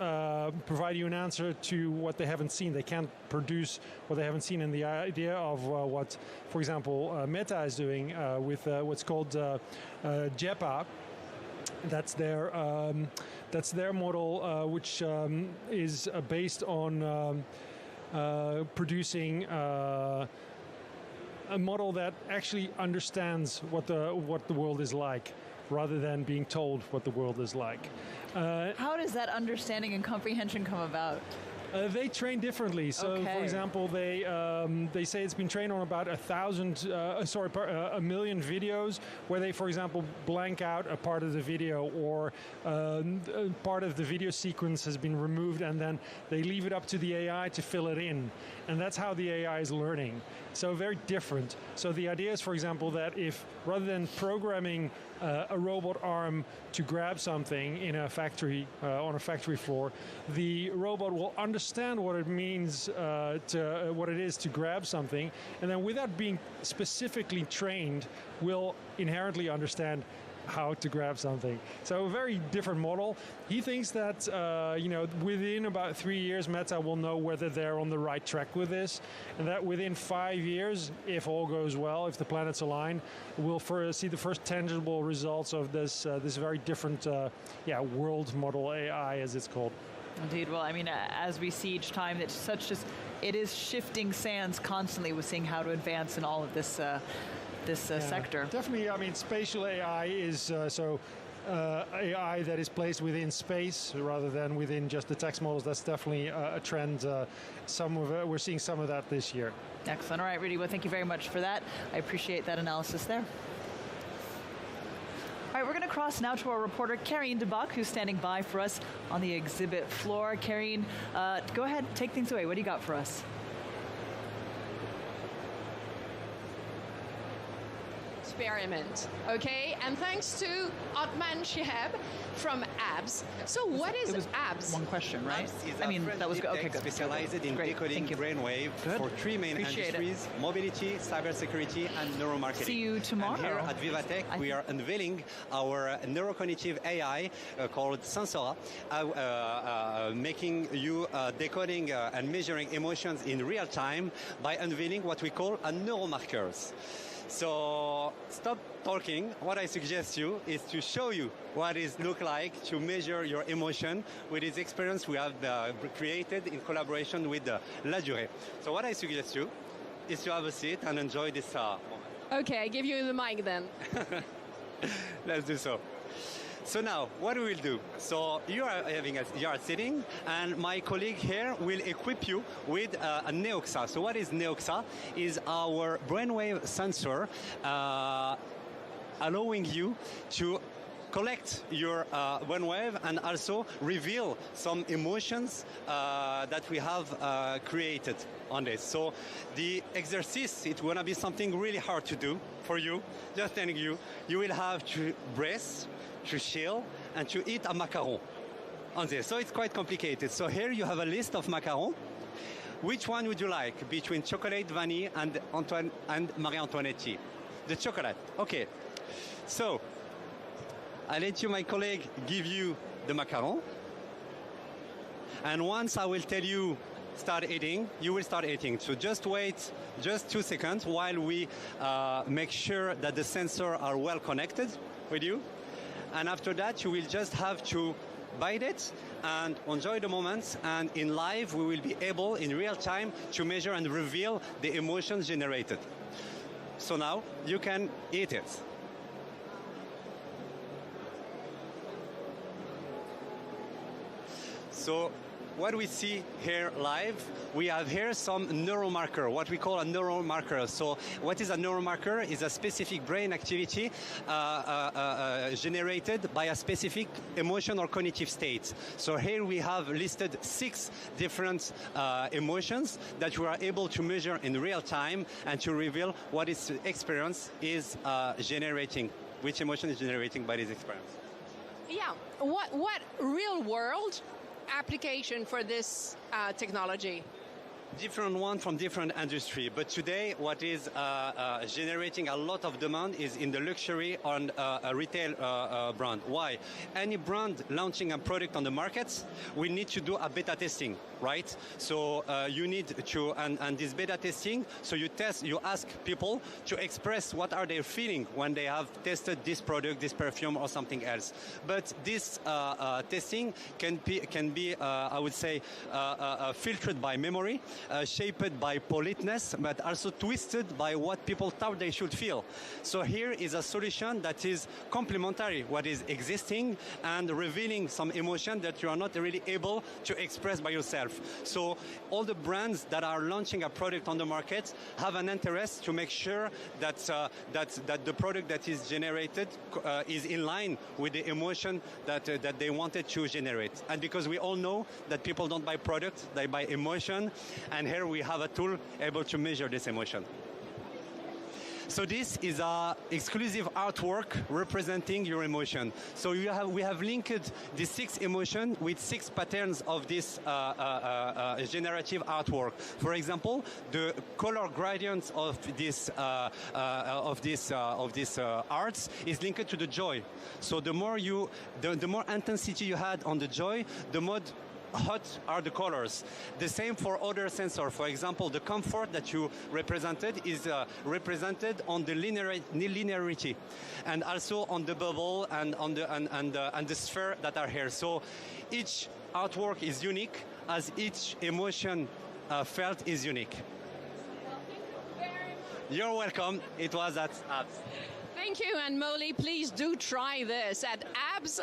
provide you an answer to what they haven't seen. They can't produce what they haven't seen. And the idea of what, for example, Meta is doing with what's called JEPA, that's their model, which is based on producing a model that actually understands what the world is like, rather than being told what the world is like. How does that understanding and comprehension come about? They train differently. So, for example, they say it's been trained on about 1 million videos, where they, for example, blank out a part of the video, or part of the video sequence has been removed, and then they leave it up to the AI to fill it in. And that's how the AI is learning. So very different. So the idea is, for example, that if rather than programming a robot arm to grab something in a factory, on a factory floor, the robot will understand what it means, what it is to grab something, and then without being specifically trained, will inherently understand how to grab something. So a very different model. He thinks that within about 3 years, Meta will know whether they're on the right track with this, and that within 5 years, if all goes well, if the planets align, we'll see the first tangible results of this very different world model AI, as it's called. Indeed. Well, I mean, as we see each time, it is shifting sands constantly with seeing how to advance in all of this sector. Definitely. I mean, spatial AI is AI that is placed within space rather than within just the text models. That's definitely a trend. We're seeing some of that this year. Excellent. All right, Rudy. Well, thank you very much for that. I appreciate that analysis there. All right, we're going to cross now to our reporter, Karine de Bach, who's standing by for us on the exhibit floor. Karine, go ahead, take things away. What do you got for us? Experiment, okay? And thanks to Otman Shihab from ABS. So what is ABS? One question, right? I mean, that was good. Okay, good. Specialized in decoding brainwave for three main industries: mobility, cybersecurity, and neuromarketing. See you tomorrow. And here at VivaTech, we are unveiling our neurocognitive AI called Sensora, making you decoding and measuring emotions in real time by unveiling what we call a neuromarkers. So stop talking. What I suggest you is to show you what it looks like to measure your emotion with this experience we have created in collaboration with La Durée. So what I suggest you is to have a seat and enjoy this moment. Okay, I give you the mic then. Let's do so. So now, what we will do, so you are sitting, and my colleague here will equip you with a Neoxa. So what is Neoxa? Is our brainwave sensor allowing you to collect your brainwave and also reveal some emotions that we have created on this. So the exercise, it's going to be something really hard to do for you. Just telling you, you will have to brace, to chill, and to eat a macaron on this. So it's quite complicated. So here you have a list of macarons. Which one would you like between chocolate, vanille, and Marie Antoinette? The chocolate. Okay. So I'll let you, my colleague, give you the macaron. And once I will tell you start eating, you will start eating. So just wait just 2 seconds while we make sure that the sensors are well connected with you. And after that, you will just have to bite it and enjoy the moments. And in live, we will be able, in real time, to measure and reveal the emotions generated. So now, you can eat it. So what we see here live, we have here some neuromarker, what we call a neuromarker. So what is a neuromarker? Is a specific brain activity generated by a specific emotion or cognitive state. So here we have listed 6 different emotions that we are able to measure in real time and to reveal what its experience is generating, which emotion is generating by this experience. Yeah, what real world application for this technology? Different one from different industry, but today what is generating a lot of demand is in the luxury on a retail brand. Why? Any brand launching a product on the market, we need to do a beta testing, right? So you need to, and this beta testing, so you ask people to express what are they feeling when they have tested this product, this perfume or something else. But this testing can be I would say, filtered by memory, shaped by politeness, but also twisted by what people thought they should feel. So here is a solution that is complementary what is existing and revealing some emotion that you are not really able to express by yourself. So all the brands that are launching a product on the market have an interest to make sure that that the product that is generated is in line with the emotion that they wanted to generate. And because we all know that people don't buy product, they buy emotion, and here we have a tool able to measure this emotion. So this is a exclusive artwork representing your emotion. So we have linked the 6 emotions with 6 patterns of this generative artwork. For example, the color gradients of this arts is linked to the joy. So the more intensity you had on the joy, the more hot are the colors. The same for other sensors. For example, the comfort that you represented is represented on the linearity, and also on the bubble and on the sphere that are here. So each artwork is unique, as each emotion felt is unique. You're welcome. It was at Abs. Thank you, and Molly, please do try this at Abs.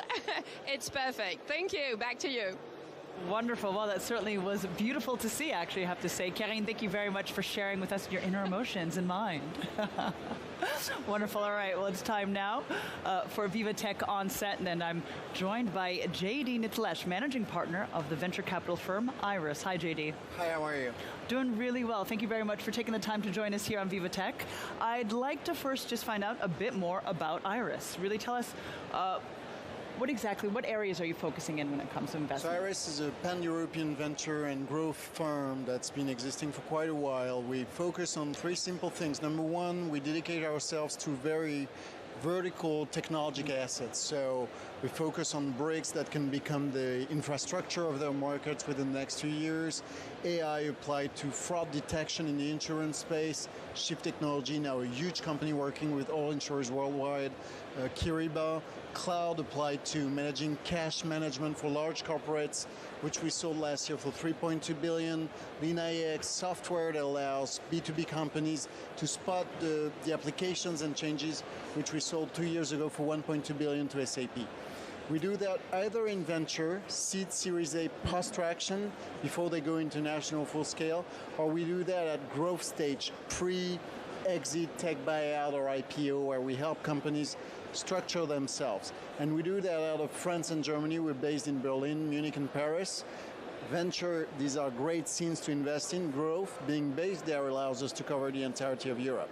It's perfect. Thank you. Back to you. Wonderful. Well, that certainly was beautiful to see, actually, I have to say. Karine, thank you very much for sharing with us your inner emotions and mind. Wonderful. All right. Well, it's time now for VivaTech on set, and I'm joined by JD Nitlesh, managing partner of the venture capital firm Iris. Hi, JD. Hi, how are you? Doing really well. Thank you very much for taking the time to join us here on VivaTech. I'd like to first just find out a bit more about Iris. Really tell us what areas are you focusing in when it comes to investment? So Iris is a pan-European venture and growth firm that's been existing for quite a while. We focus on 3 simple things. Number 1, we dedicate ourselves to very vertical technological assets. So we focus on bricks that can become the infrastructure of their markets within the next 2 years. AI applied to fraud detection in the insurance space. Shift Technology, now a huge company working with all insurers worldwide. Kiriba, cloud applied to managing cash management for large corporates, which we sold last year for $3.2 billion. LeanIX, software that allows B2B companies to spot the applications and changes, which we sold 2 years ago for $1.2 billion to SAP. We do that either in venture, seed Series A post-traction, before they go international full scale, or we do that at growth stage, pre-exit tech buyout or IPO, where we help companies structure themselves. And we do that out of France and Germany. We're based in Berlin, Munich, and Paris. Venture, these are great scenes to invest in. Growth, being based there, allows us to cover the entirety of Europe.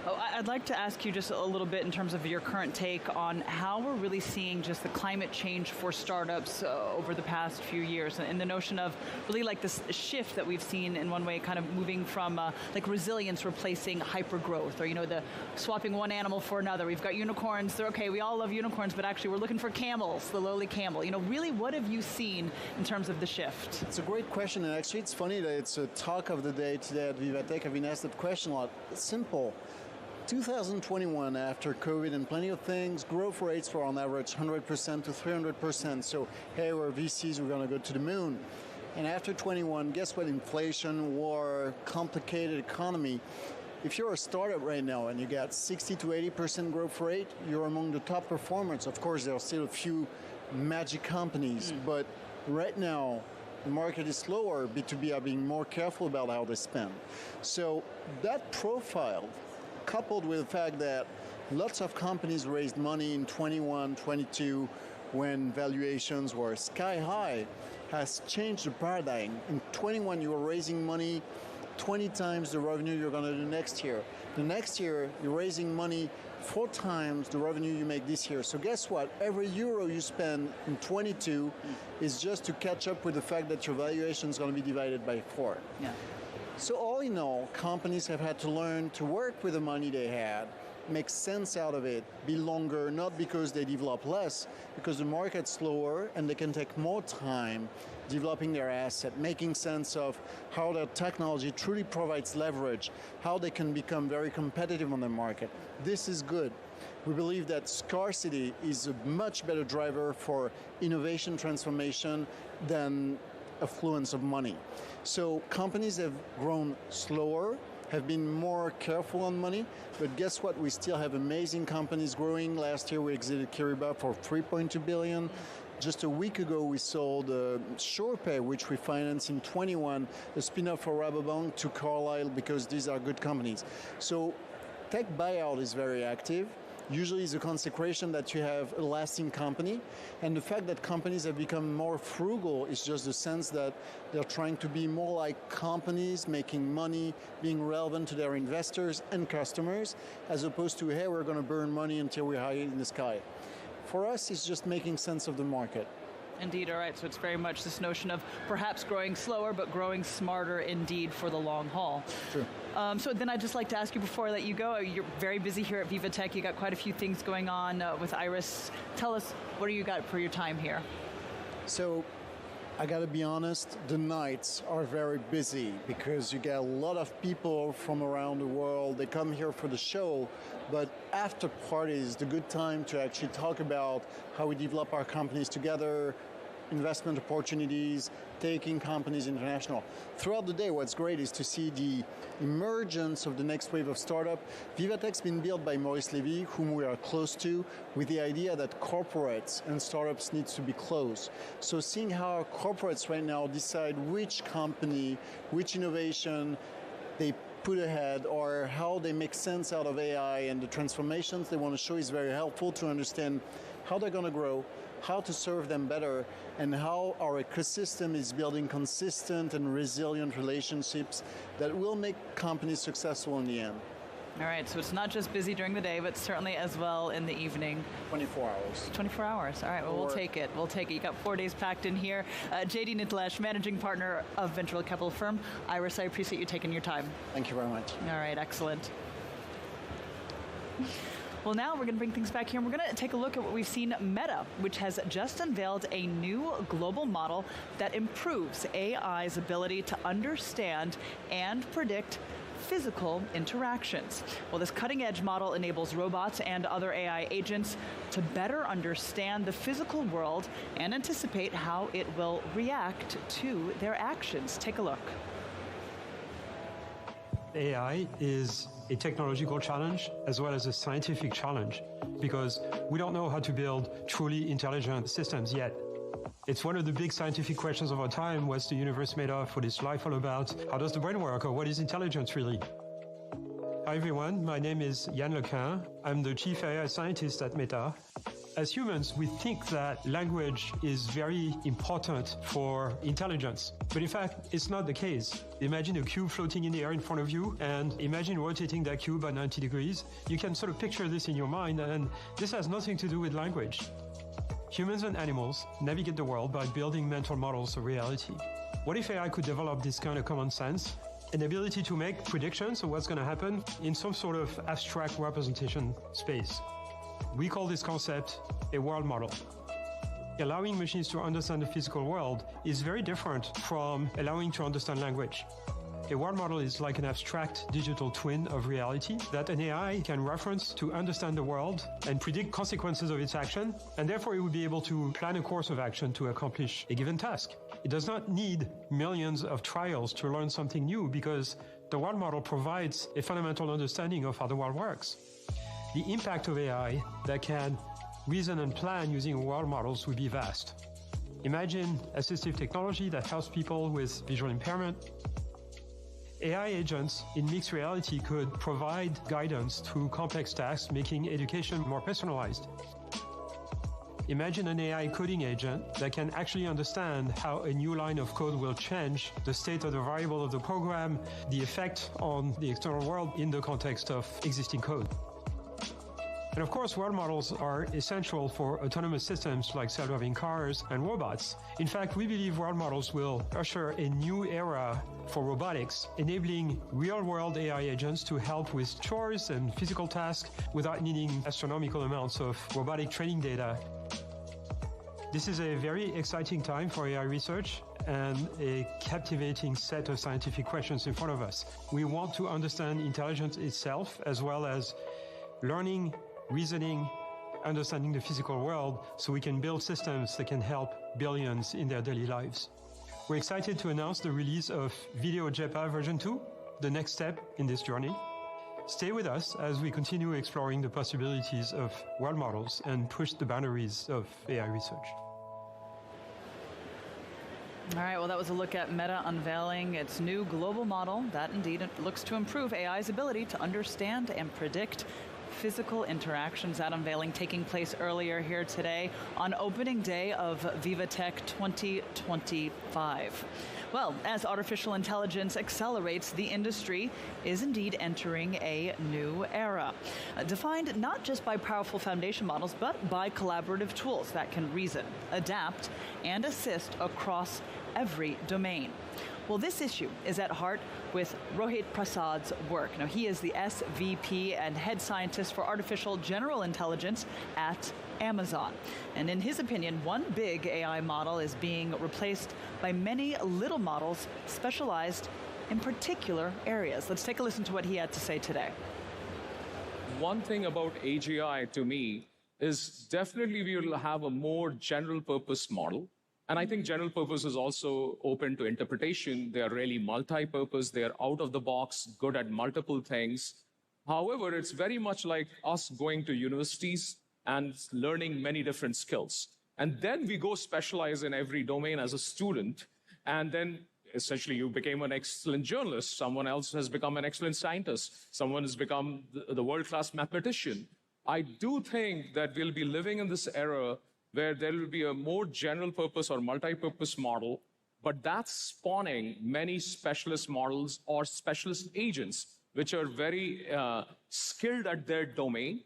Oh, I'd like to ask you just a little bit in terms of your current take on how we're really seeing just the climate change for startups over the past few years, and the notion of really like this shift that we've seen in one way, kind of moving from like resilience replacing hyper growth, or the swapping one animal for another. We've got unicorns. They're okay. We all love unicorns, but actually we're looking for camels, the lowly camel. Really, what have you seen in terms of the shift? It's a great question, and actually it's funny that it's a talk of the day today at VivaTech. I've been asked that question a lot. It's simple. 2021, after COVID and plenty of things, growth rates were on average 100% to 300%. So, hey, we're VCs, we're going to go to the moon. And after 21, guess what? Inflation, war, complicated economy. If you're a startup right now and you got 60 to 80% growth rate, you're among the top performers. Of course, there are still a few magic companies, but right now, the market is slower, B2B are being more careful about how they spend. So that profile, coupled with the fact that lots of companies raised money in 21, 22, when valuations were sky high, has changed the paradigm. In 21, you were raising money 20 times the revenue you're going to do next year. The next year, you're raising money 4 times the revenue you make this year. So guess what? Every euro you spend in 22 is just to catch up with the fact that your valuation is going to be divided by 4. Yeah. So all in all, companies have had to learn to work with the money they had, make sense out of it, be longer, not because they develop less, because the market's slower and they can take more time developing their asset, making sense of how their technology truly provides leverage, how they can become very competitive on the market. This is good. We believe that scarcity is a much better driver for innovation transformation than affluence of money. So companies have grown slower, have been more careful on money, but guess what? We still have amazing companies growing. Last year we exited Kiriba for $3.2 billion. Just a week ago we sold SurePay, which we financed in 21, a spin-off for Rabobank to Carlyle, because these are good companies. So tech buyout is very active. Usually it's a consecration that you have a lasting company, and the fact that companies have become more frugal is just the sense that they're trying to be more like companies, making money, being relevant to their investors and customers, as opposed to, hey, we're going to burn money until we're high in the sky. For us, it's just making sense of the market. Indeed, all right, so it's very much this notion of perhaps growing slower, but growing smarter indeed for the long haul. True. So then I'd just like to ask you before I let you go, you're very busy here at VivaTech, you got quite a few things going on with Iris. Tell us, what do you got for your time here? So, I gotta be honest, the nights are very busy because you get a lot of people from around the world. They come here for the show, but after parties, the good time to actually talk about how we develop our companies together, investment opportunities, taking companies international. Throughout the day, what's great is to see the emergence of the next wave of startup. VivaTech's been built by Maurice Levy, whom we are close to, with the idea that corporates and startups needs to be close. So seeing how our corporates right now decide which company, which innovation they put ahead, or how they make sense out of AI and the transformations they want to show is very helpful to understand how they're going to grow, how to serve them better, and how our ecosystem is building consistent and resilient relationships that will make companies successful in the end. All right, so it's not just busy during the day, but certainly as well in the evening. 24 hours. 24 hours. All right, well, we'll take it. We'll take it. You got 4 days packed in here. JD Nitlesh, managing partner of venture capital firm Iris. I appreciate you taking your time. Thank you very much. All right, excellent. Well, now we're going to bring things back here, and we're going to take a look at what we've seen Meta, which has just unveiled a new global model that improves AI's ability to understand and predict physical interactions. Well, this cutting-edge model enables robots and other AI agents to better understand the physical world and anticipate how it will react to their actions. Take a look. AI is a technological challenge as well as a scientific challenge, because we don't know how to build truly intelligent systems yet. It's one of the big scientific questions of our time. What's the universe made of? What is life all about? How does the brain work? Or what is intelligence really? Hi everyone, my name is Yann Lequin. I'm the chief AI scientist at Meta. As humans, we think that language is very important for intelligence. But in fact, it's not the case. Imagine a cube floating in the air in front of you, and imagine rotating that cube by 90 degrees. You can sort of picture this in your mind, and this has nothing to do with language. Humans and animals navigate the world by building mental models of reality. What if AI could develop this kind of common sense? An ability to make predictions of what's going to happen in some sort of abstract representation space. We call this concept a world model. Allowing machines to understand the physical world is very different from allowing to understand language. A world model is like an abstract digital twin of reality that an AI can reference to understand the world and predict consequences of its action, and therefore it would be able to plan a course of action to accomplish a given task. It does not need millions of trials to learn something new, because the world model provides a fundamental understanding of how the world works. The impact of AI that can reason and plan using world models would be vast. Imagine assistive technology that helps people with visual impairment. AI agents in mixed reality could provide guidance through complex tasks, making education more personalized. Imagine an AI coding agent that can actually understand how a new line of code will change the state of the variable of the program, the effect on the external world in the context of existing code. And of course, world models are essential for autonomous systems like self-driving cars and robots. In fact, we believe world models will usher a new era for robotics, enabling real-world AI agents to help with chores and physical tasks without needing astronomical amounts of robotic training data. This is a very exciting time for AI research and a captivating set of scientific questions in front of us. We want to understand intelligence itself, as well as learning, reasoning, understanding the physical world, so we can build systems that can help billions in their daily lives. We're excited to announce the release of Video JEPA version 2, the next step in this journey. Stay with us as we continue exploring the possibilities of world models and push the boundaries of AI research. All right, well, that was a look at Meta unveiling its new global model that indeed looks to improve AI's ability to understand and predict physical interactions. That unveiling taking place earlier here today on opening day of VivaTech 2025. Well, as artificial intelligence accelerates, the industry is indeed entering a new era, defined not just by powerful foundation models, but by collaborative tools that can reason, adapt, and assist across every domain. Well, this issue is at heart with Rohit Prasad's work. Now, he is the SVP and head scientist for artificial general intelligence at Amazon. And in his opinion, one big AI model is being replaced by many little models specialized in particular areas. Let's take a listen to what he had to say today. One thing about AGI to me is definitely we will have a more general purpose model. And I think general purpose is also open to interpretation. They are really multi-purpose. They are out of the box, good at multiple things. However, it's very much like us going to universities and learning many different skills. And then we go specialize in every domain as a student. And then essentially you became an excellent journalist. Someone else has become an excellent scientist. Someone has become the world-class mathematician. I do think that we'll be living in this era where there will be a more general purpose or multi-purpose model, but that's spawning many specialist models or specialist agents, which are very skilled at their domain.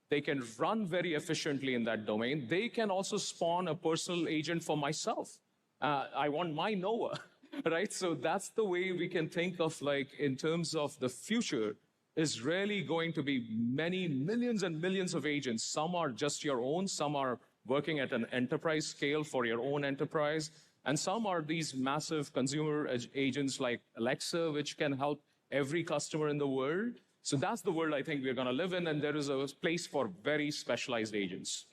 They can run very efficiently in that domain. They can also spawn a personal agent for myself. I want my Noah, right? So that's the way we can think of, like, in terms of the future, is really going to be many millions and millions of agents. Some are just your own, some are working at an enterprise scale for your own enterprise. And some are these massive consumer agents like Alexa, which can help every customer in the world. So that's the world I think we're going to live in, and there is a place for very specialized agents.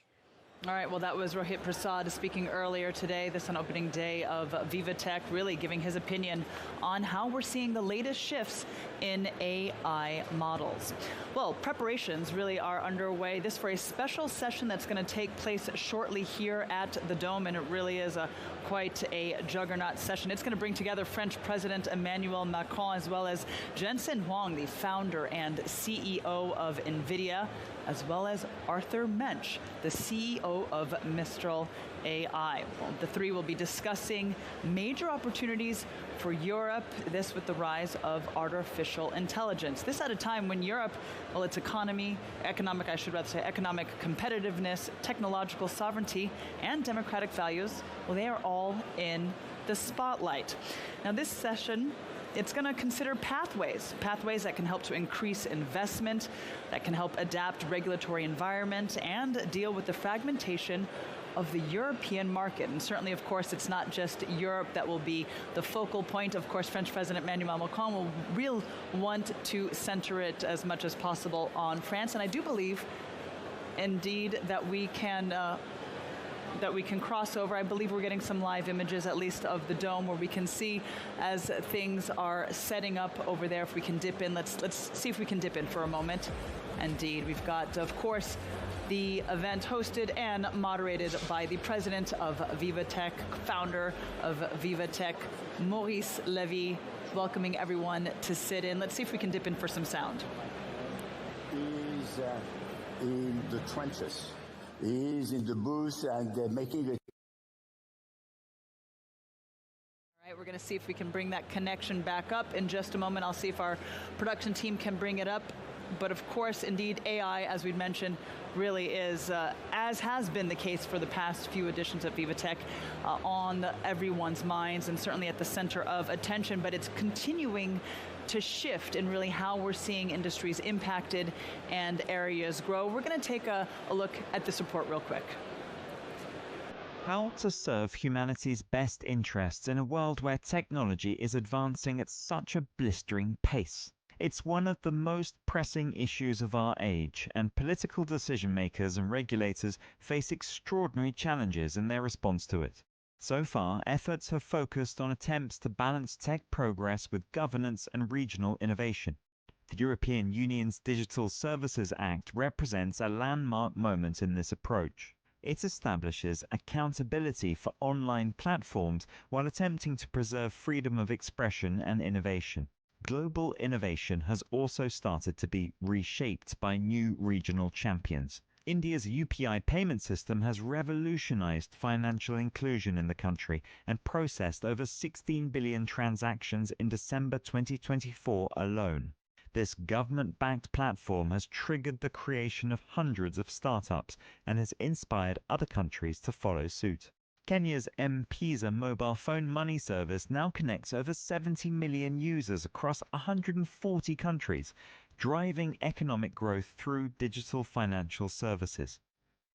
All right, well, that was Rohit Prasad speaking earlier today, this on opening day of VivaTech, really giving his opinion on how we're seeing the latest shifts in AI models. Well, preparations really are underway. This for a special session that's going to take place shortly here at the Dome, and it really is quite a juggernaut session. It's going to bring together French President Emmanuel Macron, as well as Jensen Huang, the founder and CEO of Nvidia, as well as Arthur Mensch, the CEO of Mistral AI. Well, the three will be discussing major opportunities for Europe, this with the rise of artificial intelligence. This at a time when Europe, well, its economic competitiveness, technological sovereignty, and democratic values, well, they are all in the spotlight. Now, this session, it's going to consider pathways that can help to increase investment, that can help adapt regulatory environment, and deal with the fragmentation of the European market. And certainly, of course, it's not just Europe that will be the focal point. Of course, French President Emmanuel Macron will want to center it as much as possible on France. And I do believe, indeed, that we can that we can cross over. I believe we're getting some live images, at least of the dome, where we can see as things are setting up over there. If we can dip in, let's see if we can dip in for a moment. Indeed, we've got, of course, the event hosted and moderated by the president of VivaTech, founder of VivaTech, Maurice Levy, welcoming everyone to sit in. Let's see if we can dip in for some sound. He's in the trenches. He's in the booth and making the... All right, we're going to see if we can bring that connection back up in just a moment. I'll see if our production team can bring it up. But of course, indeed, AI, as we mentioned, really is, as has been the case for the past few editions of VivaTech, on everyone's minds and certainly at the center of attention. But it's continuing to shift in really how we're seeing industries impacted and areas grow. We're going to take a look at this report real quick. How to serve humanity's best interests in a world where technology is advancing at such a blistering pace. It's one of the most pressing issues of our age, and political decision makers and regulators face extraordinary challenges in their response to it. So far, efforts have focused on attempts to balance tech progress with governance and regional innovation. The European Union's Digital Services Act represents a landmark moment in this approach. It establishes accountability for online platforms while attempting to preserve freedom of expression and innovation. Global innovation has also started to be reshaped by new regional champions. India's UPI payment system has revolutionized financial inclusion in the country and processed over 16 billion transactions in December 2024 alone. This government-backed platform has triggered the creation of hundreds of startups and has inspired other countries to follow suit. Kenya's M-Pesa mobile phone money service now connects over 70 million users across 140 countries, driving economic growth through digital financial services.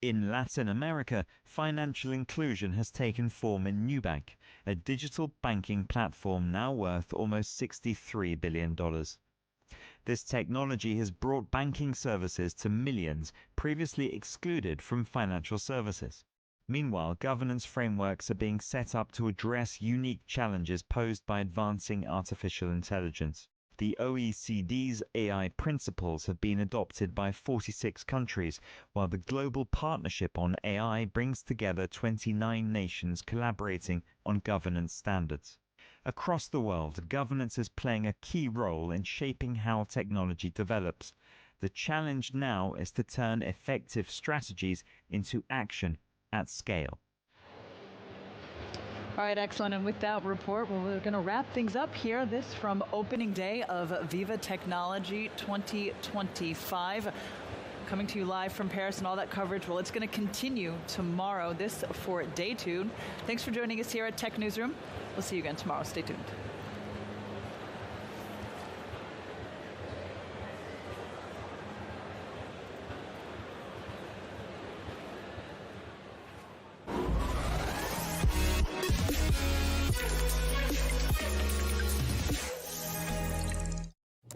In Latin America, financial inclusion has taken form in Nubank, a digital banking platform now worth almost $63 billion. This technology has brought banking services to millions previously excluded from financial services. Meanwhile, governance frameworks are being set up to address unique challenges posed by advancing artificial intelligence. The OECD's AI principles have been adopted by 46 countries, while the Global Partnership on AI brings together 29 nations collaborating on governance standards. Across the world, governance is playing a key role in shaping how technology develops. The challenge now is to turn effective strategies into action at scale. All right, excellent. And with that report, we're going to wrap things up here. This from opening day of Viva Technology 2025. Coming to you live from Paris, and all that coverage, well, it's going to continue tomorrow. This for Day 2. Thanks for joining us here at Tech Newsroom. We'll see you again tomorrow. Stay tuned.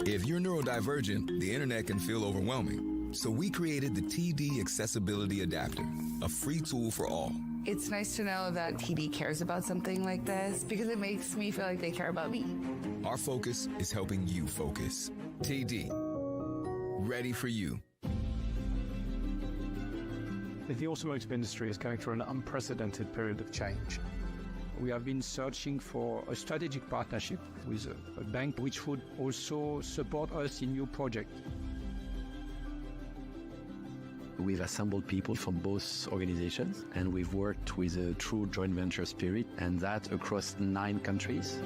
If you're neurodivergent, the internet can feel overwhelming. So we created the TD Accessibility Adapter, a free tool for all. It's nice to know that TD cares about something like this because it makes me feel like they care about me. Our focus is helping you focus. TD, ready for you. The automotive industry is going through an unprecedented period of change. We have been searching for a strategic partnership with a bank which would also support us in new projects. We've assembled people from both organizations, and we've worked with a true joint venture spirit, and that across 9 countries.